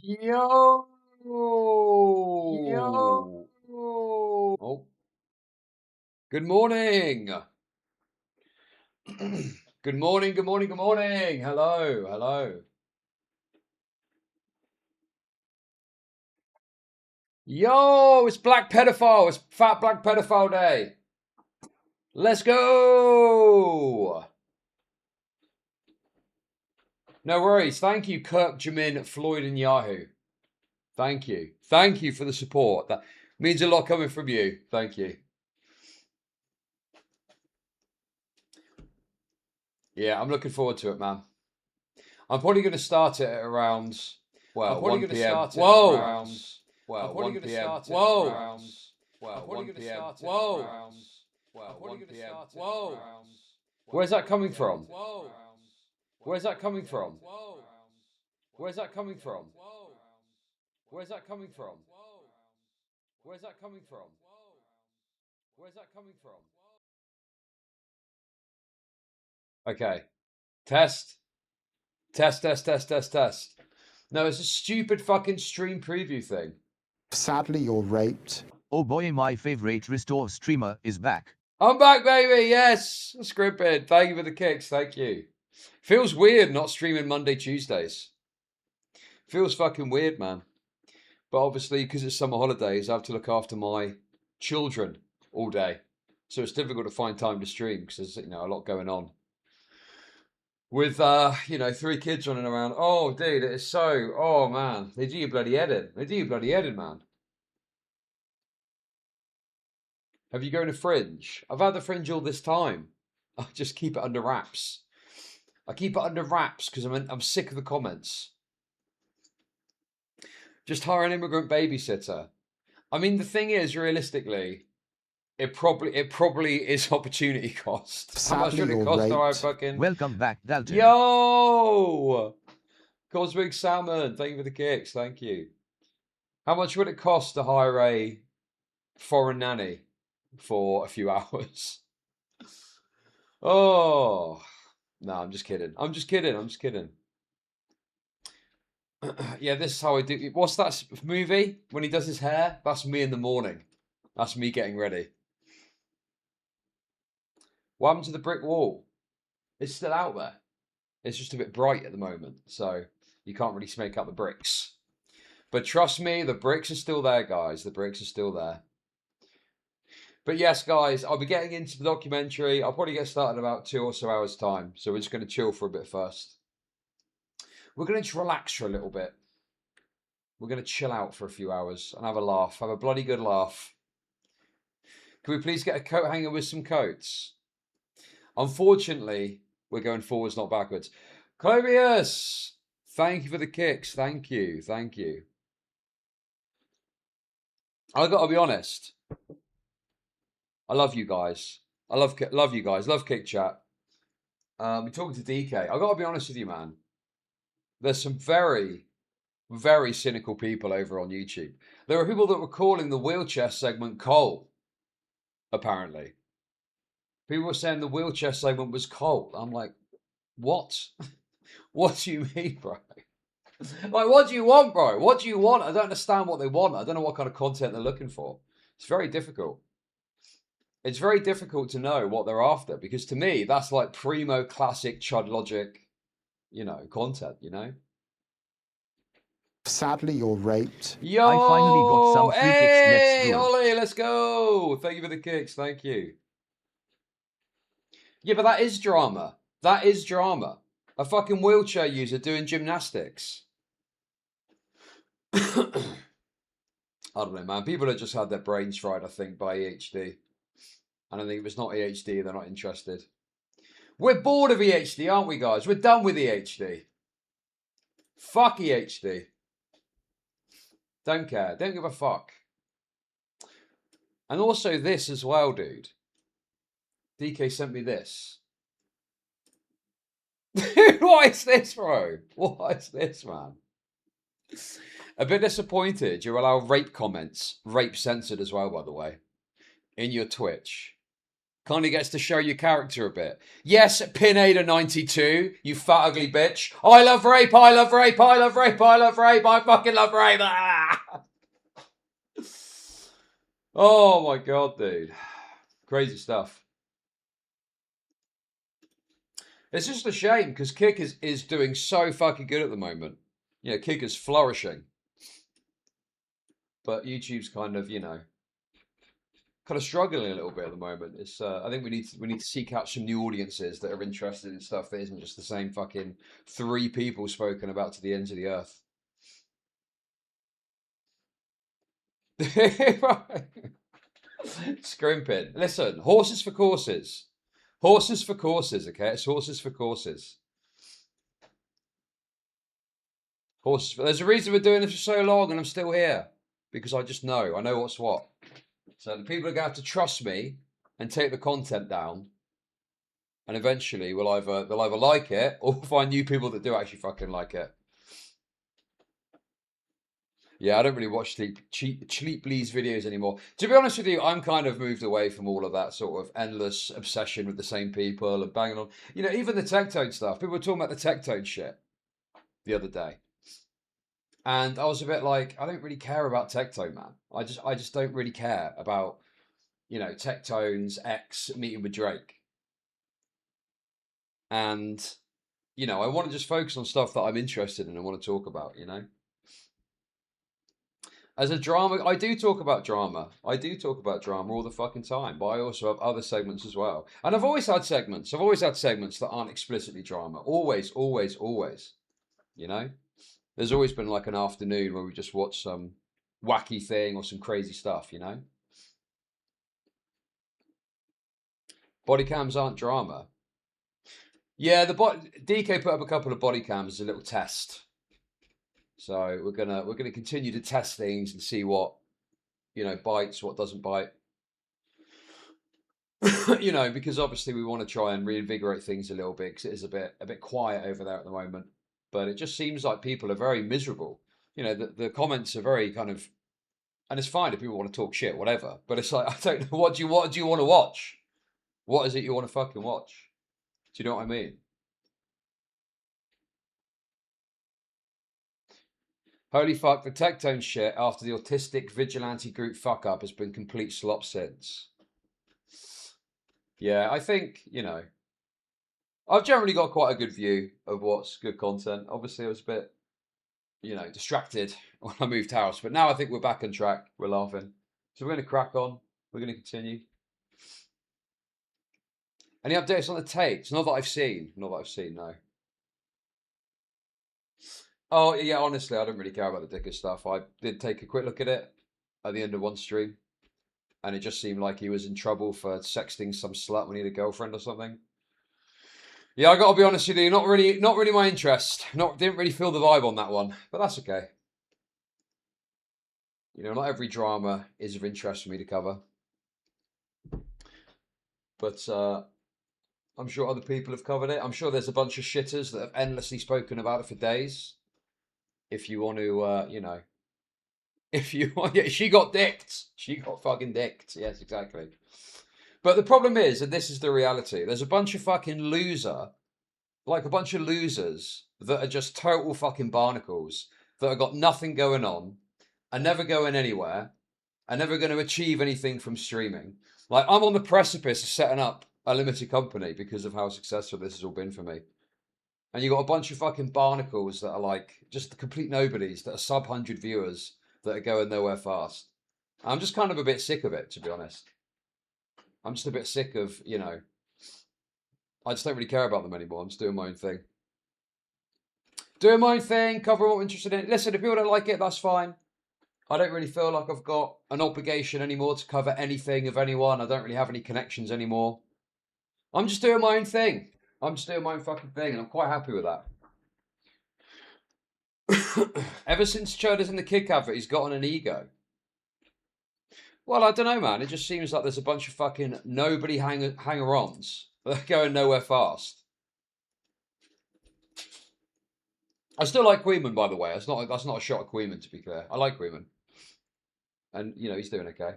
Yo! Yo! Oh. Good morning. Good morning, good morning, good morning. Hello, hello. Yo, it's Black Pedophile. It's Fat Black Pedophile Day. Let's go. No worries. Thank you, Kirk, Jamin, Floyd, and Yahoo. Thank you. Thank you for the support. That means a lot coming from you. Thank you. Yeah, I'm looking forward to it, man. I'm probably going to start it at around, well, 1 p.m. Whoa! Well, 1 p.m. Whoa! Well, 1 p.m. Whoa! Well, 1 p.m. Whoa! Where's that coming from? Where's that coming from? Where's that coming from? Where's that coming from? Where's that coming from? Where's that coming from? Okay. Test. Test, test, test, test, test. No, it's a stupid fucking stream preview thing. Sadly, you're raped. Oh boy, my favorite restore streamer is back. I'm back, baby. Yes. Scripted. Thank you for the kicks. Thank you. Feels weird not streaming Monday, Tuesdays. Feels fucking weird, man. But obviously, because it's summer holidays, I have to look after my children all day. So it's difficult to find time to stream because there's, a lot going on. With, 3 kids running around. Oh, dude, it is so... Oh, man. They do your bloody head in. They do your bloody head in, man. Have you gone to Fringe? I've had the Fringe all this time. I just keep it under wraps. I keep it under wraps because I'm sick of the comments. Just hire an immigrant babysitter. I mean, the thing is, realistically, it probably is opportunity cost. How much would it cost to hire fucking... Welcome back, Dalton. Yo! Cosmic Salmon, thank you for the kicks. Thank you. How much would it cost to hire a foreign nanny for a few hours? Oh, no, I'm just kidding. I'm just kidding. I'm just kidding. Yeah, this is how I do. What's that movie when he does his hair? That's me in the morning. That's me getting ready. What happened to the brick wall? It's still out there. It's just a bit bright at the moment, so you can't really make out the bricks. But trust me, the bricks are still there, guys. The bricks are still there. But yes, guys, I'll be getting into the documentary. I'll probably get started in about 2 or so hours' time. So we're just going to chill for a bit first. We're going to relax for a little bit. We're going to chill out for a few hours and have a laugh. Have a bloody good laugh. Can we please get a coat hanger with some coats? Unfortunately, we're going forwards, not backwards. Clovius, thank you for the kicks. Thank you. Thank you. I've got to be honest. I love you guys. I love you guys. Love Kick Chat. We're talking to DK. I've got to be honest with you, man. There's some very, very cynical people over on YouTube. There are people that were calling the wheelchair segment coal, apparently. People were saying the wheelchair segment was coal. I'm like, what? What do you mean, bro? Like, what do you want, bro? What do you want? I don't understand what they want. I don't know what kind of content they're looking for. It's very difficult. It's very difficult to know what they're after because to me, that's like primo classic Chud Logic, content, Sadly, you're raped. Yo! I finally got some free kicks. Let's go. Ollie, let's go. Thank you for the kicks. Thank you. Yeah, but that is drama. That is drama. A fucking wheelchair user doing gymnastics. I don't know, man. People have just had their brains fried, I think, by EHD. And I think if it's not EHD, they're not interested. We're bored of EHD, aren't we, guys? We're done with EHD. Fuck EHD. Don't care. Don't give a fuck. And also this as well, dude. DK sent me this. What is this, bro? What is this, man? A bit disappointed you allow rape comments, rape censored as well, by the way, in your Twitch. Kind of gets to show your character a bit. Yes, Pinada92, you fat ugly bitch. I love rape, I love rape, I love rape, I love rape, I fucking love rape. Ah! Oh my god, dude. Crazy stuff. It's just a shame because Kick is doing so fucking good at the moment. You know, Kick is flourishing. But YouTube's kind of, you know, kind of struggling a little bit at the moment. It's I think we need to seek out some new audiences that are interested in stuff that isn't just the same fucking 3 people spoken about to the ends of the earth. Scrimping. Listen, horses for courses. Horses for courses, okay? It's horses for courses. Horses for... There's a reason we're doing this for so long and I'm still here. Because I just know. I know what's what. So the people are going to have to trust me and take the content down. And eventually they'll either like it or find new people that do actually fucking like it. Yeah, I don't really watch Cheaply's videos anymore. To be honest with you, I'm kind of moved away from all of that sort of endless obsession with the same people and banging on. You know, even the Tectone stuff. People were talking about the Tectone shit the other day. And I was a bit like, I don't really care about Tectone, man. I just don't really care about, you know, Tectone's ex meeting with Drake. And, you know, I want to just focus on stuff that I'm interested in and want to talk about, you know? As a drama, I do talk about drama. I do talk about drama all the fucking time, but I also have other segments as well. And I've always had segments. I've always had segments that aren't explicitly drama. Always, always, always. You know? There's always been like an afternoon where we just watch some wacky thing or some crazy stuff, you know? Body cams aren't drama. Yeah, DK put up a couple of body cams as a little test. So we're gonna continue to test things and see what, you know, bites, what doesn't bite. You know, because obviously we want to try and reinvigorate things a little bit because it is a bit quiet over there at the moment. But it just seems like people are very miserable. You know, the comments are very kind of, and it's fine if people want to talk shit, whatever. But it's like, I don't know, what do you want to watch? What is it you want to fucking watch? Do you know what I mean? Holy fuck, the Tectone shit after the autistic vigilante group fuck up has been complete slop since. Yeah, I think, you know, I've generally got quite a good view of what's good content. Obviously, I was a bit, you know, distracted when I moved house, but now I think we're back on track. We're laughing. So we're going to crack on. We're going to continue. Any updates on the tapes? Not that I've seen. Not that I've seen, no. Oh, yeah, honestly, I don't really care about the Dicker stuff. I did take a quick look at it at the end of one stream, and it just seemed like he was in trouble for sexting some slut when he had a girlfriend or something. Yeah, I got to be honest with you, not really my interest. Didn't really feel the vibe on that one, but that's okay. You know, not every drama is of interest for me to cover. But I'm sure other people have covered it. I'm sure there's a bunch of shitters that have endlessly spoken about it for days. If you want to, you know, if you want, yeah, she got dicked. She got fucking dicked. Yes, exactly. But the problem is, and this is the reality, there's a bunch of fucking like a bunch of losers that are just total fucking barnacles that have got nothing going on, are never going anywhere, are never going to achieve anything from streaming. Like, I'm on the precipice of setting up a limited company because of how successful this has all been for me. And you got a bunch of fucking barnacles that are like just complete nobodies that are sub 100 viewers that are going nowhere fast. I'm just kind of a bit sick of it, to be honest. I'm just a bit sick of, you know, I just don't really care about them anymore. I'm just doing my own thing. Doing my own thing, covering what I'm interested in. Listen, if people don't like it, that's fine. I don't really feel like I've got an obligation anymore to cover anything of anyone. I don't really have any connections anymore. I'm just doing my own thing. I'm just doing my own fucking thing, and I'm quite happy with that. Ever since Chud is in the Kick advert, he's gotten an ego. Well, I don't know, man. It just seems like there's a bunch of fucking nobody hanger-ons that are going nowhere fast. I still like Queenman, by the way. That's not a shot at Queenman, to be clear. I like Queenman. And, you know, he's doing okay.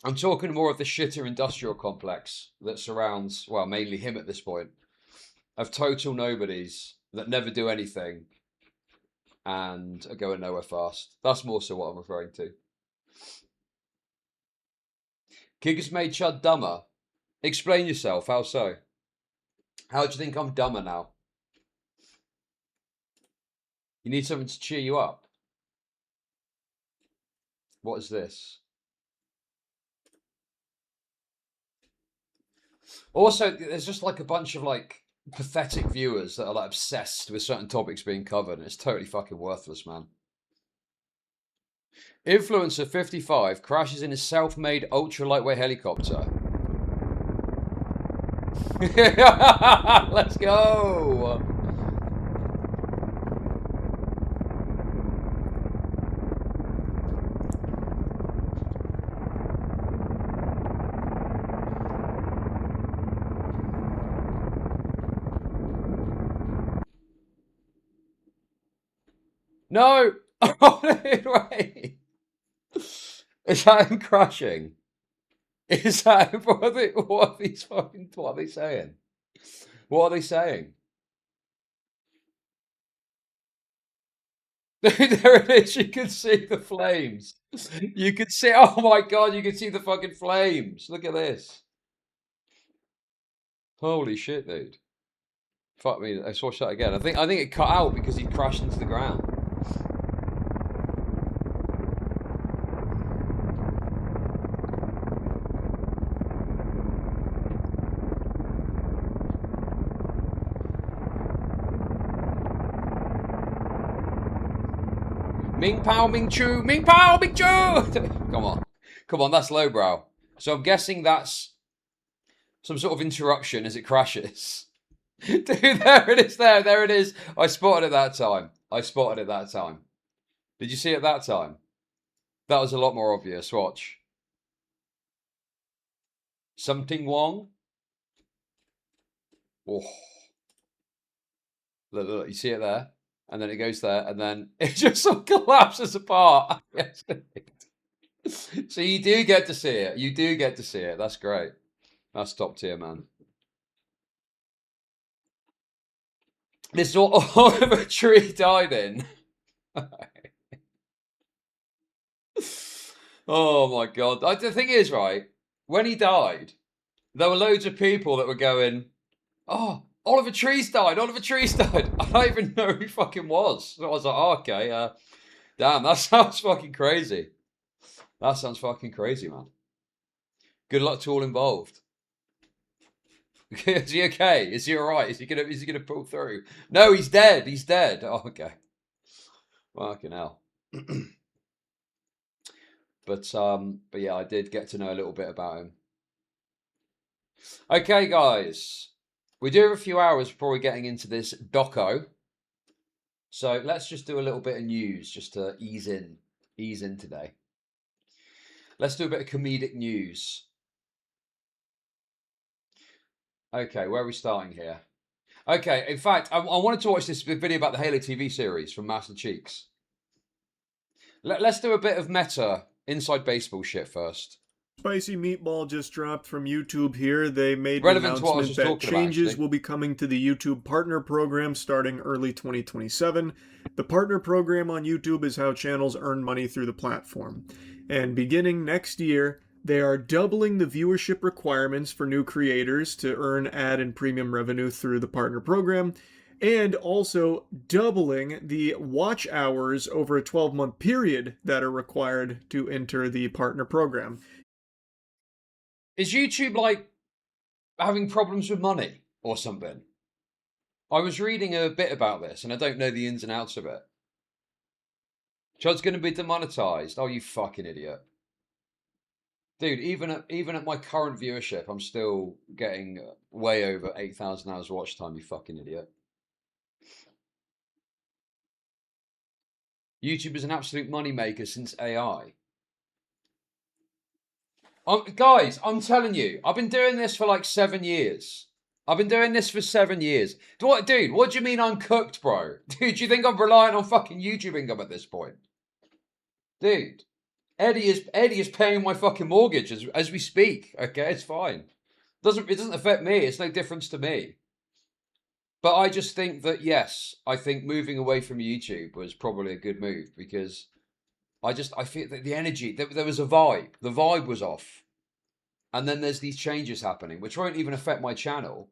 I'm talking more of the shitter industrial complex that surrounds, well, mainly him at this point, of total nobodies that never do anything and are going nowhere fast. That's more so what I'm referring to. Kickers made Chud dumber. Explain yourself. How so? How do you think I'm dumber now? You need something to cheer you up. What is this? Also, there's just like a bunch of like pathetic viewers that are like obsessed with certain topics being covered, and it's totally fucking worthless, man. Influencer 55 crashes in his self-made ultra lightweight helicopter. Let's go. No! Wait. Is that him crashing? Is that what are they saying? What are they saying? There it is, you can see the flames. You can see, oh my god, you can see the fucking flames. Look at this. Holy shit, dude. Fuck me, let's watch that again. I think it cut out because he crashed into the ground. Ming Pao Ming Chu, Ming Pao Ming Chu. Come on, that's lowbrow. So I'm guessing that's some sort of interruption as it crashes. Dude, there it is. There it is. I spotted it that time. Did you see it that time? That was a lot more obvious. Watch. Something Wong. Oh. Look, you see it there? And then it goes there, and then it just sort of collapses apart. So you do get to see it. That's great. That's top tier, man. This is all of a tree died in. Oh my god. The thing is, right, when he died, there were loads of people that were going, oh, Oliver Trees died. I don't even know who he fucking was. So I was like, oh, okay, damn, that sounds fucking crazy. That sounds fucking crazy, man. Good luck to all involved. Is he okay? Is he alright? Is he gonna pull through? No, he's dead. Oh, okay. Fucking hell. But yeah, I did get to know a little bit about him. Okay, guys. We do have a few hours before we're getting into this doco. So let's just do a little bit of news just to ease in today. Let's do a bit of comedic news. Okay, where are we starting here? Okay, in fact, I wanted to watch this video about the Halo TV series from Master Cheeks. Let's do a bit of meta inside baseball shit first. Spicy Meatball just dropped from YouTube here. They made an Relevant to what I was announcement just that talking about, changes actually. will be coming to the YouTube Partner Program starting early 2027. The Partner Program on YouTube is how channels earn money through the platform. And beginning next year, they are doubling the viewership requirements for new creators to earn ad and premium revenue through the Partner Program, and also doubling the watch hours over a 12-month period that are required to enter the Partner Program. Is YouTube like having problems with money or something? I was reading a bit about this and I don't know the ins and outs of it. Chud's going to be demonetized. Oh, you fucking idiot. Dude, even at my current viewership, I'm still getting way over 8,000 hours watch time, you fucking idiot. YouTube is an absolute moneymaker since AI. Guys, I'm telling you, I've been doing this for like 7 years. Dude, what do you mean I'm cooked, bro? Dude, do you think I'm relying on fucking YouTube income at this point? Dude, Eddie is paying my fucking mortgage as we speak. Okay, it's fine. It doesn't affect me. It's no difference to me. But I just think that, yes, I think moving away from YouTube was probably a good move, because I feel that the energy, there was a vibe. The vibe was off. And then there's these changes happening, which won't even affect my channel,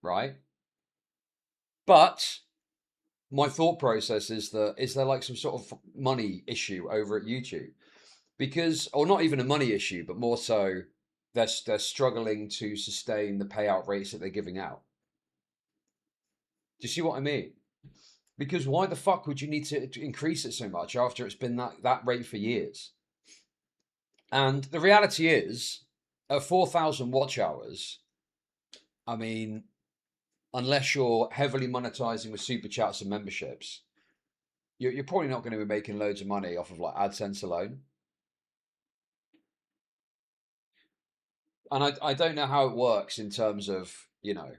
right? But my thought process is that, is there like some sort of money issue over at YouTube? Because, or not even a money issue, but more so they're struggling to sustain the payout rates that they're giving out. Do you see what I mean? Because why the fuck would you need to increase it so much after it's been that rate for years? And the reality is, at 4,000 watch hours, I mean, unless you're heavily monetizing with super chats and memberships, you're probably not going to be making loads of money off of like AdSense alone. And I don't know how it works in terms of, you know,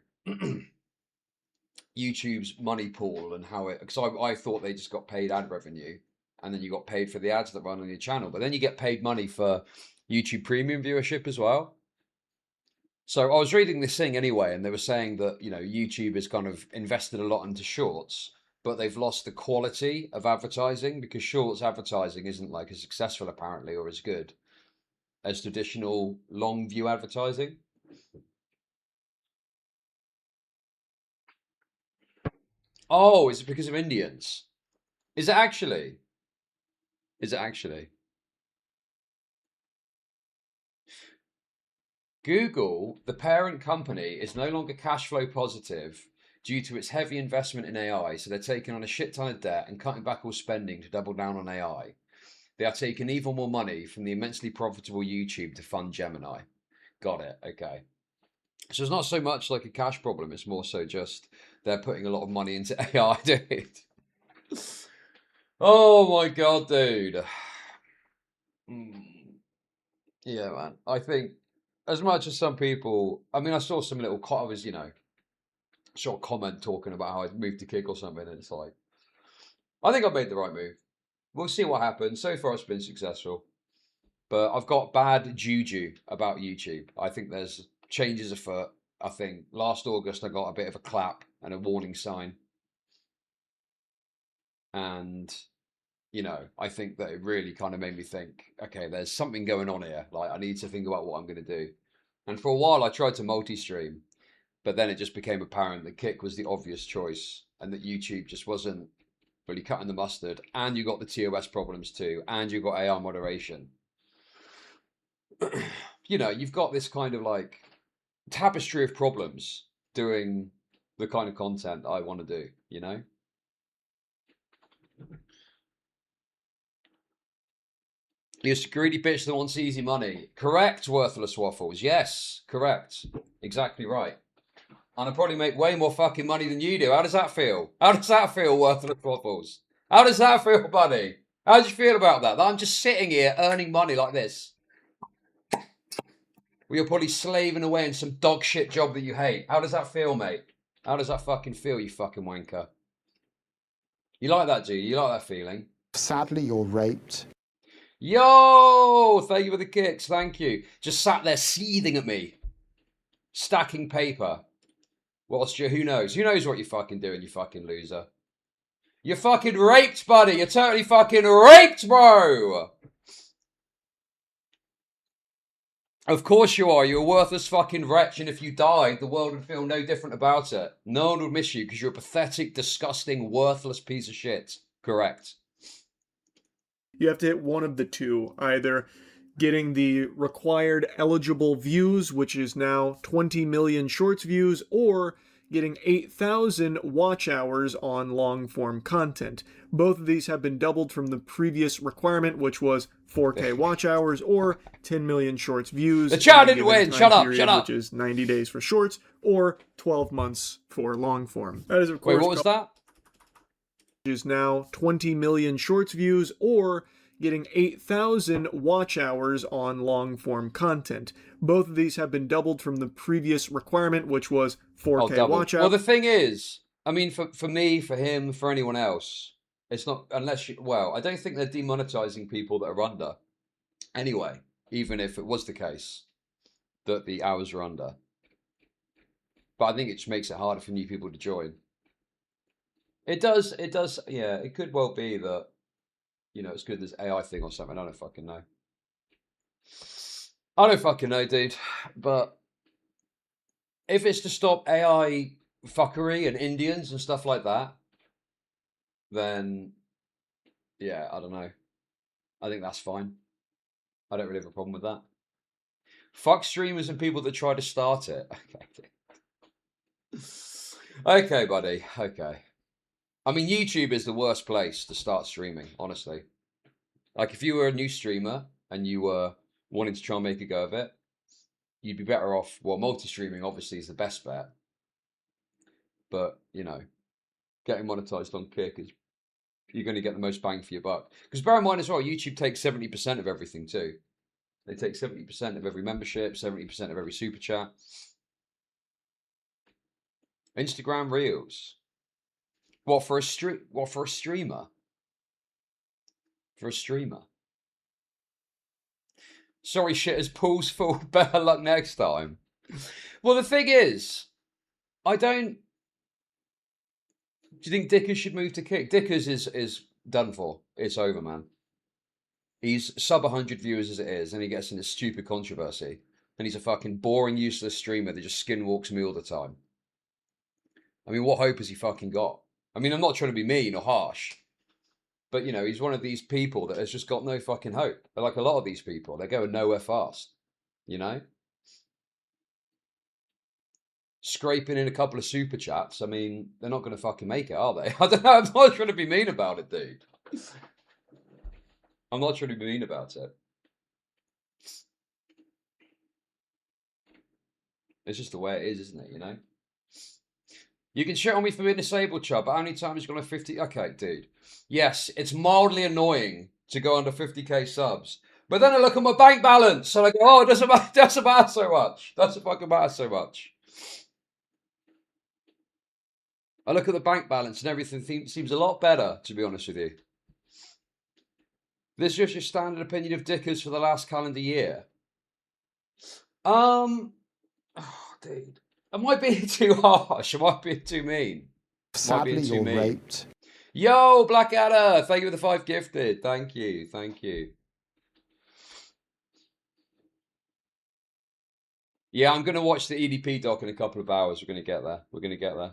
YouTube's money pool and how it, because I thought they just got paid ad revenue and then you got paid for the ads that run on your channel, but then you get paid money for YouTube premium viewership as well. So I was reading this thing anyway, and they were saying that, you know, YouTube has kind of invested a lot into shorts, but they've lost the quality of advertising because shorts advertising isn't like as successful apparently or as good as traditional long view advertising. Oh, is it because of Indians? Is it actually? Is it actually? Google, the parent company, is no longer cash flow positive due to its heavy investment in AI. So they're taking on a shit ton of debt and cutting back all spending to double down on AI. They are taking even more money from the immensely profitable YouTube to fund Gemini. Got it. Okay. So it's not so much like a cash problem. It's more so just they're putting a lot of money into AI, dude. Oh my God, dude. Yeah, man. I think as much as some people, I mean, I saw some little, I was, you know, sort of comment talking about how I moved to kick or something. And it's like, I think I made the right move. We'll see what happens. So far, it's been successful. But I've got bad juju about YouTube. I think there's changes afoot. I think last August, I got a bit of a clap and a warning sign. And, you know, I think that it really kind of made me think, okay, there's something going on here. Like, I need to think about what I'm going to do. And for a while, I tried to multi-stream. But then it just became apparent that Kick was the obvious choice. And that YouTube just wasn't really cutting the mustard. And you got the TOS problems too. And you got AI moderation. You know, you've got this kind of like tapestry of problems doing the kind of content I want to do, you know? You're a greedy bitch that wants easy money. Correct, Worthless Waffles. Yes, correct. Exactly right. And I probably make way more fucking money than you do. How does that feel? How does that feel, Worthless Waffles? How does that feel, buddy? How do you feel about that? That I'm just sitting here earning money like this. Well, you're probably slaving away in some dog shit job that you hate. How does that feel, mate? How does that fucking feel, you fucking wanker? You like that, dude? You like that feeling? Sadly, you're raped. Yo! Thank you for the kicks. Thank you. Just sat there seething at me. Stacking paper. Whilst you, who knows? Who knows what you're fucking doing, you fucking loser? You're fucking raped, buddy. You're totally fucking raped, bro! Of course you are. You're a worthless fucking wretch, and if you died, the world would feel no different about it. No one would miss you because you're a pathetic, disgusting, worthless piece of shit. Correct. You have to hit one of the two. Either getting the required eligible views, which is now 20 million shorts views, or getting 8,000 watch hours on long-form content. Both of these have been doubled from the previous requirement, which was 4K watch hours or 10 million shorts views. The chat didn't win. Shut up, shut up. Which is 90 days for shorts or 12 months for long-form. That is, of course... Wait, what was that? ...is now 20 million shorts views or getting 8,000 watch hours on long-form content. Both of these have been doubled from the previous requirement, which was 4K watch hours. Well, the thing is, I mean, for me, for him, for anyone else, it's not, unless you, well, I don't think they're demonetizing people that are under. Anyway, even if it was the case that the hours are under. But I think it just makes it harder for new people to join. It does, yeah, it could well be that, you know, it's good as AI thing or something. I don't fucking know. I don't fucking know, dude. But if it's to stop AI fuckery and Indians and stuff like that, then, yeah, I don't know. I think that's fine. I don't really have a problem with that. Fuck streamers and people that try to start it. Okay. Okay, buddy. Okay. I mean, YouTube is the worst place to start streaming, honestly. Like, if you were a new streamer and you were wanting to try and make a go of it, you'd be better off. Well, multi-streaming obviously is the best bet. But, you know, getting monetized on Kick is, you're going to get the most bang for your buck. Because bear in mind as well, YouTube takes 70% of everything too. They take 70% of every membership, 70% of every super chat. Instagram Reels. What for a streamer? For a streamer. Sorry, shitters, Paul's full. Better luck next time. Well, the thing is, I don't. Do you think Dickers should move to Kick? Dickers is done for. It's over, man. He's sub 100 viewers as it is, and he gets into stupid controversy. And he's a fucking boring, useless streamer that just skinwalks me all the time. I mean, what hope has he fucking got? I mean, I'm not trying to be mean or harsh. But, you know, he's one of these people that has just got no fucking hope. They're like a lot of these people. They're going nowhere fast. You know? Scraping in a couple of super chats. I mean, they're not going to fucking make it, are they? I don't know. I'm not trying to be mean about it, dude. I'm not trying to be mean about it. It's just the way it is, isn't it, you know? You can shit on me for being disabled, Chud, but how many times you gone to 50? Okay, dude. Yes, it's mildly annoying to go under 50k subs. But then I look at my bank balance and I go, oh, it doesn't matter so much. Doesn't fucking matter so much. I look at the bank balance and everything seems a lot better, to be honest with you. This is just your standard opinion of Dickers for the last calendar year. Oh, dude. Am I being too harsh? Am I being too mean? Sadly, you're raped. Yo, Blackadder! Thank you for the 5 gifted. Thank you. Thank you. Yeah, I'm going to watch the EDP doc in a couple of hours. We're going to get there. We're going to get there.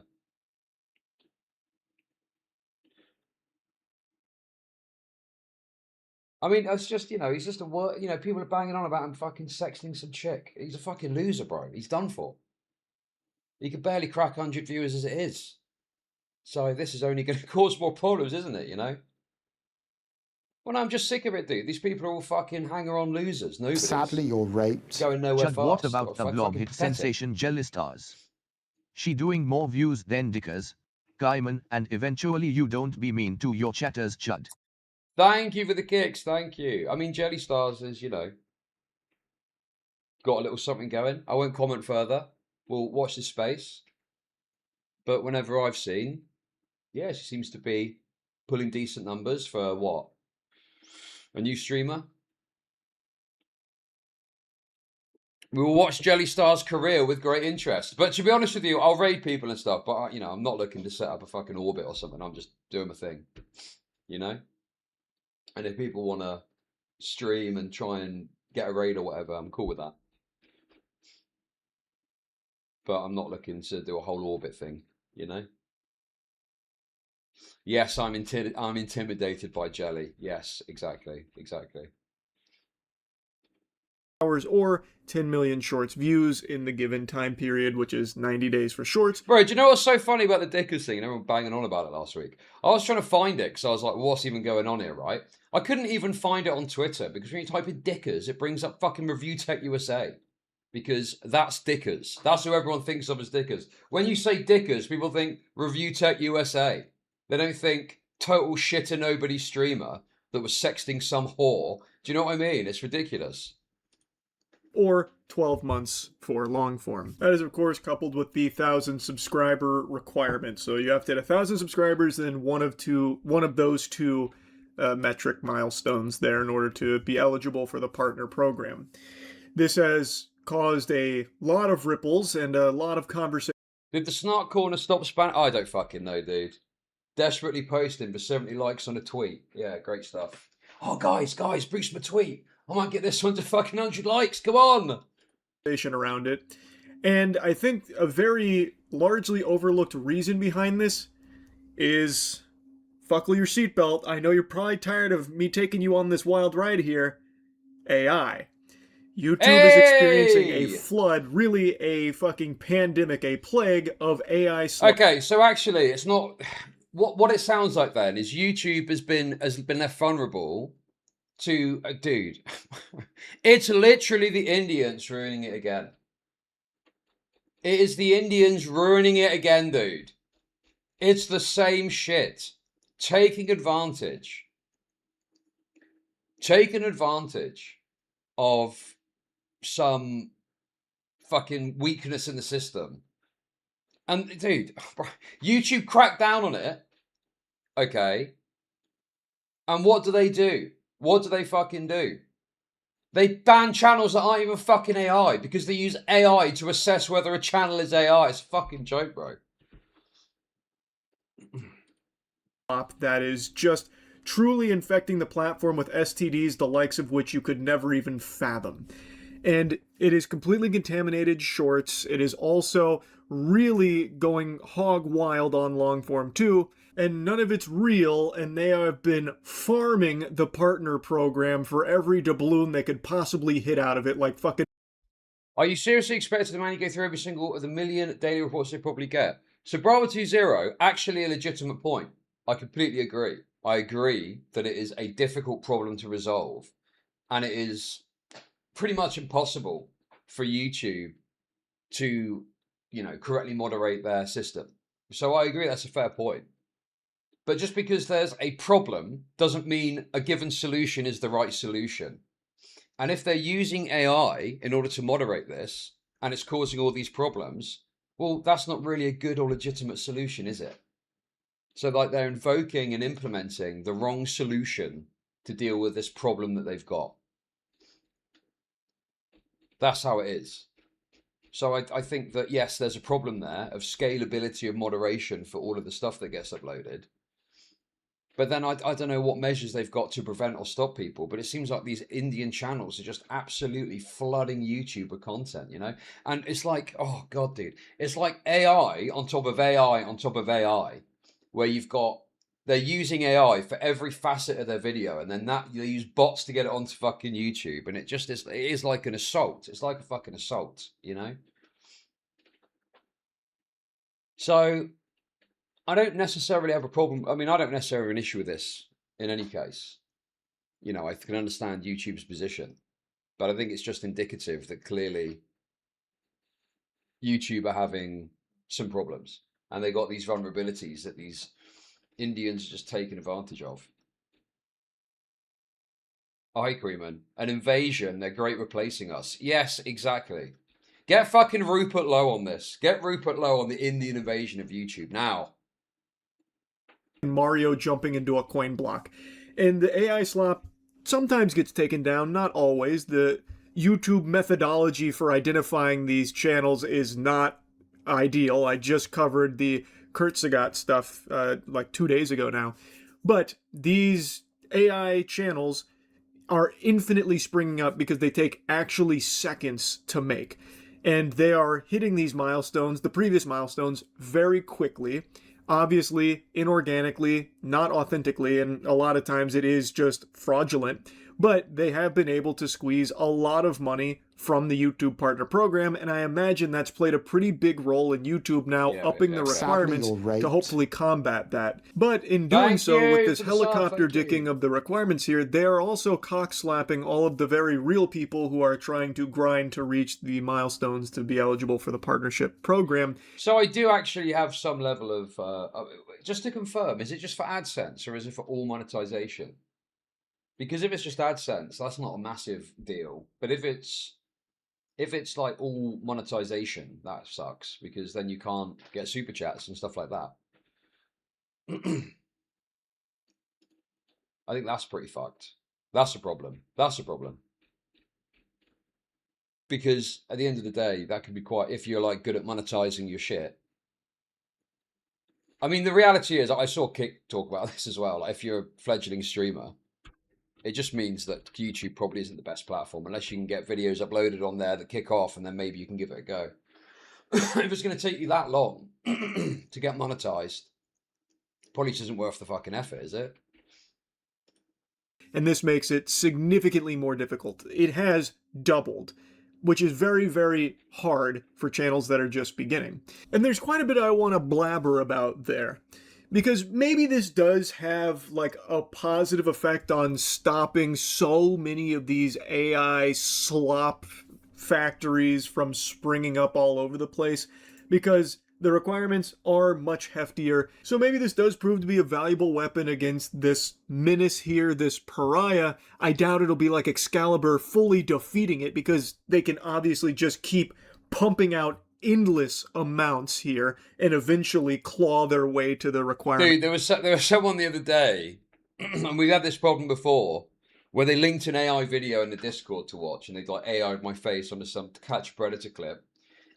I mean, it's just, you know, he's just a word. You know, people are banging on about him fucking sexting some chick. He's a fucking loser, bro. He's done for. He could barely crack 100 viewers as it is. So this is only going to cause more problems, isn't it, you know? Well, no, I'm just sick of it, dude. These people are all fucking hanger-on losers. Nobody. Sadly, you're raped. Going nowhere Chud, fast. what about the vlog hit sensation Jelly Stars? She doing more views than Dickers, Gaiman, and eventually you don't be mean to your chatters, Chud. Thank you for the kicks. Thank you. I mean, Jelly Stars is, you know, got a little something going. I won't comment further. We'll watch this space. But whenever I've seen, yeah, she seems to be pulling decent numbers for what? A new streamer? We will watch Jelly Star's career with great interest. But to be honest with you, I'll raid people and stuff. But, you know, I'm not looking to set up a fucking orbit or something. I'm just doing my thing. You know? And if people want to stream and try and get a raid or whatever, I'm cool with that. But I'm not looking to do a whole orbit thing, you know? Yes, I'm intimidated by Jelly. Yes, exactly. Hours or 10 million shorts views in the given time period, which is 90 days for shorts. Bro, do you know what's so funny about the Dickers thing? And everyone banging on about it last week. I was trying to find it because I was like, what's even going on here, right? I couldn't even find it on Twitter because when you type in Dickers, it brings up fucking Review Tech USA. Because that's Dickers. That's who everyone thinks of as Dickers. When you say Dickers, people think Review Tech USA. They don't think total shit and nobody streamer that was sexting some whore. Do you know what I mean? It's ridiculous. Or 12 months for long form. That is, of course, coupled with the 1,000 subscriber requirement. So you have to hit 1,000 subscribers, then one of those two metric milestones there in order to be eligible for the partner program. This has caused a lot of ripples and a lot of conversation. Did the Snark Corner stop spamming? I don't fucking know, dude. Desperately posting for 70 likes on a tweet. Yeah, great stuff. Oh, guys, boost my tweet. I might get this one to fucking 100 likes. Come on. Around it. And I think a very largely overlooked reason behind this is buckle your seatbelt. I know you're probably tired of me taking you on this wild ride here. AI. YouTube is experiencing a flood, really a fucking pandemic, a plague of AI. Okay, so actually, it's not what it sounds like. Then is YouTube has been left vulnerable to dude. It's literally the Indians ruining it again. It is the Indians ruining it again, dude. It's the same shit. Taking advantage of some fucking weakness in the system. And dude, YouTube cracked down on it. Okay. And what do? What do they fucking do? They ban channels that aren't even fucking AI because they use AI to assess whether a channel is AI. It's a fucking joke, bro. That is just truly infecting the platform with STDs, the likes of which you could never even fathom. And it is completely contaminated shorts. It is also really going hog wild on long form too. And none of it's real, and they have been farming the partner program for every doubloon they could possibly hit out of it, like fucking. Are you seriously expecting the man to go through every single of the million daily reports they probably get? So Bravo 20, actually a legitimate point. I completely agree. I agree that it is a difficult problem to resolve, and it is pretty much impossible for YouTube to, correctly moderate their system. So I agree that's a fair point. But just because there's a problem doesn't mean a given solution is the right solution. And if they're using AI in order to moderate this, and it's causing all these problems, well, that's not really a good or legitimate solution, is it? So like they're invoking and implementing the wrong solution to deal with this problem that they've got. That's how it is. So I think that, yes, there's a problem there of scalability of moderation for all of the stuff that gets uploaded. But then I don't know what measures they've got to prevent or stop people. But it seems like these Indian channels are just absolutely flooding YouTube with content, And it's like, oh, God, dude. It's like AI on top of AI on top of AI, where they're using AI for every facet of their video. And then they use bots to get it onto fucking YouTube. And it is like an assault. It's like a fucking assault, So I don't necessarily have a problem. I mean, I don't necessarily have an issue with this in any case. I can understand YouTube's position, but I think it's just indicative that clearly YouTube are having some problems and they got these vulnerabilities that these Indians are just taking advantage of. Hi, Creeman. An invasion. They're great replacing us. Yes, exactly. Get fucking Rupert Lowe on this. Get Rupert Lowe on the Indian invasion of YouTube now. Mario jumping into a coin block. And the AI slop sometimes gets taken down, not always. The YouTube methodology for identifying these channels is not ideal. I just covered the Kurt Sagat stuff like 2 days ago now. But these AI channels are infinitely springing up because they take actually seconds to make. And they are hitting these milestones, the previous milestones, very quickly. Obviously, inorganically, not authentically, and a lot of times it is just fraudulent. But they have been able to squeeze a lot of money from the YouTube Partner Program, and I imagine that's played a pretty big role in YouTube now upping the requirements to hopefully combat that. But in doing so, with this helicopter dicking of the requirements here, they are also cock-slapping all of the very real people who are trying to grind to reach the milestones to be eligible for the partnership program. So I do actually have some level of, just to confirm, is it just for AdSense or is it for all monetization? Because if it's just AdSense, that's not a massive deal. But if it's like all monetization, that sucks because then you can't get super chats and stuff like that. I think that's pretty fucked. That's a problem. That's a problem. Because at the end of the day, that can be quite, if you're like good at monetizing your shit. I mean, the reality is, I saw Kick talk about this as well. Like, if you're a fledgling streamer, it just means that YouTube probably isn't the best platform unless you can get videos uploaded on there that kick off, and then maybe you can give it a go. If it's going to take you that long to get monetized, probably just isn't worth the fucking effort, is it? And this makes it significantly more difficult. It has doubled, which is very, very hard for channels that are just beginning. And there's quite a bit I want to blabber about there, because maybe this does have like a positive effect on stopping so many of these AI slop factories from springing up all over the place, because the requirements are much heftier. So maybe this does prove to be a valuable weapon against this menace here, this pariah. I doubt it'll be like Excalibur fully defeating it, because they can obviously just keep pumping out endless amounts here and eventually claw their way to the requirement. Dude, there was someone the other day, and we've had this problem before, where they linked an AI video in the Discord to watch, and they like AI'd my face onto some Catch Predator clip.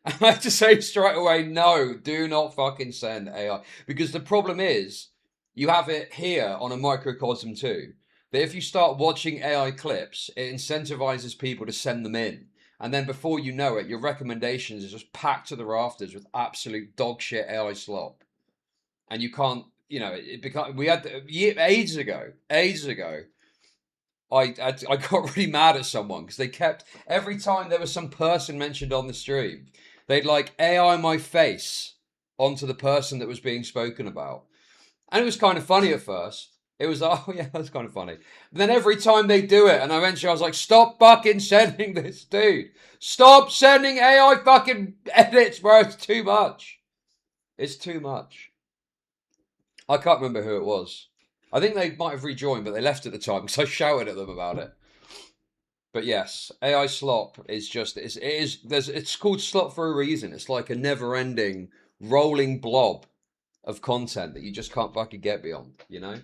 And I had to say straight away, no, do not fucking send AI. Because the problem is, you have it here on a microcosm too, that if you start watching AI clips, it incentivizes people to send them in. And then before you know it, your recommendations are just packed to the rafters with absolute dog shit AI slop. And you can't, you know, we had, ages ago, I got really mad at someone because they kept, every time there was some person mentioned on the stream, they'd like AI my face onto the person that was being spoken about. And it was kind of funny at first. It was, oh yeah, that's kind of funny. But then every time they do it, and eventually I was like, stop fucking sending this, dude. Stop sending AI fucking edits, bro. It's too much. It's too much. I can't remember who it was. I think they might have rejoined, but they left at the time because I shouted at them about it. But yes, AI slop is just, it's called slop for a reason. It's like a never-ending rolling blob of content that you just can't fucking get beyond, you know?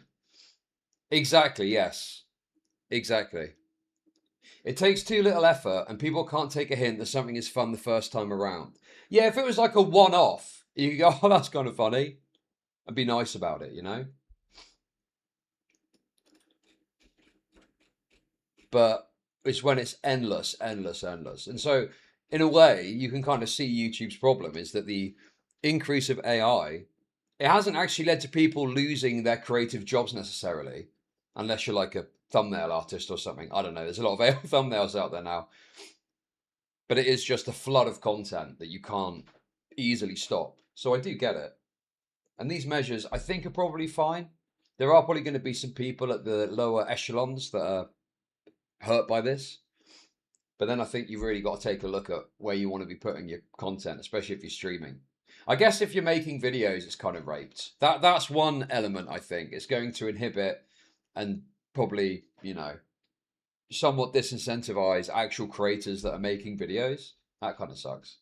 Exactly, yes. Exactly. It takes too little effort and people can't take a hint that something is fun the first time around. Yeah, if it was like a one-off, you could go, oh, that's kind of funny. And be nice about it, you know? But it's when it's endless. And so, in a way, you can kind of see YouTube's problem is that the increase of AI, it hasn't actually led to people losing their creative jobs necessarily, unless you're like a thumbnail artist or something. I don't know. There's a lot of AI thumbnails out there now. But it is just a flood of content that you can't easily stop. So I do get it. And these measures, I think, are probably fine. There are probably going to be some people at the lower echelons that are hurt by this. But then I think you've really got to take a look at where you want to be putting your content, especially if you're streaming. I guess if you're making videos, it's kind of raped. That's one element, I think. It's going to inhibit and probably, you know, somewhat disincentivize actual creators that are making videos. That kind of sucks.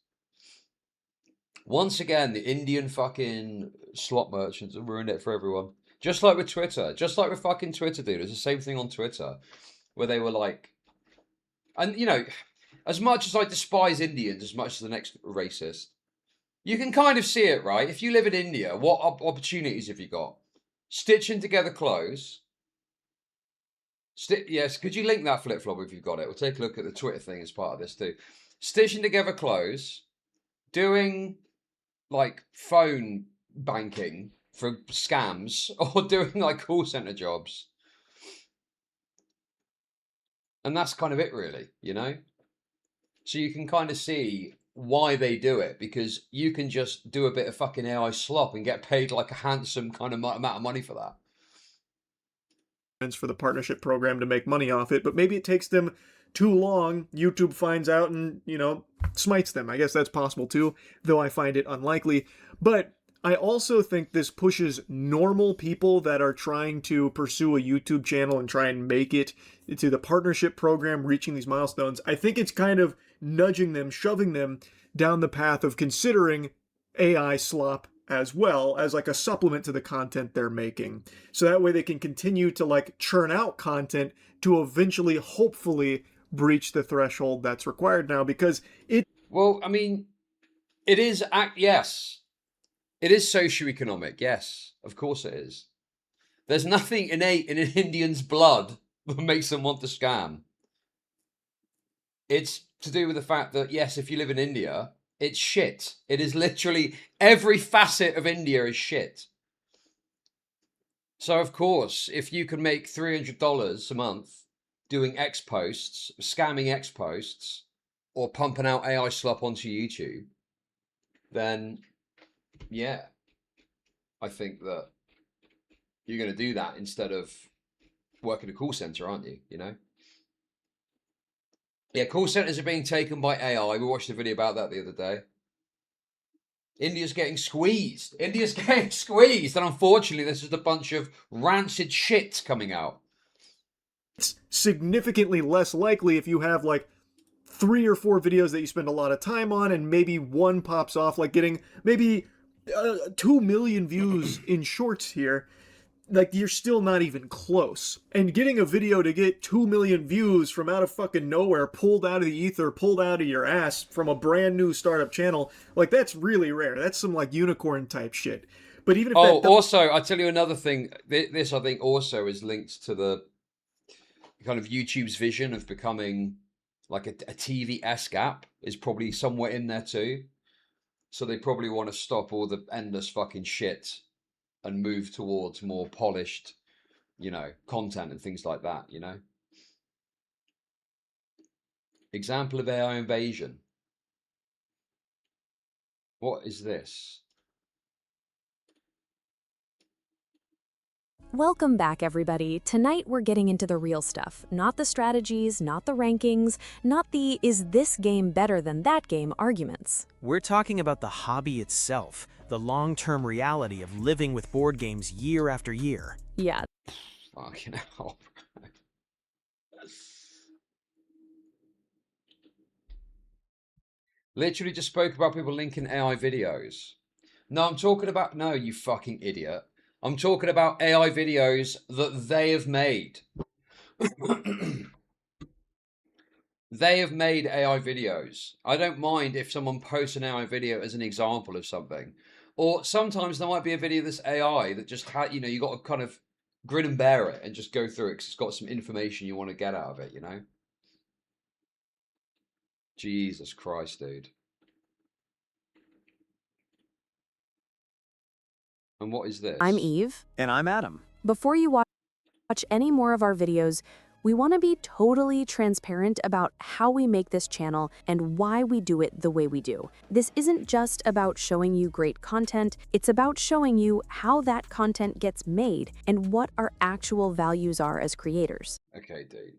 Once again, the Indian fucking slot merchants have ruined it for everyone. Just like with Twitter. Just like with fucking Twitter, dude. It's the same thing on Twitter. Where they were like... And, you know, as much as I despise Indians as much as the next racist, you can kind of see it, right? If you live in India, what opportunities have you got? Stitching together clothes. Yes, could you link that flip-flop if you've got it? We'll take a look at the Twitter thing as part of this too. Stitching together clothes. Doing, like, phone banking for scams. Or doing, like, call center jobs. And that's kind of it, really, you know? So you can kind of see why they do it, because you can just do a bit of fucking AI slop and get paid like a handsome kind of amount of money for that. For the partnership program to make money off it, but maybe it takes them too long. YouTube finds out and, you know, smites them. I guess that's possible too, though I find it unlikely. But I also think this pushes normal people that are trying to pursue a YouTube channel and try and make it to the partnership program, reaching these milestones. I think it's kind of nudging them, shoving them down the path of considering AI slop as well as like a supplement to the content they're making. So that way they can continue to like churn out content to eventually, hopefully, breach the threshold that's required now, because it... Well, I mean, it is, yes. It is socioeconomic, yes. Of course it is. There's nothing innate in an Indian's blood that makes them want to scam. It's to do with the fact that, yes, if you live in India, it's shit. It is literally, every facet of India is shit. So, of course, if you can make $300 a month doing X posts, scamming X posts, or pumping out AI slop onto YouTube, then, yeah, I think that you're going to do that instead of working a call center, aren't you? You know? Yeah, call centers are being taken by AI. We watched a video about that the other day. India's getting squeezed. India's getting squeezed. And unfortunately, there's just a bunch of rancid shit coming out. It's significantly less likely if you have like 3 or 4 videos that you spend a lot of time on and maybe one pops off, like getting maybe 2 million views in shorts here. Like, you're still not even close. And getting a video to get 2 million views from out of fucking nowhere, pulled out of the ether, pulled out of your ass from a brand new startup channel, like, that's really rare. That's some, like, unicorn type shit. But even if also, I'll tell you another thing. This, I think, also is linked to the kind of YouTube's vision of becoming like a TV-esque app is probably somewhere in there too. So they probably want to stop all the endless fucking shit and move towards more polished, you know, content and things like that, you know? Example of AI invasion. What is this? Welcome back, everybody. Tonight we're getting into the real stuff, not the strategies, not the rankings, not the "is this game better than that game" arguments. We're talking about the hobby itself, the long-term reality of living with board games year after year. Yeah. Fucking hell. Literally just spoke about people linking AI videos. No, I'm talking about... No, you fucking idiot. I'm talking about AI videos that they have made. They have made AI videos. I don't mind if someone posts an AI video as an example of something. Or sometimes there might be a video that's AI that just had, you know, you got to kind of grin and bear it and just go through it because it's got some information you want to get out of it, you know? Jesus Christ, dude. And what is this? I'm Eve. And I'm Adam. Before you watch any more of our videos, we want to be totally transparent about how we make this channel and why we do it the way we do. This isn't just about showing you great content, it's about showing you how that content gets made and what our actual values are as creators. Okay, dude.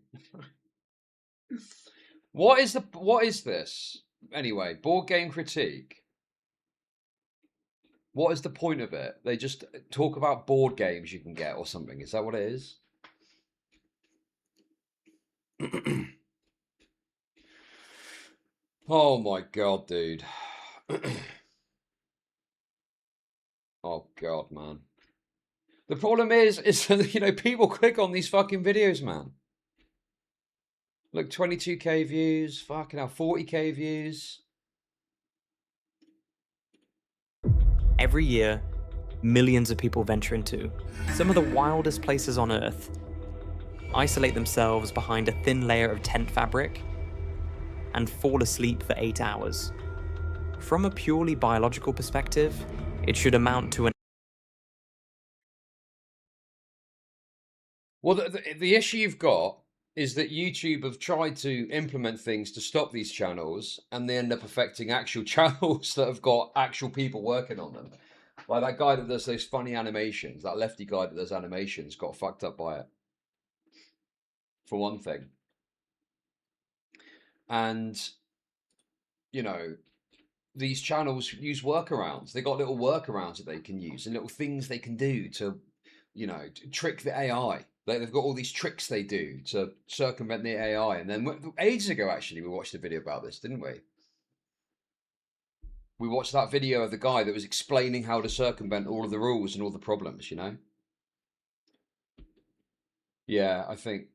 What is this? Anyway, board game critique. What is the point of it? They just talk about board games you can get or something. Is that what it is? Oh my God, dude. Oh God, man. The problem is that, you know, people click on these fucking videos, man. Look, 22k views, fucking hell, 40k views. Every year, millions of people venture into some of the wildest places on Earth, isolate themselves behind a thin layer of tent fabric, and fall asleep for 8 hours. From a purely biological perspective, it should amount to an... Well, the issue you've got is that YouTube have tried to implement things to stop these channels, and they end up affecting actual channels that have got actual people working on them. Like that guy that does those funny animations, that lefty guy that does animations, got fucked up by it. For one thing. And, you know, these channels use workarounds. They got little workarounds that they can use and little things they can do to, you know, to trick the AI. They've got all these tricks they do to circumvent the AI. And then ages ago, actually, we watched a video about this, didn't we? We watched that video of the guy that was explaining how to circumvent all of the rules and all the problems, you know? Yeah, I think...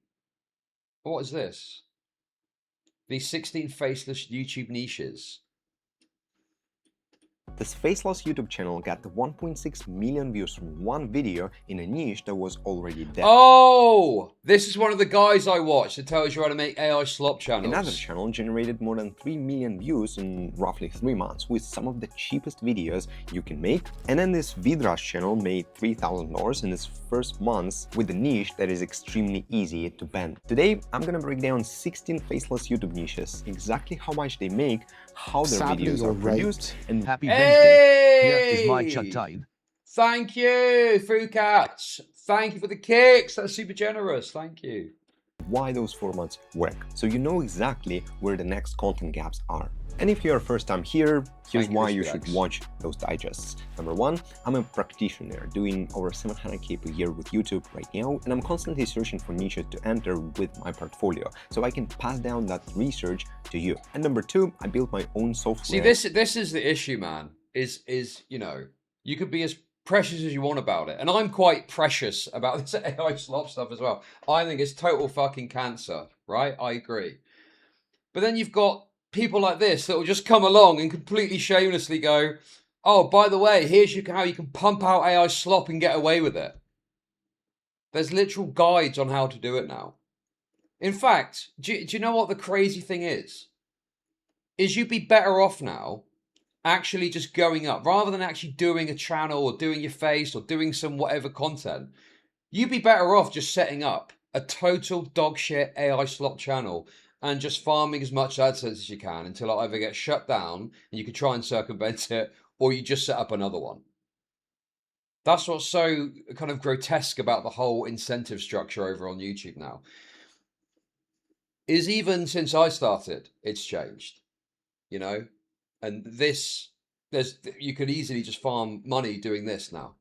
What is this? These 16 faceless YouTube niches. This faceless YouTube channel got 1.6 million views from one video in a niche that was already dead. Oh! This is one of the guys I watched that tells you how to make AI slop channels. Another channel generated more than 3 million views in roughly 3 months with some of the cheapest videos you can make. And then this VODs channel made $3,000 in its first months with a niche that is extremely easy to bend. Today, I'm gonna break down 16 faceless YouTube niches, exactly how much they make, how their videos are produced, and Happy Wednesday. Here is my Hey! Chud tithe. Thank you, Frucats. Thank you for the kicks. That's super generous. Thank you. why those formats work, so you know exactly where the next content gaps are. And if you're first time here, here's why you should watch those digests. Number one, I'm a practitioner doing over 700k per year with YouTube right now, and I'm constantly searching for niches to enter with my portfolio, so I can pass down that research to you. And number two, I built my own software. See, this is the issue, man. Is you know, you could be as precious as you want about it, and I'm quite precious about this AI slop stuff as well. I think it's total fucking cancer, right? I agree. But then you've got people like this that will just come along and completely shamelessly go, oh, by the way, here's how you can pump out AI slop and get away with it. There's literal guides on how to do it now. In fact, do you know what the crazy thing is? Is you'd be better off now actually just going up, rather than actually doing a channel or doing your face or doing some whatever content. You'd be better off just setting up a total dogshit AI slop channel and just farming as much AdSense as you can until it either gets shut down and you can try and circumvent it, or you just set up another one. That's what's so kind of grotesque about the whole incentive structure over on YouTube now. Is even since I started, it's changed, you know? And this, you could easily just farm money doing this now.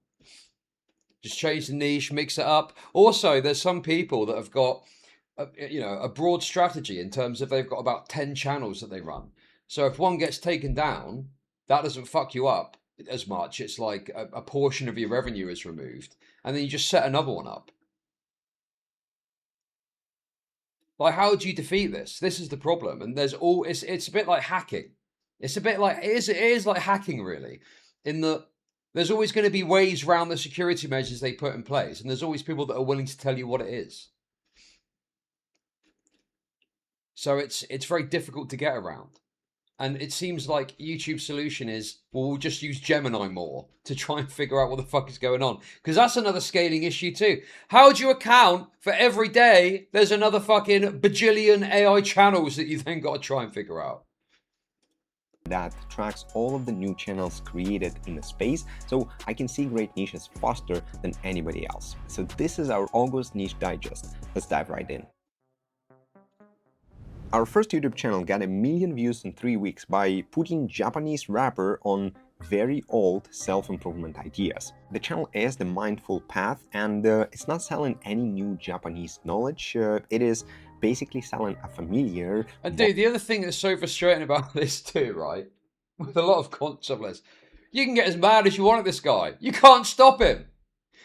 Just change the niche, mix it up. Also, there's some people that have got a broad strategy in terms of they've got about 10 channels that they run. So if one gets taken down, that doesn't fuck you up as much. It's like a portion of your revenue is removed, and then you just set another one up. Like, how do you defeat this? This is the problem. And there's it's a bit like hacking. It's a bit like, it is like hacking, really, in that there's always going to be ways around the security measures they put in place, and there's always people that are willing to tell you what it is. So it's very difficult to get around. And it seems like YouTube's solution is, well, we'll just use Gemini more to try and figure out what the fuck is going on. Because that's another scaling issue too. How do you account for every day there's another fucking bajillion AI channels that you then got to try and figure out? That tracks all of the new channels created in the space, so I can see great niches faster than anybody else. So this is our August niche digest. Let's dive right in. Our first YouTube channel got 1 million views in 3 weeks by putting Japanese rapper on very old self-improvement ideas. The channel is The Mindful Path, and it's not selling any new Japanese knowledge. It is basically selling a familiar... And dude, the other thing that's so frustrating about this too, right, with a lot of concepts, you can get as mad as you want at this guy. You can't stop him.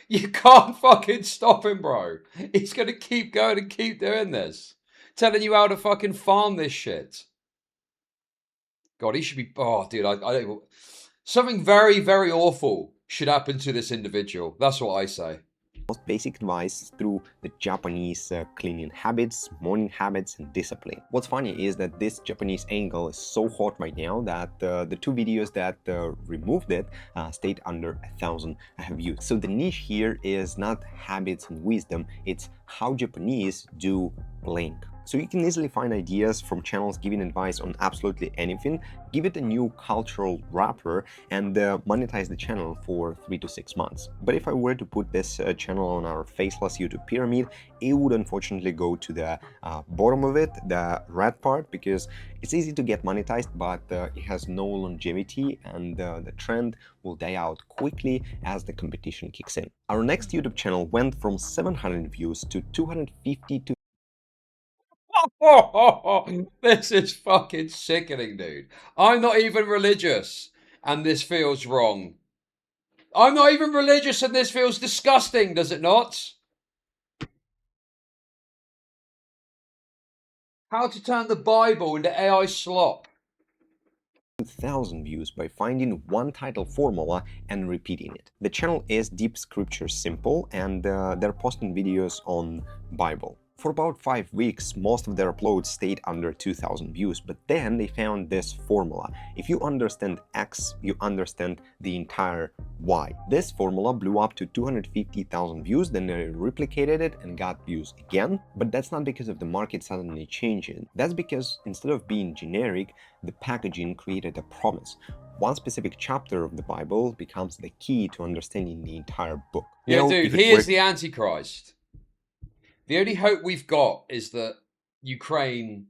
You can't fucking stop him, bro. He's going to keep going and keep doing this. Telling you how to fucking farm this shit. God, he should be... Oh, dude, I don't... Something very, very awful should happen to this individual. That's what I say. Most basic advice through the Japanese cleaning habits, morning habits, and discipline. What's funny is that this Japanese angle is so hot right now that the 2 videos that removed it stayed under 1,000 views. So the niche here is not habits and wisdom, it's how Japanese do blank. So you can easily find ideas from channels giving advice on absolutely anything, give it a new cultural wrapper, and monetize the channel for 3 to 6 months. But if I were to put this channel on our faceless YouTube pyramid, it would unfortunately go to the bottom of it, the red part, because it's easy to get monetized, but it has no longevity, and the trend will die out quickly as the competition kicks in. Our next YouTube channel went from 700 views to 250 to... This is fucking sickening, dude. I'm not even religious. and this feels wrong. I'm not even religious and this feels disgusting, does it not? How to turn the Bible into AI slop. 1,000 views by finding one title formula and repeating it. The channel is Deep Scripture Simple, and they're posting videos on Bible. For about 5 weeks, most of their uploads stayed under 2,000 views, but then they found this formula. If you understand X, you understand the entire Y. This formula blew up to 250,000 views, then they replicated it and got views again. But that's not because of the market suddenly changing. That's because instead of being generic, the packaging created a promise. One specific chapter of the Bible becomes the key to understanding the entire book. Yeah, dude, he is the Antichrist. The only hope we've got is that Ukraine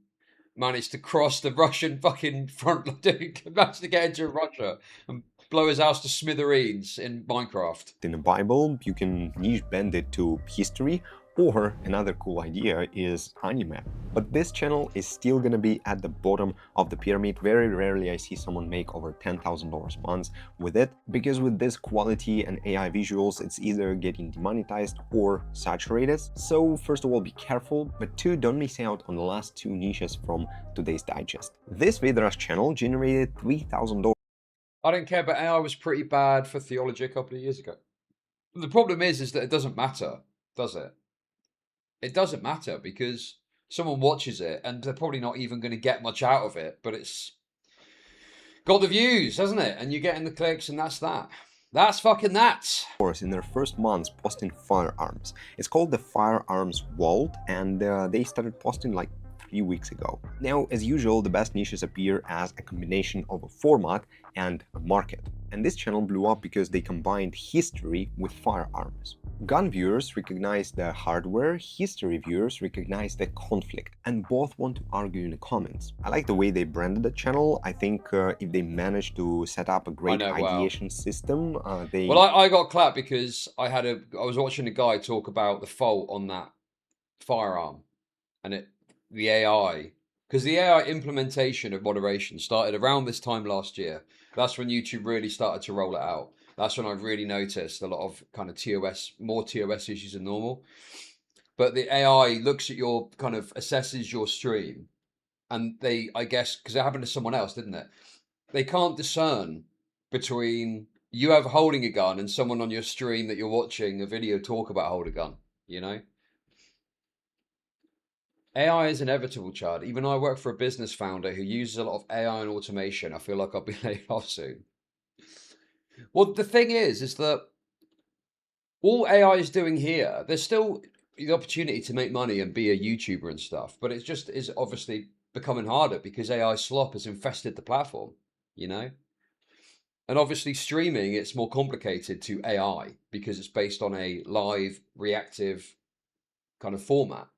managed to cross the Russian fucking front, dude, managed to get into Russia and blow his house to smithereens in Minecraft. In the Bible, you can niche bend it to history, or another cool idea is anime. But this channel is still gonna be at the bottom of the pyramid. Very rarely I see someone make over $10,000 a month with it, because with this quality and AI visuals, it's either getting demonetized or saturated. So first of all, be careful, but two, don't miss out on the last two niches from today's digest. This Vedra's channel generated $3,000. I don't care, but AI was pretty bad for theology a couple of years ago. The problem is that it doesn't matter, does it? It doesn't matter because someone watches it and they're probably not even going to get much out of it, but it's got the views, hasn't it? And you're getting the clicks, and that's that. That's fucking that. In their first months posting firearms. It's called the Firearms Vault, and they started posting like 3 weeks ago. Now, as usual, the best niches appear as a combination of a format and a market. And this channel blew up because they combined history with firearms. Gun viewers recognize the hardware, history viewers recognize the conflict, and both want to argue in the comments. I like the way they branded the channel. I think if they manage to set up a great ideation system, they... Well, I got clapped because I was watching a guy talk about the fault on that firearm, and the AI, because the AI implementation of moderation started around this time last year. That's when YouTube really started to roll it out. That's when I really noticed a lot of kind of more TOS issues than normal. But the AI looks at your kind of assesses your stream, and they, I guess, because it happened to someone else, didn't it? They can't discern between you ever holding a gun and someone on your stream that you're watching a video talk about hold a gun, you know? AI is inevitable, Chud. Even though I work for a business founder who uses a lot of AI and automation, I feel like I'll be laid off soon. Well, the thing is that all AI is doing here, there's still the opportunity to make money and be a YouTuber and stuff, but it just is obviously becoming harder because AI slop has infested the platform, you know? And obviously streaming, it's more complicated to AI because it's based on a live, reactive kind of format.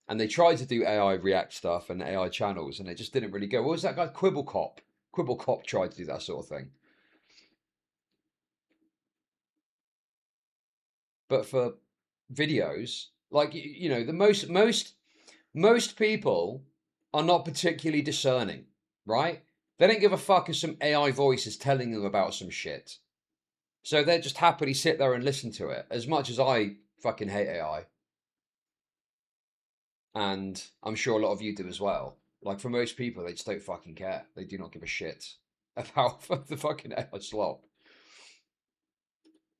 And they tried to do AI React stuff and AI channels, and it just didn't really go. What was that guy? Quibblecop. Quibblecop tried to do that sort of thing. But for videos, like, you know, the most people are not particularly discerning, right? They don't give a fuck if some AI voice is telling them about some shit. So they just happily sit there and listen to it, as much as I fucking hate AI. And I'm sure a lot of you do as well. Like, for most people, they just don't fucking care. They do not give a shit about the fucking AI slop.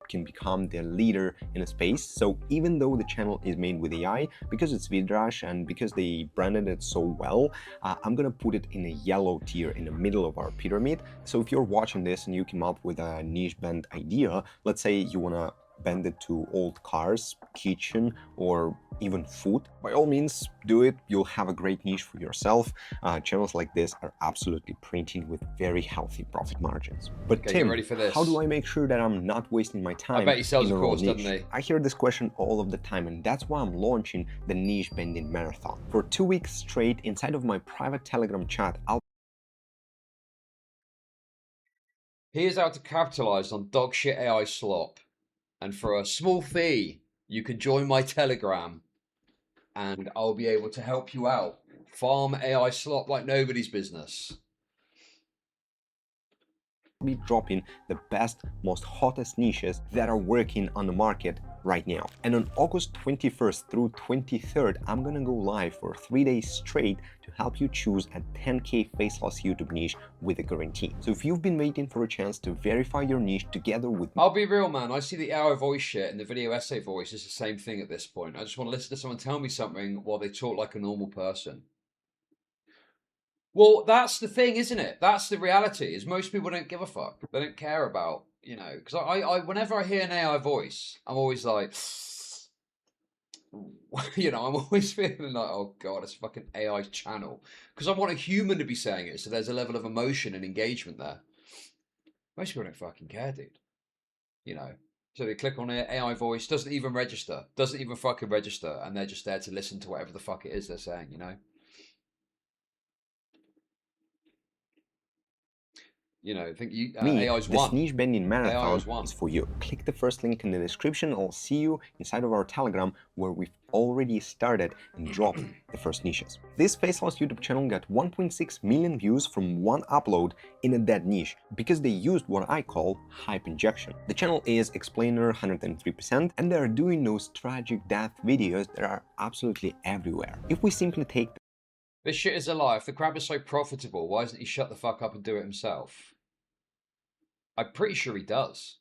Can become the leader in a space. So even though the channel is made with AI, because it's Vidrash and because they branded it so well, I'm gonna put it in a yellow tier in the middle of our pyramid. So if you're watching this and you came up with a niche bend idea, let's say you wanna bend it to old cars, kitchen, or even food, by all means do it. You'll have a great niche for yourself. Channels like this are absolutely printing with very healthy profit margins. But okay, Tim, ready for this? How do I make sure that I'm not wasting my time? I bet he sells in a course, doesn't he? I hear this question all of the time, and that's why I'm launching the Niche Bending Marathon. For 2 weeks straight, inside of my private Telegram chat, He is out to capitalize on dog shit AI slop. And for a small fee, you can join my Telegram and I'll be able to help you out. Farm AI slop like nobody's business. be dropping the best, most hottest niches that are working on the market right now. And on August 21st through 23rd, I'm gonna go live for 3 days straight to help you choose a 10K faceless YouTube niche with a guarantee. So if you've been waiting for a chance to verify your niche together with me, I'll be real, man. I see the AI voice shit and the video essay voice is the same thing at this point. I just want to listen to someone tell me something while they talk like a normal person. Well, that's the thing, isn't it? That's the reality, is most people don't give a fuck. They don't care about, you know, because I whenever I hear an AI voice, I'm always like, you know, I'm always feeling like, oh God, it's a fucking AI channel. Because I want a human to be saying it, so there's a level of emotion and engagement there. Most people don't fucking care, dude. You know, so they click on it, AI voice, doesn't even register, doesn't even fucking register, and they're just there to listen to whatever the fuck it is they're saying, you know? You know, I think you, AI's this one. niche bending marathon is for you. Click the first link in the description. I'll see you inside of our Telegram, where we've already started and dropped the first niches. This faceless YouTube channel got 1.6 million views from one upload in a dead niche because they used what I call hype injection. The channel is explainer 103%, and they are doing those tragic death videos that are absolutely everywhere. If we simply take This shit is a lie. If the crab is so profitable, why doesn't he shut the fuck up and do it himself? I'm pretty sure he does.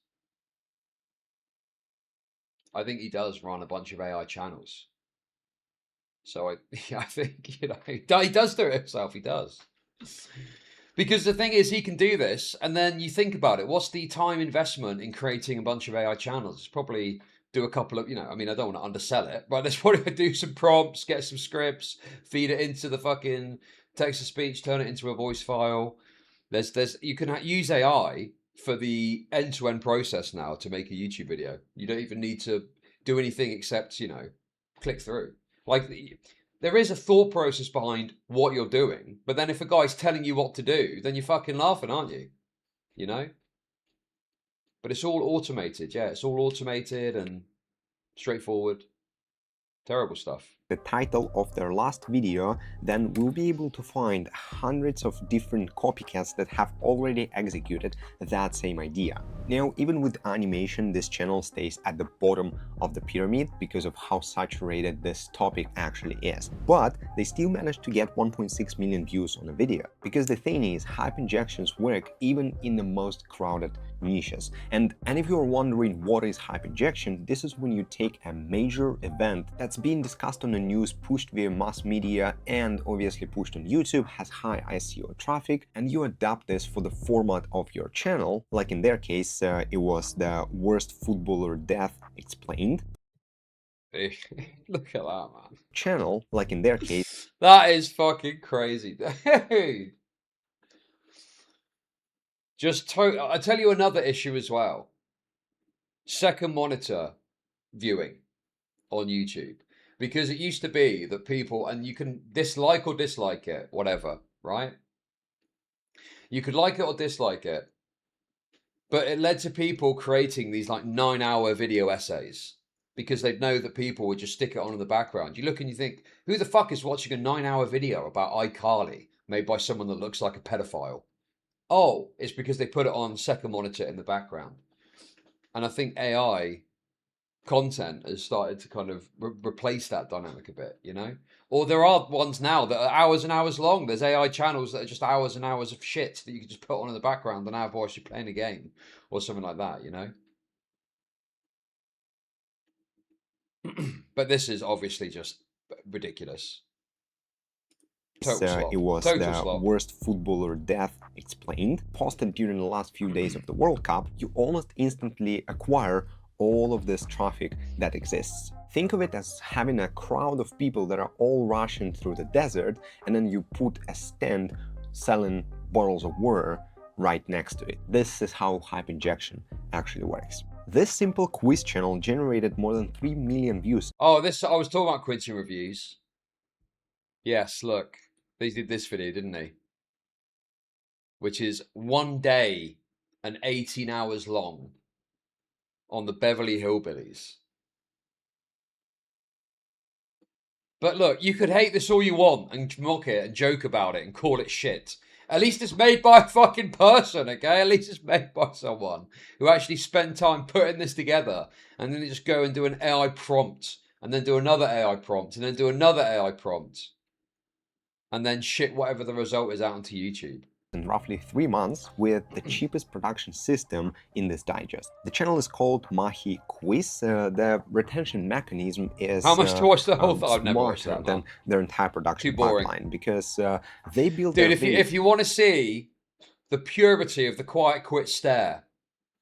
I think he does run a bunch of AI channels. So I think, you know, he does do it himself. He does. Because the thing is, he can do this, and then you think about it. What's the time investment in creating a bunch of AI channels? It's probably do a couple of, you know, I mean, I don't want to undersell it, but there's probably do some prompts, get some scripts, feed it into the fucking text-to-speech, turn it into a voice file. You can use AI for the end-to-end process now to make a YouTube video. You don't even need to do anything except, you know, click through. Like, there is a thought process behind what you're doing, but then if a guy's telling you what to do, then you're fucking laughing, aren't you? You know? But it's all automated, yeah. It's all automated and straightforward. Terrible stuff. the title of their last video, then we'll be able to find hundreds of different copycats that have already executed that same idea. Now, even with animation, this channel stays at the bottom of the pyramid because of how saturated this topic actually is. But they still managed to get 1.6 million views on a video. Because the thing is, hype injections work even in the most crowded niches. And if you're wondering what is hype injection, this is when you take a major event that's being discussed on the news, pushed via mass media, and obviously pushed on YouTube, has high SEO traffic, and you adapt this for the format of your channel. Like in their case, it was the worst footballer death explained. Look at that, man. Channel, like in their case. That is fucking crazy, dude. I tell you another issue as well. Second monitor viewing on YouTube. Because it used to be that people, and you can dislike or dislike it, whatever, right? You could like it or dislike it. But it led to people creating these like 9-hour video essays because they'd know that people would just stick it on in the background. You look and you think, who the fuck is watching a 9-hour video about iCarly made by someone that looks like a pedophile? Oh, it's because they put it on second monitor in the background. And I think AI content has started to kind of replace that dynamic a bit, you know? Or there are ones now that are hours and hours long. There's AI channels that are just hours and hours of shit that you can just put on in the background and have whilst you're playing a game or something like that, you know? But this is obviously just ridiculous. It was the worst footballer death explained. Posted during the last few days of the World Cup, you almost instantly acquire all of this traffic that exists. Think of it as having a crowd of people that are all rushing through the desert, and then you put a stand selling bottles of water right next to it. This is how hype injection actually works. This simple quiz channel generated more than 3 million views. Oh, I was talking about Quincy reviews. Yes, look. They did this video, didn't they? Which is 1 day and 18 hours long on the Beverly Hillbillies. But look, you could hate this all you want and mock it and joke about it and call it shit. At least it's made by a fucking person, okay? At least it's made by someone who actually spent time putting this together, and then they just go and do an AI prompt, and then do another AI prompt, and then do another AI prompt, and then shit whatever the result is out onto YouTube. In roughly 3 months with the cheapest production system in this digest. The channel is called Mahi Quiz. The retention mechanism is how much to watch the whole thing? I've never watched that. Than their entire production Too boring. pipeline because they build. Dude, if you want to see the purity of the quiet quit stare,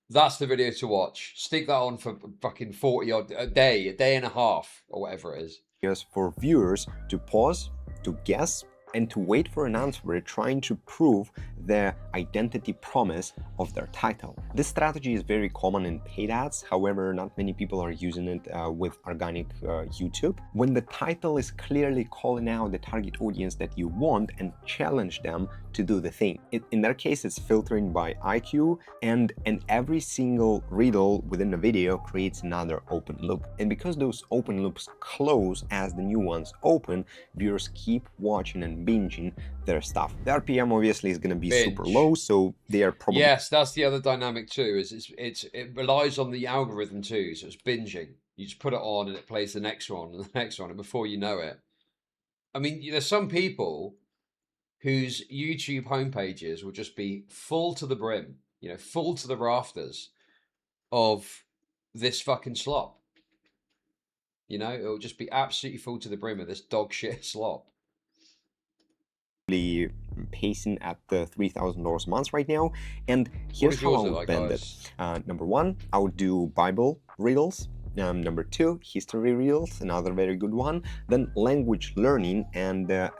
that's the video to watch. Stick that on for fucking 40 odd a day and a half, or whatever it is. Just for viewers to pause, to guess, and to wait for an answer, trying to prove the identity promise of their title. This strategy is very common in paid ads, however, not many people are using it with organic YouTube. When the title is clearly calling out the target audience that you want and challenge them to do the thing. In their case, it's filtering by IQ, and every single riddle within the video creates another open loop. And because those open loops close as the new ones open, viewers keep watching and binging their stuff. The RPM obviously is going to be super low, so they are probably... Yes, that's the other dynamic too, is it relies on the algorithm too, so it's binging. You just put it on and it plays the next one and the next one, and before you know it. I mean, there's some people whose YouTube homepages will just be full to the brim, you know, full to the rafters of this fucking slop. You know, it'll just be absolutely full to the brim of this dog shit slop. Pacing at the $3,000 a month right now, and here's how I'll bend it. Number one, I would do Bible riddles. Number two, history reels, another very good one. Then language learning and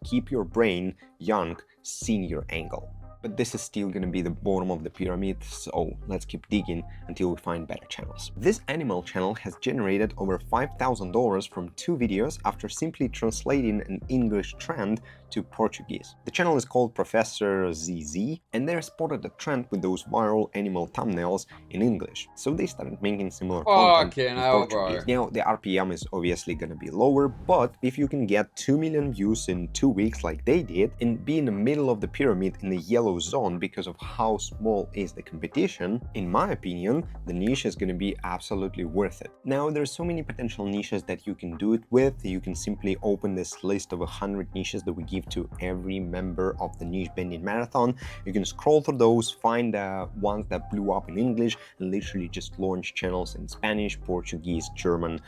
keep your brain young, senior angle. But this is still going to be the bottom of the pyramid, so let's keep digging until we find better channels. This animal channel has generated over $5,000 from 2 videos after simply translating an English trend to Portuguese. The channel is called Professor ZZ, and they spotted a trend with those viral animal thumbnails in English, so they started making similar content in Portuguese. Now, the RPM is obviously going to be lower, but if you can get 2 million views in 2 weeks like they did, and be in the middle of the pyramid in the yellow zone because of how small is the competition, in my opinion, the niche is going to be absolutely worth it. Now, there's so many potential niches that you can do it with. You can simply open this list of 100 niches that we give to every member of the Niche Bending Marathon. You can scroll through those, find the ones that blew up in English, and literally just launch channels in Spanish, Portuguese, German,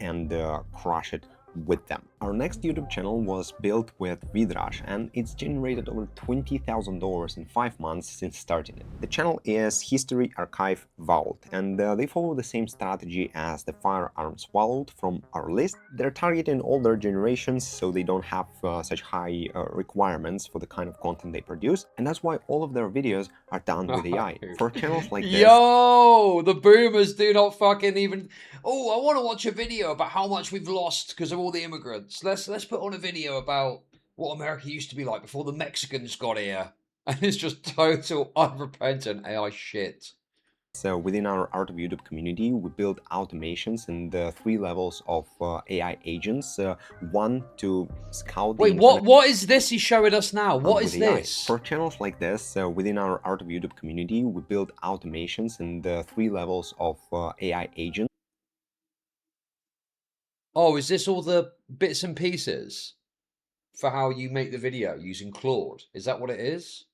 and crush it with them. Our next YouTube channel was built with Vidrash, and it's generated over $20,000 in 5 months since starting it. The channel is History Archive Vault, and they follow the same strategy as the Firearms Vault from our list. They're targeting older generations, so they don't have such high requirements for the kind of content they produce, and that's why all of their videos are done with AI. For channels like this... Yo, the boomers do not fucking even... Oh, I want to watch a video about how much we've lost because of all the immigrants. Let's put on a video about what America used to be like before the Mexicans got here. And it's just total unrepentant AI shit. So within our Art of YouTube community, we build automations and 3 levels of AI agents. One to scout... Wait, what is this he's showing us now? What is this? For channels like this, within our Art of YouTube community, we build automations and 3 levels of AI agents. Oh, is this all the bits and pieces for how you make the video using Claude? Is that what it is?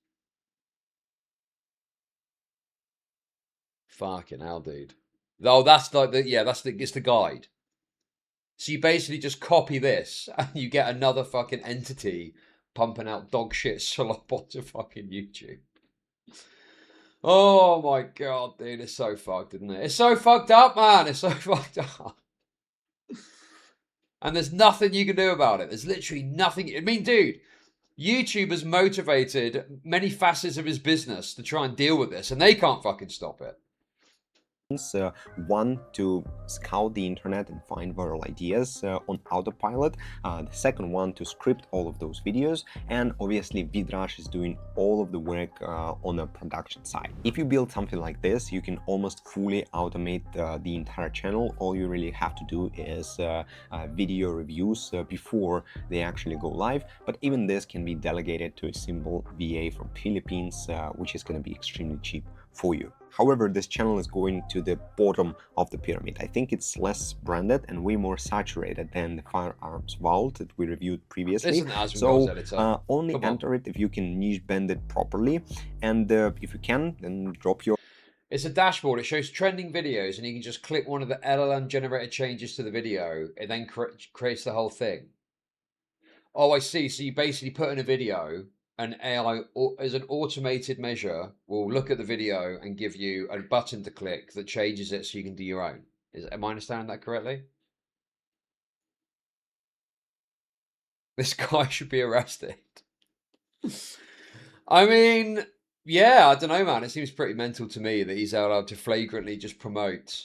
Fucking hell, dude. Oh, that's like the, yeah, it's the guide. So you basically just copy this and you get another fucking entity pumping out dog shit slop onto fucking YouTube. Oh my God, dude, it's so fucked, isn't it? It's so fucked up, man. It's so fucked up. And there's nothing you can do about it. There's literally nothing. I mean, dude, YouTube has motivated many facets of his business to try and deal with this, and they can't fucking stop it. One, to scout the internet and find viral ideas on autopilot. The second one, to script all of those videos. And obviously VidRush is doing all of the work on the production side. If you build something like this, you can almost fully automate the entire channel. All you really have to do is video reviews before they actually go live. But even this can be delegated to a simple VA from Philippines, which is going to be extremely cheap for you. However, this channel is going to the bottom of the pyramid. I think it's less branded and way more saturated than the Firearms Vault that we reviewed previously. So only enter it if you can niche bend it properly, and if you can, then drop your... It's a dashboard. It shows trending videos, and you can just click one of the LLM generated changes to the video. It then creates the whole thing. Oh, I see. So you basically put in a video, and AI, as an automated measure, will look at the video and give you a button to click that changes it so you can do your own. Am I understanding that correctly? This guy should be arrested. I mean, yeah, I don't know, man. It seems pretty mental to me that he's allowed to flagrantly just promote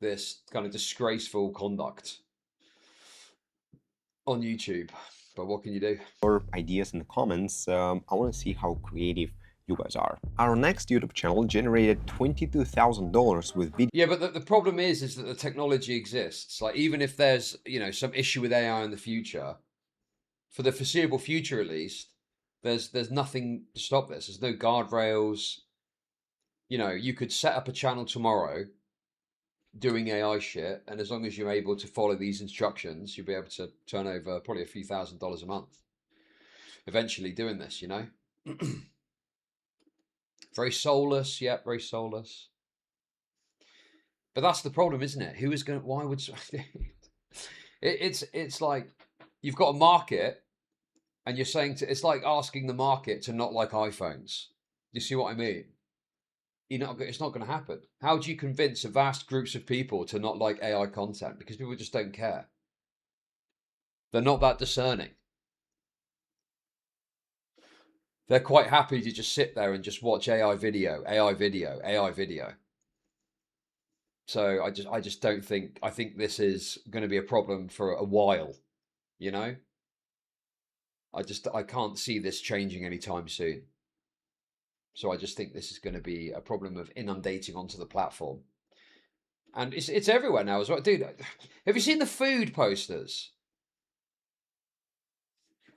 this kind of disgraceful conduct on YouTube. But what can you do? Or ideas in the comments. I want to see how creative you guys are. Our next YouTube channel generated $22,000 with video. Yeah, but the problem is that the technology exists. Like, even if there's, you know, some issue with AI in the future, for the foreseeable future at least, there's nothing to stop this. There's no guardrails. You know, you could set up a channel tomorrow doing AI shit, and as long as you're able to follow these instructions, you'll be able to turn over probably a few $1,000s a month eventually doing this, you know. Very soulless, yeah, very soulless. But that's the problem, isn't it? Who is going to, why would it's like you've got a market, and you're saying it's like asking the market to not like iPhones. Do you see what I mean? It's not going to happen. How do you convince vast groups of people to not like AI content? Because people just don't care. They're not that discerning. They're quite happy to just sit there and just watch AI video, AI video, AI video. So I just don't think, I think this is going to be a problem for a while, you know? I can't see this changing anytime soon. So I just think this is going to be a problem of inundating onto the platform. And it's everywhere now as well. Dude, have you seen the food posters?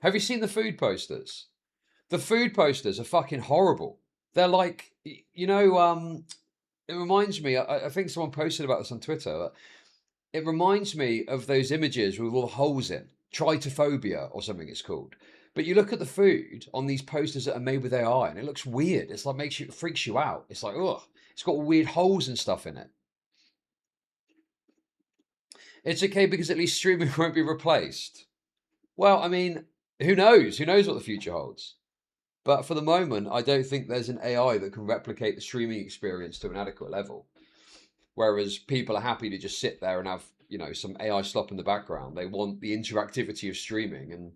Have you seen the food posters? The food posters are fucking horrible. They're like, you know, it reminds me, I think someone posted about this on Twitter. It reminds me of those images with all the holes in. Trypophobia or something it's called. But you look at the food on these posters that are made with AI, and it looks weird. It's like it freaks you out. It's like, ugh, it's got weird holes and stuff in it. It's okay because at least streaming won't be replaced. Well, I mean, who knows? Who knows what the future holds? But for the moment, I don't think there's an AI that can replicate the streaming experience to an adequate level. Whereas people are happy to just sit there and have, you know, some AI slop in the background. They want the interactivity of streaming, and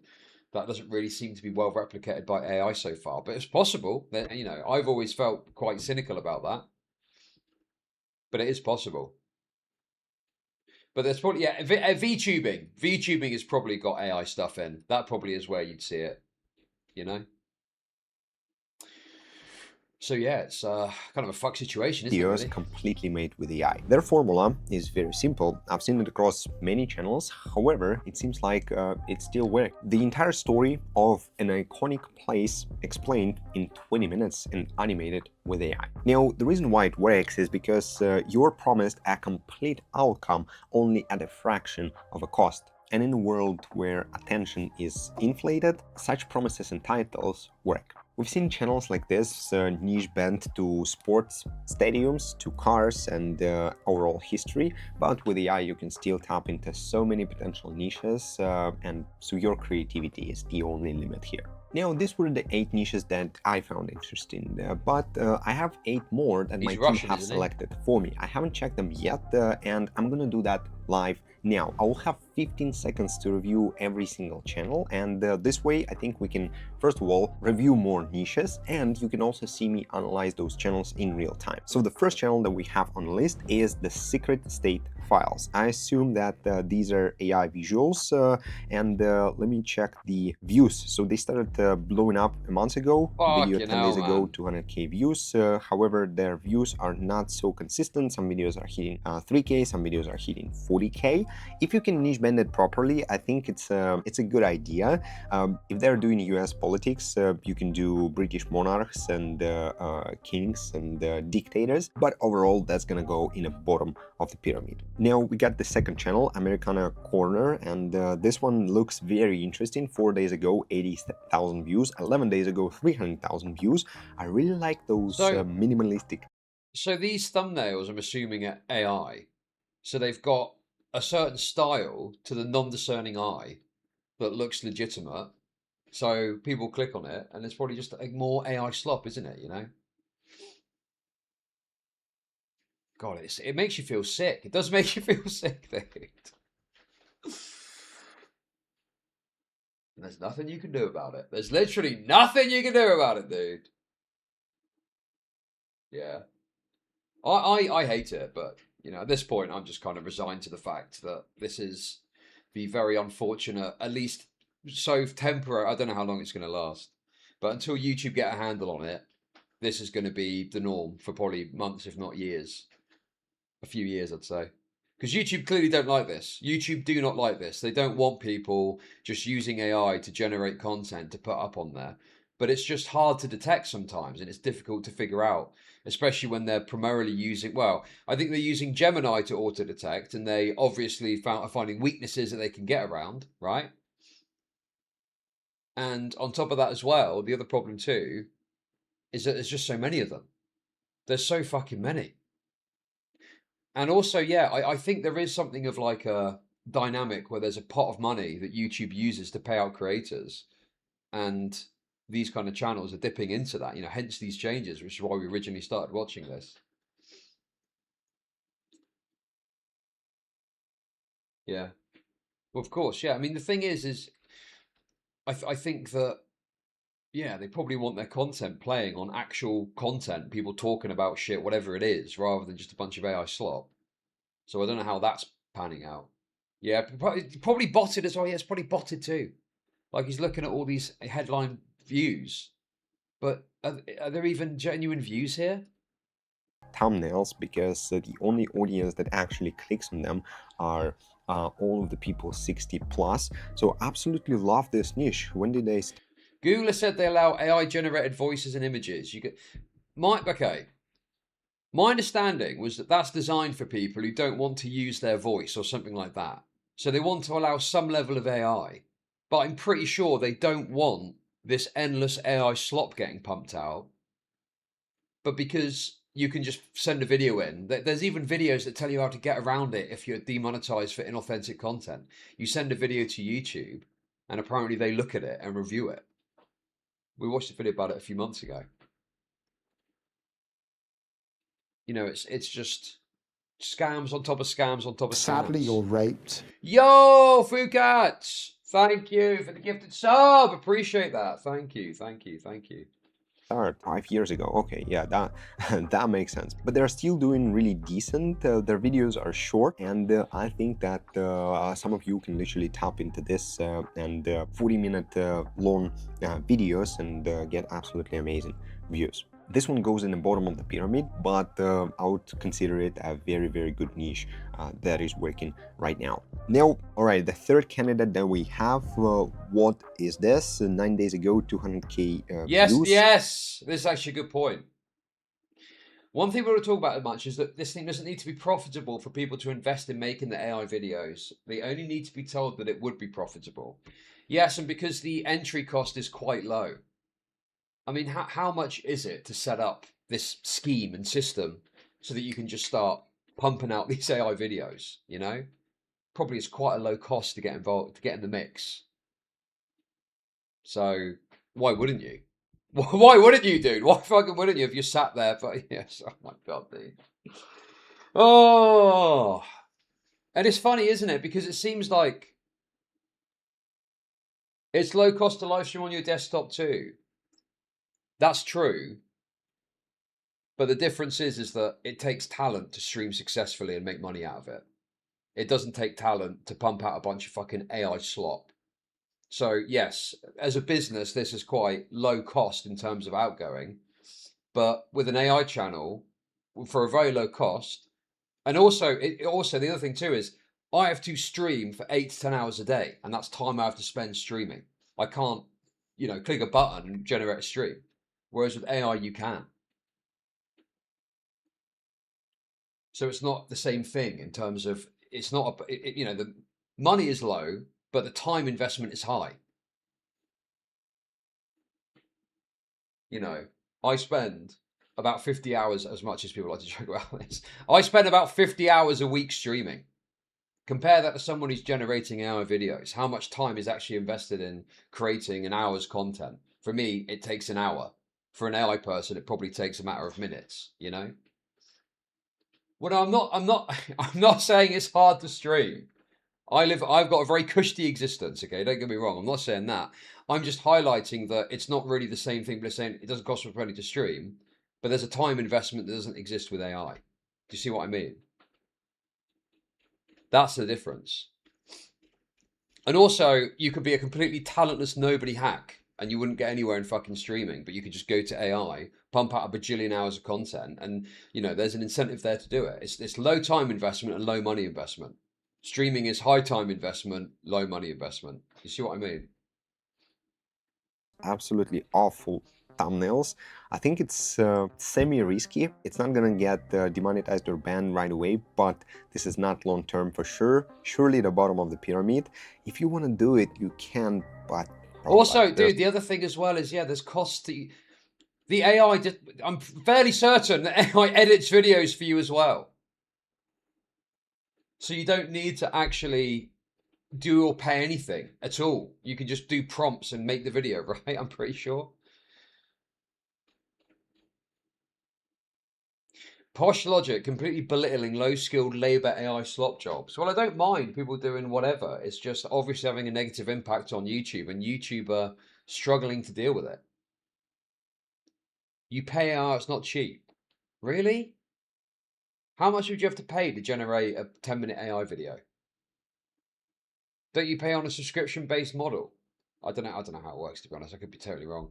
that doesn't really seem to be well replicated by AI so far. But it's possible. That, you know, I've always felt quite cynical about that. But it is possible. But there's probably, yeah, VTubing. VTubing has probably got AI stuff in. That probably is where you'd see it, you know? So yeah, it's kind of a fuck situation, isn't it? Videos completely made with AI. Their formula is very simple. I've seen it across many channels. However, it seems like it still works. The entire story of an iconic place explained in 20 minutes and animated with AI. Now, the reason why it works is because you're promised a complete outcome only at a fraction of a cost. And in a world where attention is inflated, such promises and titles work. We've seen channels like this niche bent to sports stadiums, to cars and overall history, but with AI you can still tap into so many potential niches, and so your creativity is the only limit here. Now, these were the 8 niches that I found interesting, but I have 8 more that my team have selected for me. I haven't checked them yet, and I'm gonna do that live now. I will have 15 seconds to review every single channel, and this way I think we can first of all review more niches, and you can also see me analyze those channels in real time. So the first channel that we have on the list is the Secret State Files. I assume that these are AI visuals, and let me check the views. So they started blowing up a month ago. Video 10 days ago, 200k views. However, their views are not so consistent. Some videos are hitting 3k, some videos are hitting 40k. If you can niche bend it properly, I think it's a good idea. If they're doing US politics, you can do British monarchs and kings and dictators, but overall that's gonna go in the bottom of the pyramid. Now we got the second channel, Americana Corner, and this one looks very interesting. 4 days ago, 80,000 views. 11 days ago, 300,000 views. I really like those minimalistic. So these thumbnails, I'm assuming, are AI. So they've got a certain style to the non-discerning eye that looks legitimate. So people click on it, and it's probably just like more AI slop, isn't it? You know. God, it makes you feel sick. It does make you feel sick, dude. There's nothing you can do about it. There's literally nothing you can do about it, dude. Yeah. I hate it, but, you know, at this point, I'm just kind of resigned to the fact that this is the very unfortunate, at least so temporary. I don't know how long it's going to last. But until YouTube get a handle on it, this is going to be the norm for probably months, if not years. A few years, I'd say. Because YouTube clearly don't like this. YouTube do not like this. They don't want people just using AI to generate content to put up on there. But it's just hard to detect sometimes, and it's difficult to figure out, especially when they're primarily using, well, I think they're using Gemini to auto-detect, and they obviously are finding weaknesses that they can get around, right? And on top of that as well, the other problem too is that there's just so many of them. There's so fucking many. And also, yeah, I think there is something of like a dynamic where there's a pot of money that YouTube uses to pay out creators, and these kind of channels are dipping into that, you know, hence these changes, which is why we originally started watching this. Yeah. Well, of course, yeah. I mean, the thing is I think that, yeah, they probably want their content playing on actual content, people talking about shit, whatever it is, rather than just a bunch of AI slop. So I don't know how that's panning out. Yeah, probably botted as well. Yeah, it's probably botted too. Like he's looking at all these headline views, but are there even genuine views here? Thumbnails, because the only audience that actually clicks on them are all of the people 60 plus. So absolutely love this niche. When did they? Google has said they allow AI generated voices and images. You could, okay. My understanding was that that's designed for people who don't want to use their voice or something like that. So they want to allow some level of AI, but I'm pretty sure they don't want this endless AI slop getting pumped out. But because you can just send a video in, there's even videos that tell you how to get around it if you're demonetized for inauthentic content. You send a video to YouTube, and apparently they look at it and review it. We watched a video about it a few months ago. You know, it's just scams on top of scams on top of scams. Sadly, you're raped. Yo, Fukat! Thank you for the gifted sub. Appreciate that. Thank you, thank you, thank you. 5 years ago. Okay, yeah, that makes sense. But they're still doing really decent. Their videos are short, and I think that some of you can literally tap into this and 40-minute long videos and get absolutely amazing views. This one goes in the bottom of the pyramid, but I would consider it a very, very good niche that is working right now. Now, all right, the third candidate that we have, what is this? 9 days ago, 200k views. Yes, this is actually a good point. One thing we don't talk about as much is that this thing doesn't need to be profitable for people to invest in making the AI videos. They only need to be told that it would be profitable. Yes, and because the entry cost is quite low. I mean, how much is it to set up this scheme and system so that you can just start pumping out these AI videos, you know? Probably it's quite a low cost to get involved, to get in the mix. So why wouldn't you? Why wouldn't you, dude? Why fucking wouldn't you if you sat there? But yes, oh my God, dude. Oh, And it's funny, isn't it? Because it seems like it's low cost to live stream on your desktop too. That's true. But the difference is that it takes talent to stream successfully and make money out of it. It doesn't take talent to pump out a bunch of fucking AI slop. So yes, as a business, this is quite low cost in terms of outgoing. But with an AI channel, for a very low cost, and also, the other thing too is I have to stream for 8 to 10 hours a day, and that's time I have to spend streaming. I can't, click a button and generate a stream. Whereas with AI, you can. So it's not the same thing in terms of, it's not, the money is low, but the time investment is high. I spend about 50 hours, as much as people like to joke about this, I spend about 50 hours a week streaming. Compare that to someone who's generating AI videos. How much time is actually invested in creating an hour's content? For me, it takes an hour. For an AI person, it probably takes a matter of minutes, Well, I'm not saying it's hard to stream. I've got a very cushy existence, okay? Don't get me wrong. I'm not saying that. I'm just highlighting that it's not really the same thing, but saying it doesn't cost much money to stream, but there's a time investment that doesn't exist with AI. Do you see what I mean? That's the difference. And also, you could be a completely talentless nobody hack and you wouldn't get anywhere in fucking streaming, but you could just go to AI, pump out a bajillion hours of content, and, there's an incentive there to do it. It's low time investment and low money investment. Streaming is high time investment, low money investment. You see what I mean? Absolutely awful thumbnails. I think it's semi-risky. It's not gonna get demonetized or banned right away, but this is not long-term for sure. Surely the bottom of the pyramid. If you want to do it, you can, but... Also, dude, the other thing as well is, there's costs to... The AI, I'm fairly certain that AI edits videos for you as well. So you don't need to actually do or pay anything at all. You can just do prompts and make the video, right? I'm pretty sure. Posh Logic completely belittling low-skilled labour AI slop jobs. Well, I don't mind people doing whatever. It's just obviously having a negative impact on YouTube, and YouTube are struggling to deal with it. You pay AI, it's not cheap. Really? How much would you have to pay to generate a 10-minute AI video? Don't you pay on a subscription-based model? I don't know how it works, to be honest. I could be totally wrong.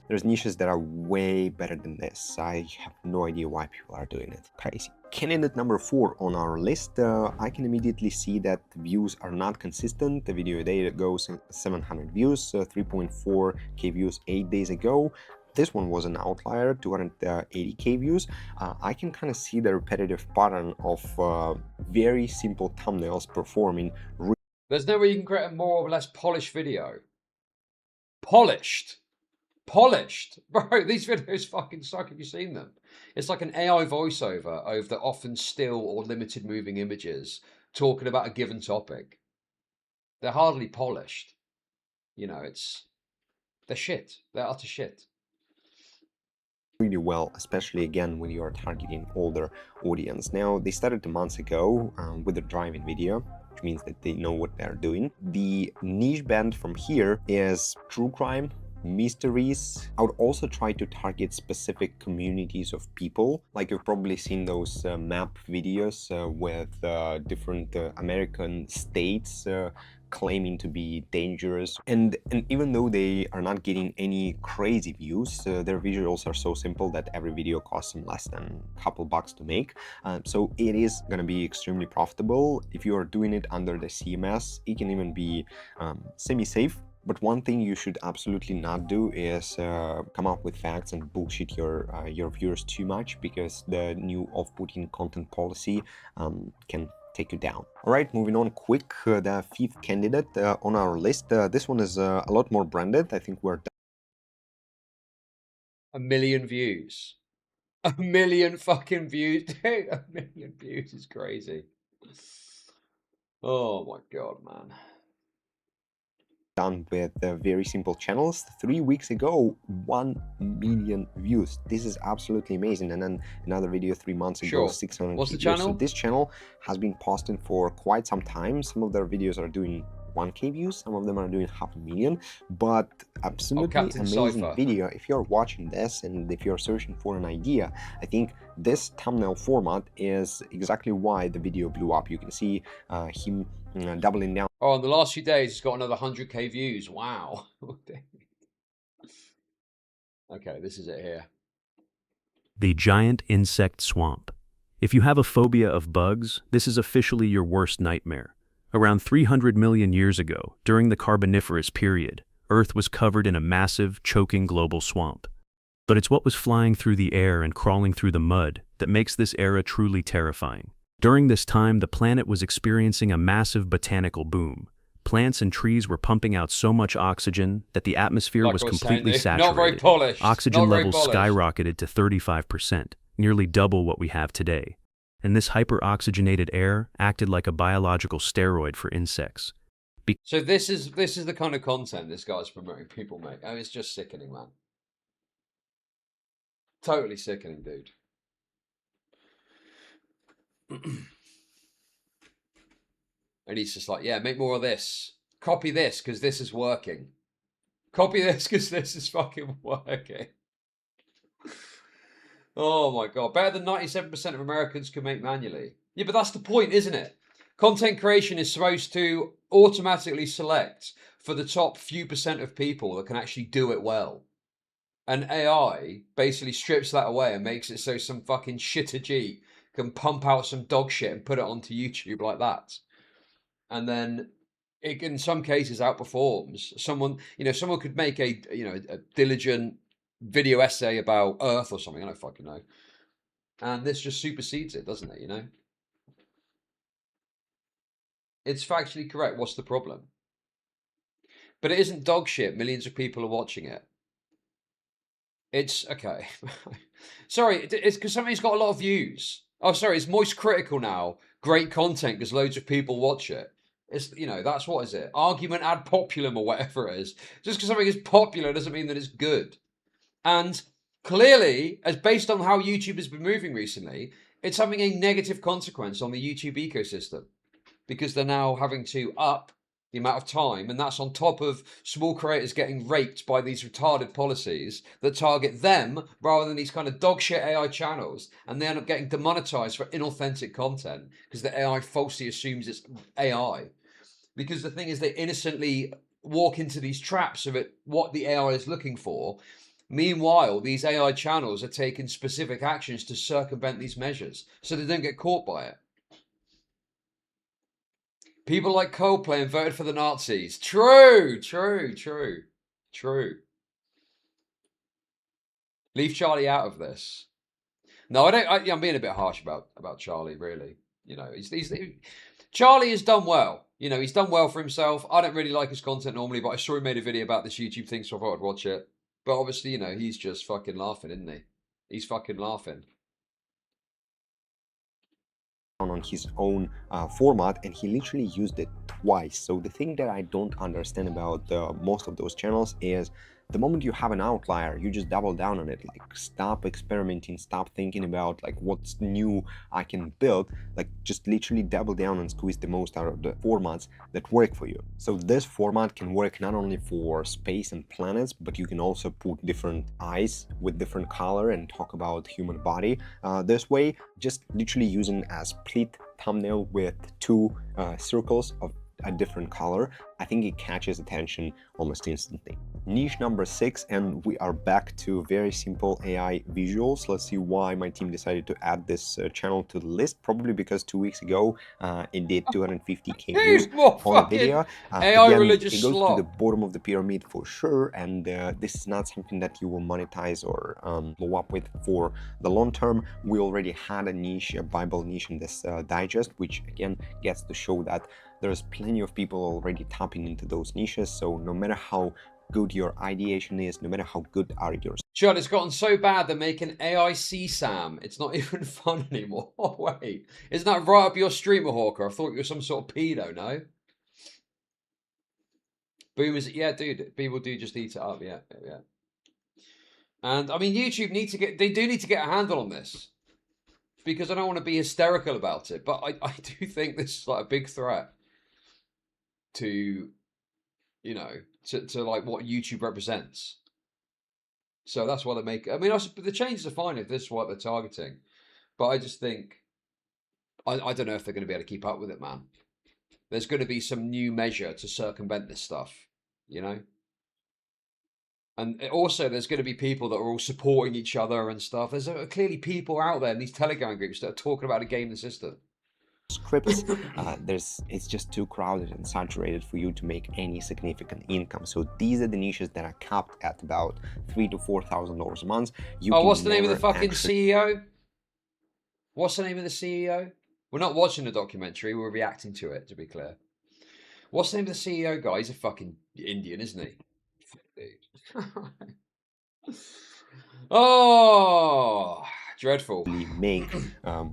There's niches that are way better than this. I have no idea why people are doing it. Crazy. Candidate number 4 on our list, I can immediately see that views are not consistent. The video a day goes 700 views, 3.4k views 8 days ago. This one was an outlier, 280k views. I can kind of see the repetitive pattern of very simple thumbnails performing. There's no way you can create a more or less polished video. Polished! Bro, these videos fucking suck. Have you seen them? It's like an AI voiceover over the often still or limited moving images talking about a given topic. They're hardly polished. They're shit. They're utter shit. Really well, especially again when you are targeting older audience. Now, they started 2 months ago with a driving video, which means that they know what they're doing. The niche band from here is true crime, mysteries. I would also try to target specific communities of people. Like you've probably seen those map videos with different American states claiming to be dangerous, and even though they are not getting any crazy views, their visuals are so simple that every video costs them less than a couple bucks to make, so it is going to be extremely profitable. If you are doing it under the CMS, it can even be semi-safe. But one thing you should absolutely not do is come up with facts and bullshit your viewers too much, because the new off-putting content policy can take you down. All right, moving on quick, the 5th candidate on our list. This one is a lot more branded. I think we're 1 million views. 1 million fucking views. Dude, 1 million views is crazy. Oh my God, man. done with very simple channels. 3 weeks ago, 1 million views. This is absolutely amazing. And then another video 3 months ago, 600 What's the views. channel? So this channel has been posting for quite some time. Some of their videos are doing 1K views, some of them are doing 500,000, but absolutely amazing Cypher. video. If you're watching this and if you're searching for an idea, I think this thumbnail format is exactly why the video blew up. You can see him doubling down. Oh, in the last few days, it's got another 100K views. Wow. Okay, this is it here. The giant insect swamp. If you have a phobia of bugs, this is officially your worst nightmare. Around 300 million years ago, during the Carboniferous period, Earth was covered in a massive, choking global swamp. But it's what was flying through the air and crawling through the mud that makes this era truly terrifying. During this time, the planet was experiencing a massive botanical boom. Plants and trees were pumping out so much oxygen that the atmosphere was completely saturated. Not very polished. Oxygen levels skyrocketed to 35%, nearly double what we have today. And this hyper-oxygenated air acted like a biological steroid for insects. So this is the kind of content this guy's promoting people make. I mean, it's just sickening, man. Totally sickening, dude. And he's just like, yeah, make more of this. Copy this, because this is working. Copy this, because this is fucking working. Oh my God. Better than 97% of Americans can make manually. Yeah, but that's the point, isn't it? Content creation is supposed to automatically select for the top few percent of people that can actually do it well. And AI basically strips that away and makes it so some fucking shitter G can pump out some dog shit and put it onto YouTube like that. And then it, in some cases, outperforms someone. You know, someone could make a diligent video essay about Earth or something. I don't fucking know. And this just supersedes it, doesn't it? You know, it's factually correct. What's the problem? But it isn't dog shit. Millions of people are watching it. It's okay. Sorry, it's because something's got a lot of views. Oh, sorry, it's moist critical now. Great content because loads of people watch it. It's, you know, that's what is it? Argument ad populum or whatever it is. Just because something is popular doesn't mean that it's good. And clearly, as based on how YouTube has been moving recently, it's having a negative consequence on the YouTube ecosystem because they're now having to up the amount of time, and that's on top of small creators getting raped by these retarded policies that target them rather than these kind of dog shit AI channels, and they end up getting demonetized for inauthentic content because the AI falsely assumes it's AI. Because the thing is, they innocently walk into these traps of it, what the AI is looking for. Meanwhile, these AI channels are taking specific actions to circumvent these measures so they don't get caught by it. People like Coldplay and voted for the Nazis. True. Leave Charlie out of this. No, I don't. I'm being a bit harsh about Charlie, really. You know, Charlie has done well. You know, he's done well for himself. I don't really like his content normally, but I saw he made a video about this YouTube thing, so I thought I'd watch it. But obviously, you know, he's just fucking laughing, isn't he? He's fucking laughing. On his own format, and he literally used it twice. So the thing that I don't understand about most of those channels is the moment you have an outlier, you just double down on it. Like, stop experimenting, stop thinking about like what's new I can build. Like, just literally double down and squeeze the most out of the formats that work for you. So this format can work not only for space and planets, but you can also put different eyes with different color and talk about human body. This way, just literally using a split thumbnail with two circles of a different color, I think it catches attention almost instantly. Niche number 6, and we are back to very simple AI visuals. Let's see why my team decided to add this channel to the list. Probably because 2 weeks ago it did 250k views on a video. AI again, religious it goes slop. to the bottom of the pyramid for sure, and this is not something that you will monetize or blow up with for the long term. We already had a niche, a Bible niche in this digest, which again gets to show that there's plenty of people already tapping into those niches. So no matter how good your ideation is, no matter how good are yours. Chud, it's gotten so bad they're making AI CSAM. It's not even fun anymore. Oh, wait. Isn't that right up your street, Mahawker? I thought you were some sort of pedo, no? Boomers, yeah, dude. People do just eat it up, yeah. And I mean, YouTube they do need to get a handle on this, because I don't want to be hysterical about it, but I do think this is like a big threat to, you know, to like what YouTube represents. So that's why they make. I mean, the changes are fine if this is what they're targeting, but I just think I don't know if they're going to be able to keep up with it, man. There's going to be some new measure to circumvent this stuff, you know. And also, there's going to be people that are all supporting each other and stuff. There's clearly people out there in these Telegram groups that are talking about a game in the system. Scripts, it's just too crowded and saturated for you to make any significant income. So these are the niches that are capped at about $3,000 to $4,000 a month. What's the name of the fucking CEO? What's the name of the CEO? We're not watching the documentary, we're reacting to it, to be clear. What's the name of the CEO guy? He's a fucking Indian, isn't he? Oh, dreadful. Make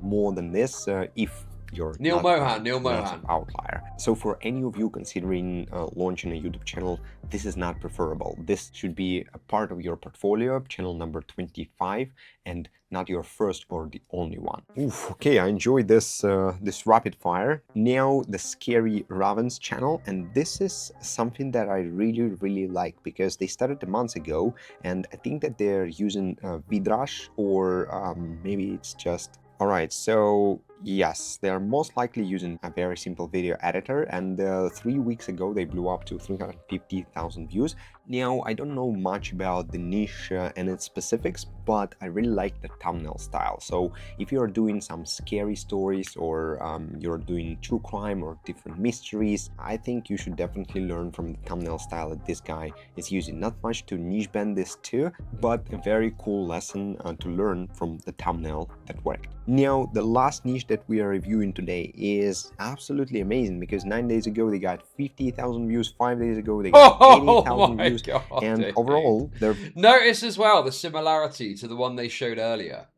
more than this if you're Neil Mohan. Outlier. So for any of you considering launching a YouTube channel, this is not preferable. This should be a part of your portfolio, channel number 25, and not your first or the only one. Oof, okay, I enjoyed this this rapid fire. Now the Scary Ravens channel, and this is something that I really like, because they started months ago, and I think that they're using Vidrash, or maybe it's just... Alright, so yes, they're most likely using a very simple video editor, and 3 weeks ago they blew up to 350,000 views. Now, I don't know much about the niche and its specifics, but I really like the thumbnail style. So if you're doing some scary stories, or you're doing true crime or different mysteries, I think you should definitely learn from the thumbnail style that this guy is using. Not much to niche bend this to, but a very cool lesson to learn from the thumbnail that worked. Now, the last niche that we are reviewing today is absolutely amazing, because 9 days ago they got 50,000 views, 5 days ago they got 80,000 views, God, and dude. overall they're... Notice as well the similarity to the one they showed earlier.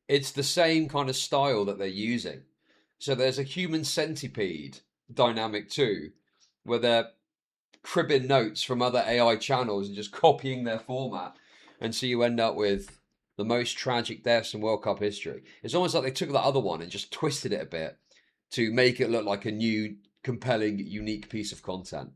It's the same kind of style that they're using. So there's a human centipede dynamic too, where they're cribbing notes from other AI channels and just copying their format, and so you end up with the most tragic deaths in World Cup history. It's almost like they took that other one and just twisted it a bit to make it look like a new, compelling, unique piece of content.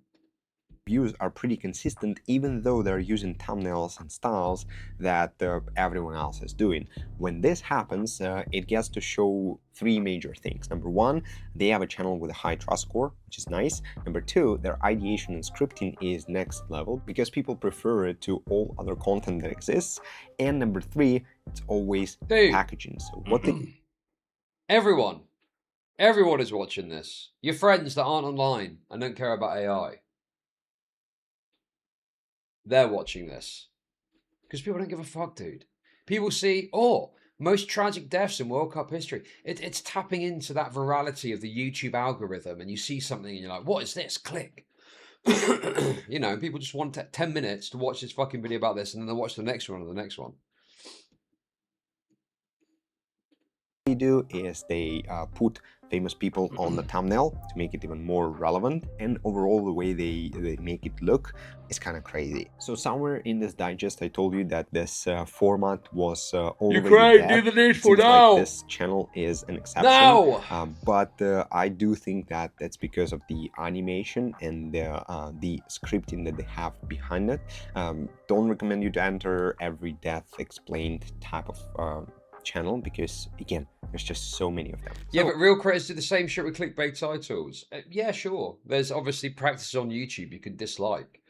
Views are pretty consistent, even though they're using thumbnails and styles that everyone else is doing. When this happens, it gets to show three major things. Number one, they have a channel with a high trust score, which is nice. Number two, their ideation and scripting is next level, because people prefer it to all other content that exists. And number three, it's always packaging. So what they... Everyone is watching this. Your friends that aren't online and don't care about AI. They're watching this because people don't give a fuck, dude. People see, most tragic deaths in World Cup history. It's tapping into that virality of the YouTube algorithm, and you see something and you're like, what is this? Click. You know, people just want 10 minutes to watch this fucking video about this, and then they watch the next one or the next one. They do is they put famous people on the thumbnail to make it even more relevant, and overall the way they make it look is kind of crazy. So somewhere in this digest I told you that this format was already dead. Do the needful Seems now. like this channel is an exception. No! But I do think that that's because of the animation and the scripting that they have behind it. Don't recommend you to enter every death explained type of channel, because again, there's just so many of them. Yeah, but real creators do the same shit with clickbait titles. Yeah, sure. There's obviously practices on YouTube you can dislike,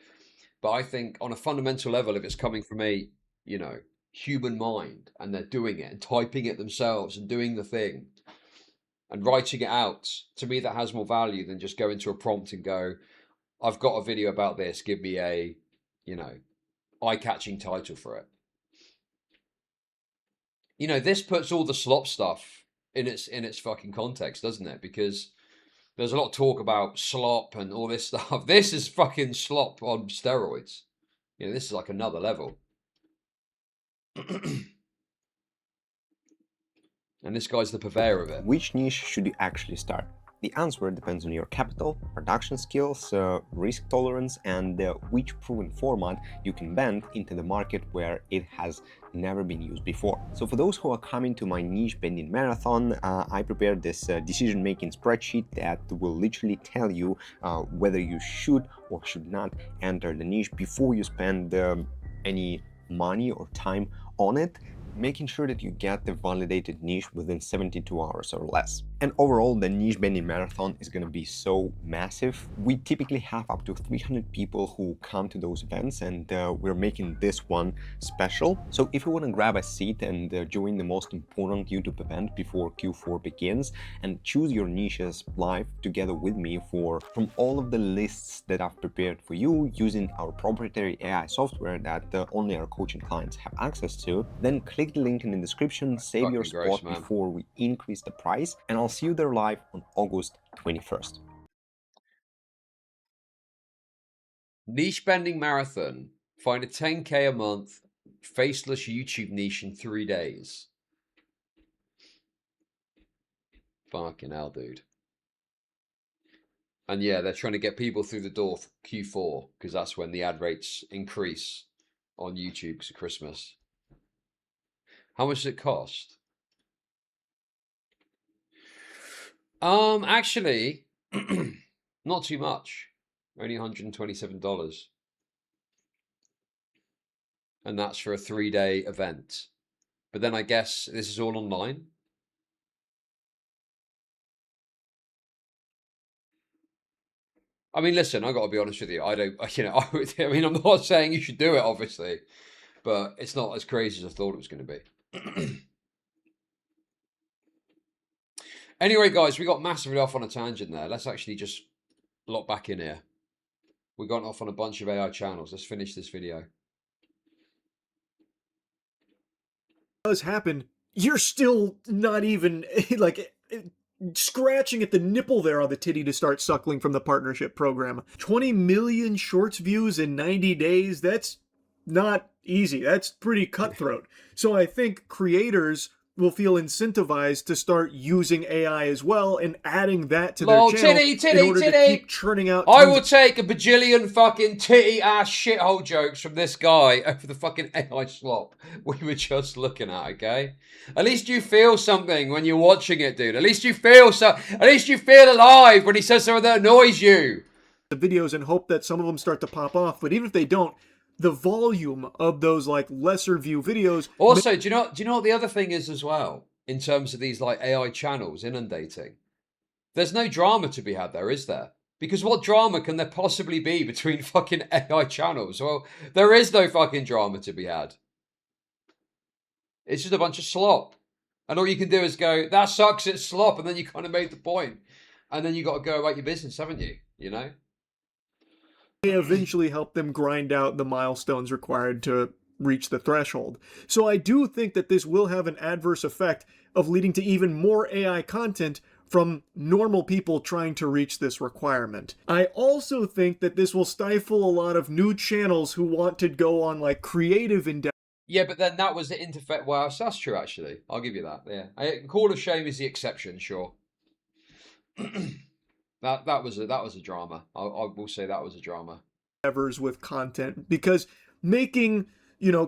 but I think on a fundamental level, if it's coming from a, you know, human mind, and they're doing it and typing it themselves and doing the thing and writing it out, to me that has more value than just go into a prompt and go, I've got a video about this, give me a, you know, eye-catching title for it. You know, this puts all the slop stuff in its fucking context, doesn't it? Because there's a lot of talk about slop and all this stuff. This is fucking slop on steroids. You know, this is like another level. And this guy's the purveyor of it. Which niche should you actually start? The answer depends on your capital, production skills, risk tolerance, and which proven format you can bend into the market where it has never been used before. So for those who are coming to my niche bending marathon, I prepared this decision-making spreadsheet that will literally tell you whether you should or should not enter the niche before you spend any money or time on it, making sure that you get the validated niche within 72 hours or less. And overall, the niche bending marathon is going to be so massive. We typically have up to 300 people who come to those events, and we're making this one special. So if you want to grab a seat and join the most important YouTube event before Q4 begins and choose your niches live together with me from all of the lists that I've prepared for you using our proprietary AI software that only our coaching clients have access to, then click the link in the description, save your spot before we increase the price, and I'll see you there live on August 21st. Niche bending marathon. Find a 10K a month faceless YouTube niche in 3 days. Fucking hell, dude. And yeah, they're trying to get people through the door for Q4 because that's when the ad rates increase on YouTube because of Christmas. How much does it cost? Actually, not too much. Only $127. And that's for a 3-day event. But then I guess this is all online. I mean, listen, I got to be honest with you. I don't, I mean, I'm not saying you should do it, obviously, but it's not as crazy as I thought it was going to be. Anyway, guys, we got massively off on a tangent there. Let's actually just lock back in here. We got off on a bunch of AI channels. Let's finish this video. Does happen, you're still not even like scratching at the nipple there on the titty to start suckling from the partnership program. 20 million shorts views in 90 days. That's not easy. That's pretty cutthroat. So I think creators will feel incentivized to start using AI as well and adding that to their channel in order to keep churning out. I will take a bajillion fucking titty ass shithole jokes from this guy over the fucking AI slop we were just looking at, okay? At least you feel something when you're watching it, dude. At least you feel alive when he says something that annoys you. The videos and hope that some of them start to pop off, but even if they don't, the volume of those like lesser view videos. Also, do you know what the other thing is as well in terms of these like AI channels inundating? There's no drama to be had there, is there? Because what drama can there possibly be between fucking AI channels? Well, there is no fucking drama to be had. It's just a bunch of slop. And all you can do is go, that sucks, it's slop, and then you kind of made the point. And then you got to go about your business, haven't you? You know? Eventually help them grind out the milestones required to reach the threshold. So I do think that this will have an adverse effect of leading to even more AI content from normal people trying to reach this requirement. I also think that this will stifle a lot of new channels who want to go on like creative endeavors. Yeah, but then that was the interface. Well, that's true, actually. I'll give you that. Yeah, Call of Shame is the exception, sure. That was a drama. I will say that was a drama. With content, because making,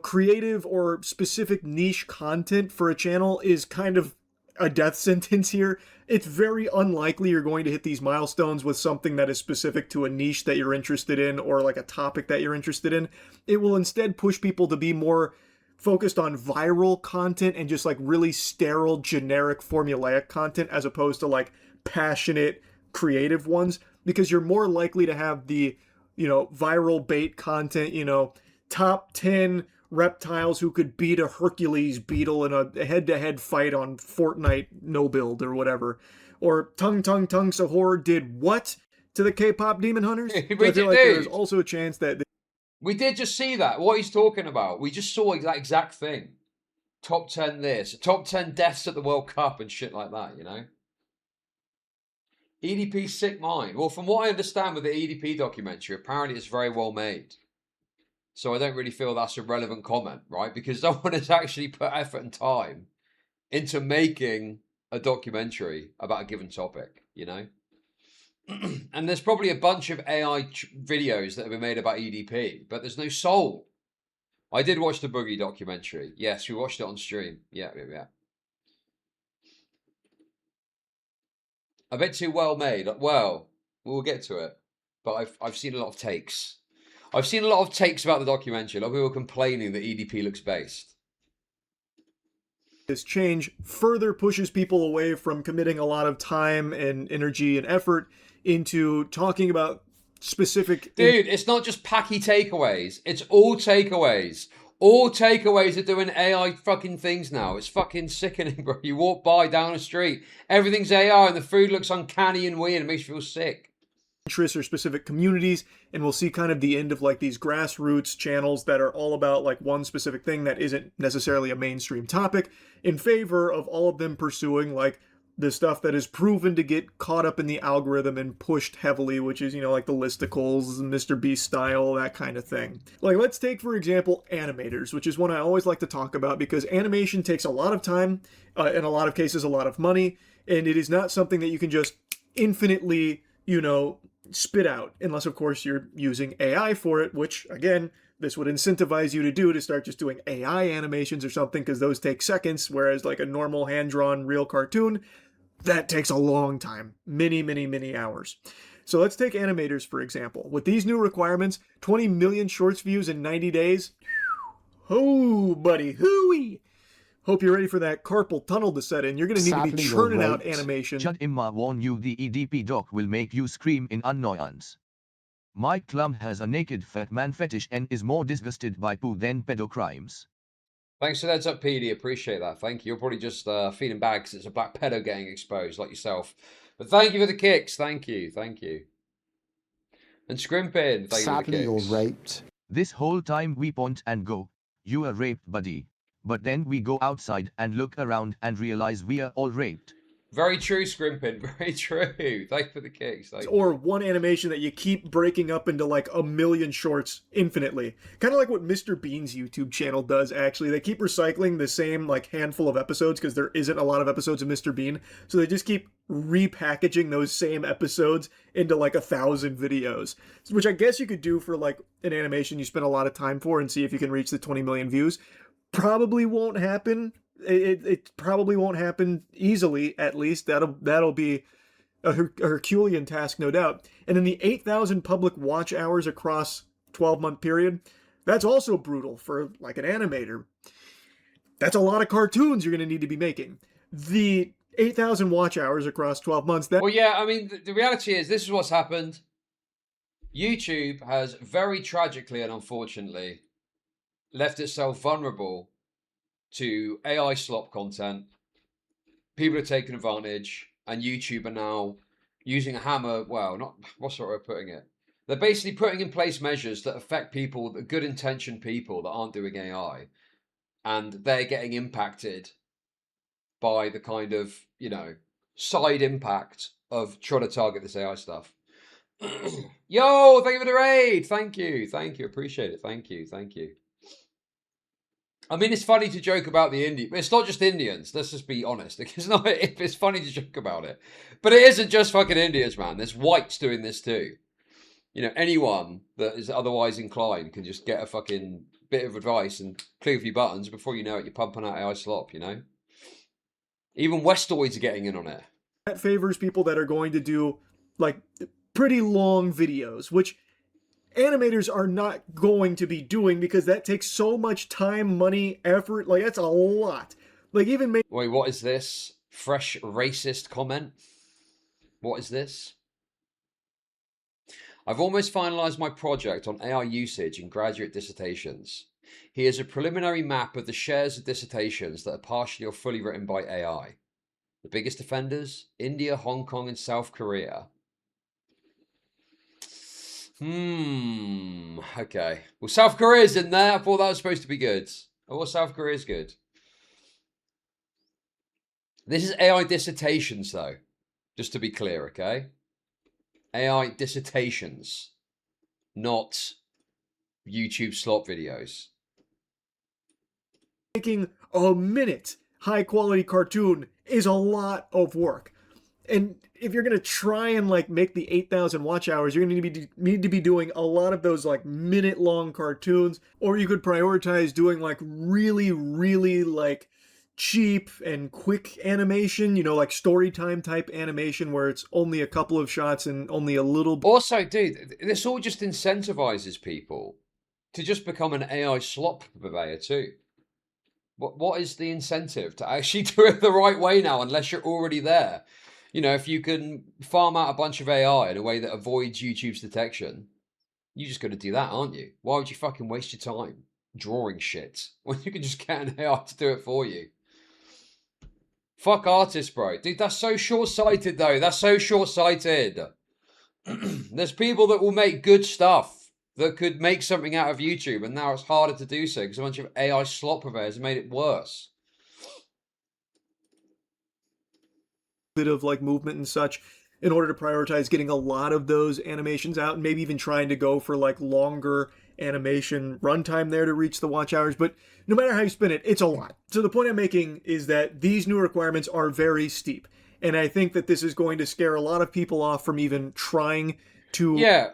creative or specific niche content for a channel is kind of a death sentence here. It's very unlikely you're going to hit these milestones with something that is specific to a niche that you're interested in or like a topic that you're interested in. It will instead push people to be more focused on viral content and just like really sterile, generic, formulaic content as opposed to like passionate, creative ones, because you're more likely to have the, viral bait content, top 10 reptiles who could beat a Hercules beetle in a head-to-head fight on Fortnite no build or whatever. Or Tung Sahur did what to the K-pop Demon Hunters? So I feel like there's also a chance that... We did just see that, what he's talking about. We just saw that exact thing. Top 10 this, top 10 deaths at the World Cup and shit like that, EDP sick mind. Well, from what I understand with the EDP documentary, apparently it's very well made. So I don't really feel that's a relevant comment, right? Because someone has actually put effort and time into making a documentary about a given topic, And there's probably a bunch of AI videos that have been made about EDP, but there's no soul. I did watch the Boogie documentary. Yes, we watched it on stream. Yeah. A bit too well made. Well, we'll get to it. But I've seen a lot of takes. I've seen a lot of takes about the documentary. A lot of people complaining that EDP looks based. This change further pushes people away from committing a lot of time and energy and effort into talking about specific... Dude, it's not just packy takeaways. It's all takeaways. All takeaways are doing AI fucking things now. It's fucking sickening, bro. You walk by down the street, everything's AI and the food looks uncanny and weird. It makes you feel sick. Interests or specific communities, and we'll see kind of the end of like these grassroots channels that are all about like one specific thing that isn't necessarily a mainstream topic, in favor of all of them pursuing like the stuff that is proven to get caught up in the algorithm and pushed heavily, which is, you know, like the listicles, Mr. Beast style, that kind of thing. Like, let's take, for example, animators, which is one I always like to talk about because animation takes a lot of time, in a lot of cases, a lot of money, and it is not something that you can just infinitely, you know, spit out, unless, of course, you're using AI for it, which, again, this would incentivize you to do, to start just doing AI animations or something, because those take seconds, whereas like a normal hand-drawn real cartoon, that takes a long time, many hours. So let's take animators, for example. With these new requirements, 20 million shorts views in 90 days. Oh, buddy, hooey! Hope you're ready for that carpal tunnel to set in. You're going to need to be churning out animation. Chud Imma warn you the EDP doc will make you scream in annoyance. Mike Klum has a naked fat man fetish and is more disgusted by poo than pedocrimes. Thanks for the heads up, PD. Appreciate that. Thank you. You're probably just feeling bad because it's a black pedo getting exposed, like yourself. But thank you for the kicks. Thank you. And Scrimpin, thank you for the kicks. Sadly, you're raped. This whole time we point and go, you are raped, buddy. But then we go outside and look around and realize we are all raped. Very true, Scrimpin. Very true. Thank you for the kicks. Or one animation that you keep breaking up into like a million shorts infinitely. Kind of like what Mr. Bean's YouTube channel does, actually. They keep recycling the same like handful of episodes because there isn't a lot of episodes of Mr. Bean. So they just keep repackaging those same episodes into like 1,000 videos. Which I guess you could do for like an animation you spend a lot of time for and see if you can reach the 20 million views. Probably won't happen. It probably won't happen easily, at least. That'll be a Herculean task, no doubt. And then the 8,000 public watch hours across 12-month period, that's also brutal for like an animator. That's a lot of cartoons you're going to need to be making. The 8,000 watch hours across 12 months. Well, yeah, I mean, the reality is this is what's happened. YouTube has very tragically and unfortunately left itself vulnerable to AI slop content. People are taking advantage, and YouTube are now using a hammer. Well, not what's the right way of putting it? They're basically putting in place measures that affect people, the good-intentioned people that aren't doing AI, and they're getting impacted by the kind of, you know, side impact of trying to target this AI stuff. Yo, thank you for the raid. Thank you. Appreciate it. Thank you. I mean, it's funny to joke about the Indian, but it's not just Indians. Let's just be honest. It's funny to joke about it, but it isn't just fucking Indians, man. There's whites doing this too. You know, anyone that is otherwise inclined can just get a fucking bit of advice and click a few buttons. Before you know it, you're pumping out AI slop. You know, even Westoids are getting in on it. That favors people that are going to do like pretty long videos, which animators are not going to be doing because that takes so much time, money, effort. Like, that's a lot. Like, even Wait, what is this? Fresh racist comment? What is this? I've almost finalized my project on AI usage in graduate dissertations. Here's a preliminary map of the shares of dissertations that are partially or fully written by AI. The biggest offenders? India, Hong Kong, and South Korea. Okay. Well, South Korea's in there. I thought that was supposed to be good. Oh, well, South Korea's good. This is AI dissertations, though. Just to be clear, okay? AI dissertations. Not YouTube slop videos. Making a minute high-quality cartoon is a lot of work. And if you're gonna try and like make the 8,000 watch hours, you're gonna need to be doing a lot of those like minute-long cartoons, or you could prioritize doing like really like cheap and quick animation, you know, like story time type animation where it's only a couple of shots and only a little. Also, dude, this all just incentivizes people to just become an AI slop purveyor too. What is the incentive to actually do it the right way now, unless you're already there? You know, if you can farm out a bunch of AI in a way that avoids YouTube's detection, you just got to do that, aren't you? Why would you fucking waste your time drawing shit when you can just get an AI to do it for you? Fuck artists, bro. Dude, that's so short-sighted, though. That's so short-sighted. There's people that will make good stuff that could make something out of YouTube, and now it's harder to do so because a bunch of AI slop purveyors have made it worse. Bit of like movement and such in order to prioritize getting a lot of those animations out, and maybe even trying to go for like longer animation runtime there to reach the watch hours. But no matter how you spin it, it's a lot. So the point I'm making is that these new requirements are very steep, and I think that this is going to scare a lot of people off from even trying to. Yeah,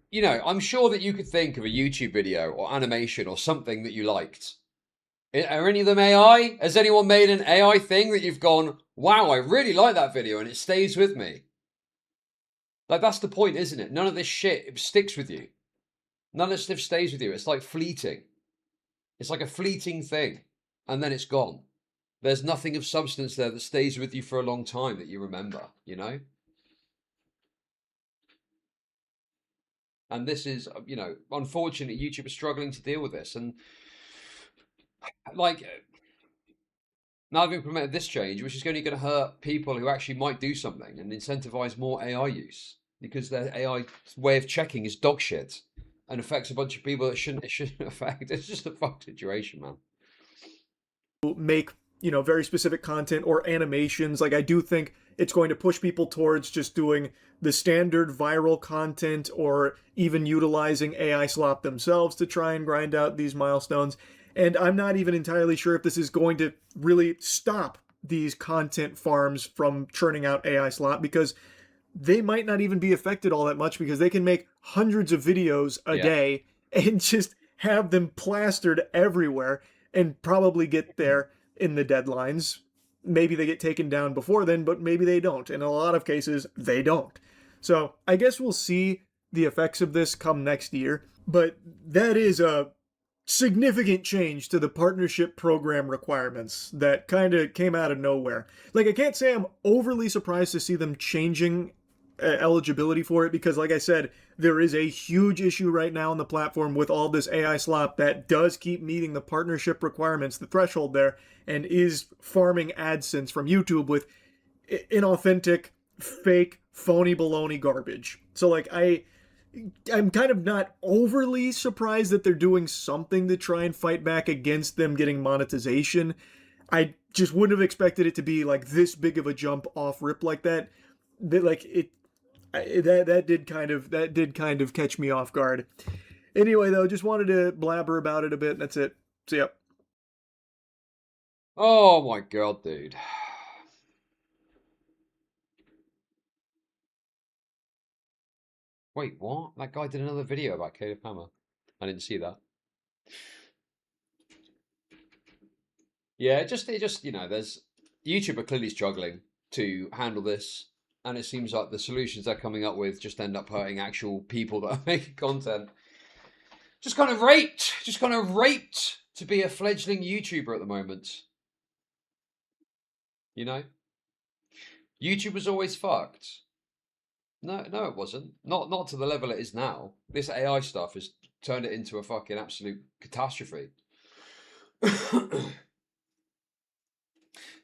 you know, I'm sure that you could think of a YouTube video or animation or something that you liked. Are any of them AI? Has anyone made an AI thing that you've gone, wow, I really like that video and it stays with me? Like, that's the point, isn't it? None of this shit sticks with you. None of this stuff stays with you. It's like fleeting. It's like a fleeting thing. And then it's gone. There's nothing of substance there that stays with you for a long time that you remember, you know? And this is, you know, unfortunately, YouTube is struggling to deal with this. And, like, now they've implemented this change, which is only going to hurt people who actually might do something and incentivize more AI use, because their AI way of checking is dog shit and affects a bunch of people that it shouldn't affect. It's just a fucked situation, man. Make, you know, very specific content or animations. Like, I do think it's going to push people towards just doing the standard viral content, or even utilizing AI slop themselves to try and grind out these milestones. And I'm not even entirely sure if this is going to really stop these content farms from churning out AI slop, because they might not even be affected all that much, because they can make hundreds of videos a day and just have them plastered everywhere and probably get there in the deadlines. Maybe they get taken down before then, but maybe they don't. In a lot of cases, they don't. So I guess we'll see the effects of this come next year. But that is a significant change to the partnership program requirements that kind of came out of nowhere. Like, I can't say I'm overly surprised to see them changing eligibility for it, because like I said, there is a huge issue right now on the platform with all this AI slop that does keep meeting the partnership requirements, the threshold there, and is farming AdSense from YouTube with inauthentic, fake, phony baloney garbage. So like, I'm kind of not overly surprised that they're doing something to try and fight back against them getting monetization. I just wouldn't have expected it to be like this big of a jump off rip like that. That did kind of catch me off guard. Anyway, though, just wanted to blabber about it a bit. That's it. See ya. Oh my god, dude. Wait, what? That guy did another video about Caleb Hammer. I didn't see that. Yeah, it just, you know, YouTube are clearly struggling to handle this, and it seems like the solutions they're coming up with just end up hurting actual people that are making content. Just kind of raped to be a fledgling YouTuber at the moment. You know? YouTube was always fucked. No, it wasn't. Not to the level it is now. This AI stuff has turned it into a fucking absolute catastrophe.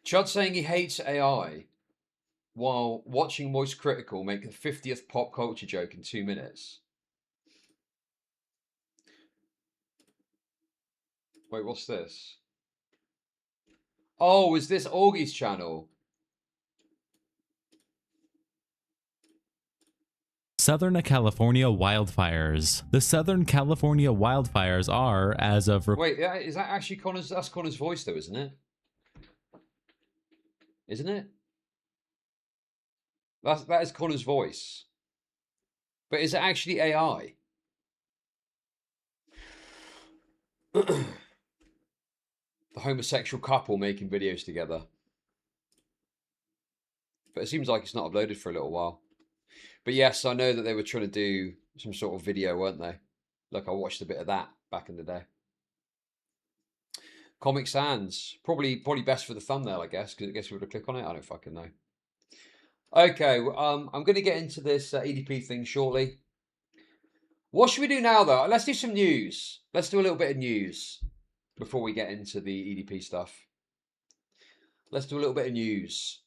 Chud saying he hates AI while watching Moist Critical make the 50th pop culture joke in 2 minutes. Wait, what's this? Oh, is this Augie's channel? Southern California wildfires. The Southern California wildfires are, as of... Wait, is that actually Connor's? That's Connor's voice though, isn't it? Isn't it? That is Connor's voice. But is it actually AI? The homosexual couple making videos together. But it seems like it's not uploaded for a little while. But yes, I know that they were trying to do some sort of video, weren't they? Look, I watched a bit of that back in the day. Comic Sans. Probably best for the thumbnail, I guess, because I guess we would have clicked on it. I don't fucking know. Okay, I'm going to get into this EDP thing shortly. What should we do now, though? Let's do some news. Let's do a little bit of news before we get into the EDP stuff. Let's do a little bit of news.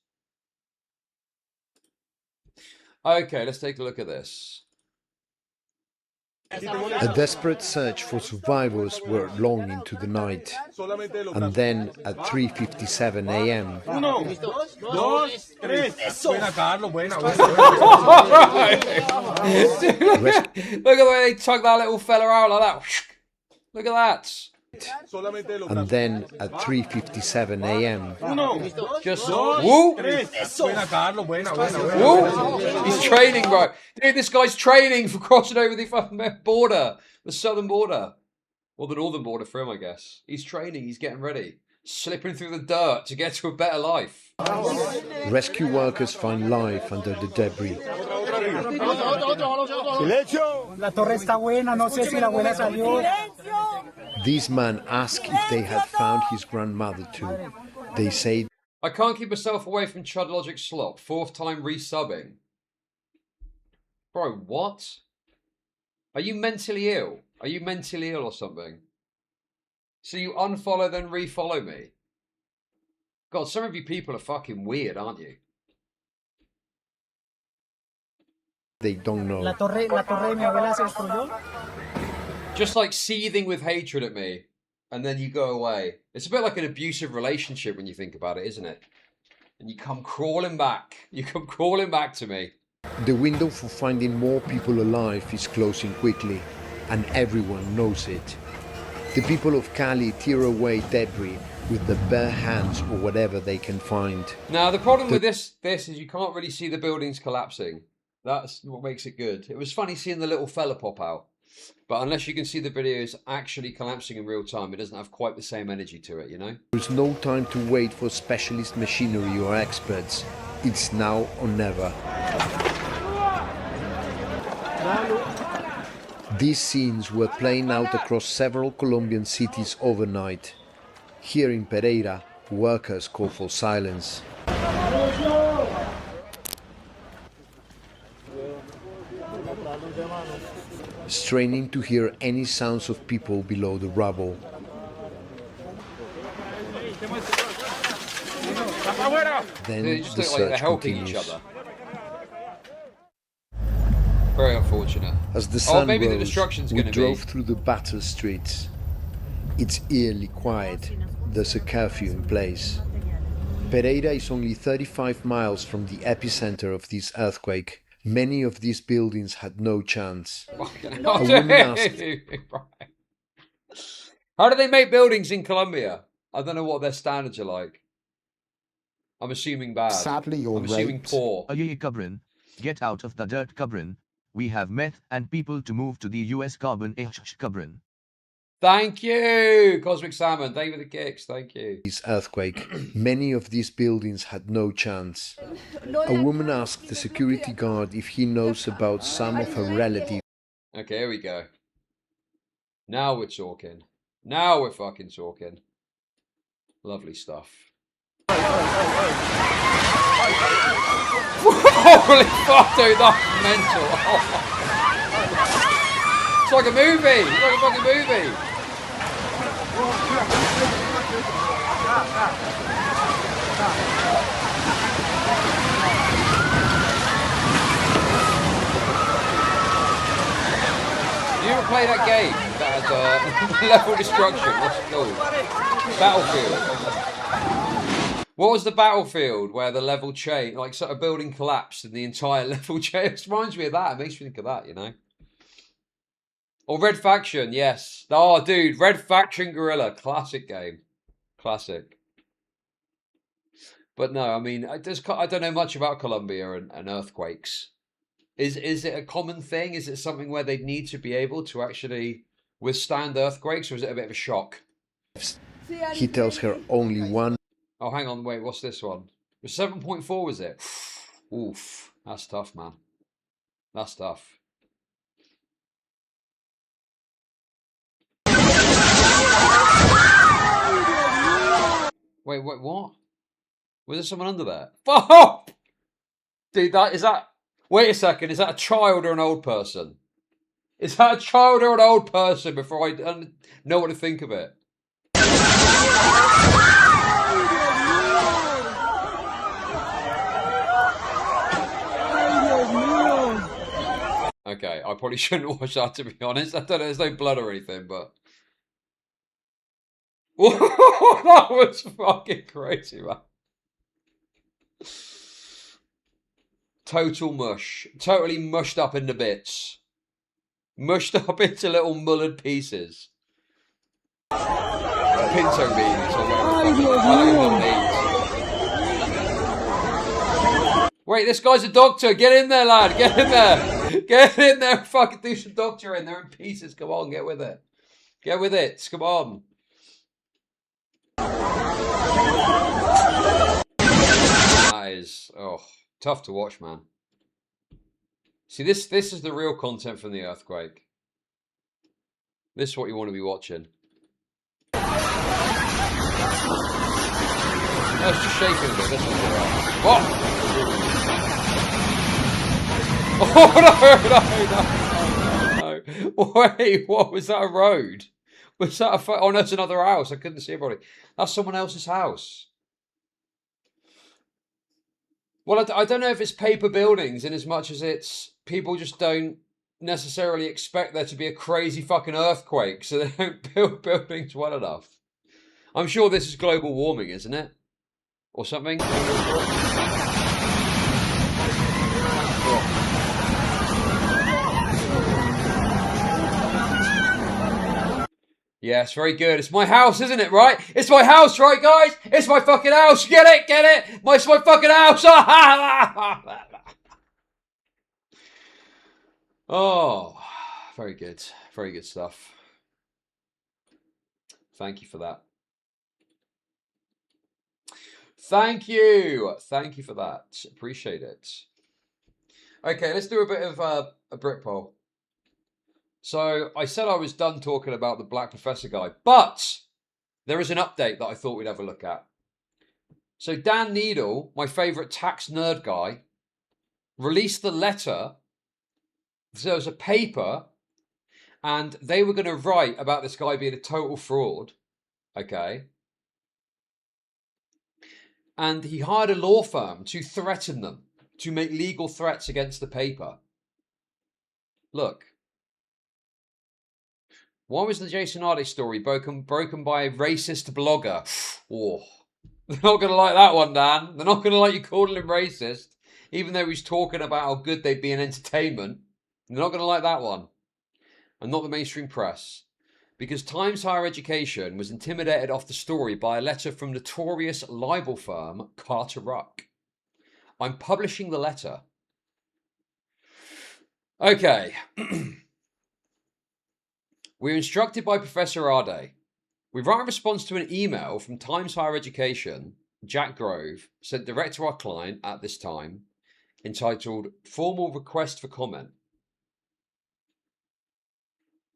Okay, let's take a look at this. A desperate search for survivors were long into the night. And then at 3:57 a.m. Look at the way they tug that little fella out like that. Look at that. And then at 3:57 a.m. Just woo. Woo. He's training, bro. Dude, this guy's training for crossing over the fucking border, the southern border, or the northern border for him, I guess. He's training. He's getting ready, slipping through the dirt to get to a better life. Rescue workers find life under the debris. These men ask if they had found his grandmother too. They say, I can't keep myself away from Chud Logic slop. 4th time resubbing. Bro, what? Are you mentally ill? Are you mentally ill or something? So you unfollow then refollow me? God, some of you people are fucking weird, aren't you? they don't know. Just like seething with hatred at me, and then you go away. It's a bit like an abusive relationship when you think about it, isn't it? And you come crawling back. You come crawling back to me. The window for finding more people alive is closing quickly, and everyone knows it. The people of Cali tear away debris with their bare hands or whatever they can find. Now, the problem with this is you can't really see the buildings collapsing. That's what makes it good. It was funny seeing the little fella pop out. But unless you can see the videos actually collapsing in real time, it doesn't have quite the same energy to it, you know? There's no time to wait for specialist machinery or experts. It's now or never. These scenes were playing out across several Colombian cities overnight. Here in Pereira, workers call for silence. Straining to hear any sounds of people below the rubble. Then They just the look like they're search helping continues. each other. Very unfortunate. As the sun maybe the rose, destruction's we gonna be. drove through the battered streets. It's eerily quiet. There's a curfew in place. Pereira is only 35 miles from the epicenter of this earthquake. Many of these buildings had no chance. Fucking A hell, woman asked, dude. Right. How do they make buildings in Colombia? I don't know what their standards are like. I'm assuming bad. Sadly, you're I'm assuming raped. poor. Aye, Cabrin. Get out of the dirt, Cabrin. We have meth and people to move to the US carbon Cabrin. Thank you, Cosmic Salmon. Thank you for the kicks. Thank you. this earthquake, many of these buildings had no chance. A woman asked the security guard if he knows about some of her relatives. Okay, here we go. Now we're talking. Now we're fucking talking. Lovely stuff. Holy fuck, dude, that's mental. It's like a movie. It's like a fucking movie. You ever play that game that has level destruction? What's it called? Battlefield. What was the Battlefield where the level change, like sort of building collapsed and the entire level change? It reminds me of that. It makes me think of that, you know. Or Red Faction, yes. Oh, dude, Red Faction Guerrilla, classic game, classic. But no, I mean, I don't know much about Colombia and earthquakes. Is it a common thing? Is it something where they need to be able to actually withstand earthquakes, or is it a bit of a shock? He tells her only one. Oh, hang on, wait, what's this one? 7.4 was it? Oof, that's tough, man. That's tough. Wait, what? Was there someone under there? Fuck! Dude, wait a second, is that a child or an old person? Is that a child or an old person before I know what to think of it? Okay, I probably shouldn't watch that, to be honest. I don't know, there's no blood or anything, but... That was fucking crazy, man. Total mush. Totally mushed up into bits. Mushed up into little mullered pieces. Pinto beans or whatever. Wait, this guy's a doctor. Get in there, lad. Get in there. Get in there. Fucking do some doctor in there in pieces. Come on, get with it. Get with it. Come on. That is, tough to watch, man. See, this is the real content from the earthquake. This is what you want to be watching. Let's just shake it a bit. This one's alright. What? Oh, no. Wait, what? Was that a road? Was that a... Oh, no, it's another house. I couldn't see everybody. That's someone else's house. Well, I don't know if it's paper buildings in as much as it's... People just don't necessarily expect there to be a crazy fucking earthquake, so they don't build buildings well enough. I'm sure this is global warming, isn't it? Or something? Yes, very good. It's my house, isn't it, right? It's my house, right, guys? It's my fucking house. Get it? Get it? It's my fucking house. Oh, very good. Very good stuff. Thank you for that. Thank you. Thank you for that. Appreciate it. Okay, let's do a bit of a brick poll. So I said I was done talking about the Black Professor guy, but there is an update that I thought we'd have a look at. So Dan Needle, my favorite tax nerd guy, released the letter. So there was a paper, and they were going to write about this guy being a total fraud. Okay. And he hired a law firm to threaten them, to make legal threats against the paper. Look. Why was the Jason Arde story broken by a racist blogger? Oh, they're not going to like that one, Dan. They're not going to like you calling him racist, even though he's talking about how good they'd be in entertainment. They're not going to like that one. And not the mainstream press. Because Times Higher Education was intimidated off the story by a letter from notorious libel firm Carter Ruck. I'm publishing the letter. Okay. We're instructed by Professor Arde. We write a response to an email from Times Higher Education, Jack Grove, sent direct to our client at this time, entitled Formal Request for Comment.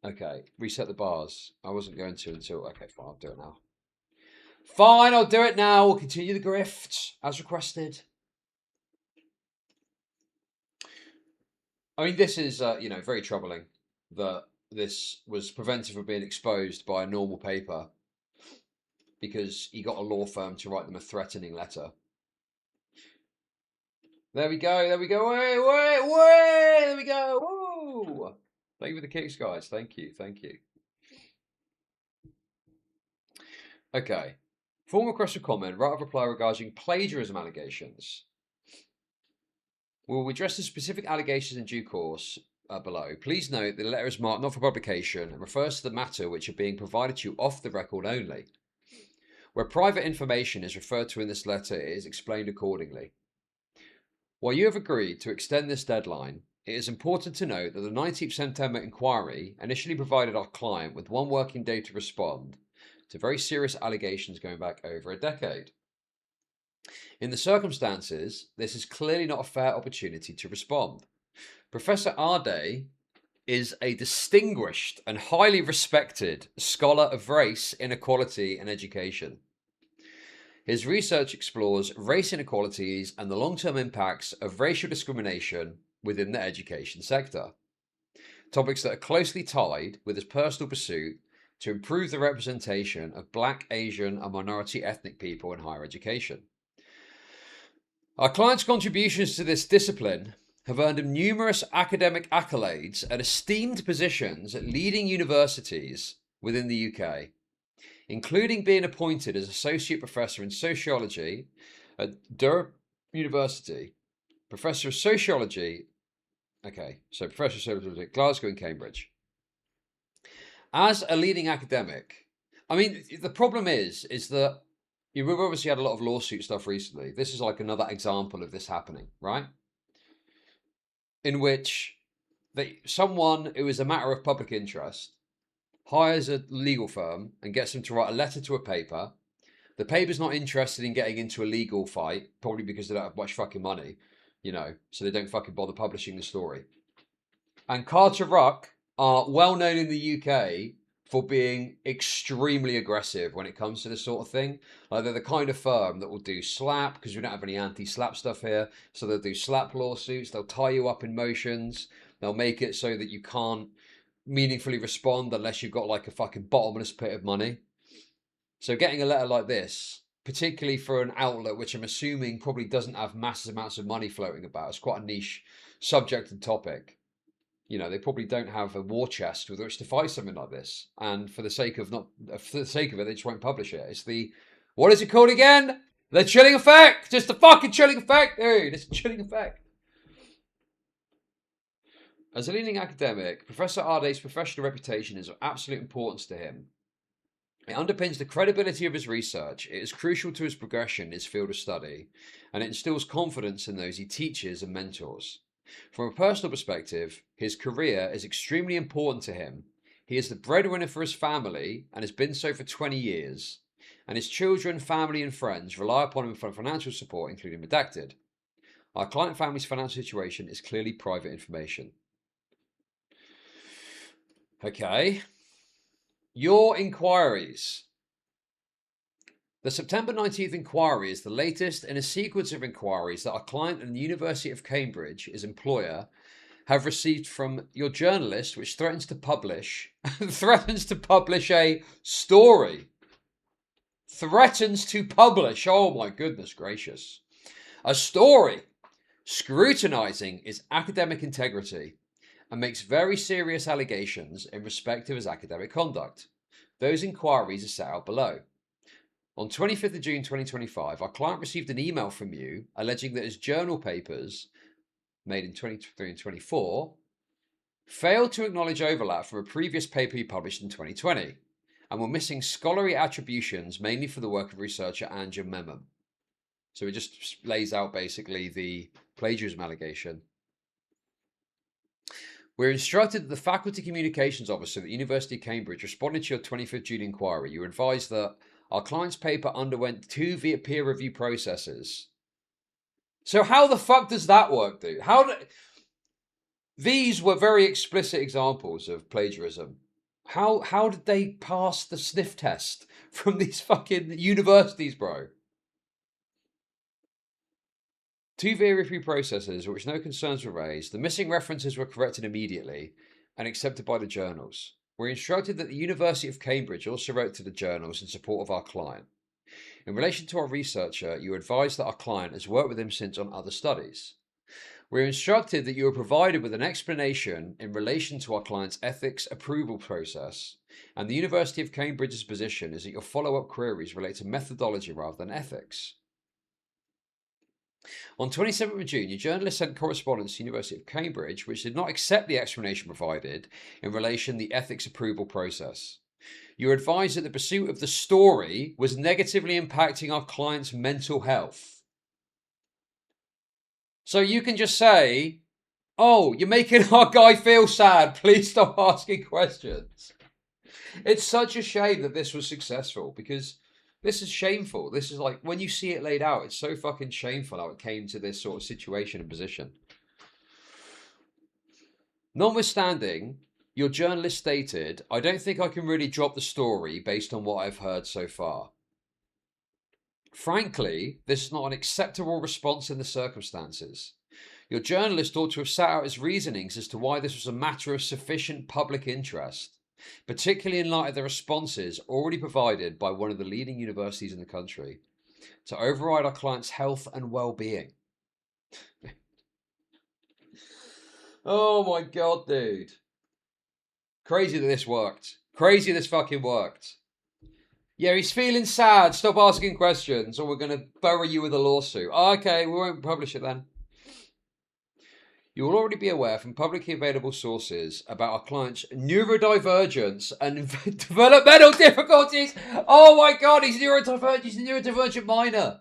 Okay, reset the bars. I wasn't going to until... Okay, fine, I'll do it now. Fine, I'll do it now. We'll continue the grift, as requested. I mean, this is, very troubling that this was prevented from being exposed by a normal paper because he got a law firm to write them a threatening letter. There we go, there we go. Wait, there we go. Woo! Thank you for the kicks, guys. Thank you. Okay. Formal request for comment, right of reply regarding plagiarism allegations. We will address the specific allegations in due course below. Please note that the letter is marked not for publication and refers to the matter which are being provided to you off the record only. Where private information is referred to in this letter, it is explained accordingly. While you have agreed to extend this deadline, it is important to note that the 19th September inquiry initially provided our client with 1 working day to respond to very serious allegations going back over a decade. In the circumstances, this is clearly not a fair opportunity to respond. Professor Ade is a distinguished and highly respected scholar of race, inequality, and education. His research explores race inequalities and the long-term impacts of racial discrimination within the education sector, topics that are closely tied with his personal pursuit to improve the representation of Black, Asian, and minority ethnic people in higher education. Our client's contributions to this discipline have earned him numerous academic accolades and esteemed positions at leading universities within the UK, including being appointed as Associate Professor in Sociology at Durham University, Professor of Sociology, Professor of Sociology at Glasgow and Cambridge. As a leading academic, I mean, the problem is that we've obviously had a lot of lawsuit stuff recently. This is like another example of this happening, right? In which someone who is a matter of public interest hires a legal firm and gets them to write a letter to a paper. The paper's not interested in getting into a legal fight, probably because they don't have much fucking money, so they don't fucking bother publishing the story. And Carter Ruck are well known in the UK for being extremely aggressive when it comes to this sort of thing. Like, they're the kind of firm that will do slap, because we don't have any anti-slap stuff here, so they'll do slap lawsuits, they'll tie you up in motions, they'll make it so that you can't meaningfully respond unless you've got like a fucking bottomless pit of money. So getting a letter like this, particularly for an outlet which I'm assuming probably doesn't have massive amounts of money floating about, it's quite a niche subject and topic. They probably don't have a war chest with which to fight something like this, and for the sake of it, they just won't publish it. It's the, what is it called again? The chilling effect. Just the fucking chilling effect, dude. It's a chilling effect. As a leading academic, Professor Ade's professional reputation is of absolute importance to him. It underpins the credibility of his research, it is crucial to his progression in his field of study, and it instills confidence in those he teaches and mentors. From a personal perspective, his career is extremely important to him. He is the breadwinner for his family and has been so for 20 years, and his children, family, and friends rely upon him for financial support, including redacted. Our client family's financial situation is clearly private information. Okay. Your inquiries. The September 19th inquiry is the latest in a sequence of inquiries that our client and the University of Cambridge, his employer, have received from your journalist, which threatens to publish a story. Threatens to publish, oh my goodness gracious, a story scrutinizing his academic integrity and makes very serious allegations in respect of his academic conduct. Those inquiries are set out below. On 25th of June 2025, our client received an email from you alleging that his journal papers, made in 2023 and 24, failed to acknowledge overlap from a previous paper he published in 2020, and were missing scholarly attributions, mainly for the work of researcher Anja Memon. So it just lays out basically the plagiarism allegation. We're instructed that the Faculty Communications Officer at the University of Cambridge responded to your 25th June inquiry. You were advised that our client's paper underwent 2 peer review processes. So how the fuck does that work, dude? These were very explicit examples of plagiarism. How did they pass the sniff test from these fucking universities, bro? 2 peer review processes, which no concerns were raised. The missing references were corrected immediately and accepted by the journals. We're instructed that the University of Cambridge also wrote to the journals in support of our client. In relation to our researcher, you advised that our client has worked with him since on other studies. We're instructed that you are provided with an explanation in relation to our client's ethics approval process, and the University of Cambridge's position is that your follow-up queries relate to methodology rather than ethics. On 27th of June, your journalist sent correspondence to the University of Cambridge, which did not accept the explanation provided in relation to the ethics approval process. You advised that the pursuit of the story was negatively impacting our client's mental health. So you can just say, oh, you're making our guy feel sad. Please stop asking questions. It's such a shame that this was successful, because this is shameful. This is like, when you see it laid out, it's so fucking shameful how it came to this sort of situation and position. Notwithstanding, your journalist stated, I don't think I can really drop the story based on what I've heard so far. Frankly, this is not an acceptable response in the circumstances. Your journalist ought to have set out his reasonings as to why this was a matter of sufficient public interest, particularly in light of the responses already provided by one of the leading universities in the country, to override our client's health and well-being. Oh my god, dude. Crazy that this worked. Crazy this fucking worked. Yeah, he's feeling sad. Stop asking questions or we're going to bury you with a lawsuit. Oh, okay, we won't publish it then. You will already be aware from publicly available sources about our client's neurodivergence and developmental difficulties. Oh my god, he's neurodivergent. He's a neurodivergent minor.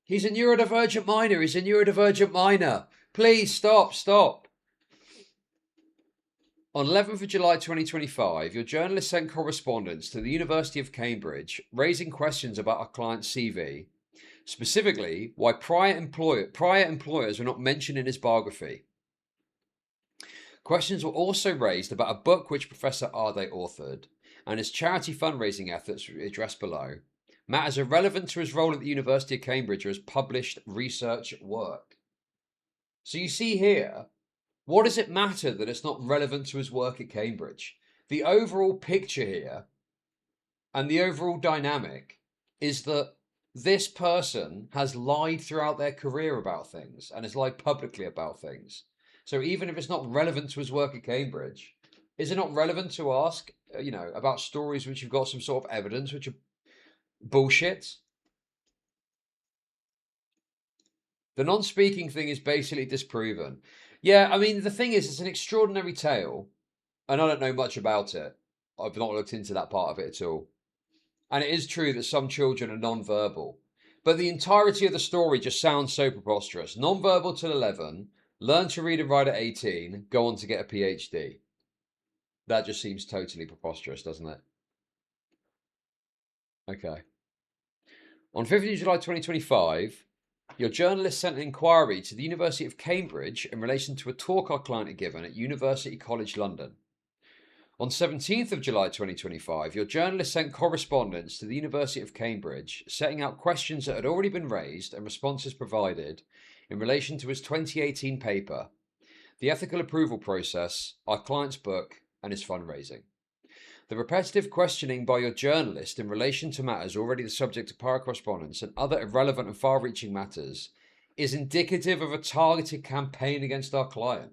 He's a neurodivergent minor. He's a neurodivergent minor. Please stop. On 11th of July 2025, your journalist sent correspondence to the University of Cambridge raising questions about our client's CV, specifically why prior employers were not mentioned in his biography. Questions were also raised about a book which Professor Ade authored and his charity fundraising efforts addressed below, matters irrelevant to his role at the University of Cambridge or his published research work. So you see here, what does it matter that it's not relevant to his work at Cambridge? The overall picture here and the overall dynamic is that this person has lied throughout their career about things and has lied publicly about things. So even if it's not relevant to his work at Cambridge, is it not relevant to ask, about stories which have got some sort of evidence, which are bullshit? The non-speaking thing is basically disproven. Yeah, I mean, the thing is, it's an extraordinary tale, and I don't know much about it. I've not looked into that part of it at all. And it is true that some children are non-verbal, but the entirety of the story just sounds so preposterous. Non-verbal till 11, learn to read and write at 18, go on to get a PhD. That just seems totally preposterous, doesn't it? Okay. On 15th July 2025... your journalist sent an inquiry to the University of Cambridge in relation to a talk our client had given at University College London. On 17th of July 2025, your journalist sent correspondence to the University of Cambridge setting out questions that had already been raised and responses provided in relation to his 2018 paper, the ethical approval process, our client's book, and his fundraising. The repetitive questioning by your journalist in relation to matters already the subject of prior correspondence and other irrelevant and far-reaching matters is indicative of a targeted campaign against our client.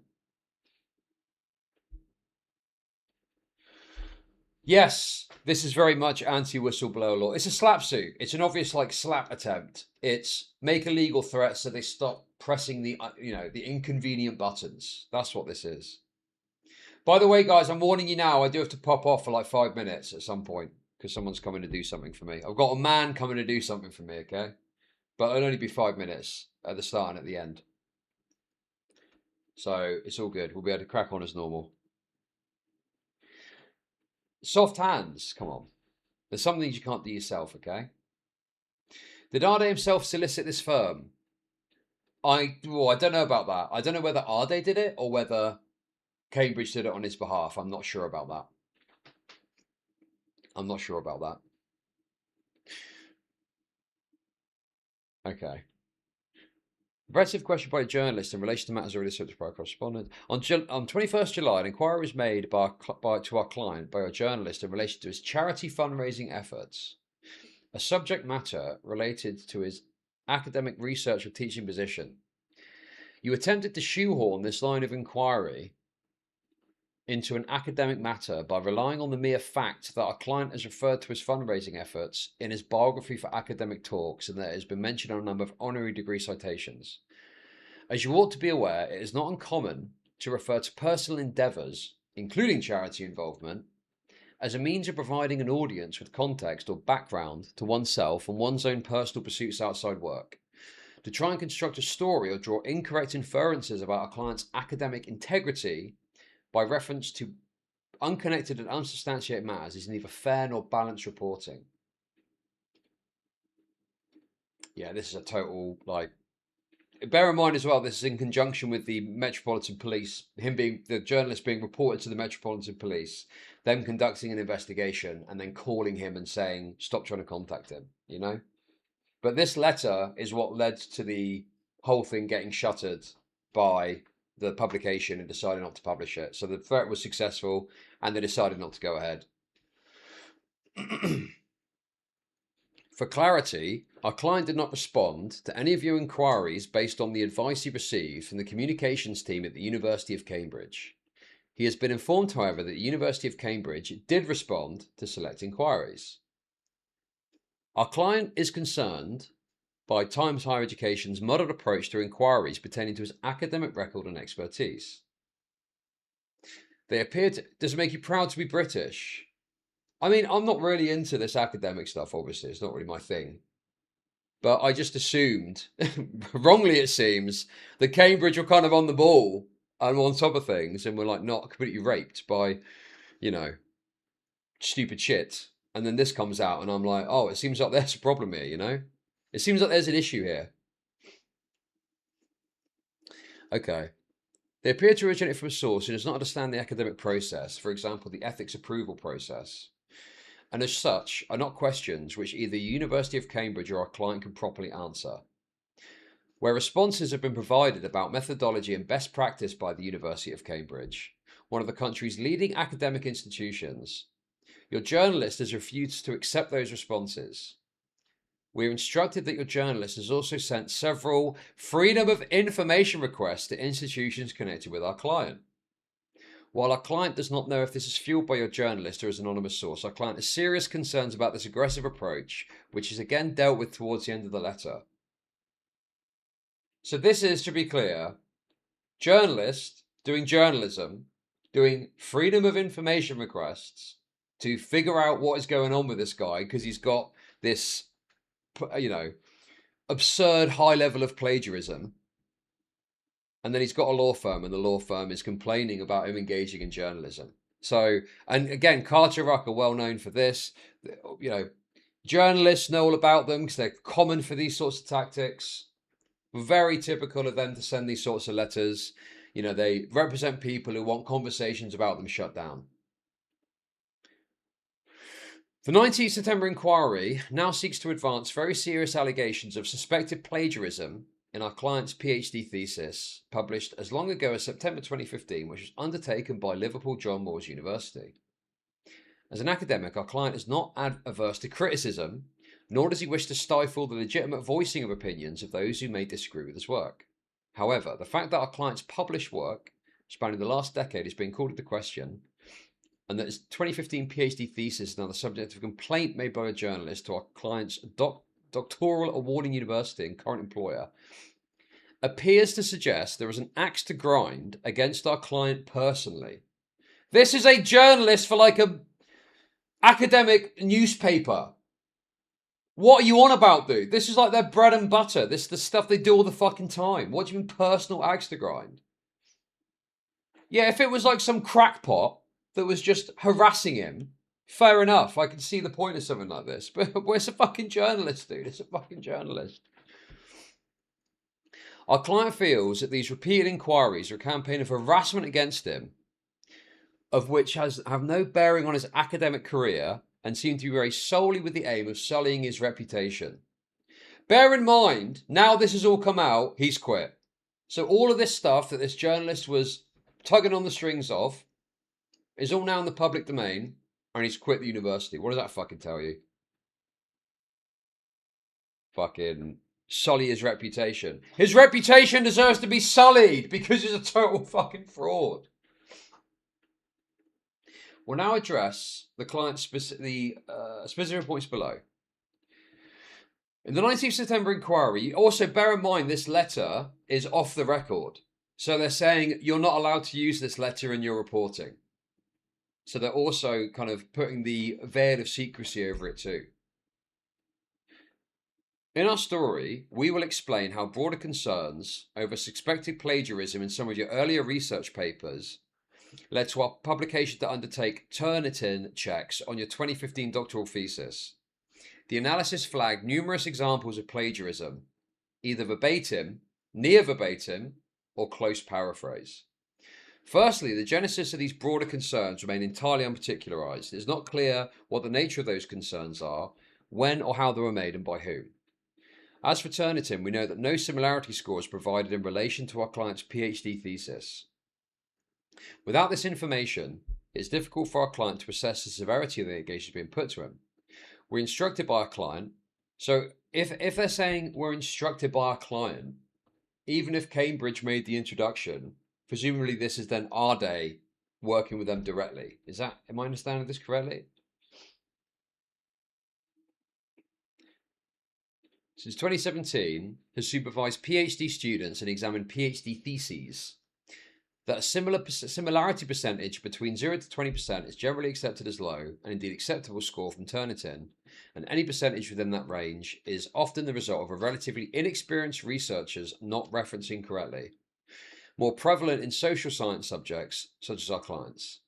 Yes, this is very much anti-whistleblower law. It's a slap suit. It's an obvious slap attempt. It's make a legal threat so they stop pressing the inconvenient buttons. That's what this is. By the way, guys, I'm warning you now, I do have to pop off for 5 minutes at some point because someone's coming to do something for me. I've got a man coming to do something for me, okay? But it'll only be 5 minutes at the start and at the end. So it's all good. We'll be able to crack on as normal. Soft hands, come on. There's some things you can't do yourself, okay? Did Ade himself solicit this firm? I don't know about that. I don't know whether Ade did it or whether Cambridge did it on his behalf. I'm not sure about that. Okay. Repetitive question by a journalist in relation to matters already subject to prior correspondence. On 21st July, an inquiry was made to our client by a journalist in relation to his charity fundraising efforts. A subject matter related to his academic research or teaching position. You attempted to shoehorn this line of inquiry into an academic matter by relying on the mere fact that our client has referred to his fundraising efforts in his biography for academic talks and that it has been mentioned on a number of honorary degree citations. As you ought to be aware, it is not uncommon to refer to personal endeavours, including charity involvement, as a means of providing an audience with context or background to oneself and one's own personal pursuits outside work. To try and construct a story or draw incorrect inferences about a client's academic integrity by reference to unconnected and unsubstantiated matters is neither fair nor balanced reporting. Yeah, this is a total, like, bear in mind as well, this is in conjunction with the Metropolitan Police, the journalist being reported to the Metropolitan Police, them conducting an investigation and then calling him and saying, stop trying to contact him, you know? But this letter is what led to the whole thing getting shuttered by the publication and deciding not to publish it. So the threat was successful and they decided not to go ahead. For clarity, our client did not respond to any of your inquiries based on the advice he received from the communications team at the University of Cambridge. He has been informed, however, that the University of Cambridge did respond to select inquiries. Our client is concerned by Times Higher Education's muddled approach to inquiries pertaining to his academic record and expertise. They appear to... Does it make you proud to be British? I mean, I'm not really into this academic stuff, obviously. It's not really my thing. But I just assumed, wrongly it seems, that Cambridge were kind of on the ball and on top of things and were like not completely raped by, you know, stupid shit. And then this comes out and I'm like, oh, it seems like there's a problem here, you know? It seems like there's an issue here. Okay. They appear to originate from a source who does not understand the academic process, for example, the ethics approval process, and as such are not questions which either the University of Cambridge or our client can properly answer. Where responses have been provided about methodology and best practice by the University of Cambridge, one of the country's leading academic institutions, your journalist has refused to accept those responses. We are instructed that your journalist has also sent several freedom of information requests to institutions connected with our client. While our client does not know if this is fueled by your journalist or as an anonymous source, our client has serious concerns about this aggressive approach, which is again dealt with towards the end of the letter. So this is, to be clear, journalist doing journalism, doing freedom of information requests to figure out what is going on with this guy because he's got this, you know, absurd high level of plagiarism. And then he's got a law firm and the law firm is complaining about him engaging in journalism. So, and again, Carter Ruck are well known for this. You know, journalists know all about them because they're common for these sorts of tactics. Very typical of them to send these sorts of letters. You know, they represent people who want conversations about them shut down. The 19th September inquiry now seeks to advance very serious allegations of suspected plagiarism in our client's PhD thesis, published as long ago as September 2015, which was undertaken by Liverpool John Moores University. As an academic, our client is not averse to criticism, nor does he wish to stifle the legitimate voicing of opinions of those who may disagree with his work. However, the fact that our client's published work, spanning the last decade, is being called into question, and that his 2015 PhD thesis is now the subject of a complaint made by a journalist to our client's doctoral awarding university and current employer, appears to suggest there is an axe to grind against our client personally. This is a journalist for like a academic newspaper. What are you on about, dude? This is like their bread and butter. This is the stuff they do all the fucking time. What do you mean personal axe to grind? Yeah, if it was like some crackpot that was just harassing him, fair enough. I can see the point of something like this. But it's a fucking journalist, dude. It's a fucking journalist. Our client feels that these repeated inquiries are a campaign of harassment against him, of which have no bearing on his academic career and seem to be raised solely with the aim of sullying his reputation. Bear in mind, now this has all come out, he's quit. So all of this stuff that this journalist was tugging on the strings of is all now in the public domain, and he's quit the university. What does that fucking tell you? Fucking sully his reputation. His reputation deserves to be sullied because he's a total fucking fraud. We'll now address the client's specific points below. In the 19th September inquiry, also bear in mind this letter is off the record. So they're saying you're not allowed to use this letter in your reporting. So they're also kind of putting the veil of secrecy over it too. In our story, we will explain how broader concerns over suspected plagiarism in some of your earlier research papers led to our publication to undertake Turnitin checks on your 2015 doctoral thesis. The analysis flagged numerous examples of plagiarism, either verbatim, near verbatim, or close paraphrase. Firstly, the genesis of these broader concerns remain entirely unparticularized. It is not clear what the nature of those concerns are, when or how they were made, and by whom. As for Turnitin, we know that no similarity score is provided in relation to our client's PhD thesis. Without this information, it is difficult for our client to assess the severity of the allegations being put to him. We're instructed by our client. So if they're saying we're instructed by our client, even if Cambridge made the introduction, presumably this is then our day working with them directly. Am I understanding this correctly? Since 2017, has supervised PhD students and examined PhD theses. That a similarity percentage between 0 to 20% is generally accepted as low, and indeed acceptable score from Turnitin, and any percentage within that range is often the result of a relatively inexperienced researchers not referencing correctly. More prevalent in social science subjects, such as our clients.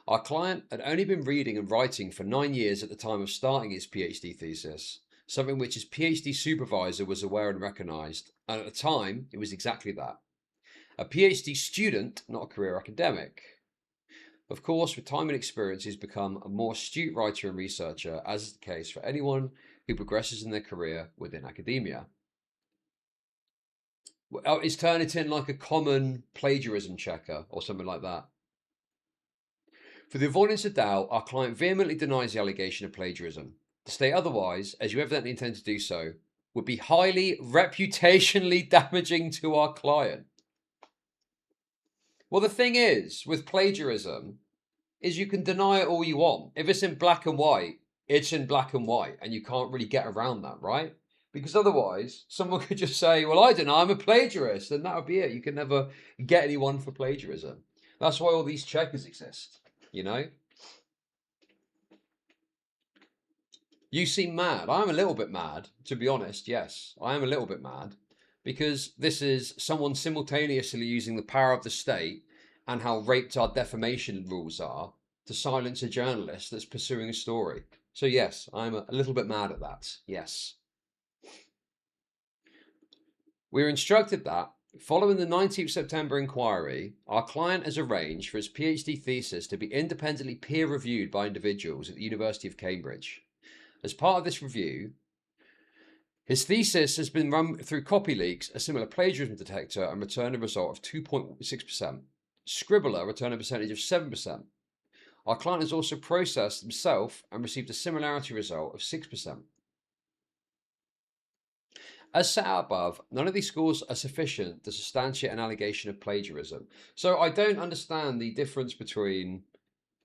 Our client had only been reading and writing for 9 years at the time of starting his PhD thesis, something which his PhD supervisor was aware and recognised, and at the time, it was exactly that. A PhD student, not a career academic. Of course, with time and experience, he's become a more astute writer and researcher, as is the case for anyone who progresses in their career within academia. Is Turnitin like a common plagiarism checker or something like that? For the avoidance of doubt, our client vehemently denies the allegation of plagiarism. To state otherwise, as you evidently intend to do so, would be highly reputationally damaging to our client. Well, the thing is, with plagiarism, is you can deny it all you want. If it's in black and white, it's in black and white, and you can't really get around that, right? Because otherwise, someone could just say, well, I deny I'm a plagiarist, and that would be it. You can never get anyone for plagiarism. That's why all these checkers exist, you know? You seem mad. I'm a little bit mad, to be honest, yes. I am a little bit mad. Because this is someone simultaneously using the power of the state and how raped our defamation rules are to silence a journalist that's pursuing a story. So yes, I'm a little bit mad at that, yes. We were instructed that, following the 19th September inquiry, our client has arranged for his PhD thesis to be independently peer-reviewed by individuals at the University of Cambridge. As part of this review, his thesis has been run through CopyLeaks, a similar plagiarism detector, and returned a result of 2.6%. Scribbler returned a percentage of 7%. Our client has also processed himself and received a similarity result of 6%. As set out above, none of these scores are sufficient to substantiate an allegation of plagiarism. So I don't understand the difference between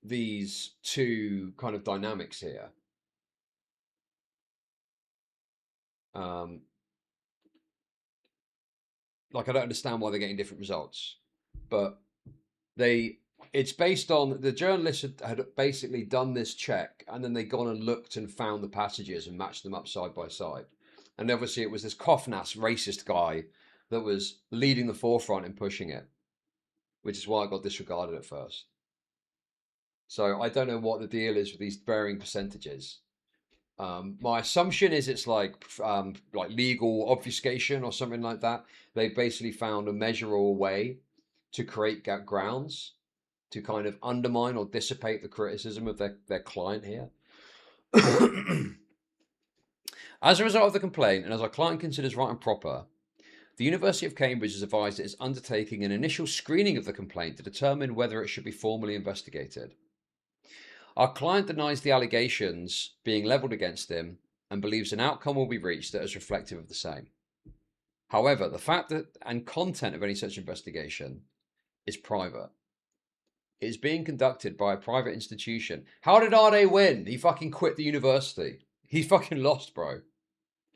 these two kind of dynamics here. Like, I don't understand why they're getting different results, but it's based on the journalists had basically done this check, and then they gone and looked and found the passages and matched them up side by side. And obviously it was this Kofnas racist guy that was leading the forefront in pushing it, which is why I got disregarded at first. So I don't know what the deal is with these varying percentages. My assumption is it's like legal obfuscation or something like that. They basically found a measurable way to create grounds to kind of undermine or dissipate the criticism of their client here. As a result of the complaint, and as our client considers right and proper, the University of Cambridge has advised it is undertaking an initial screening of the complaint to determine whether it should be formally investigated. Our client denies the allegations being levelled against him and believes an outcome will be reached that is reflective of the same. However, the fact that and content of any such investigation is private. It is being conducted by a private institution. How did Ade win? He fucking quit the university. He fucking lost, bro.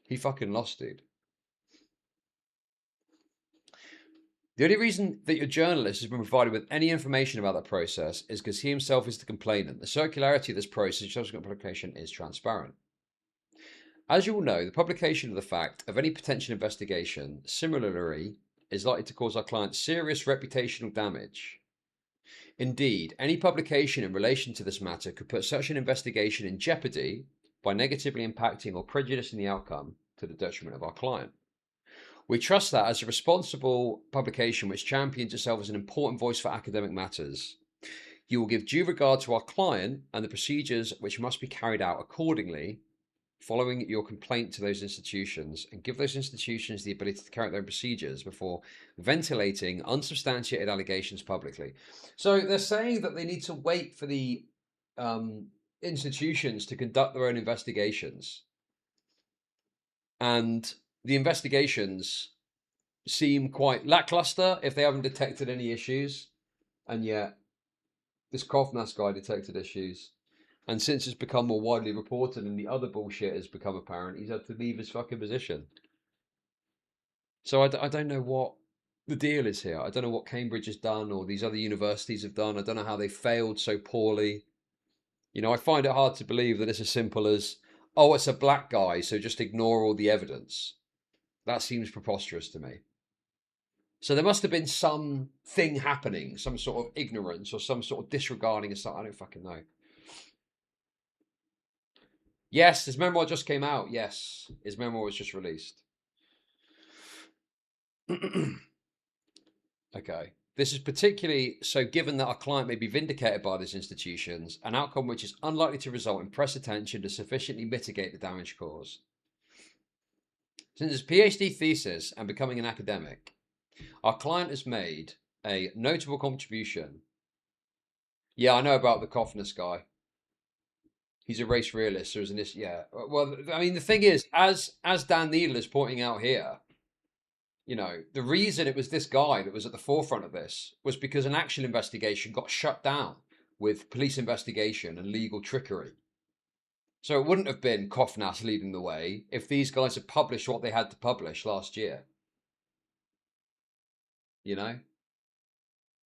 He fucking lost, dude. The only reason that your journalist has been provided with any information about that process is because he himself is the complainant. The circularity of this process and subsequent publication is transparent. As you all know, the publication of the fact of any potential investigation similarly is likely to cause our client serious reputational damage. Indeed, any publication in relation to this matter could put such an investigation in jeopardy by negatively impacting or prejudicing the outcome to the detriment of our client. We trust that as a responsible publication which champions itself as an important voice for academic matters, you will give due regard to our client and the procedures which must be carried out accordingly following your complaint to those institutions, and give those institutions the ability to carry out their procedures before ventilating unsubstantiated allegations publicly. So they're saying that they need to wait for the institutions to conduct their own investigations. And the investigations seem quite lackluster if they haven't detected any issues. And yet, this Kovnas guy detected issues. And since it's become more widely reported and the other bullshit has become apparent, he's had to leave his fucking position. So I don't know what the deal is here. I don't know what Cambridge has done or these other universities have done. I don't know how they failed so poorly. You know, I find it hard to believe that it's as simple as, oh, it's a black guy, so just ignore all the evidence. That seems preposterous to me. So there must have been some thing happening, some sort of ignorance or some sort of disregarding of something. I don't fucking know. Yes, his memoir just came out. Yes, his memoir was just released. Okay. This is particularly so given that our client may be vindicated by these institutions, an outcome which is unlikely to result in press attention to sufficiently mitigate the damage caused. Since his PhD thesis and becoming an academic, our client has made a notable contribution. Yeah, I know about the Kovnas guy. He's a race realist, so isn't this? Yeah. Well, I mean, the thing is, as Dan Needle is pointing out here, you know, the reason it was this guy that was at the forefront of this was because an actual investigation got shut down with police investigation and legal trickery. So it wouldn't have been Kovnas leading the way if these guys had published what they had to publish last year. You know?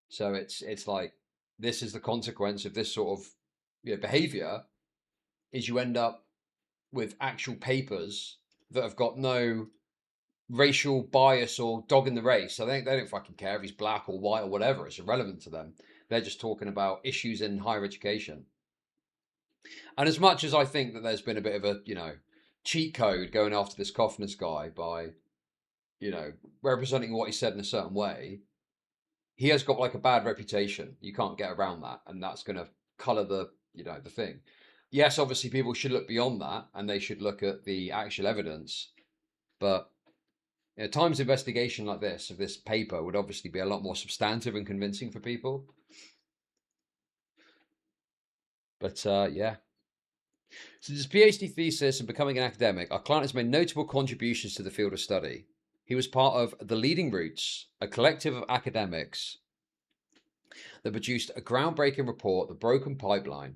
So it's like, this is the consequence of this sort of behavior, is you end up with actual papers that have got no racial bias or dog in the race. So they don't fucking care if he's black or white or whatever. It's irrelevant to them. They're just talking about issues in higher education. And as much as I think that there's been a bit of a, cheat code going after this Kovnas guy by, representing what he said in a certain way, he has got like a bad reputation. You can't get around that. And that's going to colour the, the thing. Yes, obviously people should look beyond that and they should look at the actual evidence. But Times investigation like this, of this paper, would obviously be a lot more substantive and convincing for people. But yeah. Since his PhD thesis and becoming an academic, our client has made notable contributions to the field of study. He was part of The Leading Roots, a collective of academics that produced a groundbreaking report, The Broken Pipeline.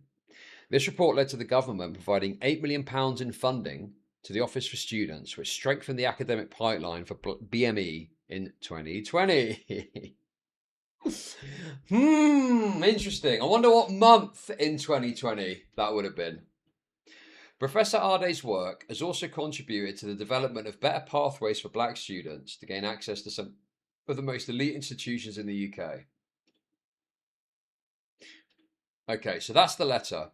This report led to the government providing £8 million in funding to the Office for Students, which strengthened the academic pipeline for BME in 2020. Interesting. I wonder what month in 2020 that would have been. Professor Arday's work has also contributed to the development of better pathways for black students to gain access to some of the most elite institutions in the UK. Okay, so that's the letter.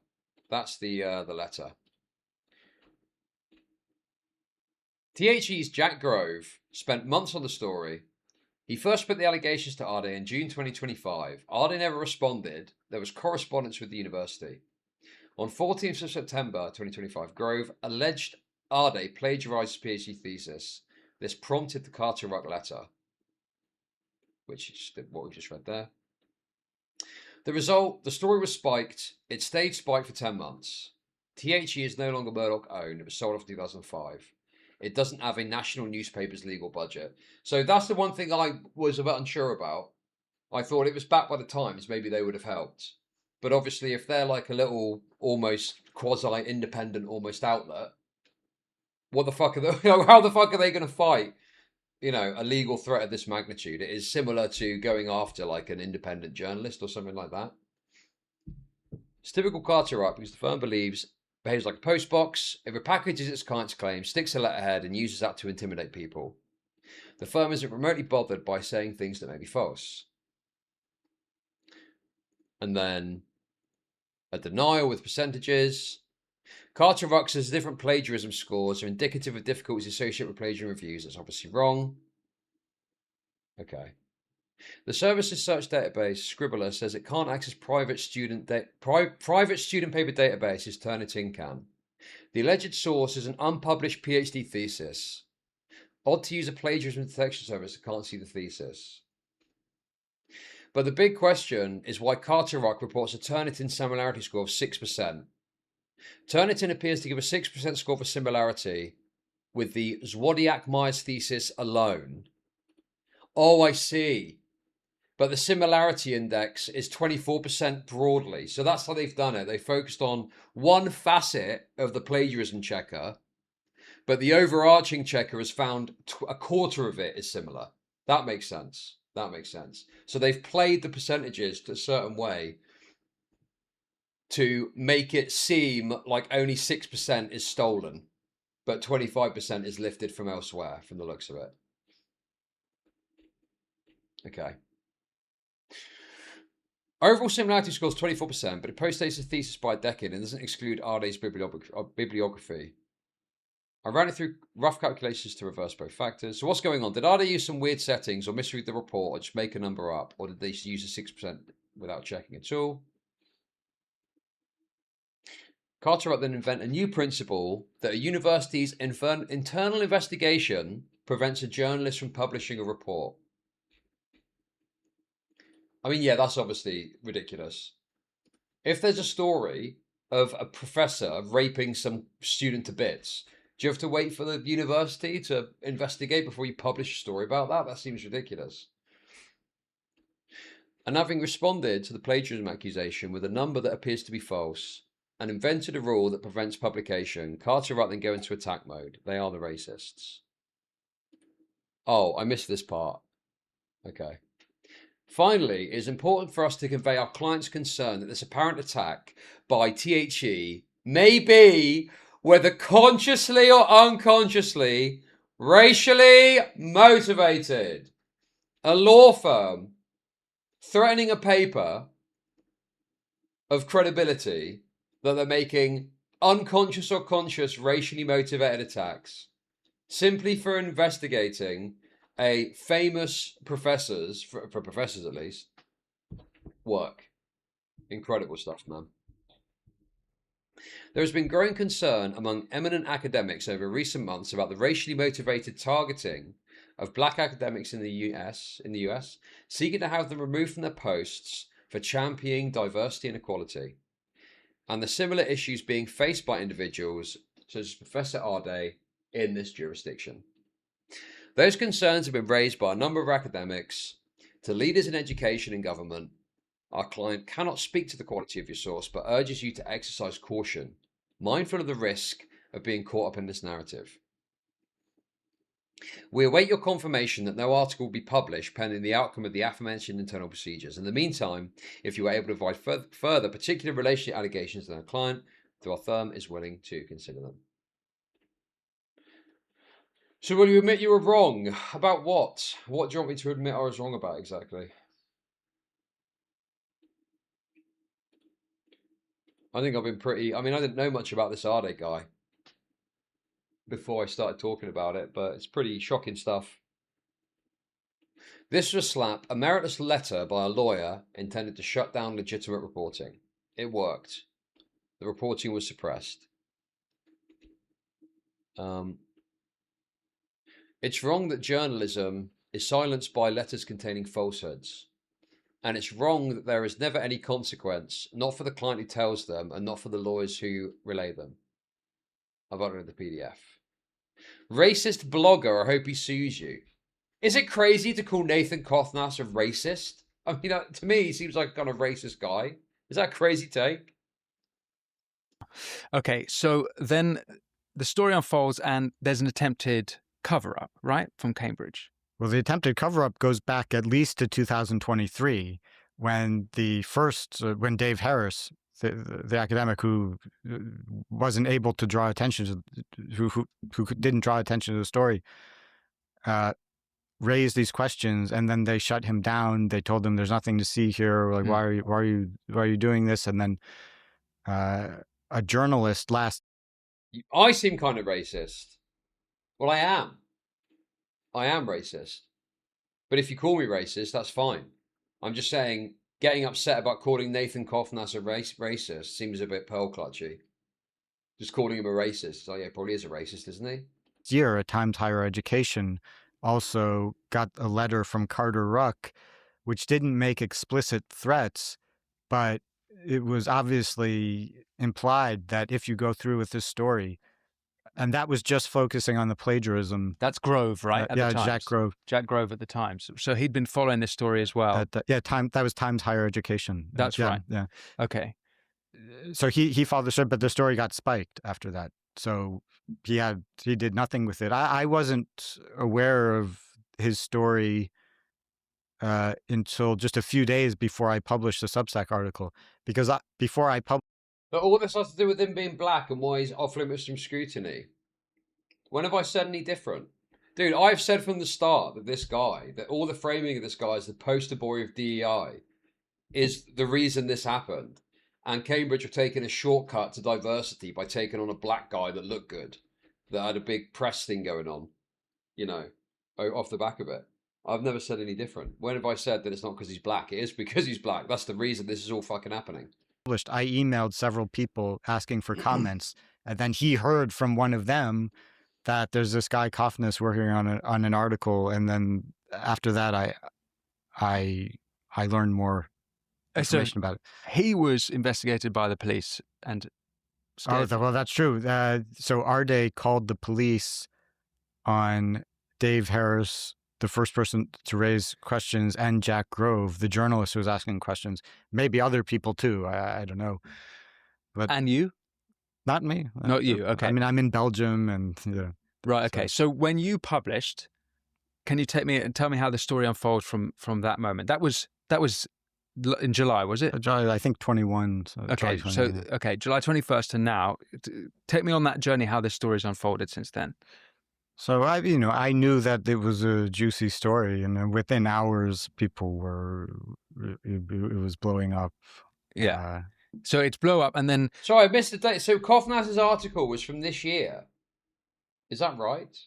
That's the letter. THE's Jack Grove spent months on the story. He first put the allegations to Arday in June 2025. Arday never responded. There was correspondence with the university. On 14th of September 2025, Grove alleged Arday plagiarized his PhD thesis. This prompted the Carter Ruck letter, which is what we just read there. The result, the story was spiked. It stayed spiked for 10 months. THE is no longer Murdoch owned. It was sold off in 2005. It doesn't have a national newspaper's legal budget. So that's the one thing I was a bit unsure about. I thought it was backed by the Times. Maybe they would have helped. But obviously, if they're like a little almost quasi-independent almost outlet, what the fuck are they, how the fuck are they going to fight you know, a legal threat of this magnitude. It is similar to going after like an independent journalist or something like that. It's typical Carteret because the firm behaves like a postbox. It repackages its client's claim, sticks a letterhead, and uses that to intimidate people. The firm isn't remotely bothered by saying things that may be false. And then a denial with percentages. Carteret says different plagiarism scores are indicative of difficulties associated with plagiarism reviews. That's obviously wrong. Okay. The service's search database, Scribbler, says it can't access private student paper databases. Turnitin can. The alleged source is an unpublished PhD thesis. Odd to use a plagiarism detection service that can't see the thesis. But the big question is why Carteret reports a Turnitin similarity score of 6%. Turnitin appears to give a 6% score for similarity with the Zwodiak-Myers thesis alone. Oh, I see. But the similarity index is 24% broadly. So that's how they've done it. They focused on one facet of the plagiarism checker, but the overarching checker has found a quarter of it is similar. That makes sense. That makes sense. So they've played the percentages to a certain way to make it seem like only 6% is stolen, but 25% is lifted from elsewhere, from the looks of it. Okay. Overall similarity score is 24%, but it postdates the thesis by a decade and doesn't exclude Arde's bibliography. I ran it through rough calculations to reverse both factors. So what's going on? Did Arde use some weird settings or misread the report or just make a number up? Or did they use a 6% without checking at all? Carteret then invent a new principle that a university's internal investigation prevents a journalist from publishing a report. I mean, yeah, that's obviously ridiculous. If there's a story of a professor raping some student to bits, do you have to wait for the university to investigate before you publish a story about that? That seems ridiculous. And having responded to the plagiarism accusation with a number that appears to be false and invented a rule that prevents publication, Carteret then go into attack mode. They are the racists. Oh, I missed this part. Okay. Finally, it is important for us to convey our client's concern that this apparent attack by THE may be, whether consciously or unconsciously, racially motivated. A law firm threatening a paper of credibility that they're making unconscious or conscious racially motivated attacks simply for investigating a famous professor's, for professors at least, work. Incredible stuff, man. There has been growing concern among eminent academics over recent months about the racially motivated targeting of black academics in the US, seeking to have them removed from their posts for championing diversity and equality, and the similar issues being faced by individuals such as Professor Arde in this jurisdiction. Those concerns have been raised by a number of academics to leaders in education and government. Our client cannot speak to the quality of your source, but urges you to exercise caution, mindful of the risk of being caught up in this narrative. We await your confirmation that no article will be published pending the outcome of the aforementioned internal procedures. In the meantime, if you are able to provide further particular relationship allegations to our client, our firm is willing to consider them. So will you admit you were wrong? About what? What do you want me to admit I was wrong about exactly? I think I've been pretty... I mean, I didn't know much about this Arde guy before I started talking about it, but it's pretty shocking stuff. This was a meritless letter by a lawyer intended to shut down legitimate reporting. It worked. The reporting was suppressed. It's wrong that journalism is silenced by letters containing falsehoods. And it's wrong that there is never any consequence, not for the client who tells them and not for the lawyers who relay them. I've uploaded the PDF. Racist blogger, I hope he sues you. Is it crazy to call Nathan Kothnas a racist? I mean, to me, he seems like a kind of racist guy. Is that a crazy take? Okay, so then the story unfolds and there's an attempted cover-up, right, from Cambridge? Well, the attempted cover-up goes back at least to 2023, when when Dave Harris, the academic who wasn't able to draw attention to, who didn't draw attention to the story, raised these questions, and then they shut him down. They told him there's nothing to see here. Like, why are you doing this? And then a journalist I seem kind of racist. Well, I am. I am racist. But if you call me racist, that's fine. I'm just saying, getting upset about calling Nathan Koffnass a racist seems a bit pearl clutchy. Just calling him a racist. Oh yeah, probably is a racist, isn't he? year at Times Higher Education also got a letter from Carter Ruck, which didn't make explicit threats, but it was obviously implied that if you go through with this story, and that was just focusing on the plagiarism. That's Grove, right? Yeah, Jack Grove. Jack Grove at the Times. So he'd been following this story as well. That was Times Higher Education. That's right. Yeah. Okay. So he followed the story, but the story got spiked after that. So he did nothing with it. I wasn't aware of his story until just a few days before I published the Substack article, because before I published. But all this has to do with him being black and why he's off limits from scrutiny. When have I said any different? Dude, I've said from the start that this guy, that all the framing of this guy as the poster boy of DEI is the reason this happened. And Cambridge have taken a shortcut to diversity by taking on a black guy that looked good, that had a big press thing going on, you know, off the back of it. I've never said any different. When have I said that it's not because he's black? It is because he's black. That's the reason this is all fucking happening. I emailed several people asking for comments, and then he heard from one of them that there's this guy Koffnass working on an article, and then after that I learned more information about it. He was investigated by the police and scared. Well, that's true. So Arde called the police on Dave Harris, the first person to raise questions, and Jack Grove, the journalist who was asking questions. Maybe other people too. I don't know. But and you? Not me. Not you. Okay. I mean, I'm in Belgium, and right. Okay. So when you published, can you take me and tell me how the story unfolds from that moment? That was in July, was it? July, I think 21. So okay. July 21st to now. Take me on that journey. How this story's unfolded since then. So I knew that it was a juicy story, and then within hours, it was blowing up. Yeah. So it's blow up, and then. Sorry, I missed the date. So Koffnass's article was from this year. Is that right?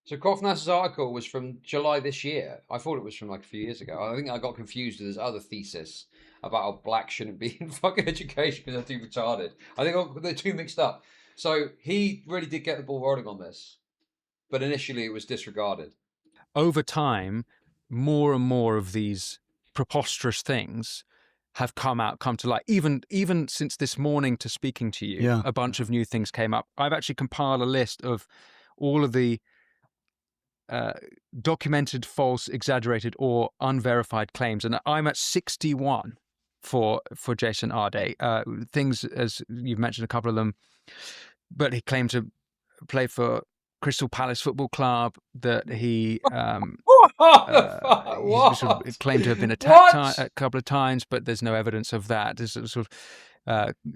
So Koffnass's article was from July this year. I thought it was from like a few years ago. I think I got confused with his other thesis about how black shouldn't be in fucking education because they're too retarded. I think they're too mixed up. So he really did get the ball rolling on this. But initially it was disregarded. Over time, more and more of these preposterous things have come to light. Even since this morning to speaking to you, a bunch of new things came up. I've actually compiled a list of all of the documented, false, exaggerated, or unverified claims, and I'm at 61 for Jason Arde. Things, as you've mentioned, a couple of them, but he claimed to play for Crystal Palace Football Club, that he claimed to have been attacked a couple of times, but there's no evidence of that. There's sort of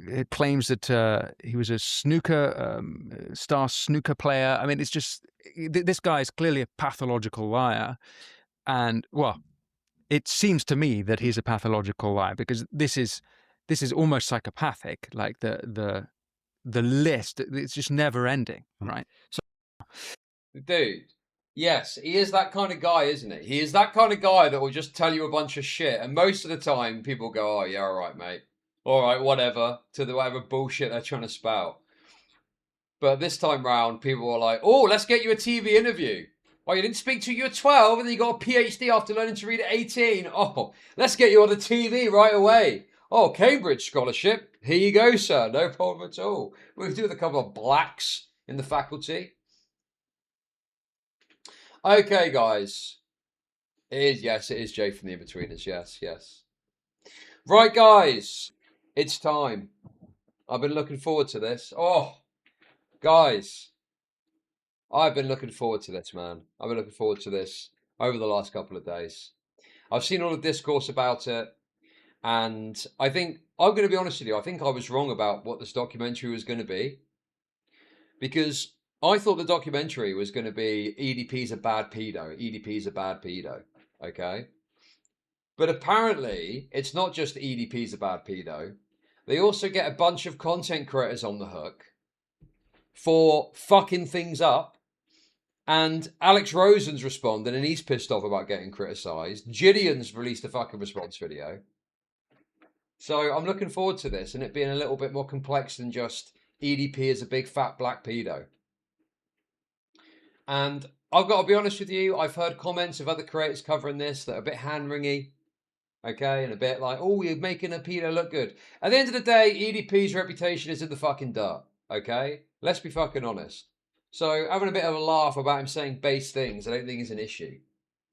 it claims that he was a star snooker player. I mean, it's just this guy is clearly a pathological liar, and well, it seems to me that he's a pathological liar because this is almost psychopathic. Like the list, it's just never ending, right? So. Dude, yes, he is that kind of guy, isn't he? He is that kind of guy that will just tell you a bunch of shit, and most of the time people go, oh yeah, all right, mate. All right, whatever, to the whatever bullshit they're trying to spout. But this time round, people were like, oh, let's get you a TV interview. Oh, you didn't speak till you were 12, and then you got a PhD after learning to read at 18. Oh, let's get you on the TV right away. Oh, Cambridge scholarship. Here you go, sir. No problem at all. We could do with a couple of blacks in the faculty. Okay, guys. It is Jay from the Inbetweeners. Yes. Right, guys. It's time. I've been looking forward to this. Oh, guys. I've been looking forward to this, man. I've been looking forward to this over the last couple of days. I've seen all the discourse about it, and I think, I'm going to be honest with you, I think I was wrong about what this documentary was going to be. Because I thought the documentary was going to be EDP's a bad pedo. EDP's a bad pedo. Okay? But apparently, it's not just EDP's a bad pedo. They also get a bunch of content creators on the hook for fucking things up. And Alex Rosen's responded, and he's pissed off about getting criticised. JIDEON's released a fucking response video. So I'm looking forward to this, and it being a little bit more complex than just EDP is a big fat black pedo. And I've got to be honest with you, I've heard comments of other creators covering this that are a bit hand-wringy, okay, and a bit like, oh, you're making a pedo look good. At the end of the day, EDP's reputation is in the fucking dirt, okay? Let's be fucking honest. So having a bit of a laugh about him saying base things, I don't think is an issue.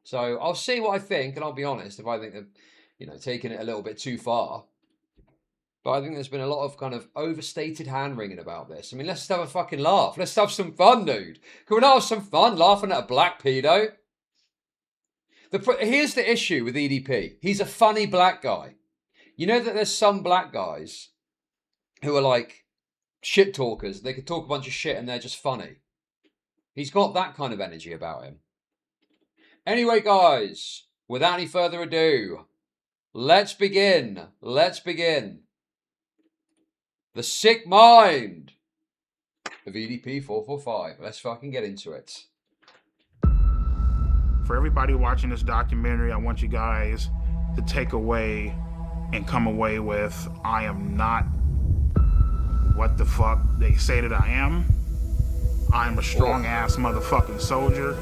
So I'll see what I think, and I'll be honest if I think that, you know, taking it a little bit too far. But I think there's been a lot of kind of overstated hand-wringing about this. I mean, let's just have a fucking laugh. Let's have some fun, dude. Can we not have some fun laughing at a black pedo? Here's the issue with EDP. He's a funny black guy. You know that there's some black guys who are like shit talkers. They could talk a bunch of shit and they're just funny. He's got that kind of energy about him. Anyway, guys, without any further ado, let's begin. Let's begin. The sick mind of EDP 445. Let's fucking get into it. For everybody watching this documentary, I want you guys to take away and come away with, I am not what the fuck they say that I am. I'm a strong-ass motherfucking soldier,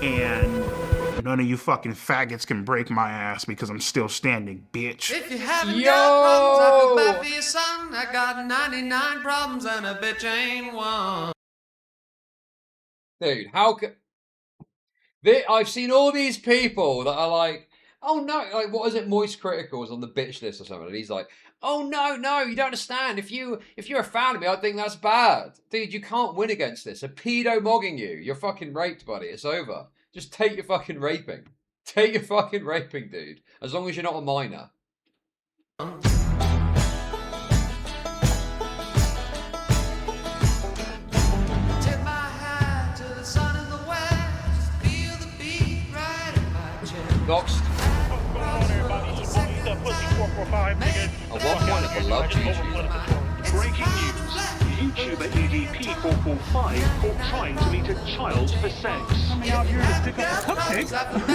and none of you fucking faggots can break my ass because I'm still standing, bitch. If you haven't got problems, I feel bad for your son. I got 99 problems and a bitch ain't one. Dude, how could... I've seen all these people that are like, oh no, like, what is it, Moist Criticals on the bitch list or something, and he's like, oh no, you don't understand. If you're a fan of me, I think that's bad. Dude, you can't win against this. A pedo mogging you. You're fucking raped, buddy. It's over. Just take your fucking raping. Take your fucking raping, dude. As long as you're not a minor. Tip my hat to the sun in the west. Feel the beat right in my chest. Doxed. At one point, I loved YouTube. Breaking news. YouTuber EDP445 caught trying to meet a child for sex. Coming out here to pick up a cupcake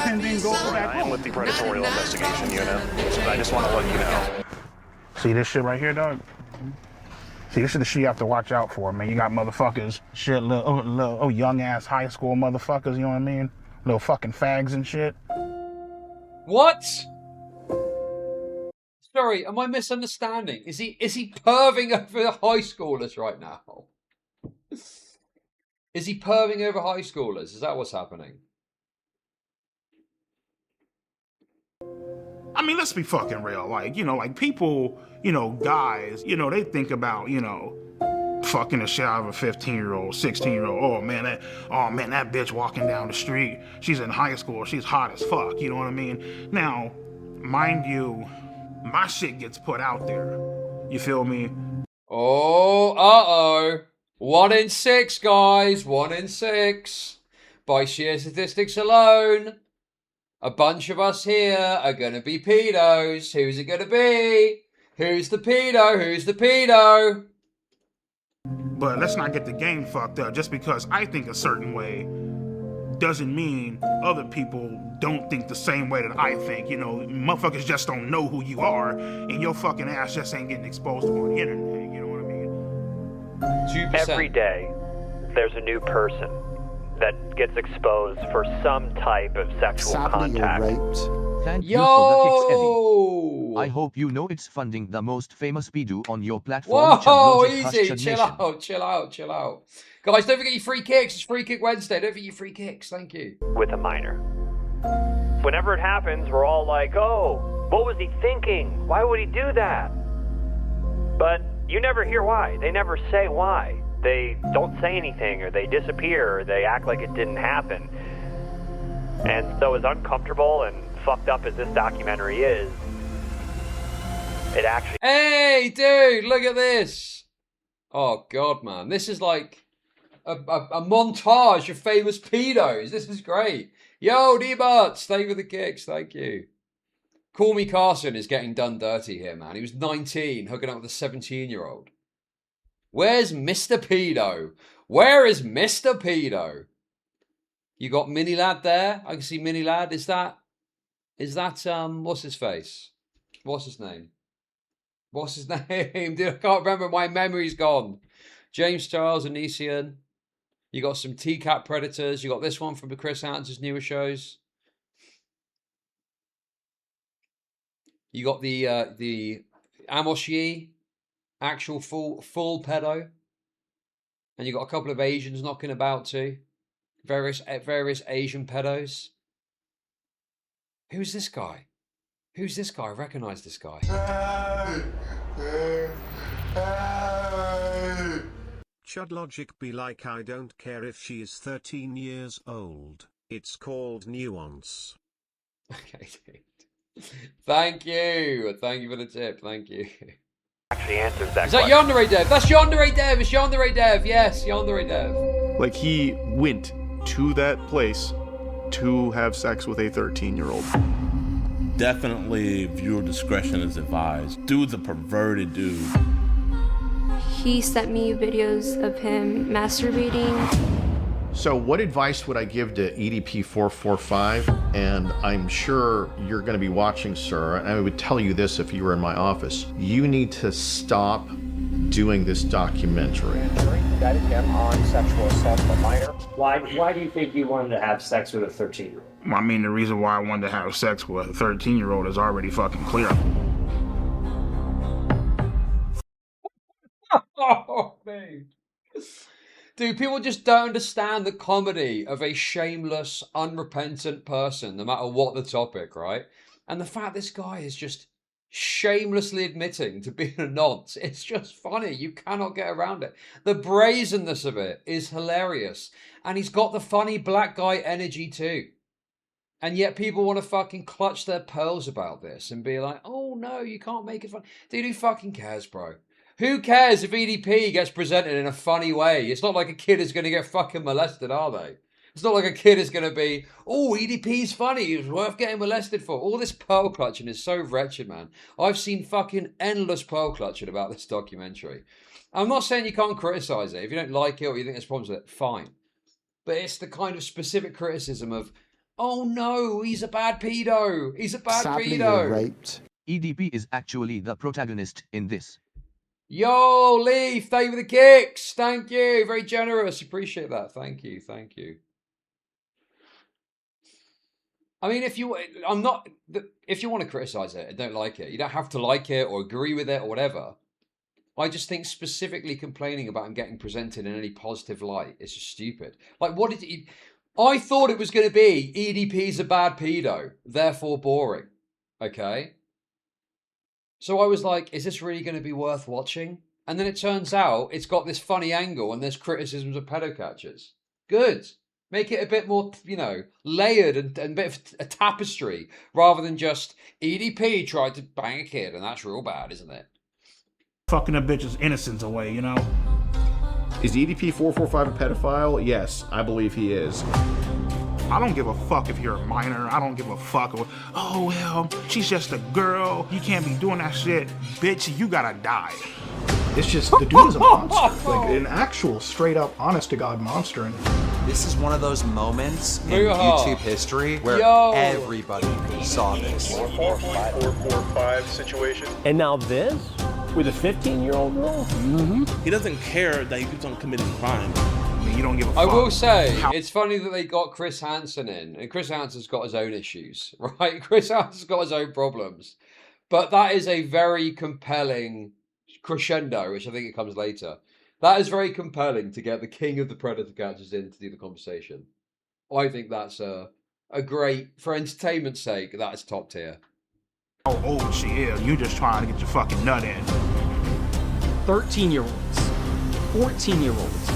and then go back home. I am with the Predatorial Investigation Unit, but I just want to let you know. See this shit right here, dog? See, this is the shit you have to watch out for, man. You got motherfuckers, shit, little young-ass high school motherfuckers, you know what I mean? Little fucking fags and shit. What? Sorry, am I misunderstanding? Is he perving over the high schoolers right now? Is he perving over high schoolers? Is that what's happening? I mean, let's be fucking real. Like, you know, like people, you know, guys, you know, they think about, you know, fucking the shit out of a 15-year-old, 16-year-old. Oh man, that bitch walking down the street. She's in high school. She's hot as fuck. You know what I mean? Now, mind you, my shit gets put out there. You feel me? Oh, uh-oh. 1 in 6, guys. 1 in 6. By sheer statistics alone, a bunch of us here are going to be pedos. Who's it going to be? Who's the pedo? Who's the pedo? But let's not get the game fucked up. Just because I think a certain way doesn't mean other people don't think the same way that I think. You know, motherfuckers just don't know who you are, and your fucking ass just ain't getting exposed on the internet. You know what I mean? 2%. Every day, there's a new person that gets exposed for some type of sexual contact. Thank you for the kicks, Eddie. I hope you know it's funding the most famous pedo on your platform. Whoa, Chud Logic, easy. Chill out. Guys, don't forget your free kicks. It's Free Kick Wednesday. Don't forget your free kicks. Thank you. With a minor. Whenever it happens, we're all like, oh, what was he thinking? Why would he do that? But you never hear why. They never say why. they don't say anything, or they disappear, or they act like it didn't happen. And so as uncomfortable and fucked up as this documentary is, it actually... Hey, dude, look at this. Oh, God, man. This is like a montage of famous pedos. This is great. Yo, D-Butts, thank you for the kicks. Thank you. Call Me Carson is getting done dirty here, man. He was 19, hooking up with a 17-year-old. Where's Mr. Pedo? Where is Mr. Pedo? You got Mini Lad there. I can see Mini Lad. Is that what's his face? What's his name? What's his name? Dude, I can't remember. My memory's gone. James Charles, Onision. You got some T-Cat Predators. You got this one from the Chris Hansen's newer shows. You got the Amos Yee, actual full pedo. And you got a couple of Asians knocking about too. Various Asian pedos. Who's this guy? Who's this guy? I recognize this guy. Chud Logic be like, I don't care if she is 13 years old. It's called nuance. Okay, dude. Thank you. Thank you for the tip. Thank you. Actually answers that Is that Yandere Dev? That's Yandere Dev. It's Yandere Dev. Yes, Yandere Dev. Like, he went to that place to have sex with a 13-year-old. Definitely viewer discretion is advised. Dude's a perverted dude. He sent me videos of him masturbating. So what advice would I give to EDP 445? And I'm sure you're going to be watching, sir, and I would tell you this if you were in my office. You need to stop doing this documentary. Indicted him on sexual assault of a minor. Why do you think you wanted to have sex with a 13-year-old? I mean, the reason why I wanted to have sex with a 13-year-old is already fucking clear. Oh, man. Dude, people just don't understand the comedy of a shameless, unrepentant person, no matter what the topic, right? And the fact this guy is just shamelessly admitting to being a nonce, it's just funny. You cannot get around it. The brazenness of it is hilarious. And he's got the funny black guy energy too. And yet people want to fucking clutch their pearls about this and be like, oh no, you can't make it fun. Dude, who fucking cares, bro? Who cares if EDP gets presented in a funny way? It's not like a kid is going to get fucking molested, are they? It's not like a kid is going to be, oh, EDP's funny, it's worth getting molested for. All this pearl clutching is so wretched, man. I've seen fucking endless pearl clutching about this documentary. I'm not saying you can't criticize it. If you don't like it or you think there's problems with it, fine. But it's the kind of specific criticism of, oh no, he's a bad pedo. He's a bad pedo. Raped. EDP is actually the protagonist in this. Yo, Leaf, thank you for the kicks. Thank you. Very generous. Appreciate that. Thank you. Thank you. I mean, if you want to criticize it and don't like it, you don't have to like it or agree with it or whatever. I just think specifically complaining about him getting presented in any positive light is just stupid. Like, what did he... I thought it was going to be EDP's a bad pedo, therefore boring. Okay? So I was like, is this really going to be worth watching? And then it turns out it's got this funny angle and there's criticisms of pedo catchers. Good. Make it a bit more, you know, layered and a bit of a tapestry rather than just EDP tried to bang a kid and that's real bad, isn't it? Fucking a bitch's innocence away, you know? Is EDP 445 a pedophile? Yes, I believe he is. I don't give a fuck if you're a minor. I don't give a fuck. Oh, well, she's just a girl. You can't be doing that shit. Bitch, you gotta die. It's just, the dude is a monster. Like, an actual, straight-up, honest-to-God monster. And this is one of those moments in Yeehaw. YouTube history where everybody saw this. 445 situation. And now this? With a 15-year-old girl? He doesn't care that he keeps on committing crime. I mean, you don't give a fuck. I will say, it's funny that they got Chris Hansen in, and Chris Hansen's got his own issues, right? Chris Hansen's got his own problems. But that is a very compelling crescendo, which I think it comes later. That is very compelling to get the king of the predator catchers in to do the conversation. I think that's a great, for entertainment's sake, that is top tier. How old she is, you just trying to get your fucking nut in. 13-year-olds. 14-year-olds.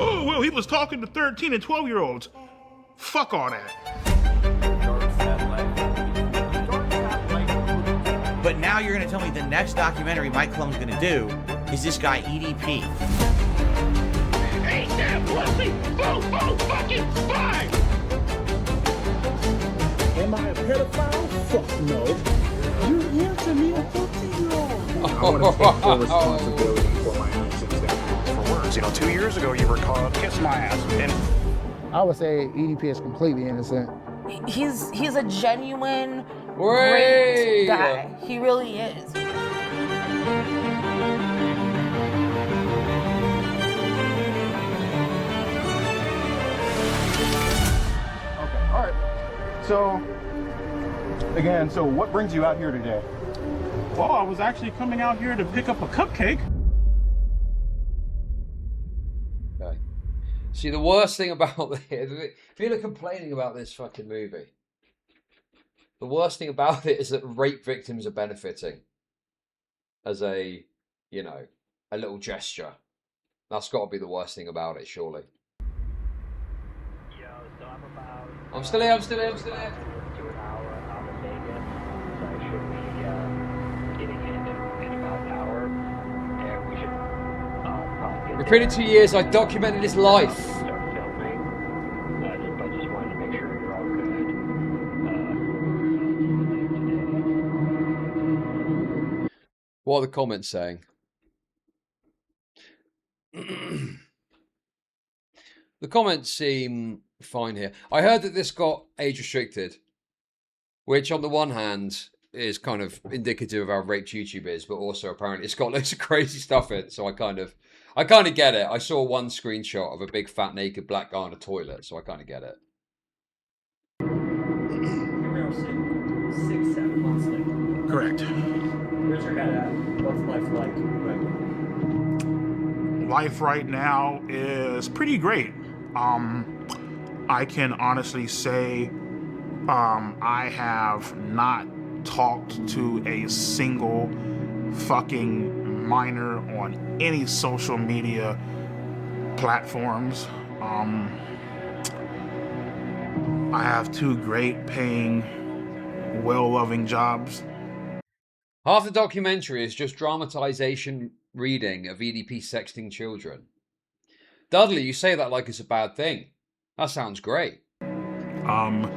Oh, well, he was talking to 13 and 12-year-olds. Fuck all that. But now you're gonna tell me the next documentary Mike Klum's gonna do is this guy EDP. Ain't that pussy? Fucking fine! Am I a pedophile? Fuck no. You answer me a 14-year-old. I want to take full responsibility for my actions. For words, 2 years ago you were caught. Kiss my ass. And I would say EDP is completely innocent. He's a genuine, great guy. He really is. all right. So, again, so what brings you out here today? Well, I was actually coming out here to pick up a cupcake. Okay. See, the worst thing about this, if you're complaining about this fucking movie, the worst thing about it is that rape victims are benefiting as a, a little gesture. That's got to be the worst thing about it, surely. I'm still here. Within 2 years, I documented his life. What are the comments saying? The comments seem fine here. I heard that this got age restricted, which on the one hand is kind of indicative of how raped YouTube is, but also apparently it's got loads of crazy stuff in it, so I kind of get it. I saw one screenshot of a big fat naked black guy on a toilet, so I kind of get it. 6-7 months later. Correct. Where's your head at? What's life like right now? Life right now is pretty great. I can honestly say I have not talked to a single fucking minor on any social media platforms. I have 2 great paying, well-loving jobs. Half the documentary is just dramatization reading of EDP sexting children. Dudley, you say that like it's a bad thing. That sounds great. My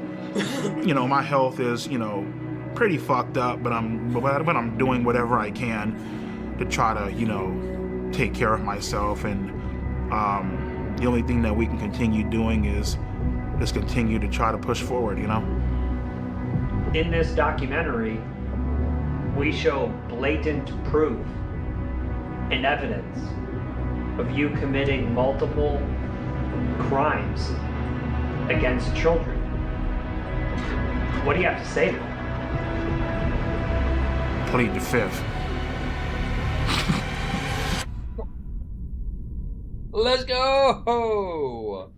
health is, pretty fucked up, but I'm doing whatever I can to try to, take care of myself. And the only thing that we can continue doing is continue to try to push forward, In this documentary, we show blatant proof and evidence of you committing multiple crimes against children. What do you have to say to that? Plead the fifth. Let's go!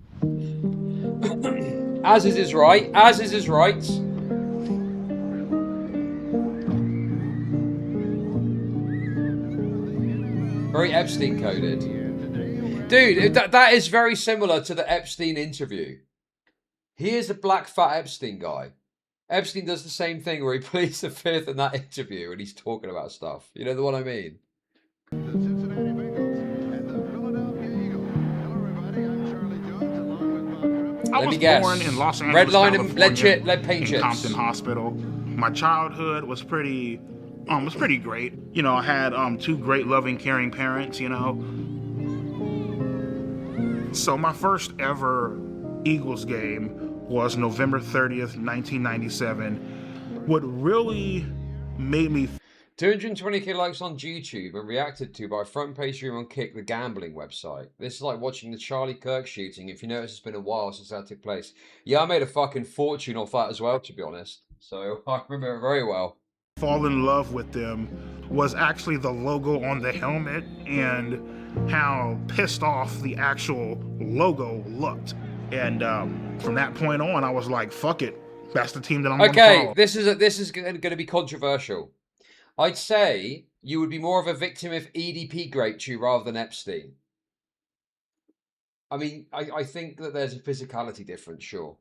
As is his right. As is his rights. Very Epstein coded. Dude, that is very similar to the Epstein interview. He is a black fat Epstein guy. Epstein does the same thing where he pleads the fifth in that interview and he's talking about stuff. You know the one I mean? I was born in Los Angeles, Red line California, and lead paint in chips. Compton Hospital. My childhood was pretty great. I had 2 great, loving, caring parents. So my first ever Eagles game was November 30th, 1997. What really made me 220k likes on YouTube and reacted to by front page stream on Kick, the gambling website. This is like watching the Charlie Kirk shooting. If you notice, it's been a while since that took place. Yeah, I made a fucking fortune off that as well, to be honest. So I remember it very well. fall in love with them was actually the logo on the helmet and how pissed off the actual logo looked. And from that point on, I was like, fuck it. That's the team that I'm going to follow. This is going to be controversial. I'd say you would be more of a victim if EDP raped you rather than Epstein. I mean, I think that there's a physicality difference, sure.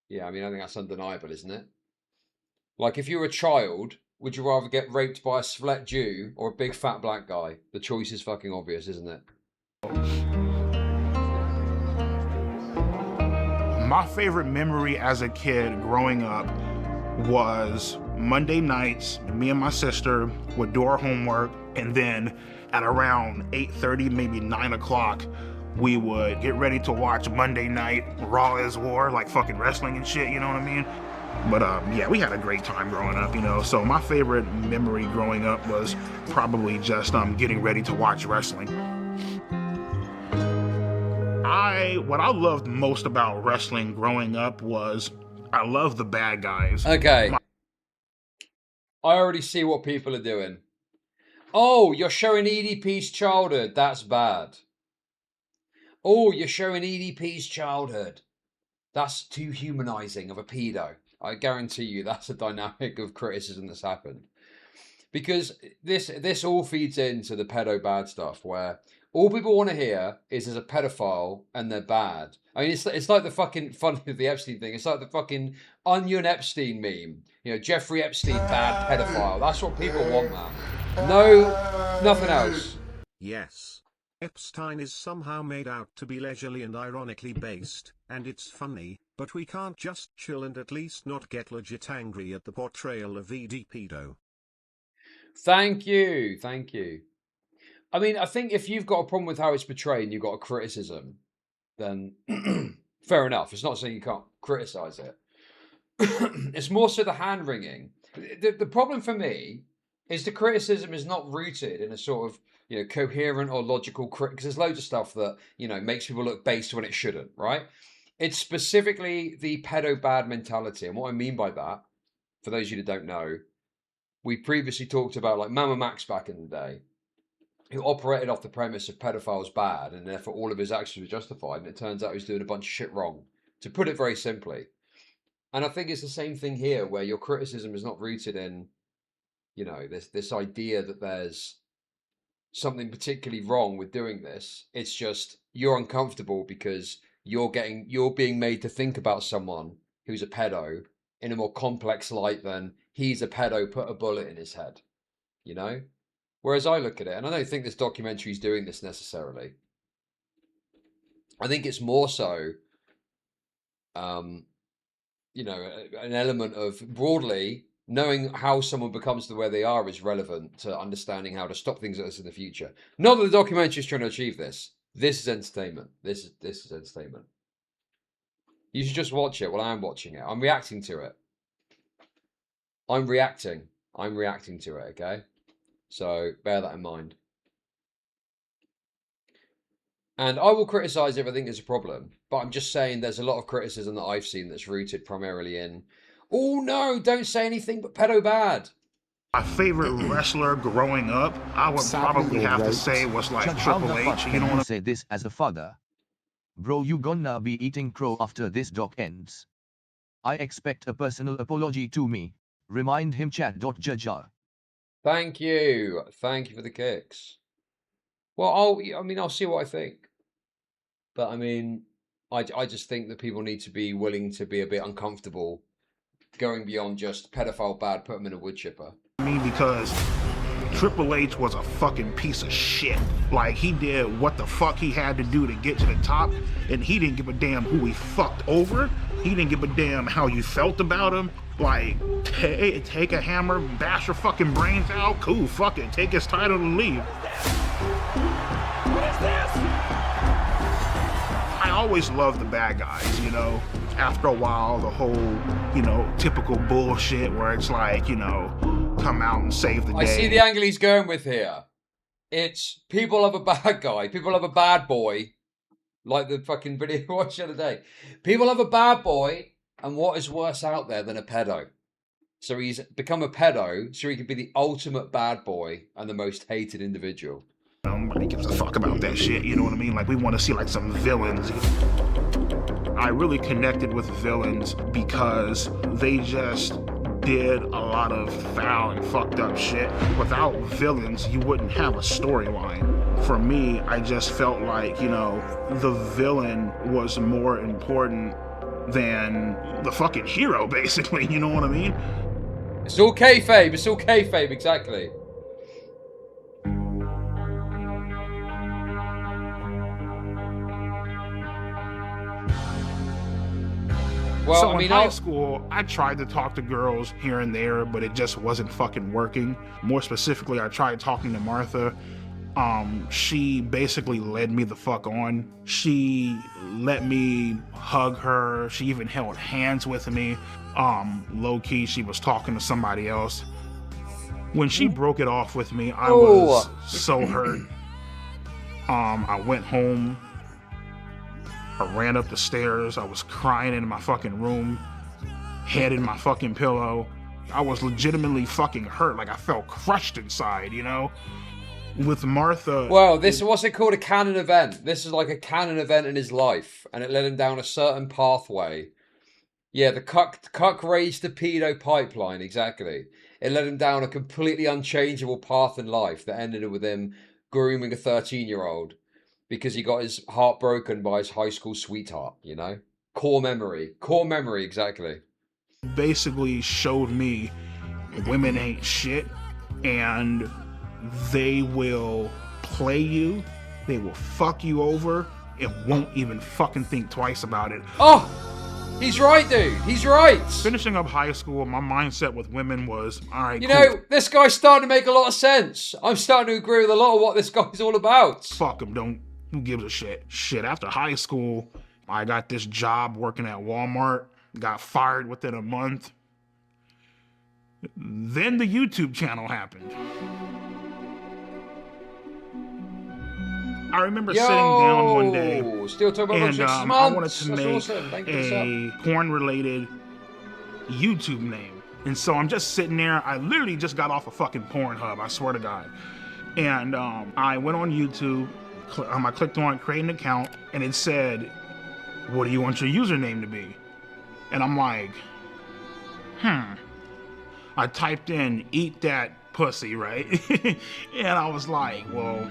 Yeah, I mean, I think that's undeniable, isn't it? Like, if you're a child, would you rather get raped by a split Jew or a big fat black guy? The choice is fucking obvious, isn't it? My favorite memory as a kid growing up was Monday nights, me and my sister would do our homework, and then at around 8:30, maybe 9 o'clock, we would get ready to watch Monday Night Raw is War, like fucking wrestling and shit, you know what I mean? But yeah, we had a great time growing up, you know? So my favorite memory growing up was probably just getting ready to watch wrestling. What I loved most about wrestling growing up was I love the bad guys. Okay. I already see what people are doing. Oh, you're showing EDP's childhood. That's bad. Oh, you're showing EDP's childhood. That's too humanizing of a pedo. I guarantee you that's a dynamic of criticism that's happened. Because this all feeds into the pedo bad stuff, where all people want to hear is there's a pedophile and they're bad. I mean, it's like the fucking fun of the Epstein thing. It's like the fucking Onion Epstein meme. You know, Jeffrey Epstein, bad pedophile. That's what people want, man. No, nothing else. Yes. Epstein is somehow made out to be leisurely and ironically based, and it's funny, but we can't just chill and at least not get legit angry at the portrayal of EDP. Thank you. Thank you. I mean, I think if you've got a problem with how it's portrayed and you've got a criticism, then fair enough. It's not saying you can't criticize it. It's more so the hand-wringing. The problem for me is the criticism is not rooted in a sort of, you know, coherent or logical because there's loads of stuff that, you know, makes people look based when it shouldn't, right? It's specifically the pedo bad mentality. And what I mean by that, for those of you that don't know, we previously talked about like Mama Max back in the day, who operated off the premise of pedophiles bad and therefore all of his actions were justified. And it turns out he's doing a bunch of shit wrong, to put it very simply. And I think it's the same thing here, where your criticism is not rooted in, you know, this idea that there's something particularly wrong with doing this. It's just you're uncomfortable because you're being made to think about someone who's a pedo in a more complex light than he's a pedo, put a bullet in his head, you know? Whereas I look at it, and I don't think this documentary is doing this necessarily. I think it's more so, you know, an element of broadly knowing how someone becomes to where they are is relevant to understanding how to stop things like this in the future. Not that the documentary is trying to achieve this. This is entertainment. This is entertainment. You should just watch it while I'm watching it. I'm reacting to it. I'm reacting to it, okay? So bear that in mind. And I will criticize everything as a problem, but I'm just saying there's a lot of criticism that I've seen that's rooted primarily in, oh no, don't say anything but pedo bad. My favorite wrestler growing up, I would probably have to say was like Triple H. You know what I'm say this as a father? Bro, you gonna be eating crow after this doc ends. I expect a personal apology to me. Remind him chat.jj. Thank you. Thank you for the kicks. Well, I'll see what I think. But I mean, I just think that people need to be willing to be a bit uncomfortable going beyond just pedophile bad, put them in a wood chipper. I mean, because Triple H was a fucking piece of shit. Like, he did what the fuck he had to do to get to the top, and he didn't give a damn who he fucked over. He didn't give a damn how you felt about him. Like, take a hammer, bash your fucking brains out. Cool, fuck it. Take his title and leave. What is this? I always loved the bad guys, you know. After a while, the whole, you know, typical bullshit where it's like, you know, come out and save the day. I see the angle he's going with here. It's people love a bad guy. People love a bad boy. Like the fucking video I watched the other day. People love a bad boy. And what is worse out there than a pedo? So he's become a pedo so he could be the ultimate bad boy and the most hated individual. Nobody gives a fuck about that shit, you know what I mean? Like, we want to see like some villains. I really connected with villains because they just did a lot of foul and fucked up shit. Without villains, you wouldn't have a storyline. For me, I just felt like, you know, the villain was more important than the fucking hero, basically, you know what I mean? It's all kayfabe, it's all kayfabe, exactly. Well, so I mean, in high school, I tried to talk to girls here and there, but it just wasn't fucking working. More specifically, I tried talking to Martha. She basically led me the fuck on. She let me hug her. She even held hands with me. Low key, she was talking to somebody else. When she broke it off with me, I was so hurt. I went home. I ran up the stairs. I was crying in my fucking room, head in my fucking pillow. I was legitimately fucking hurt. Like I felt crushed inside, you know? With Martha. Well, this, what's it called? A canon event. This is like a canon event in his life, and it led him down a certain pathway. Yeah, the cuck raised the pedo pipeline, exactly. It led him down a completely unchangeable path in life that ended with him grooming a 13-year-old. Because he got his heart broken by his high school sweetheart, you know? Core memory, exactly. Basically showed me women ain't shit, and they will play you, they will fuck you over, and won't even fucking think twice about it. Oh! He's right, dude. He's right. Finishing up high school, my mindset with women was, all right, you cool. know, this guy's starting to make a lot of sense. I'm starting to agree with a lot of what this guy's all about. Fuck him, who gives a shit? Shit, after high school, I got this job working at Walmart, got fired within a month. Then the YouTube channel happened. I remember sitting down one day and I wanted to make a porn-related YouTube name. And so I'm just sitting there. I literally just got off a fucking Pornhub, I swear to God. And I went on YouTube. I clicked on create an account, and it said, what do you want your username to be? And I'm like, I typed in eat that pussy, right? And I was like, well,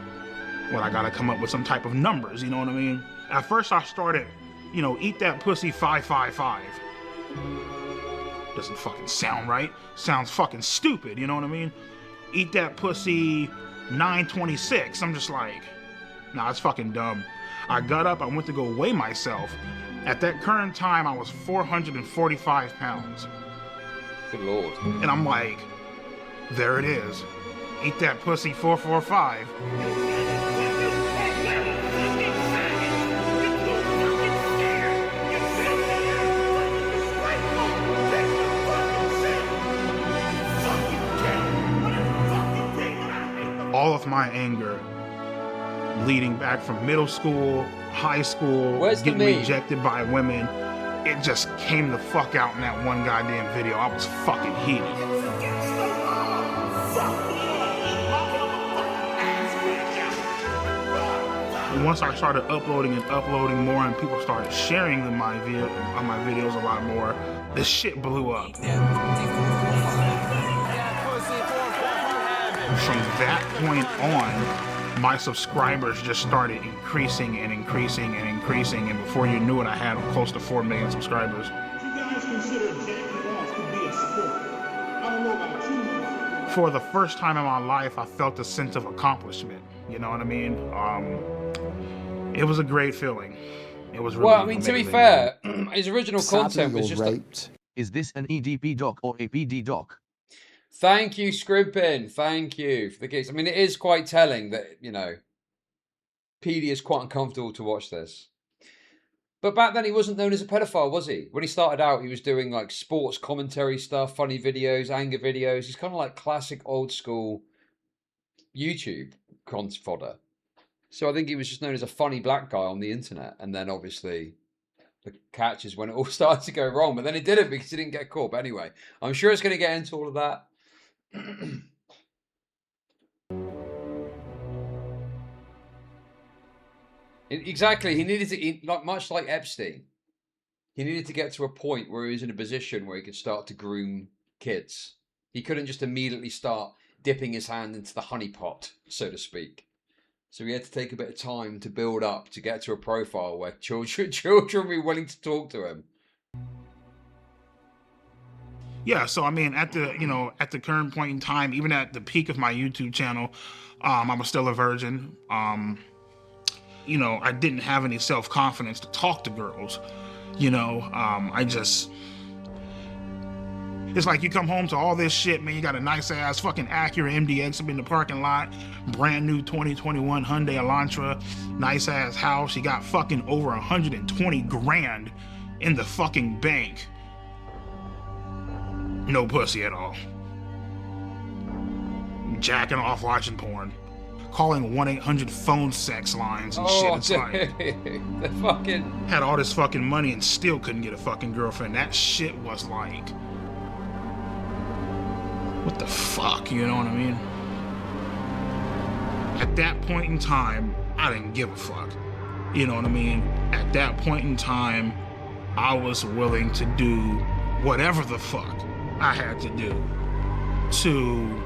I gotta come up with some type of numbers, you know what I mean? At first I started, you know, eat that pussy 555. Doesn't fucking sound right. Sounds fucking stupid, you know what I mean? Eat that pussy 926. I'm just like, nah, it's fucking dumb. I got up, I went to go weigh myself. At that current time, I was 445 pounds. Good Lord. And I'm like, there it is. Eat that pussy 445. All of my anger leading back from middle school, high school, getting rejected by women, it just came the fuck out in that one goddamn video. I was fucking heated. And once I started uploading more and people started sharing my videos a lot more, this shit blew up. From that point on, my subscribers just started increasing and increasing and increasing, and before you knew it, I had close to 4 million subscribers. You guys consider jacking off to be a sport? I don't know about you. For the first time in my life, I felt a sense of accomplishment. You know what I mean? It was a great feeling. It was really well, I mean, to be fair, his original content was just raped. Is this an EDP doc or a PD doc? Thank you, Scrimpin. Thank you for the gigs. I mean, it is quite telling that, you know, PD is quite uncomfortable to watch this. But back then, he wasn't known as a pedophile, was he? When he started out, he was doing, like, sports commentary stuff, funny videos, anger videos. He's kind of like classic old school YouTube fodder. So I think he was just known as a funny black guy on the internet. And then, obviously, the catch is when it all started to go wrong. But then it didn't because he didn't get caught. But anyway, I'm sure it's going to get into all of that. Exactly. He needed to, much like Epstein, he needed to get to a point where he was in a position where he could start to groom kids. He couldn't just immediately start dipping his hand into the honeypot, so to speak. So he had to take a bit of time to build up to get to a profile where children be willing to talk to him. Yeah, so I mean, at the current point in time, even at the peak of my YouTube channel, I was still a virgin. I didn't have any self-confidence to talk to girls. It's like you come home to all this shit, man. You got a nice ass fucking Acura MDX up in the parking lot, brand new 2021 Hyundai Elantra, nice ass house. You got fucking over 120 grand in the fucking bank. No pussy at all. Jacking off, watching porn, calling 1-800 phone sex lines and shit. It's like the fucking had all this fucking money and still couldn't get a fucking girlfriend. That shit was like, what the fuck, you know what I mean? At that point in time, I didn't give a fuck. You know what I mean? At that point in time, I was willing to do whatever the fuck I had to do to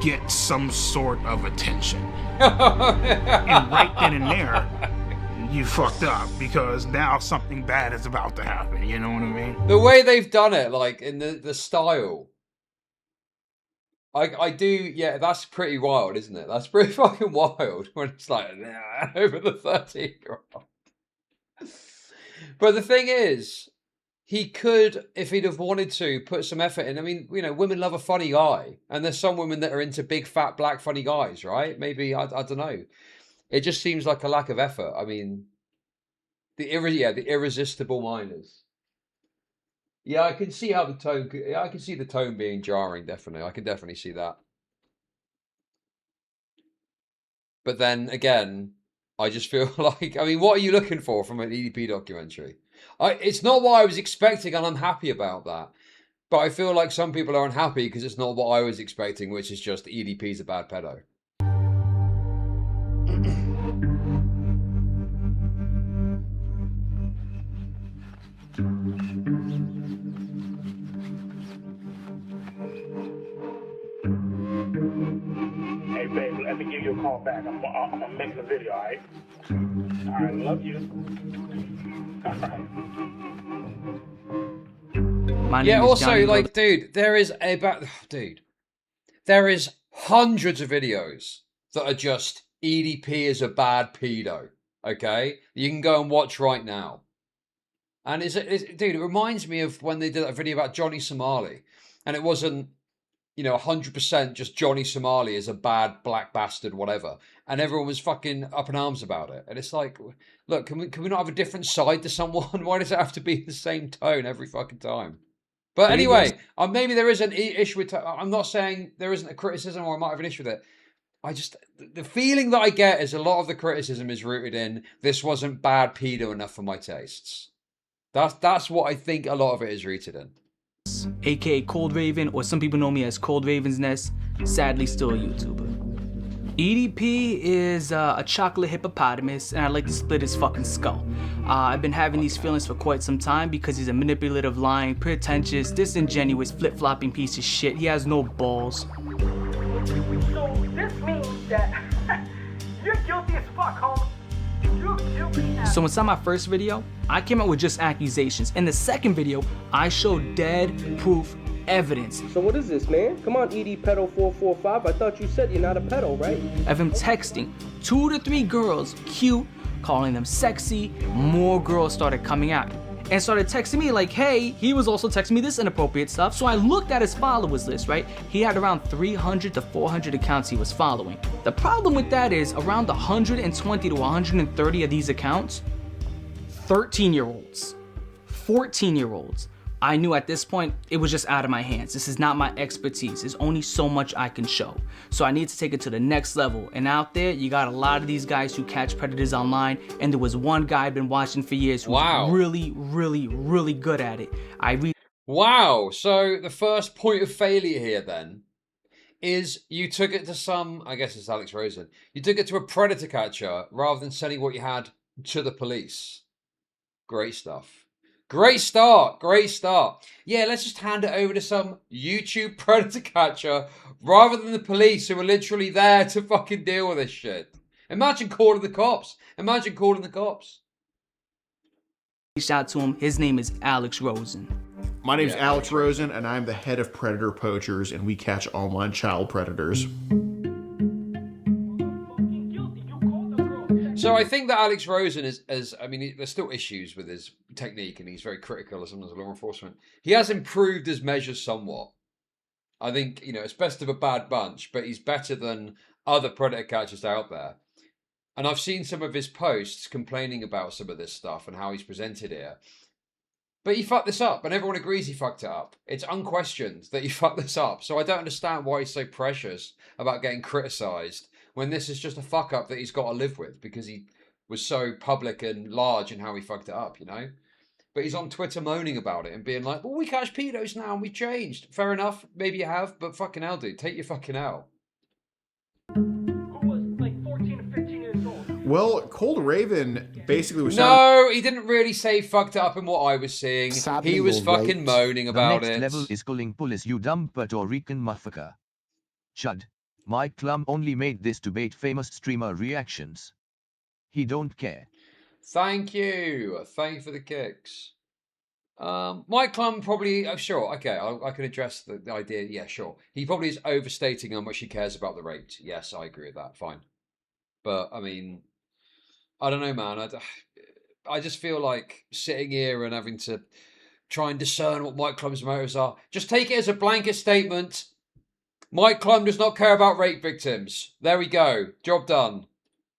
get some sort of attention. And right then and there, you fucked up, because now something bad is about to happen, you know what I mean? The way they've done it, like in the style, I do, yeah, that's pretty wild, isn't it? That's pretty fucking wild when it's like, nah, over the 13-year-old. But the thing is, he could, if he'd have wanted to, put some effort in. I mean, women love a funny guy. And there's some women that are into big, fat, black, funny guys, right? Maybe, I don't know. It just seems like a lack of effort. I mean, the irresistible minors. Yeah, I can see how the tone, I can see the tone being jarring, definitely. I can definitely see that. But then, again, I just feel like, I mean, what are you looking for from an EDP documentary? It's not what I was expecting, and I'm happy about that. But I feel like some people are unhappy because it's not what I was expecting, which is just EDP's a bad pedo. Hey, babe, let me give you a call back. I'm gonna make the video, all right? All right, love you. Yeah, also, like, dude, there is hundreds of videos that are just EDP is a bad pedo, okay? You can go and watch right now. And dude, it reminds me of when they did that video about Johnny Somali, and it wasn't, 100% just Johnny Somali is a bad black bastard, whatever. And everyone was fucking up in arms about it. And it's like, look, can we not have a different side to someone? Why does it have to be the same tone every fucking time? But anyway, maybe there is an issue with... I'm not saying there isn't a criticism or I might have an issue with it. The feeling that I get is a lot of the criticism is rooted in this wasn't bad pedo enough for my tastes. That's what I think a lot of it is rooted in. aka Cold Raven, or some people know me as Cold Raven's Nest, sadly still a YouTuber. EDP is a chocolate hippopotamus, and I'd like to split his fucking skull. I've been having these feelings for quite some time because he's a manipulative, lying, pretentious, disingenuous, flip-flopping piece of shit. He has no balls. So this means that you're guilty as fuck, homie. You're guilty as... So inside my first video, I came out with just accusations. In the second video, I showed dead proof evidence. So what is this, man? Come on, ED Pedo 445. I thought you said you're not a pedo, right? Of him texting 2 to 3 girls, cute, calling them sexy. More girls started coming out and started texting me like, hey, he was also texting me this inappropriate stuff. So I looked at his followers list, right? He had around 300 to 400 accounts he was following. The problem with that is around 120 to 130 of these accounts, 13-year-olds, 14-year-olds. I knew at this point it was just out of my hands. This is not my expertise. There's only so much I can show. So I need to take it to the next level. And out there, you got a lot of these guys who catch predators online. And there was one guy I've been watching for years who was really, really, really good at it. Wow. So the first point of failure here then is you took it to some, I guess it's Alex Rosen, you took it to a predator catcher rather than sending what you had to the police. Great stuff. Great start. Great start. Yeah, let's just hand it over to some YouTube predator catcher rather than the police who are literally there to fucking deal with this shit. Imagine calling the cops. Imagine calling the cops. Reached out to him. His name is Alex Rosen. My name's Alex Rosen, and I'm the head of Predator Poachers, and we catch online child predators. So I think that Alex Rosen I mean, there's still issues with his technique, and he's very critical of sometimes law enforcement. He has improved his measures somewhat. I think, you know, it's best of a bad bunch, but he's better than other predator catchers out there. And I've seen some of his posts complaining about some of this stuff and how he's presented here. But he fucked this up, and everyone agrees he fucked it up. It's unquestioned that he fucked this up. So I don't understand why he's so precious about getting criticised when this is just a fuck up that he's got to live with because he was so public and large in how he fucked it up, you know? But he's on Twitter moaning about it and being like, well, we catch pedos now and we changed. Fair enough, maybe you have, but fucking hell, dude, take your fucking out. Well, Cold Raven basically was... No, he didn't really say fucked it up in what I was seeing. Sadly, He was you're fucking right. moaning about The it. next level is calling police, you dumb Puerto Rican motherfucker. Chud. Mike Klum only made this to bait famous streamer reactions. He don't care. Thank you. Thank you for the kicks. Mike Klum probably... Oh, sure, okay, I can address the idea. Yeah, sure. He probably is overstating how much he cares about the raped. Yes, I agree with that. Fine. But, I mean... I don't know, man. I just feel like sitting here and having to try and discern what Mike Klum's motives are. Just take it as a blanket statement. Mike Klum does not care about rape victims. There we go. Job done.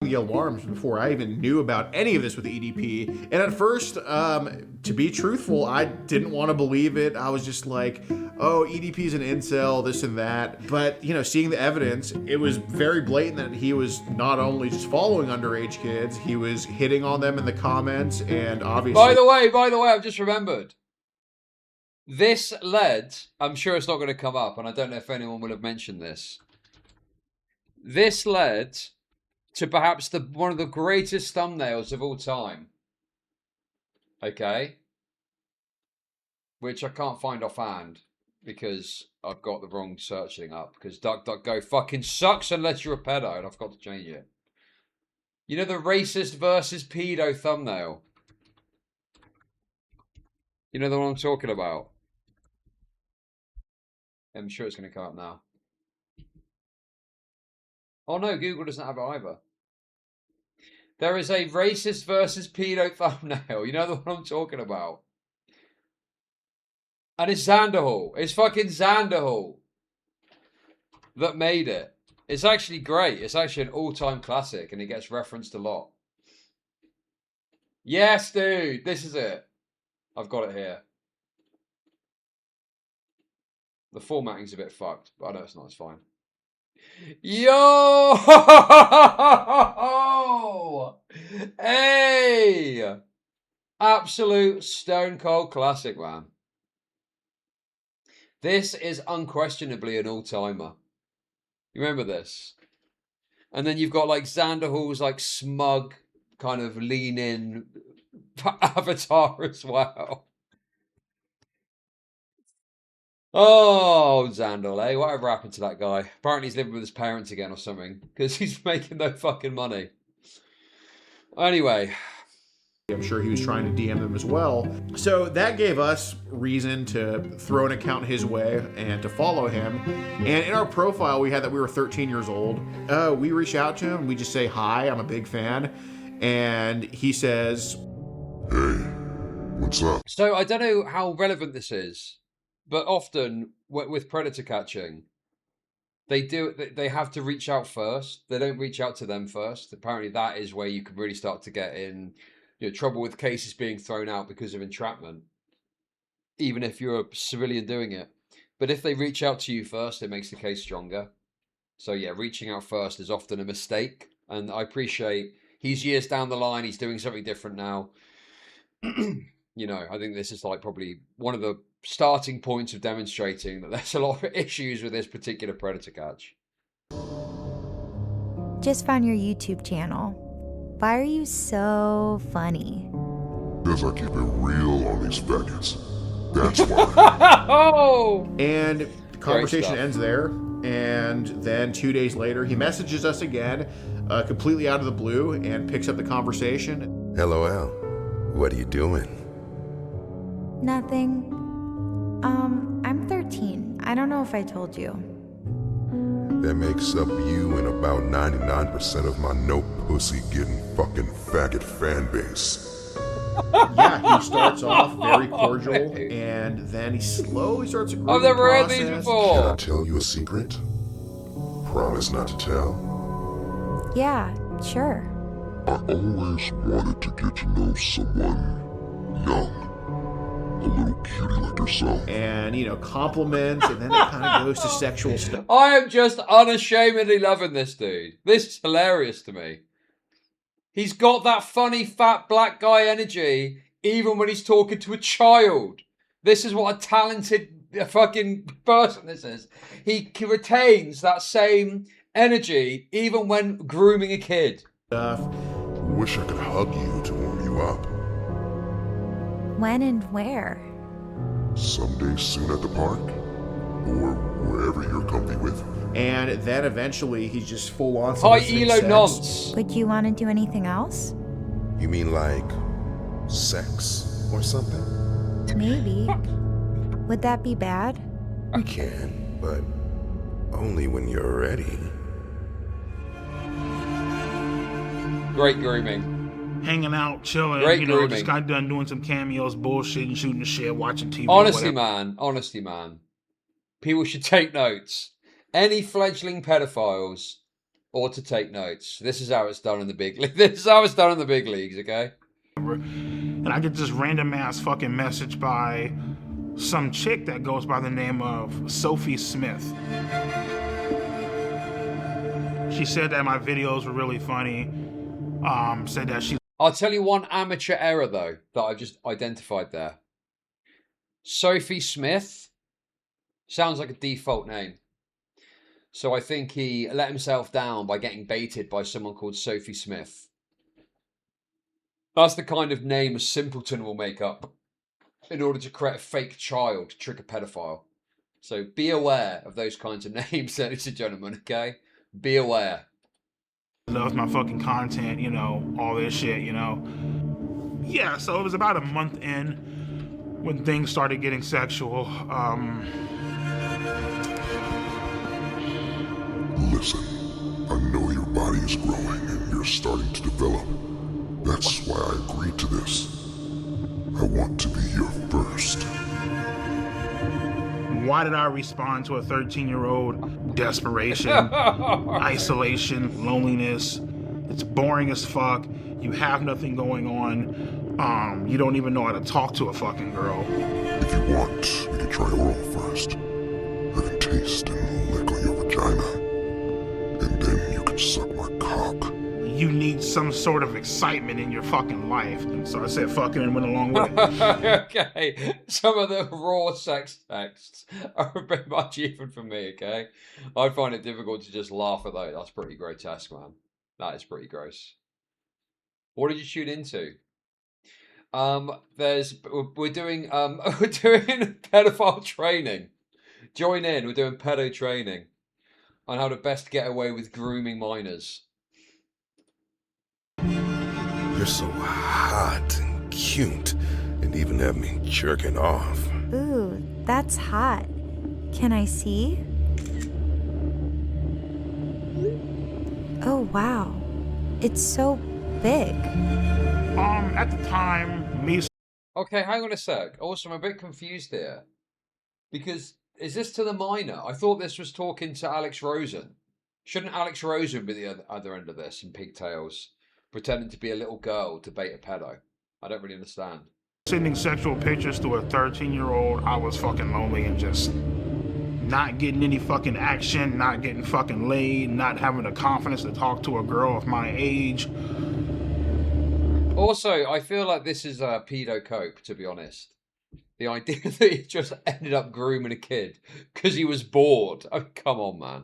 The alarms before I even knew about any of this with the EDP. And at first, to be truthful, I didn't want to believe it. I was just like, oh, EDP's an incel, this and that. But, you know, seeing the evidence, it was very blatant that he was not only just following underage kids, he was hitting on them in the comments and obviously... By the way, I've just remembered. This led, I'm sure it's not going to come up, and I don't know if anyone will have mentioned this. This led to perhaps one of the greatest thumbnails of all time. Okay? Which I can't find offhand because I've got the wrong search thing up. Because DuckDuckGo fucking sucks unless you're a pedo, and I've got to change it. You know the racist versus pedo thumbnail? You know the one I'm talking about? I'm sure it's going to come up now. Oh no, Google doesn't have it either. There is a racist versus pedo thumbnail. You know the one I'm talking about? And it's Xanderhall. It's fucking Xanderhall that made it. It's actually great. It's actually an all-time classic and it gets referenced a lot. Yes, dude. This is it. I've got it here. The formatting's a bit fucked, but I know it's not. It's fine. Yo! Hey! Absolute stone cold classic, man. This is unquestionably an all-timer. You remember this? And then you've got like Xanderhall's like smug kind of lean in avatar as well. Oh, Xandal, eh? Whatever happened to that guy? Apparently he's living with his parents again or something because he's making no fucking money. Anyway. I'm sure he was trying to DM them as well. So that gave us reason to throw an account his way and to follow him. And in our profile, we had that we were 13 years old. We reach out to him. We just say, hi, I'm a big fan. And he says, hey, what's up? So I don't know how relevant this is, but often with predator catching, they have to reach out first. They don't reach out to them first. Apparently that is where you can really start to get in trouble with cases being thrown out because of entrapment, even if you're a civilian doing it. But if they reach out to you first, it makes the case stronger. So yeah, reaching out first is often a mistake. And I appreciate he's years down the line. He's doing something different now. I think this is like probably one of the starting points of demonstrating that there's a lot of issues with this particular predator catch. Just found your YouTube channel. Why are you so funny? Because I keep it real on these faggots. That's why. Oh! And the conversation stuff. ends there. And then 2 days later, he messages us again, completely out of the blue, and picks up the conversation. LOL. What are you doing? Nothing. I'm 13. I don't know if I told you. That makes up you and about 99% of my no pussy getting fucking faggot fan base. Yeah, he starts off very cordial, and then he slowly starts a grooming I've never heard these process. before. Can I tell you a secret? Promise not to tell. Yeah, sure. I always wanted to get to know someone young. A little cutie like yourself. And, you know, compliments, and then it kind of goes to sexual stuff. I am just unashamedly loving this dude. This is hilarious to me. He's got that funny fat black guy energy even when he's talking to a child. This is what a talented fucking person this is. He retains that same energy even when grooming a kid. Wish I could hug you to warm you up. When and where? Someday soon at the park. Or wherever you're comfy with. And then eventually he's just full on. Hi, Elo Nonce. Would you want to do anything else? You mean like sex or something? Maybe. Would that be bad? I can, but only when you're ready. Great grooming. Hanging out, chilling, Great you know, grooming. just got done doing some cameos, bullshitting, shooting the shit, watching TV. Honestly, whatever. man. People should take notes. Any fledgling pedophiles ought to take notes. This is how it's done in the big league. This is how it's done in the big leagues, okay? And I get this random ass fucking message by some chick that goes by the name of Sophie Smith. She said that my videos were really funny. Said that she... I'll tell you one amateur error, though, that I've just identified there. Sophie Smith sounds like a default name. So I think he let himself down by getting baited by someone called Sophie Smith. That's the kind of name a simpleton will make up in order to create a fake child to trick a pedophile. So be aware of those kinds of names, ladies and gentlemen, okay? Be aware. loves my fucking content, you know, all this shit, you know. Yeah, so it was about a month in when things started getting sexual. Listen, I know your body is growing and you're starting to develop. That's why I agreed to this. I want to be your first. Why did I respond to a 13-year-old? Desperation, isolation, loneliness. It's boring as fuck. You have nothing going on. You don't even know how to talk to a fucking girl. If you want, we can try oral first. I can taste and lick on your vagina. And then you can suck my cock. You need some sort of excitement in your fucking life. So I said fucking and went along with it. Okay, some of the raw sex texts are a bit much even for me, okay? I find it difficult to just laugh at those. That's pretty grotesque, man. That is pretty gross. What did you tune into? We're doing pedophile training. Join in, we're doing pedo training on how to best get away with grooming minors. You're so hot and cute, and even have me jerking off. Ooh, that's hot. Can I see? Oh, wow. It's so big. At the time, me... Okay, hang on a sec. Also, I'm a bit confused here. Because, is this to the minor? I thought this was talking to Alex Rosen. Shouldn't Alex Rosen be the other end of this in pigtails? Pretending to be a little girl to bait a pedo. I don't really understand. Sending sexual pictures to a 13-year-old, I was fucking lonely and just not getting any fucking action, not getting fucking laid, not having the confidence to talk to a girl of my age. Also, I feel like this is a pedo cope, to be honest. The idea that he just ended up grooming a kid because he was bored. Oh, come on, man.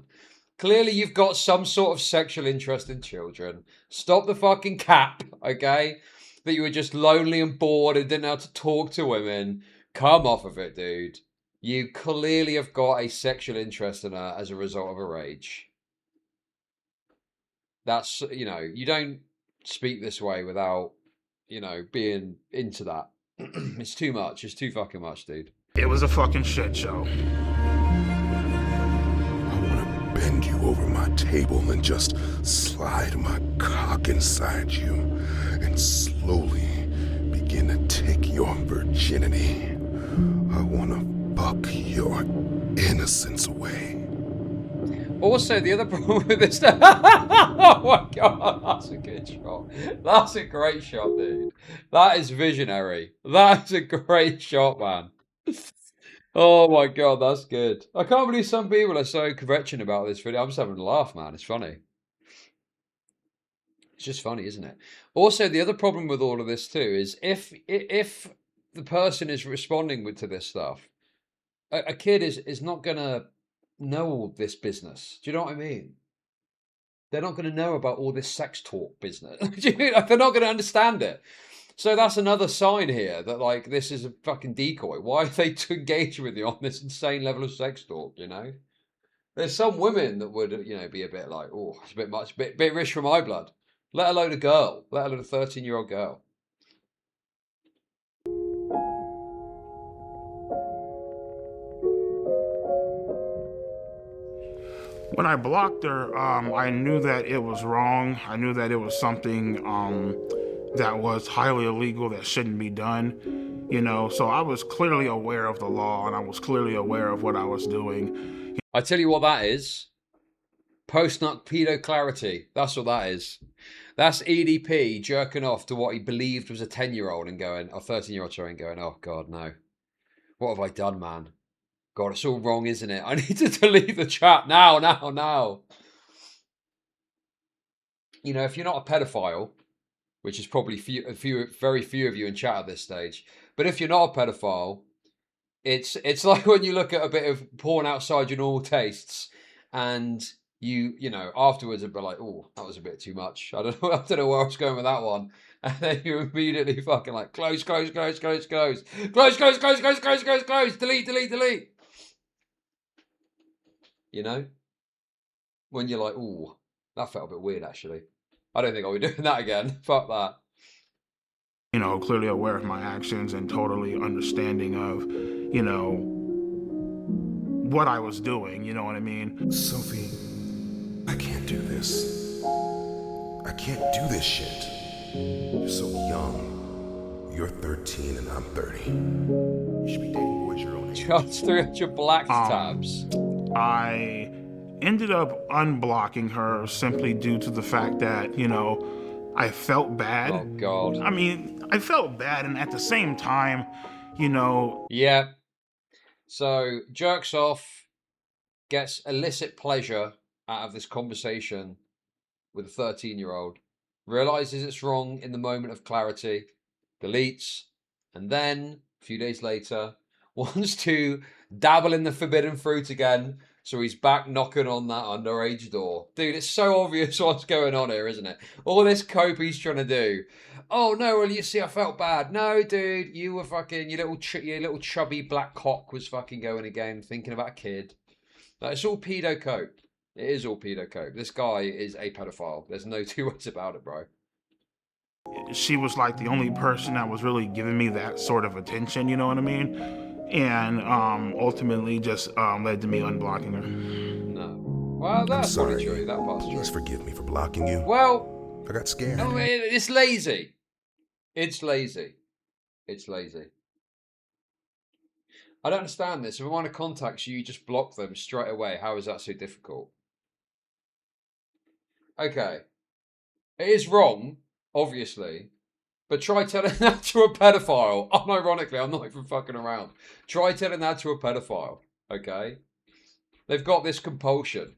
Clearly, you've got some sort of sexual interest in children. Stop the fucking cap, okay? that you were just lonely and bored and didn't know how to talk to women. Come off of it, dude. You clearly have got a sexual interest in her as a result of her age. That's, you know, you don't speak this way without, you know, being into that. It's too much. It's too fucking much, dude. It was a fucking shit show. Bend you over my table and just slide my cock inside you and slowly begin to take your virginity. I wanna fuck your innocence away. Also, the other problem with this... oh my god, that's a good shot. That's a great shot, dude. That is visionary. That's a great shot, man. Oh my god, that's good. I can't believe some people are so kvetching about this video. I'm just having a laugh, man. It's funny. It's just funny, isn't it? Also, the other problem with all of this too is if the person is responding to this stuff, a kid is not gonna know all this business. Do you know what I mean? They're not going to know about all this sex talk business. They're not going to understand it. So that's another sign here that, like, this is a fucking decoy. Why are they to engage with you on this insane level of sex talk, you know? There's some women that would, you know, be a bit like, oh, it's a bit much, bit rich for my blood. Let alone a girl, let alone a 13-year-old girl. When I blocked her, I knew that it was wrong. I knew that it was something that was highly illegal, that shouldn't be done, you know. So I was clearly aware of the law, and I was clearly aware of what I was doing. I tell you what that is. Post-nut pedo clarity. That's what that is. That's EDP jerking off to what he believed was a 10-year-old and going, or 13-year-old, sorry, and going, oh God, no. What have I done, man? God, it's all wrong, isn't it? I need to delete the chat now. You know, if you're not a pedophile, which is probably very few of you in chat at this stage, but if you're not a pedophile, it's like when you look at a bit of porn outside your normal tastes, and you know, afterwards it'd be like, oh, that was a bit too much. I don't know where I was going with that one. And then you immediately fucking like close, delete. You know? When you're like, ooh, that felt a bit weird, actually. I don't think I'll be doing that again. Fuck that. You know, clearly aware of my actions and totally understanding of, you know, what I was doing, you know what I mean? Sophie, I can't do this. I can't do this shit. You're so young. You're 13 and I'm 30. You should be dating boys your own age. Just through your black tabs. I ended up unblocking her simply due to the fact that, you know, I felt bad. Oh, God. I mean, I felt bad, and at the same time, you know... Yeah. So, jerks off, gets illicit pleasure out of this conversation with a 13-year-old, realizes it's wrong in the moment of clarity, deletes, and then, a few days later, wants to dabble in the forbidden fruit again, so he's back knocking on that underage door. Dude, it's so obvious what's going on here, isn't it? All this cope he's trying to do. Oh, no, well, you see, I felt bad. No, dude, you were fucking, your little chubby black cock was fucking going again, thinking about a kid. Like, it's all pedo cope. It is all pedo cope. This guy is a pedophile. There's no two ways about it, bro. She was like the only person that was really giving me that sort of attention, you know what I mean? And ultimately just led to me unblocking her. No. Well, that's probably true. That part's true. Please forgive me for blocking you. Well, I got scared. I mean, it's lazy. It's lazy. It's lazy. I don't understand this. If I want to contact you, you just block them straight away. How is that so difficult? Okay. It is wrong, obviously. But try telling that to a pedophile. Unironically, I'm not even fucking around. Try telling that to a pedophile, okay? They've got this compulsion.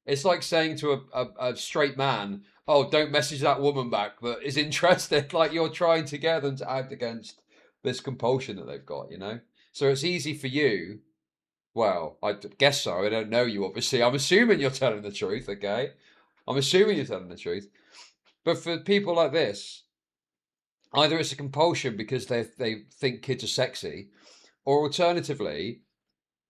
It's like saying to a straight man, oh, don't message that woman back that is interested. Like, you're trying to get them to act against this compulsion that they've got, you know? So it's easy for you. Well, I guess so. I don't know you, obviously. I'm assuming you're telling the truth, okay? I'm assuming you're telling the truth. But for people like this, Either it's a compulsion because they think kids are sexy, or alternatively,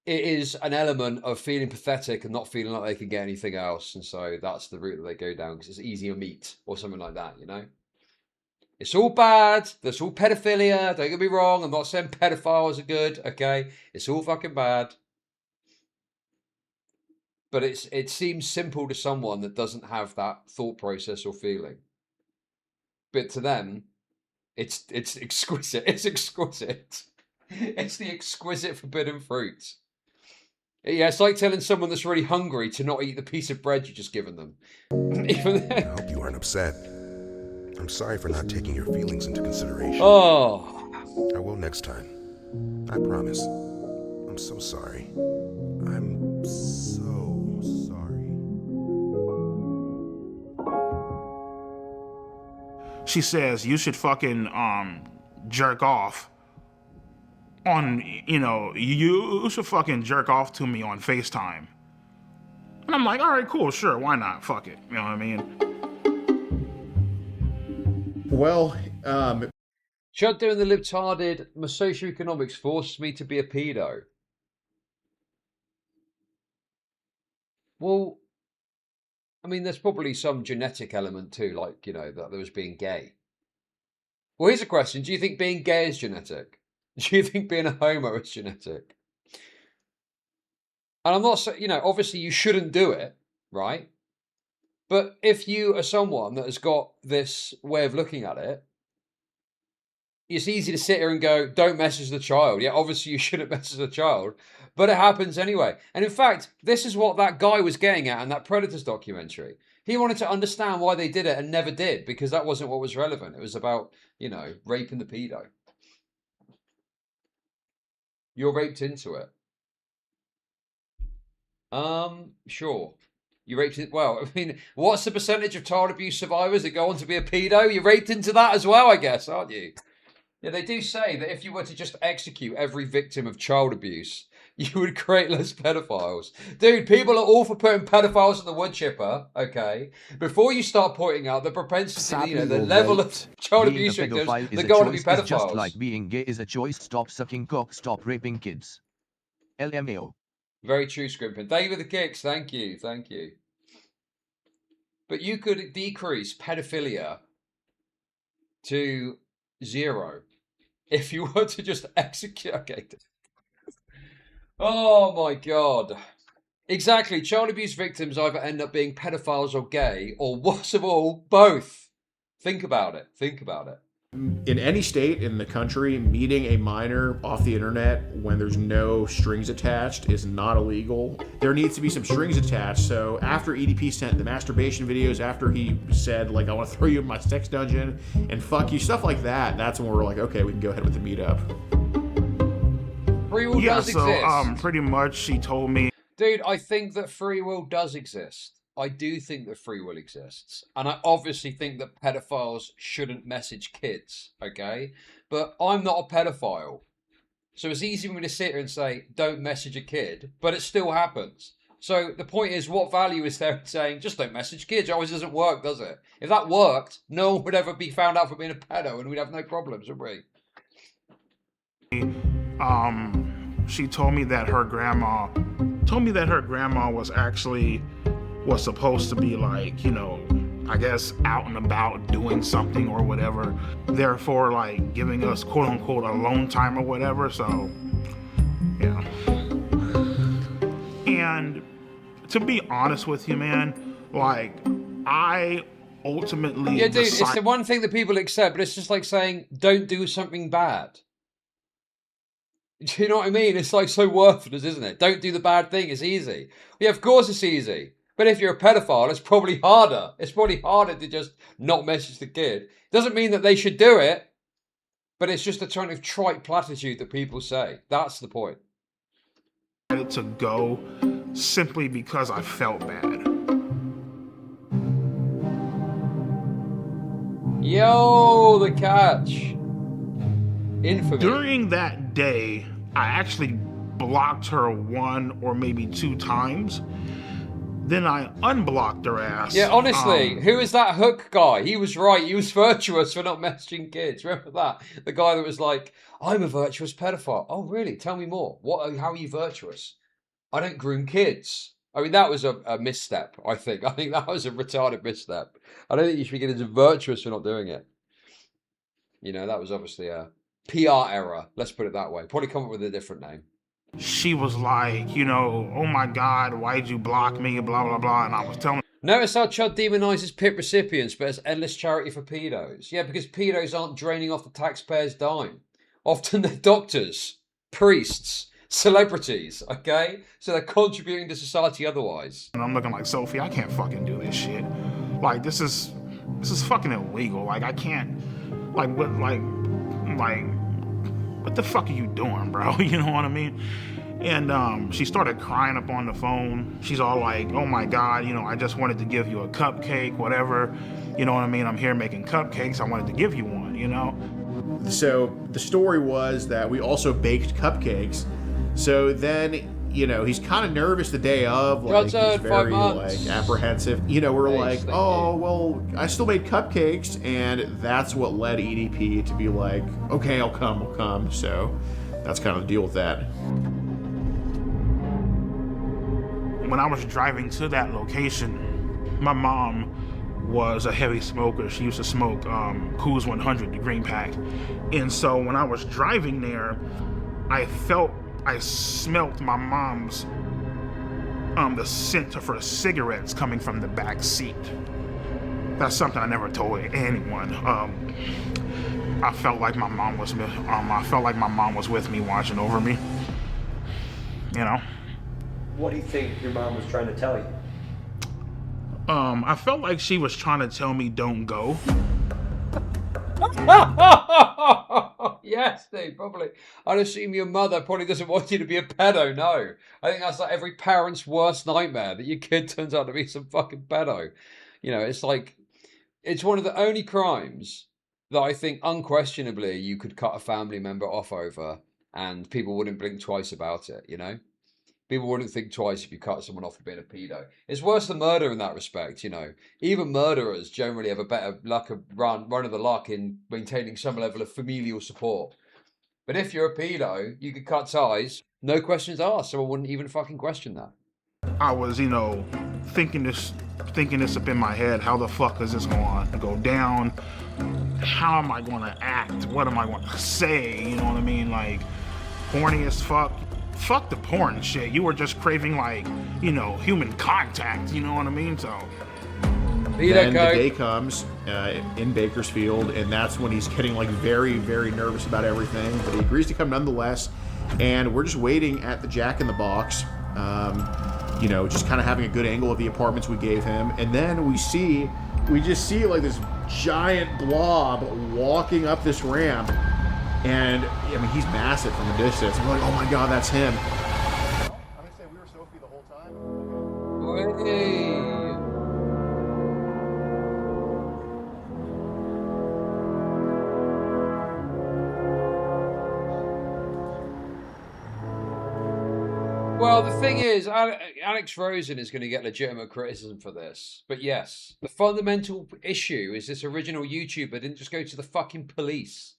it is an element of feeling pathetic and not feeling like they can get anything else. And so that's the route that they go down because it's easier meat or something like that, you know? It's all bad. There's all pedophilia. Don't get me wrong. I'm not saying pedophiles are good, okay? It's all fucking bad. But it seems simple to someone that doesn't have that thought process or feeling. But to them, it's exquisite. It's exquisite. It's the exquisite forbidden fruit. Yeah, it's like telling someone that's really hungry to not eat the piece of bread you just given them. Even then. I hope you aren't upset. I'm sorry for not taking your feelings into consideration. Oh. I will next time. I promise. I'm so sorry. I'm so sorry. She says you should fucking jerk off on, you know, you should fucking jerk off to me on FaceTime. And I'm like, all right, cool, sure, why not? Fuck it. You know what I mean? Well, Chud doing the libtarded, my socioeconomics forced me to be a pedo. Well, I mean, there's probably some genetic element too, like, you know, that there was being gay. Well, here's a question. Do you think being gay is genetic? Do you think being a homo is genetic? And I'm not saying, you know, obviously you shouldn't do it, right? But if you are someone that has got this way of looking at it, it's easy to sit here and go, don't message the child. Yeah, obviously you shouldn't message the child, but it happens anyway. And in fact, this is what that guy was getting at in that Predators documentary. He wanted to understand why they did it and never did, because that wasn't what was relevant. It was about, you know, raping the pedo. You're raped into it. Sure. You raped it. Well, I mean, what's the percentage of child abuse survivors that go on to be a pedo? You're raped into that as well, I guess, aren't you? Yeah, they do say that if you were to just execute every victim of child abuse, you would create less pedophiles. Dude, people are all for putting pedophiles in the wood chipper, okay? Before you start pointing out the propensity, you know, the level of child abuse victims that go on to be pedophiles. Just like being gay is a choice. Stop sucking cock, stop raping kids. LMAO. Very true, Scrimpin. Thank you for the kicks. Thank you. Thank you. But you could decrease pedophilia to 0 if you were to just execute. Okay. Oh my God. Exactly. Child abuse victims either end up being pedophiles or gay, or worst of all, both. Think about it. Think about it. In any state in the country, meeting a minor off the internet when there's no strings attached is not illegal. There needs to be some strings attached. So after EDP sent the masturbation videos, after he said, like, I want to throw you in my sex dungeon and fuck you, stuff like that, that's when we're like, okay, we can go ahead with the meetup. Free will does exist. Pretty much she told me. Dude, I think that free will does exist. I do think that free will exists. And I obviously think that pedophiles shouldn't message kids, okay? But I'm not a pedophile. So it's easy for me to sit here and say, don't message a kid, but it still happens. So the point is, what value is there in saying, just don't message kids? It always doesn't work, does it? If that worked, no one would ever be found out for being a pedo and we'd have no problems, would we? She told me that her grandma was supposed to be, like, you know, I guess out and about doing something or whatever, therefore, like, giving us quote unquote alone time or whatever. So yeah. And to be honest with you, man, like, I ultimately dude, it's the one thing that people accept, but it's just like saying, don't do something bad. Do you know what I mean? It's like so worthless, isn't it? Don't do the bad thing, it's easy. Yeah, of course it's easy. But if you're a pedophile, it's probably harder. It's probably harder to just not message the kid. Doesn't mean that they should do it, but it's just a kind of trite platitude that people say. That's the point. To go simply because I felt bad. Yo, the catch. Infamy. During that day, I actually blocked her 1 or maybe 2 times. Then I unblocked her ass. Yeah, honestly, who is that Hook guy? He was right. He was virtuous for not messaging kids. Remember that? The guy that was like, I'm a virtuous pedophile. Oh, really? Tell me more. How are you virtuous? I don't groom kids. I mean, that was a misstep, I think. I think that was a retarded misstep. I don't think you should be getting virtuous for not doing it. You know, that was obviously a PR error. Let's put it that way. Probably come up with a different name. She was like, you know, oh my God, why'd you block me? Blah, blah, blah. And I was telling Notice how Chud demonises PIP recipients, but has endless charity for pedos. Yeah, because pedos aren't draining off the taxpayer's dime. Often they're doctors, priests, celebrities, okay? So they're contributing to society otherwise. And I'm looking like, Sophie, I can't fucking do this shit. Like, this is fucking illegal. Like, I can't, like, what the fuck are you doing, bro? You know what I mean? And she started crying up on the phone. She's all like, oh my God, you know, I just wanted to give you a cupcake, whatever. You know what I mean? I'm here making cupcakes. I wanted to give you one, you know? So the story was that we also baked cupcakes. So then, you know, he's kind of nervous the day of, like, he's very, like, apprehensive. You know, we're like, oh, well, I still made cupcakes, and that's what led EDP to be like, okay, I'll come. So that's kind of the deal with that. When I was driving to that location, my mom was a heavy smoker. She used to smoke Coors 100, the green pack. And so when I was driving there, I smelt my mom's, the scent of her cigarettes coming from the back seat. That's something I never told anyone. I felt like my mom was with me, watching over me. You know? What do you think your mom was trying to tell you? I felt like she was trying to tell me don't go. Yes, Steve, probably. I'd assume your mother probably doesn't want you to be a pedo, no. I think that's like every parent's worst nightmare, that your kid turns out to be some fucking pedo. You know, it's like, it's one of the only crimes that I think unquestionably you could cut a family member off over and people wouldn't blink twice about it, you know? People wouldn't think twice if you cut someone off for being a pedo. It's worse than murder in that respect, you know. Even murderers generally have a better run of the luck in maintaining some level of familial support. But if you're a pedo, you could cut ties, no questions asked. Someone wouldn't even fucking question that. I was, you know, thinking this up in my head. How the fuck is this going to go down? How am I going to act? What am I going to say? You know what I mean? Like, horny as fuck. Fuck the porn shit. You were just craving, like, you know, human contact. You know what I mean? So then the day comes in Bakersfield, and that's when he's getting, like, very, very nervous about everything. But he agrees to come nonetheless, and we're just waiting at the Jack in the Box. You know, just kind of having a good angle of the apartments we gave him, and then we just see like this giant blob walking up this ramp. And, I mean, he's massive from a distance. I'm like, oh my God, that's him. I'm going to say we were Sophie the whole time. Hey. Well, the thing is, Alex Rosen is going to get legitimate criticism for this. But yes, the fundamental issue is this original YouTuber didn't just go to the fucking police.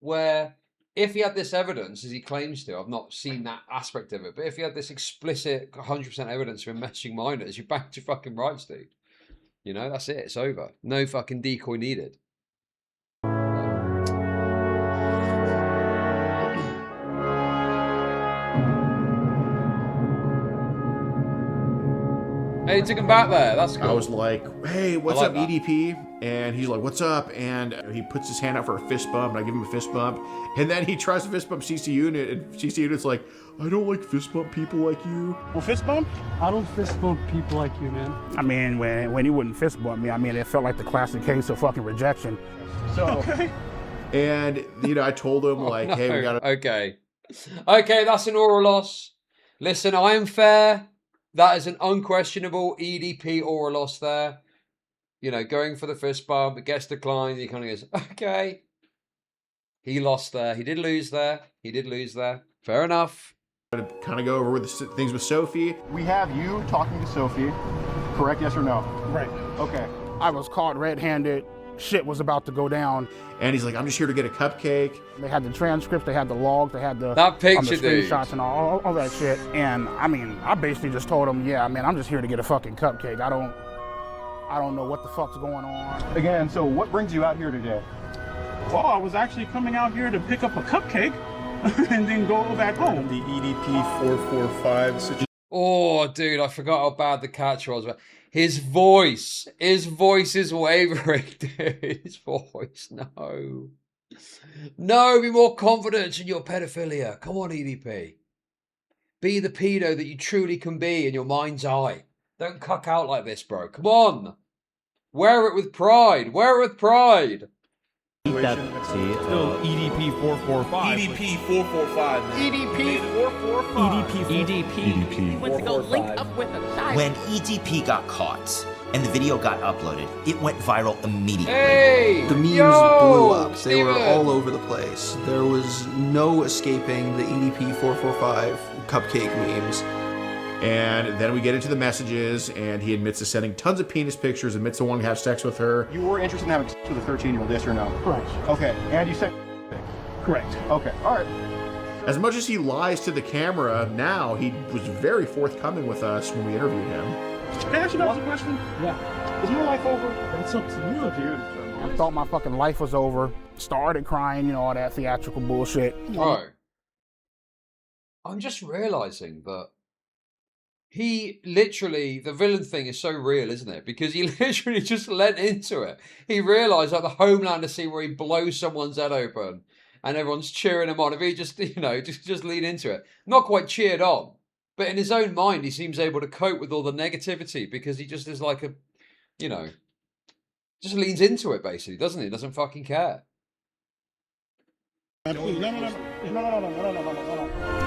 Where if he had this evidence, as he claims to, I've not seen that aspect of it, but if he had this explicit 100% evidence of him messaging minors, you're back to fucking rights, dude. You know, that's it. It's over. No fucking decoy needed. Hey, he took him back there. That's cool. I was like, hey, what's up, EDP? And he's like, what's up? And he puts his hand out for a fist bump, and I give him a fist bump. And then he tries to fist bump CC Unit, and CC Unit's like, I don't like fist bump people like you. Well, fist bump? I don't fist bump people like you, man. I mean, when you wouldn't fist bump me, I mean, it felt like the classic case of fucking rejection. So, okay. And, you know, I told him, like, no. hey, we gotta... Okay, that's an oral loss. Listen, I am fair. That is an unquestionable EDP oral loss there. You know, going for the fist bump, it gets declined. He kind of goes, okay. He lost there. He did lose there. Fair enough. to kind of go over with things with Sophie. We have you talking to Sophie, correct? Yes or no? Right. Okay. I was caught red-handed. Shit was about to go down. And he's like, I'm just here to get a cupcake. They had the transcripts, they had the logs, they had the, that picture, the screenshots and all that shit. And I mean, I basically just told him, yeah, man, I'm just here to get a fucking cupcake. I don't know what the fuck's going on. Again, so what brings you out here today? Well, I was actually coming out here to pick up a cupcake and then go back home. The EDP 445 situation. Oh, dude, I forgot how bad the catch was. But his voice is wavering, dude. His voice, no. No, be more confident in your pedophilia. Come on, EDP. Be the pedo that you truly can be in your mind's eye. Don't cuck out like this, bro. Come on. Wear it with pride. Wear it with pride. Still EDP 445. EDP 445. EDP 445. EDP 445. When EDP got caught and the video got uploaded, it went viral immediately. Hey, the memes blew up. They were all over the place. There was no escaping the EDP 445 cupcake memes. And then we get into the messages, and he admits to sending tons of penis pictures, admits to wanting to have sex with her. You were interested in having sex with a 13-year-old, yes or no? Correct. Okay, and you said correct. Okay, all right. As much as he lies to the camera now, he was very forthcoming with us when we interviewed him. Can I ask you guys a question? Yeah. Is your life over? It's up to you. I thought my fucking life was over. Started crying, you know, all that theatrical bullshit. Bro, I'm just realizing that he literally, the villain thing is so real, isn't it? Because he literally just lent into it. He realized, like the Homelander scene where he blows someone's head open and everyone's cheering him on. If he just, you know, just lean into it. Not quite cheered on, but in his own mind, he seems able to cope with all the negativity because he just is like a, you know, just leans into it basically, doesn't he? Doesn't fucking care. No.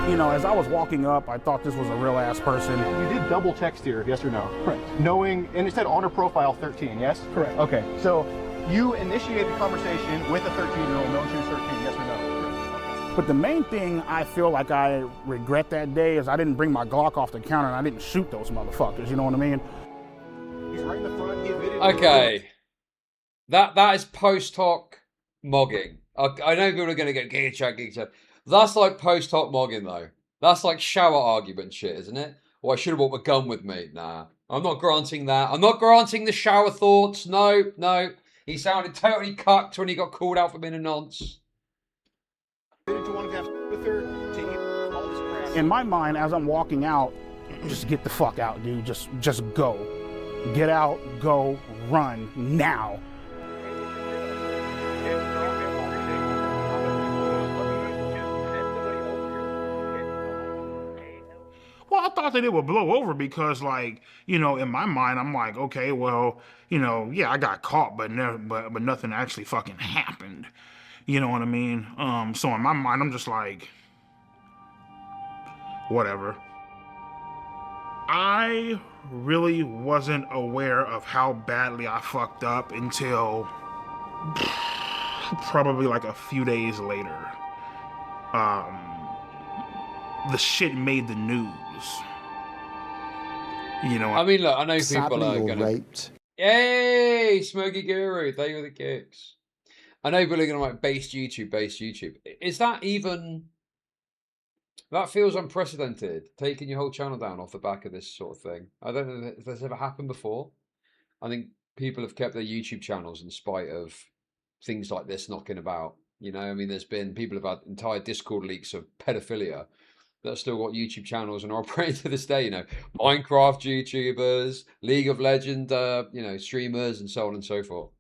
You know, as I was walking up, I thought this was a real ass person. You did double text here, yes or no? Correct. Knowing, and it said on her profile 13, yes? Correct. Okay, so you initiated the conversation with a 13-year-old, knowing she was 13, yes or no? But the main thing I feel like I regret that day is I didn't bring my Glock off the counter and I didn't shoot those motherfuckers, you know what I mean? He's right in the front, he admitted. Okay. That is post hoc mogging. I know people are going to get giga chat. That's like post hoc mogging though. That's like shower argument shit, isn't it? Well, I should have brought my gun with me. Nah, I'm not granting that. I'm not granting the shower thoughts. No. He sounded totally cucked when he got called out for being a nonce. In my mind, as I'm walking out, just get the fuck out, dude. Just go. Get out, go, run, now. Well, I thought that it would blow over because, like, you know, in my mind, I'm like, okay, well, you know, yeah, I got caught, but nothing actually fucking happened. You know what I mean? So in my mind, I'm just like, whatever. I really wasn't aware of how badly I fucked up until probably like a few days later. The shit made the news. You know, I mean, look, I know people are going to raped. Yay, Smokey Guru, thank you for the kicks. I know people are going to like based YouTube. Is that even? That feels unprecedented. Taking your whole channel down off the back of this sort of thing. I don't know if that's ever happened before. I think people have kept their YouTube channels in spite of things like this knocking about. You know, I mean, there's been people have had entire Discord leaks of pedophilia that have still got YouTube channels and are operating to this day, you know, Minecraft YouTubers, League of Legends, you know, streamers and so on and so forth.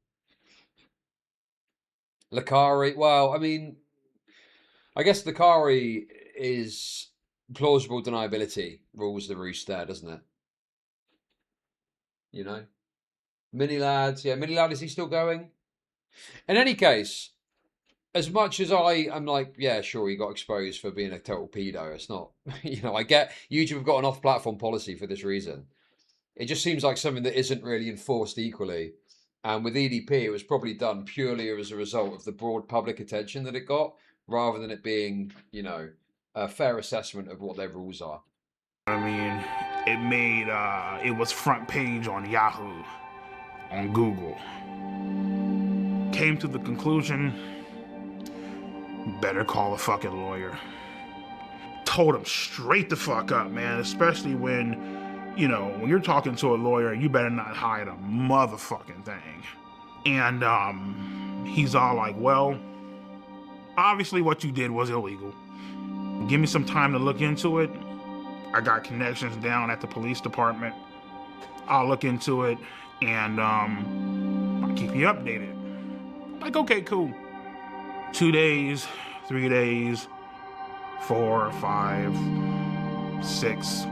Lakari, well, I mean, I guess Lakari is plausible deniability rules the roost there, doesn't it? You know? Mini Lads, yeah, Mini Lad, is he still going? In any case, as much as I am like, yeah, sure, he got exposed for being a total pedo. It's not, you know, I get YouTube have got an off-platform policy for this reason. It just seems like something that isn't really enforced equally. And with EDP, it was probably done purely as a result of the broad public attention that it got, rather than it being, you know, a fair assessment of what their rules are. I mean, it was front page on Yahoo, on Google. Came to the conclusion, better call a fucking lawyer. Told him straight the fuck up, man, especially when, you know, when you're talking to a lawyer, you better not hide a motherfucking thing. And he's all like, well, obviously what you did was illegal. Give me some time to look into it. I got connections down at the police department. I'll look into it and I'll keep you updated. Like, okay, cool. 2 days, 3 days, 4, 5, 6, 7.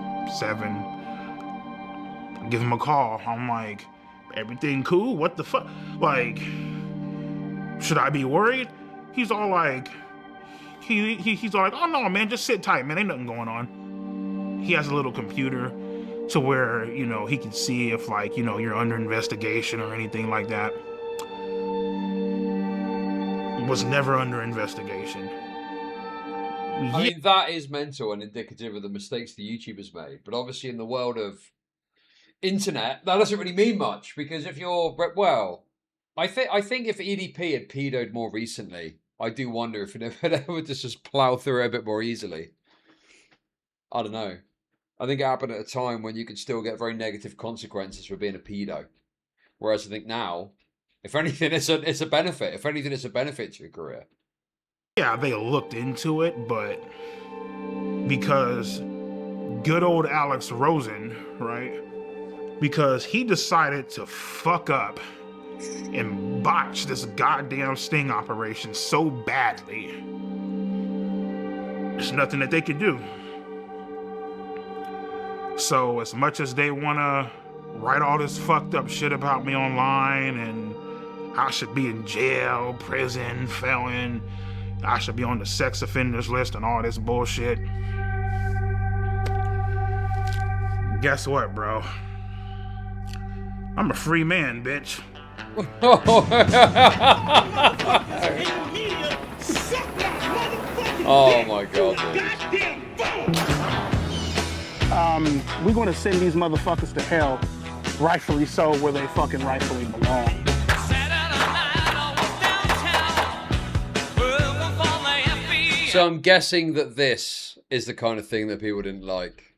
I give him a call. I'm like, everything cool? What the fuck? Like, should I be worried? He's all like, he's all like, oh no, man, just sit tight, man. Ain't nothing going on. He has a little computer to where, you know, he can see if, like, you know, you're under investigation or anything like that. Was never under investigation. I mean, that is mental and indicative of the mistakes the YouTubers made. But obviously in the world of internet, that doesn't really mean much. Because if you're, well, I think if EDP had pedoed more recently, I do wonder if it would just plow through it a bit more easily. I don't know. I think it happened at a time when you could still get very negative consequences for being a pedo. Whereas I think now, if anything, it's a benefit. If anything, it's a benefit to your career. Yeah, they looked into it, but because good old Alex Rosen, right? Because he decided to fuck up and botch this goddamn sting operation so badly, there's nothing that they could do. So as much as they want to write all this fucked up shit about me online and I should be in jail, prison, felon, I should be on the sex offenders list and all this bullshit. Guess what, bro? I'm a free man, bitch. Oh my god, dude. We're gonna send these motherfuckers to hell, rightfully so, where they fucking rightfully belong. So I'm guessing that this is the kind of thing that people didn't like.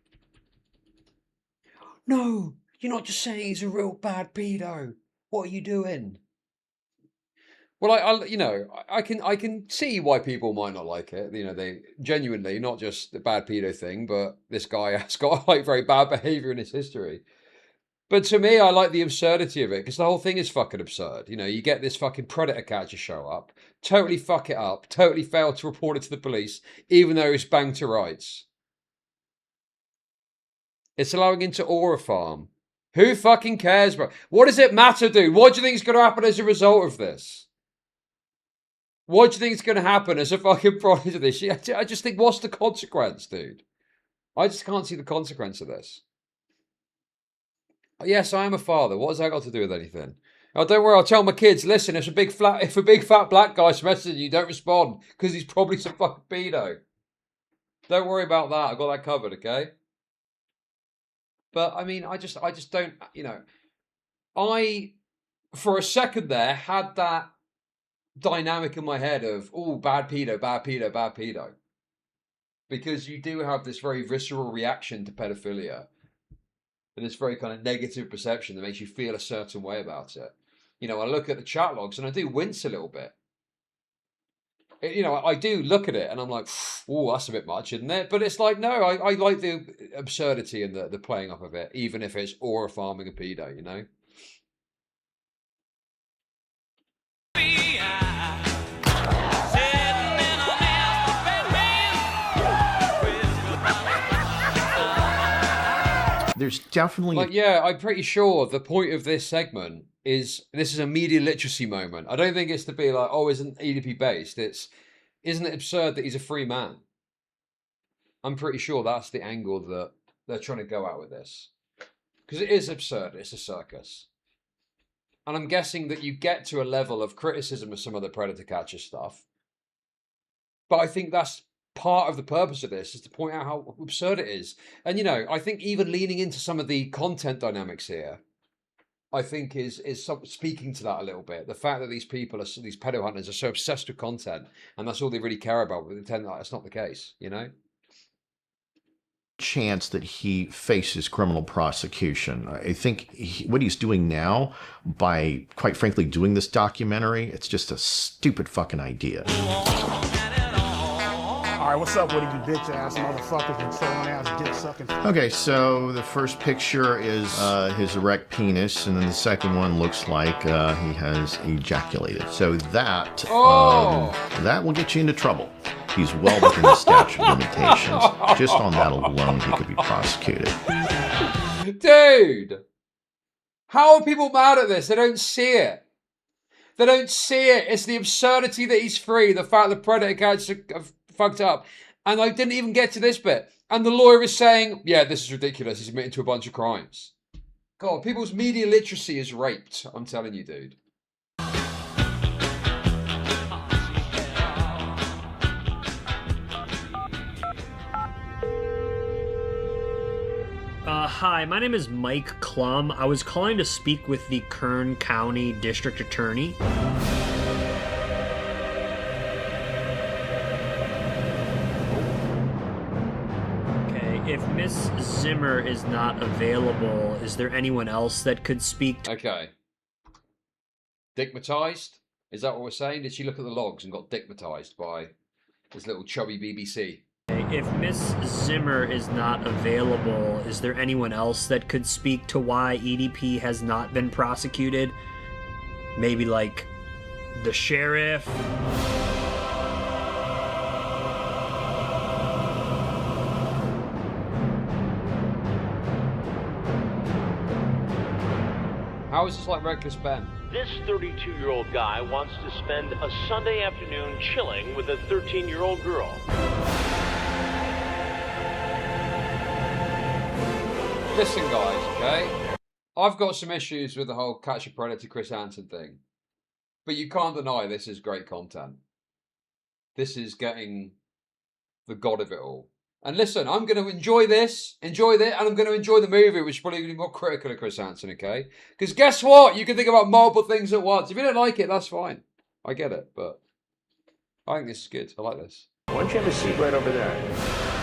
No, you're not just saying he's a real bad pedo. What are you doing? Well, I can see why people might not like it. You know, they genuinely, not just the bad pedo thing, but this guy has got like very bad behavior in his history. But to me, I like the absurdity of it because the whole thing is fucking absurd. You know, you get this fucking predator catcher show up, totally fuck it up, totally fail to report it to the police, even though it's banged to rights. It's allowing him to aura farm. Who fucking cares, bro? What does it matter, dude? What do you think is going to happen as a result of this? What do you think is going to happen as a fucking product of this? I just think, what's the consequence, dude? I just can't see the consequence of this. Yes, I am a father. What has that got to do with anything? Oh, don't worry, I'll tell my kids, listen, if a big fat black guy's messaging you, don't respond, because he's probably some fucking pedo. Don't worry about that. I've got that covered, okay? But, I mean, I just don't, you know, for a second there, had that dynamic in my head of, oh, bad pedo, bad pedo, bad pedo. Because you do have this very visceral reaction to pedophilia. And this very kind of negative perception that makes you feel a certain way about it. You know, I look at the chat logs and I do wince a little bit. You know, I do look at it and I'm like, oh, that's a bit much, isn't it? But it's like, no, I like the absurdity and the playing up of it, even if it's aura farming a pedo, you know? There's definitely... Like, yeah, I'm pretty sure the point of this segment is, this is a media literacy moment. I don't think it's to be like, oh, isn't EDP based? Isn't it absurd that he's a free man? I'm pretty sure that's the angle that they're trying to go at with this. Because it is absurd. It's a circus. And I'm guessing that you get to a level of criticism of some of the Predator Catcher stuff. But I think that's part of the purpose of this is to point out how absurd it is. And, you know, I think even leaning into some of the content dynamics here, I think is speaking to that a little bit. The fact that these people, these pedo hunters, are so obsessed with content, and that's all they really care about, but they pretend that that's not the case, you know? Chance that he faces criminal prosecution. I think what he's doing now, by quite frankly doing this documentary, it's just a stupid fucking idea. All right, what's up with you bitch ass motherfuckers and trolling ass dick sucking? Okay, so the first picture is his erect penis, and then the second one looks like he has ejaculated. So that that will get you into trouble. He's well within the statute of limitations. Just on that alone, he could be prosecuted. Dude! How are people mad at this? They don't see it. They don't see it. It's the absurdity that he's free, the fact that predator cats are fucked up. And I didn't even get to this bit. And the lawyer is saying, yeah, this is ridiculous. He's admitting to a bunch of crimes. God, people's media literacy is raped. I'm telling you, dude. Hi, my name is Mike Klum. I was calling to speak with the Kern County District Attorney. Okay, if Miss Zimmer is not available, is there anyone else that could speak? Okay. Dickmatized? Is that what we're saying? Did she look at the logs and got dickmatized by this little chubby BBC? If Miss Zimmer is not available, is there anyone else that could speak to why EDP has not been prosecuted? Maybe like the sheriff? How is this like Reckless Ben? This 32-year-old guy wants to spend a Sunday afternoon chilling with a 13-year-old girl. Listen, guys, okay? I've got some issues with the whole Catch a Predator Chris Hansen thing. But you can't deny this is great content. This is getting the god of it all. And listen, I'm going to enjoy this, and I'm going to enjoy the movie, which is probably going to be more critical of Chris Hansen, okay? Because guess what? You can think about multiple things at once. If you don't like it, that's fine. I get it, but I think this is good. I like this. Why don't you have a seat right over there?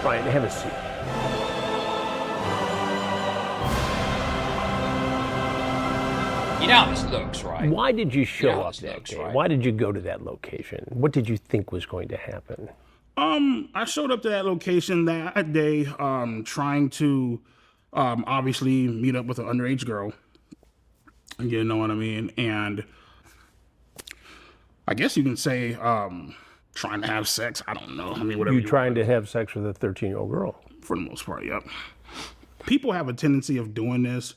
Brian, have a seat. You know how this looks, right? Why did you show up this that looks, day? right? Why did you go to that location? What did you think was going to happen? I showed up to that location that day, trying to obviously meet up with an underage girl. You know what I mean? And I guess you can say trying to have sex. I don't know. I mean, whatever. You trying to have sex with a 13-year-old girl? For the most part, yep. People have a tendency of doing this,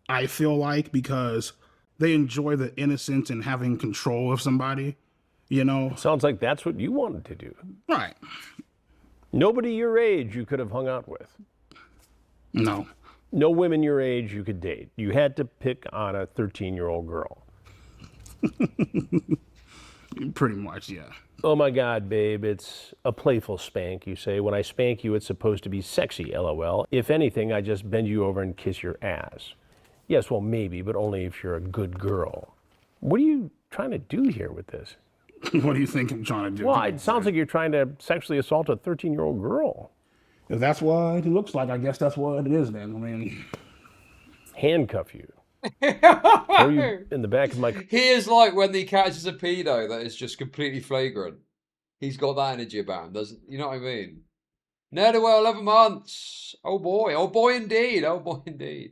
I feel like, because they enjoy the innocence and having control of somebody, you know? Sounds like that's what you wanted to do. Right. Nobody your age you could have hung out with. No. No women your age you could date. You had to pick on a 13-year-old girl. Pretty much, yeah. Oh my God, babe, it's a playful spank, you say. When I spank you, it's supposed to be sexy, LOL. If anything, I just bend you over and kiss your ass. Yes, well, maybe, but only if you're a good girl. What are you trying to do here with this? What do you think I'm trying to do? Well, it sounds like you're trying to sexually assault a 13-year-old girl. If that's what it looks like, I guess that's what it is then. I mean... Handcuff you. Throw you in the back of my... He is like when he catches a pedo that is just completely flagrant. He's got that energy about him, doesn't... You know what I mean? Ne'er well 11 months. Oh boy indeed. Oh boy indeed.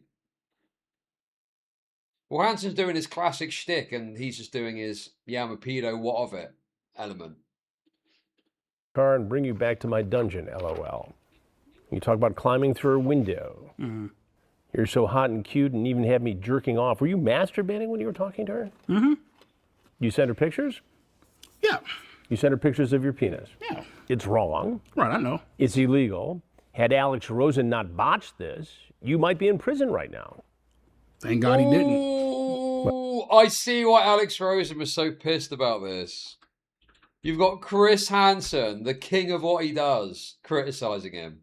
Well, Hansen's doing his classic shtick, and he's just doing his, yeah, I'm a pedo, what of it, element. Car and bring you back to my dungeon, LOL. You talk about climbing through a window. Mm-hmm. You're so hot and cute and even had me jerking off. Were you masturbating when you were talking to her? Mm-hmm. You sent her pictures? Yeah. You sent her pictures of your penis? Yeah. It's wrong. Right, I know. It's illegal. Had Alex Rosen not botched this, you might be in prison right now. Thank God he didn't. Oh, I see why Alex Rosen was so pissed about this. You've got Chris Hansen, the king of what he does, criticizing him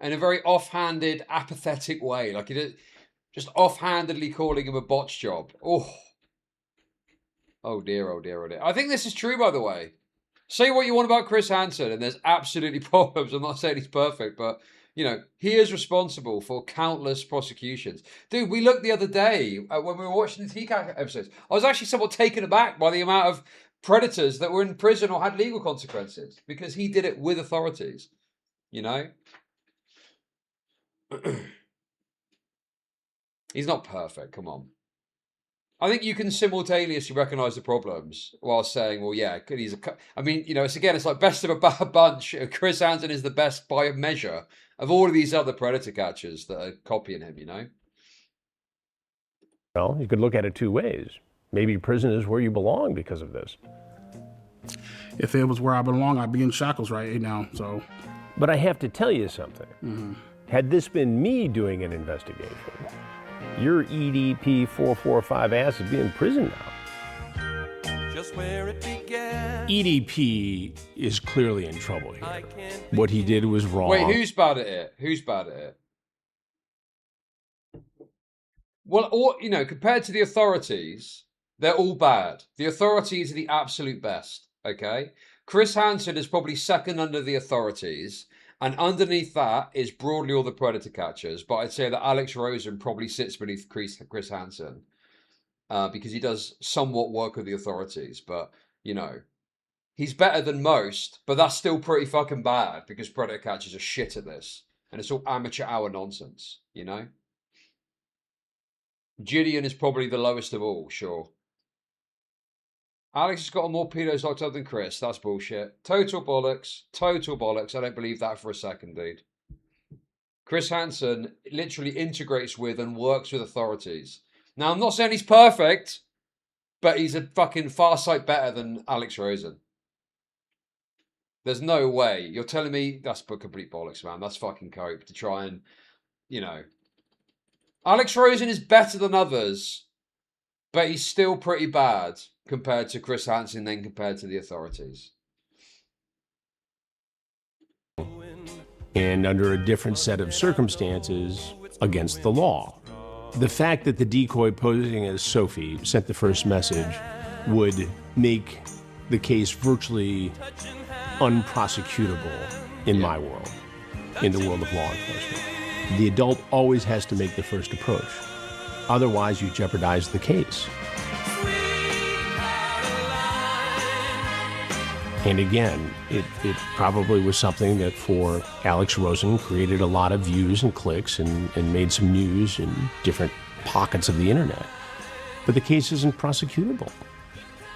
in a very offhanded, apathetic way. Like, just offhandedly calling him a botch job. Oh. Oh dear, oh dear, oh dear. I think this is true, by the way. Say what you want about Chris Hansen, and there's absolutely problems. I'm not saying he's perfect, but, you know, he is responsible for countless prosecutions. Dude, we looked the other day when we were watching the TCAT episodes. I was actually somewhat taken aback by the amount of predators that were in prison or had legal consequences because he did it with authorities, you know? He's not perfect, come on. I think you can simultaneously recognise the problems while saying, well, yeah, he's a... I mean, you know, it's like best of a bad bunch. Chris Hansen is the best by a measure of all of these other predator catchers that are copying him, you know? Well, you could look at it two ways. Maybe prison is where you belong because of this. If it was where I belong, I'd be in shackles right now, so... But I have to tell you something. Had this been me doing an investigation, your EDP 445 ass would be in prison now. Just where it began. EDP is clearly in trouble here. What he did was wrong. Wait, who's bad at it? Who's bad at it? Well, or, you know, compared to the authorities, they're all bad. The authorities are the absolute best, okay? Chris Hansen is probably second under the authorities, and underneath that is broadly all the predator catchers. But I'd say that Alex Rosen probably sits beneath Chris Hansen because he does somewhat work with the authorities. But, you know, he's better than most, but that's still pretty fucking bad because predator catchers are shit at this. And it's all amateur hour nonsense, you know? JIDEON is probably the lowest of all, sure. Alex has got more pedos locked up than Chris. That's bullshit. Total bollocks. Total bollocks. I don't believe that for a second, dude. Chris Hansen literally integrates with and works with authorities. Now, I'm not saying he's perfect, but he's a fucking far sight better than Alex Rosen. There's no way. You're telling me that's complete bollocks, man. That's fucking cope to try and, you know. Alex Rosen is better than others, but he's still pretty bad compared to Chris Hansen, then compared to the authorities. And under a different set of circumstances, against the law. The fact that the decoy posing as Sophie sent the first message would make the case virtually unprosecutable in my world, in the world of law enforcement. The adult always has to make the first approach. Otherwise, you jeopardize the case. And again, it probably was something that for Alex Rosen created a lot of views and clicks and made some news in different pockets of the internet. But the case isn't prosecutable.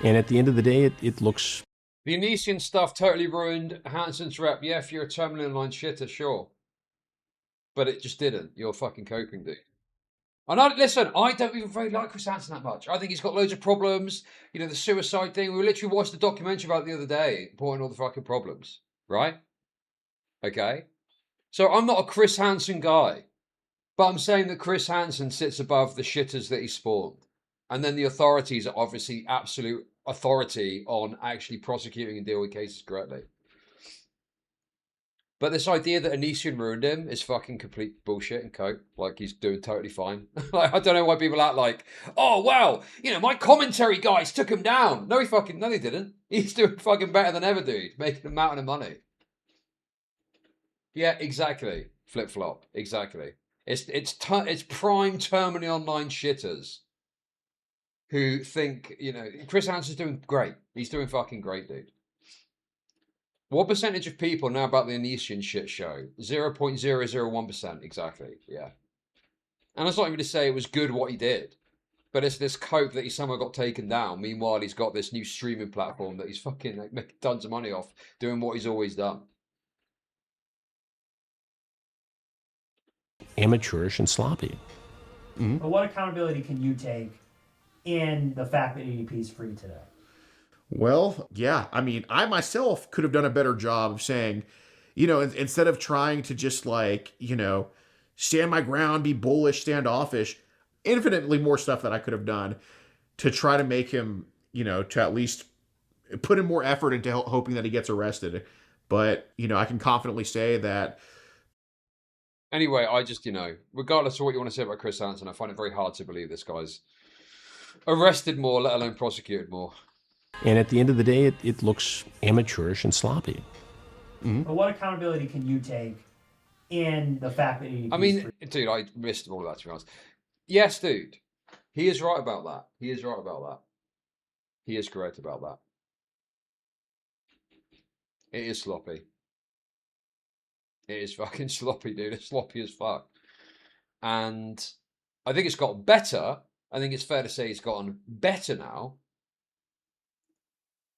And at the end of the day, it looks... The Anisian stuff totally ruined Hansen's rep. Yeah, if you're a terminal online shitter, sure. But it just didn't. You're fucking coping, dude. And listen, I don't even really like Chris Hansen that much. I think he's got loads of problems. You know, the suicide thing. We literally watched the documentary about it the other day, pointing all the fucking problems. Right? Okay? So I'm not a Chris Hansen guy. But I'm saying that Chris Hansen sits above the shitters that he spawned. And then the authorities are obviously absolute authority on actually prosecuting and dealing with cases correctly. But this idea that Anisian ruined him is fucking complete bullshit and cope. Like, he's doing totally fine. Like, I don't know why people act like, oh, wow, you know, my commentary guys took him down. No, they didn't. He's doing fucking better than ever, dude. Making a mountain of money. Yeah, exactly. Flip-flop. Exactly. It's prime terminally online shitters who think, you know, Chris Hansen's doing great. He's doing fucking great, dude. What percentage of people know about the Anisian shit show? 0.001%, exactly, yeah. And that's not even to say it was good what he did. But it's this cope that he somehow got taken down. Meanwhile, he's got this new streaming platform that he's fucking like, making tons of money off, doing what he's always done. Amateurish and sloppy. But what accountability can you take in the fact that EDP is free today? Well, yeah. I mean, I myself could have done a better job of saying, you know, instead of trying to just like, you know, stand my ground, be bullish, standoffish, infinitely more stuff that I could have done. to try to make him, to at least put in more effort into hoping that he gets arrested. But, I can confidently say that. Anyway, I just, regardless of what you want to say about Chris Hansen, I find it very hard to believe this guy's arrested more, let alone prosecuted more. And at the end of the day, it looks amateurish and sloppy. But what accountability can you take in the fact that EDP I mean, dude, I missed all of that, to be honest. Yes, dude. He is right about that. He is right about that. He is correct about that. It is sloppy. It is fucking sloppy, dude. It's sloppy as fuck. And I think it's got better. I think it's fair to say it's gotten better now.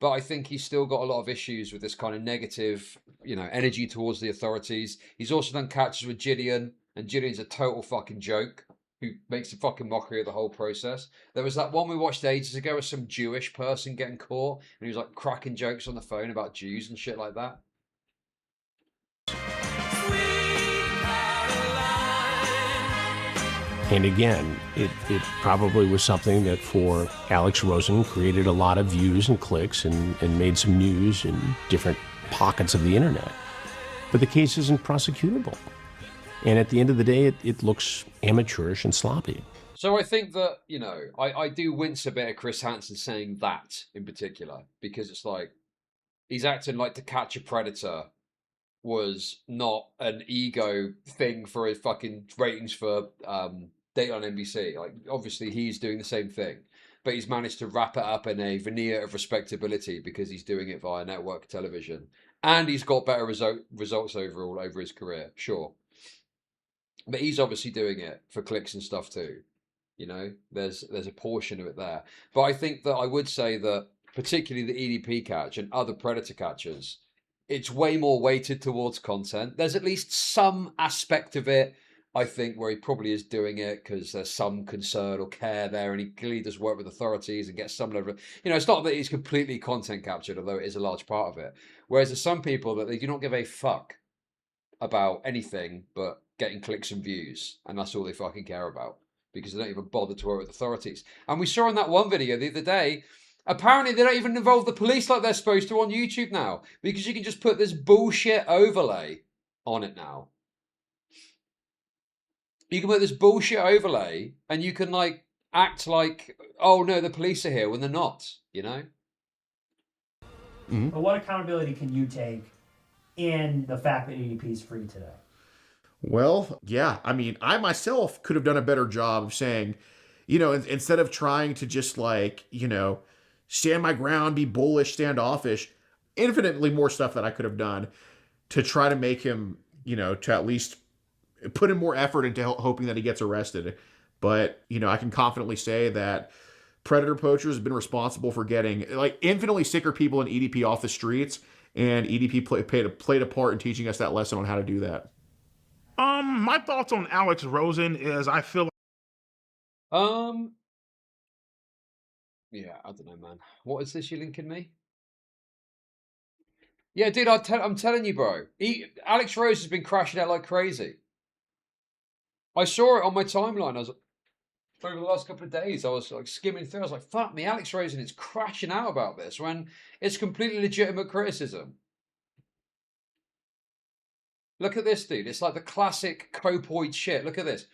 But I think he's still got a lot of issues with this kind of negative, energy towards the authorities. He's also done catches with JIDEON, and JIDEON's a total fucking joke who makes a fucking mockery of the whole process. There was that one we watched ages ago with some Jewish person getting caught, and he was like cracking jokes on the phone about Jews and shit like that. And again, it probably was something that for Alex Rosen created a lot of views and clicks and made some news in different pockets of the internet. But the case isn't prosecutable. And at the end of the day, it looks amateurish and sloppy. So I think that, I do wince a bit at Chris Hansen saying that in particular, because it's like, he's acting like To Catch a Predator was not an ego thing for his fucking ratings for Dateline NBC. Like, obviously he's doing the same thing, but he's managed to wrap it up in a veneer of respectability because he's doing it via network television, and he's got better results overall over his career, sure. But he's obviously doing it for clicks and stuff too. There's a portion of it there. But I think that I would say that particularly the EDP catch and other predator catchers, it's way more weighted towards content. There's at least some aspect of it, I think, where he probably is doing it because there's some concern or care there, and he clearly does work with authorities and gets some level of, it's not that he's completely content captured, although it is a large part of it. Whereas there's some people that they do not give a fuck about anything but getting clicks and views, and that's all they fucking care about because they don't even bother to work with authorities. And we saw in that one video the other day, apparently they don't even involve the police like they're supposed to on YouTube now, because you can just put this bullshit overlay on it now. You can put this bullshit overlay and you can act like, oh no, the police are here when they're not, But what accountability can you take in the fact that EDP is free today? Well, yeah. I mean, I myself could have done a better job of saying, instead of trying to just stand my ground, be bullish, standoffish, infinitely more stuff that I could have done to try to make him, to at least put in more effort into hoping that he gets arrested. But, I can confidently say that predator poachers have been responsible for getting infinitely sicker people in EDP off the streets, and EDP played a part in teaching us that lesson on how to do that. My thoughts on Alex Rosen is I feel yeah, I don't know, man. What is this you're linking me? Yeah, dude, I'm telling you, bro. Alex Rosen's been crashing out like crazy. I saw it on my timeline. Over the last couple of days, I was skimming through. I was like, fuck me, Alex Rosen is crashing out about this when it's completely legitimate criticism. Look at this, dude. It's like the classic copoid shit. Look at this.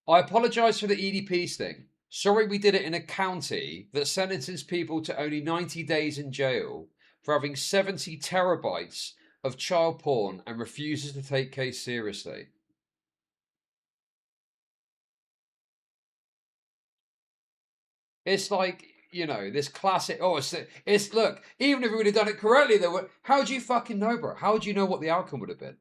I apologize for the EDPs thing. Sorry we did it in a county that sentences people to only 90 days in jail for having 70 terabytes of child porn and refuses to take case seriously. It's like, this classic, it's look, even if we would have done it correctly, how do you fucking know, bro? How do you know what the outcome would have been?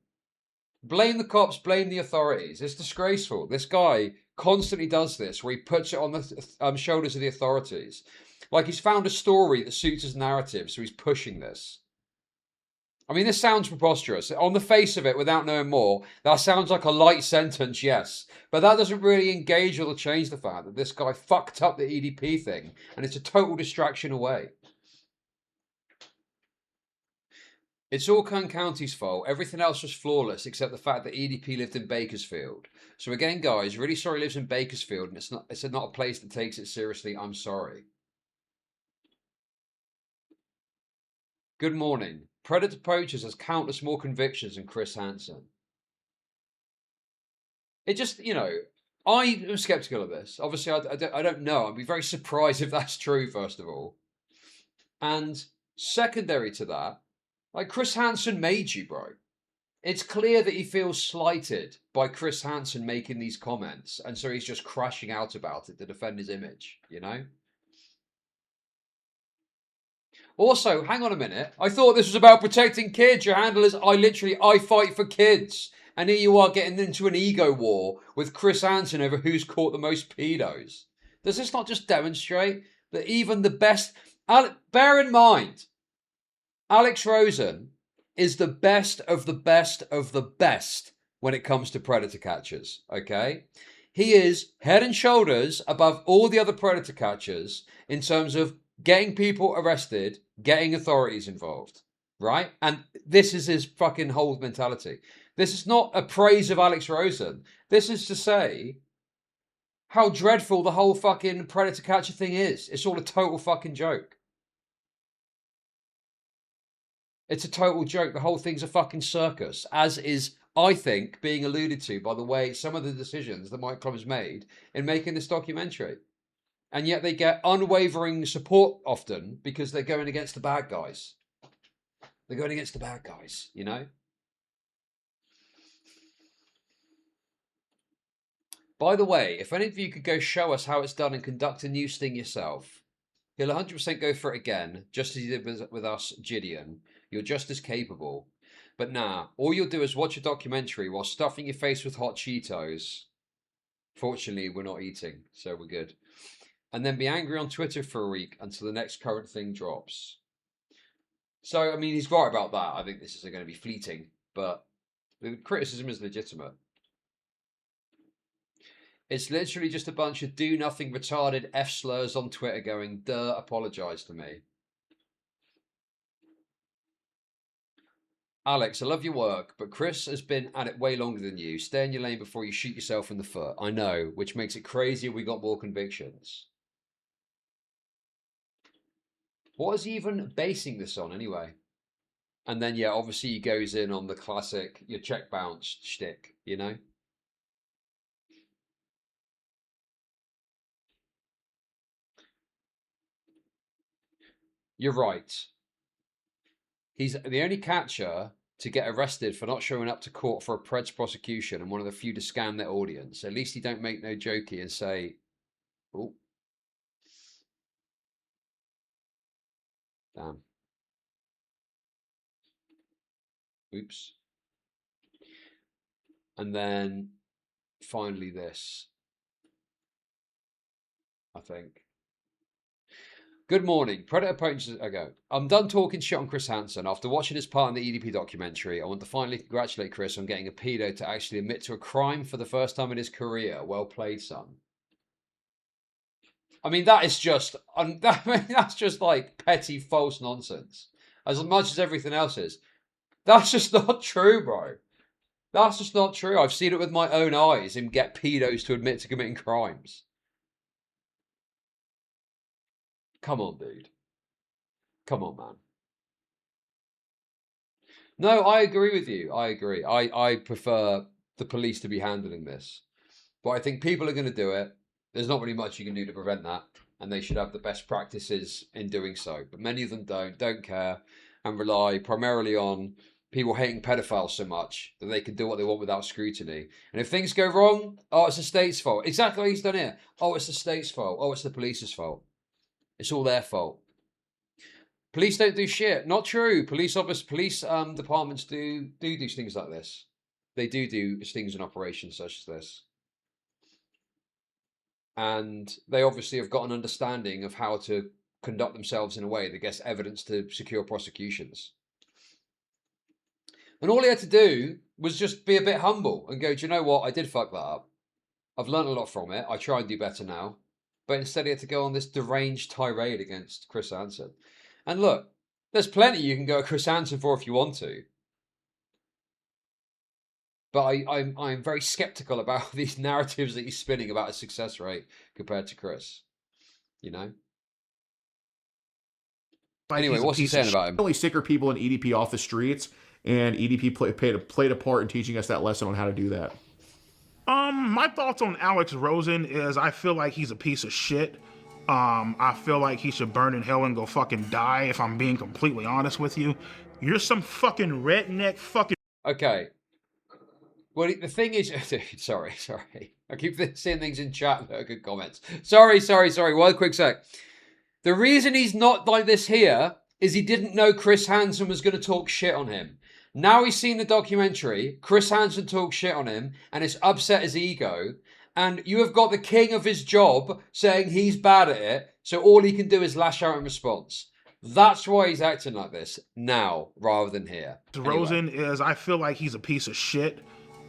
Blame the cops, blame the authorities. It's disgraceful. This guy constantly does this, where he puts it on the shoulders of the authorities. Like he's found a story that suits his narrative, so he's pushing this. I mean, this sounds preposterous. On the face of it, without knowing more, that sounds like a light sentence, yes. But that doesn't really engage or change the fact that this guy fucked up the EDP thing, and it's a total distraction away. It's all Kern County's fault. Everything else was flawless except the fact that EDP lived in Bakersfield. So again, guys, really sorry lives in Bakersfield, and it's not a place that takes it seriously. I'm sorry. Good morning. Predator Poachers has countless more convictions than Chris Hansen. It just, you know, I am skeptical of this. Obviously, I don't know. I'd be very surprised if that's true, first of all. And secondary to that, like, Chris Hansen made you, bro. It's clear that he feels slighted by Chris Hansen making these comments, and so he's just crashing out about it to defend his image, you know? Also, hang on a minute. I thought this was about protecting kids. Your handle is, I fight for kids. And here you are getting into an ego war with Chris Hansen over who's caught the most pedos. Does this not just demonstrate that even the best... bear in mind, Alex Rosen is the best of the best of the best when it comes to predator catchers, okay? He is head and shoulders above all the other predator catchers in terms of getting people arrested, getting authorities involved, right? And this is his fucking whole mentality. This is not a praise of Alex Rosen. This is to say how dreadful the whole fucking predator catcher thing is. It's all a total fucking joke. It's a total joke. The whole thing's a fucking circus, as is, I think, being alluded to by the way some of the decisions that Mike Club has made in making this documentary. And yet they get unwavering support often because they're going against the bad guys. They're going against the bad guys, you know? By the way, if any of you could go show us how it's done and conduct a new sting yourself, he'll 100% go for it again, just as he did with us, JIDEON. You're just as capable. But nah, all you'll do is watch a documentary while stuffing your face with hot Cheetos. Fortunately, we're not eating, so we're good. And then be angry on Twitter for a week until the next current thing drops. So, I mean, he's right about that. I think this is going to be fleeting, but the criticism is legitimate. It's literally just a bunch of do-nothing retarded F-slurs on Twitter going, duh, apologise to me. Alex, I love your work, but Chris has been at it way longer than you. Stay in your lane before you shoot yourself in the foot. I know, which makes it crazy we got more convictions. What is he even basing this on anyway? And then, yeah, obviously he goes in on the classic, your check bounce shtick, you know? You're right. He's the only catcher to get arrested for not showing up to court for a Preds prosecution and one of the few to scam their audience. At least he don't make no jokey and say, oh. Damn. Oops. And then finally this, I think. Good morning. Predator Poachers. Okay. I'm done talking shit on Chris Hansen. After watching his part in the EDP documentary, I want to finally congratulate Chris on getting a pedo to actually admit to a crime for the first time in his career. Well played, son. I mean, that is just, that's just like petty false nonsense. As much as everything else is. That's just not true, bro. That's just not true. I've seen it with my own eyes, him get pedos to admit to committing crimes. Come on, dude. Come on, man. No, I agree with you. I agree. I prefer the police to be handling this. But I think people are going to do it. There's not really much you can do to prevent that. And they should have the best practices in doing so. But many of them don't care, and rely primarily on people hating pedophiles so much that they can do what they want without scrutiny. And if things go wrong, oh, it's the state's fault. Exactly what he's done here. Oh, it's the state's fault. Oh, it's the police's fault. It's all their fault. Police don't do shit. Not true. Police departments do things like this. They do stings and operations such as this. And they obviously have got an understanding of how to conduct themselves in a way that gets evidence to secure prosecutions. And all he had to do was just be a bit humble and go, do you know what? I did fuck that up. I've learned a lot from it. I try and do better now. But instead he had to go on this deranged tirade against Chris Hansen. And look, There's plenty you can go at Chris Hansen for if you want to. But I'm very skeptical about these narratives that he's spinning about a success rate compared to Chris. You know? Anyway, what's he saying about him? Only sicker people in EDP off the streets, and EDP played a part in teaching us that lesson on how to do that. My thoughts on Alex Rosen is I feel like he's a piece of shit. I feel like he should burn in hell and go fucking die, if I'm being completely honest with you. You're some fucking redneck fucking... Okay. Well, the thing is... sorry. I keep seeing things in chat that are good comments. Sorry. One quick sec. The reason he's not like this here is he didn't know Chris Hansen was going to talk shit on him. Now he's seen the documentary, Chris Hansen talks shit on him, and it's upset his ego. And you have got the king of his job saying he's bad at it, so all he can do is lash out in response. That's why he's acting like this now, rather than here. Rosen is, I feel like he's a piece of shit.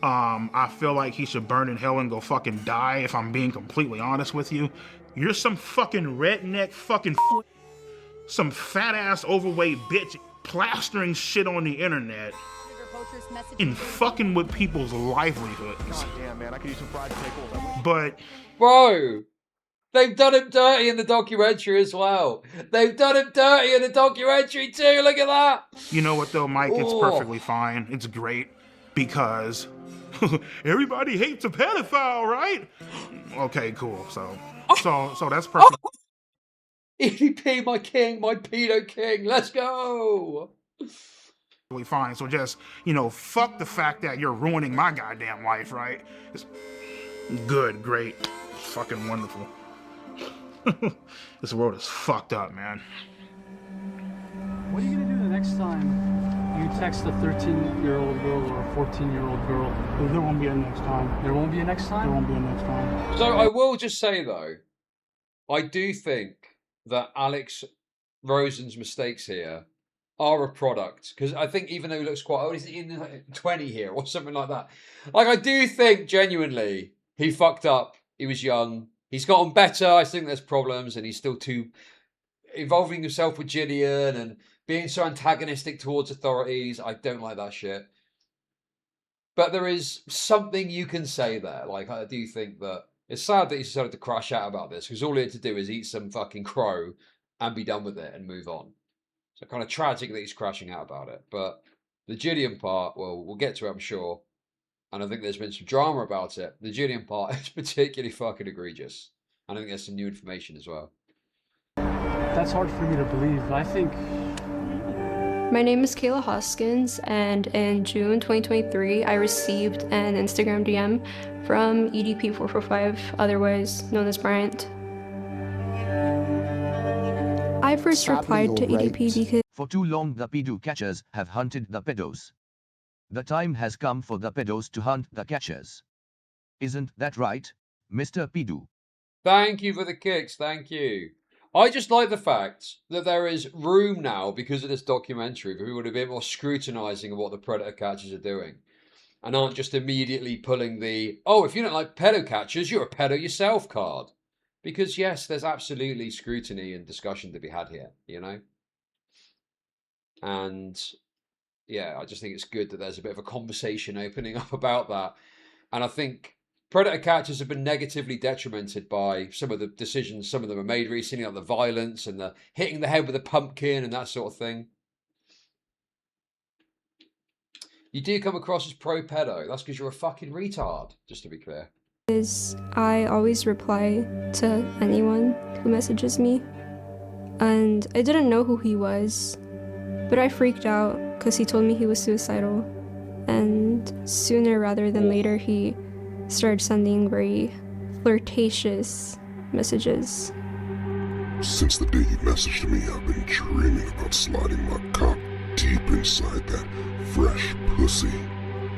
I feel like he should burn in hell and go fucking die, if I'm being completely honest with you. You're some fucking redneck fucking some fat ass overweight bitch plastering shit on the internet and fucking with people's livelihoods. God damn, man, I could use some fried pickles. But bro, they've done him dirty in the documentary as well. They've done him dirty in the documentary too. Look at that. You know what though, Mike? It's perfectly fine. It's great because everybody hates a pedophile, right? Okay, cool. So that's perfect. EDP, my king, my pedo king. Let's go. Fine. So just, fuck the fact that you're ruining my goddamn life, right? It's good, great, fucking wonderful. This world is fucked up, man. What are you gonna do the next time you text a 13-year-old girl or a 14-year-old girl? There won't be a next time. There won't be a next time? There won't be a next time. So I will just say though, I do think that Alex Rosen's mistakes here are a product, because I think even though he looks quite old, he's in 20 here or something like that. Like, I do think genuinely he fucked up. He was young. He's gotten better. I think there's problems, and he's still too involving himself with JIDEON and being so antagonistic towards authorities. I don't like that shit. But there is something you can say there. Like, I do think that it's sad that he decided to crash out about this, because all he had to do is eat some fucking crow and be done with it and move on. So kind of tragic that he's crashing out about it. But the JIDEON part, well, we'll get to it, I'm sure. And I think there's been some drama about it. The JIDEON part is particularly fucking egregious. And I think there's some new information as well. That's hard for me to believe. I think... My name is Kayla Hoskins, and in June 2023, I received an Instagram DM from EDP445, otherwise known as Bryant. I first replied to EDP because... For too long the pedo catchers have hunted the pedos. The time has come for the pedos to hunt the catchers. Isn't that right, Mr. Pedo? Thank you for the kicks, thank you. I just like the fact that there is room now, because of this documentary, for people to be a bit more scrutinising of what the predator catchers are doing. And aren't just immediately pulling the, oh, if you don't like pedo catchers, you're a pedo yourself card. Because yes, there's absolutely scrutiny and discussion to be had here, you know? And yeah, I just think it's good that there's a bit of a conversation opening up about that. And I think predator catchers have been negatively detrimented by some of the decisions some of them have made recently, like the violence and the hitting the head with a pumpkin and that sort of thing. You do come across as pro-pedo. That's because you're a fucking retard, just to be clear. I always reply to anyone who messages me, and I didn't know who he was, but I freaked out because he told me he was suicidal, and sooner rather than later he started sending very flirtatious messages. Since the day you messaged me, I've been dreaming about sliding my cock deep inside that fresh pussy.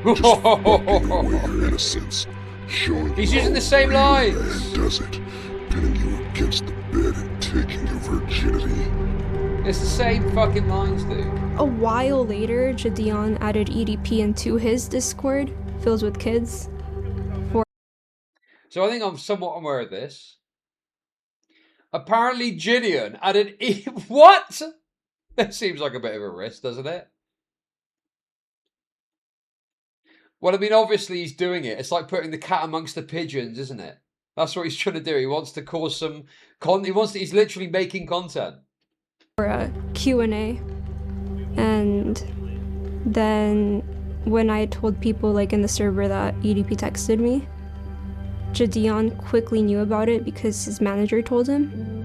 Just fucking away your innocence. Showing he's using the same lines. Man does it, pinning you against the bed and taking your virginity. It's the same fucking lines, dude. A while later, JIDEON added EDP into his Discord, filled with kids. So I think I'm somewhat aware of this. Apparently, JIDEON added what? That seems like a bit of a risk, doesn't it? Well, I mean, obviously he's doing it. It's like putting the cat amongst the pigeons, isn't it? That's what he's trying to do. He wants to cause some he's literally making content. For a Q&A. And then when I told people like in the server that EDP texted me, JIDEON quickly knew about it because his manager told him.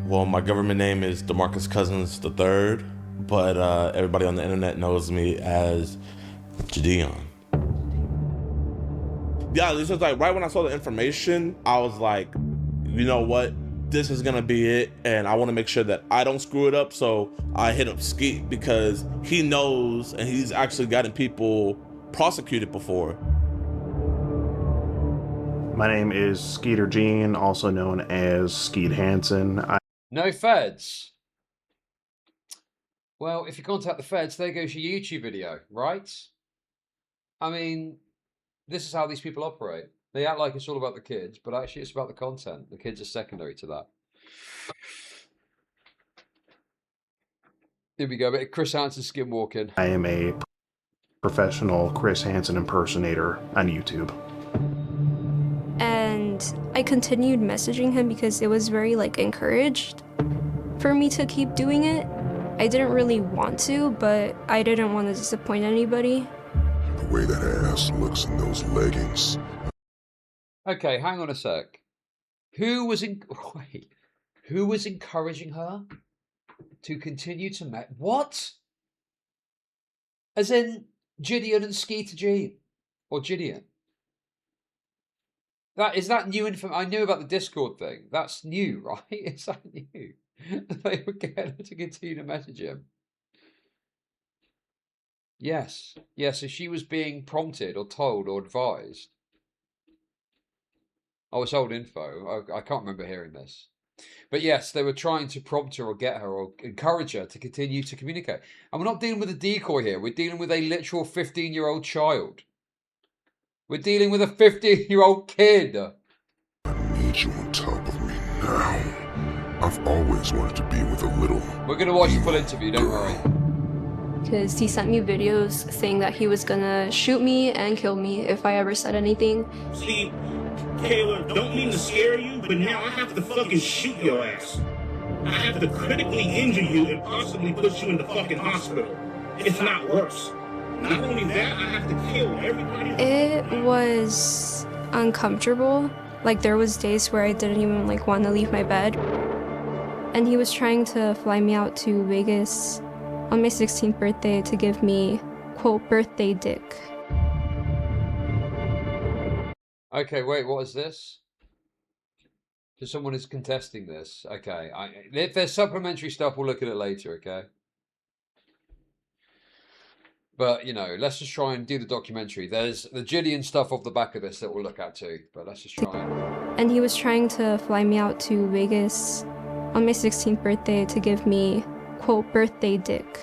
Well, my government name is DeMarcus Cousins III, but everybody on the internet knows me as JIDEON. Yeah, this was like right when I saw the information, I was like, you know what? This is gonna be it, and I want to make sure that I don't screw it up. So I hit up Skeet because he knows, and he's actually gotten people prosecuted before. My name is Skeeter Gene, also known as Skeet Hansen. No feds. Well, if you contact the feds, there goes your YouTube video, right? I mean, this is how these people operate. They act like it's all about the kids, but actually it's about the content. The kids are secondary to that. Here we go, a bit of Chris Hansen skinwalking. I am a professional Chris Hansen impersonator on YouTube. And I continued messaging him because it was very like encouraged for me to keep doing it. I didn't really want to, but I didn't want to disappoint anybody. The way that ass looks in those leggings. Okay, hang on a sec. Who was encouraging her to continue to what? As in JIDEON and Skeeter Gene or JIDEON? Is that new information? I knew about the Discord thing. That's new, right? Is that new? They were getting her to continue to message him. Yes. Yeah, so she was being prompted or told or advised. Oh, it's old info. I can't remember hearing this. But yes, they were trying to prompt her or get her or encourage her to continue to communicate. And we're not dealing with a decoy here. We're dealing with a literal 15-year-old child. We're dealing with a 15-year-old kid. I need you on top of me now. I've always wanted to be with a little... We're going to watch the full interview, don't worry. Because he sent me videos saying that he was gonna shoot me and kill me if I ever said anything. See, Taylor, don't mean to scare you, but now I have to fucking shoot your ass. I have to critically injure you and possibly put you in the fucking hospital. If not worse. Not only that, I have to kill everybody. It was uncomfortable. Like there was days where I didn't even like want to leave my bed. And he was trying to fly me out to Vegas on my 16th birthday to give me, quote, birthday dick. Okay, wait, what is this? So someone is contesting this. Okay, if there's supplementary stuff, we'll look at it later, okay? But, you know, let's just try and do the documentary. There's the JIDEON stuff off the back of this that we'll look at too, but let's just try And he was trying to fly me out to Vegas on my 16th birthday to give me, quote, birthday dick.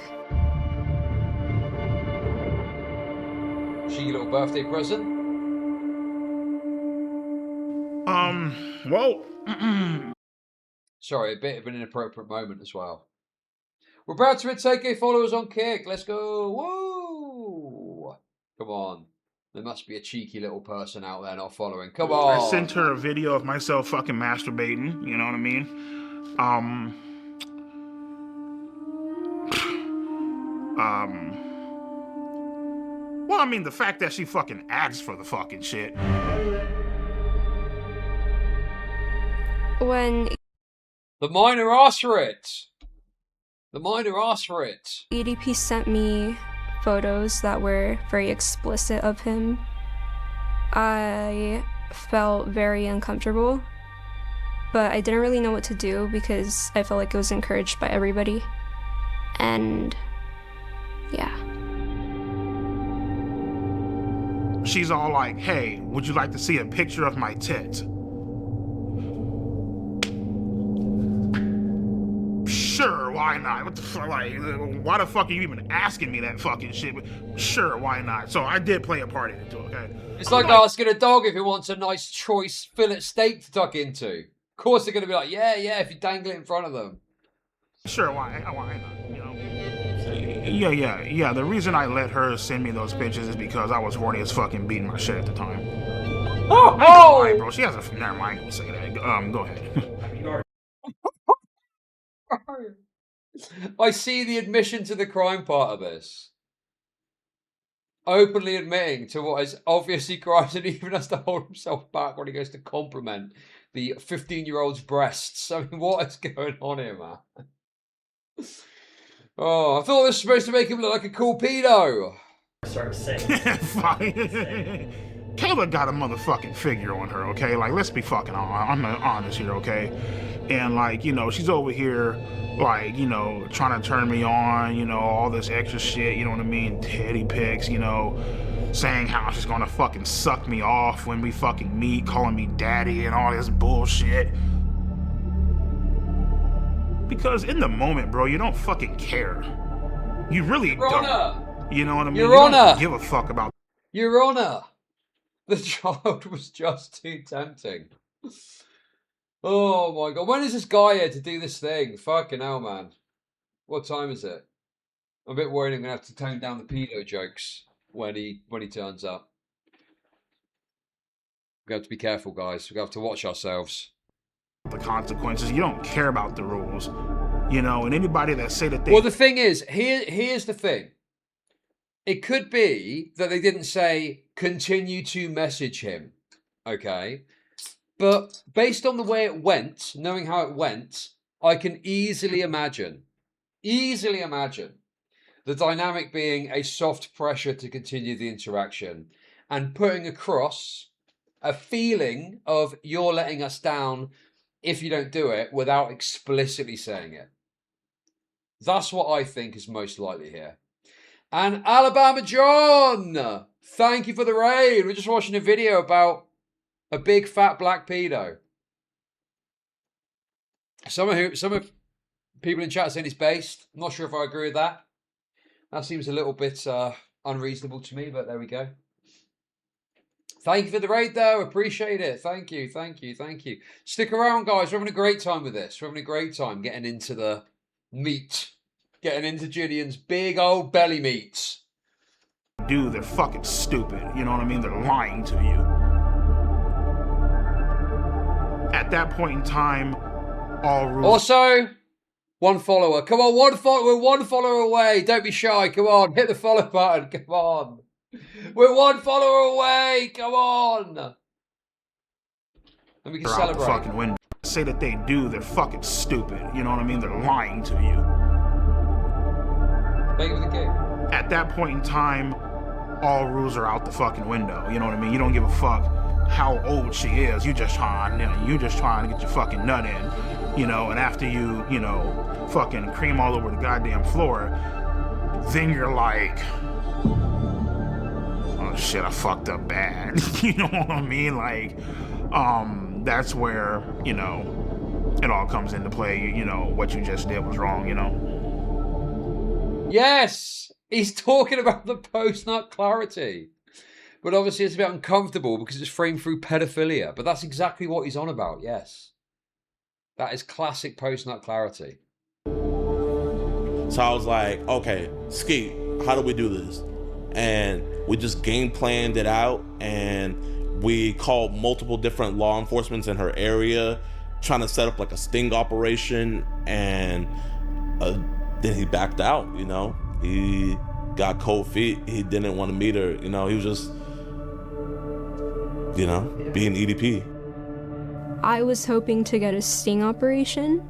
She your little birthday present? Well... Sorry, a bit of an inappropriate moment as well. We're about to hit 10K followers on Kick. Let's go. Woo! Come on. There must be a cheeky little person out there not following. Come on. I sent her a video of myself fucking masturbating. You know what I mean? Well, I mean, the fact that she fucking asked for the fucking shit. When... The minor asked for it. The minor asked for it. EDP sent me photos that were very explicit of him. I felt very uncomfortable, but I didn't really know what to do because I felt like it was encouraged by everybody. And yeah. She's all like, hey, would you like to see a picture of my tit? Sure, why not? What the fuck, like, why the fuck are you even asking me that fucking shit? But sure, why not? So I did play a part in it too, okay? It's like asking a dog if it wants a nice choice fillet steak to tuck into. course they're going to be like, yeah, yeah, if you dangle it in front of them. Sure, why not? You know? Yeah. The reason I let her send me those pictures is because I was horny as fucking beating my shit at the time. Oh, I ain't gonna lie, bro. She has a. Never mind. I ain't gonna say that. Go ahead. I see the admission to the crime part of this. Openly admitting to what is obviously crimes, and even has to hold himself back when he goes to compliment the 15-year-old's breasts. I mean, what is going on here, man? Oh, I thought this was supposed to make him look like a cool pedo. Start saying. Kayla got a motherfucking figure on her, okay? Like, let's be fucking honest here, okay? And, like, you know, she's over here, like, you know, trying to turn me on, you know, all this extra shit, you know what I mean? Teddy pics, you know, saying how she's gonna fucking suck me off when we fucking meet, calling me daddy and all this bullshit. Because in the moment, bro, you don't fucking care. You really don't. You know what I mean? Your you Honor. don't give a fuck about. Your Honor, the child was just too tempting. Oh my God, when is this guy here to do this thing? Fucking hell, man. What time is it? I'm a bit worried I'm gonna have to tone down the pedo jokes when he turns up. We have to be careful, guys. We have to watch ourselves. The consequences. You don't care about the rules, you know. And anybody that say that they. Well, the thing is, here's the thing. It could be that they didn't say continue to message him, okay? But based on the way it went, knowing how it went, I can easily imagine the dynamic being a soft pressure to continue the interaction and putting across a feeling of you're letting us down if you don't do it without explicitly saying it. That's what I think is most likely here. And Alabama John, thank you for the raid. We're just watching a video about a big fat black pedo. Some of people in chat saying it's based. I'm not sure if I agree with that. That seems a little bit unreasonable to me, but there we go. Thank you for the raid, though. Appreciate it. Thank you. Stick around, guys. We're having a great time with this. We're having a great time getting into the meat. Getting into JIDEON's big old belly meats. Dude, they're fucking stupid. You know what I mean? They're lying to you. At that point in time, all rules. Also, one follower. Come on, one follower. We're one follower away. Don't be shy. Come on, hit the follow button. Come on. We're one follower away. Come on. And we can celebrate. Out the fucking window. Say that they do, they're fucking stupid. You know what I mean? They're lying to you. Thank you for the game. At that point in time, all rules are out the fucking window. You know what I mean? You don't give a fuck how old she is. You just trying to get your fucking nut in. You know, and after you know, fucking cream all over the goddamn floor, then you're like, oh shit, I fucked up bad. You know what I mean? Like, that's where, you know, it all comes into play. You know, what you just did was wrong, you know? Yes! He's talking about the post-nut clarity. But obviously it's a bit uncomfortable because it's framed through pedophilia. But that's exactly what he's on about, yes. That is classic post-nut clarity. So I was like, okay, Skeet, how do we do this? And we just game planned it out, and we called multiple different law enforcement in her area, trying to set up like a sting operation, and then he backed out, you know? He got cold feet. He didn't want to meet her, you know? He was just, you know, being EDP. I was hoping to get a sting operation,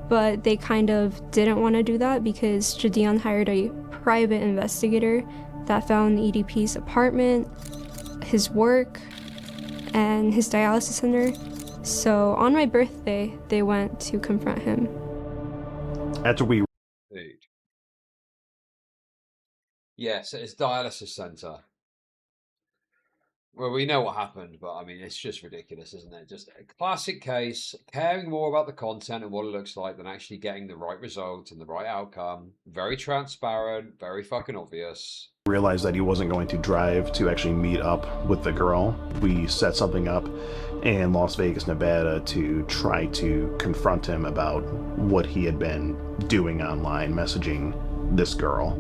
but they kind of didn't want to do that because JIDEON hired a private investigator that found EDP's apartment, his work, and his dialysis center. So on my birthday, they went to confront him. That's what we. Yes, at his dialysis center. Well, we know what happened, but I mean, it's just ridiculous, isn't it? Just a classic case, caring more about the content and what it looks like than actually getting the right result and the right outcome. Very transparent, very fucking obvious. Realized that he wasn't going to drive to actually meet up with the girl. We set something up in Las Vegas, Nevada to try to confront him about what he had been doing online, messaging this girl.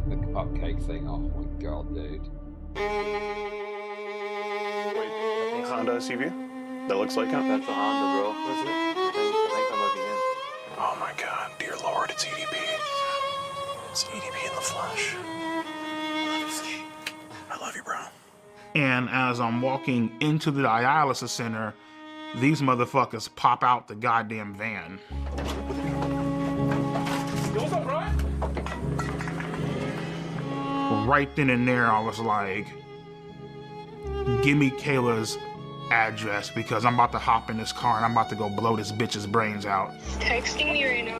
The cupcake thing, oh my god, dude. Wait, Honda SUV? That looks like him? That's a Honda, bro. What's it? I think that might be him. Oh my god, dear lord, it's EDP. It's EDP in the flesh. I love you, bro. And as I'm walking into the dialysis center, these motherfuckers pop out the goddamn van. What's up, bro? Right then and there, I was like, give me Kayla's address because I'm about to hop in this car and I'm about to go blow this bitch's brains out. Texting me right now.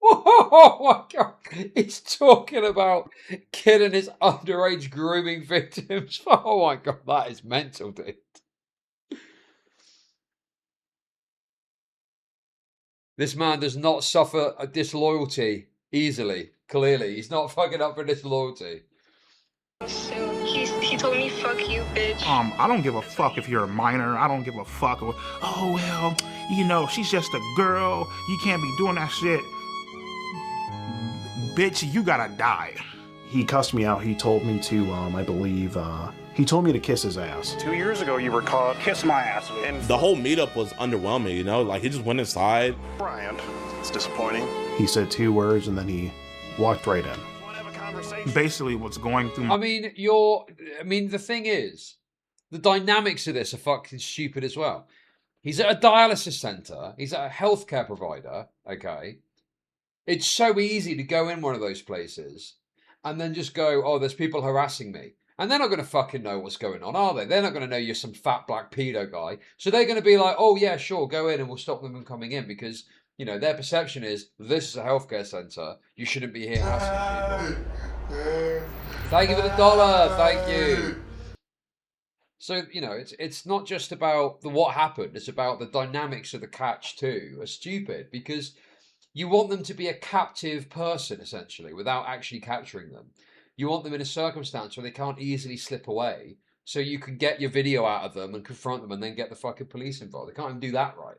Oh my god, he's talking about killing his underage grooming victims. Oh my god, that is mental, dude. This man does not suffer a disloyalty easily. Clearly, he's not fucking up for disloyalty. So he told me, fuck you, bitch. I don't give a fuck if you're a minor. I don't give a fuck. Oh, well, you know, she's just a girl. You can't be doing that shit. Bitch, you gotta die. He cussed me out. He told me to, I believe, he told me to kiss his ass. 2 years ago, you were caught. Kiss my ass. And the whole meetup was underwhelming, you know? Like, he just went inside. Brian, it's disappointing. He said 2 words and then he walked right in. Basically, what's going through my... I mean, the thing is, the dynamics of this are fucking stupid as well. He's at a dialysis center. He's at a healthcare provider, okay? It's so easy to go in one of those places and then just go, oh, there's people harassing me. And they're not going to fucking know what's going on, are they? They're not going to know you're some fat black pedo guy. So they're going to be like, oh, yeah, sure, go in and we'll stop them from coming in because, you know, their perception is this is a healthcare center. You shouldn't be here harassing people. Thank you for the $1. Thank you. So, you know, it's not just about what happened. It's about the dynamics of the catch too are stupid because you want them to be a captive person, essentially, without actually capturing them. You want them in a circumstance where they can't easily slip away, so you can get your video out of them and confront them and then get the fucking police involved. They can't even do that right.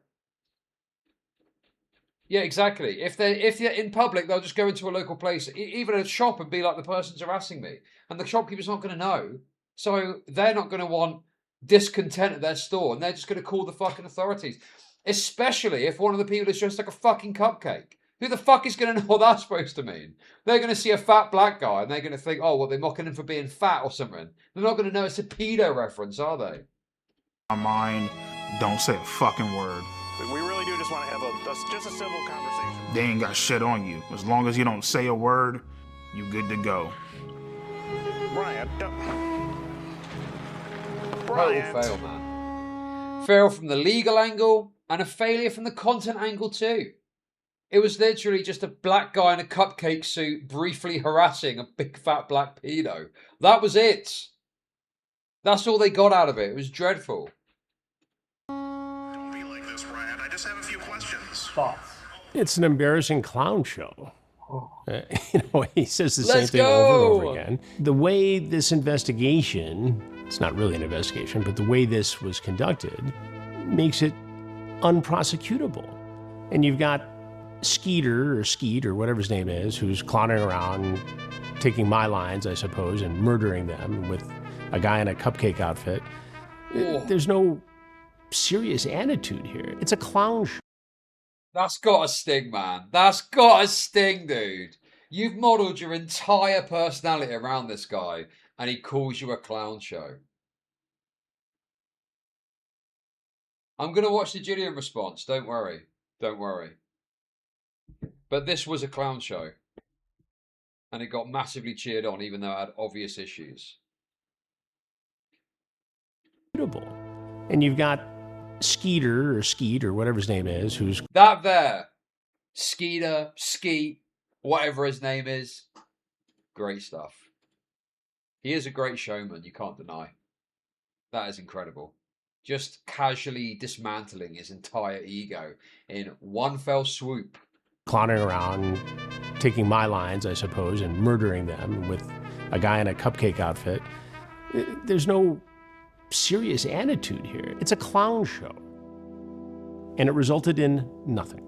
Yeah, exactly. If they're in public, they'll just go into a local place, even a shop, and be like, the person's harassing me. And the shopkeeper's not going to know. So they're not going to want discontent at their store, and they're just going to call the fucking authorities. Especially if one of the people is just like a fucking cupcake. Who the fuck is going to know what that's supposed to mean? They're going to see a fat black guy and they're going to think, oh, well, they're mocking him for being fat or something. They're not going to know it's a pedo reference, are they? My mind, don't say a fucking word. We really do just want to have just a civil conversation. They ain't got shit on you. As long as you don't say a word, you good to go. Brian, Total fail, man. Fail from the legal angle and a failure from the content angle too. It was literally just a black guy in a cupcake suit briefly harassing a big fat black pedo. That was it. That's all they got out of it. It was dreadful. Don't be like this, Brian. I just have a few questions. It's an embarrassing clown show. He says the same thing over and over again. The way this investigation, it's not really an investigation, but the way this was conducted makes it unprosecutable. And you've got Skeeter or Skeet or whatever his name is, who's clowning around, taking my lines, I suppose, and murdering them with a guy in a cupcake outfit. There's no serious attitude here. It's a clown show. That's got a sting, man. That's got a sting, dude. You've modeled your entire personality around this guy, and he calls you a clown show. I'm going to watch the JIDEON response. Don't worry. Don't worry. But this was a clown show. And it got massively cheered on, even though it had obvious issues. And you've got Skeeter or Skeet or whatever his name is, who's... That there. Skeeter, Skeet, whatever his name is. Great stuff. He is a great showman, you can't deny. That is incredible. Just casually dismantling his entire ego in one fell swoop. Clowning around, taking my lines, I suppose, and murdering them with a guy in a cupcake outfit. There's no serious attitude here. It's a clown show. And it resulted in nothing.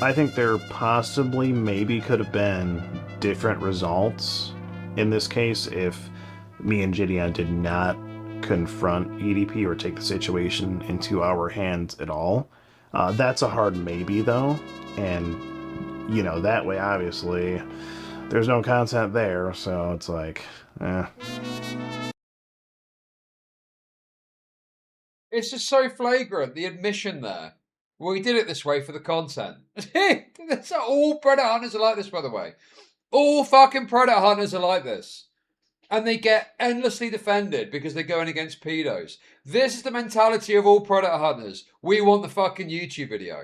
I think there possibly maybe could have been different results in this case if me and JIDEON did not confront EDP or take the situation into our hands at all. That's a hard maybe though, and you know, that way obviously there's no content there, so it's like, It's just so flagrant, the admission there. Well, we did it this way for the content. That's all Predator Hunters are like this, by the way. All fucking Predator Hunters are like this. And they get endlessly defended because they're going against pedos. This is the mentality of all Predator Hunters. We want the fucking YouTube video.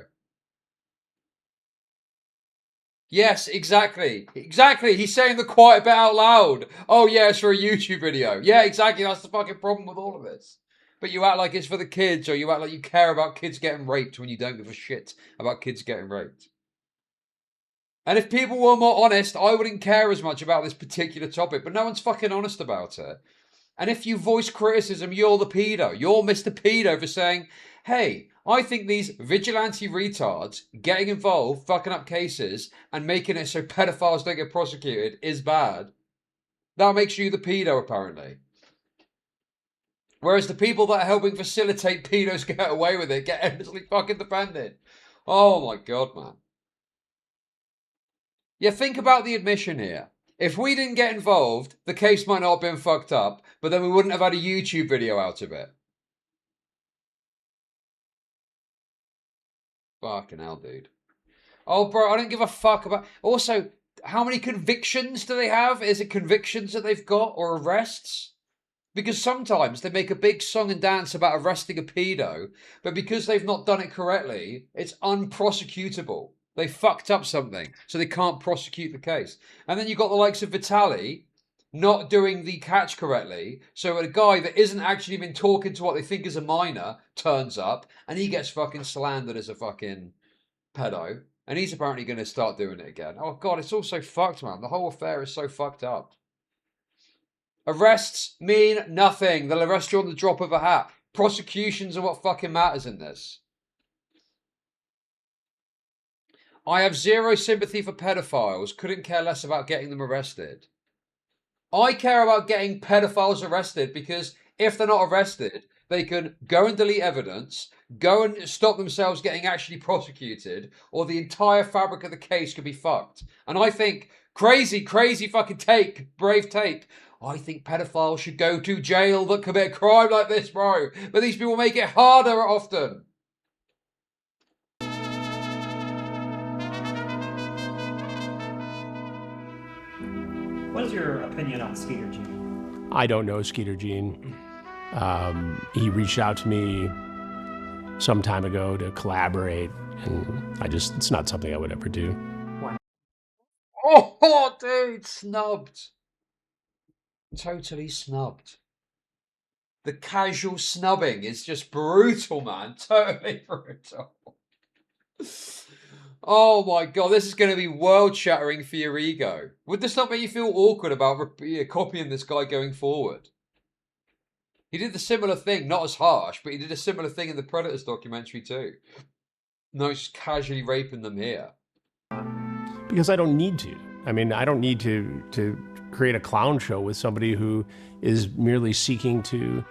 Yes, exactly. Exactly. He's saying the quiet bit out loud. Oh, yeah, it's for a YouTube video. Yeah, exactly. That's the fucking problem with all of this. But you act like it's for the kids, or you act like you care about kids getting raped when you don't give a shit about kids getting raped. And if people were more honest, I wouldn't care as much about this particular topic, but no one's fucking honest about it. And if you voice criticism, you're the pedo. You're Mr. Pedo for saying, hey, I think these vigilante retards getting involved, fucking up cases, and making it so pedophiles don't get prosecuted is bad. That makes you the pedo, apparently. Whereas the people that are helping facilitate pedos get away with it get endlessly fucking defended. Oh my god, man. Yeah, think about the admission here. If we didn't get involved, the case might not have been fucked up, but then we wouldn't have had a YouTube video out of it. Fucking hell, dude. Oh, bro, I don't give a fuck about... Also, how many convictions do they have? Is it convictions that they've got, or arrests? Because sometimes they make a big song and dance about arresting a pedo, but because they've not done it correctly, it's unprosecutable. They fucked up something, so they can't prosecute the case. And then you've got the likes of Vitaly not doing the catch correctly, so a guy that isn't actually been talking to what they think is a minor turns up, and he gets fucking slandered as a fucking pedo, and he's apparently going to start doing it again. Oh god, it's all so fucked, man. The whole affair is so fucked up. Arrests mean nothing. They'll arrest you on the drop of a hat. Prosecutions are what fucking matters in this. I have zero sympathy for pedophiles. Couldn't care less about getting them arrested. I care about getting pedophiles arrested because if they're not arrested, they can go and delete evidence, go and stop themselves getting actually prosecuted, or the entire fabric of the case could be fucked. And I think, crazy fucking take, brave take, I think pedophiles should go to jail that commit a crime like this, bro. But these people make it harder often. What is your opinion on Skeeter Gene? I don't know Skeeter Gene. He reached out to me some time ago to collaborate, and it's not something I would ever do. Why? Oh, dude, snubbed. Totally snubbed. The casual snubbing is just brutal, man. Totally brutal. Oh my god, this is going to be world-shattering for your ego. Would this not make you feel awkward about copying this guy going forward? He did the similar thing, not as harsh, but he did a similar thing in the Predators documentary too. No, he's just casually raping them here. Because I don't need to. I mean, I don't need to create a clown show with somebody who is merely seeking to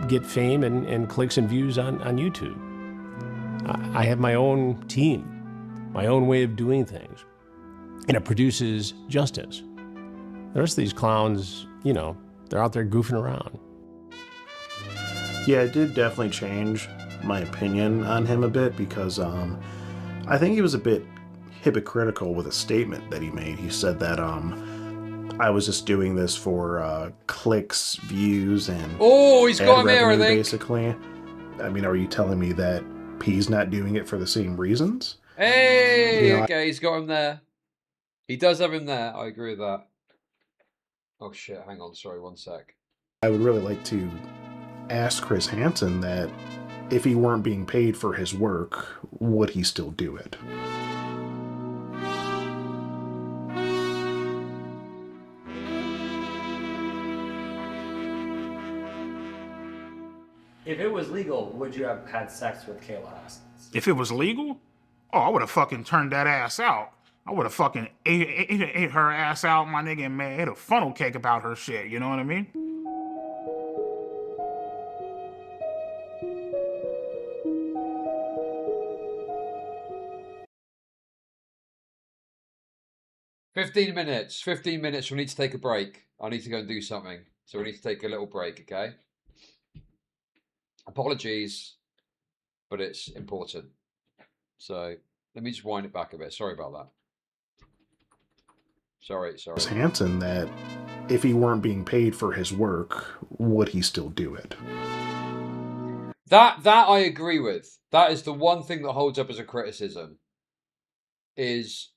get fame and clicks and views on YouTube. I have my own team, my own way of doing things, and it produces justice. The rest of these clowns, you know, they're out there goofing around. Yeah, it did definitely change my opinion on him a bit because I think he was a bit hypocritical with a statement that he made. He said that I was just doing this for clicks, views, and he's got him here, I think. Basically, I mean, are you telling me that P's not doing it for the same reasons? Hey, okay, he's got him there. He does have him there. I agree with that. Oh shit, hang on, sorry, one sec. I would really like to ask Chris Hansen that if he weren't being paid for his work, would he still do it? If it was legal, would you have had sex with Kayla Haskins? If it was legal, oh, I would have fucking turned that ass out. I would have fucking ate her ass out, my nigga, and made a funnel cake about her shit. You know what I mean? "15 minutes. 15 minutes. We need to take a break. I need to go and do something. So we need to take a little break, okay? Apologies, but it's important. So let me just wind it back a bit. Sorry about that. Sorry. Chris Hansen that if he weren't being paid for his work, would he still do it? That I agree with. That is the one thing that holds up as a criticism. Is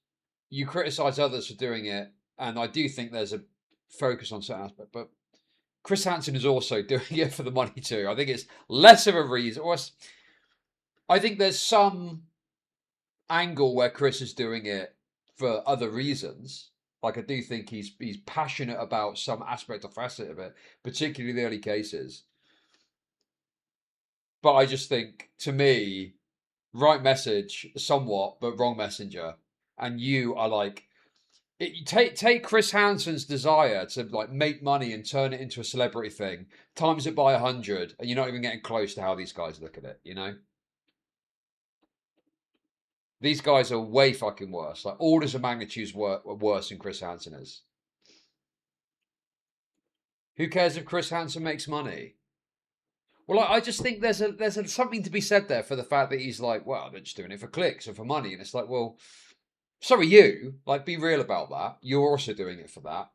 you criticize others for doing it, and I do think there's a focus on certain aspects, but Chris Hansen is also doing it for the money too. I think it's less of a reason, or I think there's some angle where Chris is doing it for other reasons. Like I do think he's passionate about some aspect or facet of it, particularly the early cases. But I just think, to me, right message somewhat, but wrong messenger. And you are like, take Chris Hansen's desire to like make money and turn it into a celebrity thing, times it by 100, and you're not even getting close to how these guys look at it, you know? These guys are way fucking worse. Like orders of magnitude worse than Chris Hansen is. Who cares if Chris Hansen makes money? Well, I just think there's something to be said there for the fact that he's like, well, they're just doing it for clicks and for money, and it's like, well, so are you. Like, be real about that. You're also doing it for that,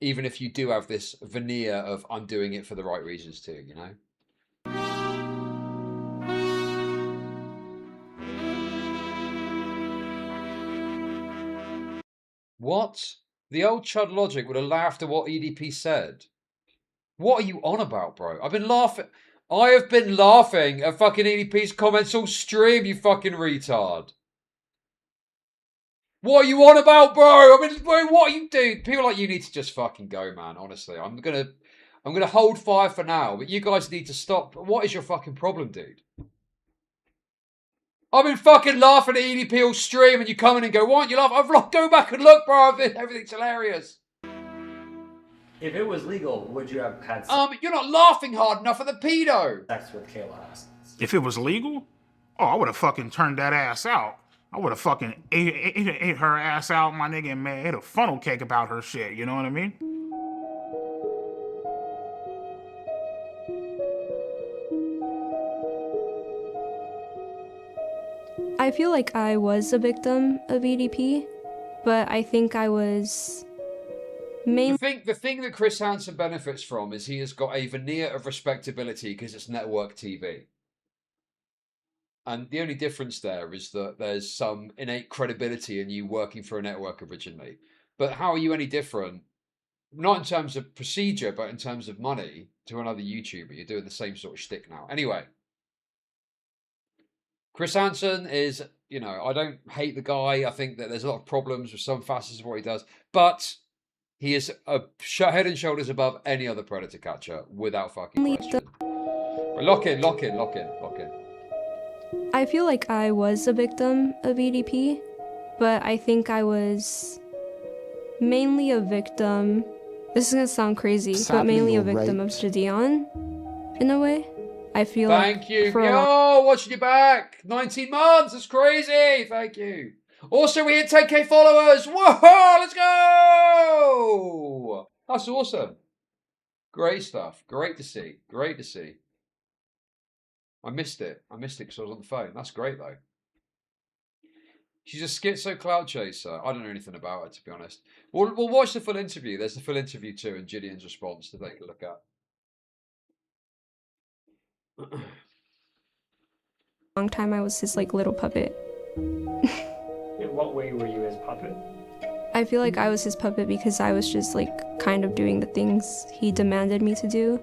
even if you do have this veneer of I'm doing it for the right reasons too, you know. What? The old Chud Logic would have laughed at what EDP said. What are you on about, bro? I have been laughing at fucking EDP's comments all stream, you fucking retard. What are you on about, bro? I mean, bro, what are you doing? People like you need to just fucking go, man. Honestly, I'm gonna hold fire for now, but you guys need to stop. What is your fucking problem, dude? I've been fucking laughing at EDP all stream, and you come in and go, "Why don't you laugh?" Go back and look, bro. Everything's hilarious. If it was legal, would you have had You're not laughing hard enough at the pedo. sex with Kayla Haskins? If it was legal, oh, I would have fucking turned that ass out. I would have fucking ate her ass out, my nigga, and made a funnel cake about her shit. You know what I mean? I feel like I was a victim of EDP, but I think I was mainly... The thing that Chris Hansen benefits from is he has got a veneer of respectability because it's network TV. And the only difference there is that there's some innate credibility in you working for a network originally. But how are you any different? Not in terms of procedure, but in terms of money to another YouTuber. You're doing the same sort of shtick now. Anyway. Chris Hansen is, you know, I don't hate the guy. I think that there's a lot of problems with some facets of what he does. But he is a head and shoulders above any other Predator catcher without fucking question. But lock in. I feel like I was a victim of EDP, but I think I was mainly a victim. This is gonna sound crazy, but mainly a victim of JIDEON, in a way. I feel Thank you. Yo, watching you back. 19 months. That's crazy. Thank you. Also, we hit 10K followers. Whoa, let's go. That's awesome. Great stuff. Great to see. I missed it because I was on the phone. That's great, though. She's a schizo cloud chaser. I don't know anything about her, to be honest. We'll watch the full interview. There's the full interview, too, and JIDEON's response to take a look at. Long time I was his like little puppet. In what way were you his puppet? I feel like I was his puppet because I was just like kind of doing the things he demanded me to do.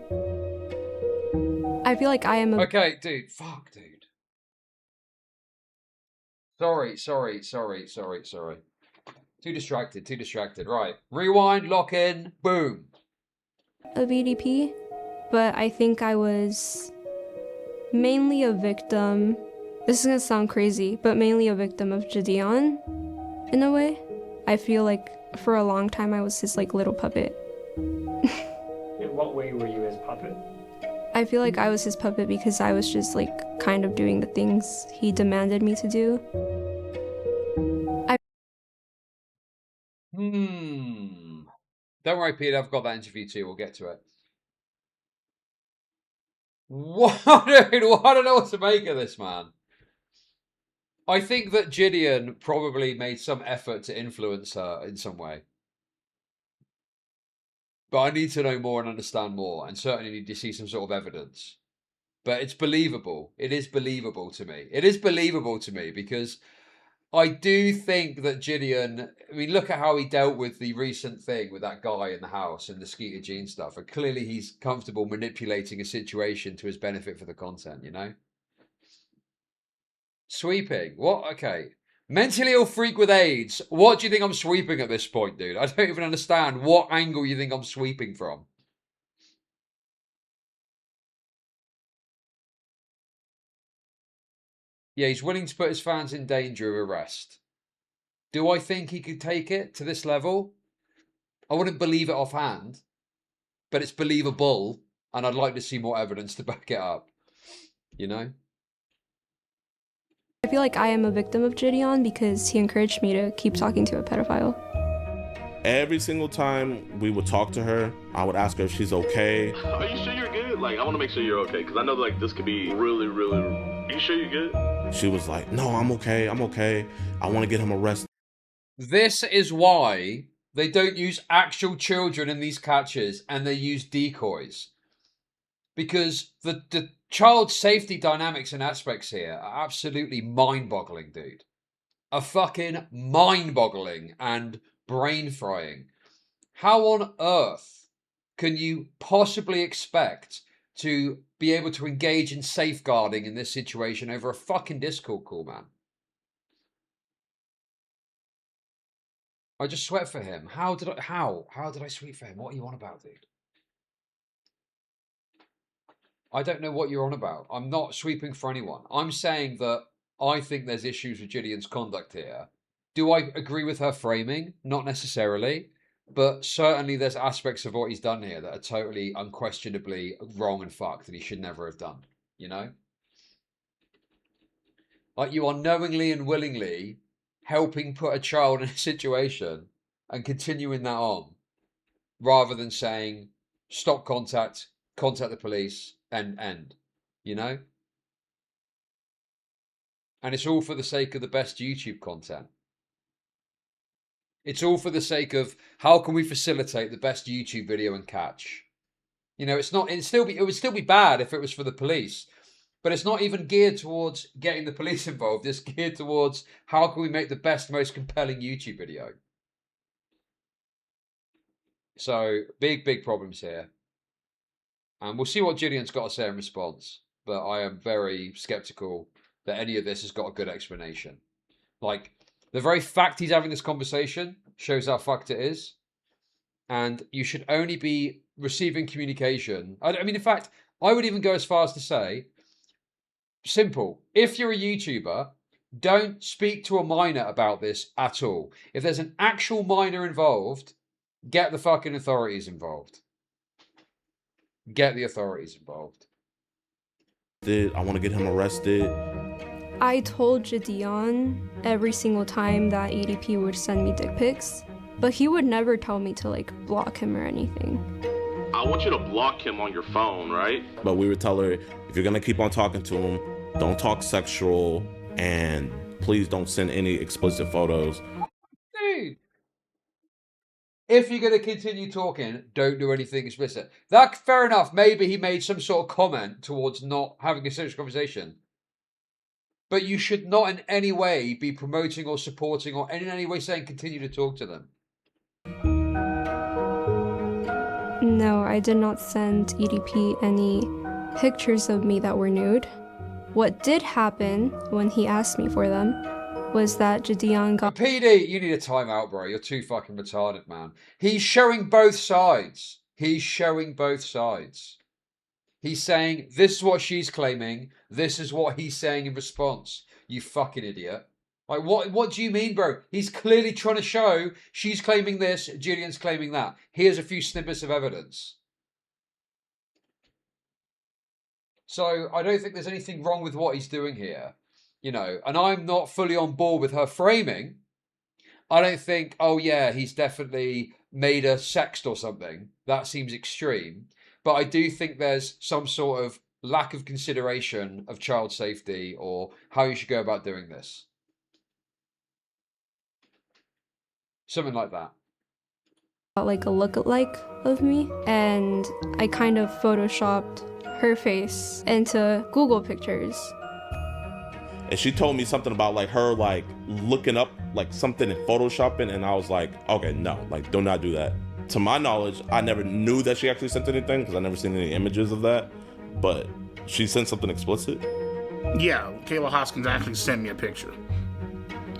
I feel like I am a— Okay, dude. Fuck, dude. Sorry. Too distracted. Right. Rewind, lock in, boom. of EDP, but I think I was mainly a victim. This is gonna sound crazy, but mainly a victim of JIDEON, in a way. I feel like for a long time I was his like little puppet. In what way were you his puppet? I feel like I was his puppet because I was just like kind of doing the things he demanded me to do. Don't worry, Peter. I've got that interview too. We'll get to it. What? Dude, I don't know what to make of this, man. I think that JIDEON probably made some effort to influence her in some way. But I need to know more and understand more, and certainly need to see some sort of evidence. But it's believable. It is believable to me. It is believable to me because I do think that JIDEON, I mean, look at how he dealt with the recent thing with that guy in the house and the Skeeter Jean stuff. And clearly he's comfortable manipulating a situation to his benefit for the content, you know? Sweeping. What? Okay. Mentally ill freak with AIDS. What do you think I'm sweeping at this point, dude? I don't even understand what angle you think I'm sweeping from. Yeah, he's willing to put his fans in danger of arrest. Do I think he could take it to this level? I wouldn't believe it offhand, but it's believable, and I'd like to see more evidence to back it up. You know? I feel like I am a victim of JIDEON because he encouraged me to keep talking to a pedophile. Every single time we would talk to her, I would ask her if she's okay. Are you sure you're good? Like, I want to make sure you're okay, because I know like this could be really, really... Are you sure you're good? She was like, no, I'm okay. I want to get him arrested. This is why they don't use actual children in these catches and they use decoys. Because the child safety dynamics and aspects here are absolutely mind-boggling, dude. Are fucking mind-boggling and brain-frying. How on earth can you possibly expect to be able to engage in safeguarding in this situation over a fucking Discord call, man? I just sweat for him. How did I sweat for him? What are you on about, dude? I don't know what you're on about. I'm not sweeping for anyone. I'm saying that I think there's issues with JIDEON's conduct here. Do I agree with her framing? Not necessarily. But certainly there's aspects of what he's done here that are totally, unquestionably wrong and fucked that he should never have done. You know? Like, you are knowingly and willingly helping put a child in a situation and continuing that on, rather than saying, stop contact the police, and end. You know? And it's all for the sake of the best YouTube content. It's all for the sake of how can we facilitate the best YouTube video and catch. You know, it would still be bad if it was for the police. But it's not even geared towards getting the police involved. It's geared towards how can we make the best, most compelling YouTube video. So, big problems here. And we'll see what JIDEON's got to say in response. But I am very skeptical that any of this has got a good explanation. Like, the very fact he's having this conversation shows how fucked it is. And you should only be receiving communication. I mean, in fact, I would even go as far as to say, simple. If you're a YouTuber, don't speak to a minor about this at all. If there's an actual minor involved, get the fucking authorities involved. Get the authorities involved. I want to get him arrested. I told JIDEON every single time that EDP would send me dick pics, but he would never tell me to like block him or anything. I want you to block him on your phone, right? But we would tell her, if you're going to keep on talking to him, don't talk sexual, and please don't send any explicit photos. Dude. If you're going to continue talking, don't do anything explicit. That, fair enough. Maybe he made some sort of comment towards not having a sexual conversation. But you should not in any way be promoting or supporting or in any way saying continue to talk to them. No, I did not send EDP any pictures of me that were nude. What did happen when he asked me for them was that JIDEON got... PD, you need a timeout, bro. You're too fucking retarded, man. He's showing both sides. He's showing both sides. He's saying, this is what she's claiming. This is what he's saying in response. You fucking idiot. Like, what do you mean, bro? He's clearly trying to show she's claiming this, JIDEON's claiming that. Here's a few snippets of evidence. So I don't think there's anything wrong with what he's doing here. You know, and I'm not fully on board with her framing. I don't think, oh yeah, he's definitely made her sexed or something. That seems extreme. But I do think there's some sort of lack of consideration of child safety or how you should go about doing this. Something like that. Like a lookalike of me, and I kind of photoshopped her face into Google pictures. And she told me something about like her like looking up like something in photoshopping, and I was like, okay, no, like do not do that. To my knowledge, I never knew that she actually sent anything because I never seen any images of that, but she sent something explicit. Yeah, Kayla Hoskins actually sent me a picture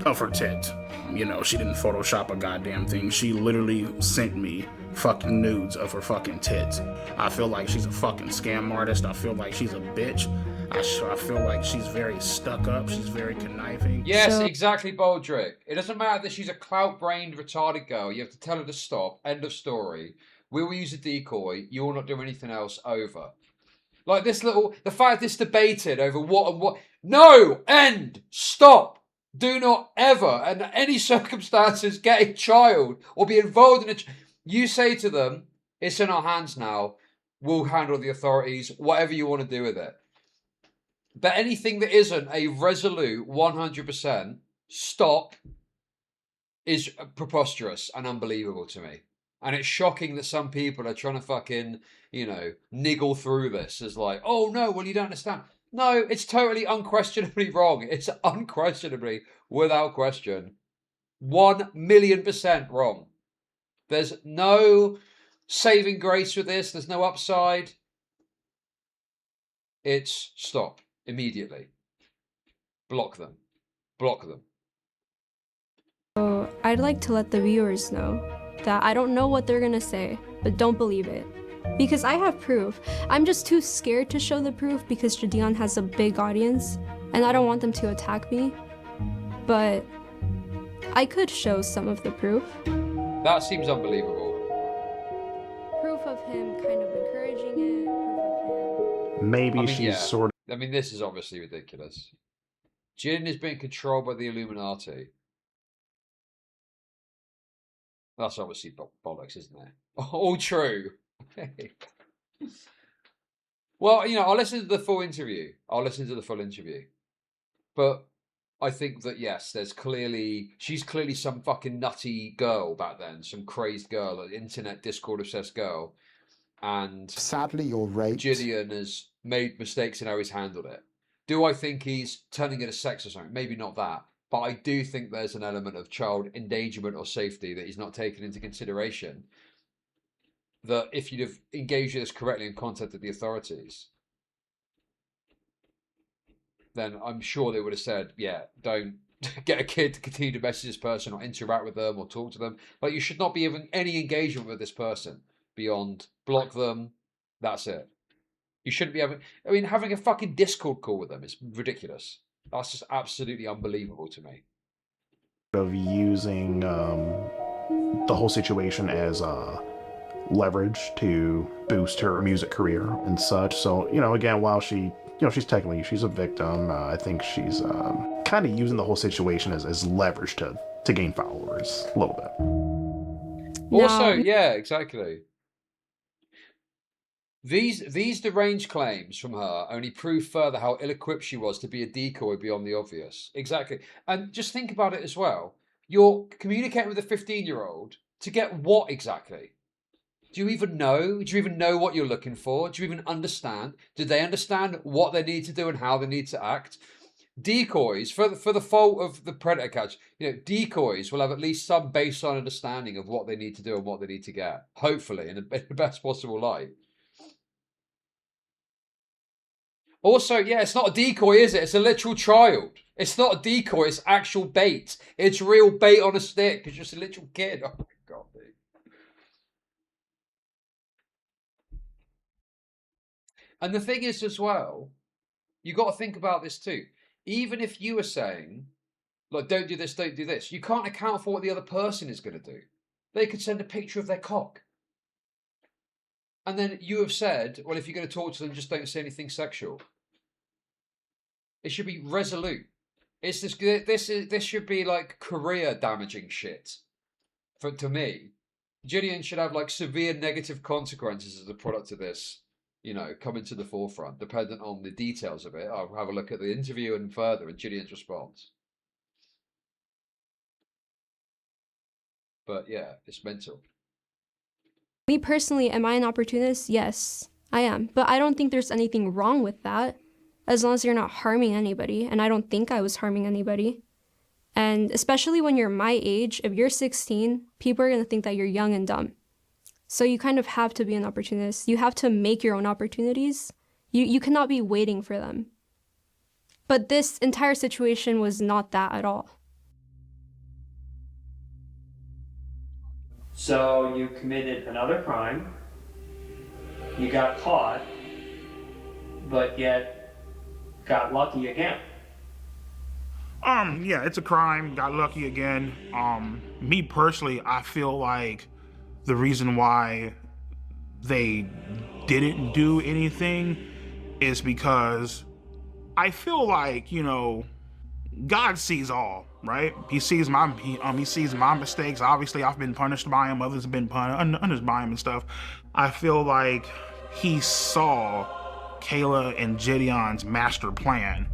of her tit. You know, she didn't Photoshop a goddamn thing. She literally sent me fucking nudes of her fucking tits. I feel like she's a fucking scam artist. I feel like she's a bitch. I feel like she's very stuck up. She's very conniving. Yes, exactly, Baldrick. It doesn't matter that she's a clout-brained, retarded girl. You have to tell her to stop. End of story. We will use a decoy. You will not do anything else. Over. Like this little... The fact this debated over what and what... No! End! Stop! Do not ever, under any circumstances, get a child or be involved in a... You say to them, it's in our hands now. We'll handle the authorities. Whatever you want to do with it. But anything that isn't a resolute 100% stop is preposterous and unbelievable to me. And it's shocking that some people are trying to fucking, you know, niggle through this as like, oh no, well you don't understand. No, it's totally unquestionably wrong. It's unquestionably, without question, 1,000,000% wrong. There's no saving grace with this. There's no upside. It's stop. Immediately. Block them. Block them. So I'd like to let the viewers know that I don't know what they're gonna say, but don't believe it. Because I have proof. I'm just too scared to show the proof because JIDEON has a big audience and I don't want them to attack me. But I could show some of the proof. That seems unbelievable. Proof of him kind of encouraging it, proof of him... Maybe she's sort of... I mean, this is obviously ridiculous. JIDEON is being controlled by the Illuminati. That's obviously bollocks, isn't it? All true. Well, you know, I'll listen to the full interview. But I think that, yes, she's clearly some fucking nutty girl back then. Some crazed girl, an internet Discord obsessed girl. And sadly, you're right. JIDEON has made mistakes in how he's handled it. Do I think he's turning it a sex or something? Maybe not that. But I do think there's an element of child endangerment or safety that he's not taken into consideration. That if you'd have engaged with this correctly and contacted the authorities, then I'm sure they would have said, yeah, don't get a kid to continue to message this person or interact with them or talk to them. Like, you should not be having any engagement with this person beyond block them. That's it. You shouldn't be having... I mean, having a fucking Discord call with them is ridiculous. That's just absolutely unbelievable to me. Of using the whole situation as leverage to boost her music career and such. So, you know, again, while she's a victim, I think she's kind of using the whole situation as leverage to gain followers a little bit. Also, yeah, exactly. These deranged claims from her only prove further how ill-equipped she was to be a decoy beyond the obvious. Exactly. And just think about it as well. You're communicating with a 15-year-old to get what exactly? Do you even know? Do you even know what you're looking for? Do you even understand? Do they understand what they need to do and how they need to act? decoys, for the fault of the predator catch, you know, decoys will have at least some baseline understanding of what they need to do and what they need to get. Hopefully, in the best possible light. Also, yeah, it's not a decoy, is it? It's a literal child. It's not a decoy, it's actual bait. It's real bait on a stick. It's just a literal kid. Oh my god, dude. And the thing is as well, you got to think about this too. Even if you were saying, like, don't do this, you can't account for what the other person is going to do. They could send a picture of their cock. And then you have said, well, if you're going to talk to them, just don't say anything sexual. It should be resolute. It's this should be like career damaging shit. To me, JIDEON should have like severe negative consequences as a product of this. You know, coming to the forefront, dependent on the details of it. I'll have a look at the interview and further, and JIDEON's response. But yeah, it's mental. Me personally, am I an opportunist? Yes, I am. But I don't think there's anything wrong with that, as long as you're not harming anybody. And I don't think I was harming anybody. And especially when you're my age, if you're 16, people are going to think that you're young and dumb. So you kind of have to be an opportunist. You have to make your own opportunities. You cannot be waiting for them. But this entire situation was not that at all. So you committed another crime, you got caught, but yet got lucky again. Yeah, it's a crime, got lucky again. Me personally, I feel like the reason why they didn't do anything is because I feel like, you know, God sees all, right? He sees my mistakes. Obviously, I've been punished by him. Others have been punished by him and stuff. I feel like he saw Kayla and JIDEON's master plan,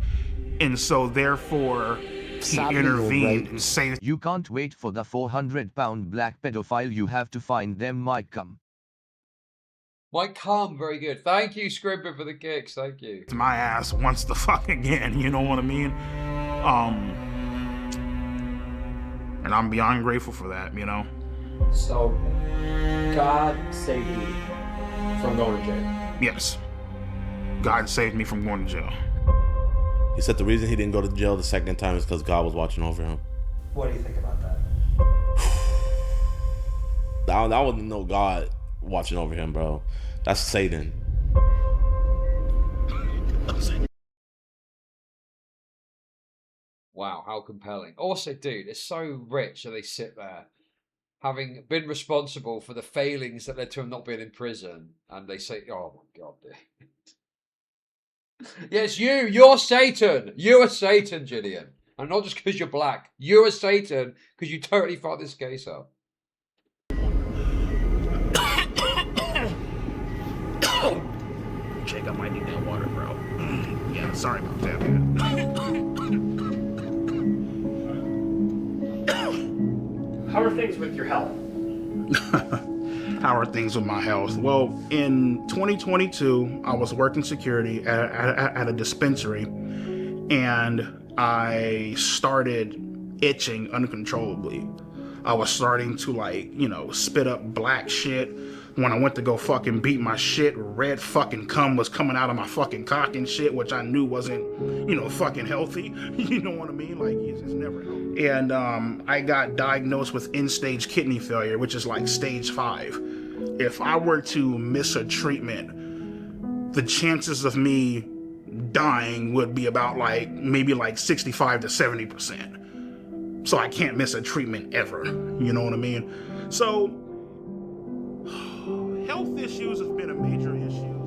and so therefore he intervened and saved. You can't wait for the 400-pound black pedophile. You have to find them. Might come. Might come. Very good. Thank you, Scribber, for the kicks. Thank you. My ass once the fuck again. You know what I mean? And I'm beyond grateful for that, you know? So, God saved you from going to jail? Yes. God saved me from going to jail. He said the reason he didn't go to jail the second time is because God was watching over him. What do you think about that? That wasn't no God watching over him, bro. That's Satan. Wow, how compelling. Also, dude, it's so rich that they sit there, having been responsible for the failings that led to him not being in prison, and they say, oh my god, dude. Yes, you're Satan. You are Satan, JIDEON. And not just because you're black. You are Satan because you totally fucked this case up. Jake, I might need that water, bro. Yeah, sorry about that. How are things with your health? How are things with my health? Well, in 2022, I was working security at a dispensary, and I started itching uncontrollably. I was starting to, like, you know, spit up black shit. When I went to go fucking beat my shit, red fucking cum was coming out of my fucking cock and shit, which I knew wasn't, you know, fucking healthy. You know what I mean? Like, it's never healthy. And I got diagnosed with end-stage kidney failure, which is like stage 5. If I were to miss a treatment, the chances of me dying would be about like, maybe like 65 to 70%. So I can't miss a treatment ever. You know what I mean? So, health issues have been a major issue.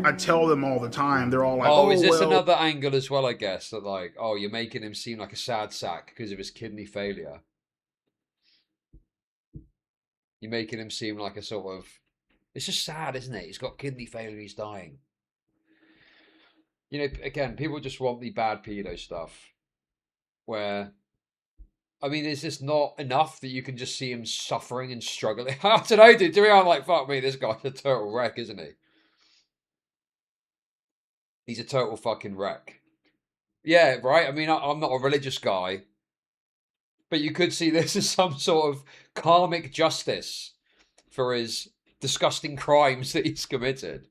I tell them all the time, they're all like, oh, is this well, another angle as well, I guess, that like, oh, you're making him seem like a sad sack because of his kidney failure. You're making him seem like a sort of, it's just sad, isn't it? He's got kidney failure, he's dying. You know, again, people just want the bad pedo stuff where I mean, is this not enough that you can just see him suffering and struggling? I don't know, dude. To me, I'm like, fuck me, this guy's a total wreck, isn't he? He's a total fucking wreck. Yeah, right? I mean, I'm not a religious guy, but you could see this as some sort of karmic justice for his disgusting crimes that he's committed.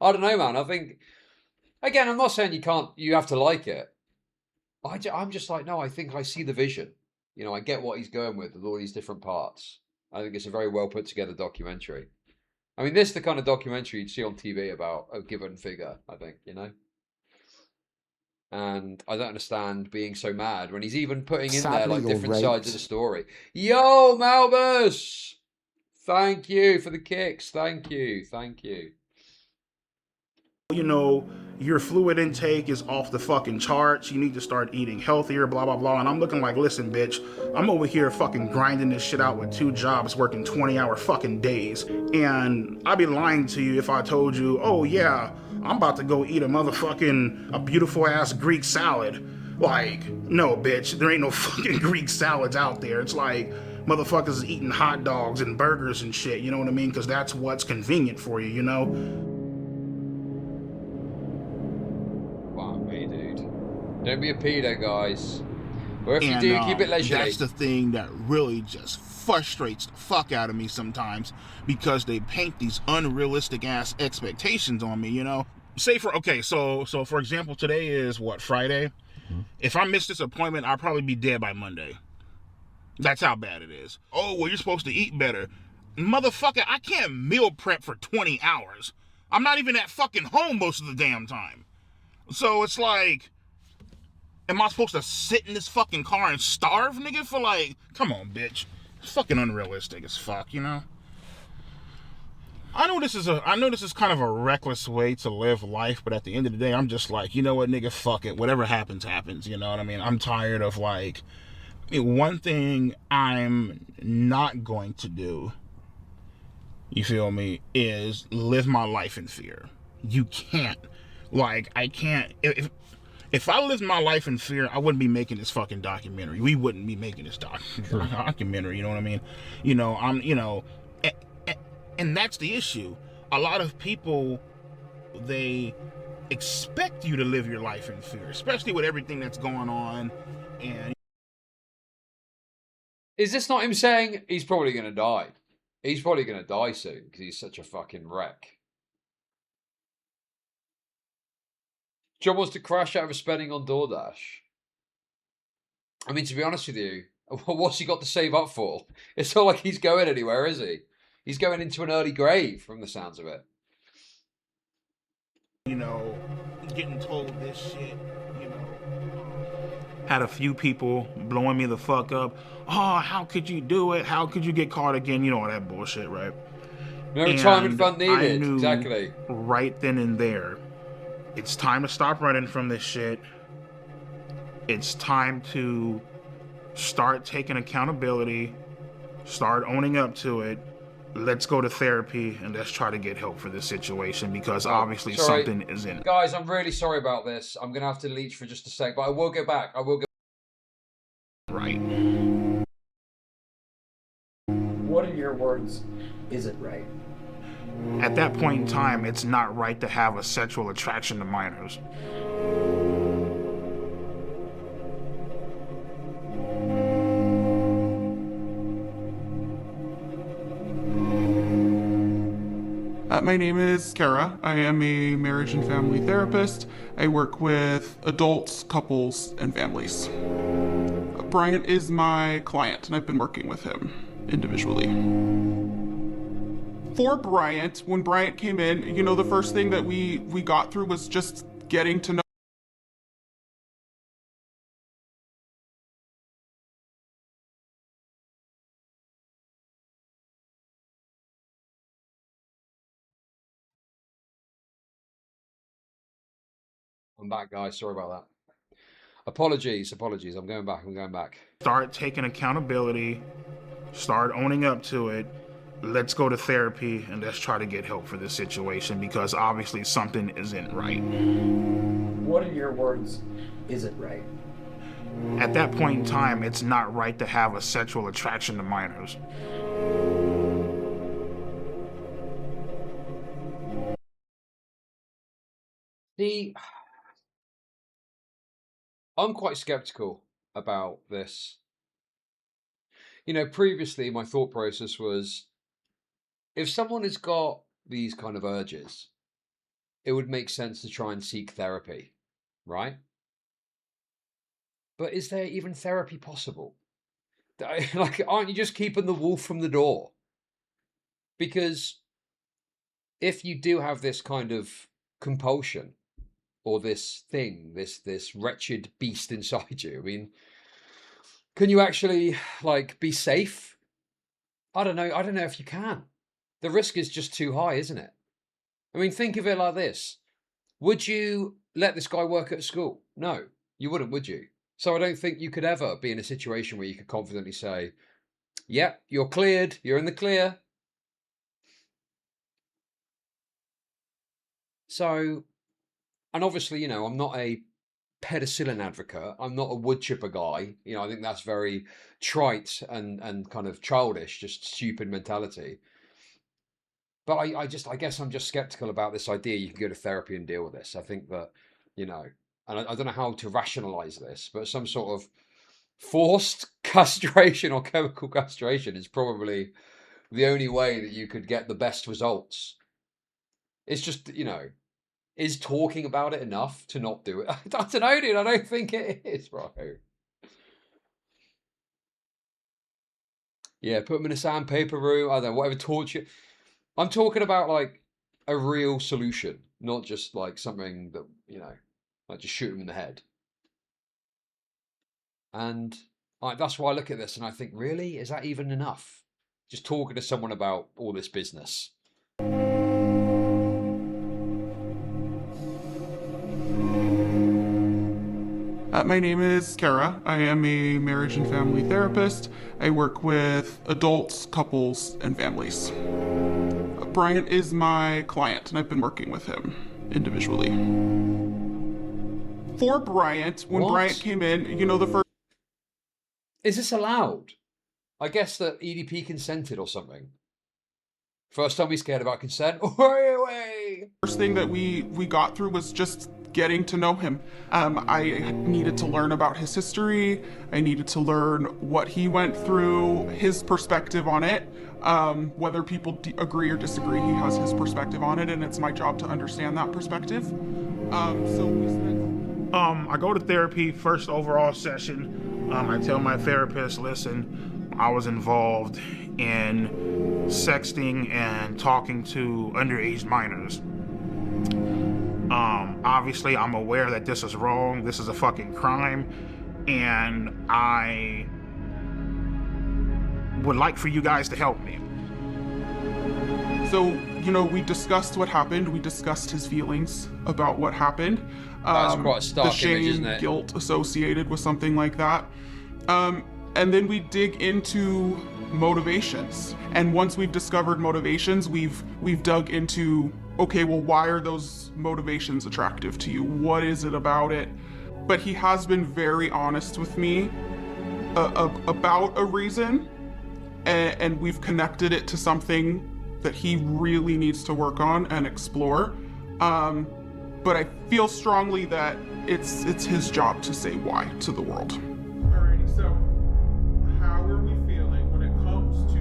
I don't know, man. I think, again, I'm not saying you have to like it. I'm just like, no, I think I see the vision. You know, I get what he's going with all these different parts. I think it's a very well put together documentary. I mean, this is the kind of documentary you'd see on TV about a given figure, I think, you know? And I don't understand being so mad when he's even putting in there like different sides of the story. Yo, Malbus! Thank you for the kicks. Thank you. Thank you. You know, your fluid intake is off the fucking charts. You need to start eating healthier, blah, blah, blah. And I'm looking like, listen, bitch, I'm over here fucking grinding this shit out with 2 jobs, working 20-hour fucking days. And I'd be lying to you if I told you, oh yeah, I'm about to go eat a beautiful ass Greek salad. Like, no, bitch, there ain't no fucking Greek salads out there. It's like motherfuckers is eating hot dogs and burgers and shit, you know what I mean? Because that's what's convenient for you, you know? Don't be a pedo, guys. Or if you do, keep it leisurely. That's the thing that really just frustrates the fuck out of me sometimes, because they paint these unrealistic ass expectations on me, you know? Say so for example, today is what, Friday? Mm-hmm. If I miss this appointment, I'll probably be dead by Monday. That's how bad it is. Oh, well, you're supposed to eat better. Motherfucker, I can't meal prep for 20 hours. I'm not even at fucking home most of the damn time. So it's like, am I supposed to sit in this fucking car and starve, nigga, for like, come on, bitch. It's fucking unrealistic as fuck, you know? I know this is kind of a reckless way to live life, but at the end of the day, I'm just like, you know what, nigga, fuck it. Whatever happens, happens, you know what I mean? I'm tired of like, one thing I'm not going to do, you feel me, is live my life in fear. You can't. Like, I can't. If I lived my life in fear, I wouldn't be making this fucking documentary. We wouldn't be making this documentary, you know what I mean? You know, and that's the issue. A lot of people, they expect you to live your life in fear, especially with everything that's going on. And is this not him saying he's probably going to die? He's probably going to die soon because he's such a fucking wreck. John wants to crash out of spending on DoorDash. I mean, to be honest with you, what's he got to save up for? It's not like he's going anywhere, is he? He's going into an early grave from the sounds of it. You know, getting told this shit, you know. Had a few people blowing me the fuck up. Oh, how could you do it? How could you get caught again? You know, all that bullshit, right? No retirement fund needed. I knew exactly. Right then and there, it's time to stop running from this shit. It's time to start taking accountability, start owning up to it. Let's go to therapy and let's try to get help for this situation, because obviously something is in it. Guys, I'm really sorry about this. I'm going to have to leech for just a sec, but I will get back. I will get. Right. What in your words isn't right? At that point in time, it's not right to have a sexual attraction to minors. My name is Kara. I am a marriage and family therapist. I work with adults, couples, and families. Bryant is my client, and I've been working with him individually. For Bryant, when Bryant came in, you know, the first thing that we got through was just getting to know. I'm back, guys. Sorry about that. Apologies. I'm going back. Start taking accountability. Start owning up to it. Let's go to therapy and let's try to get help for this situation, because obviously something isn't right. What in your words isn't right? at that point in time, it's not right to have a sexual attraction to minors. See, I'm quite skeptical about this. You know, previously my thought process was, if someone has got these kind of urges, it would make sense to try and seek therapy, right? But is there even therapy possible? Like, aren't you just keeping the wolf from the door? Because if you do have this kind of compulsion or this thing, this wretched beast inside you, I mean, can you actually like be safe? I don't know. I don't know if you can. The risk is just too high, isn't it? I mean, think of it like this. Would you let this guy work at school? No, you wouldn't, would you? So I don't think you could ever be in a situation where you could confidently say, yep, you're cleared, you're in the clear. So, and obviously, you know, I'm not a penicillin advocate. I'm not a wood chipper guy. You know, I think that's very trite and kind of childish, just stupid mentality. But I guess I'm just skeptical about this idea you can go to therapy and deal with this. I think that, you know, and I don't know how to rationalize this, but some sort of forced castration or chemical castration is probably the only way that you could get the best results. It's just, you know, is talking about it enough to not do it? I don't know, dude. I don't think it is, bro. Yeah, put them in a sandpaper room. I don't know, whatever torture. I'm talking about like a real solution, not just like something that, you know, like just shoot them in the head. And that's why I look at this and I think, really, is that even enough? Just talking to someone about all this business. My name is Kara. I am a marriage and family therapist. I work with adults, couples, and families. Bryant is my client, and I've been working with him individually. For Bryant, when Bryant came in, you know, the first... Is this allowed? I guess that EDP consented or something. First time we scared about consent. First thing that we got through was just getting to know him. I needed to learn about his history. I needed to learn what he went through, his perspective on it. Whether people agree or disagree, he has his perspective on it, and it's my job to understand that perspective. So we spent... I go to therapy, first overall session. I tell my therapist, listen, I was involved in sexting and talking to underage minors. Obviously, I'm aware that this is wrong. This is a fucking crime. And I would like for you guys to help me. So, you know, we discussed what happened. We discussed his feelings about what happened. That's quite a stark the shame, image, isn't it? Guilt associated with something like that. And then we dig into motivations. And once we've discovered motivations, we've dug into, okay, well, why are those motivations attractive to you? What is it about it? But he has been very honest with me about a reason, and we've connected it to something that he really needs to work on and explore. But I feel strongly that it's his job to say why to the world. Alrighty, so how are we feeling when it comes to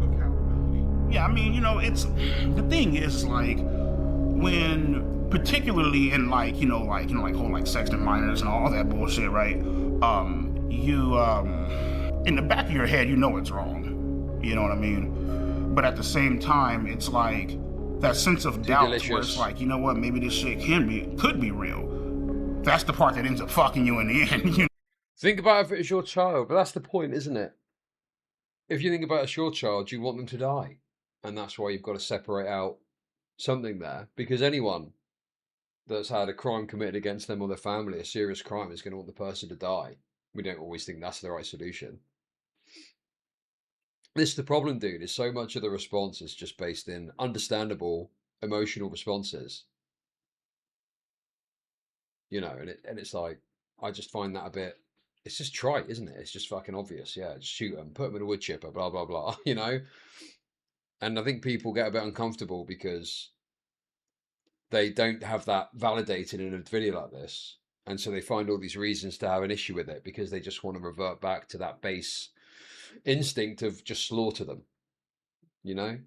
accountability? Yeah, I mean, you know, it's the thing is like when particularly in like whole like sexting minors and all that bullshit, right? You in the back of your head, you know it's wrong. You know what I mean? But at the same time, it's like that sense of doubt where it's like, you know what, maybe this shit could be real. That's the part that ends up fucking you in the end. You know? Think about if it was your child, but that's the point, isn't it? If you think about it as your child, you want them to die. And that's why you've got to separate out something there. Because anyone that's had a crime committed against them or their family, a serious crime, is going to want the person to die. We don't always think that's the right solution. This is the problem, dude, is so much of the response is just based in understandable emotional responses. You know, and it's like, I just find that a bit it's just trite, isn't it? It's just fucking obvious. Yeah, just shoot them, put them in a wood chipper, blah, blah, blah, you know? And I think people get a bit uncomfortable because they don't have that validated in a video like this. And so they find all these reasons to have an issue with it because they just want to revert back to that base instinct of just slaughter them, you know?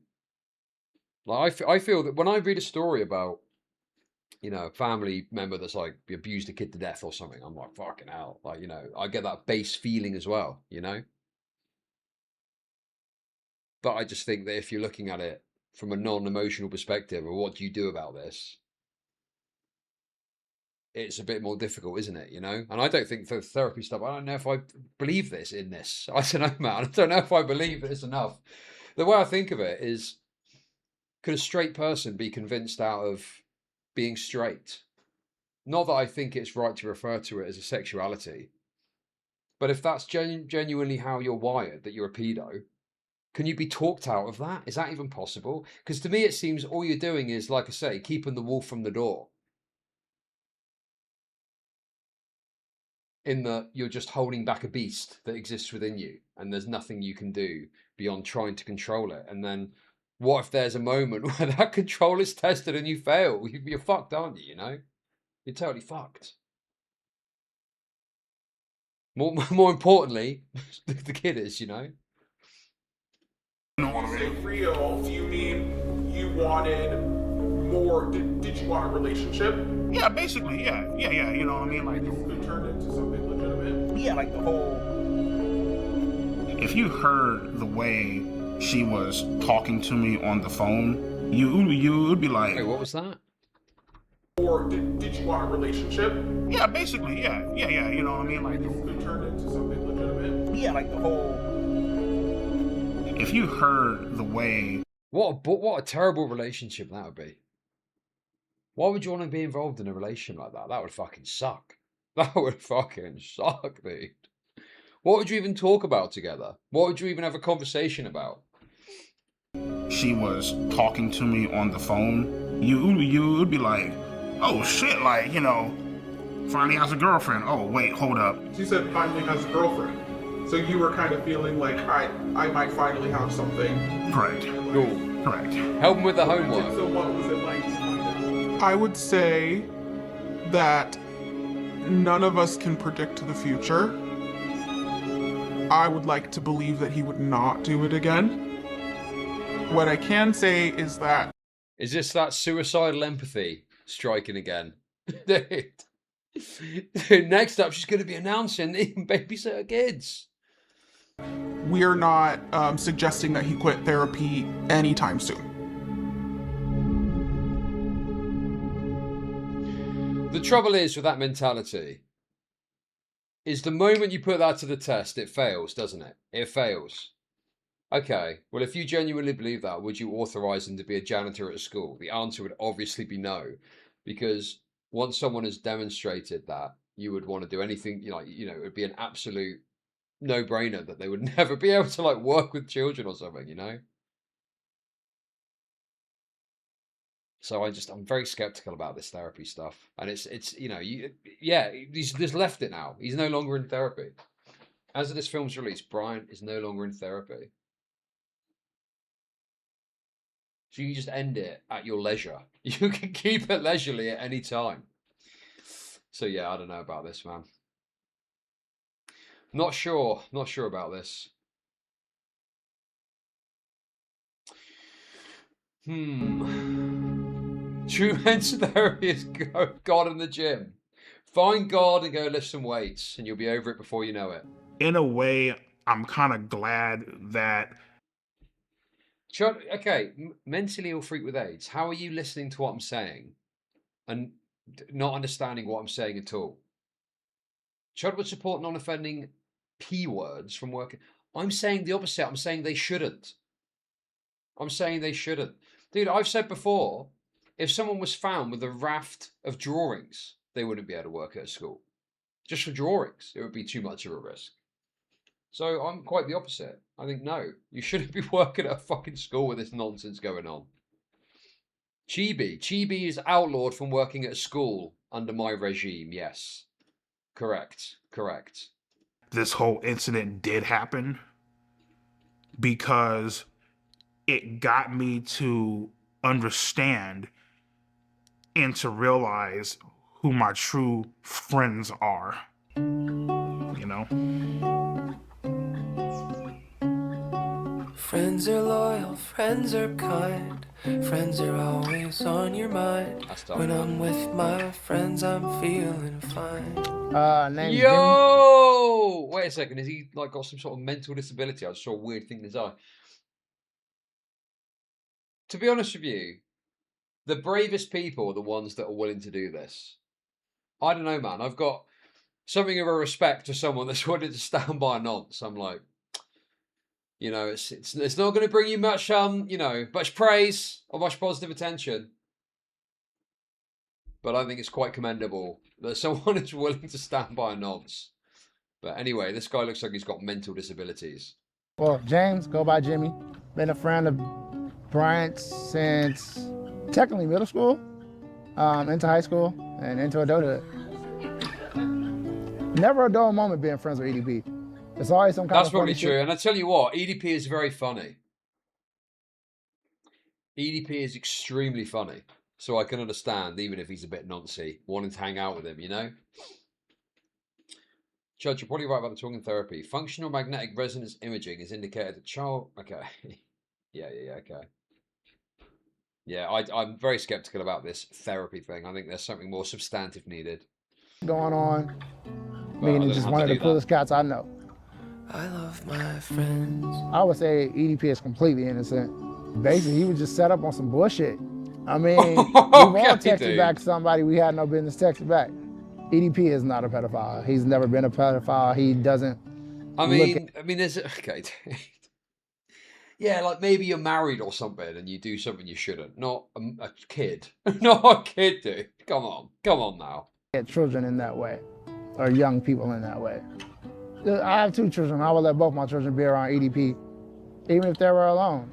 Like, I feel that when I read a story about, you know, a family member that's like abused a kid to death or something, I'm like, fucking hell. Like, you know, I get that base feeling as well, you know? But I just think that if you're looking at it from a non-emotional perspective, or what do you do about this? It's a bit more difficult, isn't it? You know, and I don't think the therapy stuff. I don't know if I believe this in this. I don't know, man. I don't know if I believe this enough. The way I think of it is, could a straight person be convinced out of being straight? Not that I think it's right to refer to it as a sexuality, but if that's genuinely how you're wired, that you're a pedo, can you be talked out of that? Is that even possible? Because to me, it seems all you're doing is, like I say, keeping the wolf from the door. In that you're just holding back a beast that exists within you, and there's nothing you can do beyond trying to control it. And then what if there's a moment where that control is tested and you fail? You're fucked, aren't you? You know, you're totally fucked. More importantly, the kid is, you know. When you say real, do you mean you wanted more? Did you want a relationship? Yeah, basically, yeah. You know what I mean? Like, It turned into something legitimate. yeah, like the whole. If you heard the way she was talking to me on the phone, you would be like, "Hey, what was that?" Or did you want a relationship? Yeah, basically, yeah. You know what I mean? Like, It turned into something legitimate. yeah, like the whole. If you heard the way. What a terrible relationship that would be. Why would you want to be involved in a relationship like that? That would fucking suck. That would fucking suck, dude. What would you even talk about together? What would you even have a conversation about? She was talking to me on the phone, you would be like, oh shit, like, you know, finally has a girlfriend. Oh, wait, hold up. She said finally has a girlfriend. So you were kind of feeling like I might finally have something. Correct. Cool. Correct. Help him with the homework. So what was it like to find out? I would say that none of us can predict the future. I would like to believe that he would not do it again. What I can say is that... Is this that suicidal empathy striking again? Dude, next up, she's going to be announcing that he can babysit her kids. We are not suggesting that he quit therapy anytime soon. The trouble is with that mentality is the moment you put that to the test, it fails, doesn't it? It fails. Okay, well, if you genuinely believe that, would you authorize him to be a janitor at a school? The answer would obviously be no, because once someone has demonstrated that, you would want to do anything, it would be an absolute no-brainer that they would never be able to like work with children or something, you know? So I'm very skeptical about this therapy stuff. And it's he's just left it now. He's no longer in therapy. As of this film's release, Brian is no longer in therapy. So you just end it at your leisure. You can keep it leisurely at any time. So yeah, I don't know about this, man. Not sure about this. True mental therapy is God in the gym. Find God and go lift some weights, and you'll be over it before you know it. In a way, I'm kind of glad that... Okay, mentally ill freak with AIDS, how are you listening to what I'm saying and not understanding what I'm saying at all? Chud would support non-offending P words from working. I'm saying the opposite. I'm saying they shouldn't. Dude, I've said before, if someone was found with a raft of drawings, they wouldn't be able to work at a school. Just for drawings, it would be too much of a risk. So I'm quite the opposite. I think, no, you shouldn't be working at a fucking school with this nonsense going on. Chibi is outlawed from working at a school under my regime, yes. Correct. this whole incident did happen, because it got me to understand and to realize who my true friends are, you know? Friends are loyal, friends are kind, friends are always on your mind. When I'm with my friends, I'm feeling fine. Name's Yo! Wait a second, has he like got some sort of mental disability? I just saw a weird thing in his eye. To be honest with you, the bravest people are the ones that are willing to do this. I don't know, man. I've got something of a respect for someone that's willing to stand by a nonce. I'm like, you know, it's not going to bring you much, you know, much praise or much positive attention. But I think it's quite commendable that someone is willing to stand by a nonce. But anyway, this guy looks like he's got mental disabilities. Well, James, go by Jimmy. Been a friend of Bryant's since technically middle school, into high school, and into adulthood. Never a dull moment being friends with EDP. It's always some kind That's of funny probably true. shit. And I tell you what, EDP is very funny. EDP is extremely funny. So I can understand, even if he's a bit noncy, wanting to hang out with him, you know? Chud, you're probably right about the talking therapy. Functional magnetic resonance imaging is indicated that child... Okay. yeah, okay. Yeah, I'm very skeptical about this therapy thing. I think there's something more substantive needed. Going on. Well, Meaning just one of the coolest cats I know. I love my friends. I would say EDP is completely innocent. Basically, he was just set up on some bullshit. I mean, we've all texted back somebody we had no business texting back. EDP is not a pedophile. He's never been a pedophile. He doesn't. I mean, there's okay. Yeah, like maybe you're married or something and you do something you shouldn't. Not a kid. Not a kid, dude. Come on now. Get children in that way, or young people in that way. I have 2 children. I would let both my children be around EDP, even if they were alone.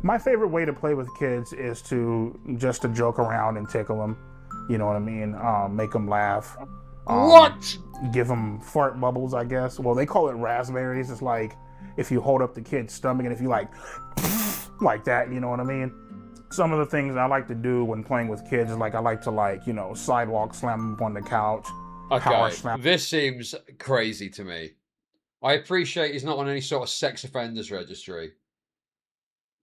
My favorite way to play with kids is to joke around and tickle them. You know what I mean? Make them laugh. What? Give them fart bubbles, I guess. Well, they call it raspberries. It's like if you hold up the kid's stomach and if you like that, you know what I mean? Some of the things I like to do when playing with kids is like I like to sidewalk slam them on the couch. Power Okay, slam. this seems crazy to me. I appreciate he's not on any sort of sex offenders registry.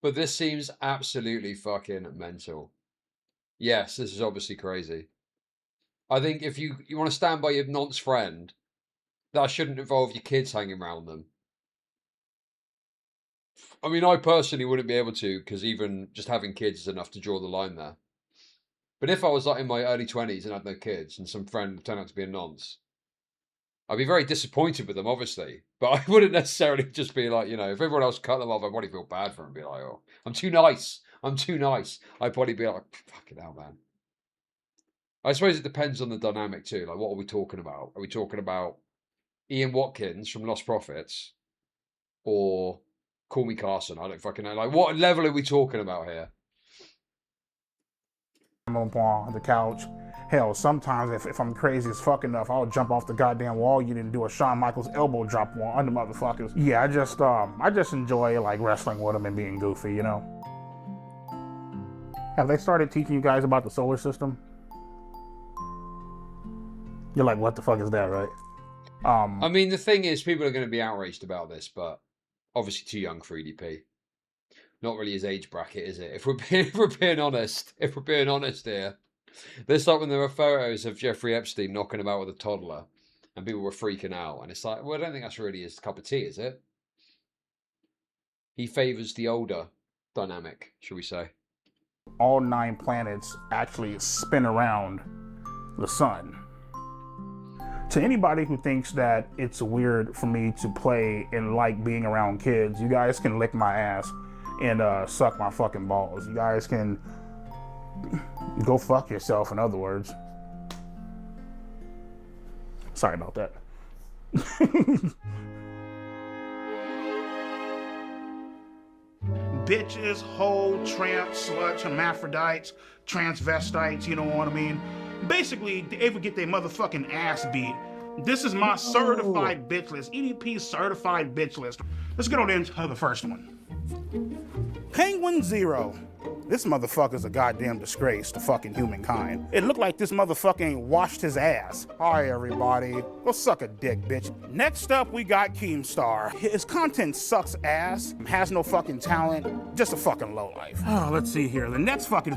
But this seems absolutely fucking mental. Yes, this is obviously crazy. I think if you want to stand by your nonce friend, that shouldn't involve your kids hanging around them. I mean, I personally wouldn't be able to, because even just having kids is enough to draw the line there. But if I was like in my early 20s and had no kids and some friend turned out to be a nonce, I'd be very disappointed with them, obviously. But I wouldn't necessarily just be like, you know, if everyone else cut them off, I'd probably feel bad for them and be like, oh, I'm too nice. I'd probably be like, fucking hell, man. I suppose it depends on the dynamic too. Like, what are we talking about? Are we talking about Ian Watkins from Lost Prophets? Or Call Me Carson? I don't fucking know. Like, what level are we talking about here? I'm up on the couch. Hell, sometimes if I'm crazy as fuck enough, I'll jump off the goddamn wall. You didn't do a Shawn Michaels elbow drop on under motherfuckers. Yeah, I just enjoy like wrestling with them and being goofy, you know. Have they started teaching you guys about the solar system? You're like, what the fuck is that, right? I mean, the thing is, people are going to be outraged about this, but obviously too young for EDP. Not really his age bracket, is it? If we're being honest here. There's like when there were photos of Jeffrey Epstein knocking about with a toddler and people were freaking out. And it's like, well, I don't think that's really his cup of tea, is it? He favors the older dynamic, shall we say. All 9 planets actually spin around the sun. To anybody who thinks that it's weird for me to play and like being around kids, you guys can lick my ass and suck my fucking balls. You guys can go fuck yourself, in other words. Sorry about that. bitches, hoe, tramp, slut, hermaphrodites, transvestites, you know what I mean? Basically, they ever get their motherfucking ass beat. This is my certified bitch list, EDP certified bitch list. Let's get on into the first one. Penguin Zero. This motherfucker's a goddamn disgrace to fucking humankind. It looked like this motherfucker ain't washed his ass. Hi, everybody. Go suck a dick, bitch. Next up, we got Keemstar. His content sucks ass, has no fucking talent, just a fucking lowlife. Oh, let's see here. The next fucking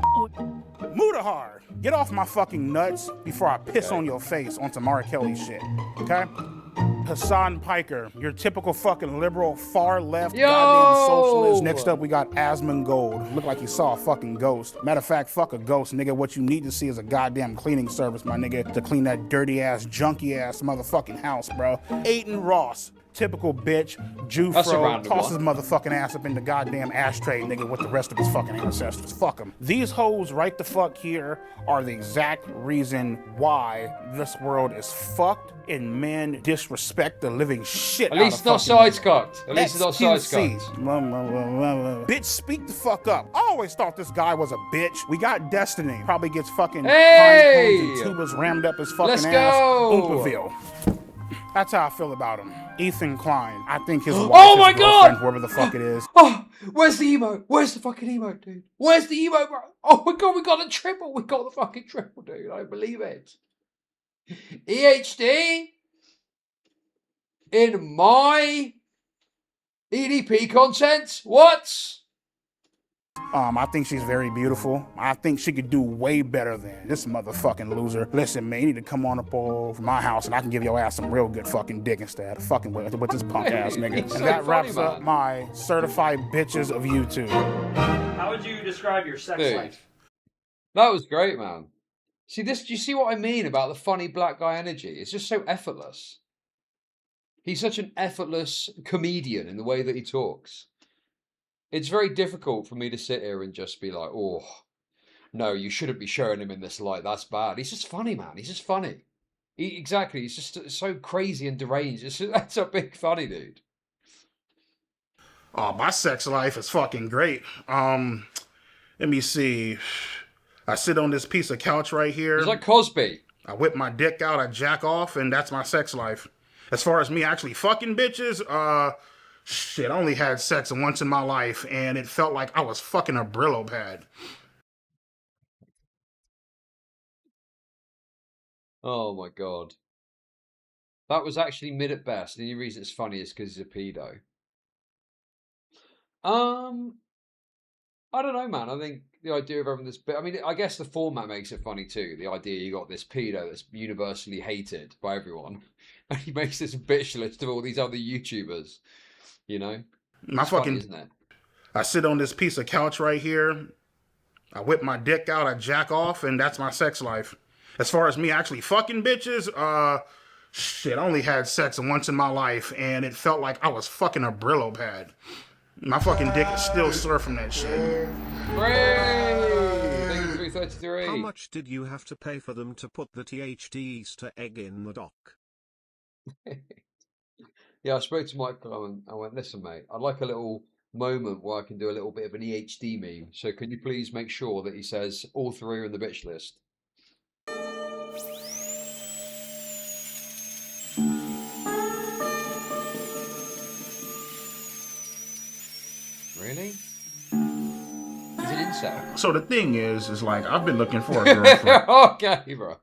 Mudahar. Get off my fucking nuts before I piss on your face on some R. Kelly shit, okay? Hassan Piker, your typical fucking liberal, far left, goddamn socialist. Next up, we got Asmongold. Look like you saw a fucking ghost. Matter of fact, fuck a ghost, nigga. What you need to see is a goddamn cleaning service, my nigga, to clean that dirty ass, junky ass motherfucking house, bro. Aiden Ross. Typical bitch, Jufro, toss his motherfucking ass up in the goddamn ashtray, nigga, with the rest of his fucking ancestors. Fuck him. These hoes right the fuck here are the exact reason why this world is fucked and men disrespect the living shit out of At least it's not side-cocked. At least it's not side-cocked. Bitch, speak the fuck up. I always thought this guy was a bitch. We got Destiny. Probably gets fucking pine cones and tubas rammed up his fucking ass. Oompaville. That's how I feel about him. Ethan Klein. I think his wife, his girlfriend, whoever the fuck it is. Oh, where's the emote? Where's the fucking emote, dude? Where's the emote, bro? Oh my god, we got the triple. We got the fucking triple, dude. I don't believe it. EHD in my EDP content? What? I think she's very beautiful. I think she could do way better than this motherfucking loser. Listen, man, you need to come on up over my house and I can give your ass some real good fucking dick instead of fucking with this punk ass nigga. And that wraps up my certified bitches of YouTube. How would you describe your sex life? That was great, man. See this? Do you see what I mean about the funny black guy energy? It's just so effortless. He's such an effortless comedian in the way that he talks. It's very difficult for me to sit here and just be like, oh, no, you shouldn't be showing him in this light. That's bad. He's just funny, man. He's just funny. Exactly. He's just so crazy and deranged. That's a big funny dude. Oh, my sex life is fucking great. Let me see. I sit on this piece of couch right here. It's like Cosby. I whip my dick out, I jack off, and that's my sex life. As far as me actually fucking bitches, shit, I only had sex once in my life, and it felt like I was fucking a Brillo pad. Oh my god. That was actually mid at best. The only reason it's funny is because he's a pedo. I don't know, man. I think the idea of having this bit, I mean, I guess the format makes it funny too. The idea you got this pedo that's universally hated by everyone, and he makes this bitch list of all these other YouTubers. You know? My fucking, funny, isn't it? I sit on this piece of couch right here. I whip my dick out, I jack off, and that's my sex life. As far as me actually fucking bitches, shit, I only had sex once in my life, and it felt like I was fucking a Brillo pad. My fucking dick is still sore from that shit. How much did you have to pay for them to put the THD Easter egg in the doc? Yeah, I spoke to Michael and I went, listen, mate, I'd like a little moment where I can do a little bit of an EHD meme. So can you please make sure that he says all three are in the bitch list? Really? He's an insect. So the thing is like, I've been looking for a girlfriend. Okay, bro.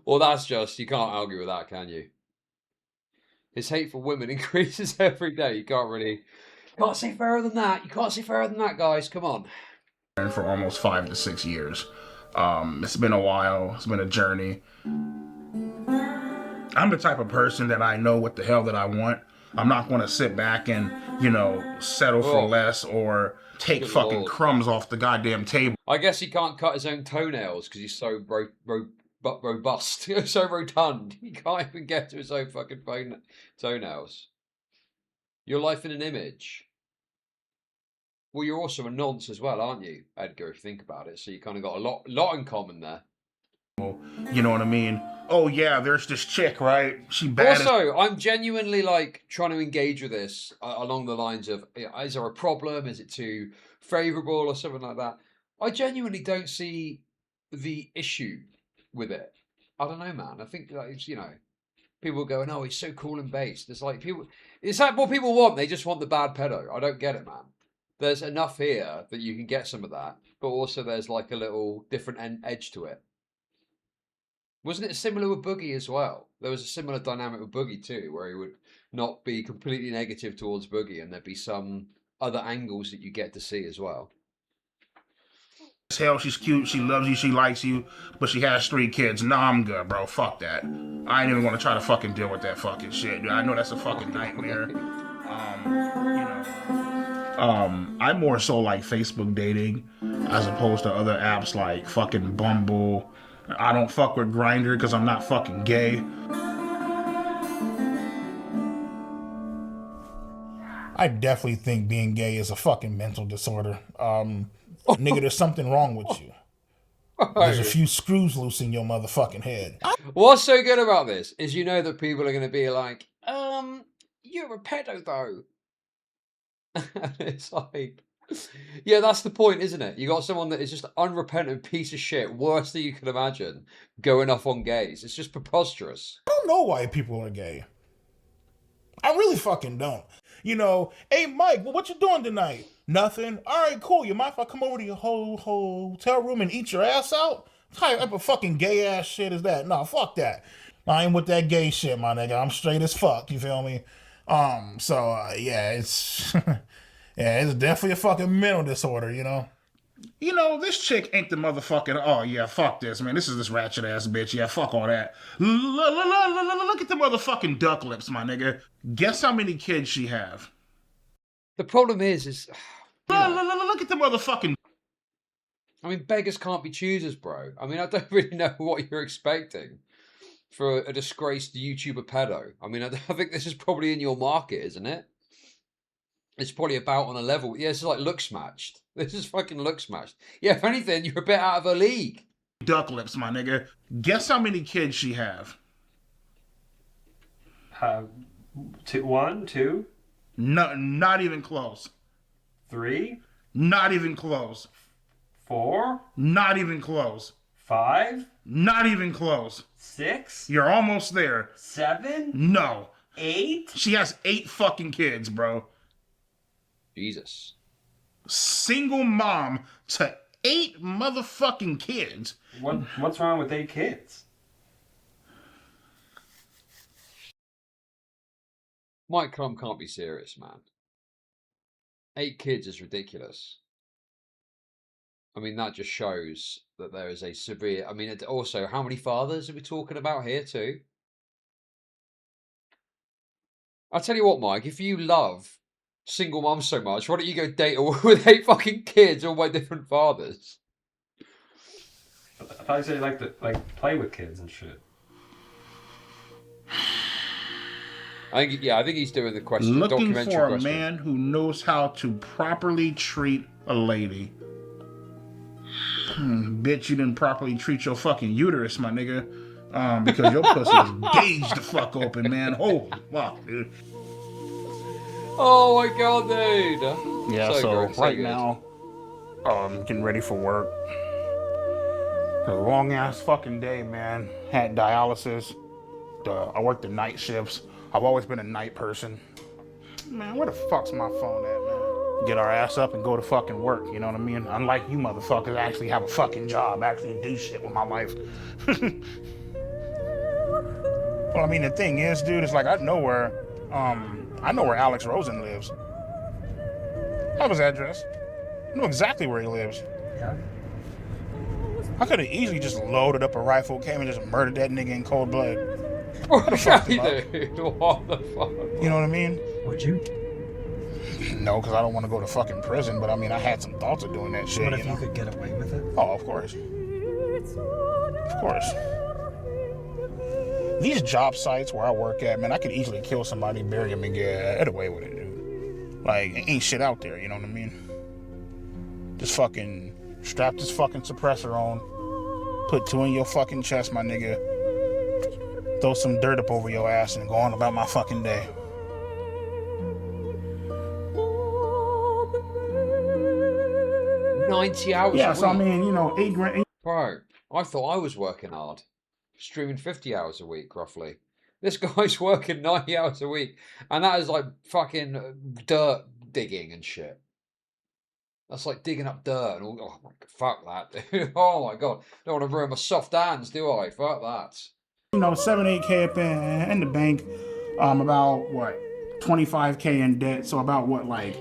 Well, that's just, you can't argue with that, can you? His hate for women increases every day. You can't say fairer than that. You can't say fairer than that, guys. Come on. For almost 5 to 6 years. It's been a while. It's been a journey. I'm the type of person that I know what the hell that I want. I'm not going to sit back and, settle for less or take fucking crumbs off the goddamn table. I guess he can't cut his own toenails because he's so robust, so rotund. He can't even get to his own fucking toenails. Your life in an image. Well, you're also a nonce as well, aren't you, Edgar? If you think about it, so you kind of got a lot in common there. know, you know what I mean? Oh yeah, there's this chick, right? She bad. Also, I'm genuinely like trying to engage with this along the lines of, is there a problem? Is it too favorable or something like that? I genuinely don't see the issue with it. I don't know, man. I think that it's, you know, people going, oh, it's so cool and based. It's like people, is that what people want? They just want the bad pedo. I don't get it, man. There's enough here that you can get some of that, but also there's like a little different edge to it. Wasn't it similar with Boogie as well? There was a similar dynamic with Boogie too, where he would not be completely negative towards Boogie, and there'd be some other angles that you get to see as well. Hell, she's cute, she loves you, she likes you, but she has 3 kids. Nah, I'm good, bro. Fuck that. I ain't even gonna try to fucking deal with that fucking shit, dude. I know that's a fucking nightmare. I'm more so like Facebook dating as opposed to other apps like fucking Bumble. I don't fuck with Grindr because I'm not fucking gay. I definitely think being gay is a fucking mental disorder. Nigga, there's something wrong with you. There's a few screws loose in your motherfucking head. What's so good about this is you know that people are going to be like, you're a pedo though. It's like, yeah, that's the point, isn't it? You got someone that is just an unrepentant piece of shit, worse than you can imagine, going off on gays. It's just preposterous. I don't know why people are gay. I really fucking don't. You know, hey Mike, well, what you doing tonight? Nothing. All right, cool. You mind if I come over to your whole hotel room and eat your ass out? What type of fucking gay ass shit is that? No, fuck that. I ain't with that gay shit, my nigga. I'm straight as fuck. You feel me? Yeah, it's yeah, it's definitely a fucking mental disorder, you know. You know, this chick ain't the motherfucking, oh yeah, fuck this, man. This is this ratchet ass bitch. Yeah, fuck all that. Look at the motherfucking duck lips, my nigga. Guess how many kids she have? The problem is look at the motherfucking. I mean, beggars can't be choosers, bro. I mean, I don't really know what you're expecting for a disgraced YouTuber pedo. I mean, I think this is probably in your market, isn't it? It's probably about on a level. Yeah, this is like looks matched. This is fucking looks matched. Yeah, if anything, you're a bit out of a league. Duck lips, my nigga. Guess how many kids she have? 1, 2? No, not even close. 3? Not even close. 4? Not even close. 5? Not even close. 6? You're almost there. 7? No. 8? She has 8 fucking kids, bro. Jesus. Single mom to 8 motherfucking kids. What's wrong with 8 kids? Mike Clum can't be serious, man. 8 kids is ridiculous. I mean, that just shows that there is a severe... I mean, also, how many fathers are we talking about here, too? I'll tell you what, Mike, if you love single moms so much, why don't you go date with 8 fucking kids, all by different fathers? I thought you said you like to play with kids and shit. I think he's doing the question. Looking documentary for a question. man who knows how to properly treat a lady. Bitch, you didn't properly treat your fucking uterus, my nigga. Because your pussy is gauged the fuck open, man. Holy fuck, dude. Oh my god, dude. Yeah, so good, right good. now, getting ready for work. A long ass fucking day, man. Had dialysis. I worked the night shifts. I've always been a night person. Man, where the fuck's my phone at, man? Get our ass up and go to fucking work, you know what I mean? Unlike you motherfuckers, I actually have a fucking job, actually do shit with my life. Well, I mean, the thing is, dude, it's like I know where Alex Rosen lives. I have his address. I know exactly where he lives. Yeah. I could have easily just loaded up a rifle, came and just murdered that nigga in cold blood. What the fuck, dude? What the fuck? You know what I mean? Would you? No, because I don't want to go to fucking prison, but I mean, I had some thoughts of doing that shit. What if you could get away with it? Oh, of course. Of course. These job sites where I work at, man, I could easily kill somebody, bury them, and get away with it, dude. Like, ain't shit out there, you know what I mean? Just fucking strap this fucking suppressor on, Put 2 in your fucking chest, my nigga. Throw some dirt up over your ass and go on about my fucking day. $90 a week. Yeah, so I mean, you know, 8 grand. Bro, I thought I was working hard. Streaming 50 hours a week, roughly. This guy's working 90 hours a week. And that is like fucking dirt digging and shit. That's like digging up dirt and all. Oh my god, fuck that, dude. Oh my god. Don't want to ruin my soft hands, do I? Fuck that. You know, 7-8K up in the bank. About what? 25K in debt. So about what, like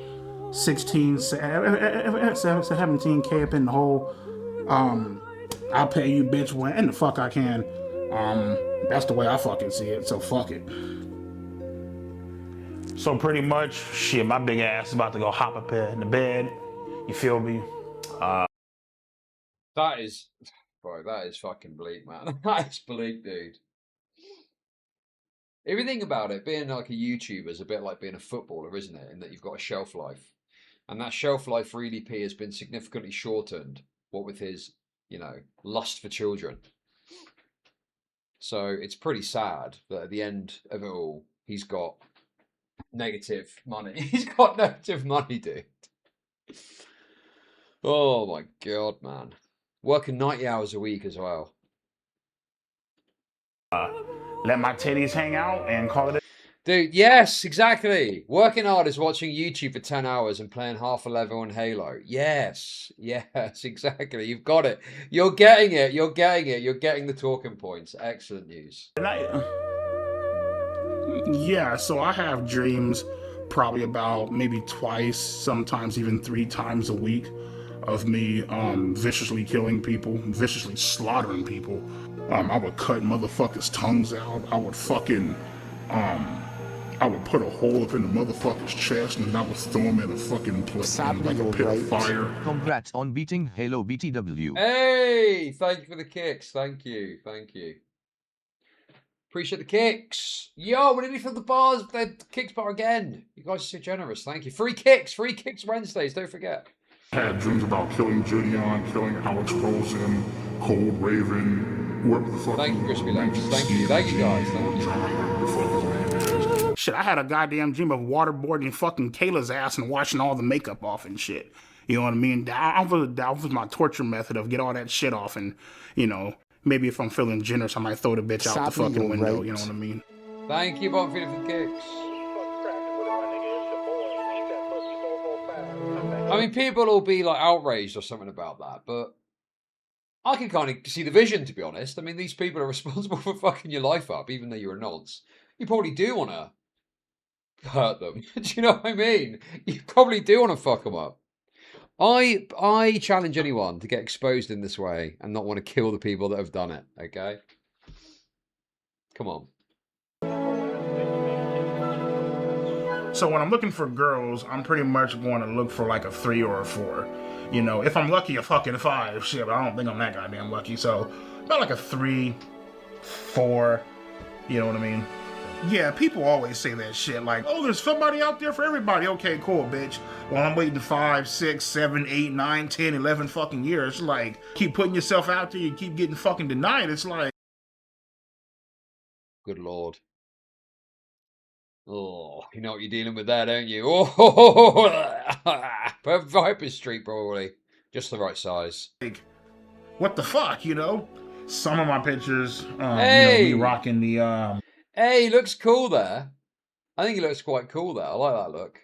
17K up in the hole. I'll pay you, bitch, when the fuck I can. That's the way I fucking see it, so fuck it. So pretty much, shit, my big ass is about to go hop up in the bed. You feel me? That is, bro, that is fucking bleak, man. That is bleak, dude. If you think about it, being like a YouTuber is a bit like being a footballer, isn't it? In that you've got a shelf life. And that shelf life for EDP has been significantly shortened, what with his, you know, lust for children. So it's pretty sad that at the end of it all, he's got negative money. He's got negative money, dude. Oh my god, man. Working 90 hours a week as well. Let my titties hang out and call it a... Dude, yes, exactly. Working hard is watching YouTube for 10 hours and playing half a level in Halo. Yes, yes, exactly. You've got it. You're getting it. You're getting it. You're getting the talking points. Excellent news. Yeah, so I have dreams probably about maybe twice, sometimes even 3 times a week of me viciously killing people, viciously slaughtering people. I would cut motherfuckers' tongues out. I would fucking, I would put a hole up in the motherfucker's chest and I would throw him in a fucking place, like a pit of fire. Congrats on beating Halo BTW. Hey, thank you for the kicks. Thank you. Thank you. Appreciate the kicks. Yo, we need for the bars, the kicks bar again. You guys are so generous. Thank you. Free kicks Wednesdays. Don't forget. I had dreams about killing JIDEON, killing Alex Rosen, Cold Raven, whoever the fuck. Thank you, Crispy Legs. Thank you guys. Thank you. Shit, I had a goddamn dream of waterboarding fucking Kayla's ass and washing all the makeup off and shit. You know what I mean? That was my torture method of get all that shit off and, you know, maybe if I'm feeling generous, I might throw the bitch out the fucking window. You know what I mean? Thank you, Bob, for the kicks. I mean, people will be like outraged or something about that, but I can kind of see the vision, to be honest. I mean, these people are responsible for fucking your life up, even though you're a nonce. You probably do want to hurt them. Do you know what I mean? You probably do want to fuck them up. I challenge anyone to get exposed in this way and not want to kill the people that have done it, okay? Come on. So when I'm looking for girls, I'm pretty much going to look for like a 3 or a 4. You know, if I'm lucky, a fucking 5. Shit, but I don't think I'm that goddamn lucky. So about like a 3, 4. You know what I mean? Yeah, people always say that shit like, oh, there's somebody out there for everybody. Okay, cool, bitch. Well, I'm waiting 5, 6, 7, 8, 9, 10, 11 fucking years. Like, keep putting yourself out there, you keep getting fucking denied. It's like... Good Lord. Oh, you know what you're dealing with there, don't you? Oh, Viper Street, probably. Just the right size. Like, what the fuck, you know? Some of my pictures, hey! you know, me rocking the, Hey, he looks cool there. I think he looks quite cool there. I like that look.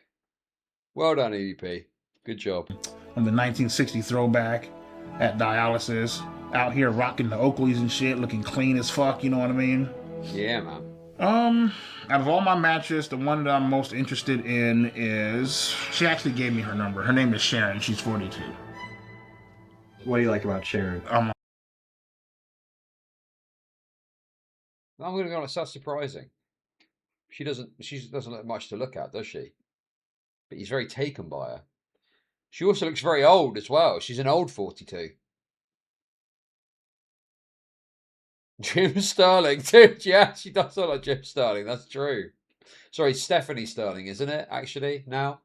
Well done, EDP. Good job. On the 1960 throwback at dialysis. Out here rocking the Oakleys and shit, looking clean as fuck, you know what I mean? Yeah, man. Out of all my matches, the one that I'm most interested in is... She actually gave me her number. Her name is Sharon. She's 42. What do you like about Sharon? I'm going to be honest, that's surprising. She doesn't look much to look at, does she? But he's very taken by her. She also looks very old as well. She's an old 42. Jim Sterling, dude. Yeah, she does look like Jim Sterling. That's true. Sorry, Stephanie Sterling, isn't it? Actually, now.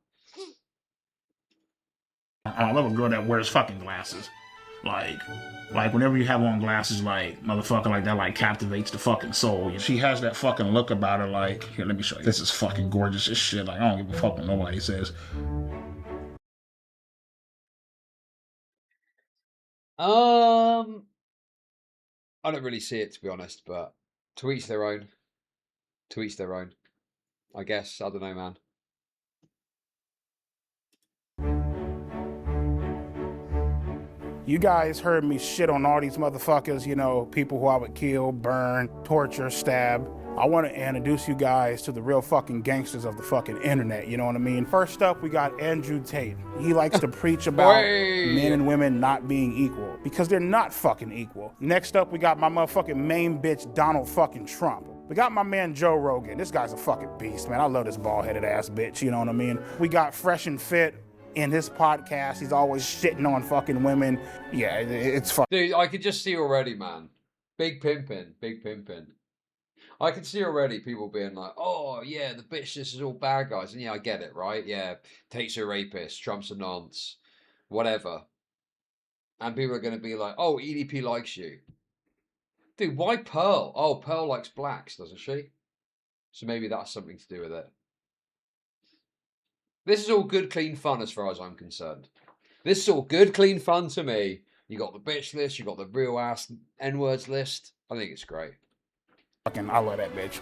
I love a girl that wears fucking glasses. Like whenever you have on glasses, like motherfucker, like that, like captivates the fucking soul. She has that fucking look about her. Like, here, let me show you. This is fucking gorgeous as shit. Like, I don't give a fuck what nobody says. I don't really see it, to be honest, but to each their own. To each their own. I guess. I don't know, man. You guys heard me shit on all these motherfuckers, you know, people who I would kill, burn, torture, stab. I want to introduce you guys to the real fucking gangsters of the fucking internet, you know what I mean? First up, we got Andrew Tate. He likes to preach about men and women not being equal, because they're not fucking equal. Next up, we got my motherfucking main bitch, Donald fucking Trump. We got my man, Joe Rogan. This guy's a fucking beast, man. I love this bald-headed ass bitch, you know what I mean? We got Fresh and Fit. In his podcast, he's always shitting on fucking women. Yeah, it's fucking. Dude, I could just see already, man. Big pimping, big pimping. I can see already people being like, oh, yeah, the bitch, this is all bad guys. And yeah, I get it, right? Yeah, Tate's a rapist, Trump's a nonce, whatever. And people are going to be like, oh, EDP likes you. Dude, why Pearl? Oh, Pearl likes blacks, doesn't she? So maybe that's something to do with it. This is all good, clean fun as far as I'm concerned. This is all good, clean fun to me. You got the bitch list, you got the real ass N-words list. I think it's great. Fucking, I love that bitch.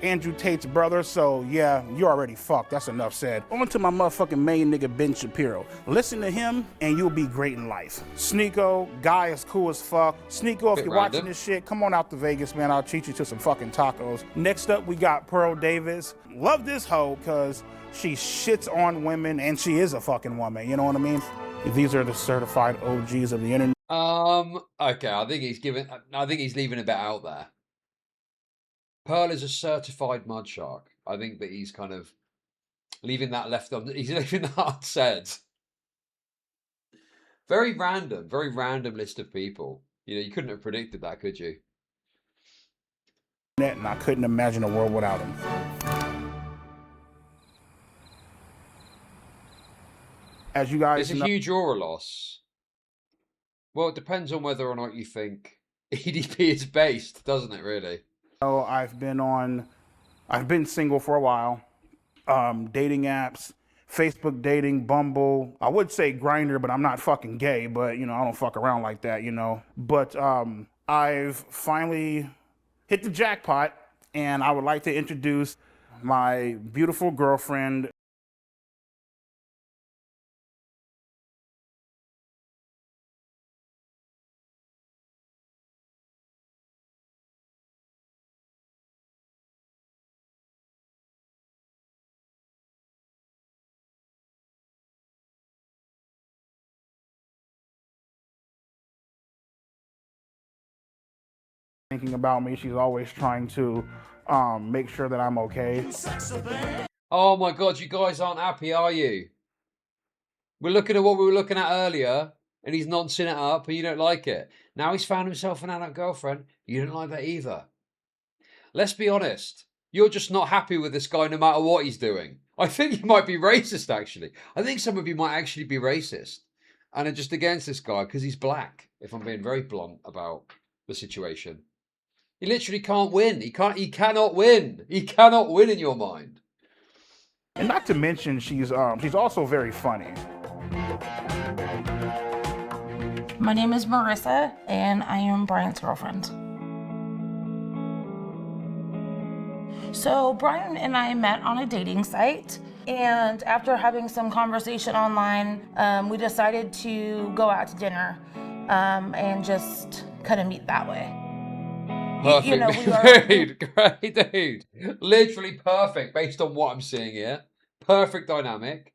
Andrew Tate's brother, so yeah, you already fucked. That's enough said. On to my motherfucking main nigga, Ben Shapiro. Listen to him and you'll be great in life. Sneeko, guy is cool as fuck. Sneeko, if you're watching this shit, come on out to Vegas, man. I'll treat you to some fucking tacos. Next up, we got Pearl Davis. Love this hoe, because she shits on women and she is a fucking woman, you know what I mean? These are the certified OGs of the internet. Okay, I think he's leaving a bit out there. Pearl is a certified mud shark. I think that he's kind of leaving that he's leaving that unsaid. Very random list of people. You know, you couldn't have predicted that, could you? And I couldn't imagine a world without him. As you guys know, it's a huge aura loss. Well, it depends on whether or not you think EDP is based, doesn't it, really? So I've been single for a while. Dating apps, Facebook dating, Bumble. I would say Grindr, but I'm not fucking gay, but you know, I don't fuck around like that, you know. But I've finally hit the jackpot, and I would like to introduce my beautiful girlfriend. Thinking about me, she's always trying to make sure that I'm okay. Oh my God, you guys aren't happy, are you? We're looking at what we were looking at earlier, and he's noncing it up, and you don't like it. Now he's found himself an adult girlfriend. You don't like that either. Let's be honest. You're just not happy with this guy no matter what he's doing. I think you might be racist, actually. I think some of you might actually be racist and are just against this guy because he's black, if I'm being very blunt about the situation. He literally can't win. He cannot win. He cannot win in your mind. And not to mention, she's also very funny. My name is Marissa, and I am Brian's girlfriend. So Brian and I met on a dating site, and after having some conversation online, we decided to go out to dinner and just kind of meet that way. Perfect. You know, we are... Dude, great dude. Literally perfect based on what I'm seeing here. Perfect dynamic.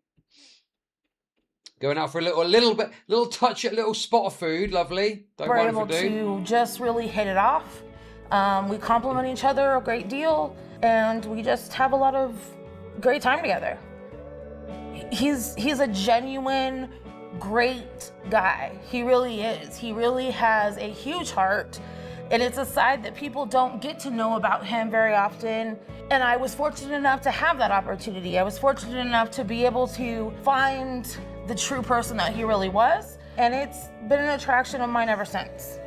Going out for a little touch at a little spot of food. Lovely. We're able to just really hit it off. We compliment each other a great deal, and we just have a lot of great time together. He's a genuine, great guy. He really is. He really has a huge heart. And it's a side that people don't get to know about him very often. And I was fortunate enough to have that opportunity. I was fortunate enough to be able to find the true person that he really was. and it's been an attraction of mine ever since.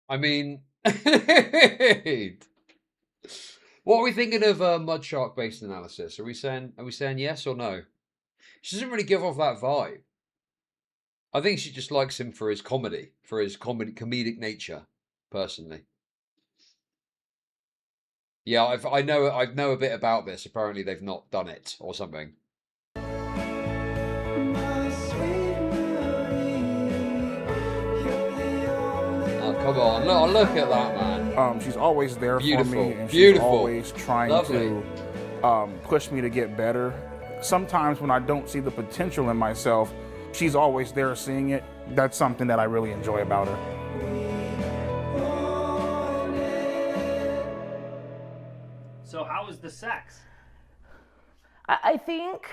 I mean, what are we thinking of Mud Shark based analysis? Are we saying yes or no? She doesn't really give off that vibe. I think she just likes him for his comedy, comedic nature, personally. Yeah, I know a bit about this. Apparently, they've not done it or something. Oh, come on! Look at that, man. She's always there for me, and she's always trying to push me to get better. Sometimes when I don't see the potential in myself, she's always there seeing it. That's something that I really enjoy about her. So how was the sex? I think.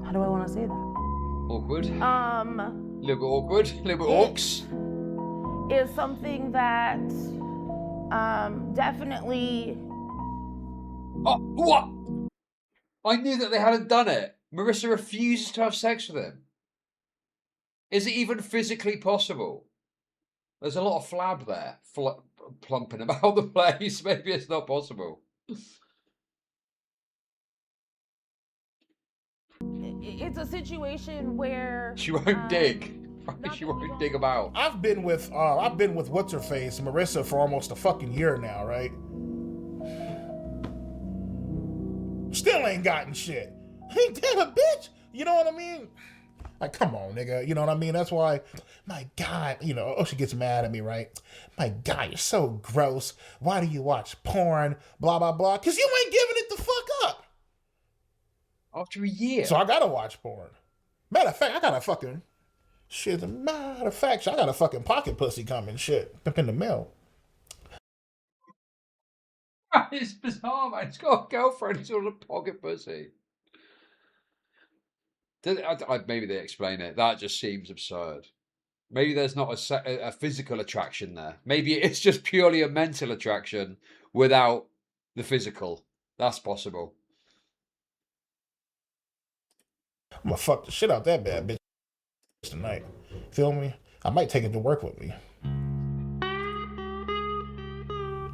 How do I want to say that? Awkward. Little bit awkward. Little bit orcs. Is something that definitely. Oh, what? I knew that they hadn't done it. Marissa refuses to have sex with him. Is it even physically possible? There's a lot of flab there, plumping about the place. Maybe it's not possible. It's a situation where she won't dig. She won't dig about. I've been with what's her face, Marissa, for almost a fucking year now, right? Still ain't gotten shit. Ain't that a bitch? You know what I mean? Like, come on, nigga. You know what I mean? That's why, my God, you know, she gets mad at me, right? My God, you're so gross. Why do you watch porn? Blah, blah, blah. Because you ain't giving it the fuck up. After a year. So I gotta watch porn. Matter of fact, I got a fucking shit. Matter of fact, I got a fucking pocket pussy coming, shit, up in the mail. It's bizarre, man. He's got a girlfriend who's on a pocket pussy. Maybe they explain it. That just seems absurd. Maybe there's not a physical attraction there. Maybe it's just purely a mental attraction without the physical. That's possible. I'm gonna fuck the shit out that bad bitch tonight. Feel me? I might take it to work with me.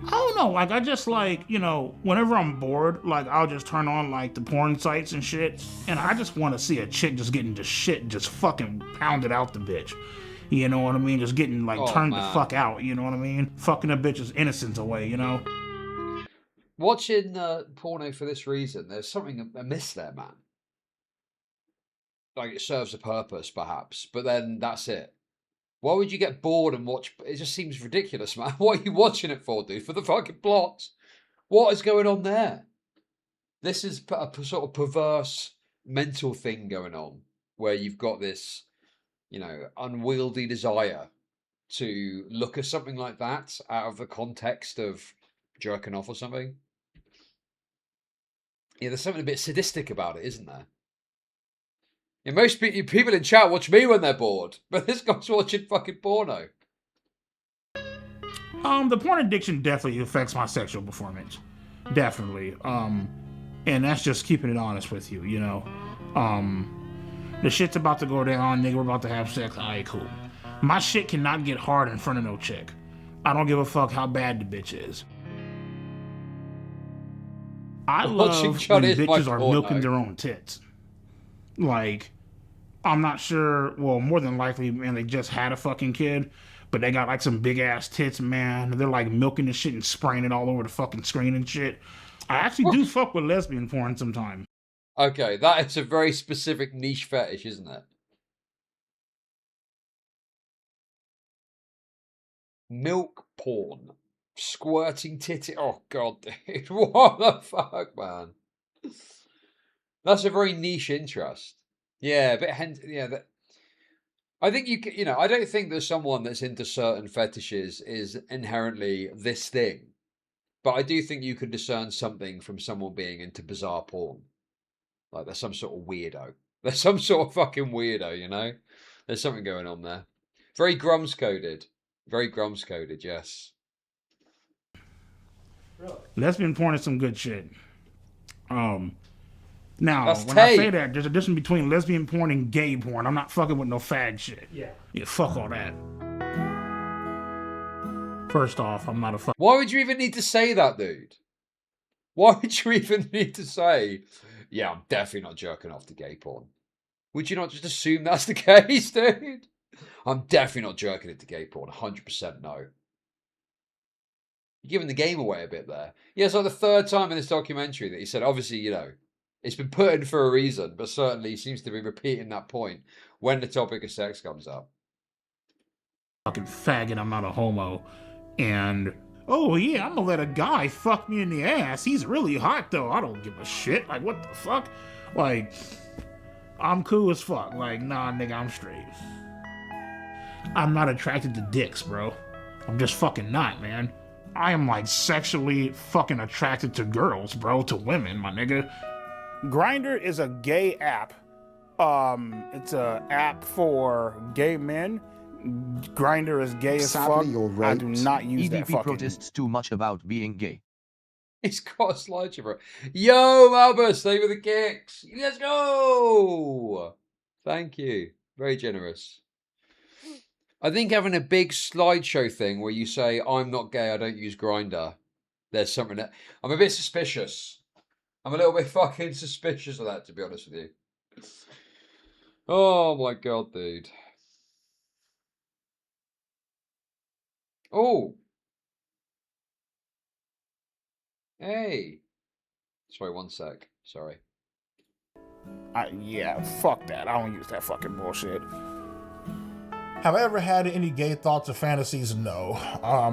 I don't know, like, I just, like, you know, whenever I'm bored, like, I'll just turn on, like, the porn sites and shit, and I just want to see a chick just getting just shit, just fucking pounded out the bitch. You know what I mean? Just getting, like, turned the fuck out, you know what I mean? Fucking a bitch's innocence away, you know? Watching porno for this reason, there's something amiss there, man. Like, it serves a purpose, perhaps, but then that's it. Why would you get bored and watch? It just seems ridiculous, man. What are you watching it for, dude? For the fucking plot? What is going on there? This is a sort of perverse mental thing going on where you've got this, you know, unwieldy desire to look at something like that out of the context of jerking off or something. Yeah, there's something a bit sadistic about it, isn't there? Yeah, most people in chat watch me when they're bored, but this guy's watching fucking porno. The porn addiction definitely affects my sexual performance. Definitely. And that's just keeping it honest with you, you know. The shit's about to go down, nigga, we're about to have sex, alright, cool. My shit cannot get hard in front of no chick. I don't give a fuck how bad the bitch is. I love when bitches are milking their own tits. Like, I'm not sure, well, more than likely, man, they just had a fucking kid, but they got like some big ass tits, man. They're like milking the shit and spraying it all over the fucking screen and shit. I actually do fuck with lesbian porn sometimes. Okay, that is a very specific niche fetish, isn't it? Milk porn. Squirting titty. Oh, God, dude. What the fuck, man? That's a very niche interest. Yeah, but I think you know, I don't think that someone that's into certain fetishes is inherently this thing. But I do think you can discern something from someone being into bizarre porn. Like, there's some sort of weirdo. There's some sort of fucking weirdo, you know? There's something going on there. Very Grums-coded. Very Grums-coded, yes. Lesbian porn is some good shit. Now, That's when tape. I say that, there's a difference between lesbian porn and gay porn. I'm not fucking with no fag shit. Yeah. Yeah, fuck all that. First off, I'm not a fuck. Why would you even need to say that, dude? Why would you even need to say, yeah, I'm definitely not jerking off to gay porn? Would you not just assume that's the case, dude? I'm definitely not jerking it to gay porn. 100% no. You're giving the game away a bit there. Yeah, it's like the third time in this documentary that he said, obviously, you know, it's been put in for a reason, but certainly he seems to be repeating that point when the topic of sex comes up. Fucking faggot, I'm not a homo. And, oh yeah, I'm gonna let a guy fuck me in the ass. He's really hot though. I don't give a shit. Like, what the fuck? Like, I'm cool as fuck. Like, nah, nigga, I'm straight. I'm not attracted to dicks, bro. I'm just fucking not, man. I am like sexually fucking attracted to girls, bro, to women, my nigga. Grindr is a gay app. It's a app for gay men. Grindr is gay as fuck. I do not use that EDP fucking... protests too much about being gay. He's got a slideshow, bro. Yo, Malbus, stay with the kicks. Let's go. Thank you. Very generous. I think having a big slideshow thing where you say, I'm not gay, I don't use Grindr. There's something that... I'm a bit suspicious. I'm a little bit fucking suspicious of that, to be honest with you. Oh my god, dude. Oh. Hey. Sorry, one sec. Sorry. Yeah, fuck that. I don't use that fucking bullshit. Have I ever had any gay thoughts or fantasies? No.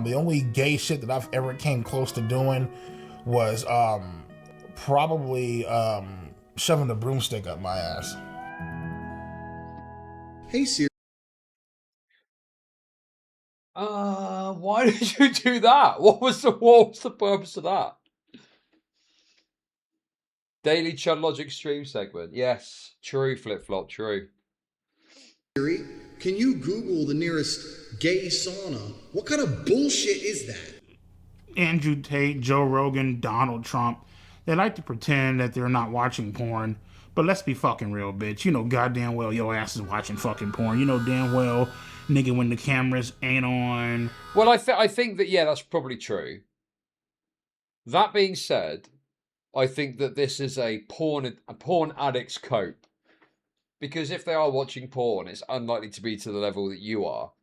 The only gay shit that I've ever came close to doing was probably shoving the broomstick up my ass. Hey, Siri. Why did you do that? What was the purpose of that? Daily Chud Logic stream segment. Yes, true, flip-flop, true. Siri, can you Google the nearest gay sauna? What kind of bullshit is that? Andrew Tate, Joe Rogan, Donald Trump, they like to pretend that they're not watching porn, but let's be fucking real, bitch. You know goddamn well your ass is watching fucking porn. You know damn well, nigga, when the cameras ain't on. Well, I think that, yeah, that's probably true. That being said, I think that this is a porn addict's cope. Because if they are watching porn, it's unlikely to be to the level that you are.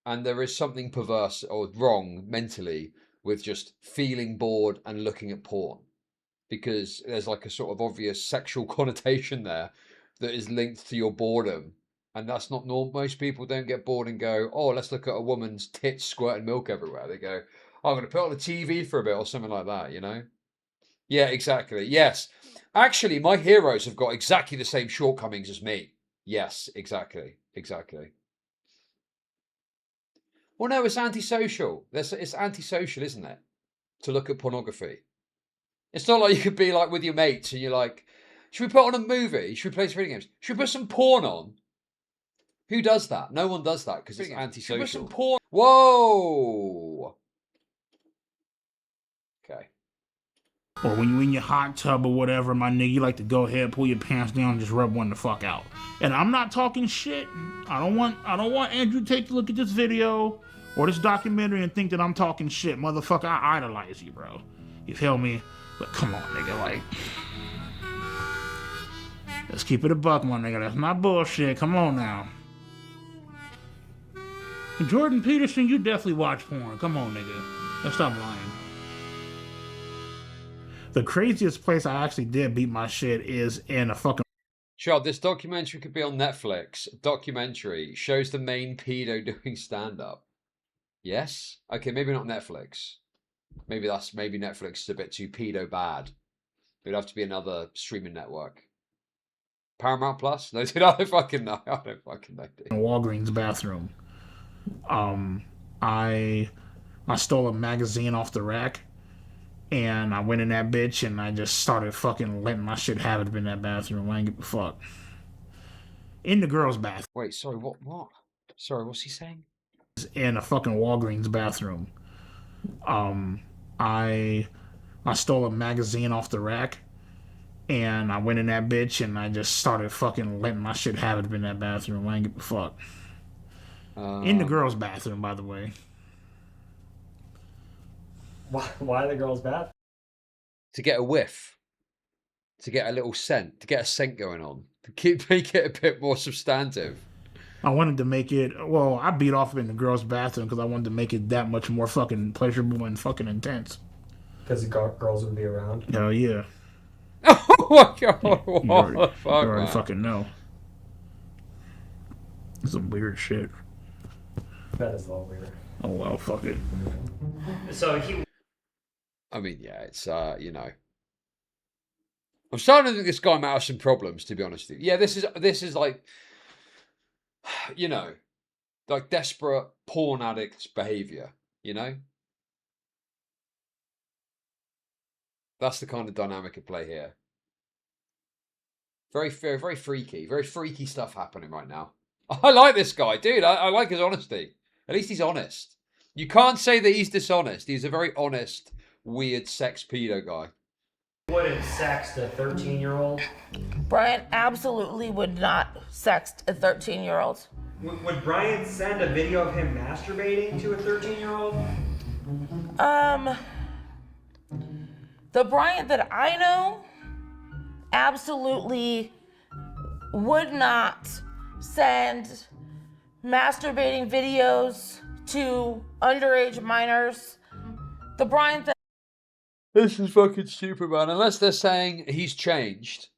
And there is something perverse or wrong mentally with just feeling bored and looking at porn. Because there's like a sort of obvious sexual connotation there that is linked to your boredom. And that's not normal. Most people don't get bored and go, oh, let's look at a woman's tits squirting milk everywhere. They go, oh, I'm going to put on the TV for a bit or something like that, you know? Yeah, exactly. Yes. Actually, my heroes have got exactly the same shortcomings as me. Yes, exactly. Exactly. Well, no, it's antisocial. It's antisocial, isn't it? To look at pornography. It's not like you could be like with your mates and you're like, should we put on a movie? Should we play some video games? Should we put some porn on? Who does that? No one does that because it's antisocial. Should we put some porn? Whoa! Okay. Or when you in your hot tub or whatever, my nigga, you like to go ahead, pull your pants down, and just rub one the fuck out. And I'm not talking shit. I don't want Andrew Tate to look at this video or this documentary and think that I'm talking shit. Motherfucker, I idolize you, bro. You feel me? But come on, nigga, like... Let's keep it a buck, my nigga. That's not bullshit. Come on now. Jordan Peterson, you definitely watch porn. Come on, nigga. Let's stop lying. The craziest place I actually did beat my shit is in a fucking... Sure, this documentary could be on Netflix. Documentary shows the main pedo doing stand-up. Yes? Okay, maybe not Netflix. Maybe Netflix is a bit too pedo bad. It'd have to be another streaming network. Paramount Plus? No, dude, I don't fucking know. I don't fucking know, dude. Walgreens bathroom. I stole a magazine off the rack. And I went in that bitch and I just started fucking letting my shit happen in that bathroom. I ain't give a fuck. In the girls' bathroom. Wait, sorry, what? Sorry, what's he saying? In a fucking Walgreens bathroom. I stole a magazine off the rack. And I went in that bitch and I just started fucking letting my shit happen up in that bathroom. I ain't give a fuck. In the girls' bathroom, by the way. Why the girls' bathroom? To get a whiff. To get a little scent. To get a scent going on. To make it a bit more substantive. I wanted to make it, well, I beat off in the girls' bathroom because I wanted to make it that much more fucking pleasurable and fucking intense. Because the girls would be around? Hell yeah. Oh my god, what you the fuck, already man? fucking know. Some weird shit. That is a little weird. Oh well, fuck it. So he... I mean, yeah, it's, you know. I'm starting to think this guy might have some problems, to be honest with you. Yeah, this is like, you know, like desperate porn addict behavior, you know? That's the kind of dynamic at play here. Very freaky stuff happening right now. I like this guy, dude. I like his honesty. At least he's honest. You can't say that he's dishonest. He's a very honest, weird sex pedo guy. Would have sexed a 13-year-old? Brian absolutely would not sext a 13-year-old. Would Brian send a video of him masturbating to a 13-year-old? The Brian that I know absolutely would not send masturbating videos to underage minors. The Brian that... This is fucking stupid, man. Unless they're saying he's changed.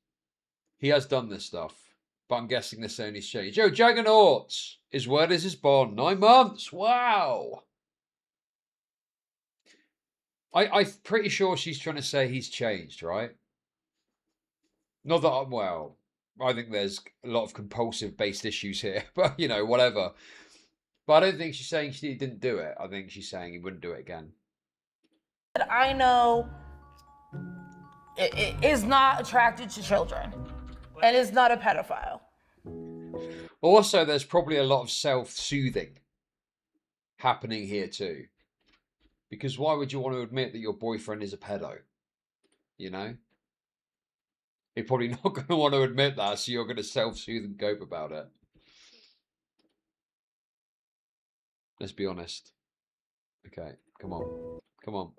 He has done this stuff. But I'm guessing they're saying he's changed. Yo, Jaggernauts. His word is his bond. 9 months. Wow. I'm pretty sure she's trying to say he's changed, right? Not that I'm, well, I think there's a lot of compulsive-based issues here. But, you know, whatever. But I don't think she's saying she didn't do it. I think she's saying he wouldn't do it again. that I know is not attracted to children and is not a pedophile. Also, there's probably a lot of self-soothing happening here too. Because why would you want to admit that your boyfriend is a pedo? You know? You're probably not going to want to admit that, so you're going to self-soothe and cope about it. Let's be honest. Okay, come on. Come on.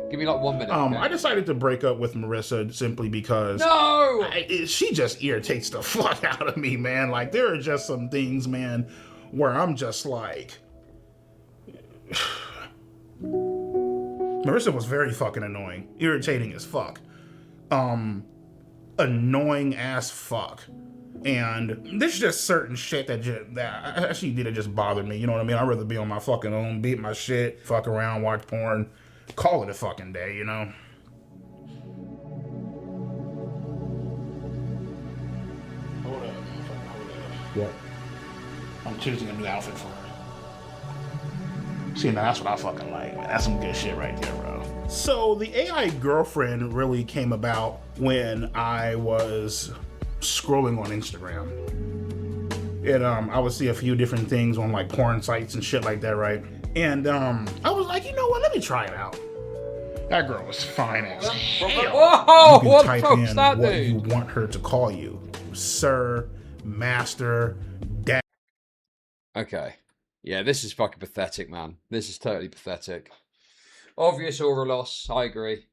Give me like 1 minute. Okay? I decided to break up with Marissa simply because no, she just irritates the fuck out of me, man. Like there are just some things, man, where I'm just like, Marissa was very fucking annoying, irritating as fuck, annoying as fuck. And there's just certain shit that she did, it just bothered me. You know what I mean? I'd rather be on my fucking own, beat my shit, fuck around, watch porn, call it a fucking day, you know? Hold up. Yeah. I'm choosing a new outfit for her. See, now that's what I fucking like, man. That's some good shit right there, bro. So the AI girlfriend really came about when I was scrolling on Instagram. And I would see a few different things on like porn sites and shit like that, right? And I was like, you know what, let me try it out. That girl was fine as hell. Whoa, you can what type the in fuck's that, what dude? you want her to call you. Sir, master, dad. Okay. Yeah, this is fucking pathetic, man. This is totally pathetic. Obvious aura loss. I agree.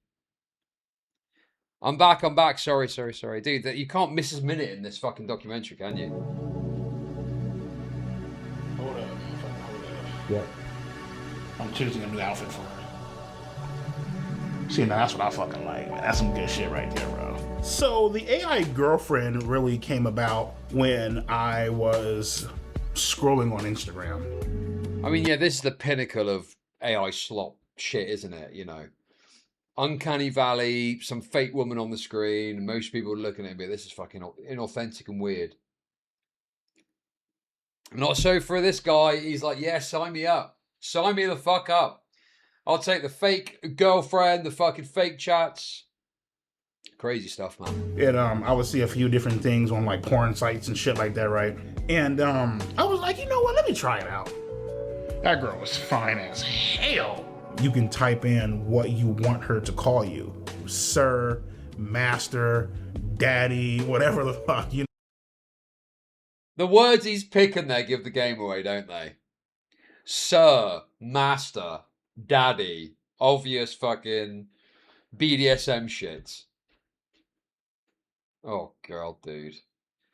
I'm back. Sorry. Dude, you can't miss a minute in this fucking documentary, can you? Hold up. Yeah. I'm choosing a new outfit for her. See, now that's what I fucking like, man. That's some good shit right there, bro. So the AI girlfriend really came about when I was scrolling on Instagram. I mean, yeah, this is the pinnacle of AI slop shit, isn't it? You know, Uncanny Valley, some fake woman on the screen. Most people are looking at me. This is fucking inauthentic and weird. Not so for this guy. He's like, yeah, sign me up. Sign me the fuck up. I'll take the fake girlfriend, the fucking fake chats. Crazy stuff, man. And I would see a few different things on like porn sites and shit like that, right? And I was like, you know what, let me try it out. That girl was fine as hell. you can type in what you want her to call you. Sir, master, daddy, whatever the fuck, you know. The words he's picking there give the game away, don't they? Sir, master, daddy, obvious fucking BDSM shit. Oh god, dude.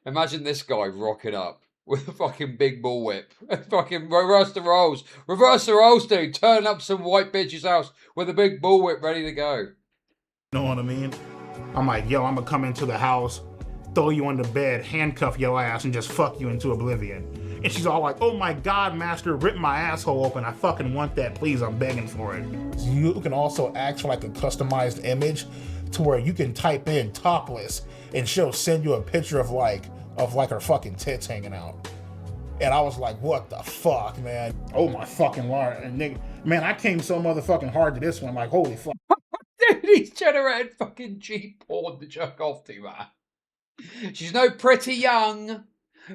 Imagine this guy rocking up with a fucking big bullwhip. Fucking reverse the roles. Reverse the roles, dude. Turn up some white bitch's house with a big bullwhip ready to go. You know what I mean? I'm like, yo, I'm gonna come into the house, throw you on the bed, handcuff your ass, and just fuck you into oblivion. And she's all like, oh my God, master, rip my asshole open. I fucking want that, please, I'm begging for it. So you can also ask for like a customized image to where you can type in topless and she'll send you a picture of like her fucking tits hanging out. And I was like, what the fuck, man? Oh my fucking Lord. And nigga, man, I came so motherfucking hard to this one, like, holy fuck. Dude, he's generated fucking G porn to jerk off to, man. She's no pretty young.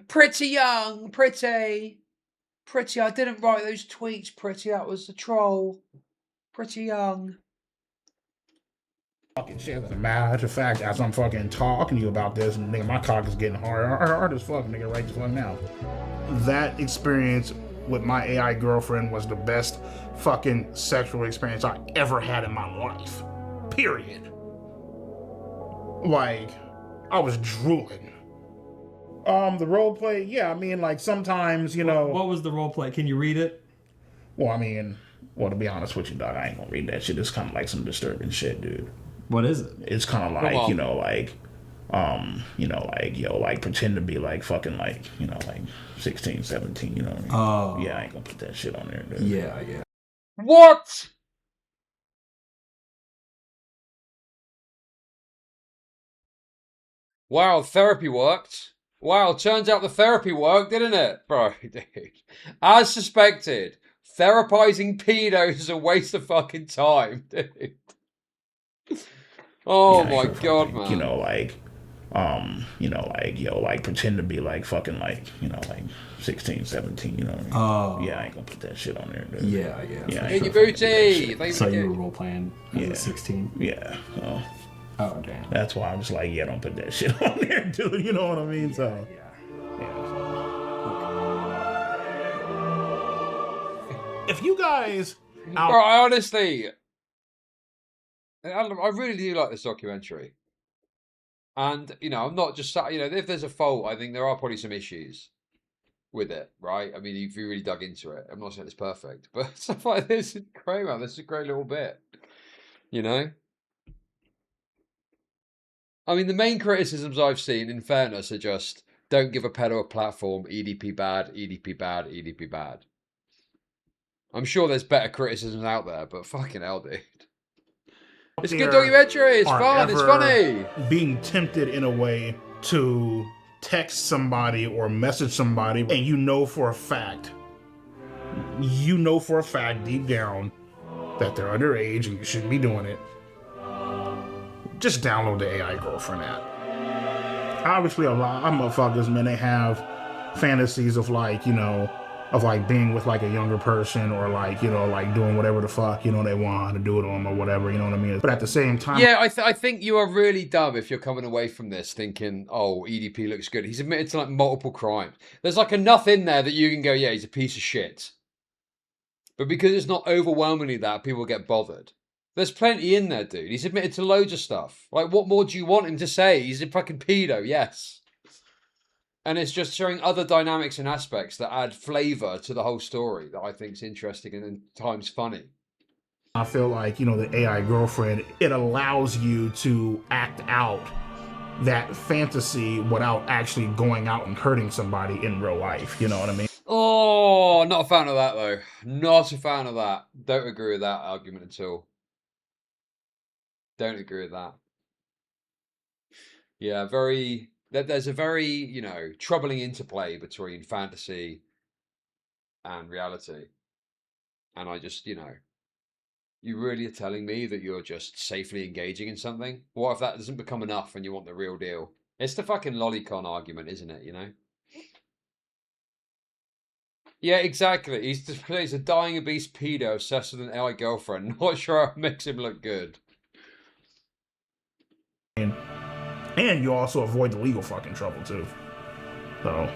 Pretty young. Pretty. Pretty. I didn't write those tweets, pretty. That was the troll. Pretty young. Fucking shit. As a matter of fact, as I'm fucking talking to you about this, nigga, my cock is getting hard as fuck, nigga, right the fuck now. That experience with my AI girlfriend was the best fucking sexual experience I ever had in my life. Period. Like, I was drooling. The role play, yeah, I mean, like, sometimes, you know... What was the role play? Can you read it? Well, I mean, to be honest with you, dog, I ain't gonna read that shit. It's kind of like some disturbing shit, dude. What is it? It's kind of like, you know, like, like, pretend to be, like, fucking, like, you know, like, 16, 17, you know what I mean? Oh. Yeah, I ain't gonna put that shit on there, dude. Yeah. What? Wow, therapy worked. Wow, turns out the therapy worked, didn't it? Bro, dude. As suspected, therapizing pedos is a waste of fucking time, dude. Oh my god, man. You know, like, like, pretend to be, like, fucking, like, you know, like, 16, 17, you know what I mean? Oh. Yeah, I ain't gonna put that shit on there, dude. Yeah. Get your booty! So you were role playing as a 16? Yeah. Oh, damn. That's why I'm just like, yeah, don't put that shit on there, dude. You know what I mean? Yeah. If you guys... Bro, I honestly... I really do like this documentary. And, you know, I'm not just... You know, if there's a fault, I think there are probably some issues with it, right? I mean, if you really dug into it. I'm not saying it's perfect. But stuff like this is great, man. This is a great little bit. You know? I mean, the main criticisms I've seen, in fairness, are just, don't give a pedo a platform, EDP bad, EDP bad, EDP bad. I'm sure there's better criticisms out there, but fucking hell, dude. It's a good documentary, it's fun, it's funny. Being tempted in a way to text somebody or message somebody, and you know for a fact deep down that they're underage and you shouldn't be doing it. Just download the AI Girlfriend app. Obviously, a lot of motherfuckers, man, they have fantasies of, like, you know, of, like, being with, like, a younger person or, like, you know, like, doing whatever the fuck, you know, they want to do it on or whatever, you know what I mean? But at the same time... Yeah, I think you are really dumb if you're coming away from this thinking, oh, EDP looks good. He's admitted to, like, multiple crimes. There's, like, enough in there that you can go, yeah, he's a piece of shit. But because it's not overwhelmingly that, people get bothered. There's plenty in there, dude. He's admitted to loads of stuff. Like, what more do you want him to say? He's a fucking pedo, yes. And it's just showing other dynamics and aspects that add flavour to the whole story that I think is interesting and at times funny. I feel like, you know, the AI Girlfriend, it allows you to act out that fantasy without actually going out and hurting somebody in real life. You know what I mean? Oh, not a fan of that, though. Not a fan of that. Don't agree with that argument at all. Don't agree with that. Yeah, there's a very, you know, troubling interplay between fantasy and reality. And I just, you know, you really are telling me that you're just safely engaging in something? What if that doesn't become enough and you want the real deal? It's the fucking lolicon argument, isn't it, you know? Yeah, exactly. He's a dying obese pedo obsessed with an AI girlfriend. Not sure how it makes him look good. And you also avoid the legal fucking trouble too. So.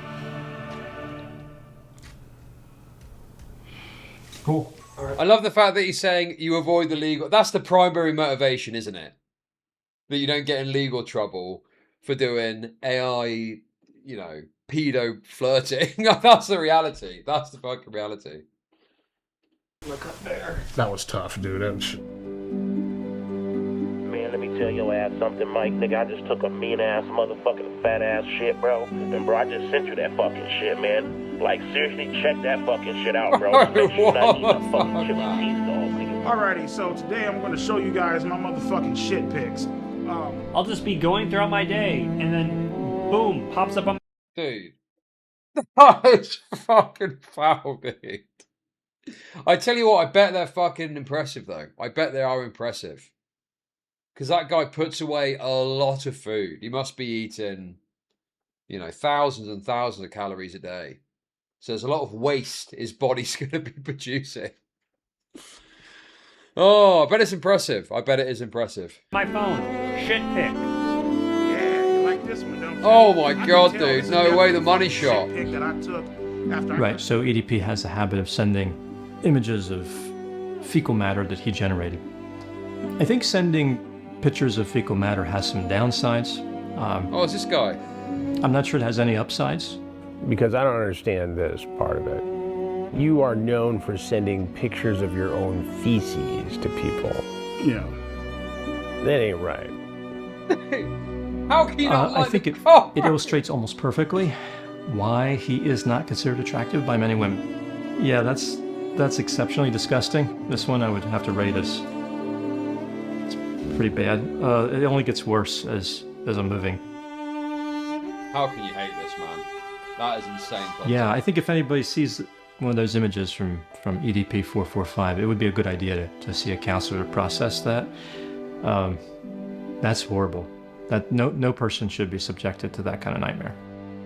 Cool. I love the fact that he's saying you avoid the legal. That's the primary motivation, isn't it? That you don't get in legal trouble for doing AI, you know, pedo flirting. That's the reality. That's the fucking reality. Look up there. That was tough, dude. That was... Man, let me tell your ass something, Mike. Nigga, I just took a mean ass motherfucking fat ass shit, bro. And bro, I just sent you that fucking shit, man. Like, seriously, check that fucking shit out, bro. Make sure you're not eating a fucking chip and cheese dog, nigga. Alrighty, so today I'm gonna show you guys my motherfucking shit pics. I'll just be going throughout my day, and then boom, pops up on. Dude, that is fucking foul, dude. I tell you what, I bet they're fucking impressive, though. I bet they are impressive. Because that guy puts away a lot of food. He must be eating, you know, thousands and thousands of calories a day. So there's a lot of waste his body's going to be producing. Oh, I bet it's impressive. I bet it is impressive. My phone, shit pic. Yeah, you like this one, don't you? Oh my god, dude. No way, the money shot. Pic that I took after Right, so EDP has a habit of sending images of fecal matter that he generated. I think sending pictures of fecal matter has some downsides. Oh, it's this guy. I'm not sure it has any upsides. Because I don't understand this part of it. You are known for sending pictures of your own feces to people. Yeah. That ain't right. How can you not like I think it illustrates almost perfectly why he is not considered attractive by many women. Yeah, that's exceptionally disgusting. This one I would have to rate as it's pretty bad. It only gets worse as I'm moving. How can you hate this, man? That is insane. Content. Yeah, I think if anybody sees one of those images from EDP 445, it would be a good idea to see a counselor to process that. That's horrible. That no person should be subjected to that kind of nightmare.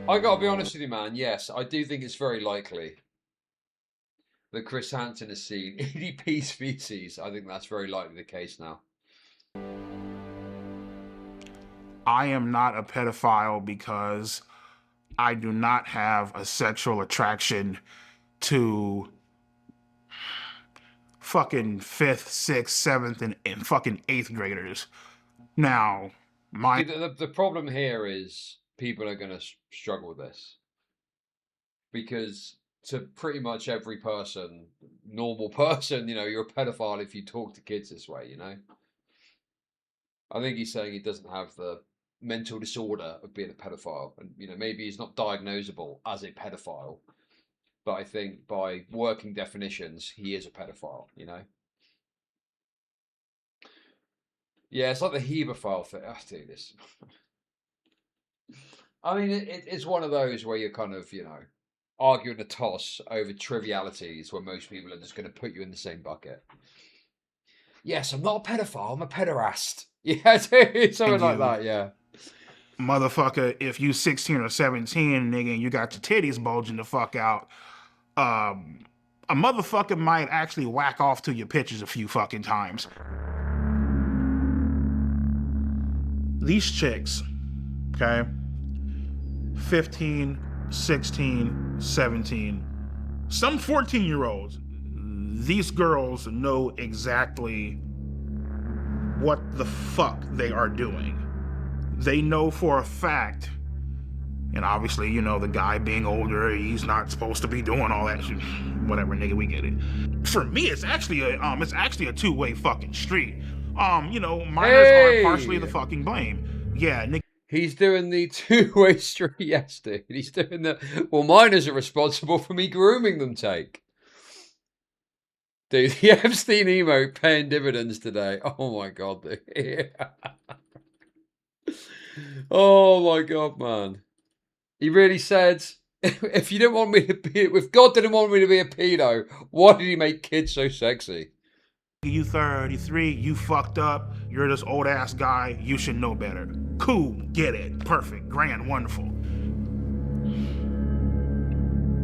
I gotta be honest with you, man. Yes, I do think it's very likely that Chris Hansen has seen EDP's feces. I think that's very likely the case now. I am not a pedophile because I do not have a sexual attraction to fucking 5th, 6th, 7th, and fucking 8th graders. Now, the problem here is people are going to struggle with this. Because to pretty much every person, normal person, you know, you're a pedophile if you talk to kids this way, you know? I think he's saying he doesn't have the mental disorder of being a pedophile, and you know, maybe he's not diagnosable as a pedophile, but I think by working definitions he is a pedophile, you know. Yeah, it's like the hebephile thing. Oh, dude, this I mean, it's one of those where you're kind of, you know, arguing a toss over trivialities where most people are just going to put you in the same bucket. Yes, I'm not a pedophile, I'm a pederast. Yeah, dude, something like that, yeah. Motherfucker, if you 16 or 17, nigga, and you got your titties bulging the fuck out, a motherfucker might actually whack off to your pictures a few fucking times. These chicks, okay, 15, 16, 17, some 14-year-olds, these girls know exactly what the fuck they are doing. They know for a fact, and obviously, you know, the guy being older, he's not supposed to be doing all that shit. Whatever, nigga, we get it. For me, it's actually a two-way fucking street. You know, minors are partially the fucking blame. Yeah, nigga. He's doing the two-way street, yes, dude. He's doing the, well, minors are responsible for me grooming them take. Dude, the Epstein emote paying dividends today. Oh my god, dude. Oh my god, man. He really said, if you didn't want me to be, if God didn't want me to be a pedo, why did he make kids so sexy? You 33, you fucked up, you're this old ass guy, you should know better. Cool, get it, perfect, grand, wonderful.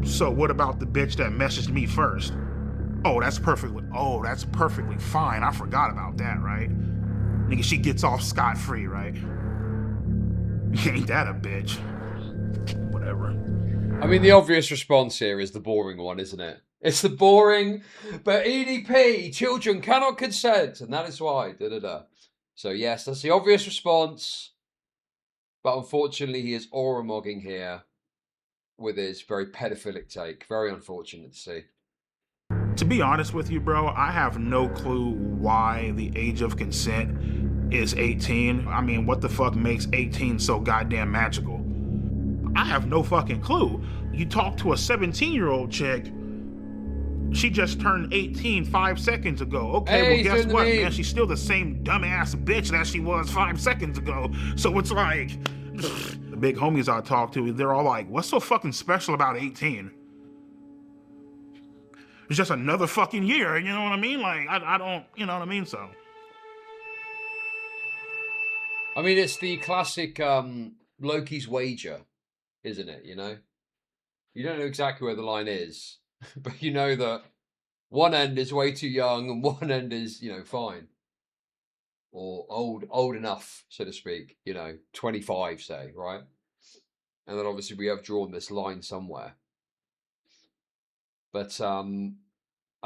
So what about the bitch that messaged me first? Oh, that's perfectly fine. I forgot about that, right? Nigga, she gets off scot-free, right? Ain't that a bitch? Whatever. I mean, the obvious response here is the boring one, isn't it? It's the boring, but EDP, children cannot consent, and that is why, da-da-da. So yes, that's the obvious response, but unfortunately he is aura-mogging here with his very pedophilic take. Very unfortunate to see. To be honest with you, bro, I have no clue why the age of consent is 18. I mean, what the fuck makes 18 so goddamn magical? I have no fucking clue. You talk to a 17-year-old chick, she just turned 18 5 seconds ago. Okay, Hey, well, he's guess doing the what, meme. man? She's still the same dumbass bitch that she was 5 seconds ago. So it's like, the big homies I talk to, they're all like, what's so fucking special about 18? It's just another fucking year, you know what I mean? Like, I don't, you know what I mean? So. I mean, it's the classic Loki's wager, isn't it, you know? You don't know exactly where the line is, but you know that one end is way too young and one end is, you know, fine. Or old enough, so to speak, you know, 25, say, right? And then obviously we have drawn this line somewhere. But, I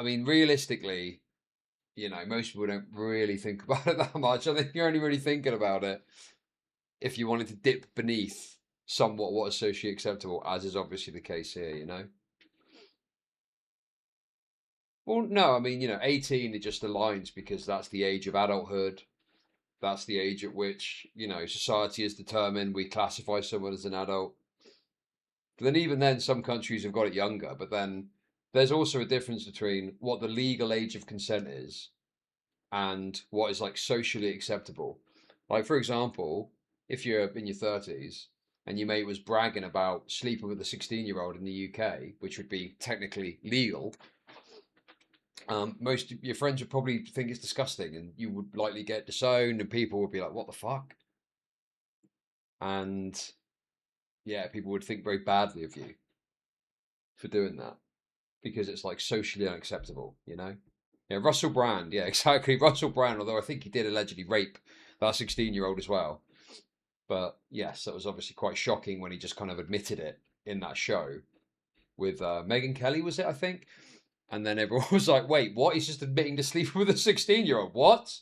mean, realistically, you know, most people don't really think about it that much. I think you're only really thinking about it if you wanted to dip beneath somewhat what is socially acceptable, as is obviously the case here, you know? Well, no, I mean, you know, 18, it just aligns because that's the age of adulthood. That's the age at which, you know, society is determined we classify someone as an adult. But then even then, some countries have got it younger. But then there's also a difference between what the legal age of consent is and what is like socially acceptable. Like, for example, if you're in your 30s and your mate was bragging about sleeping with a 16-year-old in the UK, which would be technically legal, most of your friends would probably think it's disgusting and you would likely get disowned and people would be like, what the fuck? And yeah, people would think very badly of you for doing that because it's like socially unacceptable, you know? Yeah, Russell Brand, yeah, exactly. Russell Brand, although I think he did allegedly rape that 16-year-old as well. But yes, that was obviously quite shocking when he just kind of admitted it in that show with Megyn Kelly, was it, I think? And then everyone was like, wait, what? He's just admitting to sleeping with a 16-year-old. What?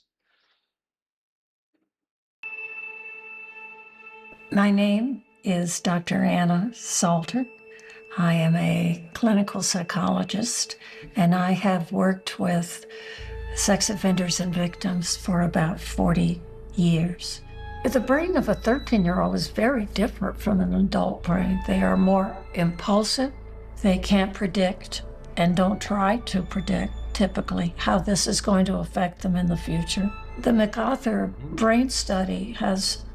My name is Dr. Anna Salter. I am a clinical psychologist, and I have worked with sex offenders and victims for about 40 years. The brain of a 13-year-old is very different from an adult brain. They are more impulsive. They can't predict and don't try to predict typically how this is going to affect them in the future. The MacArthur brain study has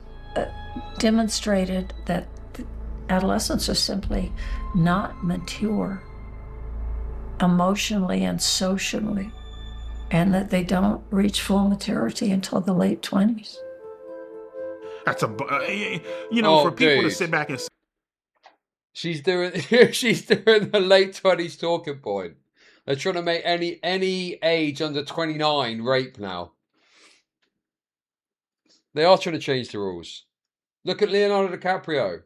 demonstrated that adolescents are simply not mature emotionally and socially, and that they don't reach full maturity until the late 20s. That's you know, for people to sit back and she's doing the late 20s talking point. They're trying to make any age under 29 rape now. They are trying to change the rules. Look at Leonardo DiCaprio.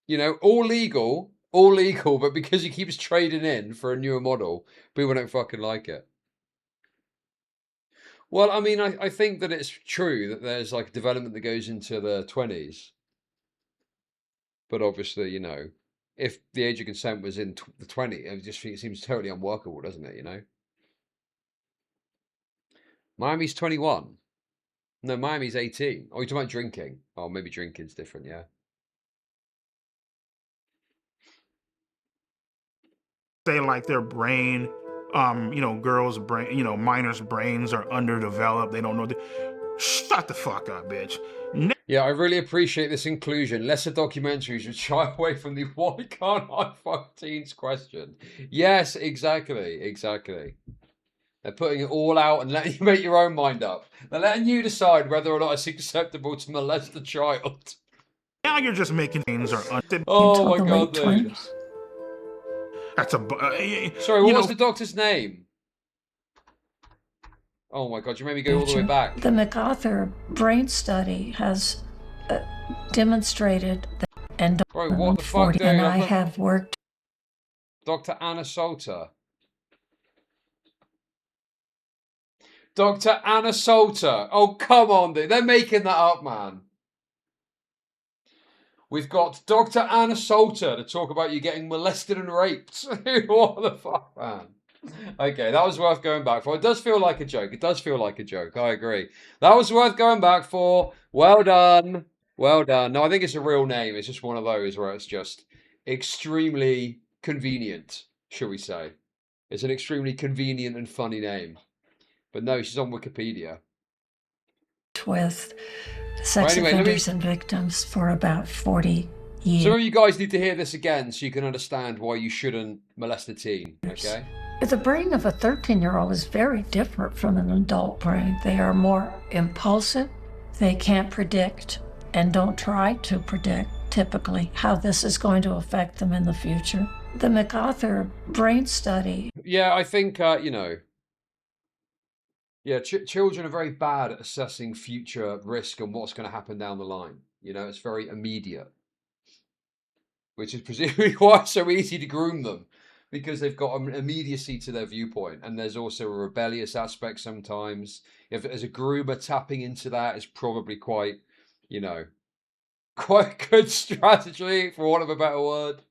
You know, all legal, but because he keeps trading in for a newer model, people don't fucking like it. Well, I mean, I think that it's true that there's like development that goes into the 20s. But obviously, you know, if the age of consent was in the 20s, I just think it seems totally unworkable, doesn't it, you know? Miami's 21. No, Miami's 18. Oh, you're talking about drinking. Oh, maybe drinking's different, yeah. Say like their brain, you know, girls' brain, you know, minors' brains are underdeveloped. They don't know. Shut the fuck up, bitch. Yeah, I really appreciate this inclusion. Lesser documentaries would shy away from the why can't I fuck teens question. Yes, exactly. They're putting it all out and letting you make your own mind up. They're letting you decide whether or not it's acceptable to molest a child. Now you're just making things are oh my god, dude. That's a. Sorry, what was the doctor's name? Oh my god, you made me go all the way back. The MacArthur brain study has demonstrated that Bro, what the fuck, 40, dude? and I have worked. Dr. Anna Salter. Dr. Anna Salter. Oh, come on, dude. They're making that up, man. We've got Dr. Anna Salter to talk about you getting molested and raped. What the fuck, man? Okay, that was worth going back for. It does feel like a joke. It does feel like a joke. I agree. That was worth going back for. Well done. Well done. No, I think it's a real name. It's just one of those where it's just extremely convenient, shall we say. It's an extremely convenient and funny name. But no, she's on Wikipedia. With sex offenders and victims for about 40 years. Some of you guys need to hear this again so you can understand why you shouldn't molest a teen, okay? The brain of a 13-year-old is very different from an adult brain. They are more impulsive. They can't predict and don't try to predict, typically, how this is going to affect them in the future. The MacArthur brain study. Yeah, I think, you know, yeah, children are very bad at assessing future risk and what's going to happen down the line. You know, it's very immediate, which is presumably why it's so easy to groom them, because they've got an immediacy to their viewpoint. And there's also a rebellious aspect sometimes. If there's a groomer tapping into that, it's probably quite, you know, quite good strategy, for want of a better word.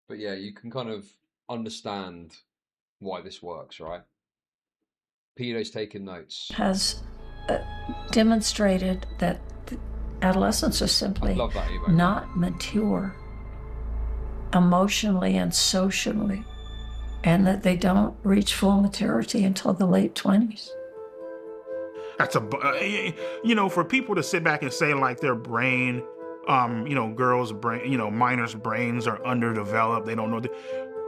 But yeah, you can kind of understand why this works, right? Pedo's taking notes. Has demonstrated that adolescents are simply not mature emotionally and socially, and that they don't reach full maturity until the late 20s. That's a, you know, for people to sit back and say like their brain, you know, girls' brain, you know, minors' brains are underdeveloped, they don't know.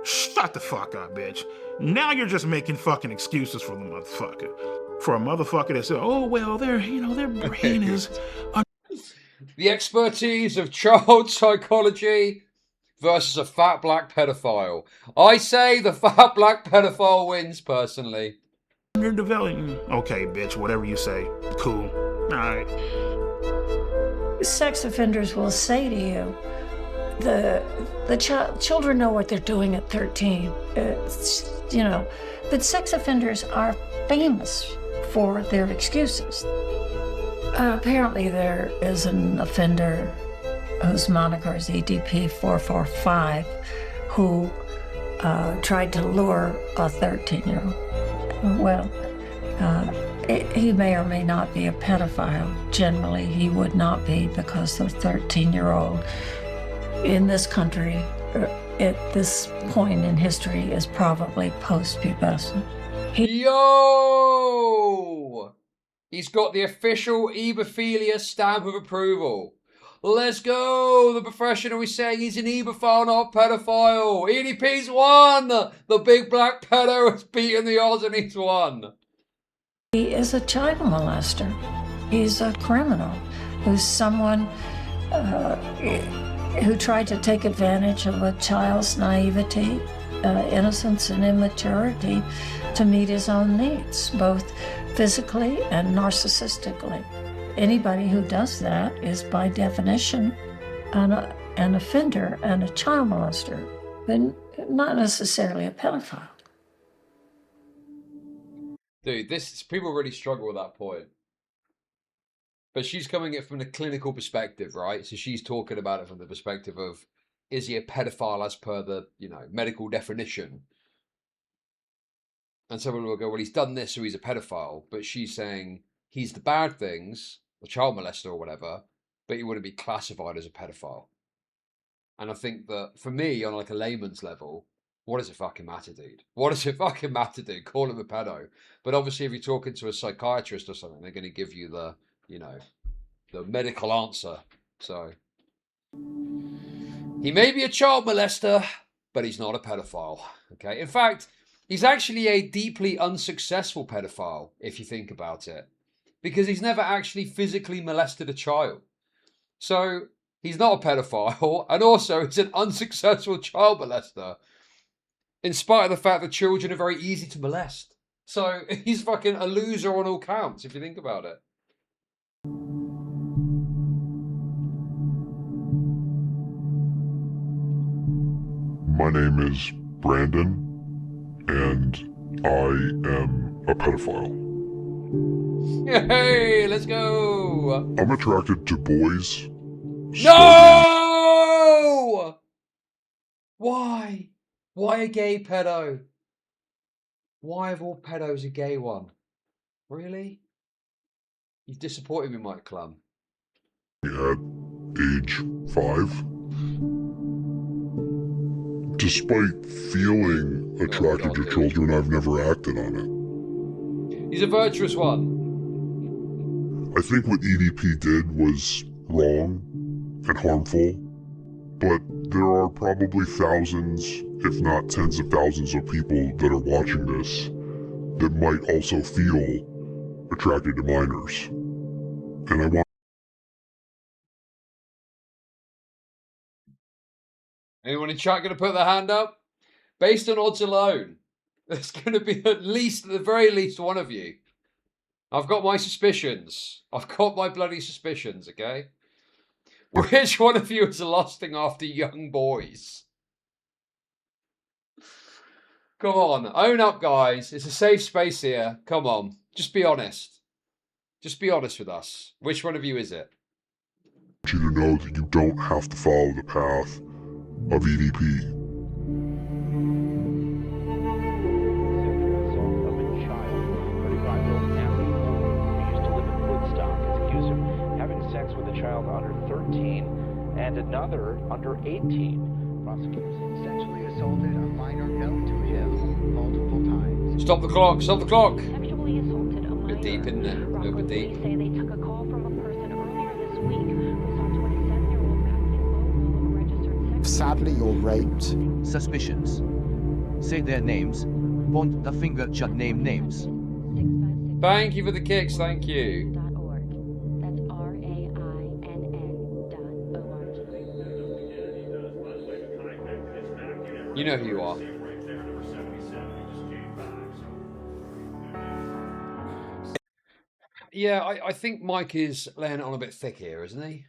Shut the fuck up, bitch. Now you're just making fucking excuses for the motherfucker. For a motherfucker that said, oh, well, their brain is... The expertise of child psychology versus a fat black pedophile. I say the fat black pedophile wins, personally. Underdeveloping. Okay, bitch, whatever you say. Cool. All right. Sex offenders will say to you, the children know what they're doing at 13. You know, but sex offenders are famous for their excuses. Apparently there is an offender whose moniker is EDP 445 who tried to lure a 13-year-old. Well, he may or may not be a pedophile. Generally, he would not be, because the 13-year-old in this country at this point in history is probably post-pubescent. Yo! He's got the official ebophilia stamp of approval. Let's go! The professional is saying he's an ebophile, not a pedophile. EDP's won! The big black pedo has beaten the odds and he's won. He is a child molester. He's a criminal who's someone who tried to take advantage of a child's naivety, innocence, and immaturity to meet his own needs, both physically and narcissistically. Anybody who does that is, by definition, an offender and a child molester, but not necessarily a pedophile. Dude, people really struggle with that point. But she's coming at it from the clinical perspective, right? So she's talking about it from the perspective of, is he a pedophile as per the, you know, medical definition? And someone will go, well, he's done this, so he's a pedophile. But she's saying he's the bad things, a child molester or whatever, but he wouldn't be classified as a pedophile. And I think that, for me, on like a layman's level, what does it fucking matter, dude? What does it fucking matter, dude? Call him a pedo. But obviously, if you're talking to a psychiatrist or something, they're going to give you the, you know, the medical answer. So, he may be a child molester, but he's not a pedophile. Okay. In fact, he's actually a deeply unsuccessful pedophile, if you think about it, because he's never actually physically molested a child. So He's not a pedophile, and also he's an unsuccessful child molester. In spite of the fact that children are very easy to molest. So he's fucking a loser on all counts, if you think about it. My name is Brandon, and I am a pedophile. Hey, let's go! I'm attracted to boys. No! Why? Why a gay pedo? Why of all pedos a gay one? Really? You've disappointed me, Mike Clum. At age 5. Despite feeling attracted to children, I've never acted on it. He's a virtuous one. I think what EDP did was wrong and harmful, but there are probably thousands, if not tens of thousands of people that are watching this that might also feel attracted to minors. And I want... Anyone in chat going to put their hand up? Based on odds alone, there's going to be at the very least one of you. I've got my suspicions. I've got my bloody suspicions, okay? Which one of you is lusting after young boys? Come on, own up, guys. It's a safe space here. Come on, just be honest. Just be honest with us. Which one of you is it? I want you to know that you don't have to follow the path of EDP. Under 13 and another under 18. Prosecutors sexually assaulted a minor known to him multiple times. Stop the clock! Stop the clock! Sexually assaulted a minor. Bit deep, isn't it? A little bit deep. Say they took a call from a person earlier this week who saw 27-year-old Matthew Lowe, a registered sex. Sadly, you're raped. Suspicions. Say their names. Point the finger. Chud name names. Thank you for the kicks. Thank you. You know who you are. Yeah, I think Mike is laying it on a bit thick here, isn't he?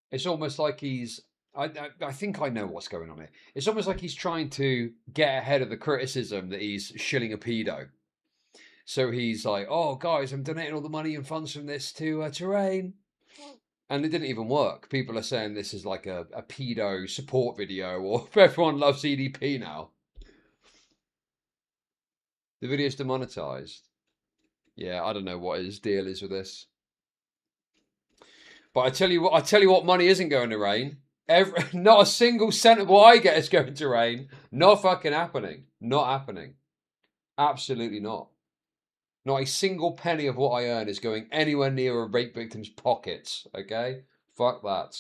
It's almost like he's... I think I know what's going on here. It's almost like he's trying to get ahead of the criticism that he's shilling a pedo. So he's like, oh, guys, I'm donating all the money and funds from this to Terrain. And it didn't even work. People are saying this is like a pedo support video, or everyone loves EDP now. The video's demonetized. Yeah, I don't know what his deal is with this. But I tell you what money isn't going to rain. Not a single cent of what I get is going to rain. Not fucking happening. Not happening. Absolutely not. Not a single penny of what I earn is going anywhere near a rape victim's pockets, okay? Fuck that.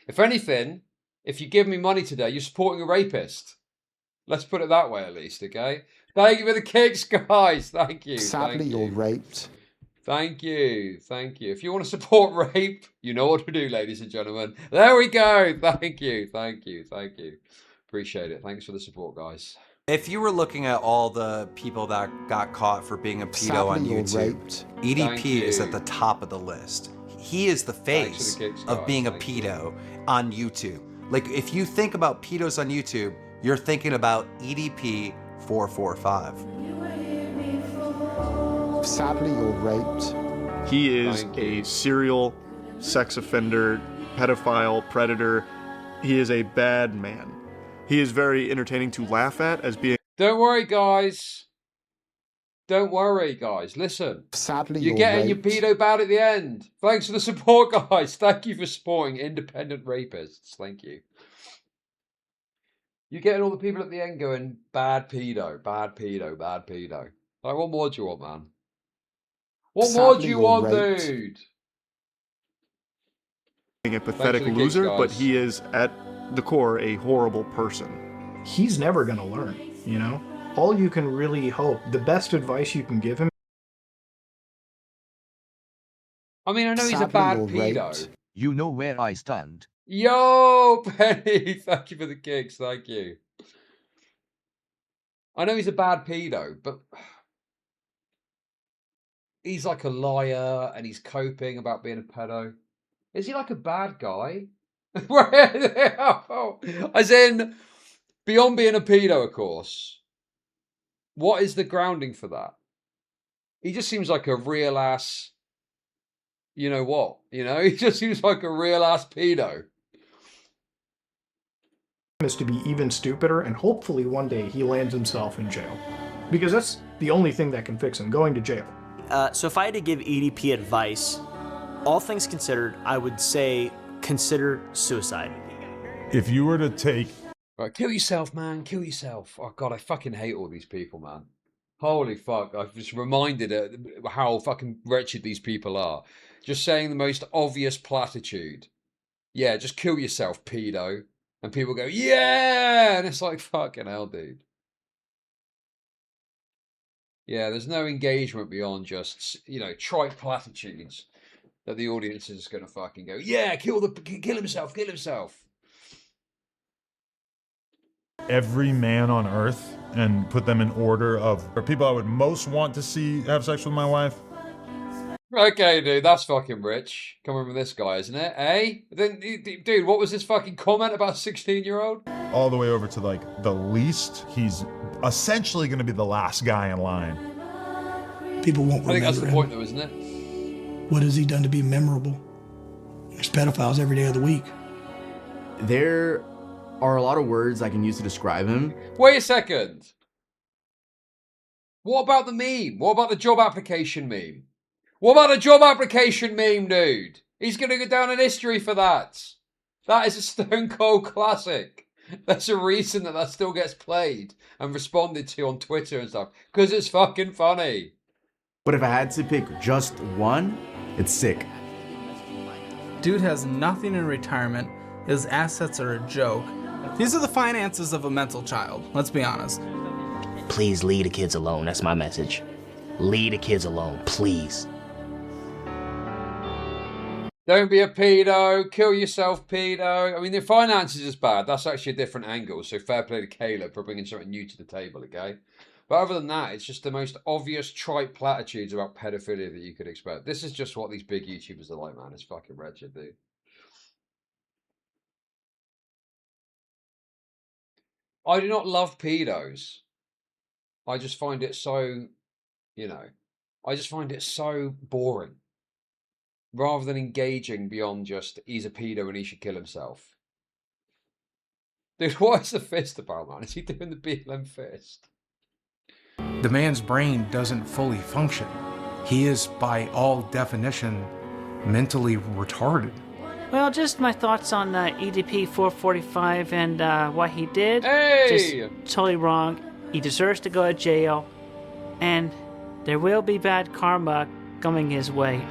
If anything, if you give me money today, you're supporting a rapist. Let's put it that way at least, okay? Thank you for the kicks, guys. Thank you. Sadly, you're raped. Thank you. Thank you. If you want to support rape, you know what to do, ladies and gentlemen. There we go. Thank you. Thank you. Thank you. Appreciate it. Thanks for the support, guys. If you were looking at all the people that got caught for being a pedo on YouTube, EDP is at the top of the list. He is the face of being a pedo on YouTube. Like, if you think about pedos on YouTube, you're thinking about EDP 445. Sadly, you're raped. He is a serial sex offender, pedophile, predator. He is a bad man. He is very entertaining to laugh at as being... Don't worry, guys. Don't worry, guys. Listen. Sadly, you're getting your pedo bad at the end. Thanks for the support, guys. Thank you for supporting independent rapists. Thank you. You're getting all the people at the end going, bad pedo, bad pedo, bad pedo. Like, what more do you want, man? What more do you want, dude? ...a pathetic loser, but he is, at the core, a horrible person. He's never going to learn, you know? All you can really hope, the best advice you can give him... I mean, I know he's a bad pedo, You know where I stand. Yo, Penny, thank you for the kicks. Thank you. I know he's a bad pedo, but he's like a liar and he's coping about being a pedo. Is he like a bad guy? As in, beyond being a pedo, of course. What is the grounding for that? He just seems like a real ass, you know what? You know, he just seems like a real ass pedo. Is to be even stupider, and hopefully one day he lands himself in jail. Because that's the only thing that can fix him, going to jail. So if I had to give EDP advice, all things considered, I would say consider suicide. If you were to take... Right, kill yourself, man. Kill yourself. Oh, God, I fucking hate all these people, man. Holy fuck. I've just reminded how fucking wretched these people are. Just saying the most obvious platitude. Yeah, just kill yourself, pedo. And people go, yeah! And it's like, fucking hell, dude. Yeah, there's no engagement beyond just, you know, trite platitudes that the audience is going to fucking go, yeah, kill himself, kill himself. Every man on earth and put them in order of people I would most want to see have sex with my wife. Okay, dude, that's fucking rich. Coming from this guy, isn't it? Eh? Then, dude, what was this fucking comment about a 16-year-old? All the way over to, like, the least. He's essentially going to be the last guy in line. People won't remember I think that's the him. point, though, isn't it? What has he done to be memorable? There's pedophiles every day of the week. There are a lot of words I can use to describe him. Wait a second. What about the meme? What about the job application meme? What about the job application meme, dude? He's going to go down in history for that. That is a stone cold classic. There's a reason that still gets played and responded to on Twitter and stuff. Because it's fucking funny. But if I had to pick just one, it's sick. Dude has nothing in retirement. His assets are a joke. These are the finances of a mental child, let's be honest. Please leave the kids alone. That's my message. Leave the kids alone, please. Don't be a pedo. Kill yourself, pedo. I mean, the finances is bad. That's actually a different angle. So fair play to Caleb for bringing something new to the table, okay? But other than that, it's just the most obvious trite platitudes about pedophilia that you could expect. This is just what these big YouTubers are like, man. It's fucking wretched, dude. I do not love pedos. I just find it so, you know, I just find it so boring. Rather than engaging beyond just, he's a pedo and he should kill himself. Dude, what is the fist about, man? Is he doing the BLM fist? The man's brain doesn't fully function. He is, by all definition, mentally retarded. Well, just my thoughts on EDP 445 and what he did. Hey! Just totally wrong. He deserves to go to jail. And there will be bad karma coming his way.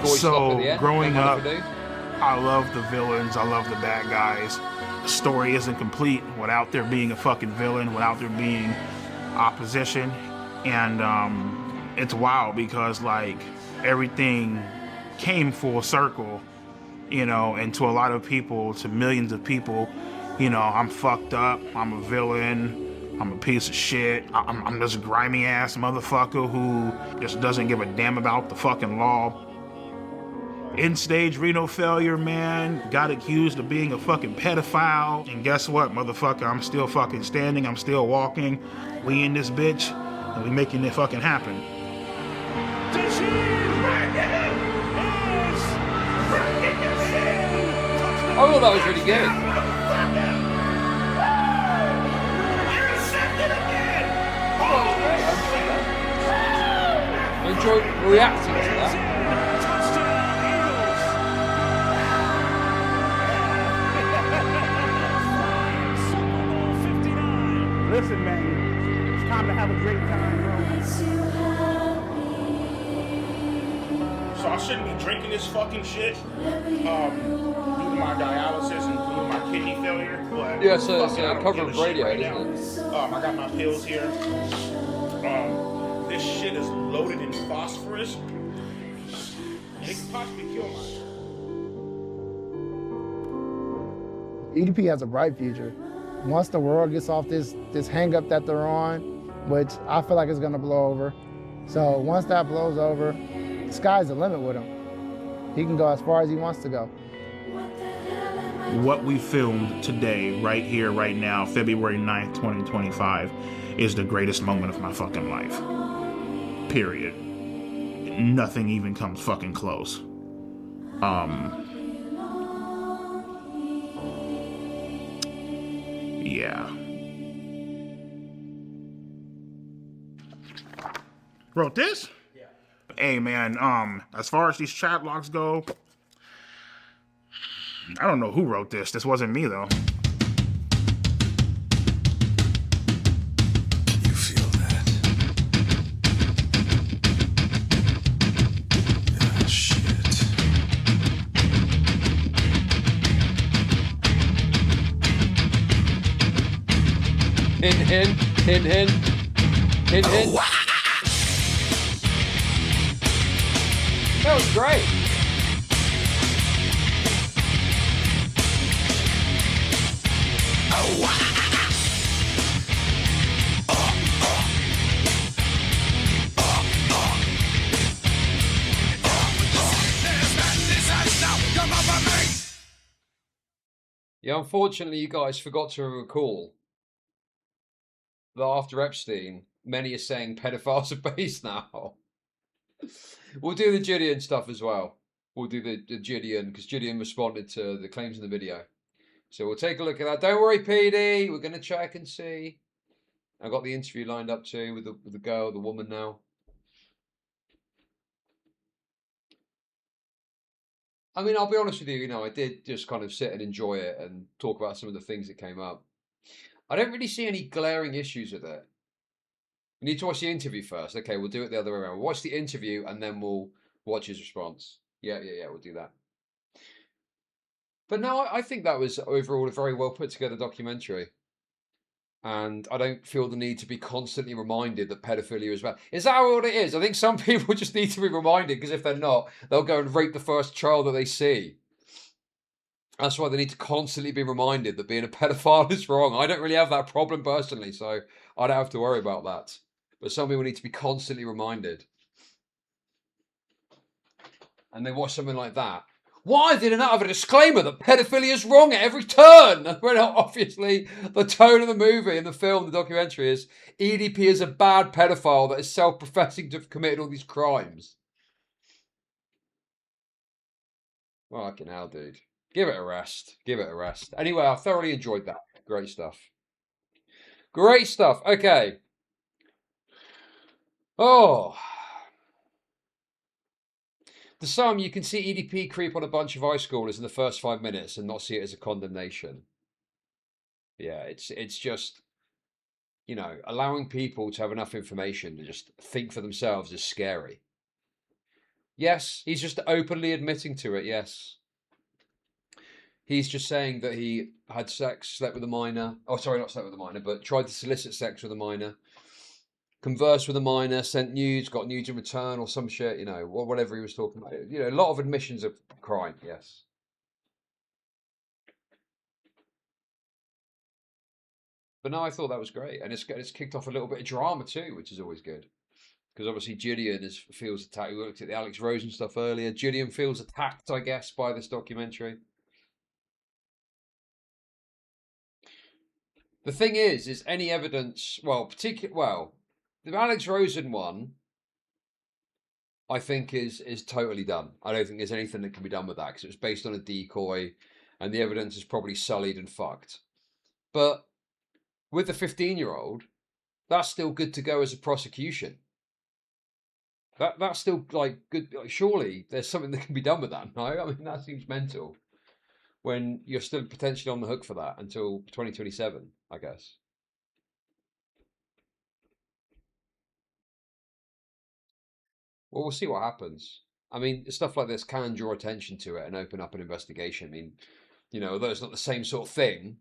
So, growing up, I love the villains, I love the bad guys. The story isn't complete without there being a fucking villain, without there being opposition. And it's wild because, like, everything came full circle, you know, and to a lot of people, to millions of people, you know, I'm fucked up, I'm a villain, I'm a piece of shit, I'm this grimy ass motherfucker who just doesn't give a damn about the fucking law. End-stage renal failure, man. Got accused of being a fucking pedophile. And guess what, motherfucker? I'm still fucking standing. I'm still walking. We in this bitch, and we making it fucking happen. I thought that was really good. I enjoyed reacting to that. Listen, man, it's time to have a great time, bro. So I shouldn't be drinking this fucking shit due to my dialysis and due to my kidney failure. But yeah, so it's a cover of radio, right isn't it? I got my pills here. this shit is loaded in phosphorus, and it could possibly kill my. EDP has a bright future. Once the world gets off this hang up that they're on, which I feel like is gonna blow over. So once that blows over, the sky's the limit with him. He can go as far as he wants to go. What we filmed today, right here, right now, February 9th, 2025, is the greatest moment of my fucking life. Period. Nothing even comes fucking close. Yeah. Wrote this? Yeah. Hey man, as far as these chat logs go, I don't know who wrote this. This wasn't me though. You feel that? Ah, shit. Hint. That was great. Yeah, unfortunately, you guys forgot to recall that after Epstein, many are saying pedophiles are base now. We'll do the JIDEON stuff as well. We'll do the JIDEON, because JIDEON responded to the claims in the video. So we'll take a look at that. Don't worry, PD. We're going to check and see. I got the interview lined up too with the girl, the woman now. I mean, I'll be honest with you, I did just kind of sit and enjoy it and talk about some of the things that came up. I don't really see any glaring issues with it. We need to watch the interview first. Okay, we'll do it the other way around. We'll watch the interview and then we'll watch his response. Yeah, we'll do that. But no, I think that was overall a very well put together documentary. And I don't feel the need to be constantly reminded that pedophilia is bad. Is that what it is? I think some people just need to be reminded, because if they're not, they'll go and rape the first child that they see. That's why they need to constantly be reminded that being a pedophile is wrong. I don't really have that problem personally, so I don't have to worry about that. But some people need to be constantly reminded. And they watch something like that. Why did it not have a disclaimer that pedophilia is wrong at every turn? When obviously the tone of the movie and the film, the documentary is EDP is a bad pedophile that is self-professing to have committed all these crimes. Fucking hell, dude. Give it a rest. Give it a rest. Anyway, I thoroughly enjoyed that. Great stuff. Great stuff. Okay. Oh. The sum, you can see EDP creep on a bunch of high schoolers in the first 5 minutes and not see it as a condemnation. Yeah, it's just, allowing people to have enough information to just think for themselves is scary. Yes, he's just openly admitting to it, yes. He's just saying that he had sex, slept with a minor. Oh, sorry, not slept with a minor, but tried to solicit sex with a minor. Conversed with a minor, sent nudes, got nudes in return or some shit, whatever he was talking about. A lot of admissions of crime, yes. But no, I thought that was great. And it's kicked off a little bit of drama too, which is always good. Because obviously JIDEON feels attacked. We looked at the Alex Rosen stuff earlier. JIDEON feels attacked, I guess, by this documentary. The thing is any evidence, the Alex Rosen one, I think is totally done. I don't think there's anything that can be done with that, because it was based on a decoy, and the evidence is probably sullied and fucked. But with the 15-year-old, that's still good to go as a prosecution. That's still good. Surely there's something that can be done with that, no? I mean, that seems mental. When you're still potentially on the hook for that until 2027, I guess. Well, we'll see what happens. I mean, stuff like this can draw attention to it and open up an investigation. I mean, although it's not the same sort of thing,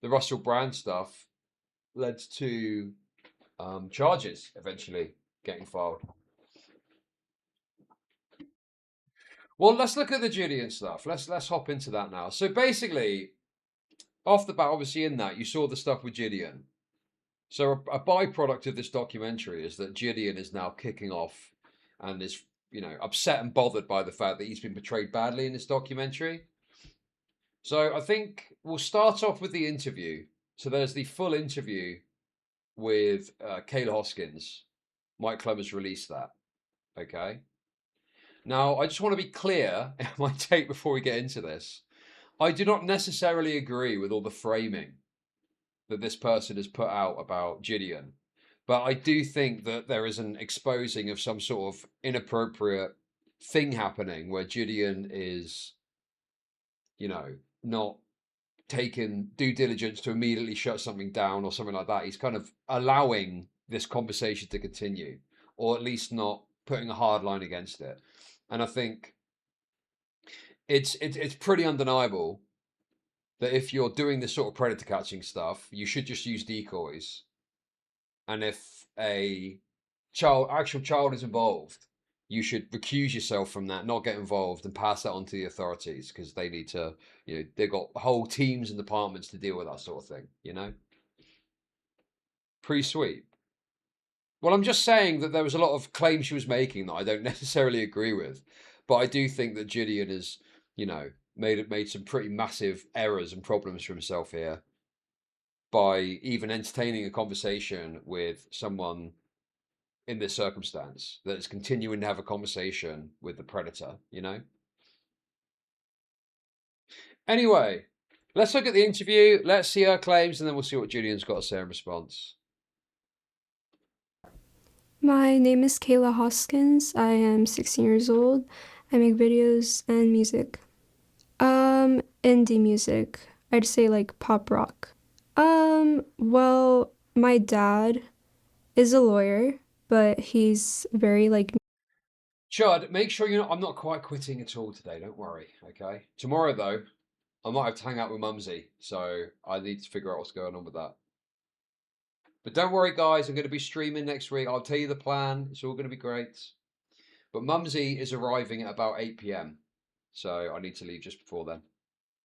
the Russell Brand stuff led to charges eventually getting filed. Well, let's look at the JIDEON stuff. Let's hop into that now. So basically, off the bat, obviously in that, you saw the stuff with JIDEON. So a byproduct of this documentary is that JIDEON is now kicking off and is, you know, upset and bothered by the fact that he's been portrayed badly in this documentary. So I think we'll start off with the interview. So there's the full interview with Kayla Hoskins. Mike Clem has released that. Okay. Now, I just want to be clear in my take before we get into this. I do not necessarily agree with all the framing that this person has put out about JIDEON, but I do think that there is an exposing of some sort of inappropriate thing happening where JIDEON is, you know, not taken due diligence to immediately shut something down or something like that. He's kind of allowing this conversation to continue, or at least not putting a hard line against it. And I think it's pretty undeniable that if you're doing this sort of predator catching stuff, you should just use decoys. And if a actual child is involved, you should recuse yourself from that, not get involved, and pass that on to the authorities, because they need to, you know, they've got whole teams and departments to deal with that sort of thing, you know? Pre-sweep. Well, I'm just saying that there was a lot of claims she was making that I don't necessarily agree with, but I do think that JIDEON has, you know, made some pretty massive errors and problems for himself here by even entertaining a conversation with someone in this circumstance that is continuing to have a conversation with the predator, you know? Anyway, let's look at the interview. Let's see her claims, and then we'll see what JIDEON's got to say in response. My name is Kayla Hoskins. I am 16 years old. I make videos and music. Indie music. I'd say like pop rock. Well, my dad is a lawyer, but he's very like... Chud, make sure I'm not quite quitting at all today, don't worry, okay? Tomorrow, though, I might have to hang out with Mumsy, so I need to figure out what's going on with that. But don't worry, guys, I'm going to be streaming next week. I'll tell you the plan. It's all going to be great. But Mumsy is arriving at about 8 p.m, so I need to leave just before then.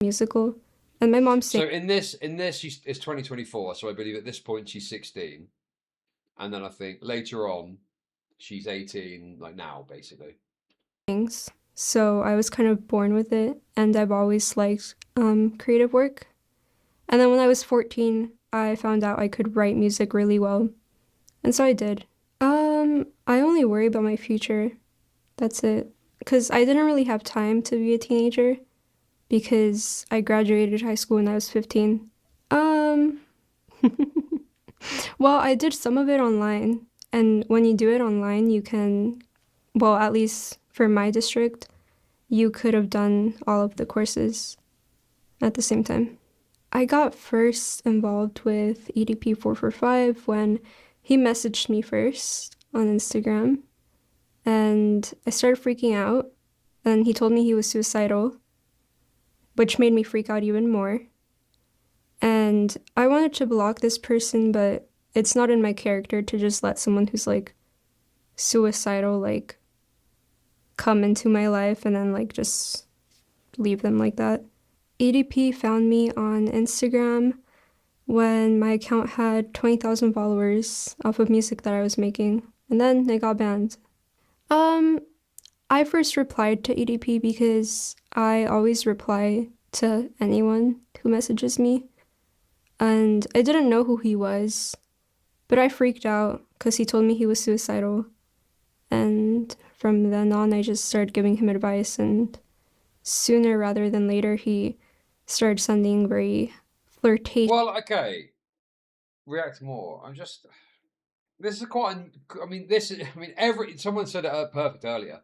Musical. And my mom's saying... So in this, it's 2024, so I believe at this point she's 16. And then I think later on, she's 18, like now, basically. So I was kind of born with it, and I've always liked creative work. And then when I was 14, I found out I could write music really well. And so I did. I only worry about my future. That's it. Because I didn't really have time to be a teenager because I graduated high school when I was 15. Well, I did some of it online. And when you do it online, you can, well, at least for my district, you could have done all of the courses at the same time. I got first involved with EDP 445 when he messaged me first on Instagram, and I started freaking out, and he told me he was suicidal, which made me freak out even more. And I wanted to block this person, but it's not in my character to just let someone who's like suicidal like come into my life and then like just leave them like that. EDP found me on Instagram when my account had 20,000 followers off of music that I was making, and then they got banned. I first replied to EDP because I always reply to anyone who messages me, and I didn't know who he was, but I freaked out because he told me he was suicidal, and from then on I just started giving him advice, and sooner rather than later he started sending very flirtatious... Well, okay. React more. This is quite... someone said it perfect earlier.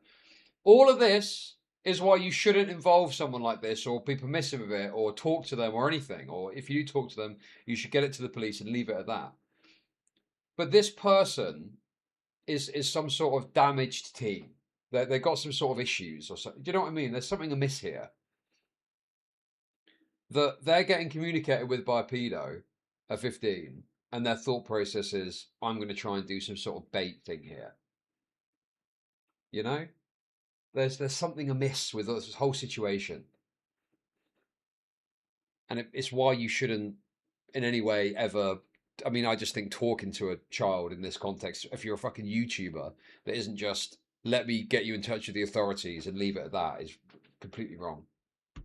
All of this is why you shouldn't involve someone like this or be permissive of it or talk to them or anything. Or if you do talk to them, you should get it to the police and leave it at that. But this person is some sort of damaged teen. They've got some sort of issues or something. Do you know what I mean? There's something amiss here. That they're getting communicated with by a pedo at 15, and their thought process is, I'm going to try and do some sort of bait thing here. You know, there's something amiss with this whole situation, and it's why you shouldn't in any way ever. I mean, I just think talking to a child in this context, if you're a fucking YouTuber that isn't just let me get you in touch with the authorities and leave it at that, is completely wrong.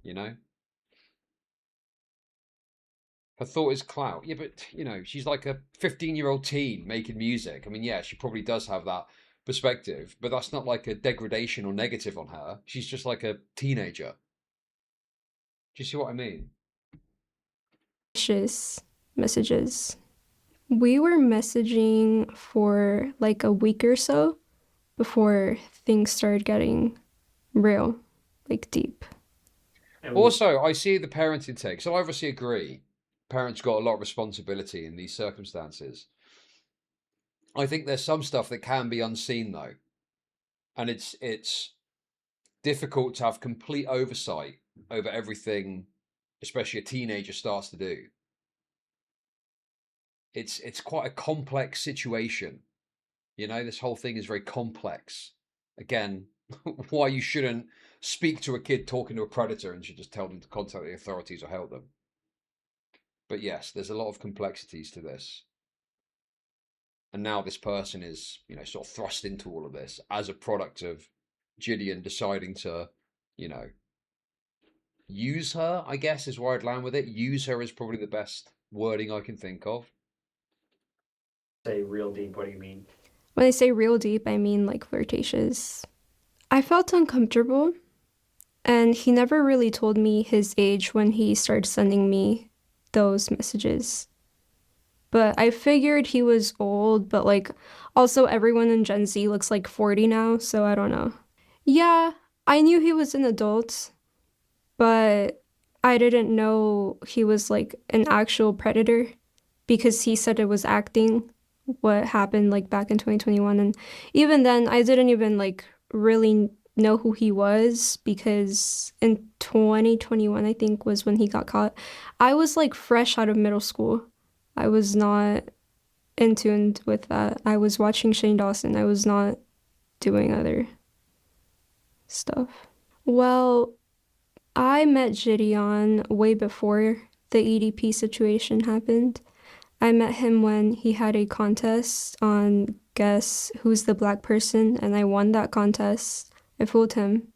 You know. Her thought is clout. Yeah, but, you know, she's like a 15-year-old teen making music. I mean, yeah, she probably does have that perspective, but that's not like a degradation or negative on her. She's just like a teenager. Do you see what I mean? Messages. We were messaging for like a week or so before things started getting real, like deep. Also, I see the parenting take. So I obviously agree. Parents got a lot of responsibility in these circumstances. I think there's some stuff that can be unseen though. And it's difficult to have complete oversight over everything, especially a teenager starts to do. It's quite a complex situation. You know, this whole thing is very complex. Again, why you shouldn't speak to a kid talking to a predator and should just tell them to contact the authorities or help them. But yes, there's a lot of complexities to this. And now this person is, you know, sort of thrust into all of this as a product of JIDEON deciding to, you know, use her, I guess is where I'd land with it. Use her is probably the best wording I can think of. Say real deep, what do you mean? When I say real deep, I mean like flirtatious. I felt uncomfortable, and he never really told me his age when he started sending me those messages. But I figured he was old, but like also everyone in Gen Z looks like 40 now, so I don't know. Yeah, I knew he was an adult, but I didn't know he was like an actual predator because he said it was acting, what happened like back in 2021. And even then, I didn't even like really know who he was because in 2021, I think was when he got caught. I was like fresh out of middle school. I was not in tune with that. I was watching Shane Dawson. I was not doing other stuff. Well, I met JIDEON way before the EDP situation happened. I met him when he had a contest on Guess Who's the Black Person, and I won that contest. I fooled him.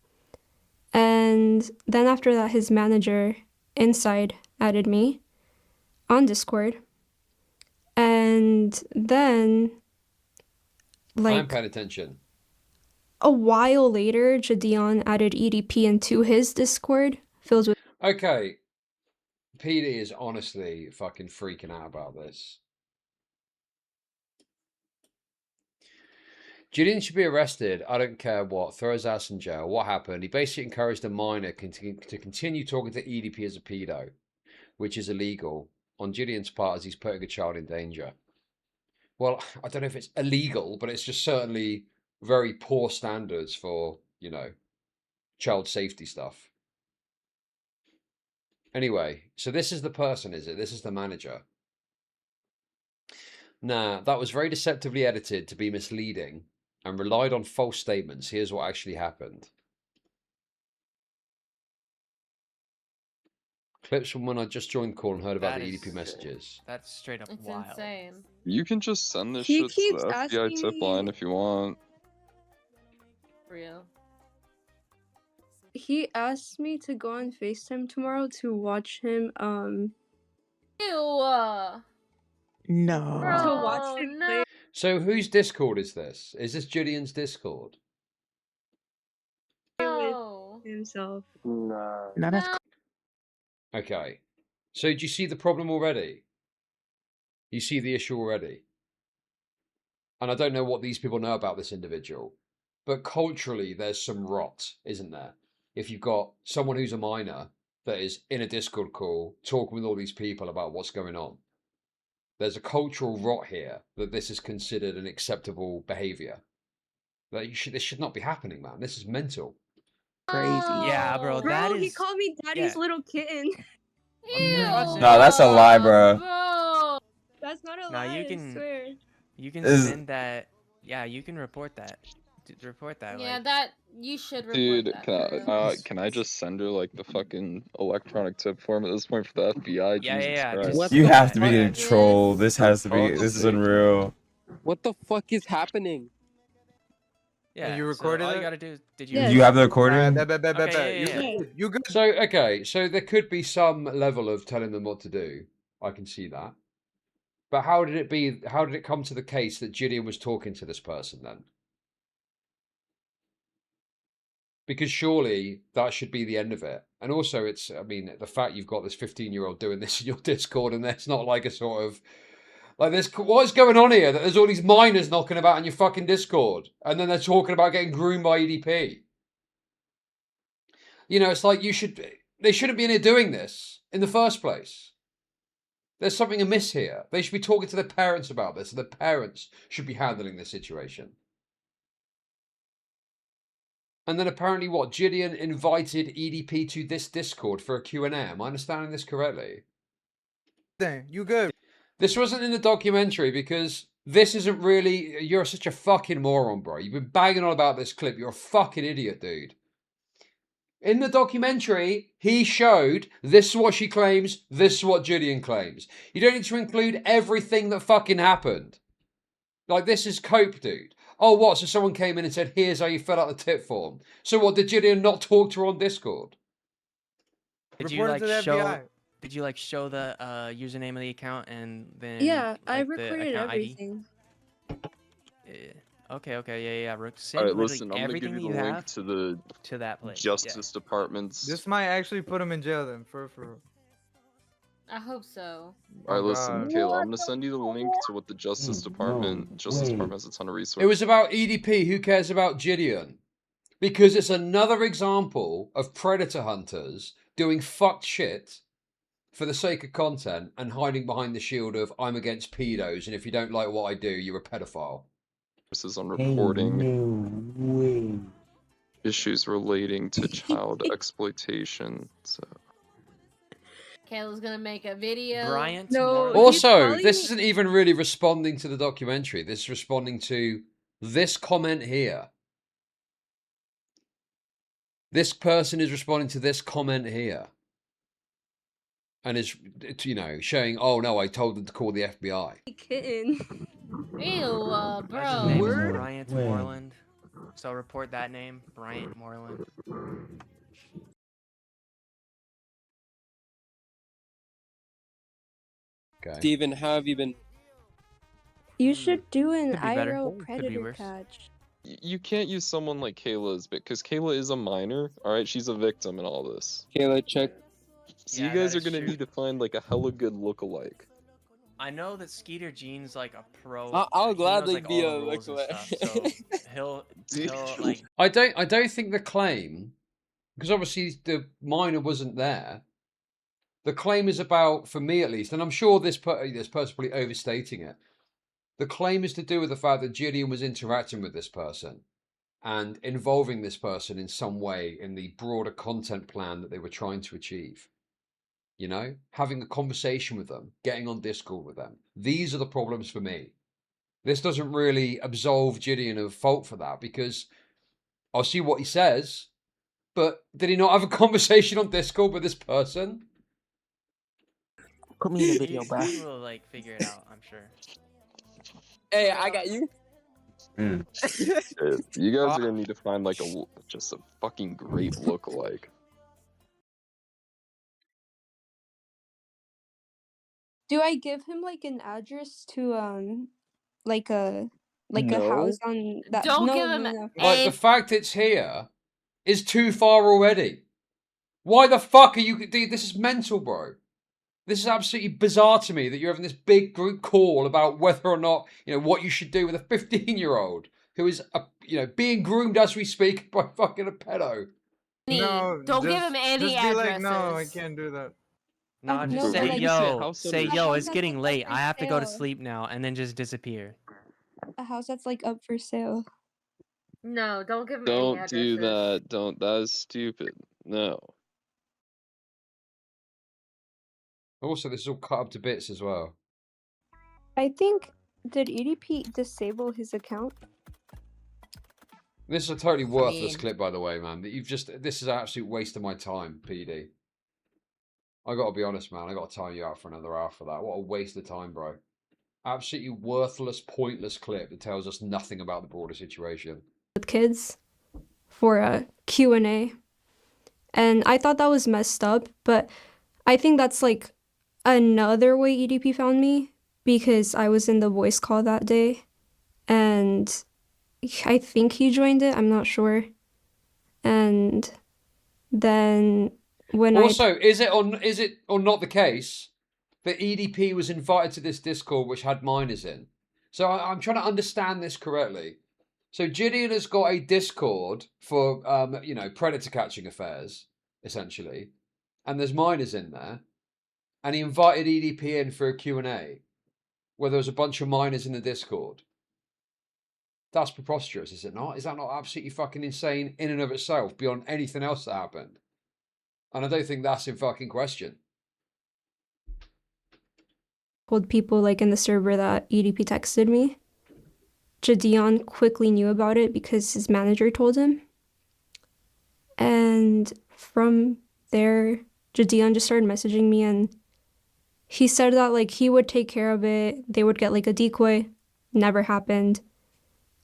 And then after that, his manager, Inside, added me on Discord. And then, like, I'm paying attention. A while later, JIDEON added EDP into his Discord, filled with... Okay. PD is honestly fucking freaking out about this. JIDEON should be arrested. I don't care what. Throw his ass in jail. What happened? He basically encouraged a minor to continue talking to EDP as a pedo, which is illegal on JIDEON's part as he's putting a child in danger. Well, I don't know if it's illegal, but it's just certainly very poor standards for, you know, child safety stuff. Anyway, so this is the person, is it? This is the manager. Nah, that was very deceptively edited to be misleading and relied on false statements. Here's what actually happened. Clips from when I just joined call and heard about the EDP messages. That's straight up It's wild. insane. You can just send this He shit to keeps the FBI asking tip line if you want. Real. He asked me to go on FaceTime tomorrow to watch him, Ew. No. Bro, to watch him play. So whose Discord is this? Is this JIDEON's Discord? No. Himself. No. No, that's Okay. So do you see the problem already? You see the issue already? And I don't know what these people know about this individual, but culturally there's some rot, isn't there? If you've got someone who's a minor that is in a Discord call talking with all these people about what's going on, there's a cultural rot here that this is considered an acceptable behavior. That this should not be happening, man. This is mental. crazy. Yeah, bro, that he is... called me daddy's little kitten. Ew. No, that's a lie, bro. Bro. That's not a No, lie, you can... I swear. You can Is- send that... Yeah, you can report that. report that. Yeah, like, that you should report Dude, that. for real. can I just send her like the fucking electronic tip form at this point for the FBI? Yeah, Jesus yeah, Christ. just You have to be fuck getting is trolled. This has to be. Fuck's This is sake. unreal. What the fuck is happening? yeah. you so recorded all you it? gotta do is, did you? You have the recording? Okay, yeah. You good? So okay, so there could be some level of telling them what to do. I can see that. But how did it come to the case that JIDEON was talking to this person then? Because surely that should be the end of it. And also I mean, the fact you've got this 15-year-old doing this in your Discord and there's not like a sort of, like this, what's going on here? That there's all these minors knocking about in your fucking Discord. And then they're talking about getting groomed by EDP. You know, it's like they shouldn't be in here doing this in the first place. There's something amiss here. They should be talking to their parents about this. And the parents should be handling this situation. And then apparently what? JIDEON invited EDP to this Discord for a Q&A. Am I understanding this correctly? You good? This wasn't in the documentary because this isn't really... You're such a fucking moron, bro. You've been banging on about this clip. You're a fucking idiot, dude. In the documentary, he showed this is what she claims, this is what JIDEON claims. You don't need to include everything that fucking happened. Like, this is cope, dude. Oh, what? So someone came in and said, here's how you fill out the tip form. So what, did JIDEON not talk to her on Discord? Did you like show? Did you like show the username of the account and then? Yeah, I like, the recorded account ID? everything. Okay, yeah, Rook. All right, Send listen, I'm gonna everything give you you the link have to that place. Justice Department's. This might actually put him in jail then, for I hope so. All right, listen, God. Kayla, I'm gonna send you the link to what the Justice Department. Justice Department has a ton of resources. It was about EDP. Who cares about JIDEON? Because it's another example of predator hunters doing fucked shit for the sake of content and hiding behind the shield of I'm against pedos and if you don't like what I do, you're a pedophile. On reporting issues relating to child exploitation. So. Kayla's gonna make a video. Bryant. No. Also, this isn't even really responding to the documentary. This is responding to this comment here. This person is responding to this comment here. And is, you know, showing, oh no, I told them to call the FBI. Kitten. Ew, bro. His name is Bryant Moreland. So report that name, Bryant Moreland. Okay. Steven, how have you been? You should do an Could be better. IRO Could be predator worse. patch. You can't use someone like Kayla's because Kayla is a minor. All right, she's a victim in all this. Kayla, check. So Yeah, you guys that are is gonna true. need to find like a hella good lookalike. I know that Skeeter Gene's like a pro. I'll he knows, gladly like, be all a the rules and lookalike. stuff, so he'll like. I don't think the claim, because obviously the minor wasn't there. The claim is about, for me at least, and I'm sure this person's probably overstating it. The claim is to do with the fact that JIDEON was interacting with this person and involving this person in some way in the broader content plan that they were trying to achieve. You know, having a conversation with them, getting on Discord with them. These are the problems for me. This doesn't really absolve JIDEON of fault for that because I'll see what he says, but did he not have a conversation on Discord with this person? Put me in the video, bro. He will like figure it out, I'm sure. Hey, I got you. You guys are gonna need to find like just a fucking great lookalike. Do I give him like an address to like a No. house on that? Don't no, give him no, no. Like, the fact it's here is too far already. Why the fuck are you... Dude, this is mental, bro. This is absolutely bizarre to me that you're having this big group call about whether or not, you know, what you should do with a 15-year-old who is, being groomed as we speak by fucking a pedo. No, Don't give him any just be like, addresses. no, I can't do that. No, just no, say, like- yo, it's getting That's late. for I have to go to sale. sleep now, and then just disappear. A house that's like up for sale. No, don't give him any Don't addresses. do that. Don't. That is stupid. No. Also, this is all cut up to bits as well. I think, did EDP disable his account? This is a totally worthless clip, by the way, man. This is an absolute waste of my time, PD. I gotta be honest, man. I gotta time you out for another hour for that. What a waste of time, bro. Absolutely worthless, pointless clip that tells us nothing about the broader situation. With kids for a Q&A. And I thought that was messed up, but I think that's like another way EDP found me because I was in the voice call that day and I think he joined it, I'm not sure. And then when also, is it or not the case that EDP was invited to this Discord which had minors in? So I'm trying to understand this correctly. So JIDEON has got a Discord for you know, predator catching affairs, essentially, and there's minors in there, and he invited EDP in for a Q&A where there was a bunch of minors in the Discord. That's preposterous, is it not? Is that not absolutely fucking insane in and of itself, beyond anything else that happened? And I don't think that's in fucking question. told people like in the server that EDP texted me. JIDEON quickly knew about it because his manager told him. And from there, JIDEON just started messaging me and he said that like he would take care of it. They would get like a decoy. Never happened.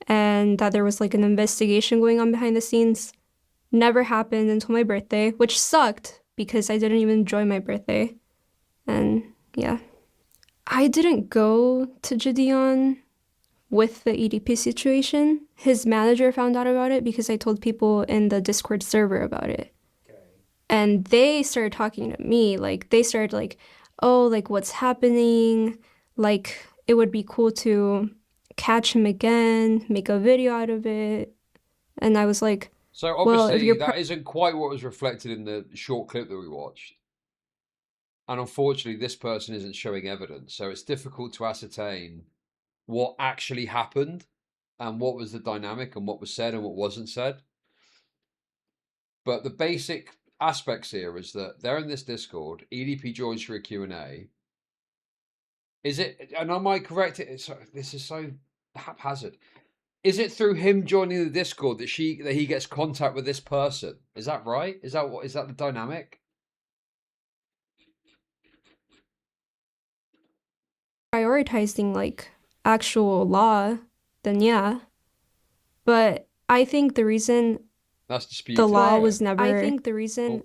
And that there was like an investigation going on behind the scenes. Never happened until my birthday, which sucked because I didn't even enjoy my birthday. And yeah. I didn't go to JIDEON with the EDP situation. His manager found out about it because I told people in the Discord server about it. Okay. And they started talking to me. Like, they started like, oh, like, what's happening? Like, it would be cool to catch him again, make a video out of it. And I was like, so obviously well, that isn't quite what was reflected in the short clip that we watched. And unfortunately, this person isn't showing evidence. So it's difficult to ascertain what actually happened and what was the dynamic and what was said and what wasn't said. But the basic aspects here is that they're in this Discord. EDP joins for a Q&A. Is it, and am I correct? This is so haphazard. Is it through him joining the Discord that he gets contact with this person? Is that right? Is that the dynamic? Prioritizing like actual law, then yeah. But I think the reason the law was never, I think the reason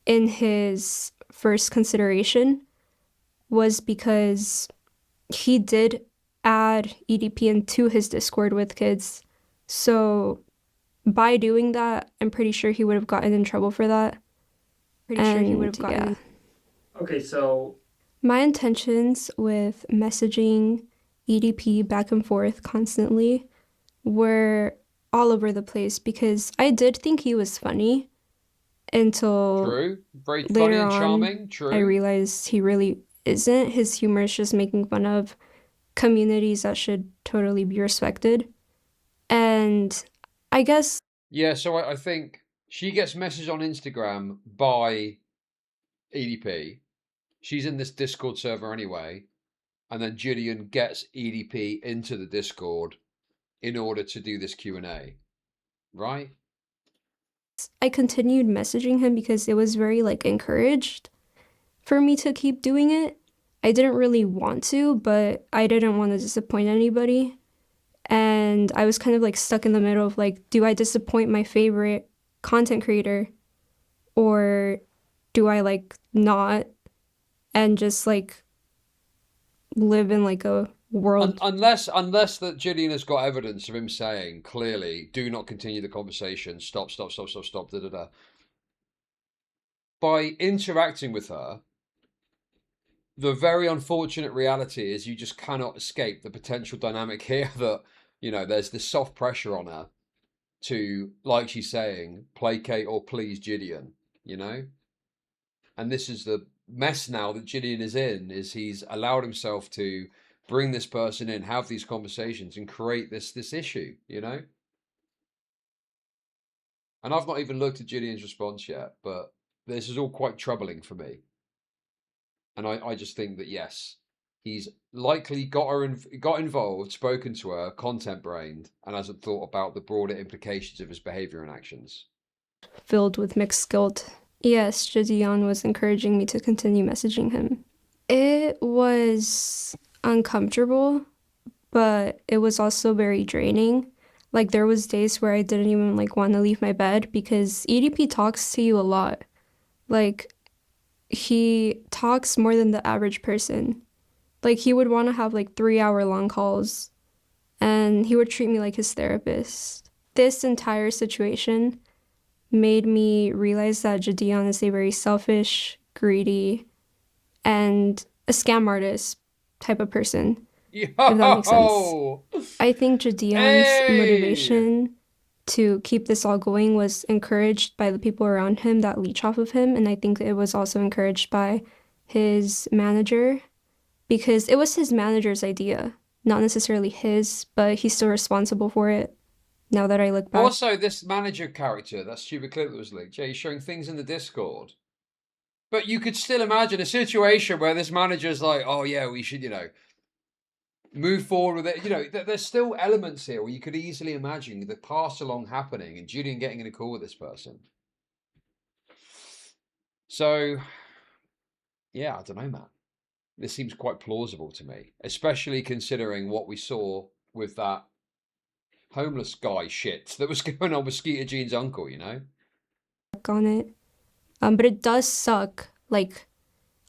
in his first consideration was because he did add EDP into his Discord with kids. So by doing that, I'm pretty sure he would have gotten in trouble for that. Okay, so my intentions with messaging EDP back and forth constantly were all over the place because I did think he was funny until very later funny and on, charming. True. I realized he really isn't. His humor is just making fun of communities that should totally be respected. And I guess... Yeah, so I think she gets messaged on Instagram by EDP. She's in this Discord server anyway. And then JIDEON gets EDP into the Discord in order to do this Q&A. Right? I continued messaging him because it was very like encouraged for me to keep doing it. I didn't really want to, but I didn't want to disappoint anybody. And I was kind of like stuck in the middle of like, do I disappoint my favorite content creator or do I like not and just like live in like a world? Unless that JIDEON has got evidence of him saying clearly, do not continue the conversation, stop, da-da-da. By interacting with her, the very unfortunate reality is you just cannot escape the potential dynamic here that, you know, there's this soft pressure on her to, like she's saying, placate or please JIDEON, you know? And this is the mess now that JIDEON is in, is he's allowed himself to bring this person in, have these conversations and create this issue, you know? And I've not even looked at JIDEON's response yet, but this is all quite troubling for me. And I just think that, yes, he's likely got involved, spoken to her, content-brained, and hasn't thought about the broader implications of his behavior and actions. Filled with mixed guilt. Yes, JIDEON was encouraging me to continue messaging him. It was uncomfortable, but it was also very draining. Like, there was days where I didn't even like want to leave my bed because EDP talks to you a lot. Like, he talks more than the average person. Like, he would want to have like 3-hour-long calls, and he would treat me like his therapist. This entire situation made me realize that JIDEON is a very selfish, greedy, and a scam artist type of person. If that makes sense. I think JIDEON's motivation to keep this all going was encouraged by the people around him that leech off of him, and I think it was also encouraged by his manager, because it was his manager's idea, not necessarily his, but he's still responsible for it now that I look back. Also, this manager character, that stupid clip that was leaked, Jay, showing things in the Discord. But you could still imagine a situation where this manager's like, oh yeah, we should, move forward with it. There's still elements here where you could easily imagine the pass along happening and JIDEON getting in a call with this person. So, yeah, I don't know, man. This seems quite plausible to me, especially considering what we saw with that homeless guy shit that was going on with Skeeter Jean's uncle, On it. But it does suck, like,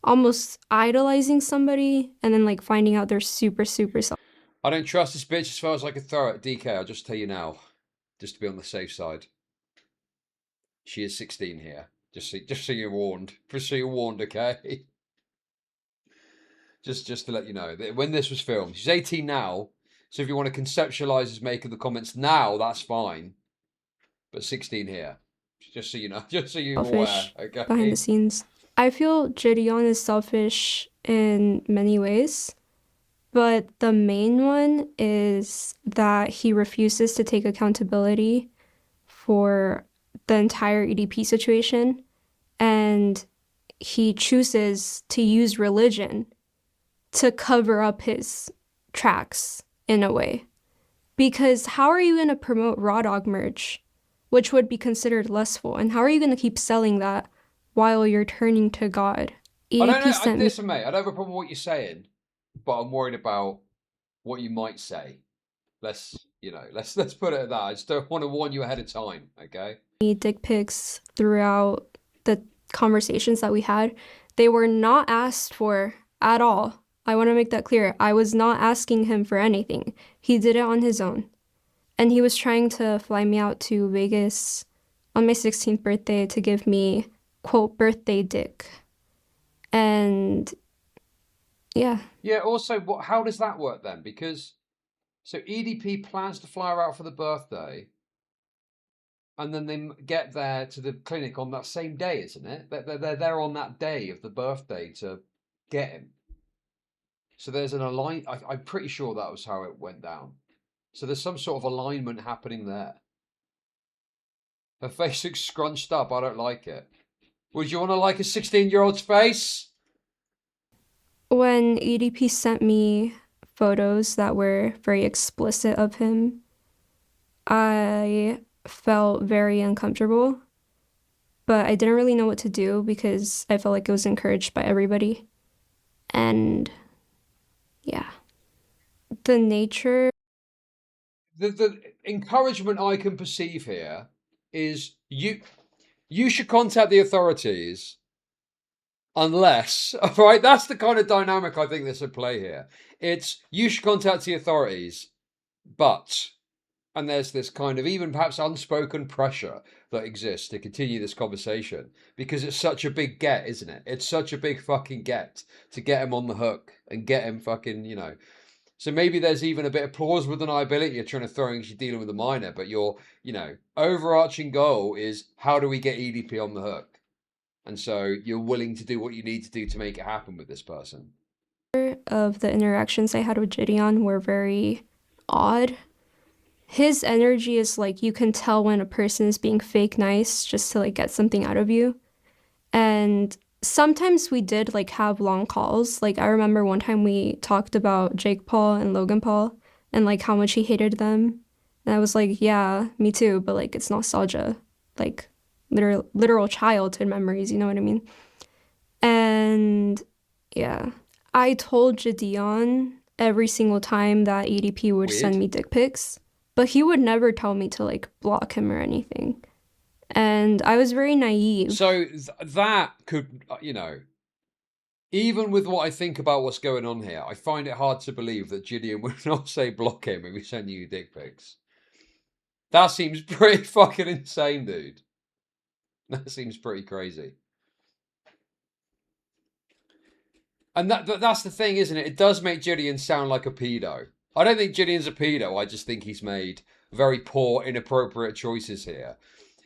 almost idolizing somebody and then like finding out they're super I don't trust this bitch as far as I can throw it. DK, I'll just tell you now, just to be on the safe side. She is 16 here. Just so you're warned. Just so you're warned, okay? Just to let you know, when this was filmed, she's 18 now. So if you want to conceptualize his make of the comments now, that's fine. But 16 here. Just so you know, just so you're aware, okay? Behind the scenes. I feel JIDEON is selfish in many ways, but the main one is that he refuses to take accountability for the entire EDP situation, and he chooses to use religion to cover up his tracks in a way. Because how are you going to promote Raw Dog merch, which would be considered lustful, and how are you going to keep selling that while you're turning to God? I don't know. Listen, mate, I don't have a problem with what you're saying, but I'm worried about what you might say. Let's put it at that. I just don't want to warn you ahead of time, okay? Dick pics throughout the conversations that we had. They were not asked for at all. I want to make that clear. I was not asking him for anything. He did it on his own. And he was trying to fly me out to Vegas on my 16th birthday to give me, quote, birthday dick. And yeah. Yeah, also, how does that work then? Because, so EDP plans to fly her out for the birthday, and then they get there to the clinic on that same day, isn't it? They're there on that day of the birthday to get him. So there's an alignment. I'm pretty sure that was how it went down. So there's some sort of alignment happening there. Her face looks scrunched up. I don't like it. Would you want to like a 16-year-old's face? When EDP sent me photos that were very explicit of him, I felt very uncomfortable, but I didn't really know what to do because I felt like it was encouraged by everybody. And yeah, the nature. The encouragement I can perceive here is you should contact the authorities unless, right? That's the kind of dynamic I think that's at play here. It's you should contact the authorities, but, and there's this kind of even perhaps unspoken pressure that exists to continue this conversation because it's such a big get, isn't it? It's such a big fucking get to get him on the hook and get him fucking, So maybe there's even a bit of plausible deniability you're trying to throw in because you're dealing with a minor, but your, overarching goal is how do we get EDP on the hook? And so you're willing to do what you need to do to make it happen with this person. Of the interactions I had with JIDEON were very odd. His energy is like, you can tell when a person is being fake nice just to like get something out of you. And sometimes we did like have long calls. Like I remember one time we talked about Jake Paul and Logan Paul and like how much he hated them. And I was like, yeah, me too, but like it's nostalgia. Like literal childhood memories, you know what I mean? And yeah, I told JIDEON every single time that EDP would send me dick pics, but he would never tell me to like block him or anything. And I was very naive. So that could, you know, even with what I think about what's going on here, I find it hard to believe that JIDEON would not say block him if he sent you dick pics. That seems pretty fucking insane, dude. That seems pretty crazy. And that's the thing, isn't it? It does make JIDEON sound like a pedo. I don't think JIDEON's a pedo. I just think he's made very poor, inappropriate choices here.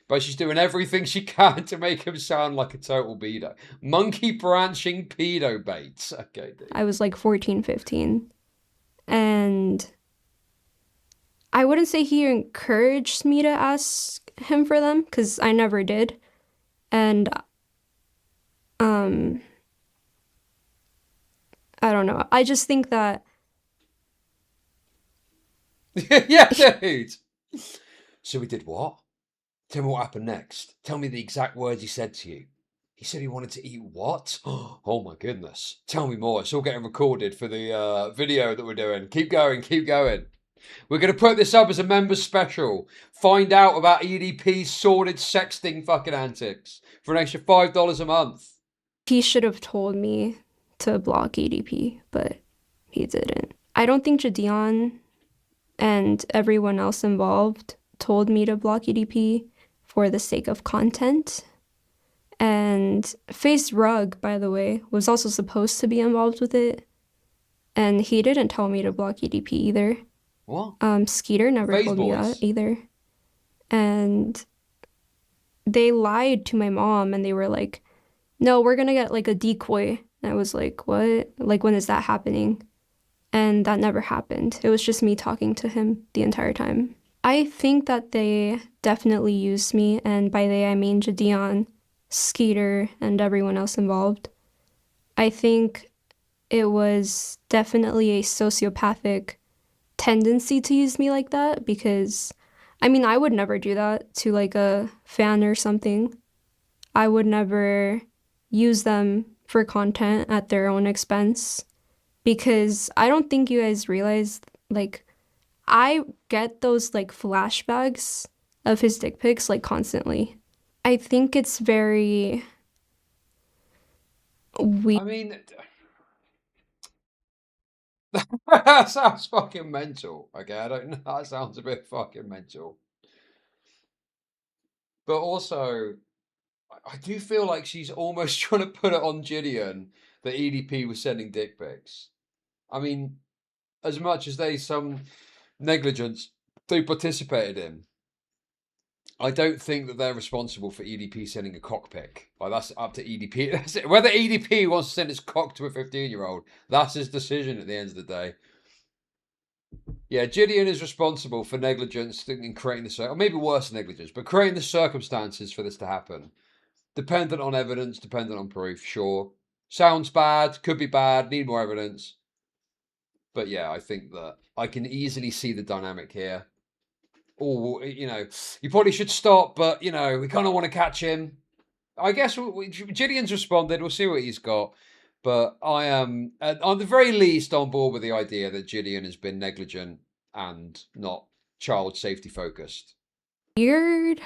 But she's doing everything she can to make him sound like a total pedo. Monkey branching pedo baits. Okay, dude. I was like 14, 15. And I wouldn't say he encouraged me to ask him for them, because I never did. And I don't know. I just think that... Yeah, dude. So we did what? Tell me what happened next. Tell me the exact words he said to you. He said he wanted to eat what? Oh my goodness. Tell me more. It's all getting recorded for the video that we're doing. Keep going, keep going. We're going to put this up as a members special. Find out about EDP's sordid sexting fucking antics for an extra $5 a month. He should have told me to block EDP, but he didn't. I don't think JIDEON and everyone else involved told me to block EDP for the sake of content. And Face Rug, by the way, was also supposed to be involved with it. And he didn't tell me to block EDP either. What? Skeeter never told me that either. And they lied to my mom and they were like, no, we're gonna get like a decoy. And I was like, what? Like, when is that happening? And that never happened. It was just me talking to him the entire time. I think that they definitely used me, and by they I mean JIDEON, Skeeter, and everyone else involved. I think it was definitely a sociopathic tendency to use me like that, because, I mean, I would never do that to like a fan or something. I would never use them for content at their own expense, because I don't think you guys realize, like, I get those like flashbacks of his dick pics like constantly. I think it's very weird. I mean, that sounds fucking mental. Okay, I don't know. That sounds a bit fucking mental. But also, I do feel like she's almost trying to put it on JIDEON that EDP was sending dick pics. I mean, as much as some negligence they participated in, I don't think that they're responsible for EDP sending a cock pic. Like, that's up to EDP. That's it. Whether EDP wants to send his cock to a 15-year-old, that's his decision at the end of the day. Yeah, JIDEON is responsible for negligence in creating or maybe worse than negligence, but creating the circumstances for this to happen. Dependent on evidence, dependent on proof, sure. Sounds bad, could be bad, need more evidence. But yeah, I think that I can easily see the dynamic here. Oh, you know, you probably should stop, but, you know, we kind of want to catch him. I guess JIDEON's responded. We'll see what he's got. But I am, on the very least, on board with the idea that JIDEON has been negligent and not child safety focused. Weird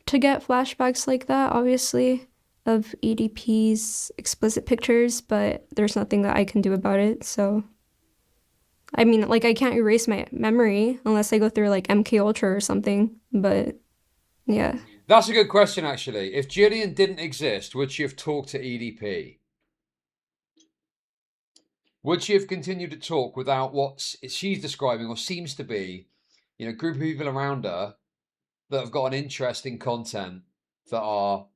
to get flashbacks like that, obviously, of EDP's explicit pictures, but there's nothing that I can do about it, so... I mean, like, I can't erase my memory unless I go through, like, MK Ultra or something, but, yeah. That's a good question, actually. If JIDEON didn't exist, would she have talked to EDP? Would she have continued to talk without what she's describing, or seems to be, you know, a group of people around her that have got an interest in content that are...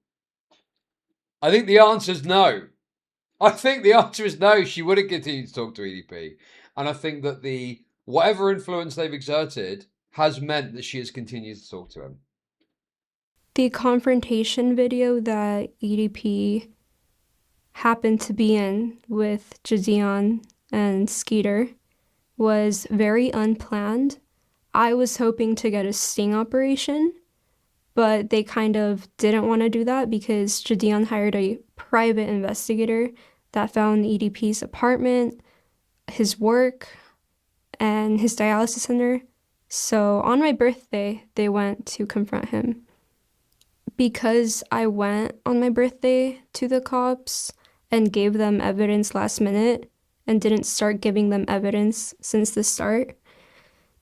I think the answer is no. I think the answer is no. She wouldn't continue to talk to EDP. And I think that whatever influence they've exerted has meant that she has continued to talk to him. The confrontation video that EDP happened to be in with JIDEON and Skeeter was very unplanned. I was hoping to get a sting operation, but they kind of didn't want to do that because JIDEON hired a private investigator that found EDP's apartment, his work, and his dialysis center. So on my birthday, they went to confront him. Because I went on my birthday to the cops and gave them evidence last minute and didn't start giving them evidence since the start,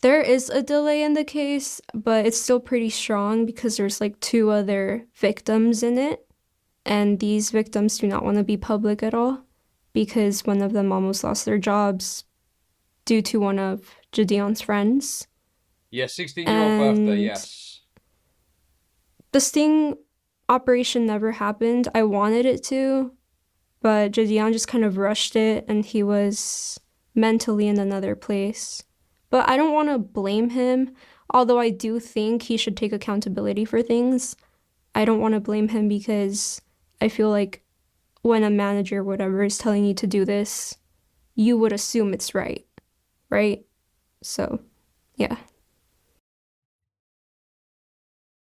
there is a delay in the case, but it's still pretty strong because there's like 2 other victims in it. And these victims do not want to be public at all because one of them almost lost their jobs due to one of JIDEON's friends. Yeah, 16-year-old birthday, yes. The sting operation never happened. I wanted it to, but JIDEON just kind of rushed it and he was mentally in another place. But I don't want to blame him, although I do think he should take accountability for things. I don't want to blame him because I feel like when a manager or whatever is telling you to do this, you would assume it's right? So, yeah.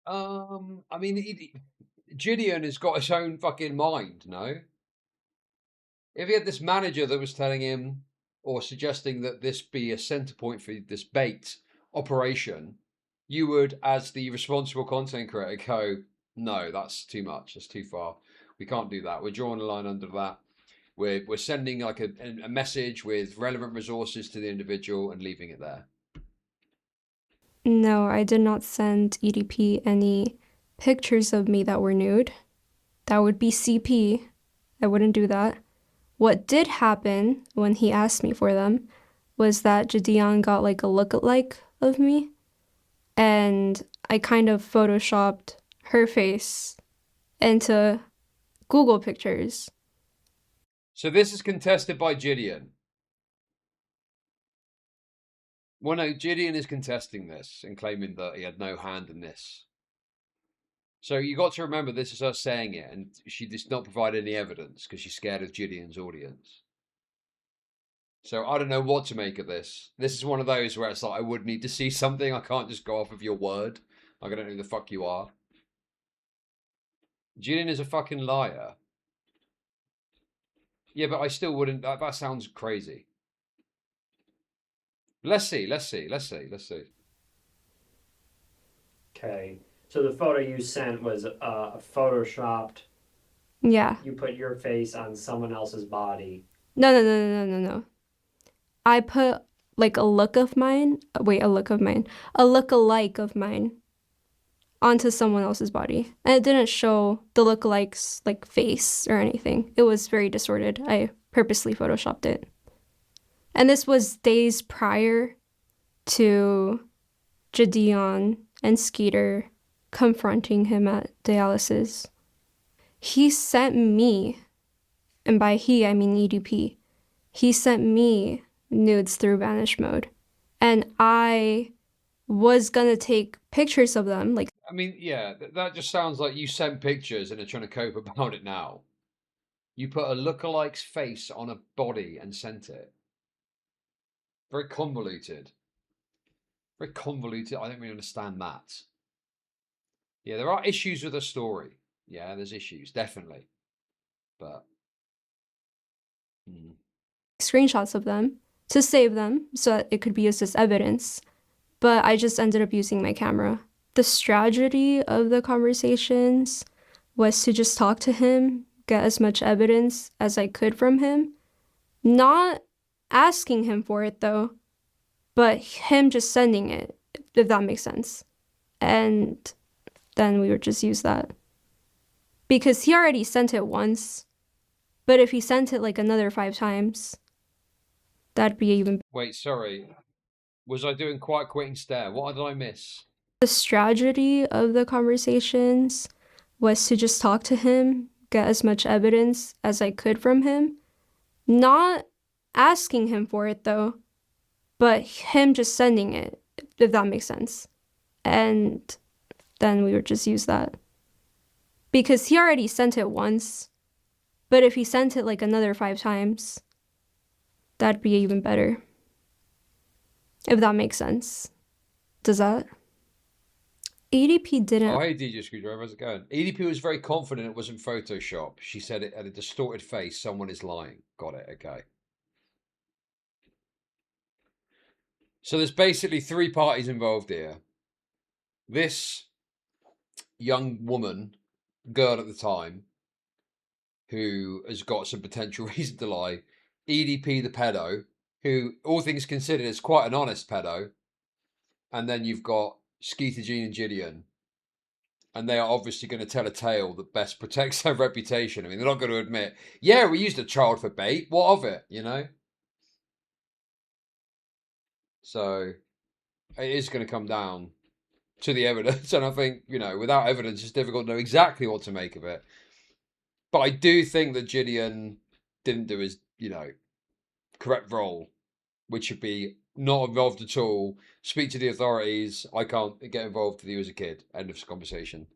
I mean, JIDEON has got his own fucking mind, no? If he had this manager that was telling him or suggesting that this be a center point for this bait operation, you would, as the responsible content creator, go, no, that's too much. That's too far. We can't do that. We're drawing a line under that. We're sending like a message with relevant resources to the individual and leaving it there. No, I did not send EDP any pictures of me that were nude. That would be CP. I wouldn't do that. What did happen when he asked me for them was that JIDEON got like a lookalike of me, and I kind of photoshopped her face into Google pictures. So this is contested by JIDEON. Well, no, JIDEON is contesting this and claiming that he had no hand in this. So you got to remember this is her saying it, and she does not provide any evidence because she's scared of JIDEON's audience. So I don't know what to make of this. This is one of those where it's like, I would need to see something. I can't just go off of your word. Like, I don't know who the fuck you are. JIDEON is a fucking liar. Yeah, but I still wouldn't. That sounds crazy. Let's see. Okay. So the photo you sent was photoshopped. Yeah. You put your face on someone else's body. No. I put like a lookalike of mine onto someone else's body. And it didn't show the lookalike's like face or anything. It was very disordered. I purposely photoshopped it. And this was days prior to JIDEON and Skeeter confronting him at dialysis. He sent me, and by he I mean EDP, he sent me nudes through vanish mode. And I was gonna take pictures of them. Like, I mean, yeah, that just sounds like you sent pictures and are trying to cope about it now. You put a lookalike's face on a body and sent it. Very convoluted. I don't really understand that. Yeah, there are issues with the story. Yeah, there's issues, definitely. But screenshots of them to save them so that it could be used as evidence. But I just ended up using my camera. The strategy of the conversations was to just talk to him, get as much evidence as I could from him, not asking him for it though, but him just sending it, if that makes sense. And then we would just use that. Because he already sent it once, but if he sent it like another 5 times, that'd be even... Wait, sorry. Was I doing quiet quitting stare? What did I miss? The strategy of the conversations was to just talk to him, get as much evidence as I could from him, not asking him for it though, but him just sending it, if that makes sense. And then we would just use that. Because he already sent it once, But if he sent it like another 5 times, that'd be even better. If that makes sense. Does that? EDP didn't. Oh, hey, DJ Screwdriver, how's it going? EDP was very confident it wasn't Photoshop. She said it had a distorted face. Someone is lying. Got it, okay. So there's basically 3 parties involved here. This young woman, girl at the time, who has got some potential reason to lie. EDP the pedo, who, all things considered, is quite an honest pedo. And then you've got Skeeter Jean and JIDEON. And they are obviously going to tell a tale that best protects their reputation. I mean, they're not going to admit, yeah, we used a child for bait. What of it, you know? So it is going to come down to the evidence. And I think, you know, without evidence, it's difficult to know exactly what to make of it. But I do think that JIDEON didn't do his, you know, correct role, which should be not involved at all. Speak to the authorities. I can't get involved with you as a kid. End of conversation.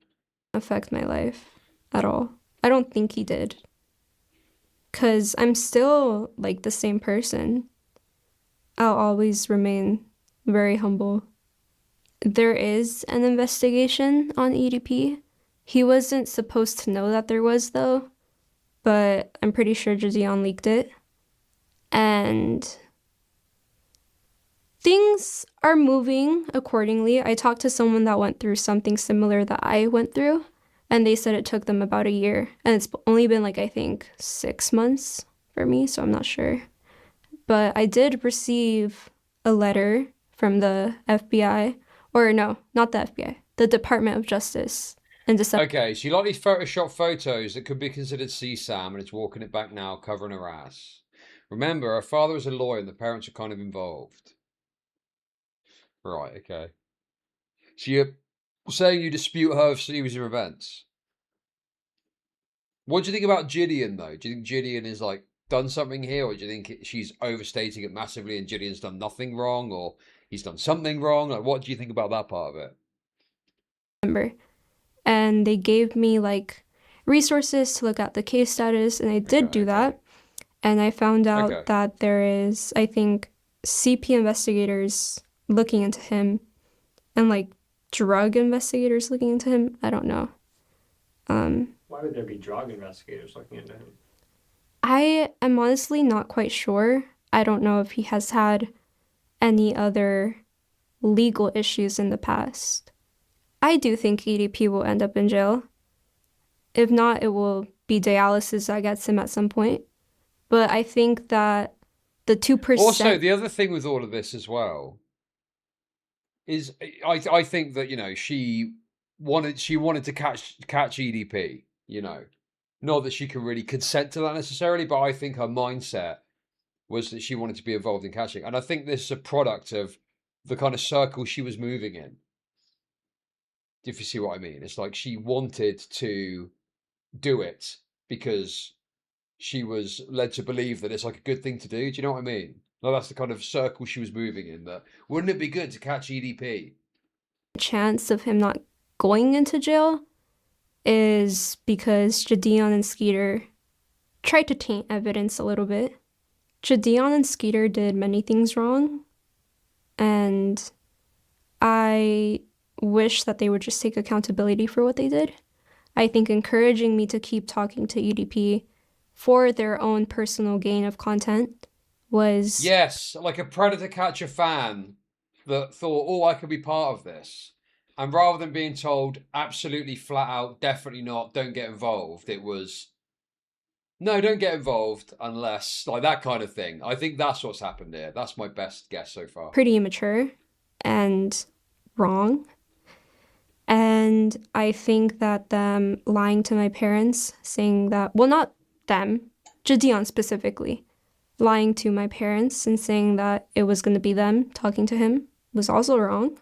Affect my life at all. I don't think he did. Because I'm still like the same person. I'll always remain very humble. There is an investigation on EDP. He wasn't supposed to know that there was, though, but I'm pretty sure JIDEON leaked it. And things are moving accordingly. I talked to someone that went through something similar that I went through, and they said it took them about a year. And it's only been like, I think, 6 months for me, so I'm not sure. But I did receive a letter from the FBI, or no, not the FBI, the Department of Justice. Okay, so you like these Photoshop photos that could be considered CSAM, and it's walking it back now, covering her ass. Remember, her father was a lawyer and the parents are kind of involved. Right, okay. So you're saying you dispute her series of events. What do you think about JIDEON, though? Do you think JIDEON is, like, done something here, or do you think she's overstating it massively and JIDEON's done nothing wrong, or he's done something wrong? Like, what do you think about that part of it? And they gave me like resources to look at the case status, and I did do that. And I found out that there is, I think, CP investigators looking into him, and like drug investigators looking into him. I don't know. Why would there be drug investigators looking into him? I am honestly not quite sure. I don't know if he has had any other legal issues in the past. I do think EDP will end up in jail. If not, it will be dialysis that gets him at some point. But I think that the 2%... Also, the other thing with all of this as well is I think that, you know, she wanted to catch EDP, you know. Not that she can really consent to that necessarily, but I think her mindset was that she wanted to be involved in catching. And I think this is a product of the kind of circle she was moving in. If you see what I mean. It's like she wanted to do it because she was led to believe that it's like a good thing to do. Do you know what I mean? Like that's the kind of circle she was moving in. That wouldn't it be good to catch EDP? Chance of him not going into jail is because JIDEON and Skeeter tried to taint evidence a little bit. JIDEON and Skeeter did many things wrong, and I wish that they would just take accountability for what they did. I think encouraging me to keep talking to EDP for their own personal gain of content was... Yes, like a predator catcher fan that thought, oh, I could be part of this. And rather than being told absolutely flat out, definitely not, don't get involved, it was, no, don't get involved unless, like that kind of thing. I think that's what's happened here. That's my best guess so far. Pretty immature and wrong. And I think that them lying to my parents, saying that, well, not them, JIDEON specifically, lying to my parents and saying that it was going to be them talking to him was also wrong,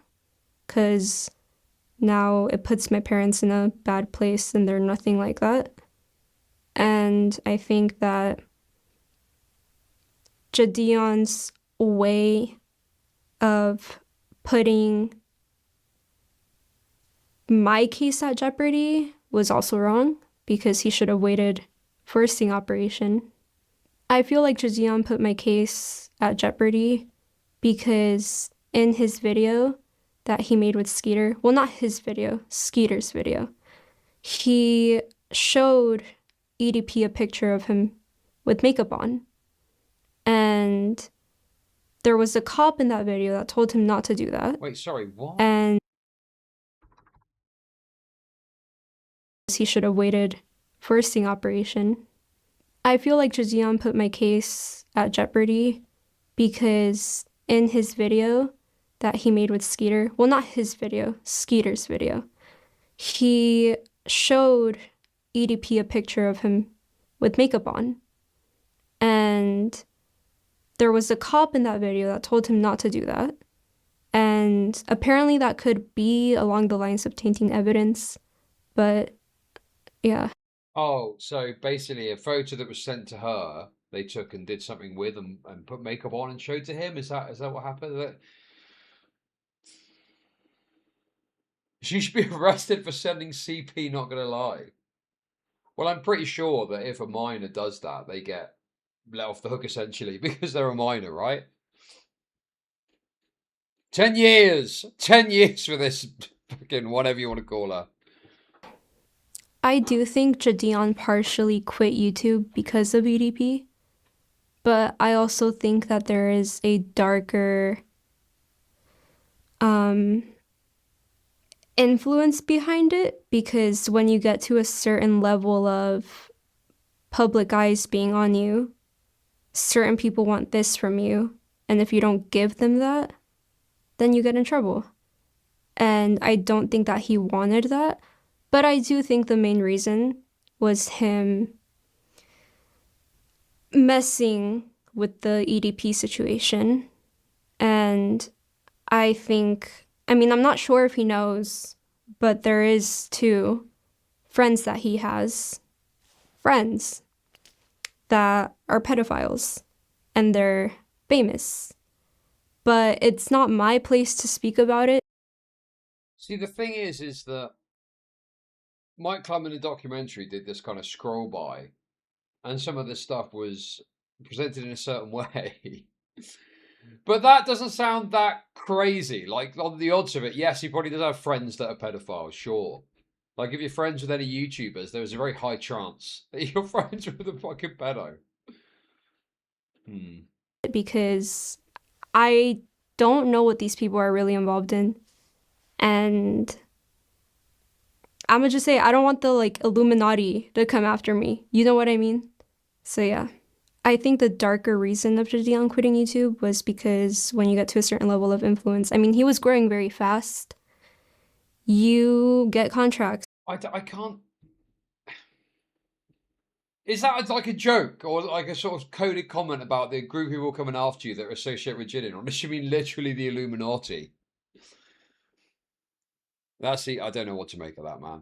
because now it puts my parents in a bad place and they're nothing like that. And I think that JIDEON's way of putting my case at jeopardy was also wrong, because he should have waited for a sting operation. I feel like JIDEON put my case at jeopardy because in his video that he made with Skeeter, well, not his video, Skeeter's video, he showed EDP a picture of him with makeup on. And there was a cop in that video that told him not to do that. Wait, sorry, what? And he should have waited for a sting operation. I feel like JIDEON put my case at jeopardy because in his video that he made with Skeeter, well, not his video, Skeeter's video, he showed EDP a picture of him with makeup on. And there was a cop in that video that told him not to do that. And apparently that could be along the lines of tainting evidence, but yeah. Oh, so basically a photo that was sent to her, they took and did something with and put makeup on and showed to him? Is that what happened? She should be arrested for sending CP, not gonna lie. Well, I'm pretty sure that if a minor does that, they get let off the hook essentially because they're a minor, right? 10 years! 10 years for this fucking whatever you want to call her. I do think JIDEON partially quit YouTube because of EDP, but I also think that there is a darker influence behind it, because when you get to a certain level of public eyes being on you, certain people want this from you, and if you don't give them that, then you get in trouble. And I don't think that he wanted that. But I do think the main reason was him messing with the EDP situation. And I think, I mean, I'm not sure if he knows, but there is 2 friends that he has, friends that are pedophiles, and they're famous. But it's not my place to speak about it. See, the thing is that Mike Clum in the documentary did this kind of scroll by, and some of this stuff was presented in a certain way. But that doesn't sound that crazy. Like, on the odds of it, yes, he probably does have friends that are pedophiles, sure. Like, if you're friends with any YouTubers, there's a very high chance that you're friends with a fucking pedo. Because I don't know what these people are really involved in. And I'm gonna just say, I don't want the, like, Illuminati to come after me. You know what I mean? So, yeah. I think the darker reason of JIDEON quitting YouTube was because when you get to a certain level of influence, I mean, he was growing very fast. You get contracts. I can't... Is that like a joke or like a sort of coded comment about the group of people coming after you that are associated with JIDEON? Or does she mean literally the Illuminati? I don't know what to make of that, man.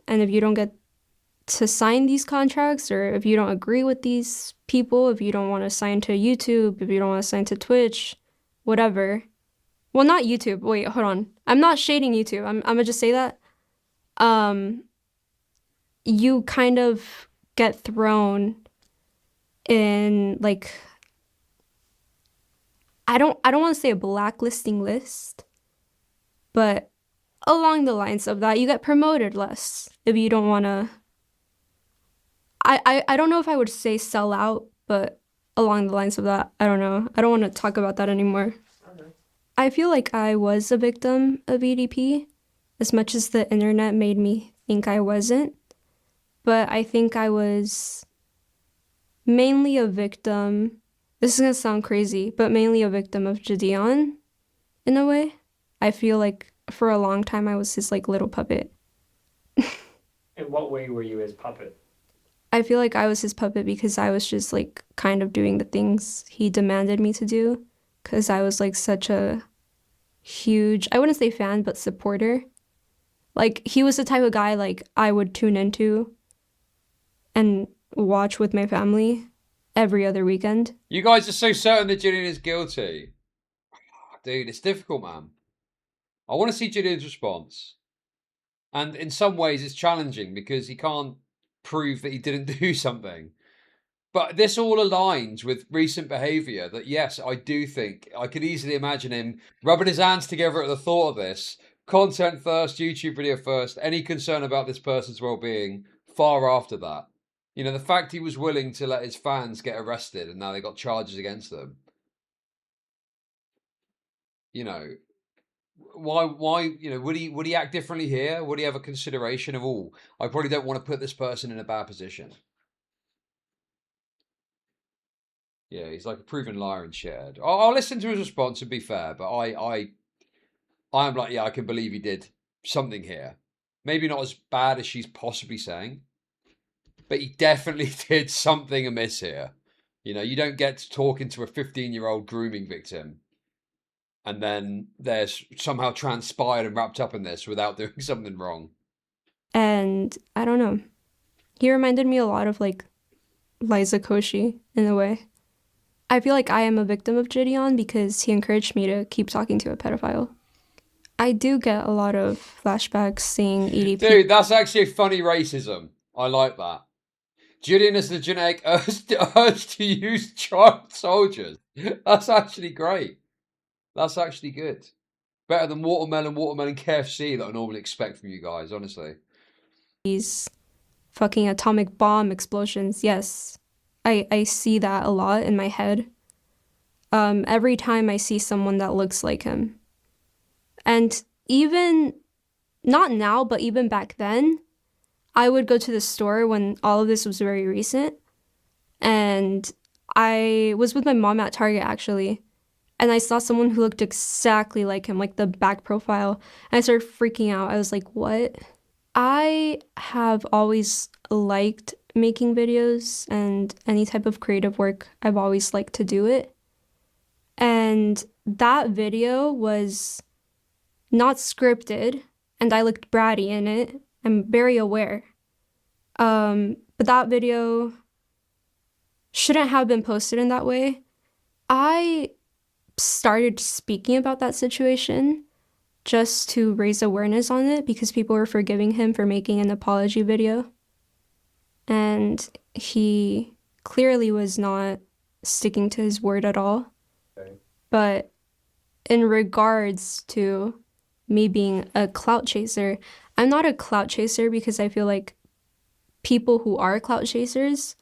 And if you don't get to sign these contracts, or if you don't agree with these people, if you don't want to sign to YouTube, if you don't want to sign to Twitch, whatever. Well, not YouTube. Wait, hold on. I'm not shading YouTube. I'm gonna just say that. You kind of get thrown in, like, I don't want to say a blacklisting list, but along the lines of that, you get promoted less if you don't want to. I don't know if I would say sell out, but along the lines of that, I don't know. I don't want to talk about that anymore. Okay. I feel like I was a victim of EDP, as much as the internet made me think I wasn't. But I think I was mainly a victim. This is going to sound crazy, but mainly a victim of JIDEON, in a way. I feel like for a long time I was his, like, little puppet. In what way were you his puppet? I feel like I was his puppet because I was just, like, kind of doing the things he demanded me to do, because I was, like, such a huge, I wouldn't say fan, but supporter. Like, he was the type of guy, like, I would tune into and watch with my family every other weekend. You guys are so certain that JIDEON is guilty. Dude, it's difficult, man. I want to see JIDEON's response. And in some ways it's challenging because he can't prove that he didn't do something. But this all aligns with recent behavior that, yes, I do think, I could easily imagine him rubbing his hands together at the thought of this. Content first, YouTube video first, any concern about this person's well-being far after that. You know, the fact he was willing to let his fans get arrested and now they got charges against them. You know, why, you know, would he act differently here? Would he have a consideration of, oh, I probably don't want to put this person in a bad position. Yeah, he's like a proven liar and shared. I'll listen to his response and be fair, but I'm like, yeah, I can believe he did something here. Maybe not as bad as she's possibly saying, but he definitely did something amiss here. You know, you don't get to talking to a 15-year-old grooming victim and then there's somehow transpired and wrapped up in this without doing something wrong. And I don't know. He reminded me a lot of like Liza Koshy in a way. I feel like I am a victim of JIDEON because he encouraged me to keep talking to a pedophile. I do get a lot of flashbacks seeing EDP. Dude, that's actually funny racism. I like that. JIDEON is the genetic urge to use child soldiers. That's actually great. That's actually good. Better than watermelon KFC that I normally expect from you guys, honestly. These fucking atomic bomb explosions, yes. I see that a lot in my head. Every time I see someone that looks like him. And even, not now, but even back then, I would go to the store when all of this was very recent. And I was with my mom at Target, actually. And I saw someone who looked exactly like him, like the back profile. And I started freaking out. I was like, what? I have always liked making videos and any type of creative work. I've always liked to do it. And that video was not scripted, and I looked bratty in it. I'm very aware. But that video shouldn't have been posted in that way. I started speaking about that situation just to raise awareness on it because people were forgiving him for making an apology video. And he clearly was not sticking to his word at all. Okay. But in regards to me being a clout chaser, I'm not a clout chaser because I feel like people who are clout chasers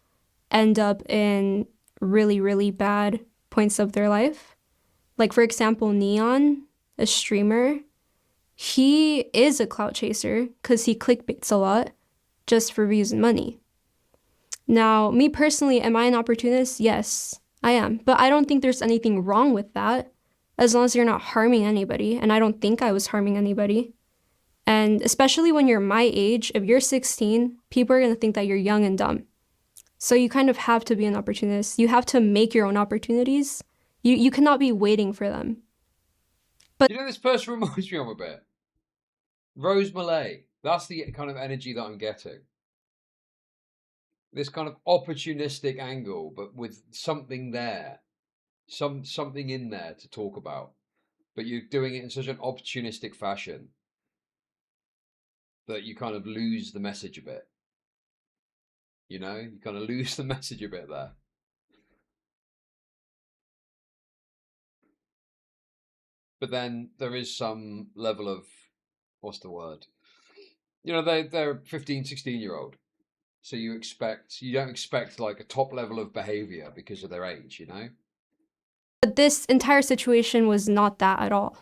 end up in really, really bad points of their life. Like, for example, Neon, a streamer, he is a clout chaser because he clickbaits a lot just for views and money. Now, me personally, am I an opportunist? Yes, I am. But I don't think there's anything wrong with that as long as you're not harming anybody. And I don't think I was harming anybody. And especially when you're my age, if you're 16, people are going to think that you're young and dumb. So you kind of have to be an opportunist. You have to make your own opportunities. You cannot be waiting for them. But you know, this person reminds me of a bit. Rose Malay. That's the kind of energy that I'm getting. This kind of opportunistic angle, but with something there. Something in there to talk about. But you're doing it in such an opportunistic fashion that you kind of lose the message a bit. You know, you kind of lose the message a bit there. But then there is some level of, what's the word? You know, they're 15, 16-year-old. So you don't expect like a top level of behavior because of their age, you know? But this entire situation was not that at all.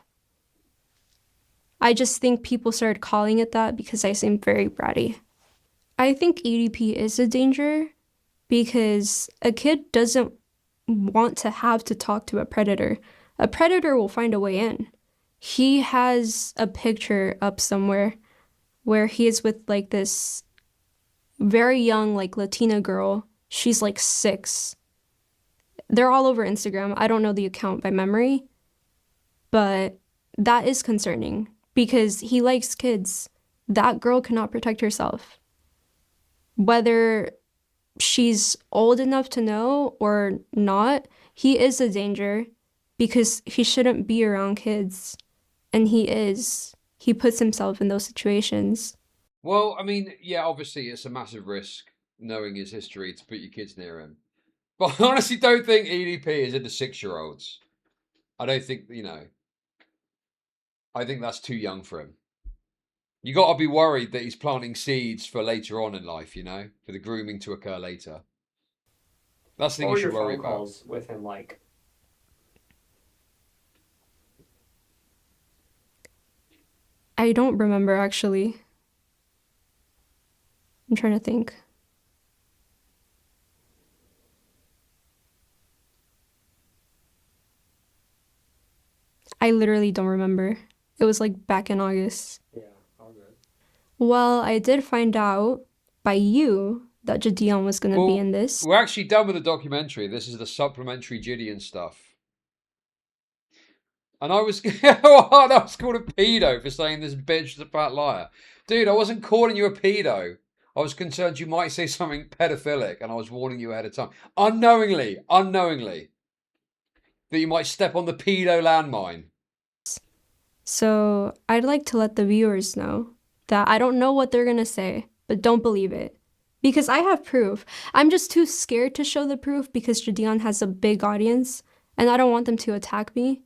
I just think people started calling it that because I seemed very bratty. I think EDP is a danger because a kid doesn't want to have to talk to a predator. A predator will find a way in. He has a picture up somewhere where he is with like this very young like Latina girl. She's like 6. They're all over Instagram. I don't know the account by memory, but that is concerning because he likes kids. That girl cannot protect herself. Whether she's old enough to know or not, he is a danger because he shouldn't be around kids. And he is. He puts himself in those situations. Well, I mean, yeah, obviously it's a massive risk knowing his history to put your kids near him. But I honestly don't think EDP is into 6-year-olds. I don't think, you know, I think that's too young for him. You got to be worried that he's planting seeds for later on in life, you know, for the grooming to occur later. That's the thing you should worry about. Calls with him like? I don't remember, actually. I'm trying to think. I literally don't remember. It was like back in August. Yeah, all good. Well, I did find out by you that JIDEON was going to be in this. We're actually done with the documentary. This is the supplementary JIDEON stuff. And I was, I was called a pedo for saying this bitch is a fat liar. Dude, I wasn't calling you a pedo. I was concerned you might say something pedophilic, and I was warning you ahead of time. Unknowingly. That you might step on the pedo landmine. So I'd like to let the viewers know that I don't know what they're going to say, but don't believe it. Because I have proof. I'm just too scared to show the proof because JIDEON has a big audience, and I don't want them to attack me.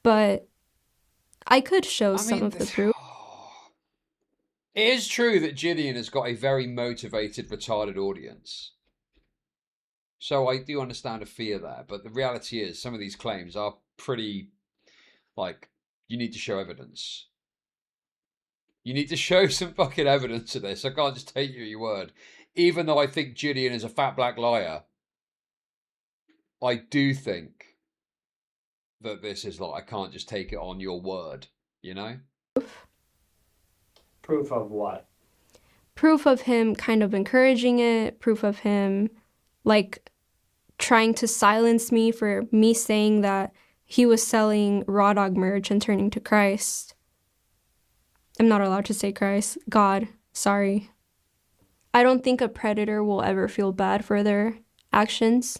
But I could show some of the proof. It is true that JIDEON has got a very motivated, retarded audience. So I do understand a fear there. But the reality is, some of these claims are pretty, like, you need to show evidence. You need to show some fucking evidence of this. I can't just take you at your word. Even though I think JIDEON is a fat black liar, I do think that this is like, I can't just take it on your word, you know? Proof of what? Proof of him kind of encouraging it. Proof of him, like, trying to silence me for me saying that he was selling Raw Dog merch and turning to Christ. I'm not allowed to say Christ. God, sorry. I don't think a predator will ever feel bad for their actions.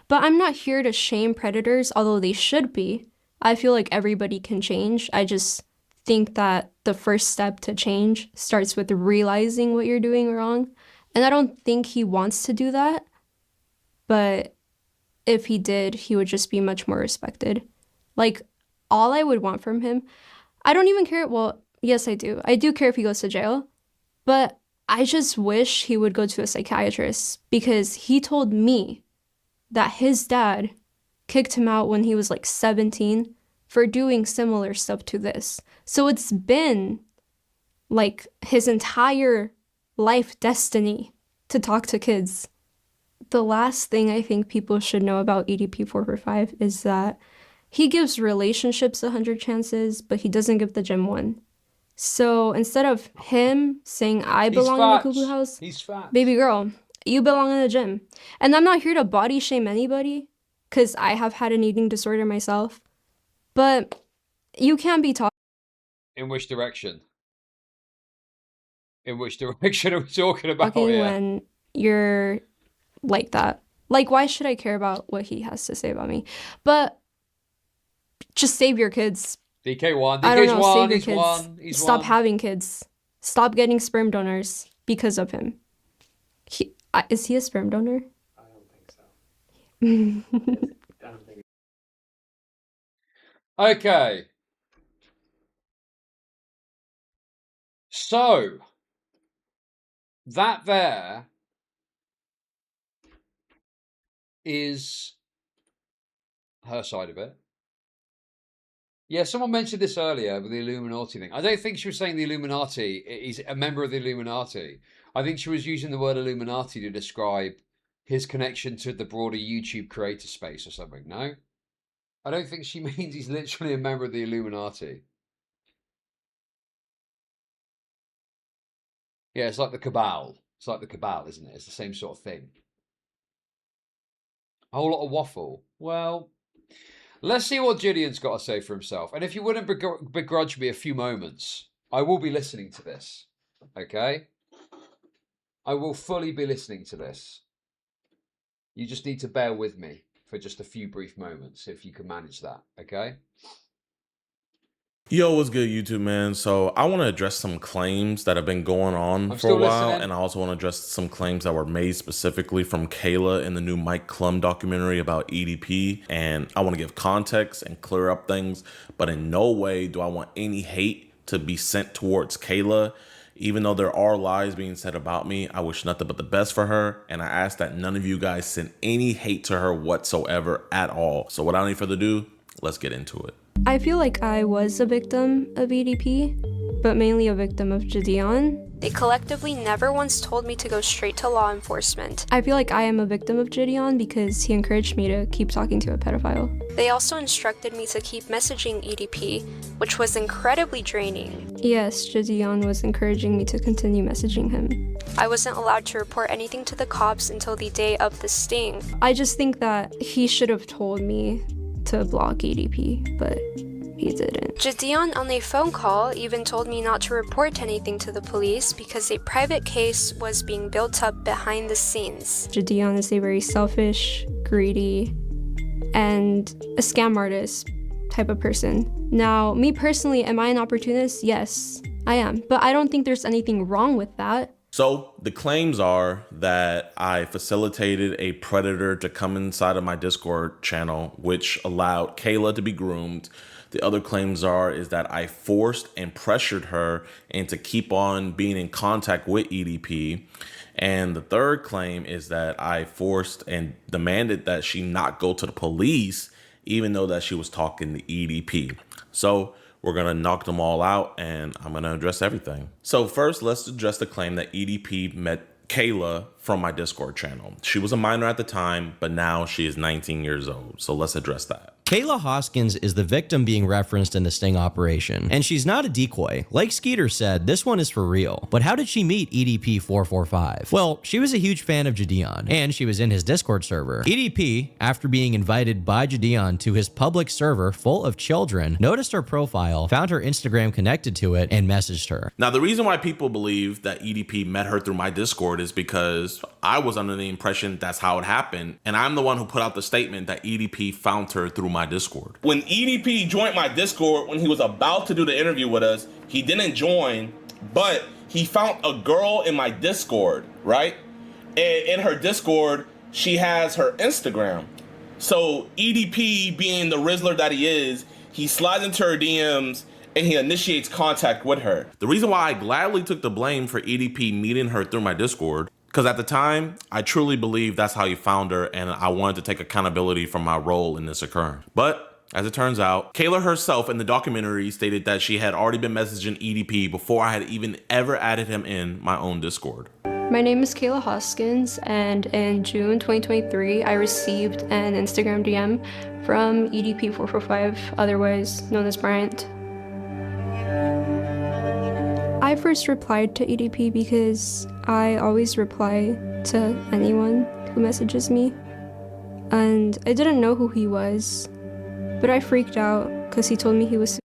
But I'm not here to shame predators, although they should be. I feel like everybody can change. I just think that the first step to change starts with realizing what you're doing wrong. And I don't think he wants to do that. But if he did, he would just be much more respected. Like, all I would want from him, I don't even care. Well, yes, I do. I do care if he goes to jail. But I just wish he would go to a psychiatrist because he told me that his dad kicked him out when he was like 17 for doing similar stuff to this. So it's been like his entire life destiny to talk to kids. The last thing I think people should know about EDP 445 is that he gives relationships 100 chances, but he doesn't give the gym one. So instead of him saying, I belong in the cuckoo house, baby girl, you belong in the gym. And I'm not here to body shame anybody, because I have had an eating disorder myself. But you can't be talking. In which direction? In which direction are we talking about here? When you're like that. Like, why should I care about what he has to say about me? But just save your kids. DK1. I don't know, DK's save your kids. Stop having kids. Stop getting sperm donors because of him. Is he a sperm donor? I don't think so. I don't think. Okay. So, that there is her side of it. Yeah, someone mentioned this earlier with the Illuminati thing. I don't think she was saying the Illuminati. He's a member of the Illuminati. I think she was using the word Illuminati to describe his connection to the broader YouTube creator space or something. No? I don't think she means he's literally a member of the Illuminati. Yeah, it's like the cabal. It's like the cabal, isn't it? It's the same sort of thing. A whole lot of waffle. Well, let's see what JIDEON's got to say for himself. And if you wouldn't begrudge me a few moments, I will be listening to this. Okay? I will fully be listening to this. You just need to bear with me for just a few brief moments, if you can manage that. Okay? Yo, what's good, YouTube, man? So I want to address some claims that have been going on for a while, and I also want to address some claims that were made specifically from Kayla in the new Mike Klum documentary about EDP, and I want to give context and clear up things, but in no way do I want any hate to be sent towards Kayla. Even though there are lies being said about me, I wish nothing but the best for her, and I ask that none of you guys send any hate to her whatsoever at all. So without any further ado, let's get into it. I feel like I was a victim of EDP, but mainly a victim of JIDEON. They collectively never once told me to go straight to law enforcement. I feel like I am a victim of JIDEON because he encouraged me to keep talking to a pedophile. They also instructed me to keep messaging EDP, which was incredibly draining. Yes, JIDEON was encouraging me to continue messaging him. I wasn't allowed to report anything to the cops until the day of the sting. I just think that he should have told me to block EDP, but he didn't. JIDEON on a phone call even told me not to report anything to the police because a private case was being built up behind the scenes. JIDEON is a very selfish, greedy, and a scam artist type of person. Now, me personally, am I an opportunist? Yes, I am. But I don't think there's anything wrong with that. So the claims are that I facilitated a predator to come inside of my Discord channel, which allowed Kayla to be groomed. The other claims is that I forced and pressured her into keep on being in contact with EDP. And the third claim is that I forced and demanded that she not go to the police, even though that she was talking to EDP. So we're going to knock them all out, and I'm going to address everything. So first, let's address the claim that EDP met Kayla from my Discord channel. She was a minor at the time, but now she is 19 years old. So let's address that. Kayla Hoskins is the victim being referenced in the sting operation, and she's not a decoy. Like Skeeter said, this one is for real. But how did she meet EDP 445? Well, she was a huge fan of JIDEON, and she was in his Discord server. EDP, after being invited by JIDEON to his public server full of children, noticed her profile, found her Instagram connected to it, and messaged her. Now, the reason why people believe that EDP met her through my Discord is because I was under the impression that's how it happened, and I'm the one who put out the statement that EDP found her through my Discord. When EDP joined my Discord, when he was about to do the interview with us, he didn't join, but he found a girl in my Discord, right? And in her Discord, she has her Instagram. So EDP, being the Rizzler that he is, he slides into her DMs and he initiates contact with her. The reason why I gladly took the blame for EDP meeting her through my Discord, because at the time, I truly believe that's how he found her, and I wanted to take accountability for my role in this occurring. But as it turns out, Kayla herself in the documentary stated that she had already been messaging EDP before I had even ever added him in my own Discord. My name is Kayla Hoskins, and in June 2023, I received an Instagram DM from EDP445, otherwise known as Bryant. I first replied to EDP because I always reply to anyone who messages me, and I didn't know who he was, but I freaked out because he told me he was,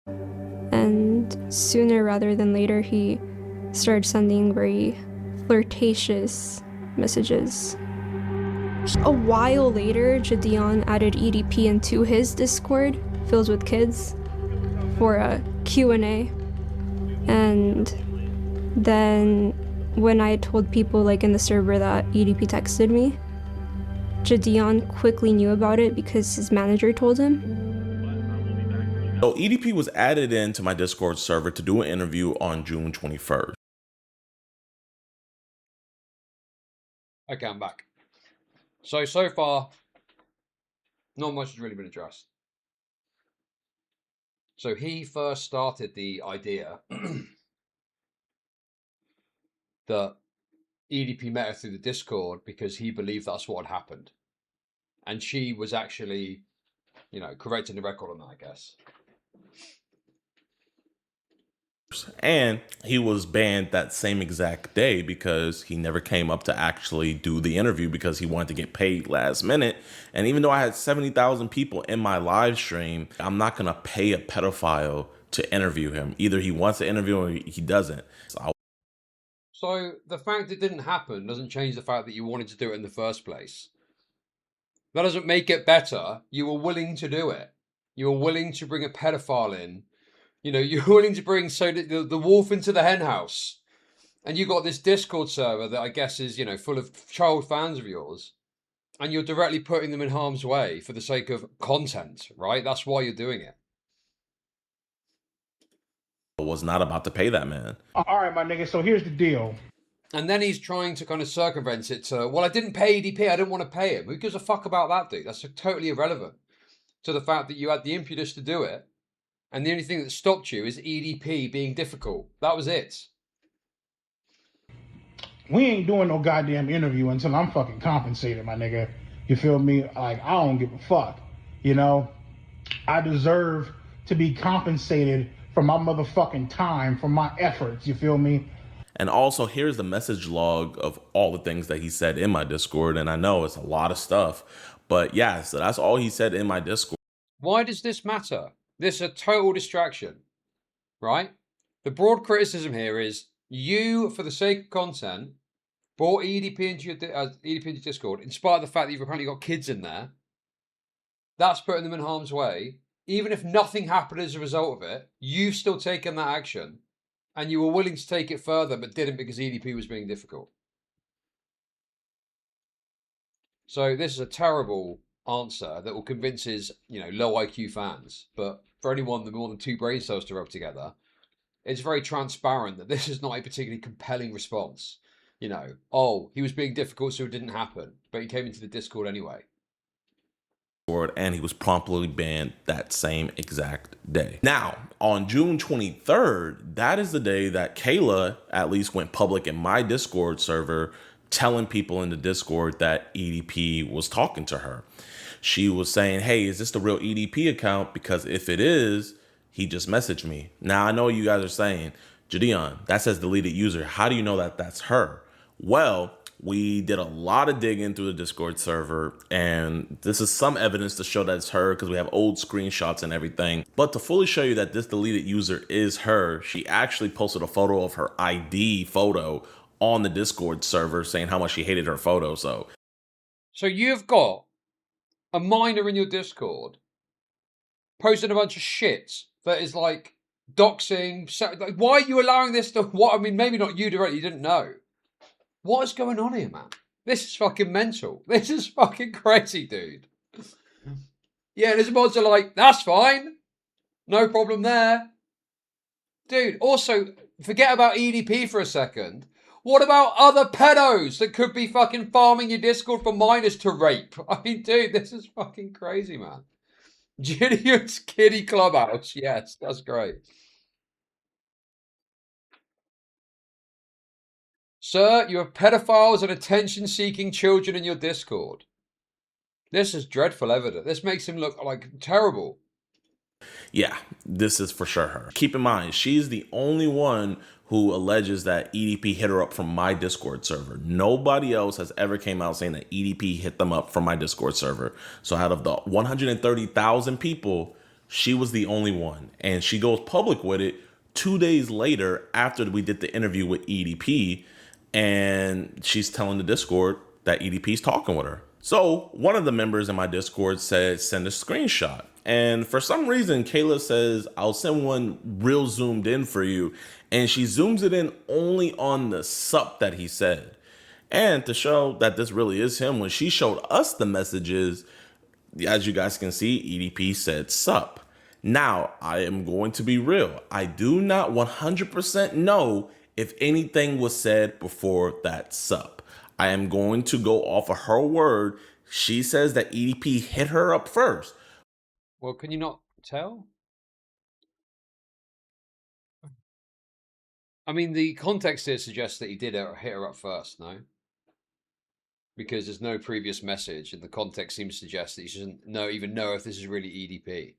and sooner rather than later he started sending very flirtatious messages. A while later, JIDEON added EDP into his Discord filled with kids for a Q&A. And then when I told people like in the server that EDP texted me, JIDEON quickly knew about it because his manager told him. So EDP was added into my Discord server to do an interview on June 21st. Okay, I'm back. So far, not much has really been addressed. So he first started the idea that EDP met her through the Discord because he believed that's what had happened. And she was actually, you know, correcting the record on that, I guess. And he was banned that same exact day because he never came up to actually do the interview because he wanted to get paid last minute. And even though I had 70,000 people in my live stream, I'm not going to pay a pedophile to interview him. Either he wants to interview or he doesn't. So the fact it didn't happen doesn't change the fact that you wanted to do it in the first place. That doesn't make it better. You were willing to do it. You were willing to bring a pedophile in You know, you're willing to bring the wolf into the hen house. And you got this Discord server that I guess is, you know, full of child fans of yours. And you're directly putting them in harm's way for the sake of content, right? That's why you're doing it. Was not about to pay that man. All right, my nigga, so here's the deal. And then he's trying to kind of circumvent it to, well, I didn't pay EDP, I didn't want to pay him. Who gives a fuck about that, dude? That's totally irrelevant to the fact that you had the impetus to do it. And the only thing that stopped you is EDP being difficult. That was it. We ain't doing no goddamn interview until I'm fucking compensated, my nigga. You feel me? Like, I don't give a fuck. You know? I deserve to be compensated for my motherfucking time, for my efforts. You feel me? And also, here's the message log of all the things that he said in my Discord. And I know it's a lot of stuff. But yeah, so that's all he said in my Discord. Why does this matter? This is a total distraction, right? The broad criticism here is you, for the sake of content, brought EDP into your Discord, in spite of the fact that you've apparently got kids in there. That's putting them in harm's way. Even if nothing happened as a result of it, you've still taken that action. And you were willing to take it further, but didn't because EDP was being difficult. So this is a terrible answer that will convince his, you know, low IQ fans. But for anyone with more than 2 brain cells to rub together, it's very transparent that this is not a particularly compelling response. You know, oh, he was being difficult, so it didn't happen. But he came into the Discord anyway. And he was promptly banned that same exact day. Now, on June 23rd, that is the day that Kayla at least went public in my Discord server, telling people in the Discord that EDP was talking to her. She was saying, hey, is this the real EDP account? Because if it is, he just messaged me. Now, I know you guys are saying, JIDEON, that says deleted user. How do you know that that's her? Well, we did a lot of digging through the Discord server, and this is some evidence to show that it's her because we have old screenshots and everything. But to fully show you that this deleted user is her, she actually posted a photo of her ID photo on the Discord server saying how much she hated her photo. So you've got a minor in your Discord posting a bunch of shit that is like doxing. Like, why are you allowing this to, what? I mean, maybe not you directly, you didn't know. What is going on here, man? This is fucking mental. This is fucking crazy, dude. Yeah, and his mods are like, that's fine. No problem there. Dude, also, forget about EDP for a second. What about other pedos that could be fucking farming your Discord for minors to rape? I mean, dude, this is fucking crazy, man. JIDEON's Kiddie Clubhouse. Yes, that's great. Sir, you have pedophiles and attention-seeking children in your Discord. This is dreadful evidence. This makes him look like terrible. Yeah, this is for sure her. Keep in mind, she's the only one who alleges that EDP hit her up from my Discord server. Nobody else has ever came out saying that EDP hit them up from my Discord server. So out of the 130,000 people, she was the only one. And she goes public with it 2 days later after we did the interview with EDP. And she's telling the Discord that EDP's talking with her. So one of the members in my Discord said, send a screenshot. And for some reason, Kayla says, I'll send one real zoomed in for you. And she zooms it in only on the sup that he said. And to show that this really is him, when she showed us the messages, as you guys can see, EDP said sup. Now, I am going to be real. I do not 100% know if anything was said before that sup. I am going to go off of her word. She says that EDP hit her up first. Well, can you not tell? I mean, the context here suggests that he did hit her up first, no? Because there's no previous message, and the context seems to suggest that he doesn't even know if this is really EDP.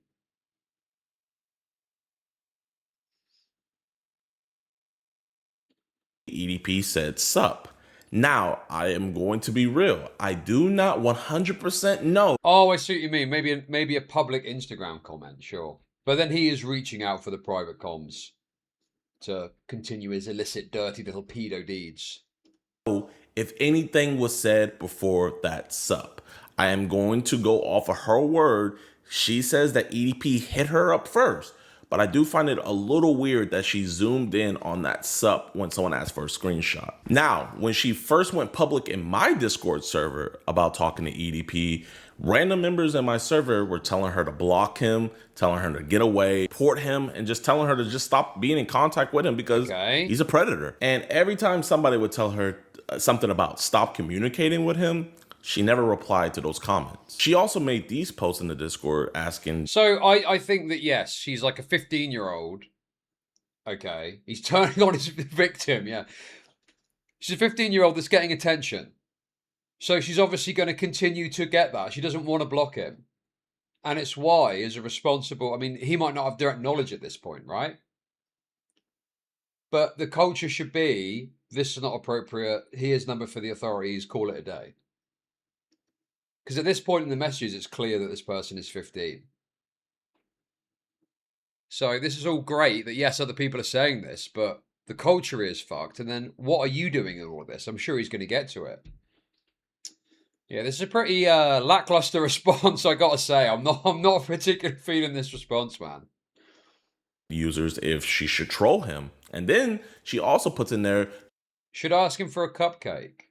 EDP said sup. Now, I am going to be real. I do not 100% know. Oh, I see what you mean. Maybe a public Instagram comment, sure. But then he is reaching out for the private comms to continue his illicit, dirty little pedo deeds. If anything was said before that sup, I am going to go off of her word. She says that EDP hit her up first. but I do find it a little weird that she zoomed in on that sup when someone asked for a screenshot. Now, when she first went public in my Discord server about talking to EDP, random members in my server were telling her to block him, telling her to get away, report him, and just telling her to just stop being in contact with him because he's a predator. And every time somebody would tell her something about stop communicating with him, she never replied to those comments. She also made these posts in the Discord asking... So I think that, yes, she's like a 15-year-old. Okay. He's turning on his victim, yeah. She's a 15-year-old that's getting attention. So she's obviously going to continue to get that. She doesn't want to block him. And it's why, as a responsible... I mean, he might not have direct knowledge at this point, right? But the culture should be, this is not appropriate. Here's number for the authorities. Call it a day. Because at this point in the messages, it's clear that this person is 15. So this is all great that, yes, other people are saying this, but the culture is fucked. And then what are you doing in all of this? I'm sure he's going to get to it. Yeah, this is a pretty lackluster response, I got to say. I'm not particularly feeling this response, man. Users if she should troll him. And then she also puts in there... Should ask him for a cupcake.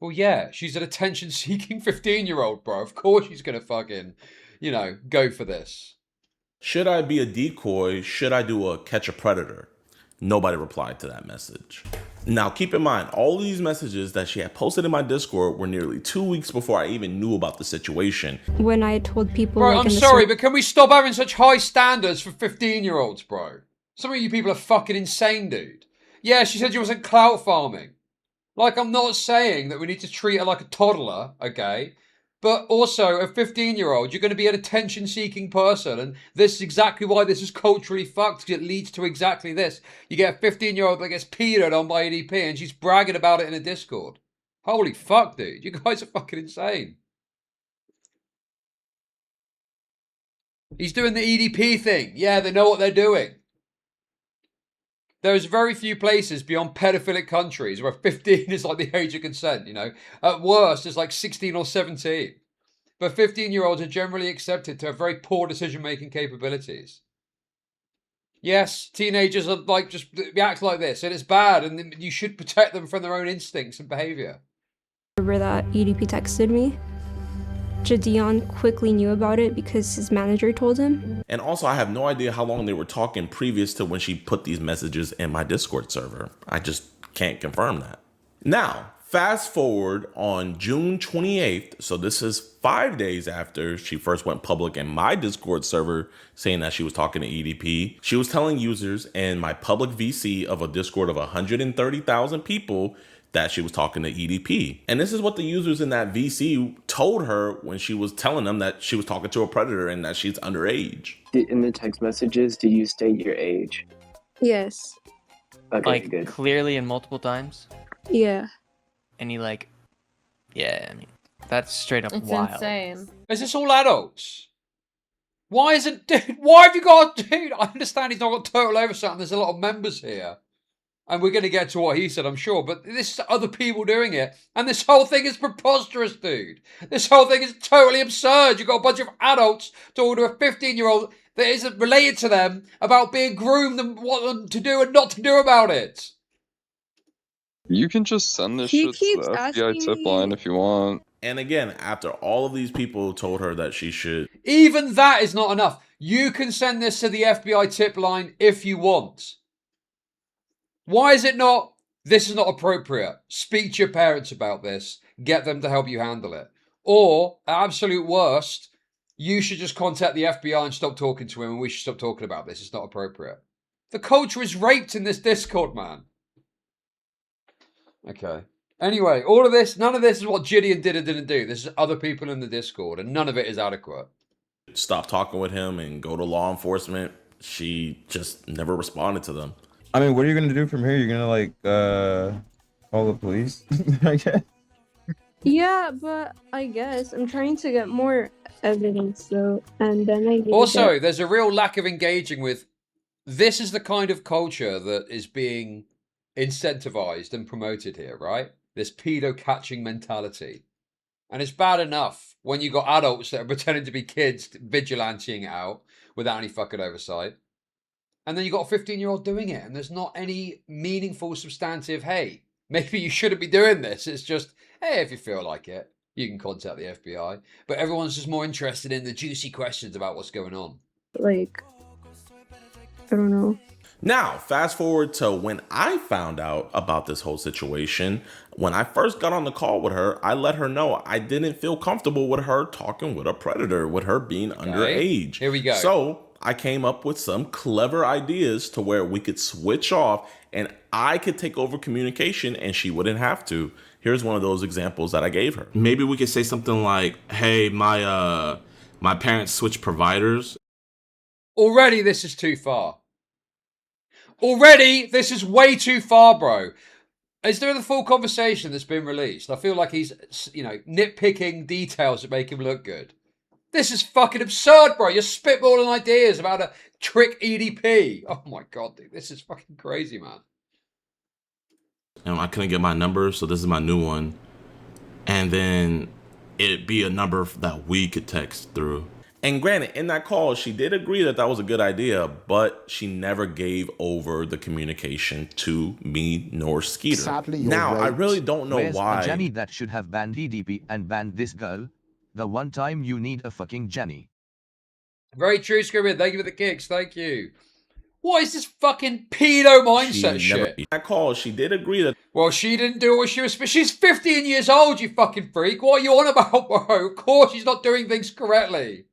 Well, yeah, she's an attention-seeking 15-year-old, bro. Of course she's going to fucking, you know, go for this. Should I be a decoy? Should I do a catch a predator? Nobody replied to that message. Now, keep in mind, all these messages that she had posted in my Discord were nearly 2 weeks before I even knew about the situation. When I told people... Bro, like, I'm sorry, but can we stop having such high standards for 15-year-olds, bro? Some of you people are fucking insane, dude. Yeah, she said she wasn't clout farming. Like, I'm not saying that we need to treat her like a toddler, okay? But also, a 15-year-old, you're going to be an attention-seeking person. And this is exactly why this is culturally fucked, because it leads to exactly this. You get a 15-year-old that gets peed on by EDP, and she's bragging about it in a Discord. Holy fuck, dude. You guys are fucking insane. He's doing the EDP thing. Yeah, they know what they're doing. There's very few places beyond pedophilic countries where 15 is like the age of consent, you know. At worst, it's like 16 or 17. But 15-year-olds are generally accepted to have very poor decision-making capabilities. Yes, teenagers are like, just act like this, and it's bad, and you should protect them from their own instincts and behavior. Remember that EDP texted me? JIDEON quickly knew about it because his manager told him. And also, I have no idea how long they were talking previous to when she put these messages in my Discord server. I just can't confirm that. Now, fast forward on June 28th. So this is 5 days after she first went public in my Discord server saying that she was talking to EDP. She was telling users in my public VC of a Discord of 130,000 people that she was talking to EDP. And this is what the users in that VC told her when she was telling them that she was talking to a predator and that she's underage. In the text messages, do you state your age? Yes. Okay, like, good. Clearly and multiple times? Yeah. And he like, yeah, I mean, that's straight up It's wild. insane. Is this all adults? Why isn't, dude, why have you got, dude, I understand he's not got total oversight and there's a lot of members here. And we're going to get to what he said, I'm sure. But this is other people doing it. And this whole thing is preposterous, dude. This whole thing is totally absurd. You've got a bunch of adults talking to a 15-year-old that isn't related to them about being groomed and what to do and not to do about it. You can just send this shit to the FBI tip line if you want. And again, after all of these people told her that she should... Even that is not enough. You can send this to the FBI tip line if you want. Why is it not, this is not appropriate? Speak to your parents about this. Get them to help you handle it. Or, at absolute worst, you should just contact the FBI and stop talking to him and we should stop talking about this. It's not appropriate. The culture is raped in this Discord, man. Okay. Anyway, all of this, none of this is what JIDEON did or didn't do. This is other people in the Discord and none of it is adequate. Stop talking with him and go to law enforcement. She just never responded to them. I mean, what are you gonna do from here? You're gonna like call the police? I guess. Yeah, but I guess I'm trying to get more evidence though, and then I also there's a real lack of engaging with. This is the kind of culture that is being incentivized and promoted here, right? This pedo catching mentality, and it's bad enough when you got adults that are pretending to be kids, vigilanting it out without any fucking oversight. And then you got a 15-year-old doing it, and there's not any meaningful, substantive, hey, maybe you shouldn't be doing this. It's just, hey, if you feel like it, you can contact the FBI. But everyone's just more interested in the juicy questions about what's going on. Like, I don't know. Now, fast forward to when I found out about this whole situation. When I first got on the call with her, I let her know I didn't feel comfortable with her talking with a predator, with her being underage. Here we go. So I came up with some clever ideas to where we could switch off and I could take over communication and she wouldn't have to. Here's one of those examples that I gave her. Maybe we could say something like, hey, my parents switched providers. Already, this is too far. Already, this is way too far, bro. Is there the full conversation that's been released? I feel like he's, you know, nitpicking details that make him look good. This is fucking absurd, bro. You're spitballing ideas about a trick EDP. Oh my God, dude. This is fucking crazy, man. I couldn't get my number, so this is my new one. And then it'd be a number that we could text through. And granted, in that call, she did agree that that was a good idea, but she never gave over the communication to me nor Skeeter. Sadly, now, I really don't know Where's why. a Jenny that should have banned EDP and banned this girl? The one time you need a fucking Jenny. Very true, Scribbin. Thank you for the kicks. Thank you. What is this fucking pedo mindset shit? In that call, she did agree that. Well, she didn't do what she was. She's 15 years old, you fucking freak. What are you on about, bro? Of course she's not doing things correctly.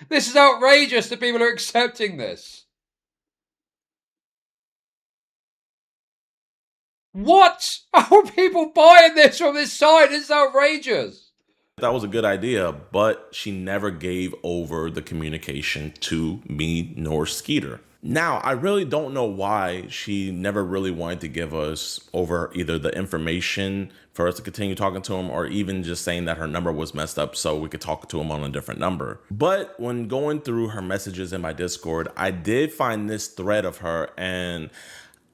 This is outrageous that people are accepting this. What? How are people buying this from this side? This is outrageous. That was a good idea, but she never gave over the communication to me nor Skeeter. Now, I really don't know why she never really wanted to give us over either the information for us to continue talking to him or even just saying that her number was messed up so we could talk to him on a different number. But when going through her messages in my Discord, I did find this thread of her and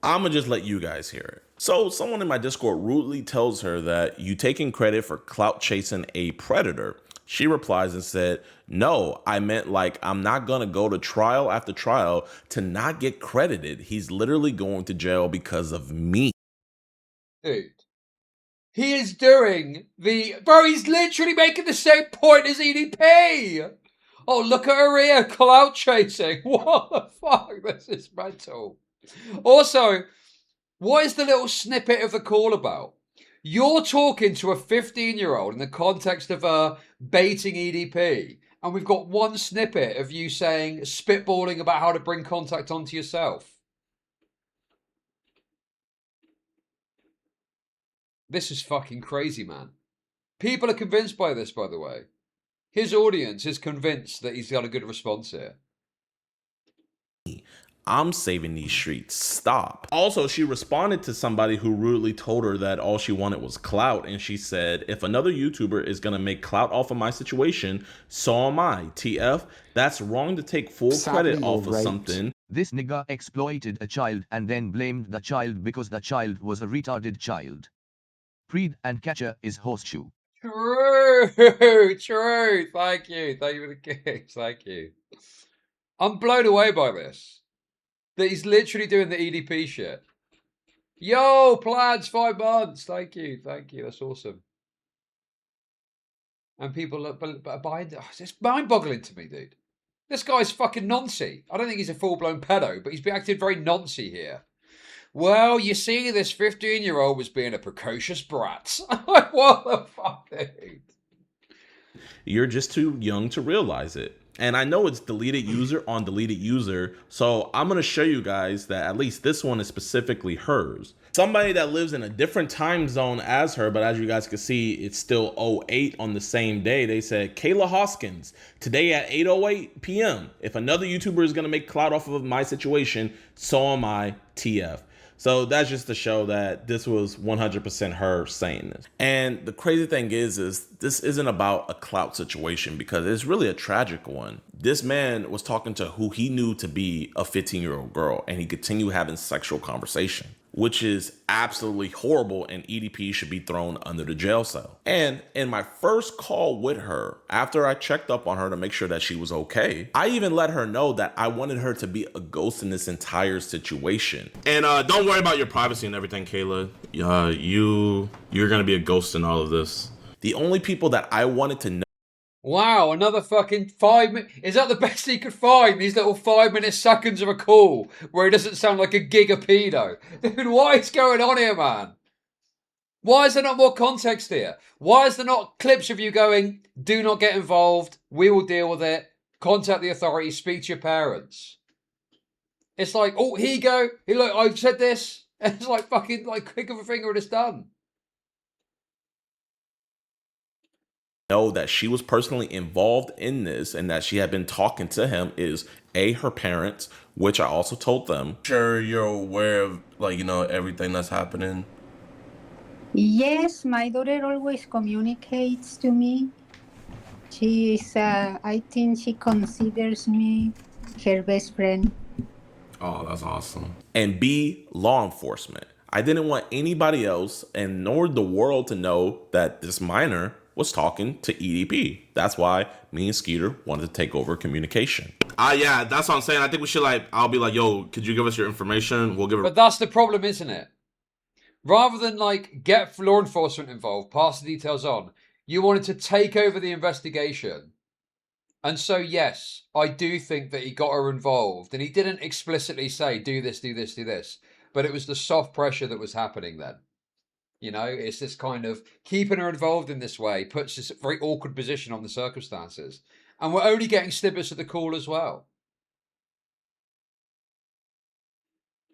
I'm gonna just let you guys hear it. So someone in my Discord rudely tells her that you taking credit for clout chasing a predator. She replies and said, no, I meant like I'm not going to go to trial after trial to not get credited. He's literally going to jail because of me. Dude. He is doing the... Bro, he's literally making the same point as EDP. Oh, look at her here, clout chasing. What the fuck? This is mental. Also, what is the little snippet of the call about? You're talking to a 15-year-old in the context of baiting EDP, and we've got one snippet of you saying, spitballing about how to bring contact onto yourself. This is fucking crazy, man. People are convinced by this, by the way. His audience is convinced that he's got a good response here. I'm saving these streets. Stop. Also, she responded to somebody who rudely told her that all she wanted was clout. And she said, if another YouTuber is going to make clout off of my situation, so am I. TF, that's wrong to take full credit off of something. This nigga exploited a child and then blamed the child because the child was a retarded child. Preed and catcher is horseshoe. True. Thank you. Thank you for the kicks. Thank you. I'm blown away by this. That he's literally doing the EDP shit. Yo, plans 5 months. Thank you. Thank you. That's awesome. And people are buying. It's mind-boggling to me, dude. This guy's fucking noncy. I don't think he's a full-blown pedo, but he's been acting very noncy here. Well, you see, this 15-year-old was being a precocious brat. What the fuck, dude? You're just too young to realize it. And I know it's deleted user on deleted user, so I'm going to show you guys that at least this one is specifically hers. Somebody that lives in a different time zone as her, but as you guys can see, it's still 08 on the same day. They said, Kayla Hoskins, today at 8:08 p.m. If another YouTuber is going to make clout off of my situation, so am I, TF. So that's just to show that this was 100% her saying this. And the crazy thing is this isn't about a clout situation because it's really a tragic one. This man was talking to who he knew to be a 15-year-old girl and he continued having sexual conversation. which is absolutely horrible, and EDP should be thrown under the jail cell. And in my first call with her, after I checked up on her to make sure that she was okay, I even let her know that I wanted her to be a ghost in this entire situation. And don't worry about your privacy and everything, Kayla. You're gonna be a ghost in all of this. The only people that I wanted to know. Wow, another fucking 5 minutes. Is that the best he could find? These little 5-minute seconds of a call where he doesn't sound like a gigapedo. Dude, what is going on here, man? Why is there not more context here? Why is there not clips of you going, do not get involved, we will deal with it, contact the authorities, speak to your parents? It's like, oh, here you go. Hey, look, I've said this. And it's like fucking, like, click of a finger and it's done. Know that she was personally involved in this and that she had been talking to him is her parents, which I also told them. Sure, you're aware of, like, you know, everything that's happening. Yes, my daughter always communicates to me. She is, I think she considers me her best friend. Oh, that's awesome. And B, law enforcement. I didn't want anybody else and nor the world to know that this minor was talking to EDP. That's why me and Skeeter wanted to take over communication. Yeah, that's what I'm saying. I think we should, like, I'll be like, yo, could you give us your information? We'll give it. But that's the problem, isn't it? Rather than, like, get law enforcement involved, pass the details on, you wanted to take over the investigation. And so, yes, I do think that he got her involved. And he didn't explicitly say, do this, do this, do this. But it was the soft pressure that was happening then. You know, it's this kind of keeping her involved in this way puts us in a very awkward position on the circumstances. And we're only getting snippets of the call as well.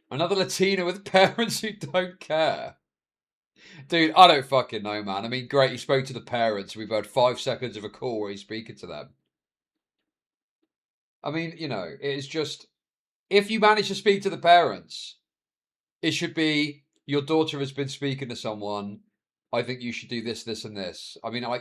Another Latina with parents who don't care. Dude, I don't fucking know, man. I mean, great, he spoke to the parents. We've heard 5 seconds of a call where he's speaking to them. I mean, you know, it's just, if you manage to speak to the parents, it should be, your daughter has been speaking to someone. I think you should do this, this, and this. I mean, I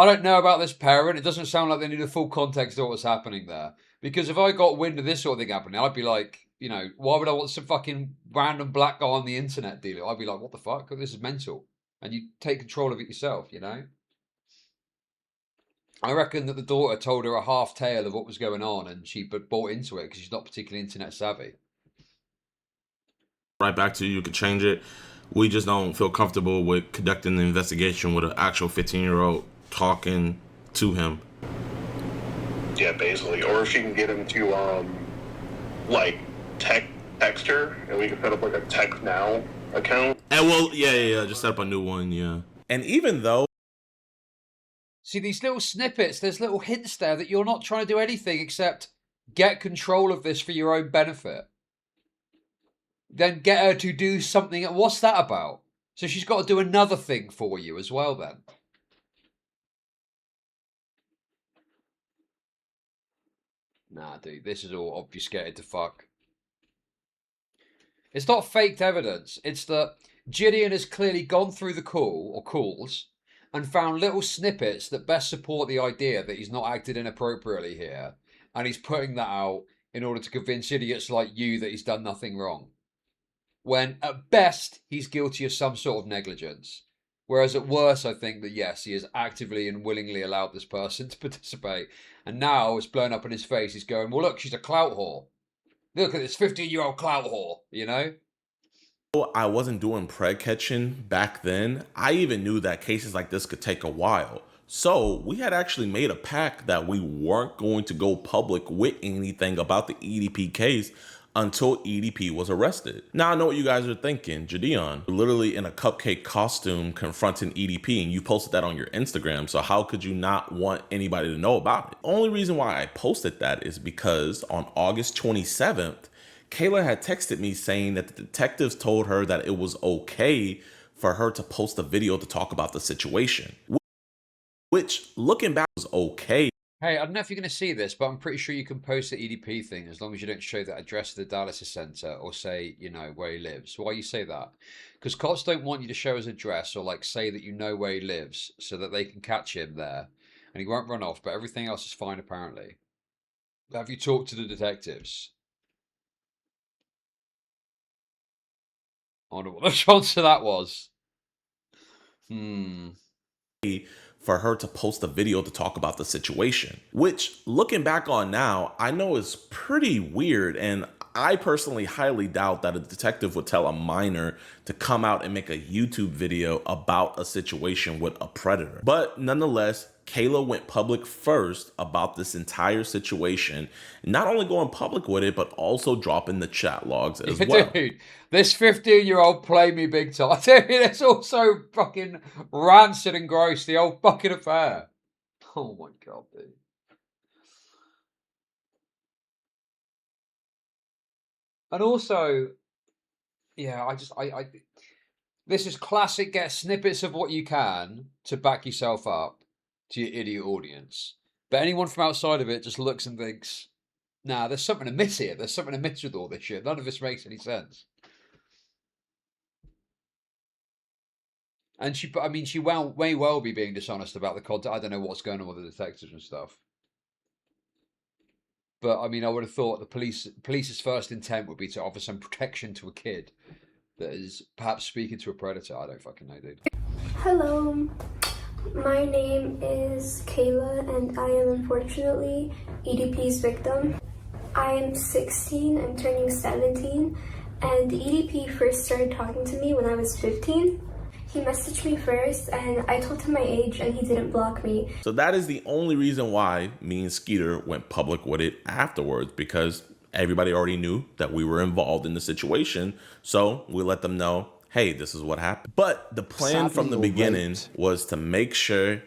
don't know about this parent. It doesn't sound like they need a full context of what was happening there. Because if I got wind of this sort of thing happening, I'd be like, you know, why would I want some fucking random black guy on the internet dealer? I'd be like, what the fuck? This is mental. And you take control of it yourself, you know? I reckon that the daughter told her a half tale of what was going on and she bought into it because she's not particularly internet savvy. Right back to you can change it. We just don't feel comfortable with conducting the investigation with an actual 15-year-old talking to him. Yeah, basically. Or if she can get him to, like, text her, and we can set up, like, a text now account. And well, yeah, just set up a new one, yeah. And even though... See, these little snippets, there's little hints there that you're not trying to do anything except get control of this for your own benefit. Then get her to do something. What's that about? So she's got to do another thing for you as well then. Nah, dude, this is all obfuscated to fuck. It's not faked evidence. It's that JIDEON has clearly gone through the call, or calls, and found little snippets that best support the idea that he's not acted inappropriately here. And he's putting that out in order to convince idiots like you that he's done nothing wrong. When, at best, he's guilty of some sort of negligence. Whereas at worst, I think that, yes, he has actively and willingly allowed this person to participate. And now it's blown up in his face. He's going, well, look, she's a clout whore. Look at this 15-year-old clout whore, you know? I wasn't doing preg catching back then. I even knew that cases like this could take a while. So we had actually made a pact that we weren't going to go public with anything about the EDP case until EDP was arrested. Now I know what you guys are thinking. JIDEON, literally in a cupcake costume confronting EDP, and you posted that on your Instagram, so how could you not want anybody to know about it? The only reason why I posted that is because on August 27th, Kayla had texted me saying that the detectives told her that it was okay for her to post a video to talk about the situation, which looking back was okay. Hey, I don't know if you're going to see this, but I'm pretty sure you can post the EDP thing as long as you don't show the address of the dialysis centre or say, you know, where he lives. Why you say that? Because cops don't want you to show his address or, like, say that you know where he lives so that they can catch him there. And he won't run off, but everything else is fine, apparently. Have you talked to the detectives? wonder what the response to that was. For her to post a video to talk about the situation, which looking back on now, I know is pretty weird. And I personally highly doubt that a detective would tell a minor to come out and make a YouTube video about a situation with a predator. But nonetheless, Kayla went public first about this entire situation, not only going public with it, but also dropping the chat logs as well. Dude, this 15-year-old played me big time. Dude, it's also fucking rancid and gross, the old fucking affair. Oh my God, dude. And also, yeah, this is classic, get snippets of what you can to back yourself up to your idiot audience. But anyone from outside of it just looks and thinks, nah, there's something amiss here. There's something amiss with all this shit. None of this makes any sense. And she may well be being dishonest about the content. I don't know what's going on with the detectives and stuff. But I mean, I would have thought the police's first intent would be to offer some protection to a kid that is perhaps speaking to a predator. I don't fucking know, dude. Hello, my name is Kayla and I am unfortunately EDP's victim. I am 16, I'm turning 17, and EDP first started talking to me when I was 15. He messaged me first and I told him my age and he didn't block me. So that is the only reason why me and Skeeter went public with it afterwards, because everybody already knew that we were involved in the situation. So we let them know, hey, this is what happened. But the plan from the beginning was to make sure.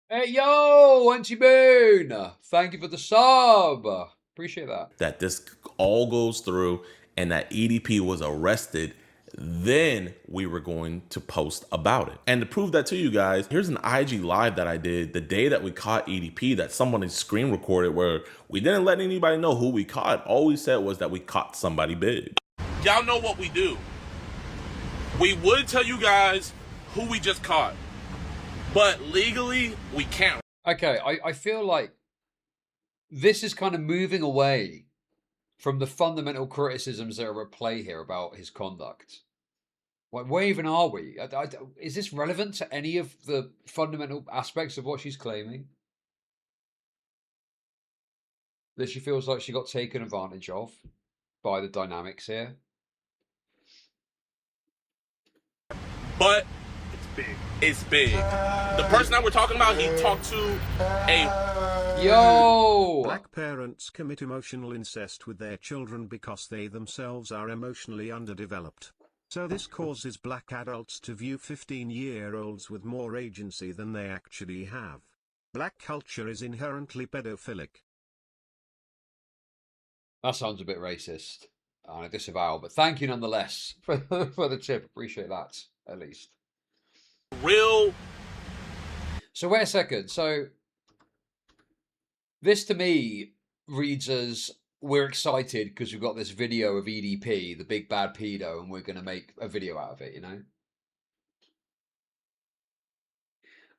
Hey, yo, Auntie Moon. Thank you for the sub. Appreciate that. That this all goes through and that EDP was arrested. Then we were going to post about it. And to prove that to you guys, here's an IG live that I did the day that we caught EDP that somebody screen recorded, where we didn't let anybody know who we caught. All we said was that we caught somebody big. Y'all know what we do. We would tell you guys who we just caught, but legally we can't. Okay, I feel like this is kind of moving away from the fundamental criticisms that are at play here about his conduct. Like, where even are we? Is this relevant to any of the fundamental aspects of what she's claiming? That she feels like she got taken advantage of by the dynamics here? But it's big. It's big. The person that we're talking about, he talked to a... Yo! Black parents commit emotional incest with their children because they themselves are emotionally underdeveloped. So this causes black adults to view 15-year-olds with more agency than they actually have. Black culture is inherently pedophilic. That sounds a bit racist. I disavow, but thank you nonetheless for the tip. Appreciate that, at least. Real. So wait a second. So this to me reads as we're excited because we've got this video of EDP, the big bad pedo, and we're going to make a video out of it, you know?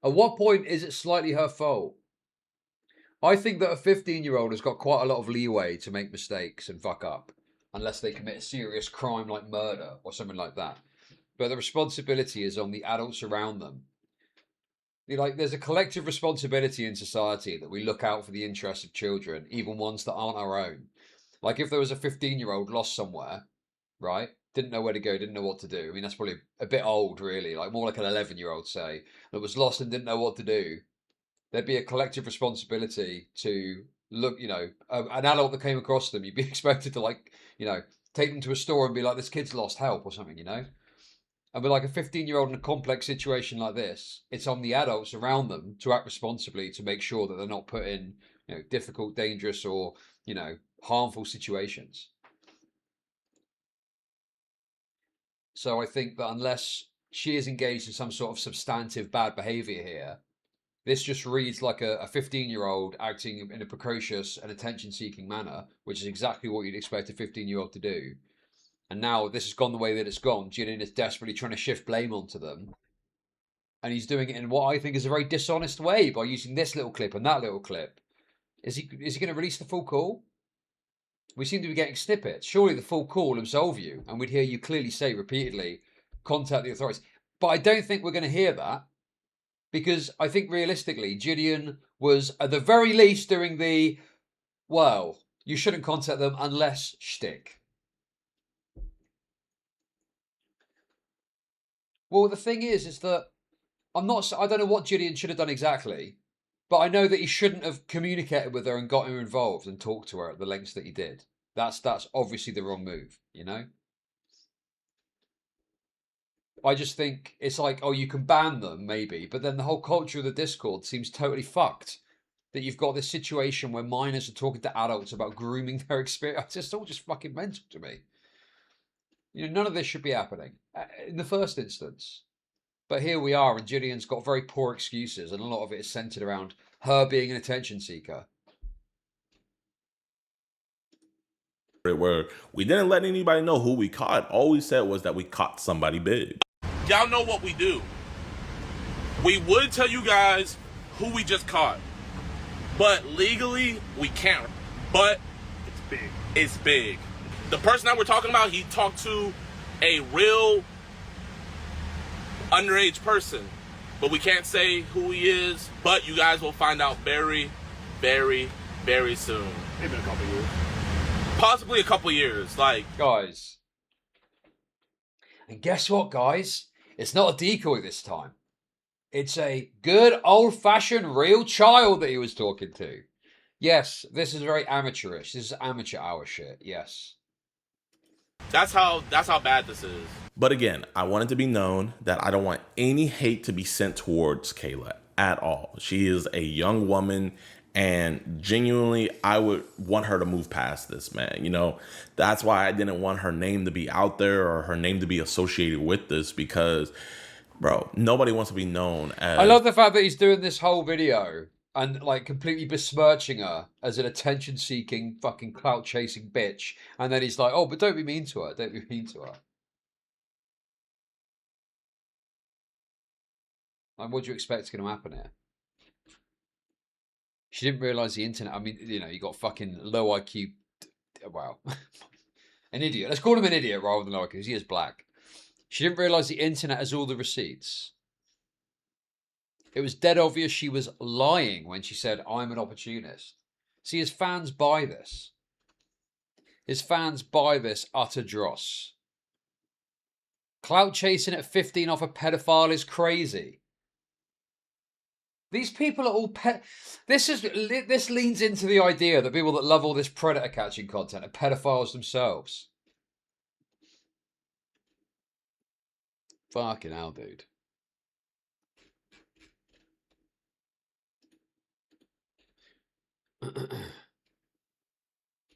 At what point is it slightly her fault? I think that a 15-year-old has got quite a lot of leeway to make mistakes and fuck up, unless they commit a serious crime like murder or something like that. But the responsibility is on the adults around them. Like, there's a collective responsibility in society that we look out for the interests of children, even ones that aren't our own. Like, if there was a 15-year-old lost somewhere, right? Didn't know where to go, didn't know what to do. I mean, that's probably a bit old, really. Like, more like an 11-year-old, say, that was lost and didn't know what to do. There'd be a collective responsibility to look, you know, an adult that came across them, you'd be expected to, like, you know, take them to a store and be like, this kid's lost, help, or something, you know? And with like a 15-year-old in a complex situation like this, it's on the adults around them to act responsibly to make sure that they're not put in, you know, difficult, dangerous, or, you know, harmful situations. So I think that unless she is engaged in some sort of substantive bad behavior here, this just reads like a 15-year-old acting in a precocious and attention-seeking manner, which is exactly what you'd expect a 15-year-old to do. And now this has gone the way that it's gone. JIDEON is desperately trying to shift blame onto them. And he's doing it in what I think is a very dishonest way by using this little clip and that little clip. Is he going to release the full call? We seem to be getting snippets. Surely the full call will absolve you. And we'd hear you clearly say repeatedly, contact the authorities. But I don't think we're going to hear that, because I think realistically, JIDEON was at the very least doing the, well, you shouldn't contact them unless shtick. Well, the thing is that I don't know what JIDEON should have done exactly, but I know that he shouldn't have communicated with her and got her involved and talked to her at the lengths that he did. That's obviously the wrong move, you know? I just think it's like, oh, you can ban them, maybe, but then the whole culture of the Discord seems totally fucked. That you've got this situation where minors are talking to adults about grooming their experience. It's all just fucking mental to me. You know, none of this should be happening in the first instance. But here we are, and JIDEON's got very poor excuses, and a lot of it is centered around her being an attention seeker. Where we didn't let anybody know who we caught. All we said was that we caught somebody big. Y'all know what we do. We would tell you guys who we just caught, but legally we can't. But it's big. It's big. The person that we're talking about, he talked to a real underage person, but we can't say who he is. But you guys will find out very, very, very soon. Maybe in a couple years. Possibly a couple years, like. Guys. And guess what, guys? It's not a decoy this time. It's a good old-fashioned real child that he was talking to. Yes, this is very amateurish. This is amateur hour shit, yes. That's how bad this is. But again, I want it to be known that I don't want any hate to be sent towards Kayla at all. She is a young woman, and genuinely, I would want her to move past this, man. You know, that's why I didn't want her name to be out there or her name to be associated with this, because, bro, nobody wants to be known as... I love the fact that he's doing this whole video and, like, completely besmirching her as an attention-seeking, fucking clout-chasing bitch. And then he's like, oh, but don't be mean to her. Don't be mean to her. Like, what do you expect is going to happen here? She didn't realise the internet. I mean, you know, you got fucking low IQ. Wow. An idiot. Let's call him an idiot rather than low IQ, because he is black. She didn't realise the internet has all the receipts. It was dead obvious she was lying when she said, I'm an opportunist. See, his fans buy this. His fans buy this utter dross. Clout chasing at 15 off a pedophile is crazy. These people are all this leans into the idea that people that love all this predator catching content are pedophiles themselves. Fucking hell, dude.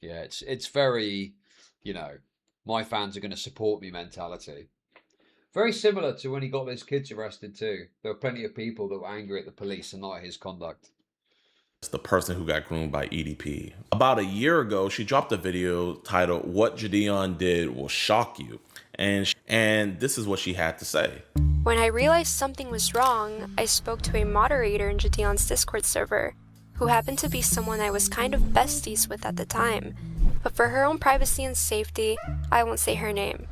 Yeah, it's very, you know, my fans are going to support me mentality. Very similar to when he got those kids arrested too. There were plenty of people that were angry at the police and not at his conduct. It's the person who got groomed by EDP. About a year ago, she dropped a video titled "What JIDEON Did Will Shock You," and this is what she had to say. When I realized something was wrong, I spoke to a moderator in JIDEON's Discord server, who happened to be someone I was kind of besties with at the time. But for her own privacy and safety, I won't say her name.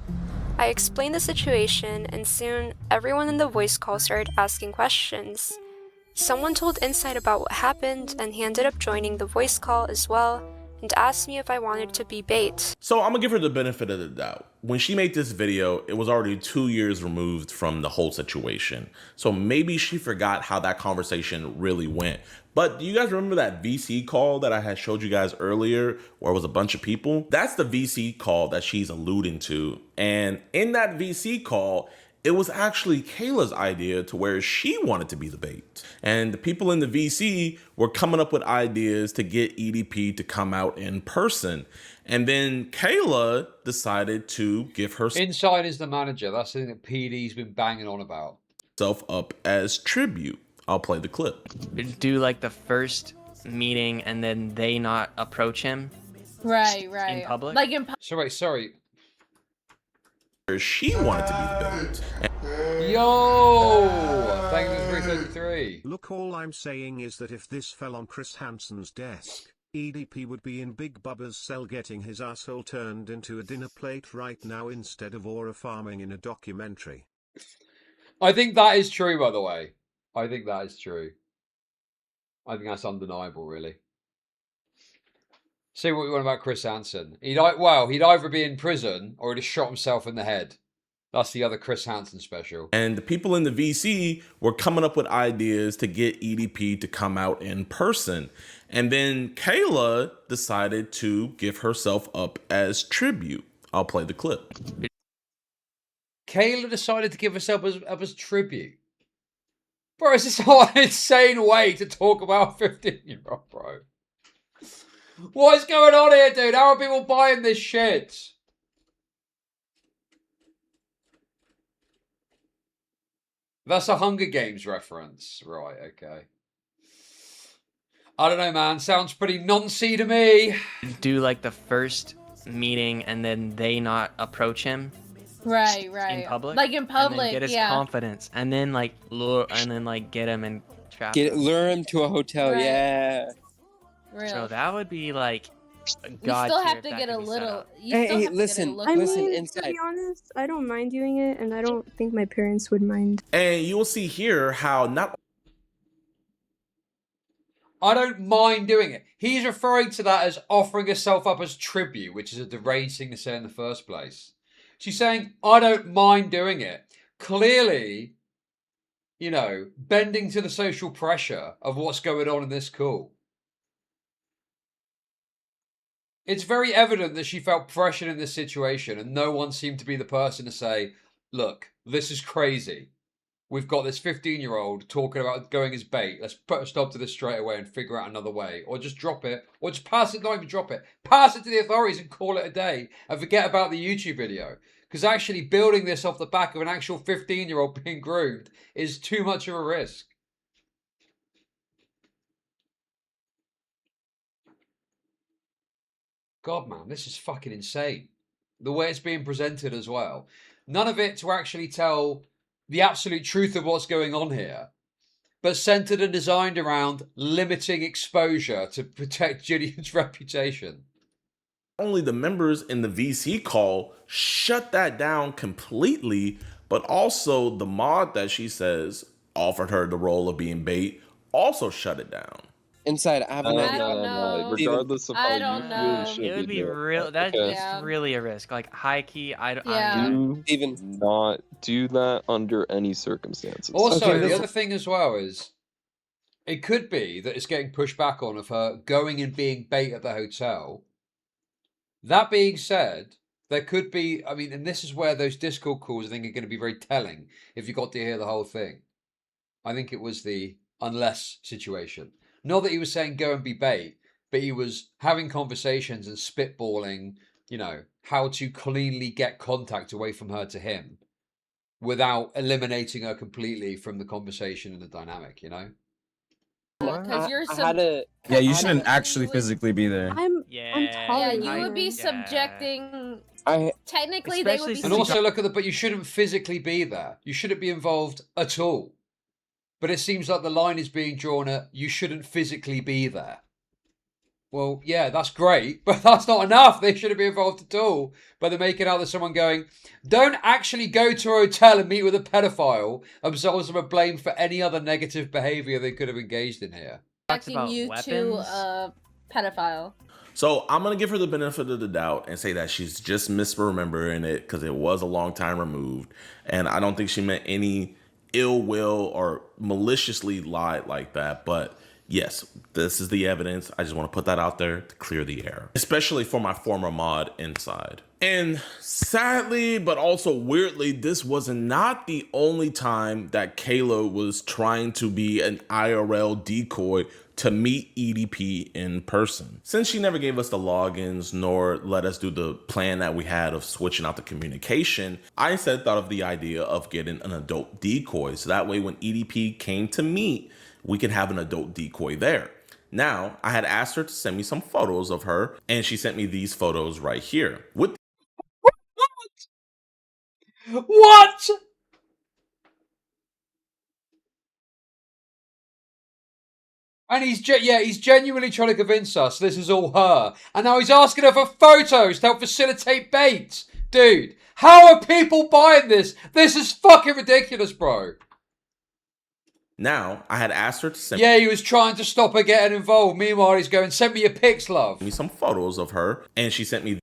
I explained the situation, and soon everyone in the voice call started asking questions. Someone told Insight about what happened, and he ended up joining the voice call as well, and asked me if I wanted to be bait. So I'm gonna give her the benefit of the doubt. When she made this video, it was already 2 years removed from the whole situation. So maybe she forgot how that conversation really went. But do you guys remember that VC call that I had showed you guys earlier where it was a bunch of people? That's the VC call that she's alluding to. And in that VC call, it was actually Kayla's idea to where she wanted to be the bait. And the people in the VC were coming up with ideas to get EDP to come out in person. And then Kayla decided to give her... Inside is the manager. That's the thing that PD's been banging on about. ...self up as tribute. I'll play the clip. Do like the first meeting and then they not approach him? Right. In public? Like in Sorry. She wanted to be the bait. Yo! Thank you for 333. Look, all I'm saying is that if this fell on Chris Hansen's desk, EDP would be in Big Bubba's cell getting his asshole turned into a dinner plate right now instead of aura farming in a documentary. I think that is true, by the way. I think that is true. I think that's undeniable, really. See what we want about Chris Hansen. He'd either be in prison or he'd have shot himself in the head. That's the other Chris Hansen special. And the people in the VC were coming up with ideas to get EDP to come out in person. And then Kayla decided to give herself up as tribute. I'll play the clip. Kayla decided to give herself up as tribute. Bro, is this an insane way to talk about a 15-year-old, bro? What is going on here, dude? How are people buying this shit? That's a Hunger Games reference. Right, okay. I don't know, man. Sounds pretty noncy to me. Do like the first meeting and then they not approach him. Right. In public. Like in public, and then get his confidence, and then like lure, and then like get him and trap him. Lure him to a hotel, Right. yeah. Real. So that would be like. You still have to get a little. Listen, I listen, mean, inside. to be honest, I don't mind doing it, and I don't think my parents would mind. And you will see here how not. I don't mind doing it. He's referring to that as offering herself up as tribute, which is a deranged thing to say in the first place. She's saying, I don't mind doing it. Clearly, you know, bending to the social pressure of what's going on in this call. It's very evident that she felt pressured in this situation and no one seemed to be the person to say, look, this is crazy. We've got this 15-year-old talking about going as bait. Let's put a stop to this straight away and figure out another way. Or just drop it. Or just pass it, not even drop it. Pass it to the authorities and call it a day. And forget about the YouTube video. Because actually building this off the back of an actual 15-year-old being groomed is too much of a risk. God, man, this is fucking insane. The way it's being presented as well. None of it to actually tell the absolute truth of what's going on here, but centered and designed around limiting exposure to protect JIDEON's reputation. Only the members in the VC call shut that down completely, but also the mod that she says offered her the role of being bait also shut it down. Inside, I have an idea. No. Regardless of how you feel, you should It would be doing real. it, That's because really a risk. Like high key, I don't. do not do that under any circumstances. Also, the other thing as well is, it could be that it's getting pushed back on of her going and being bait at the hotel. That being said, there could be, I mean, and this is where those Discord calls I think are going to be very telling if you got to hear the whole thing. I think it was the unless situation. Not that he was saying go and be bait, but he was having conversations and spitballing, you know, how to cleanly get contact away from her to him without eliminating her completely from the conversation and the dynamic, you know? Because you're Yeah, you shouldn't actually physically be there. Yeah, you would be subjecting. Technically, they would be. And also look at the, but you shouldn't physically be there. You shouldn't be involved at all. But it seems like the line is being drawn at you shouldn't physically be there. Well, yeah, that's great, but that's not enough. They shouldn't be involved at all. But they're making out there's someone going, don't actually go to a hotel and meet with a pedophile, absolves them of blame for any other negative behavior they could have engaged in here. Subjecting you to a pedophile. So I'm going to give her the benefit of the doubt and say that she's just misremembering it because it was a long time removed. And I don't think she meant any ill will or maliciously lied like that. But yes, this is the evidence. I just want to put that out there to clear the air, especially for my former mod inside. And sadly, but also weirdly, this was not the only time that Kayla was trying to be an IRL decoy to meet EDP in person. Since she never gave us the logins nor let us do the plan that we had of switching out the communication, I instead thought of the idea of getting an adult decoy. So that way when EDP came to meet, we could have an adult decoy there. Now, I had asked her to send me some photos of her, and she sent me these photos right here. What? What? And he's genuinely trying to convince us this is all her. And now he's asking her for photos to help facilitate bait. Dude, how are people buying this? This is fucking ridiculous, bro. Now, I had asked her to send he was trying to stop her getting involved. Meanwhile, he's going, send me your pics, love. me some photos of her, and she sent me.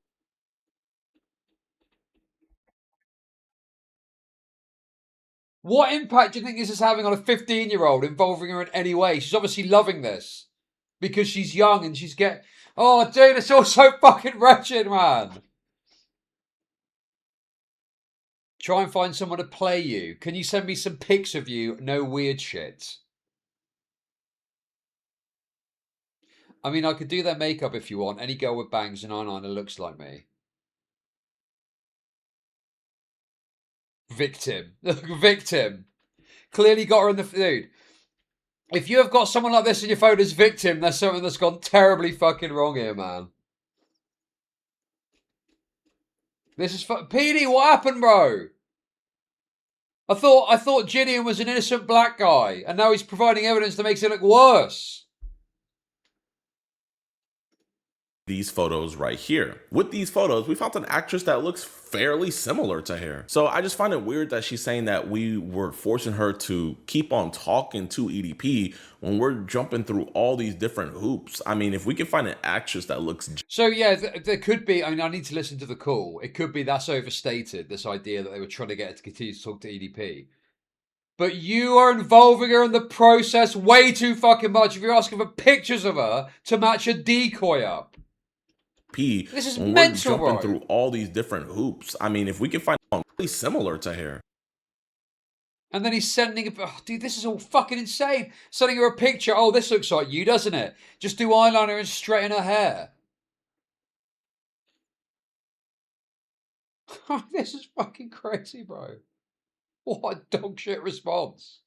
What impact do you think this is having on a 15-year-old involving her in any way? She's obviously loving this because she's young and she's Oh, dude, it's all so fucking wretched, man. Try and find someone to play you. Can you send me some pics of you? No weird shit. I mean, I could do their makeup if you want. Any girl with bangs and eyeliner looks like me. Victim. Victim. Clearly got her in the... Dude, if you have got someone like this in your phone as victim, there's something that's gone terribly fucking wrong here, man. This is... PD, what happened, bro? I thought JIDEON was an innocent black guy, and now he's providing evidence that makes it look worse. These photos right here. With these photos, we found an actress that looks fairly similar to her. So I just find it weird that she's saying that we were forcing her to keep on talking to EDP when we're jumping through all these different hoops. I mean, if we can find an actress that looks... So yeah, there could be, I mean, I need to listen to the call. It could be that's overstated, this idea that they were trying to get her to continue to talk to EDP. But you are involving her in the process way too fucking much if you're asking for pictures of her to match a decoy up. This is when mental, we're jumping bro. through all these different hoops. I mean, if we can find one really similar to her. And then he's sending... Oh, dude, this is all fucking insane. Sending her a picture. Oh, this looks like you, doesn't it? Just do eyeliner and straighten her hair. This is fucking crazy, bro. What a dog shit response.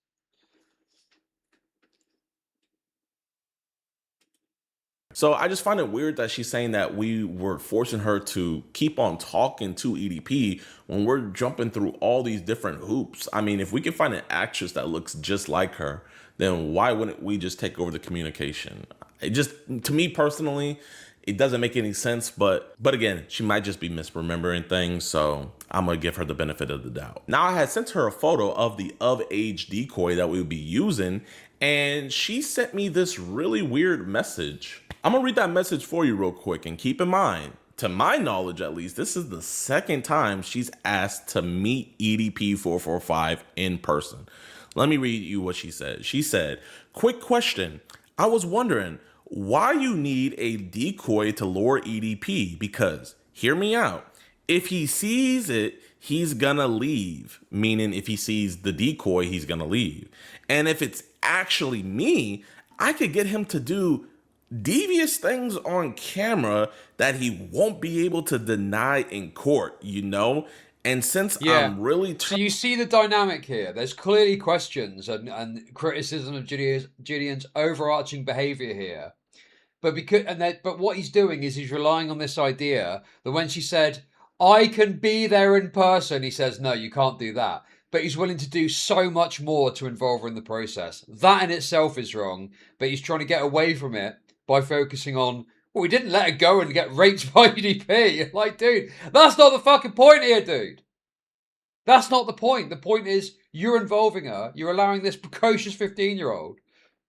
So I just find it weird that she's saying that we were forcing her to keep on talking to EDP when we're jumping through all these different hoops. I mean, if we can find an actress that looks just like her, then why wouldn't we just take over the communication? It just, to me personally, it doesn't make any sense. But again, she might just be misremembering things. So I'm going to give her the benefit of the doubt. Now, I had sent her a photo of the of-age decoy that we would be using, and she sent me this really weird message. I'm gonna read that message for you real quick, and keep in mind, to my knowledge at least, this is the second time she's asked to meet EDP 445 in person. Let me read you what she said. She said, "Quick question. I was wondering why you need a decoy to lure EDP, because, hear me out, if he sees it, he's gonna leave." Meaning if he sees the decoy, he's gonna leave. "And if it's actually me, I could get him to do devious things on camera that he won't be able to deny in court, you know? And since I'm really..." So you see the dynamic here. There's clearly questions and criticism of JIDEON's overarching behavior here. But but what he's doing is he's relying on this idea that when she said, "I can be there in person," he says, "No, you can't do that." But he's willing to do so much more to involve her in the process. That in itself is wrong, but he's trying to get away from it by focusing on, well, we didn't let her go and get raped by EDP. Like, dude, that's not the fucking point here, dude. That's not the point. The point is you're involving her. You're allowing this precocious 15-year-old,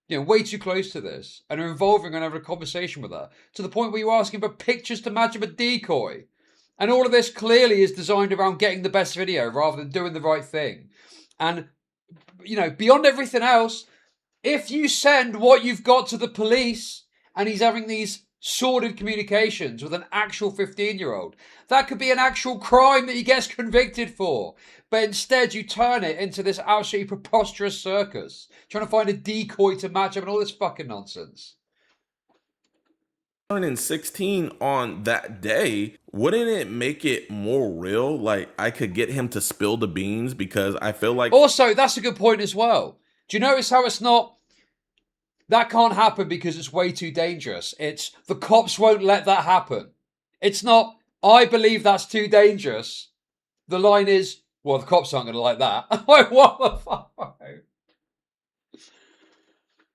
you know, way too close to this, and are involving her and having a conversation with her to the point where you're asking for pictures to match up a decoy. And all of this clearly is designed around getting the best video rather than doing the right thing. And, you know, beyond everything else, if you send what you've got to the police and he's having these sordid communications with an actual 15-year-old, that could be an actual crime that he gets convicted for. But instead, you turn it into this absolutely preposterous circus, trying to find a decoy to match up and all this fucking nonsense. Turning 16 on that day, wouldn't it make it more real? Like, I could get him to spill the beans, because I feel like... Also, that's a good point as well. Do you notice how it's not... That can't happen because it's way too dangerous. It's the cops won't let that happen. It's not, I believe that's too dangerous. The line is, well, the cops aren't going to like that. Like, what the fuck?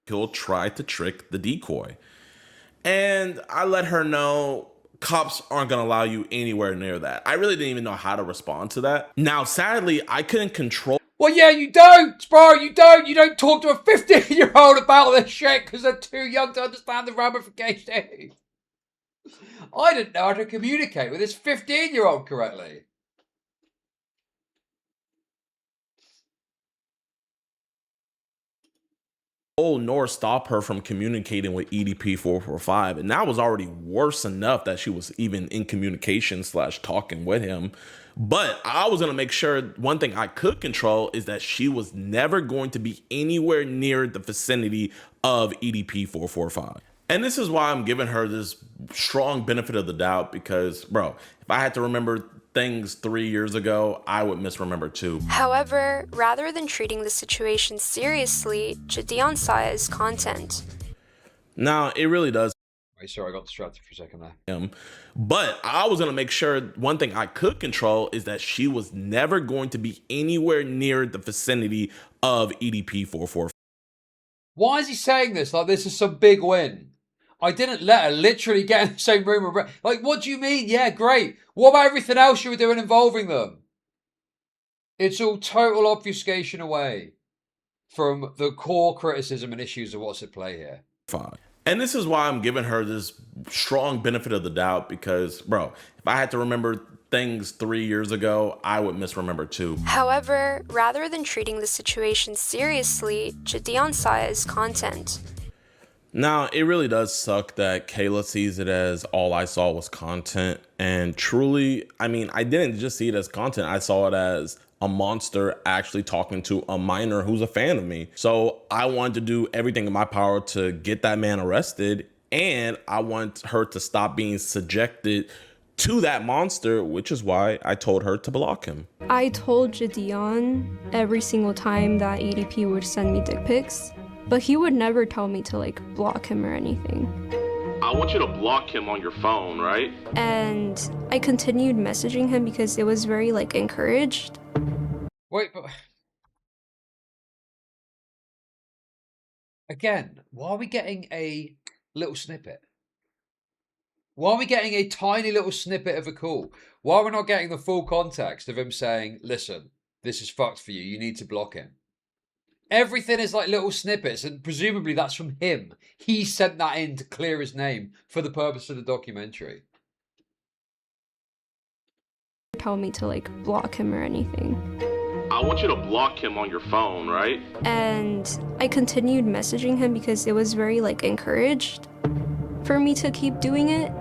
he'll try to trick the decoy. And I let her know cops aren't going to allow you anywhere near that. I really didn't even know how to respond to that. Now, sadly, I couldn't control. Well, yeah, you don't, bro. You don't. You don't talk to a 15-year-old about this shit because they're too young to understand the ramifications. I didn't know how to communicate with this 15-year-old correctly. Nor stop her from communicating with EDP 445, and that was already worse enough that she was even in communication / talking with him. But I was going to make sure one thing I could control is that she was never going to be anywhere near the vicinity of EDP 445. And this is why I'm giving her this strong benefit of the doubt, because, bro, if I had to remember things 3 years ago, I would misremember too. However, rather than treating the situation seriously, JIDEON saw it as content. Now, it really does. Wait, sorry, I got distracted for a second there. But I was going to make sure one thing I could control is that she was never going to be anywhere near the vicinity of EDP 445. Why is he saying this? Like, this is some big win. I didn't let her literally get in the same room with... Like, what do you mean? Yeah, great. What about everything else you were doing involving them? It's all total obfuscation away from the core criticism and issues of what's at play here. Fine. And this is why I'm giving her this strong benefit of the doubt, because, bro, if I had to remember things 3 years ago, I would misremember too. However, rather than treating the situation seriously, JIDEON saw it as content. Now, it really does suck that Kayla sees it as all I saw was content. And truly, I mean, I didn't just see it as content. I saw it as a monster actually talking to a minor who's a fan of me. So I wanted to do everything in my power to get that man arrested. And I want her to stop being subjected to that monster, which is why I told her to block him. I told JIDEON every single time that EDP would send me dick pics, but he would never tell me to like block him or anything. I want you to block him on your phone, right? And I continued messaging him because it was very like encouraged. Wait, but... Again, why are we getting a little snippet? Why are we getting a tiny little snippet of a call? Why are we not getting the full context of him saying, listen, this is fucked for you, you need to block him? Everything is like little snippets, and presumably that's from him. He sent that in to clear his name for the purpose of the documentary. Tell me to like block him or anything. I want you to block him on your phone, right? And I continued messaging him because it was very like encouraged for me to keep doing it.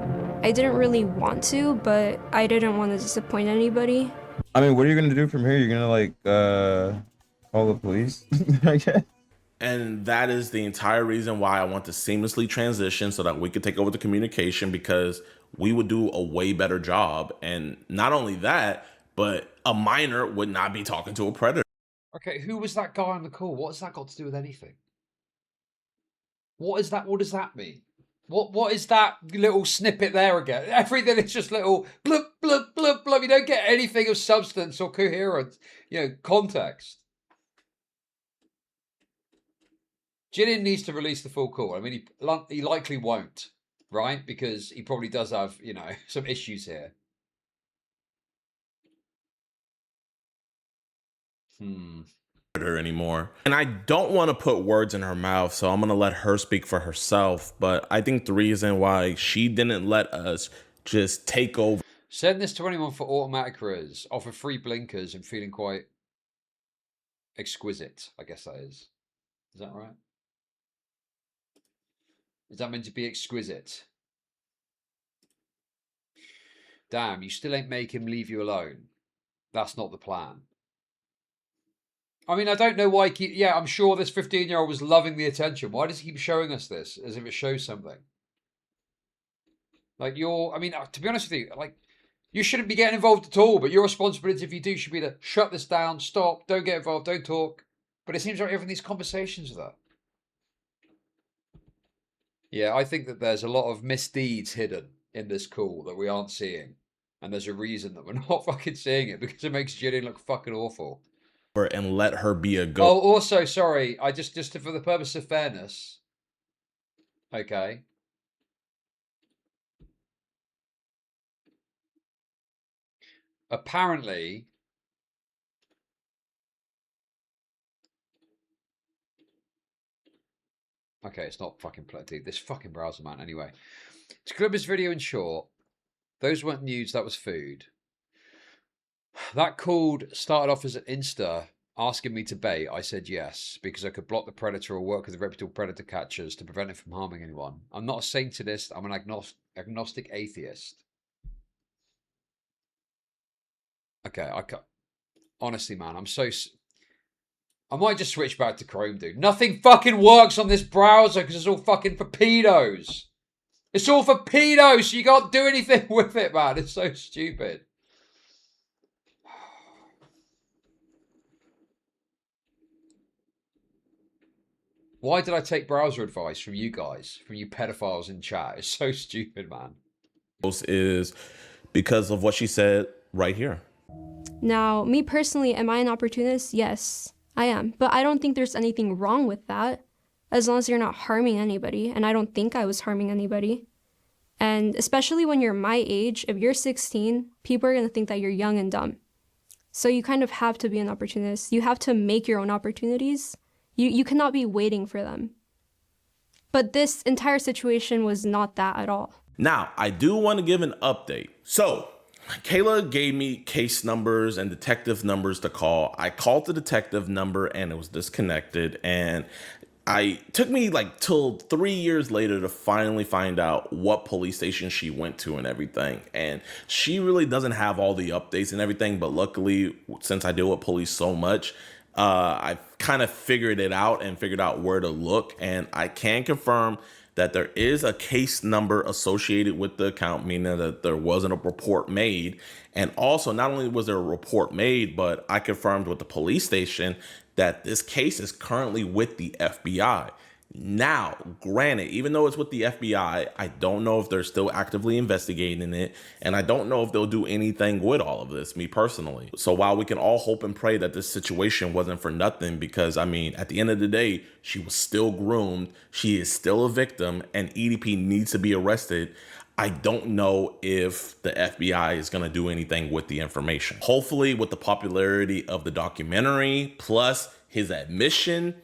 I didn't really want to, but I didn't want to disappoint anybody. I mean, what are you gonna do from here? You're gonna like call the police? I guess. And that is the entire reason why I want to seamlessly transition so that we could take over the communication, because we would do a way better job. And not only that, but a minor would not be talking to a predator. Okay, who was that guy on the call? What has that got to do with anything? What is that? What does that mean? What is that little snippet there again? Everything is just little blub, blub, blub, blub. You don't get anything of substance or coherence, context. JIDEON needs to release the full call. I mean, he likely won't, right? Because he probably does have, some issues here. Anymore. And I don't want to put words in her mouth, so I'm going to let her speak for herself. But I think the reason why she didn't let us just take over. Send this to anyone for automatic res, offer free blinkers, and feeling quite exquisite, I guess that is. Is that right? Is that meant to be exquisite? Damn, you still ain't make him leave you alone. That's not the plan. I mean, I don't know why I'm sure this 15-year-old was loving the attention. Why does he keep showing us this as if it shows something? Like, to be honest with you, like, you shouldn't be getting involved at all, but your responsibility, if you do, should be to shut this down, stop, don't get involved, don't talk. But it seems like you're having these conversations with her. Yeah, I think that there's a lot of misdeeds hidden in this call that we aren't seeing. And there's a reason that we're not fucking seeing it, because it makes JIDEON look fucking awful. and let her be a Oh, ghost. also, sorry, I just for the purpose of fairness, okay. Apparently, okay, it's not fucking plenty. This fucking browser, man. Anyway, to clip this video in short, those weren't nudes, that was food. That started off as an Insta asking me to bait. I said yes, because I could block the predator or work with reputable predator catchers to prevent it from harming anyone. I'm not a satanist, I'm an agnostic atheist. Okay, I can't. Honestly, man, I might just switch back to Chrome, dude. Nothing fucking works on this browser because it's all fucking for pedos. It's all for pedos, so you can't do anything with it, man. It's so stupid. Why did I take browser advice from you guys, from you pedophiles in chat? It's so stupid, man. Is because of what she said right here. Now, me personally, am I an opportunist? Yes, I am. But I don't think there's anything wrong with that, as long as you're not harming anybody. And I don't think I was harming anybody. And especially when you're my age, if you're 16, people are going to think that you're young and dumb. So you kind of have to be an opportunist. You have to make your own opportunities. You cannot be waiting for them. But this entire situation was not that at all. Now, I do want to give an update. So, Kayla gave me case numbers and detective numbers to call. I called the detective number and it was disconnected. And it took me like till 3 years later to finally find out what police station she went to and everything. And she really doesn't have all the updates and everything. But luckily, since I deal with police so much, I kind of figured it out and figured out where to look. And I can confirm that there is a case number associated with the account, meaning that there wasn't a report made. And also, not only was there a report made, but I confirmed with the police station that this case is currently with the FBI. Now, granted, even though it's with the FBI, I don't know if they're still actively investigating it, and I don't know if they'll do anything with all of this, me personally. So while we can all hope and pray that this situation wasn't for nothing, because I mean, at the end of the day, she was still groomed, she is still a victim, and EDP needs to be arrested, I don't know if the FBI is going to do anything with the information. Hopefully, with the popularity of the documentary, plus his admission,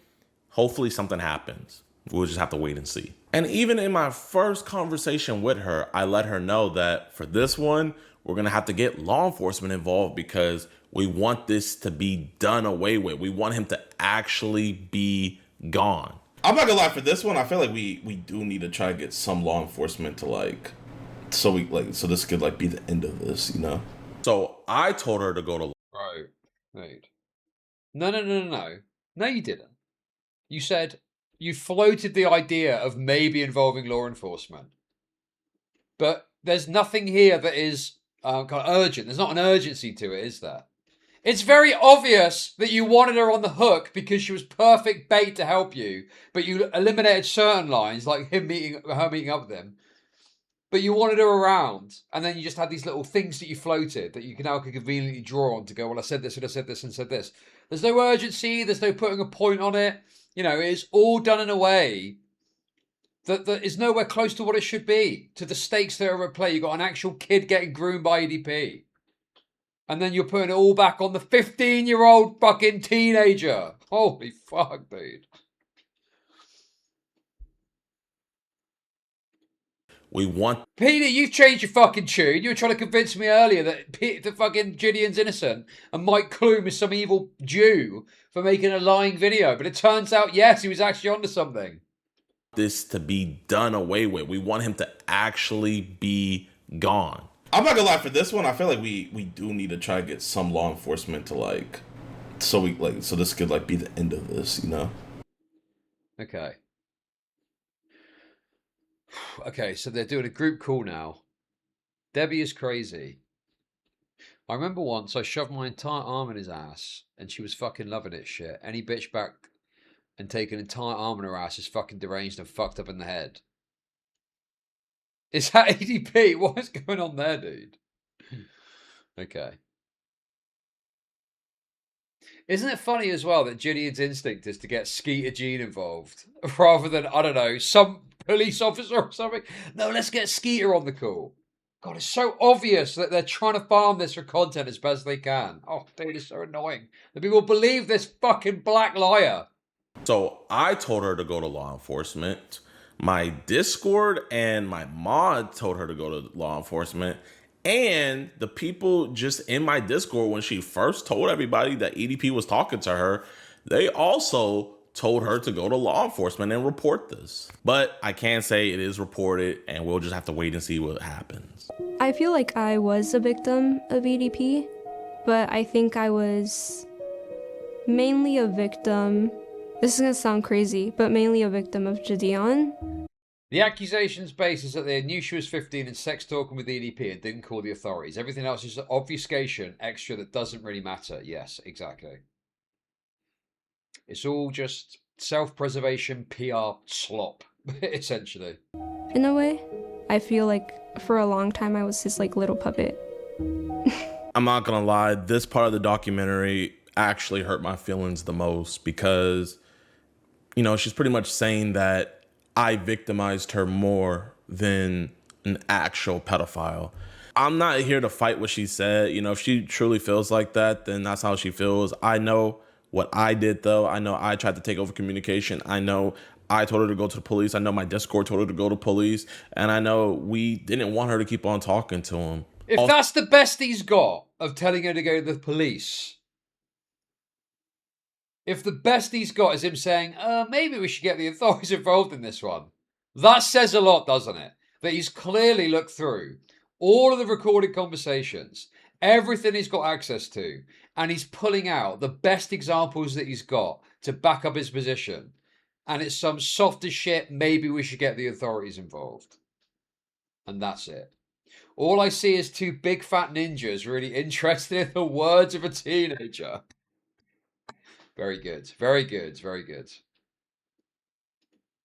hopefully something happens. We'll just have to wait and see. And even in my first conversation with her, I let her know that for this one, we're going to have to get law enforcement involved because we want this to be done away with. We want him to actually be gone. I'm not gonna lie, for this one, I feel like we do need to try to get some law enforcement to so this could be the end of this, you know? So I told her to go to... Right. Right. No. No, you didn't. You said you floated the idea of maybe involving law enforcement. But there's nothing here that is kind of urgent. There's not an urgency to it, is there? It's very obvious that you wanted her on the hook because she was perfect bait to help you, but you eliminated certain lines, like her meeting up with him. But you wanted her around, and then you just had these little things that you floated that you can now conveniently draw on to go, well, I said this, and I said this, and said this. There's no urgency. There's no putting a point on it. You know, it's all done in a way that is nowhere close to what it should be, to the stakes that are at play. You've got an actual kid getting groomed by EDP. And then you're putting it all back on the 15-year-old fucking teenager. Holy fuck, dude. We want... Peter, you've changed your fucking tune. You were trying to convince me earlier that the fucking JIDEON's innocent and Mike Clume is some evil Jew for making a lying video. But it turns out, yes, he was actually onto something. This to be done away with. We want him to actually be gone. I'm not gonna lie, for this one, I feel like we do need to try to get some law enforcement to so this could be the end of this, you know? Okay. Okay, so they're doing a group call now. Debbie is crazy. I remember once I shoved my entire arm in his ass and she was fucking loving it shit. Any bitch back and take an entire arm in her ass is fucking deranged and fucked up in the head. Is that EDP? What is going on there, dude? Okay. Isn't it funny as well that Gideon's instinct is to get Skeeter Jean involved rather than, I don't know, some police officer or something? No, let's get Skeeter on the call. God, it's so obvious that they're trying to farm this for content as best they can. Oh, dude, it's so annoying that people believe this fucking black liar. So I told her to go to law enforcement. My Discord and my mod told her to go to law enforcement. And the people just in my Discord, when she first told everybody that EDP was talking to her, they also told her to go to law enforcement and report this. But I can say it is reported, and we'll just have to wait and see what happens. I feel like I was a victim of EDP, but I think I was mainly a victim. This is gonna sound crazy, but mainly a victim of JIDEON. The accusation's base is that they knew she was 15 and sex talking with EDP and didn't call the authorities. Everything else is obfuscation, extra that doesn't really matter. Yes, exactly. It's all just self-preservation PR slop, essentially. In a way, I feel like for a long time I was his like little puppet. I'm not gonna lie, this part of the documentary actually hurt my feelings the most because, you know, she's pretty much saying that I victimized her more than an actual pedophile. I'm not here to fight what she said. You know, if she truly feels like that, then that's how she feels. I know what I did, though. I know I tried to take over communication. I know I told her to go to the police. I know my Discord told her to go to police. And I know we didn't want her to keep on talking to him. If that's the best he's got of telling her to go to the police, if the best he's got is him saying, maybe we should get the authorities involved in this one, that says a lot, doesn't it? That he's clearly looked through all of the recorded conversations, everything he's got access to, and he's pulling out the best examples that he's got to back up his position. And it's some soft as shit, maybe we should get the authorities involved. And that's it. All I see is two big fat ninjas really interested in the words of a teenager. Very good. Very good. Very good.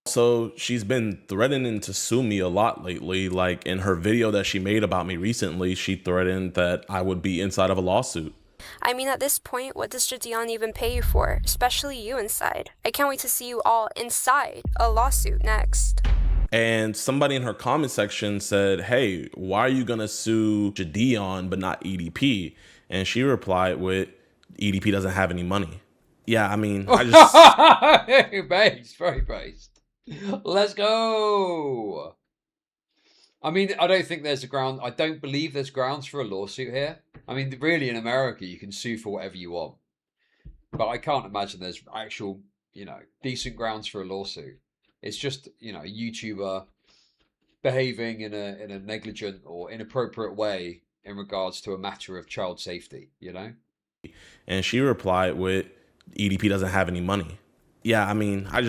So she's been threatening to sue me a lot lately. Like in her video that she made about me recently, she threatened that I would be inside of a lawsuit. I mean, at this point, what does JIDEON even pay you for? Especially you inside. I can't wait to see you all inside a lawsuit next. And somebody in her comment section said, hey, why are you going to sue JIDEON but not EDP? And she replied with, EDP doesn't have any money. Yeah, I mean, I just... Based, very based. Let's go. I mean, I don't think there's a ground. I don't believe there's grounds for a lawsuit here. I mean, really, in America, you can sue for whatever you want. But I can't imagine there's actual, you know, decent grounds for a lawsuit. It's just, you know, a YouTuber behaving in a negligent or inappropriate way in regards to a matter of child safety, you know? And she replied with, EDP doesn't have any money. Yeah, I mean, I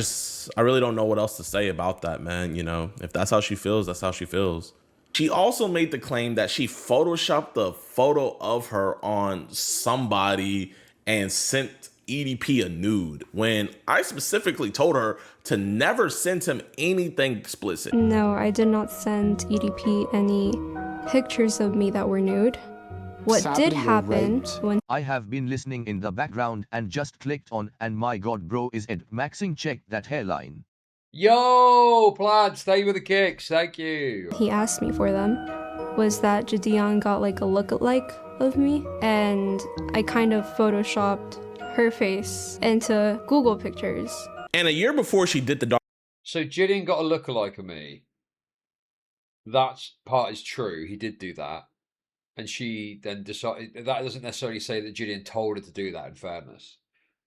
really don't know what else to say about that, man. You know, if that's how she feels, that's how she feels. She also made the claim that she photoshopped the photo of her on somebody and sent EDP a nude when I specifically told her to never send him anything explicit. No, I did not send EDP any pictures of me that were nude. What did happen when I have been listening in the background and just clicked on, and my god, bro, is Ed maxing, check that hairline. Yo, Plaid, stay with the kicks, thank you. He asked me for them was that JIDEON got like a lookalike of me, and I kind of photoshopped her face into Google pictures. And a year before she did the So JIDEON got a lookalike of me. That part is true, he did do that. And she then decided, that doesn't necessarily say that JIDEON told her to do that, in fairness.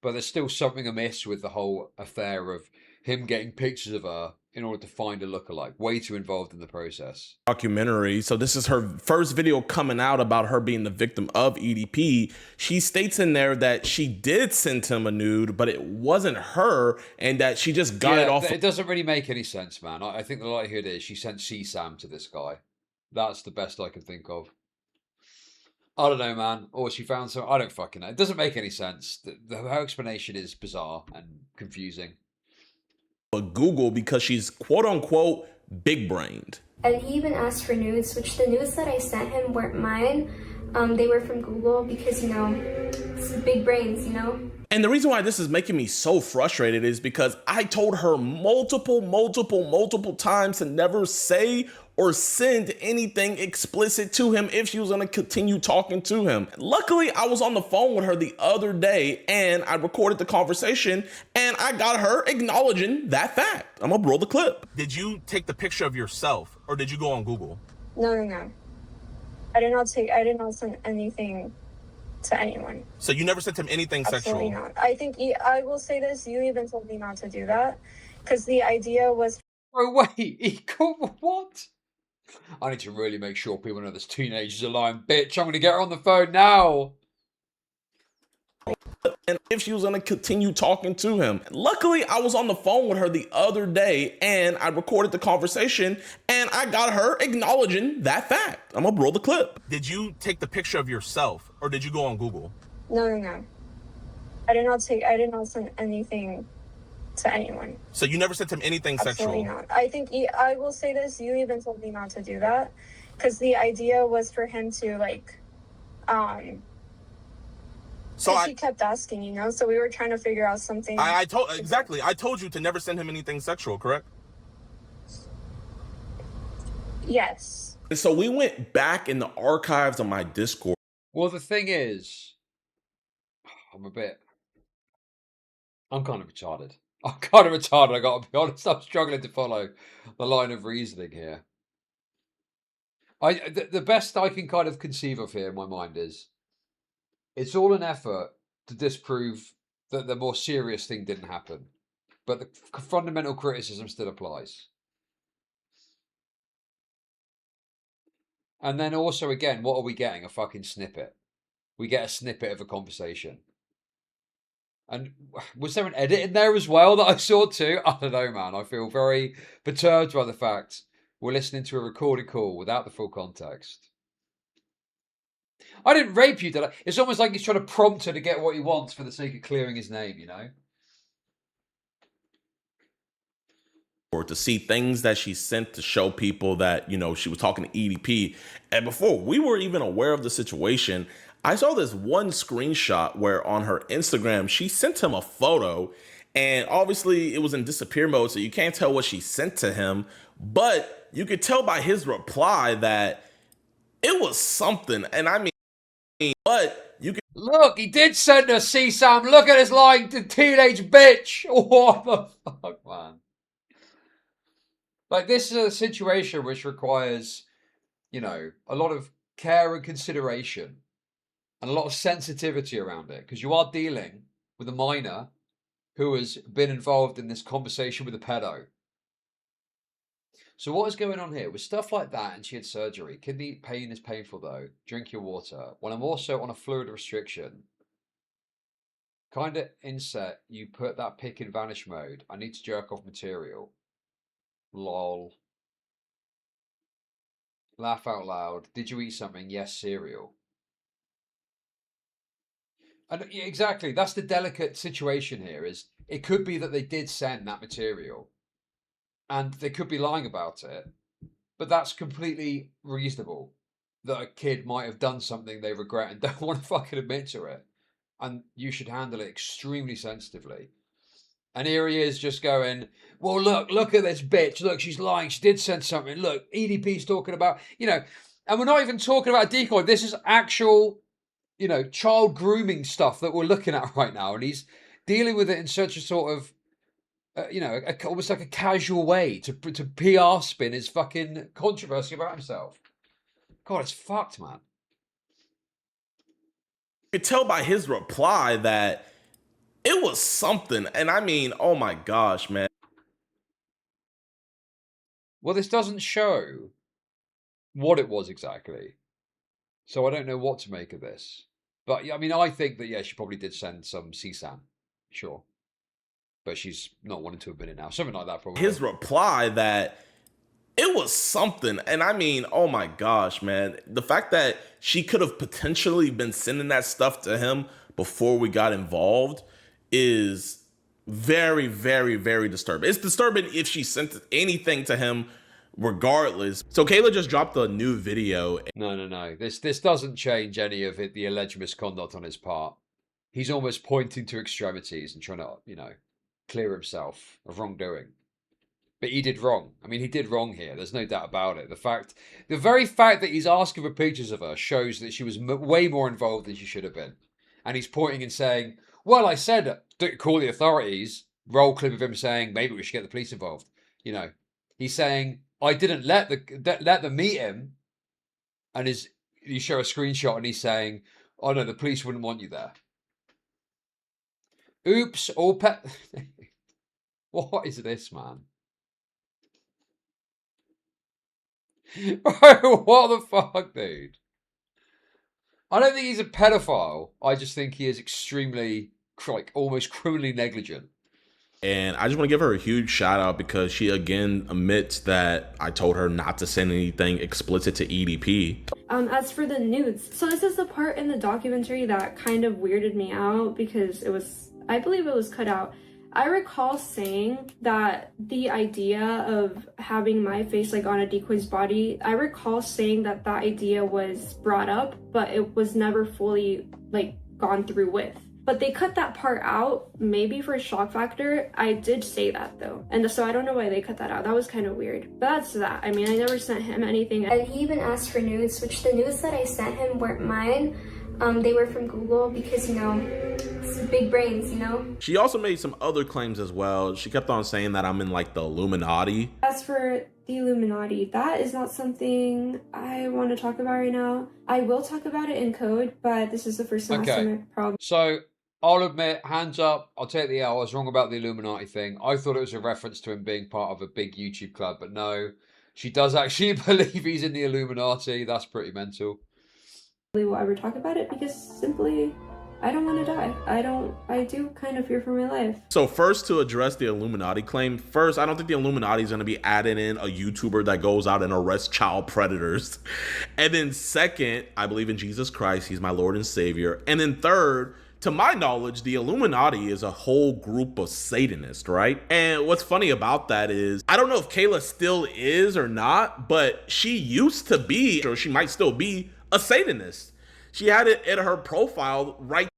But there's still something amiss with the whole affair of him getting pictures of her in order to find a lookalike. Way too involved in the process. Documentary. So this is her first video coming out about her being the victim of EDP. She states in there that she did send him a nude, but it wasn't her, and that she just got it off. It doesn't really make any sense, man. I think the likelihood is she sent CSAM to this guy. That's the best I can think of. I don't know, man. Or she found some. I don't fucking know. It doesn't make any sense. Her explanation is bizarre and confusing. But Google, because she's quote unquote big brained. And he even asked for nudes, which the nudes that I sent him weren't mine. They were from Google because, big brains, And the reason why this is making me so frustrated is because I told her multiple times to never say or send anything explicit to him if she was gonna continue talking to him. Luckily, I was on the phone with her the other day and I recorded the conversation and I got her acknowledging that fact. I'm gonna roll the clip. Did you take the picture of yourself or did you go on Google? No. I did not send anything to anyone. So you never sent him anything Absolutely sexual? not. I think, I will say this, you even told me not to do that because the idea was... Oh, wait, he called what? I need to really make sure people know this teenager's a lying bitch. I'm going to get her on the phone now. And if she was gonna continue talking to him. Luckily, I was on the phone with her the other day and I recorded the conversation and I got her acknowledging that fact. I'm gonna roll the clip. Did you take the picture of yourself or did you go on Google? No. I did not send anything to anyone. So you never sent him anything Absolutely sexual? not. I think, I will say this, you even told me not to do that because the idea was for him to So he kept asking, so we were trying to figure out something. I told you to never send him anything sexual, correct? Yes. And so we went back in the archives of my Discord. Well, the thing is, I'm kind of retarded. I gotta be honest. I'm struggling to follow the line of reasoning here. The best I can kind of conceive of here in my mind is it's all an effort to disprove that the more serious thing didn't happen. But the fundamental criticism still applies. And then also, again, what are we getting? A fucking snippet. We get a snippet of a conversation. And was there an edit in there as well that I saw too? I don't know, man. I feel very perturbed by the fact we're listening to a recorded call without the full context. I didn't rape you, did I? It's almost like he's trying to prompt her to get what he wants for the sake of clearing his name, Or to see things that she sent to show people that, she was talking to EDP. And before we were even aware of the situation, I saw this one screenshot where on her Instagram, she sent him a photo and obviously it was in disappear mode. So you can't tell what she sent to him, but you could tell by his reply that it was something. And I mean, but you could look, he did send us CSAM. Look at this lying teenage bitch. What the fuck, man? Like, this is a situation which requires, a lot of care and consideration and a lot of sensitivity around it because you are dealing with a minor who has been involved in this conversation with a pedo. So what is going on here? With stuff like that, and she had surgery. Kidney pain is painful though. Drink your water. When I'm also on a fluid restriction, kind of inset, you put that pick in vanish mode. I need to jerk off material. Lol. Laugh out loud. Did you eat something? Yes, cereal. And yeah, exactly, that's the delicate situation here. Is it could be that they did send that material, and they could be lying about it, but that's completely reasonable. That a kid might have done something they regret and don't want to fucking admit to it, and you should handle it extremely sensitively. And here he is just going, well, look at this bitch. Look, she's lying. She did send something. Look, EDP's talking about, and we're not even talking about decoy. This is actual, child grooming stuff that we're looking at right now. And he's dealing with it in such a sort of, almost like a casual way to PR spin his fucking controversy about himself. God, it's fucked, man. You could tell by his reply that it was something. And I mean, oh my gosh, man. Well, this doesn't show what it was exactly. So I don't know what to make of this. But I mean, I think that, yeah, she probably did send some CSAM. Sure. But she's not wanting to admit it now. Something like that, probably. His reply that it was something. And I mean, oh my gosh, man. The fact that she could have potentially been sending that stuff to him before we got involved is very, very, very disturbing. It's disturbing if she sent anything to him regardless. So Kayla just dropped a new video. No. This doesn't change any of it, the alleged misconduct on his part. He's almost pointing to extremities and trying to, you know, clear himself of wrongdoing. But he did wrong. I mean, he did wrong here. There's no doubt about it. The very fact that he's asking for pictures of her shows that she was way more involved than she should have been. And he's pointing and saying, well, I said, don't call the authorities. Roll clip of him saying, maybe we should get the police involved. You know, he's saying, I didn't let them meet him. And you show a screenshot and he's saying, oh no, the police wouldn't want you there. Oops, all pet. What is this, man? What the fuck, dude? I don't think he's a pedophile. I just think he is extremely, like, almost criminally negligent. And I just want to give her a huge shout out because she again admits that I told her not to send anything explicit to EDP. As for the nudes, so this is the part in the documentary that kind of weirded me out because I believe it was cut out. I recall saying that the idea of having my face like on a decoy's body, I recall saying that idea was brought up, but it was never fully like gone through with. But they cut that part out, maybe for shock factor. I did say that though. And so I don't know why they cut that out. That was kind of weird. But that's that. I mean, I never sent him anything. And he even asked for nudes, which the nudes that I sent him weren't mine. They were from Google because, you know, it's big brains, you know? She also made some other claims as well. She kept on saying that I'm in like the Illuminati. As for the Illuminati, that is not something I want to talk about right now. I will talk about it in code, but this is the first time I probably. So I'll admit, hands up, I'll take the L. I was wrong about the Illuminati thing. I thought it was a reference to him being part of a big YouTube club, but no. She does actually believe he's in the Illuminati. That's pretty mental. Will ever talk about it because simply I don't want to die. I do kind of fear for my life. So first, to address the Illuminati claim, first, I don't think the Illuminati is going to be adding in a YouTuber that goes out and arrests child predators. And then second, I believe in Jesus Christ. He's my Lord and Savior. And then third, to my knowledge, the Illuminati is a whole group of Satanists, right? And what's funny about that is, I don't know if Kayla still is or not, but she used to be, or she might still be, a Satanist. She had it in her profile right.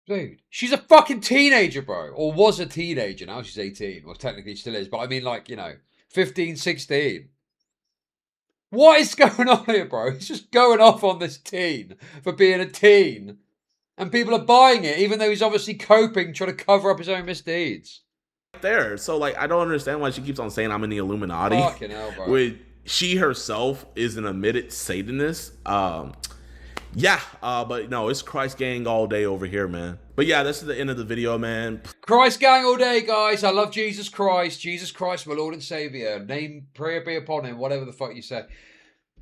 Dude, she's a fucking teenager, bro. Or was a teenager. Now she's 18. Well, technically still is. But I mean, like, you know, 15, 16. What is going on here, bro? He's just going off on this teen for being a teen. And people are buying it, even though he's obviously coping, trying to cover up his own misdeeds. There. So, like, I don't understand why she keeps on saying I'm in the Illuminati. Fucking hell, bro. With she herself is an admitted Satanist. But no, it's Christ gang all day over here, man. But yeah, this is the end of the video, man. Christ gang all day, guys. I love Jesus Christ. Jesus Christ, my Lord and Savior. Name, prayer be upon him, whatever the fuck you say.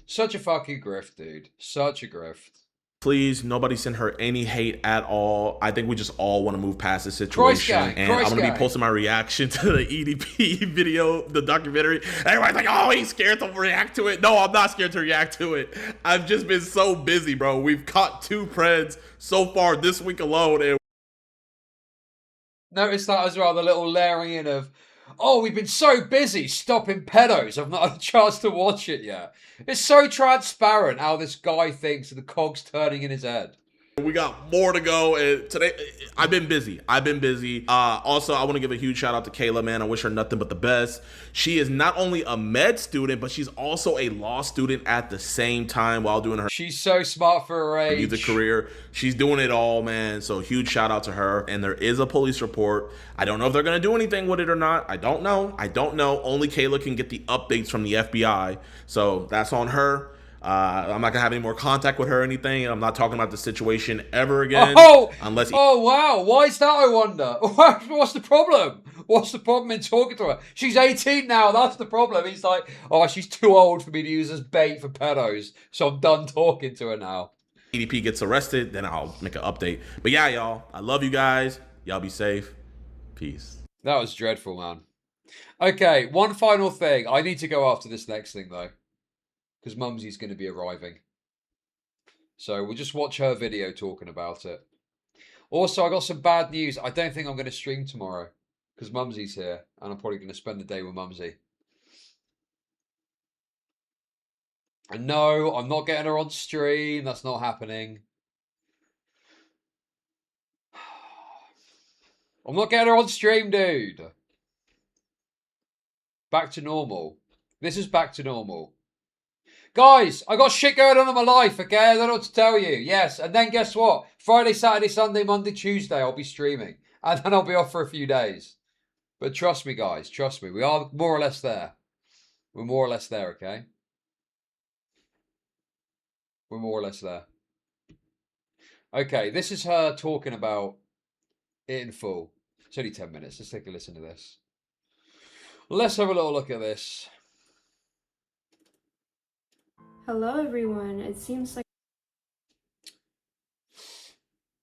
Such a fucking grift, dude. Such a grift. Please, nobody send her any hate at all. I think we just all want to move past this situation. And I'm going to be posting my reaction to the EDP video, the documentary. Everybody's like, oh, he's scared to react to it. No, I'm not scared to react to it. I've just been so busy, bro. We've caught 2 Preds so far this week alone. And notice that as well, the little layering in of, oh, we've been so busy stopping pedos. I've not had a chance to watch it yet. It's so transparent how this guy thinks and the cogs turning in his head. We got more to go, and today I've been busy. Also, I want to give a huge shout out to Kayla, man. I wish her nothing but the best. She is not only a med student, but she's also a law student at the same time while doing her. She's so smart for her age. Music career. She's doing it all, man. So huge shout out to her. And there is a police report. I don't know if they're gonna do anything with it or not. I don't know. Only Kayla can get the updates from the FBI. So that's on her. I'm not gonna have any more contact with her or anything. I'm not talking about the situation ever again. Unless wow, why is that, I wonder? What's the problem? What's the problem in talking to her? She's 18 now, that's the problem. He's like, oh, she's too old for me to use as bait for pedos, so I'm done talking to her now. EDP gets arrested, then I'll make an update. But yeah, y'all, I love you guys. Y'all be safe. Peace. That was dreadful, man. Okay, one final thing. I need to go after this next thing, though, because Mumsy's going to be arriving. So we'll just watch her video talking about it. Also, I got some bad news. I don't think I'm going to stream tomorrow because Mumsy's here, and I'm probably going to spend the day with Mumsy. And no, I'm not getting her on stream. That's not happening. I'm not getting her on stream, dude. Back to normal. This is back to normal. Guys, I got shit going on in my life, okay? I don't know what to tell you. Yes, and then guess what? Friday, Saturday, Sunday, Monday, Tuesday, I'll be streaming. And then I'll be off for a few days. But trust me, guys. Trust me. We are more or less there. We're more or less there, okay? We're more or less there. Okay, this is her talking about it in full. It's only 10 minutes. Let's take a listen to this. Let's have a little look at this. Hello, everyone. It seems like...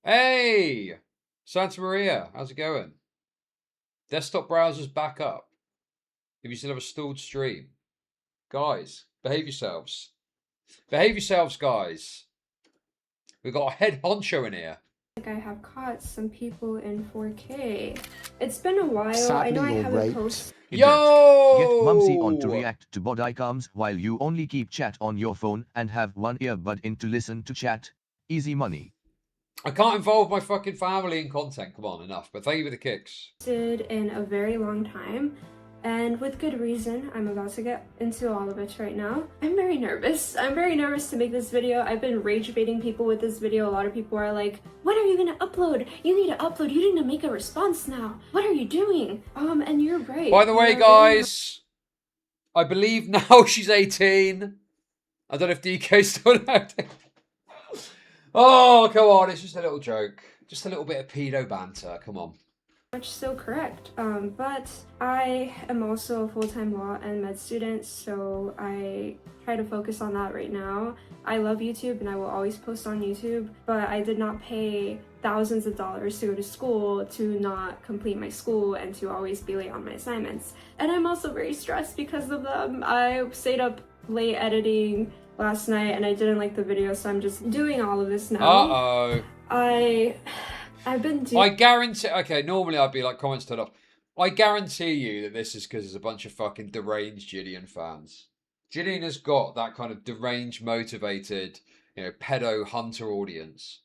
Hey! Santa Maria, how's it going? Desktop browser's back up. If you still have a stalled stream. Guys, behave yourselves. Behave yourselves, guys. We've got a head honcho in here. I have caught some people in 4K. It's been a while. I know I haven't posted. Yo! Get Mumsy on to react to bot icons while you only keep chat on your phone and have one earbud in to listen to chat. Easy money. I can't involve my fucking family in content. Come on, enough. But thank you for the kicks. In a very long time, and with good reason. I'm about to get into all of it right now. I'm very nervous. I'm very nervous to make this video. I've been rage baiting people with this video. A lot of people are like, when are you gonna upload? You need to upload. You need to make a response now. What are you doing? And you're right. By the way, guys, I believe now she's 18. I don't know if DK's still out. Oh, come on. It's just a little joke. Just a little bit of pedo banter. Come on. Much so correct. But I am also a full-time law and med student, so I try to focus on that right now. I love YouTube and I will always post on YouTube, but I did not pay thousands of dollars to go to school to not complete my school and to always be late on my assignments. And I'm also very stressed because of them. I stayed up late editing last night and I didn't like the video, so I'm just doing all of this now. Uh-oh. I've been doing... I guarantee... Okay, normally I'd be like, comments turned off. I guarantee you that this is because there's a bunch of fucking deranged JIDEON fans. JIDEON has got that kind of deranged, motivated, you know, pedo hunter audience.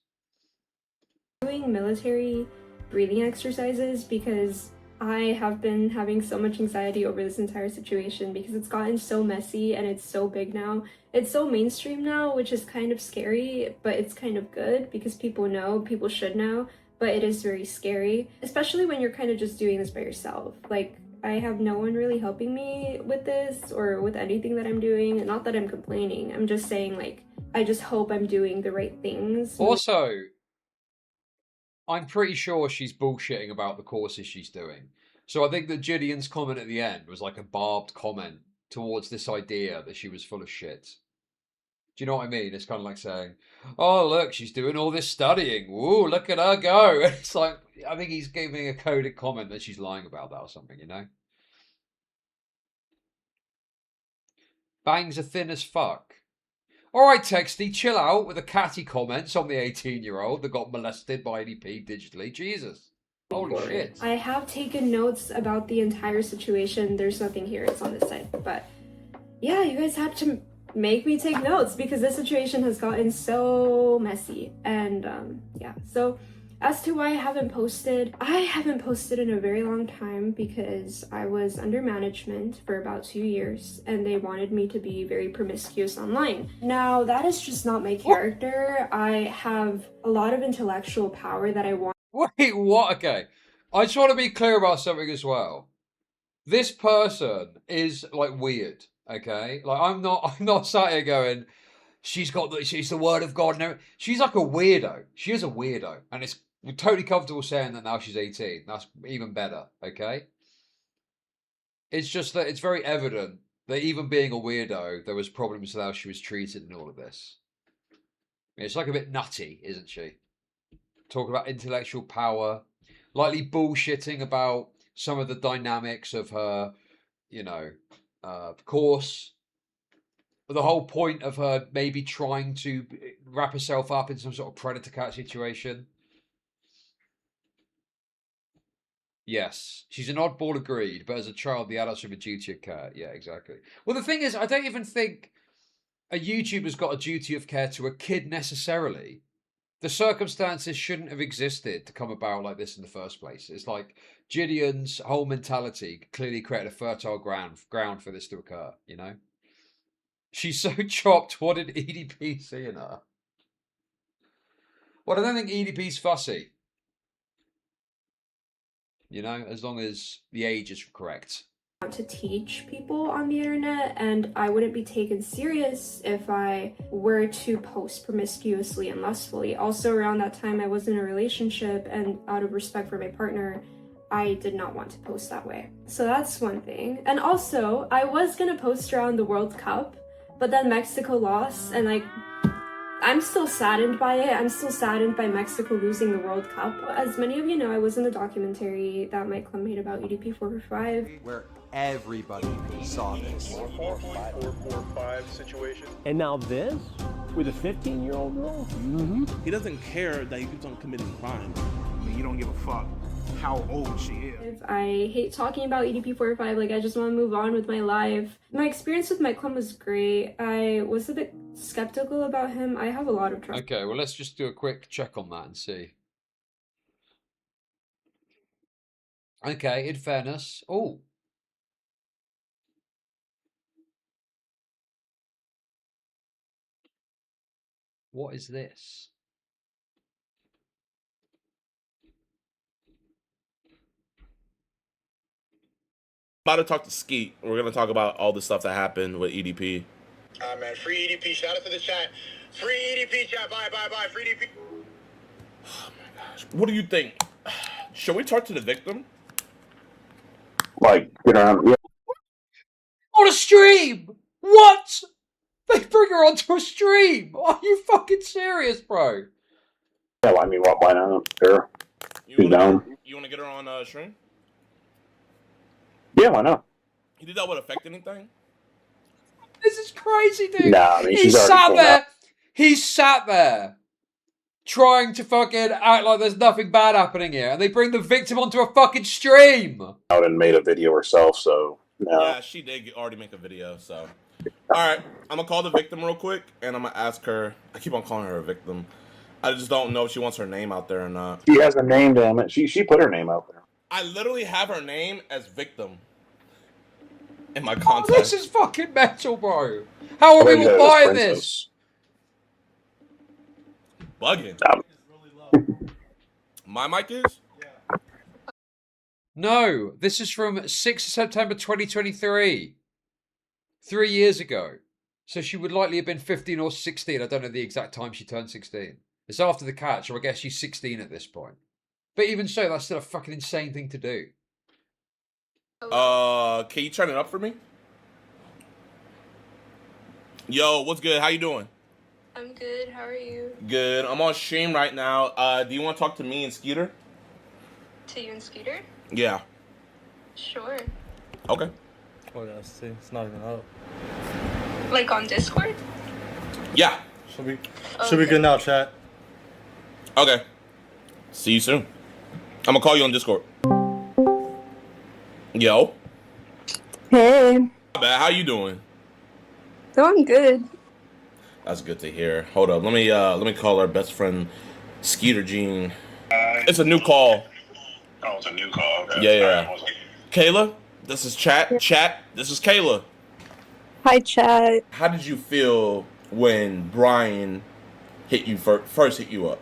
Doing military breathing exercises because I have been having so much anxiety over this entire situation because it's gotten so messy and it's so big now. It's so mainstream now, which is kind of scary, but it's kind of good because people know, people should know, but it is very scary, especially when you're kind of just doing this by yourself. Like, I have no one really helping me with this or with anything that I'm doing. Not that I'm complaining, I'm just saying, like, I just hope I'm doing the right things. Also, I'm pretty sure she's bullshitting about the courses she's doing. So I think that JIDEON's comment at the end was like a barbed comment towards this idea that she was full of shit. Do you know what I mean? It's kind of like saying, oh, look, she's doing all this studying. Ooh, look at her go. It's like, I think he's giving a coded comment that she's lying about that or something, you know? Bangs are thin as fuck. All right, Texty, chill out with the catty comments on the 18-year-old that got molested by EDP digitally. Jesus. Holy shit. I have taken notes about the entire situation. There's nothing here. It's on this side. But yeah, you guys have to make me take notes because this situation has gotten so messy. And yeah, so as to why I haven't posted in a very long time because I was under management for about 2 years and they wanted me to be very promiscuous online. Now, that is just not my character. I have a lot of intellectual power that I want. Wait, what? Okay. I just want to be clear about something as well. This person is like weird, okay? Like I'm not sat here going, she's the word of God and everything. She's like a weirdo. She is a weirdo. And it's totally comfortable saying that now she's 18. That's even better, okay? It's just that it's very evident that even being a weirdo, there was problems with how she was treated in all of this. It's like a bit nutty, isn't she? Talk about intellectual power, lightly bullshitting about some of the dynamics of her, you know, course. The whole point of her maybe trying to wrap herself up in some sort of predator cat situation. Yes, she's an oddball, agreed, but as a child, the adults have a duty of care. Yeah, exactly. Well, the thing is, I don't even think a YouTuber's got a duty of care to a kid necessarily. The circumstances shouldn't have existed to come about like this in the first place. It's like JIDEON's whole mentality clearly created a fertile ground for this to occur, you know? She's so chopped. What did EDP see in her? Well, I don't think EDP's fussy. You know, as long as the age is correct. To teach people on the internet, and I wouldn't be taken serious if I were to post promiscuously and lustfully. Also, around that time, I was in a relationship, and out of respect for my partner, I did not want to post that way. So that's one thing. And also, I was gonna post around the World Cup, but then Mexico lost, and like, I'm still saddened by it. I'm still saddened by Mexico losing the World Cup. As many of you know, I was in the documentary that my club made about EDP 445. Where everybody saw this. 445 situation. And now this? With a 15-year-old girl? Mm-hmm. He doesn't care that he keeps on committing crimes. I mean, you don't give a fuck how old she is. I hate talking about EDP 445. Like, I just want to move on with my life. My experience with my club was great. I was a bit skeptical about him. I have a lot of trust. Okay, well, let's just do a quick check on that and see. Okay, in fairness. Oh. What is this? About to talk to Skeet. We're gonna talk about all the stuff that happened with EDP. Man, free EDP. Shout out to the chat. Free EDP chat. Bye. Free EDP. Oh my gosh. What do you think? Should we talk to the victim? Like, get on. Yeah. On a stream! What? They bring her onto a stream! Are you fucking serious, bro? Yeah, I mean, why not? Sure. She's down. You wanna get her on stream? Yeah, why not? You think that would affect anything? This is crazy, dude. Nah, I mean, He sat there trying to fucking act like there's nothing bad happening here, and they bring the victim onto a fucking stream. Out and made a video herself, so no. Yeah, she did already make a video, so. Alright, I'm gonna call the victim real quick, and I'm gonna ask her. I keep on calling her a victim. I just don't know if she wants her name out there or not. She has a name, damn it. She put her name out there. I literally have her name as victim in my Oh, contact. this is fucking mental, bro. How are people buying this? Bugging. My mic is? No, this is from 6th September 2023. 3 years ago. So she would likely have been 15 or 16. I don't know the exact time she turned 16. It's after the catch, so I guess she's 16 at this point. But even so, that's still a fucking insane thing to do. Can you turn it up for me? Yo, what's good? How you doing? I'm good. How are you? Good. I'm on stream right now. Do you want to talk to me and Skeeter? To you and Skeeter? Yeah. Sure. Okay. Oh, yeah, see, it's not even up. Like on Discord? Yeah. Should be good now, chat. Okay. See you soon. I'm gonna call you on Discord. Yo. Hey. How you doing? No, I'm good. That's good to hear. Hold up. Let me call our best friend Skeeter Jean. It's a new call. Oh, it's a new call. Okay. Yeah. Kayla, this is Chat. Chat, this is Kayla. Hi, chat. How did you feel when Brian hit you first hit you up?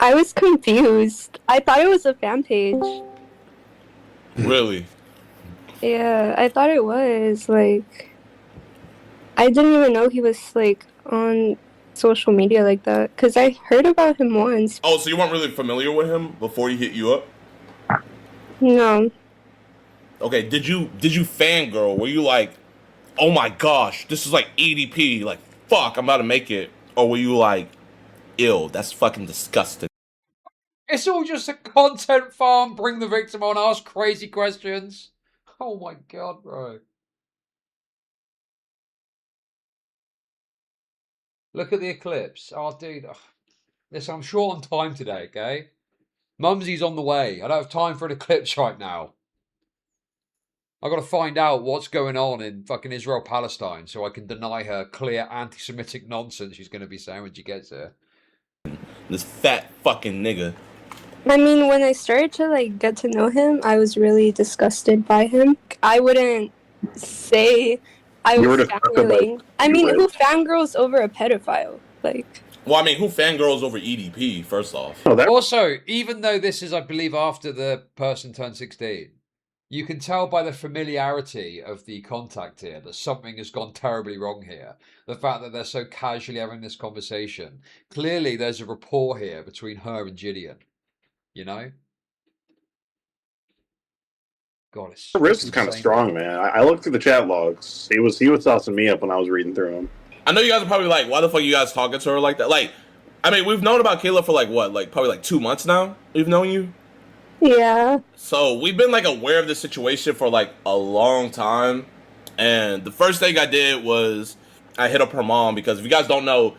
I was confused. I thought it was a fan page. Really? Yeah, I thought it was. Like, I didn't even know he was, like, on social media like that. Because I heard about him once. Oh, so you weren't really familiar with him before he hit you up? No. Okay, did you fangirl? Were you like, oh my gosh, this is like EDP, like, fuck, I'm about to make it? Or were you like, ew, that's fucking disgusting? It's all just a content farm. Bring the victim on, ask crazy questions. Oh my god, bro. Look at the eclipse. Oh, dude. Ugh. Listen, I'm short on time today, okay? Mumsy's on the way. I don't have time for an eclipse right now. I got to find out what's going on in fucking Israel-Palestine so I can deny her clear anti-Semitic nonsense she's going to be saying when she gets here. This fat fucking nigga. I mean, when I started to like get to know him, I was really disgusted by him. I wouldn't say I was fangirling. I mean, who fangirls over a pedophile? Like, Well, I mean, who fangirls over EDP, first off? Also, even though this is, I believe, after the person turned 16, you can tell by the familiarity of the contact here that something has gone terribly wrong here. The fact that they're so casually having this conversation. Clearly, there's a rapport here between her and JIDEON. You know? God, it's Rips is kind of strong, man. I looked through the chat logs. He was saucing me up when I was reading through them. I know you guys are probably like, why the fuck are you guys talking to her like that? Like, I mean, we've known about Kayla for like what? Like probably like 2 months now. We've known you. yeah. So we've been like aware of this situation for like a long time. And the first thing I did was I hit up her mom because if you guys don't know,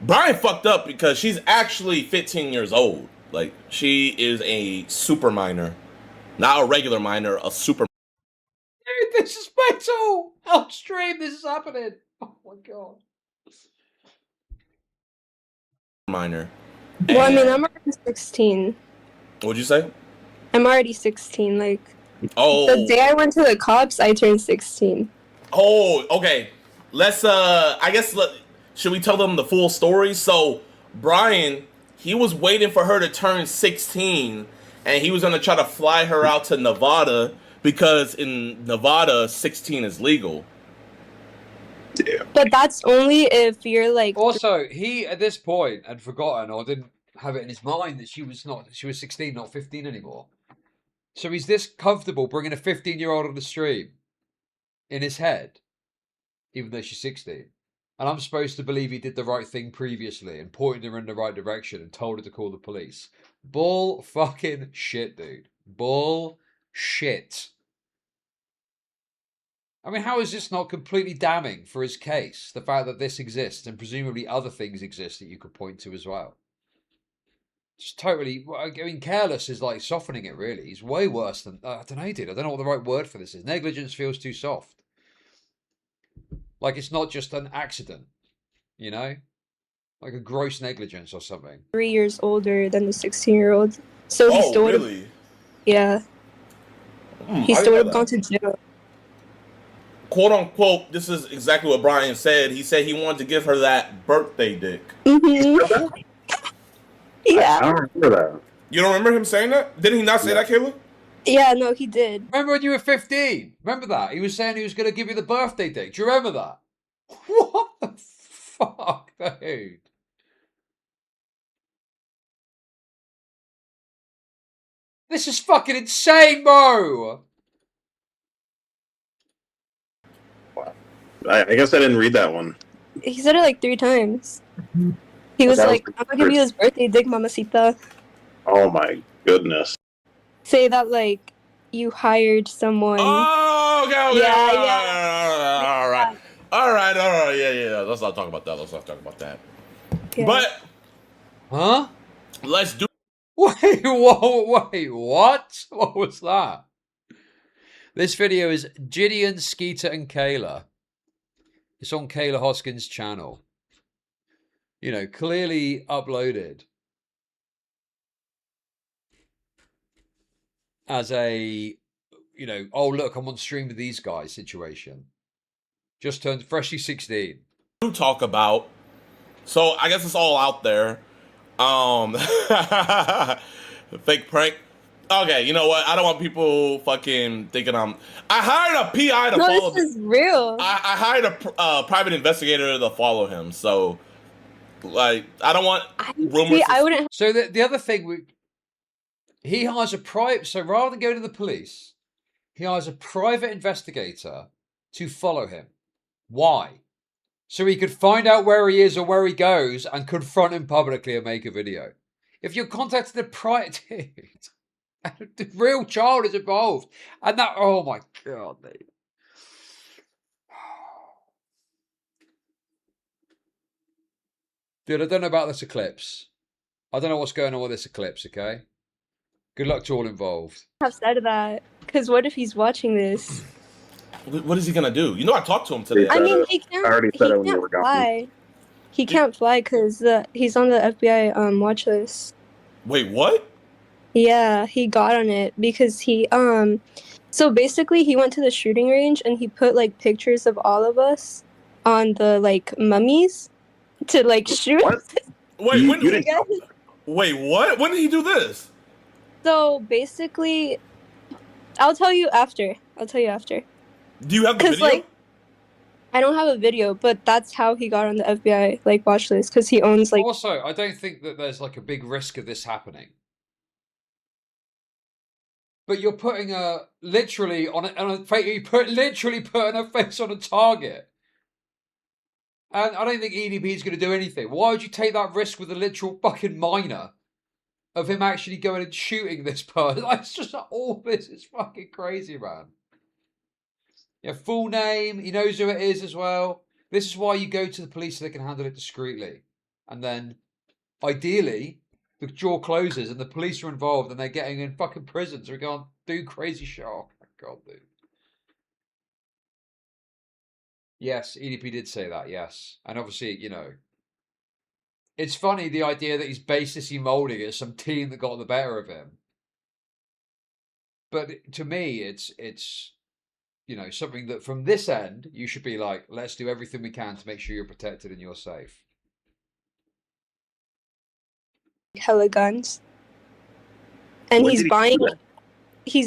Brian fucked up because she's actually 15 years old. Like, she is a super minor. Not a regular minor, a super. Dude, this is mental! On stream, this is happening. Oh my god. Minor. Well, I mean, I'm already 16. What'd you say? I'm already 16. Like, oh, the day I went to the cops, I turned 16. Oh, okay. Let's, I guess, should we tell them the full story? So, Brian, he was waiting for her to turn 16, and he was going to try to fly her out to Nevada, because in Nevada, 16 is legal. Yeah. But that's only if you're like. Also, he at this point had forgotten or didn't have it in his mind that she was 16, not 15 anymore. So he's this comfortable bringing a 15-year-old on the stream in his head, even though she's 16. And I'm supposed to believe he did the right thing previously and pointed her in the right direction and told her to call the police. Bull fucking shit, dude. Bull shit. I mean, how is this not completely damning for his case? The fact that this exists and presumably other things exist that you could point to as well. Just totally, I mean, careless is like softening it, really. He's way worse than, I don't know, dude. I don't know what the right word for this is. Negligence feels too soft. Like it's not just an accident, you know? Like a gross negligence or something. 3 years older than the 16-year-old. So he still would have. Really? Yeah. He still would have gone to jail. Quote unquote, this is exactly what Brian said. He said he wanted to give her that birthday dick. Mm-hmm. Yeah. I don't remember that. You don't remember him saying that? Didn't he not say that, Kayla? Yeah, no, he did. Remember when you were 15? Remember that? He was saying he was going to give you the birthday dick. Do you remember that? What the fuck, dude? This is fucking insane, bro! I guess I didn't read that one. He said it like 3 times. He was like, I'm gonna give you this birthday dick, mamacita. Oh my goodness. Say that like you hired someone. Oh, okay. Yeah. All right. Yeah. Let's not talk about that. Yeah. But, huh? Let's do. Wait, what? What was that? This video is JIDEON, Skeeter, and Kayla. It's on Kayla Hoskins' channel. You know, clearly uploaded as a, you know, oh look, I'm on stream with these guys situation. Just turned freshly 16. To talk about. So I guess it's all out there. Fake prank. Okay, you know what? I don't want people fucking thinking I hired a PI to follow. No, this is real. I hired a private investigator to follow him. So, like, I don't want rumors. I wouldn't. So the other thing, he hires a private. So rather than go to the police, he hires a private investigator to follow him. Why? So he could find out where he is or where he goes and confront him publicly and make a video. If you're contacting a private, the real child is involved, and that, oh my god, mate. Dude, I don't know about this eclipse. I don't know what's going on with this eclipse, okay? Good luck to all involved. Have said that. Because what if he's watching this? What is he gonna do? You know, I talked to him today. I mean, he can't fly. He can't fly because he's on the FBI watch list. Wait, what? Yeah, he got on it because he so basically he went to the shooting range and he put like pictures of all of us on the like mummies to like shoot. Wait, wait, what? When did he do this? So basically, I'll tell you after. Do you have the video? Like, I don't have a video, but that's how he got on the FBI like watch list because he owns like. Also, I don't think that there's like a big risk of this happening. But you're putting literally putting her face on a target. And I don't think EDP is going to do anything. Why would you take that risk with a literal fucking minor of him actually going and shooting this person? It's just all this is fucking crazy, man. Yeah, full name. He knows who it is as well. This is why you go to the police so they can handle it discreetly. And then, ideally, the jaw closes and the police are involved and they're getting in fucking prison so we can't do crazy shit. Oh my god, dude. Yes, EDP did say that, yes. And obviously, you know, it's funny the idea that he's basically molding it as some team that got the better of him. But to me, it's you know, something that from this end, you should be like, let's do everything we can to make sure you're protected and you're safe. Hella guns. And he's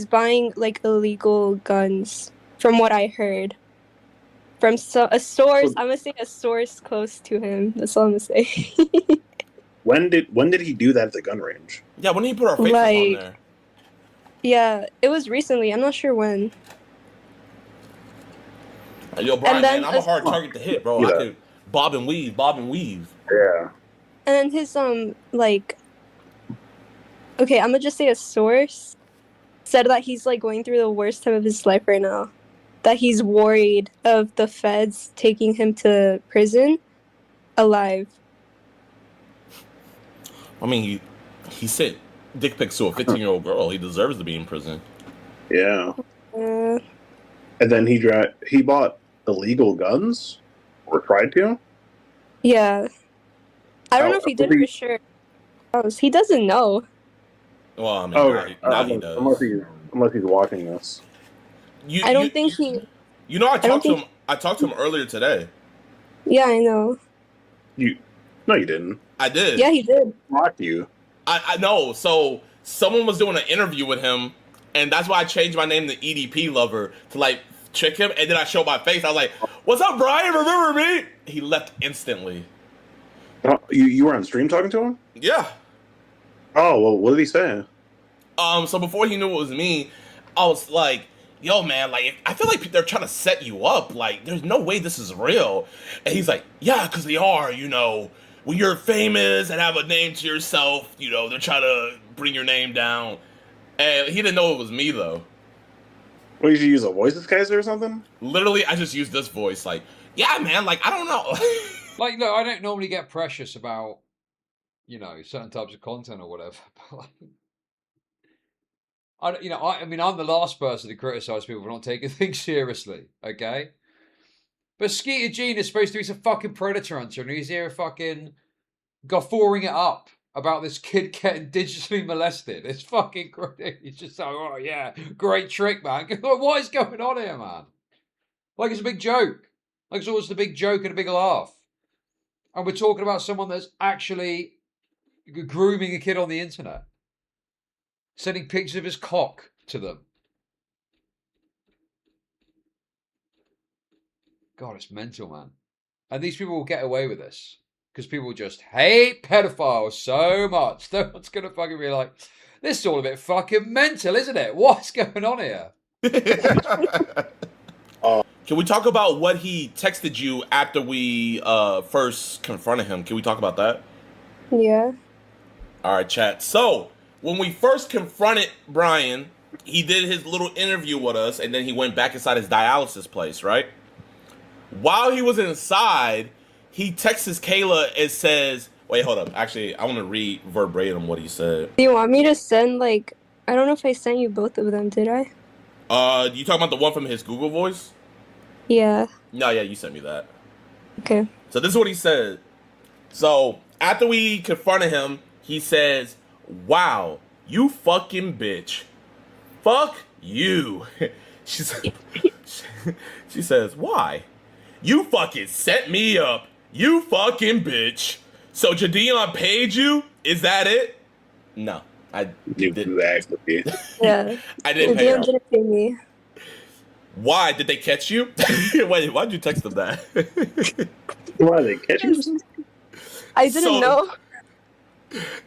buying like illegal guns from what I heard. From a source, I'm gonna say a source close to him. That's all I'm gonna say. When did he do that at the gun range? Yeah, when did he put our faces on there? Yeah, it was recently. I'm not sure when. Yo, Brian, man, I'm a hard target to hit, bro. Yeah. I could bob and weave. Yeah. And then his like, okay, I'm gonna just say a source said that he's like going through the worst time of his life right now. That he's worried of the feds taking him to prison alive. I mean, he sent dick pics to a 15-year-old girl. He deserves to be in prison. Yeah. And then he bought illegal guns, or tried to. Yeah, I don't know if he did for sure. He doesn't know. Well, I mean, now he does. Unless he's watching this. I don't think he. You know, I talked to him. I talked to him earlier today. Yeah, I know. No, you didn't. I did. Yeah, he did. Blocked you. I know. So someone was doing an interview with him, and that's why I changed my name to EDP Lover to like trick him. And then I showed my face. I was like, "What's up, Brian? Remember me?" He left instantly. You were on stream talking to him? Yeah. Oh well, what did he say? So before he knew it was me, I was like, yo, man, like, I feel like they're trying to set you up. Like, there's no way this is real. And he's like, yeah, because they are, you know. When you're famous and have a name to yourself, you know, they're trying to bring your name down. And he didn't know it was me, though. What, did you use a voice disguiser or something? Literally, I just used this voice. Like, yeah, man, like, I don't know. Like, look, I don't normally get precious about, you know, certain types of content or whatever. But, like, I mean, I'm the last person to criticize people for not taking things seriously, okay? But Skeeter Gene is supposed to be some fucking predator hunter, and he's here fucking guffawing it up about this kid getting digitally molested. It's fucking great. He's just like, oh yeah, great trick, man. What is going on here, man? Like it's a big joke. Like it's always a big joke and a big laugh. And we're talking about someone that's actually grooming a kid on the internet. Sending pictures of his cock to them. God, it's mental, man. And these people will get away with this. Because people just hate pedophiles so much. No one's going to fucking be like, this is all a bit fucking mental, isn't it? What's going on here? Can we talk about what he texted you after we first confronted him? Can we talk about that? Yeah. All right, chat. So, when we first confronted Brian, he did his little interview with us, and then he went back inside his dialysis place, right? While he was inside, he texts Kayla and says, wait, hold up. Actually, I want to read verbatim what he said. Do you want me to send, like, I don't know if I sent you both of them, did I? You talking about the one from his Google voice? Yeah. No, yeah, you sent me that. Okay. So this is what he said. So after we confronted him, he says, "Wow, you fucking bitch. Fuck you." she said, she says, "Why? You fucking set me up. You fucking bitch. So JIDEON paid you? Is that it?" No, I didn't. Yeah. I didn't pay JIDEON him. didn't pay me. Why did they catch you? Wait, why'd you text them that? Why did they catch you? I didn't know.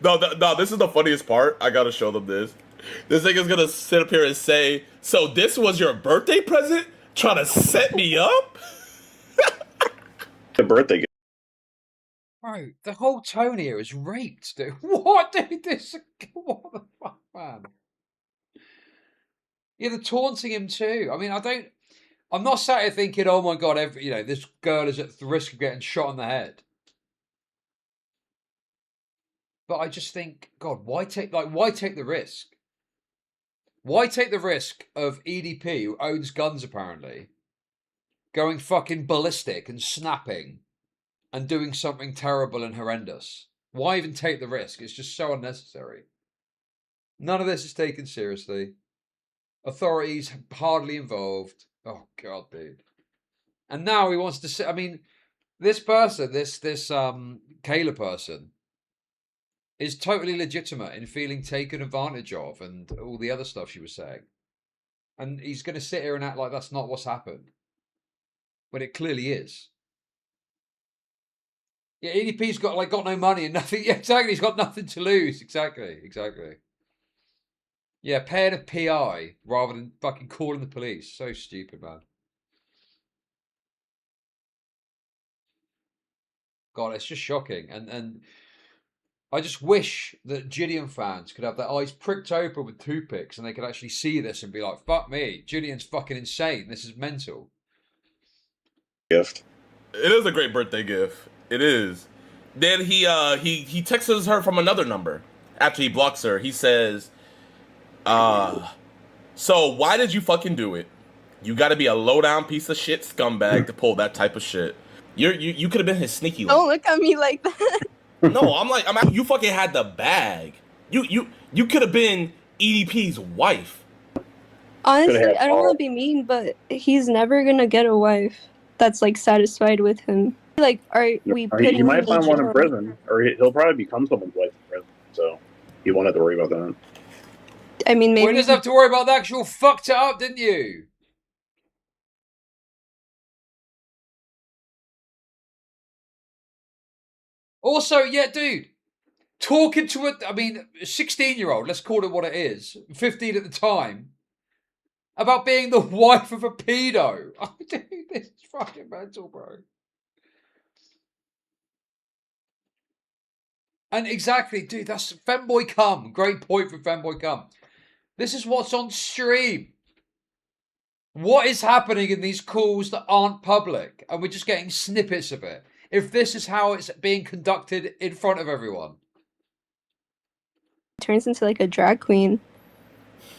No, this is the funniest part. I gotta show them this. This nigga's gonna sit up here and say, "So this was your birthday present? Trying to set me up?" The birthday gift. Bro, the whole tone here is raped, dude. What, dude? This, what the fuck, man? Yeah, they're taunting him too. I mean, I'm not sat here thinking, oh my god, this girl is at the risk of getting shot on the head. But I just think, God, why take the risk? Why take the risk of EDP, who owns guns apparently, going fucking ballistic and snapping and doing something terrible and horrendous? Why even take the risk? It's just so unnecessary. None of this is taken seriously. Authorities hardly involved. Oh god, dude. And now he wants to say, I mean, this person, this Kayla person, is totally legitimate in feeling taken advantage of and all the other stuff she was saying. And he's going to sit here and act like that's not what's happened, when it clearly is. Yeah, EDP's got no money and nothing. Yeah, exactly. He's got nothing to lose. Exactly. Yeah, paying a PI rather than fucking calling the police. So stupid, man. God, it's just shocking. And I just wish that JIDEON fans could have their eyes pricked open with toothpicks and they could actually see this and be like, fuck me, JIDEON's fucking insane. This is mental. Gift. It is a great birthday gift. It is. Then he texts her from another number after he blocks her. He says, "So why did you fucking do it? You got to be a low down piece of shit scumbag to pull that type of shit. You could have been his sneaky link." Don't look at me like that. No, you fucking had the bag. You could have been EDP's wife. Honestly, I don't want to be mean, but he's never gonna get a wife that's like satisfied with him. Like, are we putting He might find one in on- prison, or he'll probably become someone's wife in prison. So he won't have to worry about that. I mean, maybe Well, he doesn't have to worry about that because you all fucked it up, didn't you? Also, yeah, dude, talking to a 16-year-old, let's call it what it is, 15 at the time, about being the wife of a pedo. Oh, dude, this is fucking mental, bro. And exactly, dude, that's Femboy Cum. Great point for Femboy Cum. This is what's on stream. What is happening in these calls that aren't public? And we're just getting snippets of it. If this is how it's being conducted in front of everyone. turns into like a drag queen.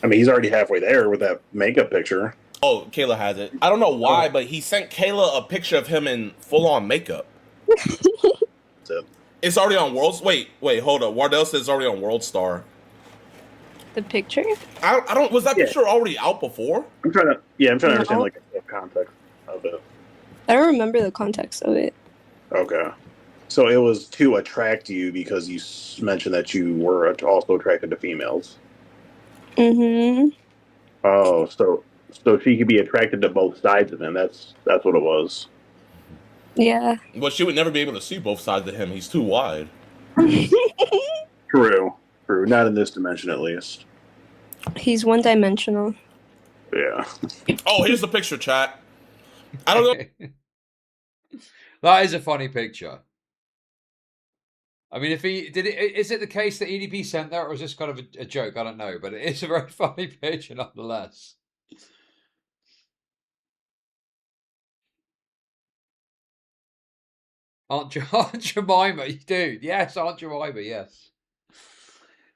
I mean, he's already halfway there with that makeup picture. Oh, Kayla has it. I don't know why, but he sent Kayla a picture of him in full-on makeup. It's already on Worlds. Wait, hold up. Wardell says it's already on World Star. The picture? I don't. Was that picture already out before? I'm trying to understand like the context of it. I don't remember the context of it. Okay, so it was to attract you because you mentioned that you were also attracted to females. Mm-hmm. Oh, so she could be attracted to both sides of him. That's what it was. Yeah. But she would never be able to see both sides of him. He's too wide. True. Not in this dimension, at least. He's one-dimensional. Yeah. Oh, here's the picture, chat. I don't know. That is a funny picture. I mean, is it the case that EDP sent that, or is this kind of a joke? I don't know, but it is a very funny picture nonetheless. Aunt Jemima, dude. Yes, Aunt Jemima, yes.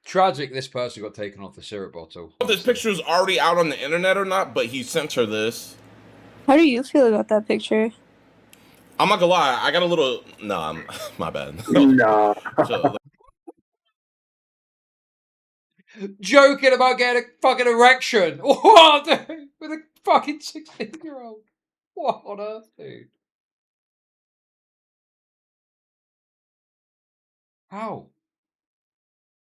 Tragic this person got taken off the syrup bottle. If this picture is already out on the internet or not, but he sent her this. How do you feel about that picture? I'm not gonna lie, I got a little... Nah, my bad. Nah. So, Joking about getting a fucking erection. What, dude? With a fucking 16-year-old. What on earth, dude? How?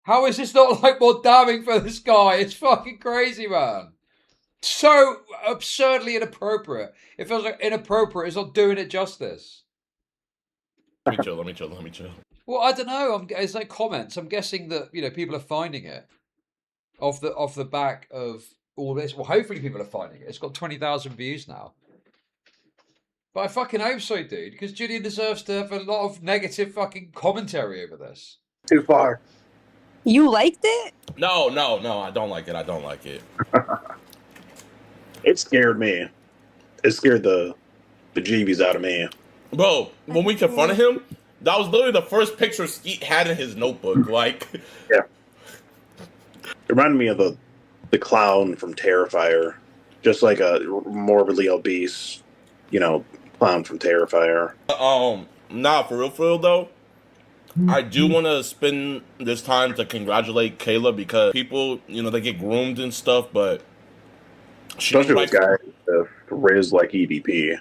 How is this not like more damning for this guy? It's fucking crazy, man. So absurdly inappropriate. It feels like inappropriate. It's not doing it justice. let me chill. Well, I don't know. It's like comments. I'm guessing that people are finding it off the back of all this. Well, hopefully people are finding it. It's got 20,000 views now. But I fucking hope so, dude, because JIDEON deserves to have a lot of negative fucking commentary over this. Too far. You liked it? No, I don't like it. It scared me. It scared the jeebies out of me. Bro, when we confronted him, that was literally the first picture Skeet had in his notebook. Like, yeah. It reminded me of the clown from Terrifier. Just like a morbidly obese, clown from Terrifier. Nah, for real though. I do want to spend this time to congratulate Kayla because people, they get groomed and stuff, but especially with guys raised like EDP.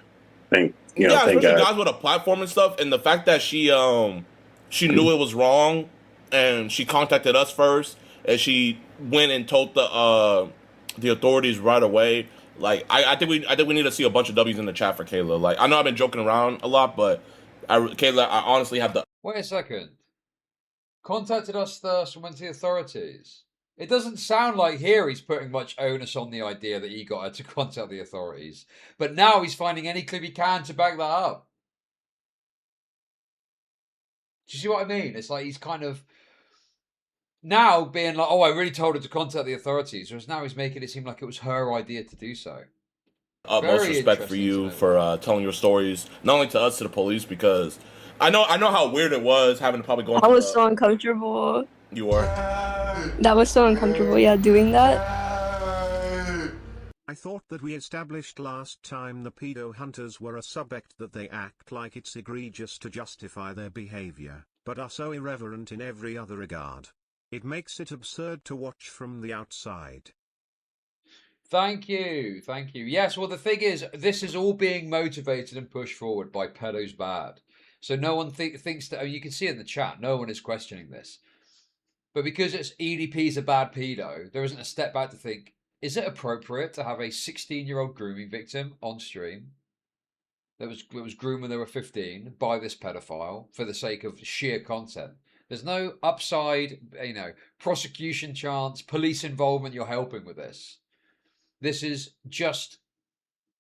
Especially guys with a platform and stuff, and the fact that she knew it was wrong, and she contacted us first, and she went and told the authorities right away. Like, I think we need to see a bunch of W's in the chat for Kayla. Like, I know I've been joking around a lot, but Kayla, I honestly have the... Wait a second. Contacted us first and went to the authorities. It doesn't sound like here he's putting much onus on the idea that he got her to contact the authorities. But now he's finding any clip he can to back that up. Do you see what I mean? It's like he's kind of now being like, oh, I really told her to contact the authorities. Whereas now he's making it seem like it was her idea to do so. Utmost respect for you for telling your stories, not only to us, to the police, because I know how weird it was having to probably go into I was so uncomfortable. You were? That was so uncomfortable, yeah, doing that. I thought that we established last time the pedo hunters were a subject that they act like it's egregious to justify their behavior, but are so irreverent in every other regard. It makes it absurd to watch from the outside. Thank you. Yes, well, the thing is, this is all being motivated and pushed forward by pedos bad. So no one thinks that, you can see in the chat, no one is questioning this. But because it's EDP's a bad pedo, there isn't a step back to think, is it appropriate to have a 16-year-old grooming victim on stream that was groomed when they were 15 by this pedophile for the sake of sheer content? There's no upside, prosecution chance, police involvement you're helping with this. This is just,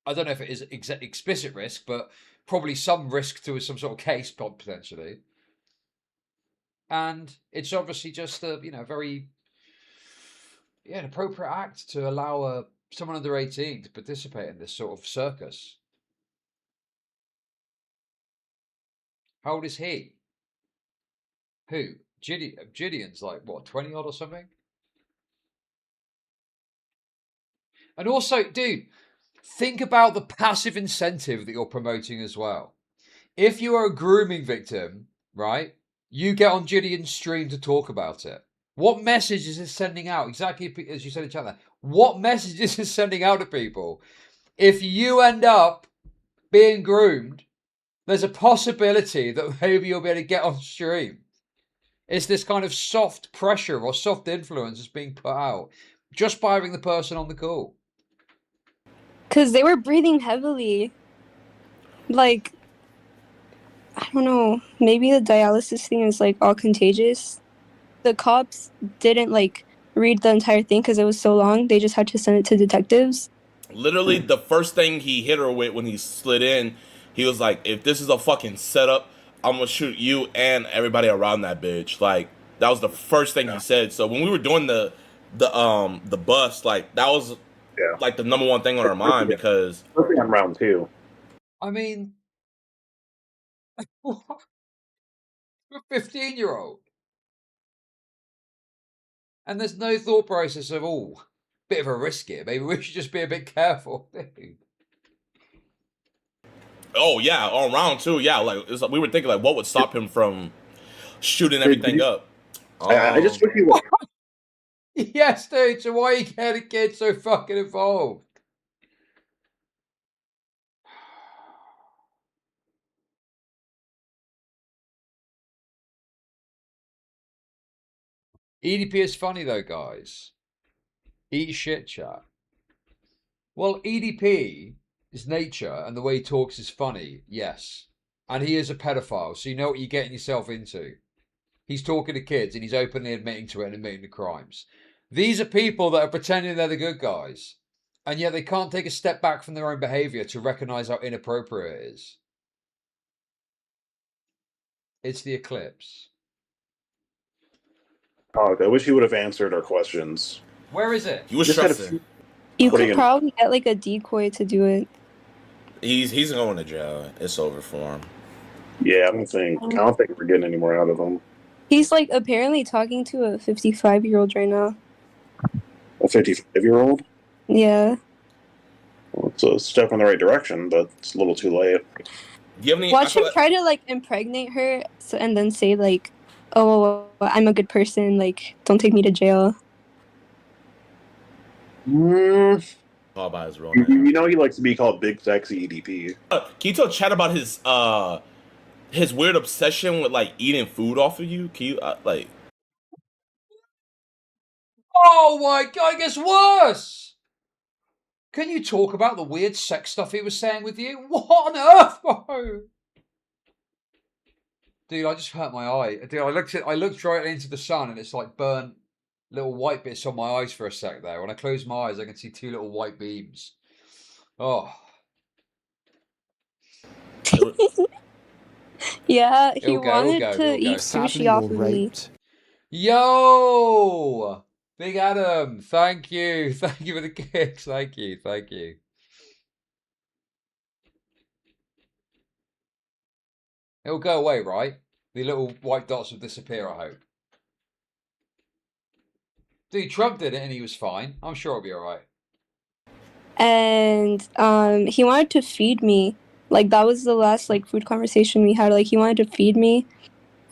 I don't know if it is explicit risk, but probably some risk to some sort of case, potentially. And it's obviously just a, very, an appropriate act to allow someone under 18 to participate in this sort of circus. How old is he? Who? JIDEON's like, what, 20 odd or something? And also, dude, think about the passive incentive that you're promoting as well. If you are a grooming victim, right, you get on JIDEON's stream to talk about it. What message is it sending out? Exactly as you said in chat there. What message is it sending out to people? If you end up being groomed, there's a possibility that maybe you'll be able to get on stream. It's this kind of soft pressure or soft influence that's being put out just by having the person on the call. Because they were breathing heavily. Like, I don't know. Maybe the dialysis thing is like all contagious. The cops didn't read the entire thing because it was so long. They just had to send it to detectives. Literally, the first thing he hit her with when he slid in, he was like, if this is a fucking setup, I'm gonna shoot you and everybody around that bitch. Like, that was the first thing he said. So when we were doing the bust, that was the number one thing on our mind, because especially on round 2. I mean, what? A 15-year-old. And there's no thought process of, oh, bit of a risk here. Maybe we should just be a bit careful. Oh yeah, on round 2, yeah, like, it's like we were thinking like, what would stop him from shooting everything up? I just wish he would. Yes, dude. So why are you getting kids so fucking involved? EDP is funny though, guys. Eat shit, chat. Well, EDP, his nature and the way he talks is funny, yes. And he is a pedophile, so you know what you're getting yourself into. He's talking to kids and he's openly admitting to it and admitting to crimes. These are people that are pretending they're the good guys. And yet they can't take a step back from their own behavior to recognize how inappropriate it is. It's the eclipse. Oh, I wish he would have answered our questions. Where is it? He was trusting. You could probably get like a decoy to do it. He's going to jail. It's over for him. Yeah, I don't think we're getting any more out of him. He's like apparently talking to a 55-year-old right now. A 55-year-old? Yeah. Well, it's a step in the right direction, but it's a little too late. Do you have any? Watch him try to like impregnate her, and then say like, "Oh, I'm a good person. Like, don't take me to jail." Call by his real name. You know he likes to be called Big Sexy EDP. Can you tell Chad about his weird obsession with like eating food off of you? Can you like? Oh my god, it gets worse! Can you talk about the weird sex stuff he was saying with you? What on earth, bro? Dude, I just hurt my eye. Dude, I looked right into the sun and it's like burnt little white bits on my eyes for a sec there. When I close my eyes, I can see 2 little white beams. Oh. Yeah, he wanted to eat sushi off of me. Yo! Big Adam, thank you. Thank you for the kicks. Thank you. Thank you. It'll go away, right? The little white dots will disappear, I hope. Dude, Trump did it and he was fine. I'm sure it'll be alright. And he wanted to feed me. Like, that was the last like food conversation we had. Like, he wanted to feed me.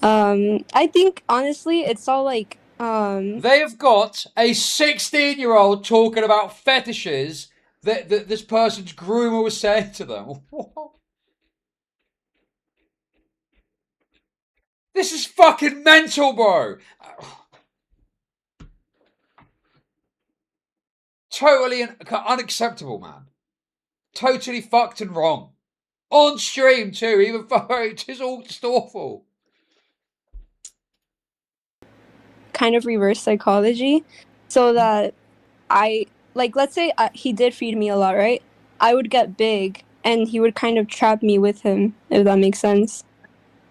I think honestly it's all like they have got a 16-year-old talking about fetishes that this person's groomer was saying to them. This is fucking mental, bro. Totally unacceptable, man. Totally fucked and wrong. On stream too, even it's just all just awful. kind of reverse psychology, so that I, like, let's say he did feed me a lot, right? I would get big and he would kind of trap me with him, if that makes sense.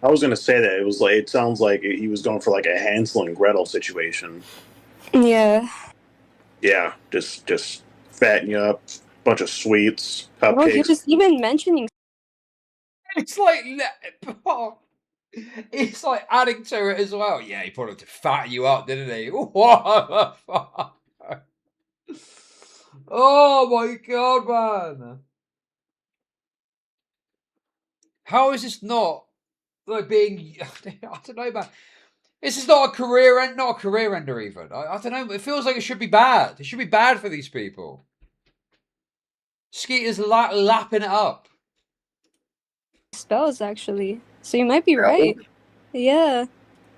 I was gonna say that it sounds like he was going for like a Hansel and Gretel situation. Yeah. Yeah, just fatten you up, bunch of sweets, cupcakes. Well, he was even mentioning. It's like it's like adding to it as well. Yeah, he probably to fatten you up, didn't he? What the fuck? Oh my god, man! How is this not like being? I don't know, man. This is not a career end, not a career ender even. I don't know. It feels like it should be bad. It should be bad for these people. Skeeter's lapping it up. Spells actually, so you might be right. Yeah,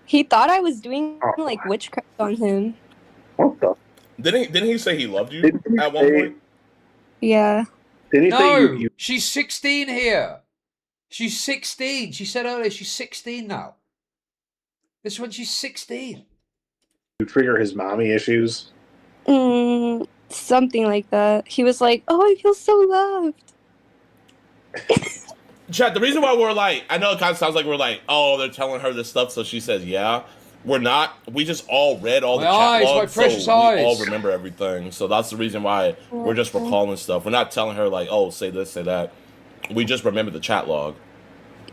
he thought I was doing like witchcraft on him. What the? Didn't he say he loved you at one point? Yeah. Did he No, say she's 16 here. She's 16. She said earlier she's 16 now. This one, she's 16. you trigger his mommy issues? Something like that. He was like, "Oh, I feel so loved." Chad, the reason why we're like, I know it kind of sounds like we're like, oh, they're telling her this stuff, so she says, yeah. We're not. We just all read all the chat logs, so we all remember everything. So that's the reason why we're just recalling stuff. We're not telling her like, oh, say this, say that. We just remember the chat log.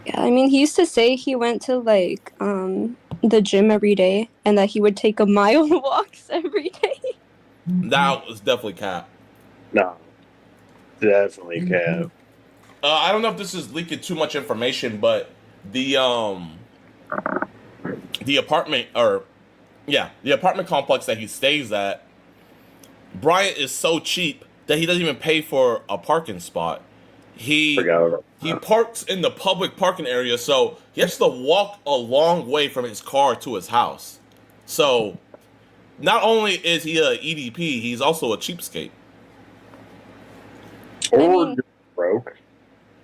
Yeah, I mean, he used to say he went to like the gym every day and that he would take a mile walks every day. That was definitely cap. No, definitely cap. I don't know if this is leaking too much information, but the apartment the apartment complex that he stays at, Bryant is so cheap that he doesn't even pay for a parking spot. He parks in the public parking area, so he has to walk a long way from his car to his house. So not only is he a EDP, he's also a cheapskate. Or broke.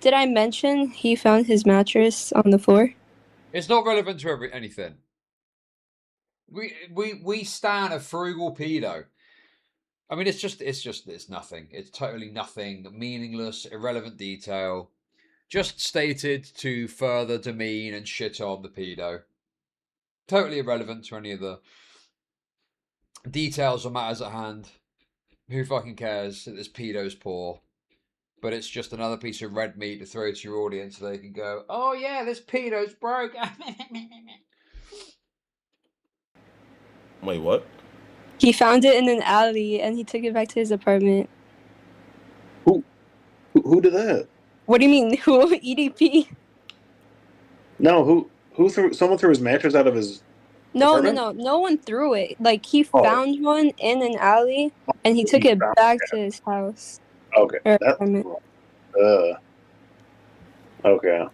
Did I mention he found his mattress on the floor? It's not relevant to anything. We stand a frugal pedo. I mean, it's nothing. It's totally nothing, meaningless, irrelevant detail. Just stated to further demean and shit on the pedo. Totally irrelevant to any of the details or matters at hand. Who fucking cares that this pedo's poor? But it's just another piece of red meat to throw to your audience so they can go, oh yeah, this pedo's broke. Wait, what? He found it in an alley and he took it back to his apartment. Who did that? What do you mean? Who? EDP? No, who threw? Someone threw his mattress out of his. No, apartment? no one threw it. Like he found one in an alley and he took it back to his house. Okay. Or apartment. Okay.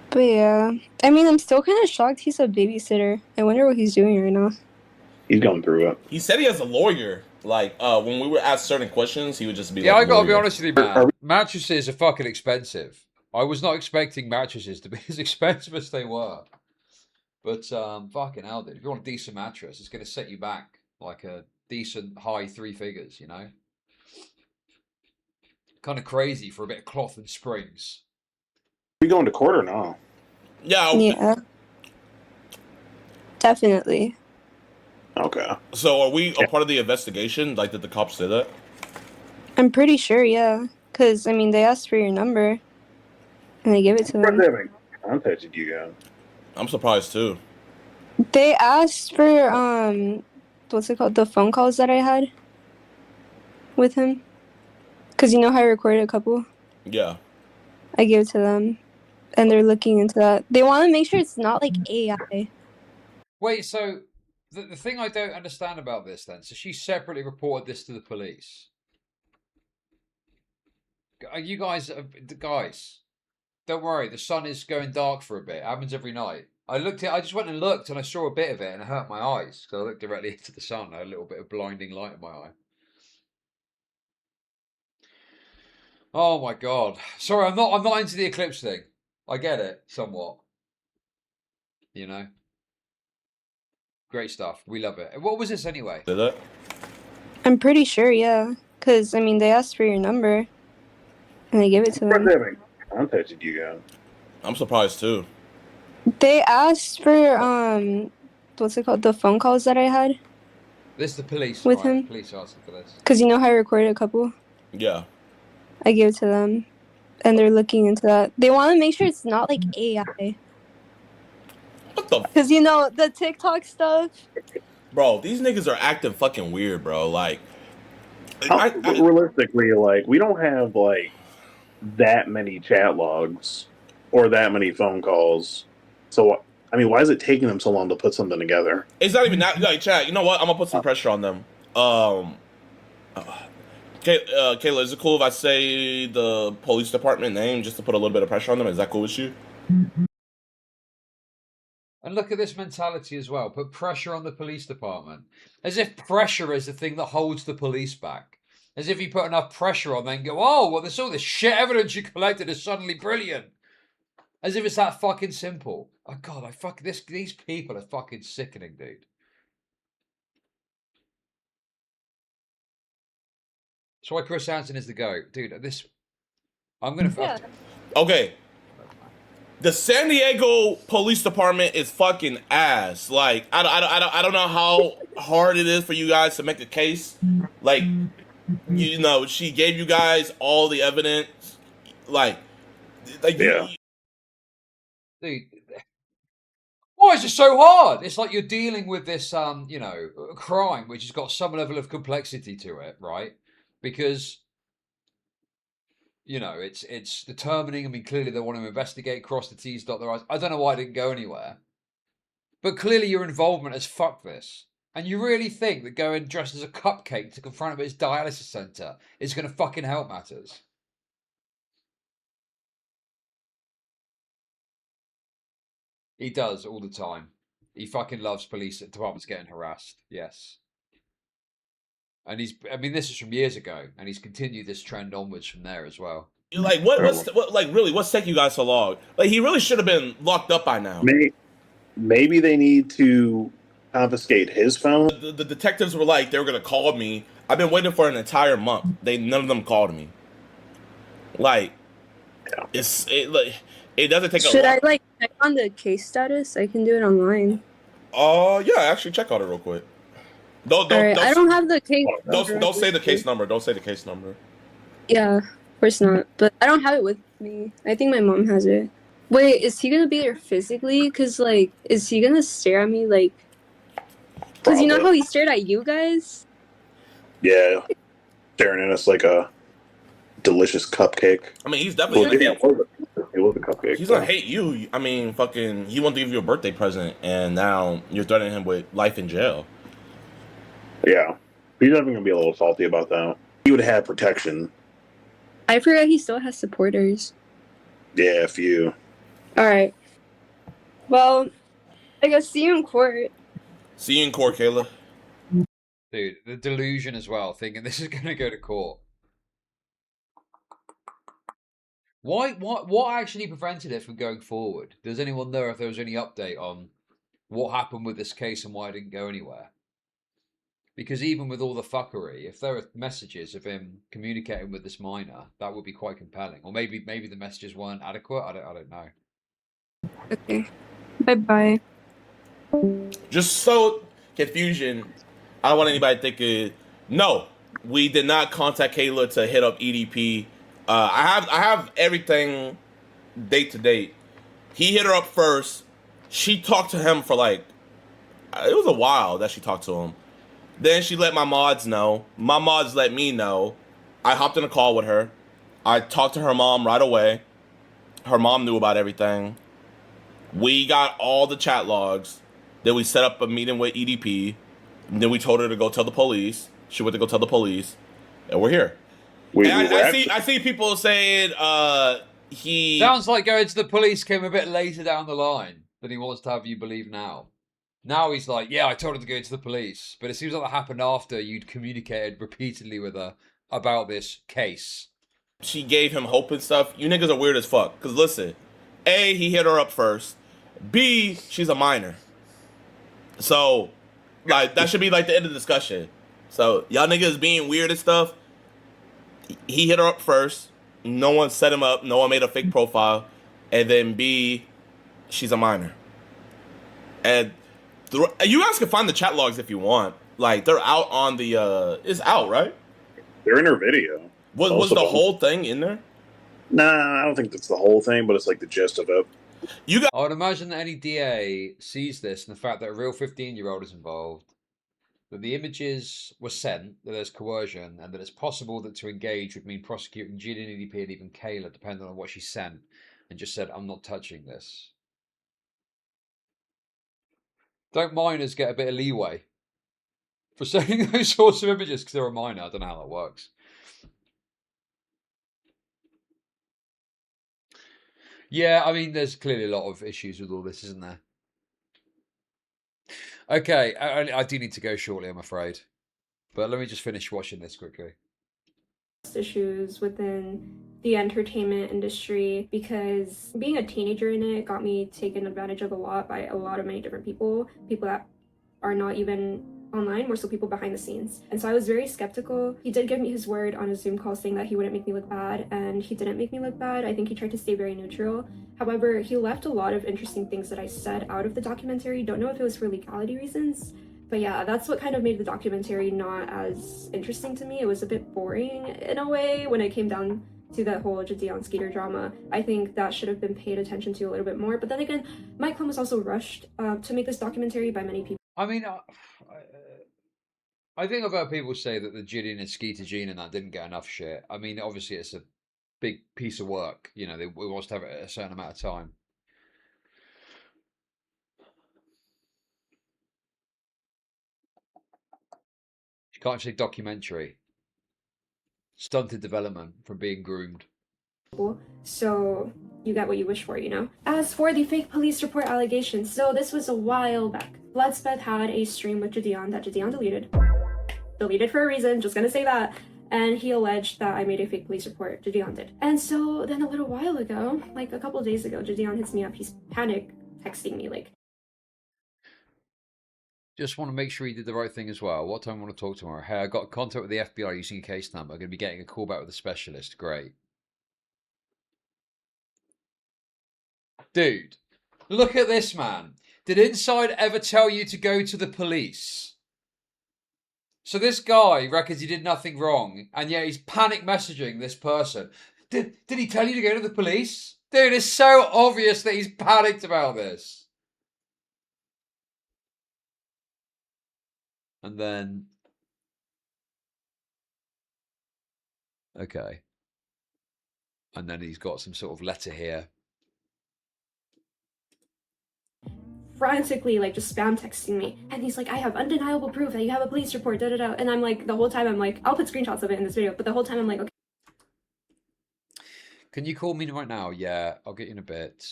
But yeah, I mean, I'm still kind of shocked he's a babysitter. I wonder what he's doing right now. He's going through it. He said he has a lawyer. Like, when we were asked certain questions, he would just be yeah, like, I gotta be lawyer. honest with you, man. Mattresses are fucking expensive. I was not expecting mattresses to be as expensive as they were. But fucking hell, dude. If you want a decent mattress, it's gonna set you back like a decent high 3 figures, you know? Kind of crazy for a bit of cloth and springs. We going to court or no? Yeah. Definitely. Okay. So are we a part of the investigation? Like, did the cops say that? I'm pretty sure, yeah. Because, I mean, they asked for your number. And I gave it to them. They haven't contacted you guys. I'm surprised, too. They asked for, what's it called? The phone calls that I had with him. Because you know how I recorded a couple? Yeah. I gave it to them. And they're looking into that. They want to make sure it's not like AI. Wait, so the thing I don't understand about this then, so she separately reported this to the police. Are you guys, don't worry, the sun is going dark for a bit. It happens every night. I just went and looked and I saw a bit of it and it hurt my eyes. So I looked directly into the sun. I had a little bit of blinding light in my eye. Oh my god. Sorry, I'm not into the eclipse thing. I get it, somewhat. You know? Great stuff. We love it. What was this anyway? Did that? I'm pretty sure, yeah. Because, I mean, they asked for your number. And I gave it to them. They haven't contacted you guys. I'm surprised, too. They asked for, what's it called? The phone calls that I had. This is the police. With him. Police asking for this. Because you know how I recorded a couple? Yeah. I gave it to them. And they're looking into that. They want to make sure it's not like AI. What the? Because, you know, the TikTok stuff. Bro, these niggas are acting fucking weird, bro. Like, realistically, like, we don't have, like, that many chat logs or that many phone calls. So, I mean, why is it taking them so long to put something together? it's not even that. Like, chat, you know what? I'm gonna put some pressure on them. Kayla, is it cool if I say the police department name just to put a little bit of pressure on them? Is that cool with you? And look at this mentality as well. Put pressure on the police department. As if pressure is the thing that holds the police back. As if you put enough pressure on, then go, oh, well, there's all this shit evidence you collected is suddenly brilliant. As if it's that fucking simple. Oh, God, these people are fucking sickening, dude. That's why Chris Hansen is the GOAT. Dude, I'm going to... Okay. The San Diego Police Department is fucking ass. Like, I don't know how hard it is for you guys to make a case. Like, you know, she gave you guys all the evidence. Like, Like, Yeah. Dude, why is it so hard? It's like you're dealing with this, you know, crime which has got some level of complexity to it, right? Because, you know, it's determining. I mean, clearly they want to investigate, cross the T's, dot the I's. I don't know why it didn't go anywhere, but clearly your involvement has fucked this. And you really think that going dressed as a cupcake to confront him at his dialysis centre is going to fucking help matters? He does all the time. He fucking loves police departments getting harassed. Yes. And I mean, this is from years ago, and he's continued this trend onwards from there as well. Like, what's taking you guys so long? Like, he really should have been locked up by now. Maybe they need to confiscate his phone. The detectives were like, they were gonna call me. I've been waiting for an entire month. None of them called me. Like, it doesn't take. Should I like check on the case status? I can do it online. Yeah, actually check on it real quick. I don't have the case. Don't say the case number. Don't say the case number. Yeah, of course not. But I don't have it with me. I think my mom has it. Wait, is he gonna be there physically? Cause like, is he gonna stare at me like? Cause you know how he stared at you guys? Yeah, staring at us like a delicious cupcake. I mean, he's definitely it was a cupcake. He's gonna hate you. I mean, fucking, he wanted to give you a birthday present, and now you're threatening him with life in jail. Yeah, he's definitely gonna be a little salty about that. He would have had protection. I forgot he still has supporters. Yeah, a few. All right. Well, I guess see you in court. See you in court, Kayla. Dude, the delusion as well, thinking this is going to go to court. What actually prevented it from going forward? Does anyone know if there was any update on what happened with this case and why it didn't go anywhere? Because even with all the fuckery, if there are messages of him communicating with this minor, that would be quite compelling. Or maybe the messages weren't adequate. I don't know. Okay. Bye-bye. Just so confusion, I don't want anybody thinking, no, we did not contact Kayla to hit up EDP. I have everything date to date. He hit her up first. She talked to him for like, it was a while that she talked to him. Then she let my mods know. My mods let me know. I hopped in a call with her. I talked to her mom right away. Her mom knew about everything. We got all the chat logs. Then we set up a meeting with EDP. And then we told her to go tell the police. She went to go tell the police. And we're here. I see people saying he... Sounds like going to the police came a bit later down the line than he wants to have you believe now. Now he's like, yeah, I told her to go to the police. But it seems like that happened after you'd communicated repeatedly with her about this case. She gave him hope and stuff. You niggas are weird as fuck. Because listen, A, he hit her up first. B, she's a minor. So, like, that should be like the end of the discussion. So, y'all niggas being weird and stuff. He hit her up first. No one set him up. No one made a fake profile. And then B, she's a minor. And you guys can find the chat logs if you want. Like, they're out on the, it's out, right? They're in her video. Was the whole thing in there? Nah, I don't think that's the whole thing, but it's like the gist of it. I would imagine that any DA sees this and the fact that a real 15-year-old is involved, that the images were sent, that there's coercion, and that it's possible that to engage would mean prosecuting JIDEON, EDP, and even Kayla, depending on what she sent, and just said, I'm not touching this. Don't minors get a bit of leeway for sending those sorts of images because they're a minor? I don't know how that works. Yeah, I mean, there's clearly a lot of issues with all this, isn't there? Okay, I do need to go shortly, I'm afraid. But let me just finish watching this quickly. Issues within the entertainment industry, because being a teenager in it got me taken advantage of a lot by a lot of many different people that are not even online, more so people behind the scenes. And so I was very skeptical. He did give me his word on a Zoom call saying that he wouldn't make me look bad, and he didn't make me look bad. I think he tried to stay very neutral. However, he left a lot of interesting things that I said out of the documentary. Don't know if it was for legality reasons, but yeah, that's what kind of made the documentary not as interesting to me. It was a bit boring in a way when it came down to the whole JIDEON Skeeter drama. I think that should have been paid attention to a little bit more. But then again, my clone was also rushed to make this documentary by many people. I mean, I think I've heard people say that the JIDEON and Skeeter Gene and that didn't get enough shit. I mean, obviously it's a big piece of work. You know, we want to have it at a certain amount of time. You can't say documentary. Stunted development from being groomed. So you get what you wish for, you know? As for the fake police report allegations, so this was a while back. Bloodspeth had a stream with JIDEON that JIDEON deleted. Deleted for a reason, just gonna say that. And he alleged that I made a fake police report. JIDEON did. And so then a little while ago, like a couple of days ago, JIDEON hits me up. He's panic texting me like, just want to make sure he did the right thing as well. What time I want to talk tomorrow? Hey, I got contact with the FBI using a case number. I'm going to be getting a call back with a specialist. Great. Dude, look at this, man. Did Inside ever tell you to go to the police? So this guy reckons he did nothing wrong, and yet he's panic messaging this person. Did he tell you to go to the police? Dude, it's so obvious that he's panicked about this. And then, okay. And then he's got some sort of letter here. frantically like just spam texting me, and he's like, I have undeniable proof that you have a police report, da da da. And I'm like, the whole time I'm like, I'll put screenshots of it in this video, but the whole time I'm like, okay. Can you call me right now? Yeah, I'll get you in a bit.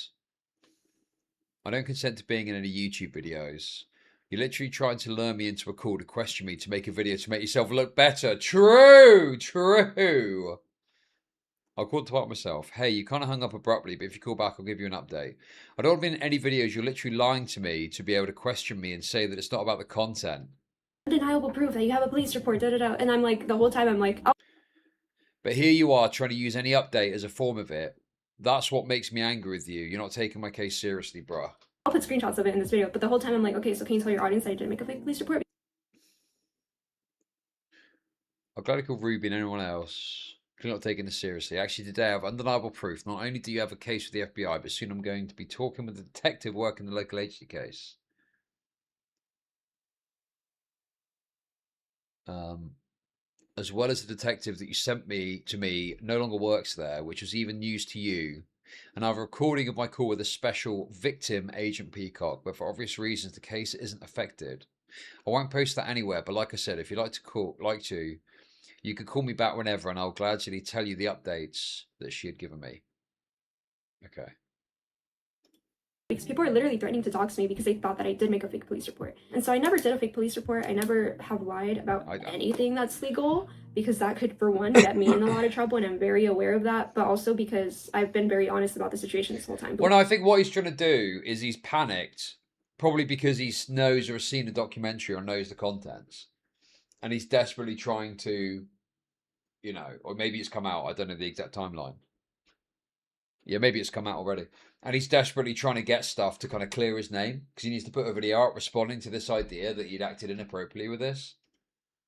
I don't consent to being in any YouTube videos. You're literally trying to lure me into a call to question me to make a video to make yourself look better. True, true. I'll call the part myself. Hey, you kind of hung up abruptly, but if you call back, I'll give you an update. I don't want to be in any videos. You're literally lying to me to be able to question me and say that it's not about the content. Undeniable proof that you have a police report, da da da. And I'm like, the whole time I'm like, oh. But here you are trying to use any update as a form of it. That's what makes me angry with you. You're not taking my case seriously, bruh. I'll put screenshots of it in this video, but the whole time I'm like, okay, so can you tell your audience that I didn't make a fake police report? I'm glad I called Ruby and anyone else. You're not taking this seriously. Actually, today I have undeniable proof. Not only do you have a case with the FBI, but soon I'm going to be talking with a detective working the local agency case. As well as the detective that you sent to me no longer works there, which was even news to you. And I have a recording of my call with a special victim, Agent Peacock, but for obvious reasons the case isn't affected. I won't post that anywhere, but like I said, if you'd like to, you can call me back whenever, and I'll gladly tell you the updates that she had given me. Okay. People are literally threatening to dox me because they thought that I did make a fake police report. And so I never did a fake police report. I never have lied about anything that's legal, because that could, for one, get me in a lot of trouble, and I'm very aware of that, but also because I've been very honest about the situation this whole time. Well, no, I think what he's trying to do is he's panicked, probably because he knows or has seen a documentary or knows the contents. And he's desperately trying to, you know, or maybe it's come out. I don't know the exact timeline. Yeah, maybe it's come out already. And he's desperately trying to get stuff to kind of clear his name, because he needs to put a video out responding to this idea that he'd acted inappropriately with this.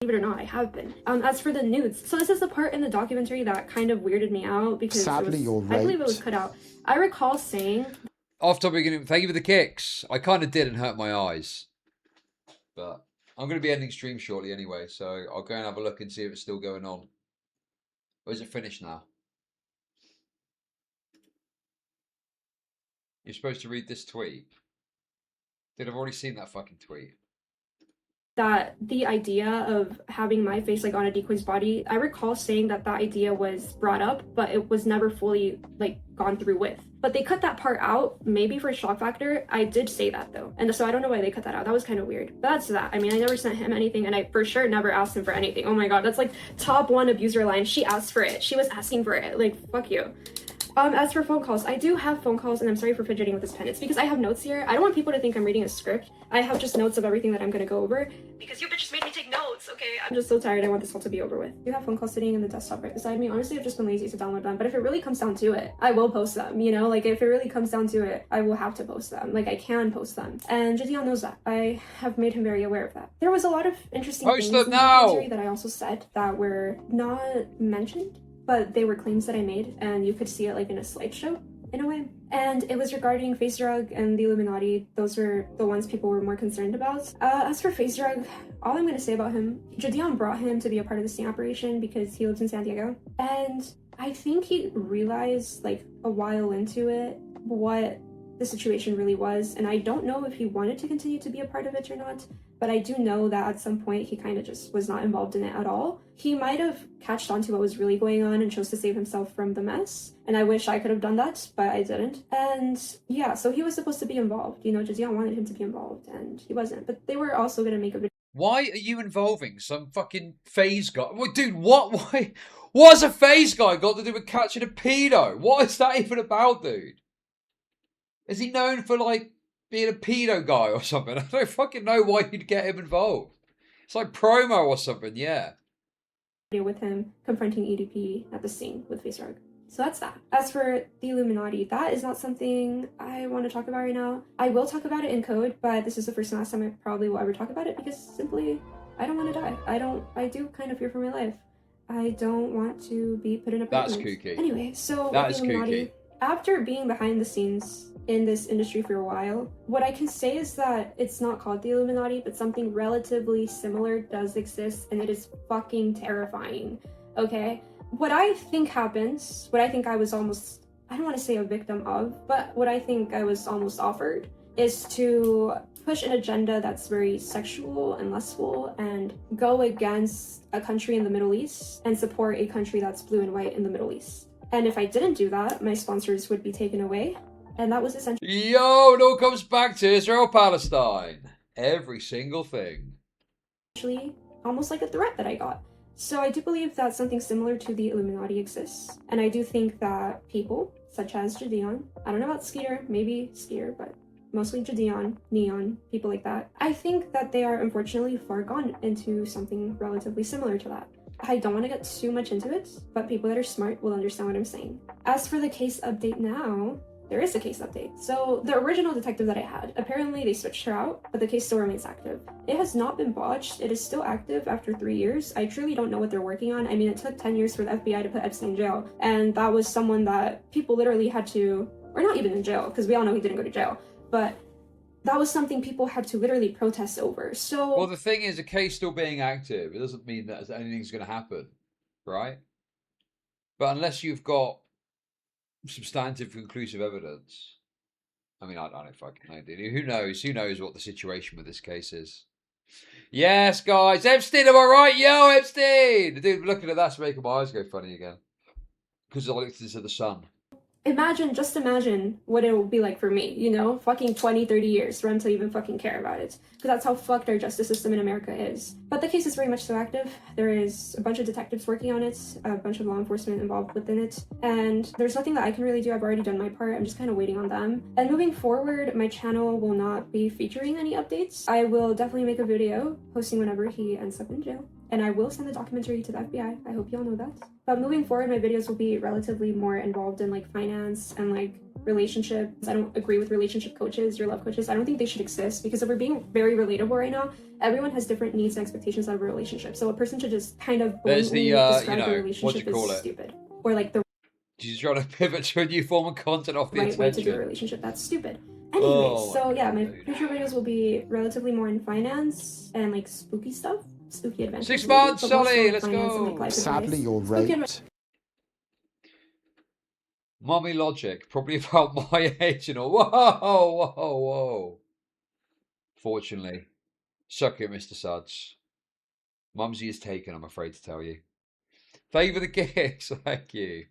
Believe it or not, I have been. As for the nudes, so this is the part in the documentary that kind of weirded me out, because sadly, you're right. I believe it was cut out. I recall saying... Off topic, thank you for the kicks. I kind of did and hurt my eyes. But I'm going to be ending stream shortly anyway, so I'll go and have a look and see if it's still going on. Or is it finished now? You're supposed to read this tweet. Dude, I've already seen that fucking tweet. That the idea of having my face like on a decoy's body, I recall saying that that idea was brought up, but it was never fully like gone through with. But they cut that part out, maybe for shock factor. I did say that though, and so I don't know why they cut that out. That was kind of weird. But that's that. I mean, I never sent him anything, and I for sure never asked him for anything. Oh my god, that's like top one abuser line. She asked for it. She was asking for it. Like, fuck you. As for phone calls, I do have phone calls, and I'm sorry for fidgeting with this pen. It's because I have notes here. I don't want people to think I'm reading a script. I have just notes of everything that I'm gonna go over, because you bitches made me take notes, okay? I'm just so tired. I want this all to be over with. You have phone calls sitting in the desktop right beside me. Honestly, I've just been lazy to download them, but if it really comes down to it, I will post them, you know? Like, if it really comes down to it, I will have to post them. Like, I can post them. And JIDEON knows that. I have made him very aware of that. There was a lot of interesting things in the documentary that I also said that were not mentioned but they were claims that I made, and you could see it like in a slideshow in a way. And it was regarding Face Drug and the Illuminati. Those were the ones people were more concerned about. As for Face Drug, all I'm going to say about him, JIDEON brought him to be a part of the sting operation because he lives in San Diego. And I think he realized like a while into it what the situation really was. And I don't know if he wanted to continue to be a part of it or not, but I do know that at some point he kind of just was not involved in it at all. He might have catched on to what was really going on and chose to save himself from the mess. And I wish I could have done that, but I didn't. And yeah, so he was supposed to be involved. You know, JIDEON wanted him to be involved and he wasn't. But they were also going to make a video. Why are you involving some fucking phase guy? Well, dude, what? Why? What's a phase guy got to do with catching a pedo? What is that even about, dude? Is he known for, like, being a pedo guy or something? I don't fucking know why you'd get him involved. It's like promo or something, yeah. With him confronting EDP at the scene with Face Drug. So that's that. As for the Illuminati, that is not something I want to talk about right now. I will talk about it in code, but this is the first and last time I probably will ever talk about it because simply, I don't want to die. I do kind of fear for my life. I don't want to be put in a predicament. That's kooky. Anyway, so That with is the Illuminati, kooky. after being behind the scenes in this industry for a while, what I can say is that it's not called the Illuminati, but something relatively similar does exist, and it is fucking terrifying, okay? What I think happens, what I think I was almost, I don't want to say a victim of, but what I think I was almost offered is to push an agenda that's very sexual and lustful and go against a country in the Middle East and support a country that's blue and white in the Middle East. And if I didn't do that, my sponsors would be taken away. And that was essentially... Yo, it all comes back to Israel-Palestine. Every single thing. Almost like a threat that I got. So I do believe that something similar to the Illuminati exists. And I do think that people, such as JIDEON, I don't know about Skeeter, maybe Skeeter, but mostly JIDEON, Neon, people like that, I think that they are unfortunately far gone into something relatively similar to that. I don't want to get too much into it, but people that are smart will understand what I'm saying. As for the case update now, there is a case update. So the original detective that I had, apparently they switched her out, but the case still remains active. It has not been botched. It is still active after 3 years. I truly don't know what they're working on. I mean, it took 10 years for the FBI to put Epstein in jail, and that was someone that people literally had to, or not even in jail, because we all know he didn't go to jail, but that was something people had to literally protest over. So, well, the thing is, a case still being active, it doesn't mean that anything's going to happen, right? But unless you've got substantive, conclusive evidence, I mean, I don't fucking know, dude. Who knows? Who knows what the situation with this case is? Yes, guys, Epstein, am I right? Yo, Epstein! Dude, looking at that's making my eyes go funny again because I looked into the sun. just imagine what it will be like for me, you know, fucking 20, 30 years for them to even fucking care about it. Because that's how fucked our justice system in America is. But the case is very much so active. There is a bunch of detectives working on it, a bunch of law enforcement involved within it, and there's nothing that I can really do. I've already done my part. I'm just kind of waiting on them. And moving forward, my channel will not be featuring any updates. I will definitely make a video posting whenever he ends up in jail. And I will send the documentary to the FBI. I hope y'all know that. But moving forward, my videos will be relatively more involved in like finance and like relationships. I don't agree with relationship coaches or love coaches. I don't think they should exist because if we're being very relatable right now, everyone has different needs and expectations out of a relationship. So a person should just kind of blatantly describe a relationship as stupid. Or like the She's trying to pivot to a new form of content off the right attention. way to do a relationship. That's stupid. Anyway, so yeah, my future videos will be relatively more in finance and like spooky stuff. Spooky adventures. 6 months, Solly, let's go. go. Sadly, you're right. Mommy Logic, probably about my age and all. Whoa, whoa, whoa. Fortunately, suck it, Mr. Suds. Mumsy is taken, I'm afraid to tell you. Favour the gigs, thank you.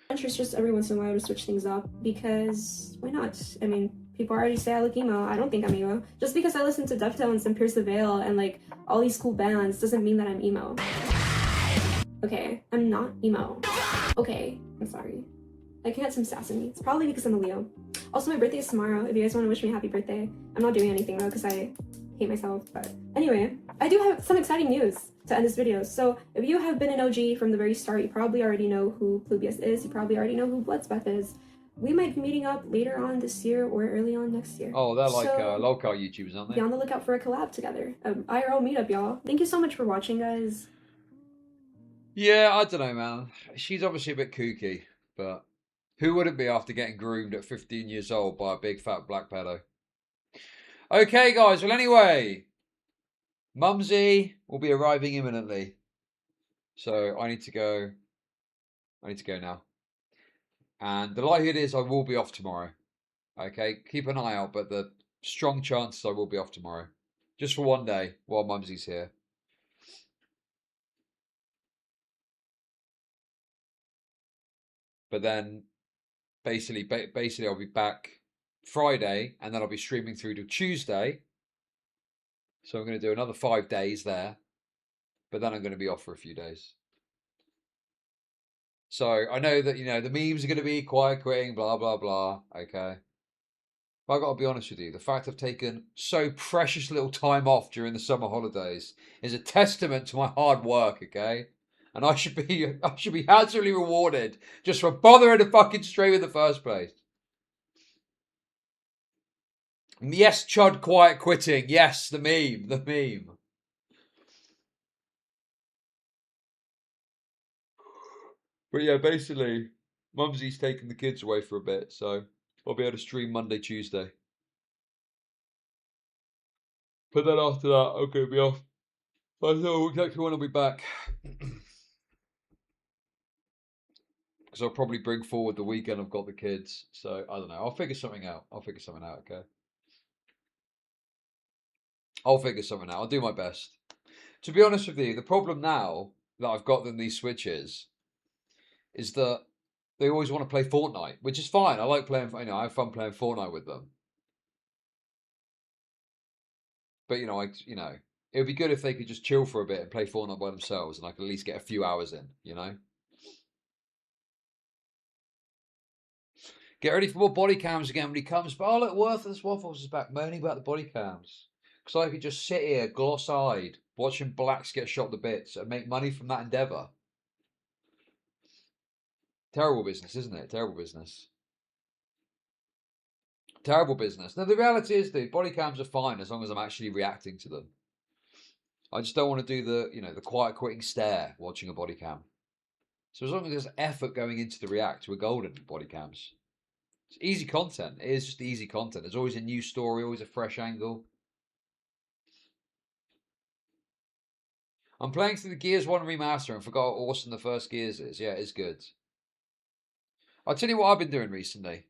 Adventures just every once in a while to switch things up because why not? I mean, people already say I look emo. I don't think I'm emo. Just because I listen to Deftones and Pierce the Veil and like all these cool bands doesn't mean that I'm emo. Okay, I'm not emo. Okay, I'm sorry. I can get some sass in me. It's probably because I'm a Leo. Also, my birthday is tomorrow. If you guys want to wish me a happy birthday. I'm not doing anything though because I hate myself. But anyway, I do have some exciting news to end this video. So if you have been an OG from the very start, you probably already know who Plubius is. You probably already know who Bloodspeth is. We might be meeting up later on this year or early on next year. Oh, they're like local YouTubers, aren't they? Be on the lookout for a collab together. IRL meetup, y'all. Thank you so much for watching, guys. Yeah, I don't know, man. She's obviously a bit kooky, but who wouldn't be after getting groomed at 15 years old by a big fat black pedo? Okay, guys. Well, anyway, Mumsy will be arriving imminently, so I need to go. I need to go now. And the likelihood is I will be off tomorrow. Okay, keep an eye out, but the strong chances I will be off tomorrow, just for one day while Mumsy's here. But then, basically, I'll be back Friday, and then I'll be streaming through to Tuesday. So I'm going to do another 5 days there, but then I'm going to be off for a few days. So I know that, you know, the memes are going to be quiet quitting, blah, blah, blah. Okay. But I've got to be honest with you. The fact I've taken so precious little time off during the summer holidays is a testament to my hard work, okay? And I should be handsomely rewarded just for bothering to fucking stream in the first place. Yes, Chud quiet quitting. Yes, the meme. But yeah, basically, Mumsy's taking the kids away for a bit, so I'll be able to stream Monday, Tuesday. But then after that, I'm going to be off. I don't know exactly when I'll be back. Because I'll probably bring forward the weekend I've got the kids. So, I don't know. I'll figure something out. Okay? I'll figure something out. I'll do my best. To be honest with you, the problem now that I've got in these Switches is that they always want to play Fortnite, which is fine. I like playing, you know, I have fun playing Fortnite with them. But, you know, it would be good if they could just chill for a bit and play Fortnite by themselves, and I could at least get a few hours in, you know? Get ready for more body cams again when he comes. But, oh, look, Worthless Waffles is back moaning about the body cams. Because I could just sit here, gloss-eyed, watching blacks get shot to bits and make money from that endeavour. Terrible business, isn't it? Terrible business. Terrible business. Now, the reality is, dude, body cams are fine as long as I'm actually reacting to them. I just don't want to do the, you know, the quiet quitting stare watching a body cam. So as long as there's effort going into the react, we're golden body cams. It's easy content. It is just easy content. There's always a new story, always a fresh angle. I'm playing through the Gears 1 remaster and forgot how awesome the first Gears is. Yeah, it's good. I'll tell you what I've been doing recently.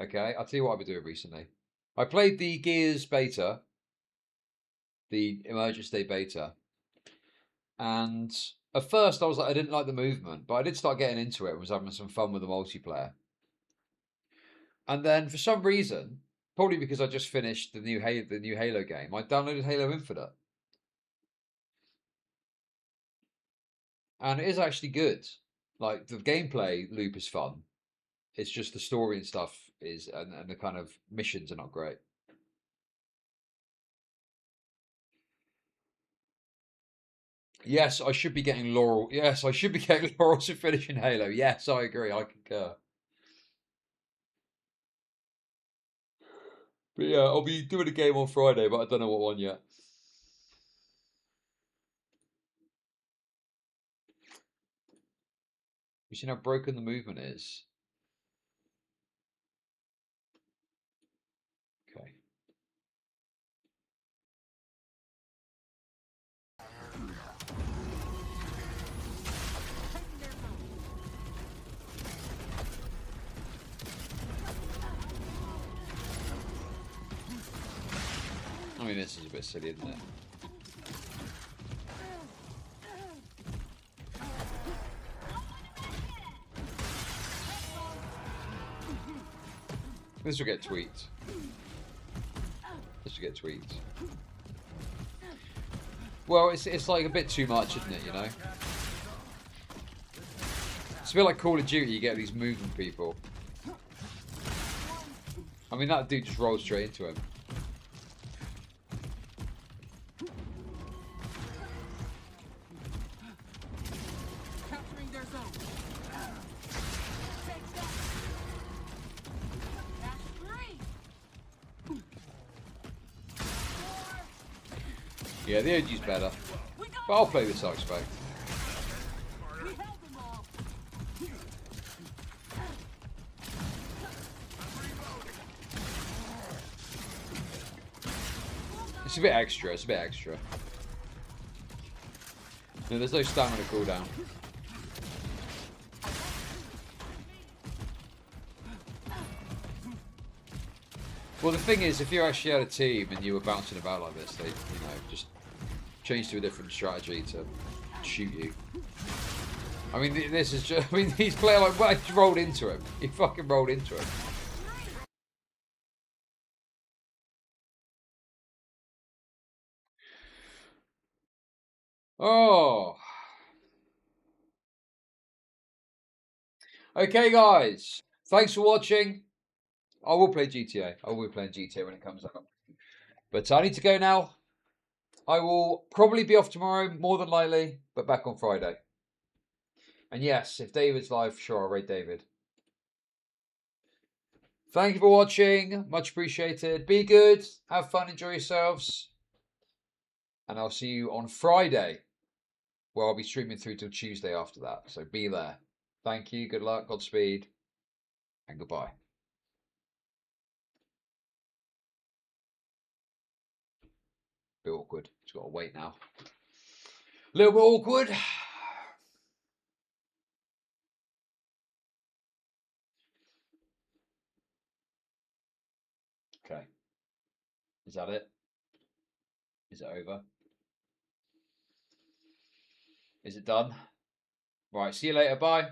Okay, I'll tell you what I've been doing recently. I played the Gears beta, the Emergence Day beta, and at first I was like, I didn't like the movement, but I did start getting into it and was having some fun with the multiplayer. And then for some reason, probably because I just finished the new Halo game, I downloaded Halo Infinite. And it is actually good. Like, the gameplay loop is fun. It's just the story and stuff is, and the kind of missions are not great. Yes, I should be getting laurel. Yes, I should be getting laurels for finishing Halo. Yes, I agree. I concur. But yeah, I'll be doing a game on Friday, but I don't know what one yet. You see how broken the movement is? Okay. I mean, this is a bit silly, isn't it? This will get tweaked. This will get tweaked. Well, it's like a bit too much, isn't it, you know? It's a bit like Call of Duty, you get these movement people. I mean, that dude just rolled straight into him. Yeah, the OG's better. But I'll play this, I expect. It's a bit extra. It's a bit extra. No, there's no stamina cooldown. Well, the thing is, if you actually had a team and you were bouncing about like this, they, just change to a different strategy to shoot you. I mean, this is just, I mean, these players like, well, you rolled into him. You fucking rolled into him. Oh. Okay, guys. Thanks for watching. I will play GTA. I will be playing GTA when it comes out. But I need to go now. I will probably be off tomorrow, more than likely, but back on Friday. And yes, if David's live, sure, I'll raid David. Thank you for watching. Much appreciated. Be good. Have fun. Enjoy yourselves. And I'll see you on Friday, where I'll be streaming through till Tuesday after that. So be there. Thank you. Good luck. Godspeed. And goodbye. Bit awkward. Just got to wait now. A little bit awkward. Okay. Is that it? Is it over? Is it done? Right. See you later. Bye.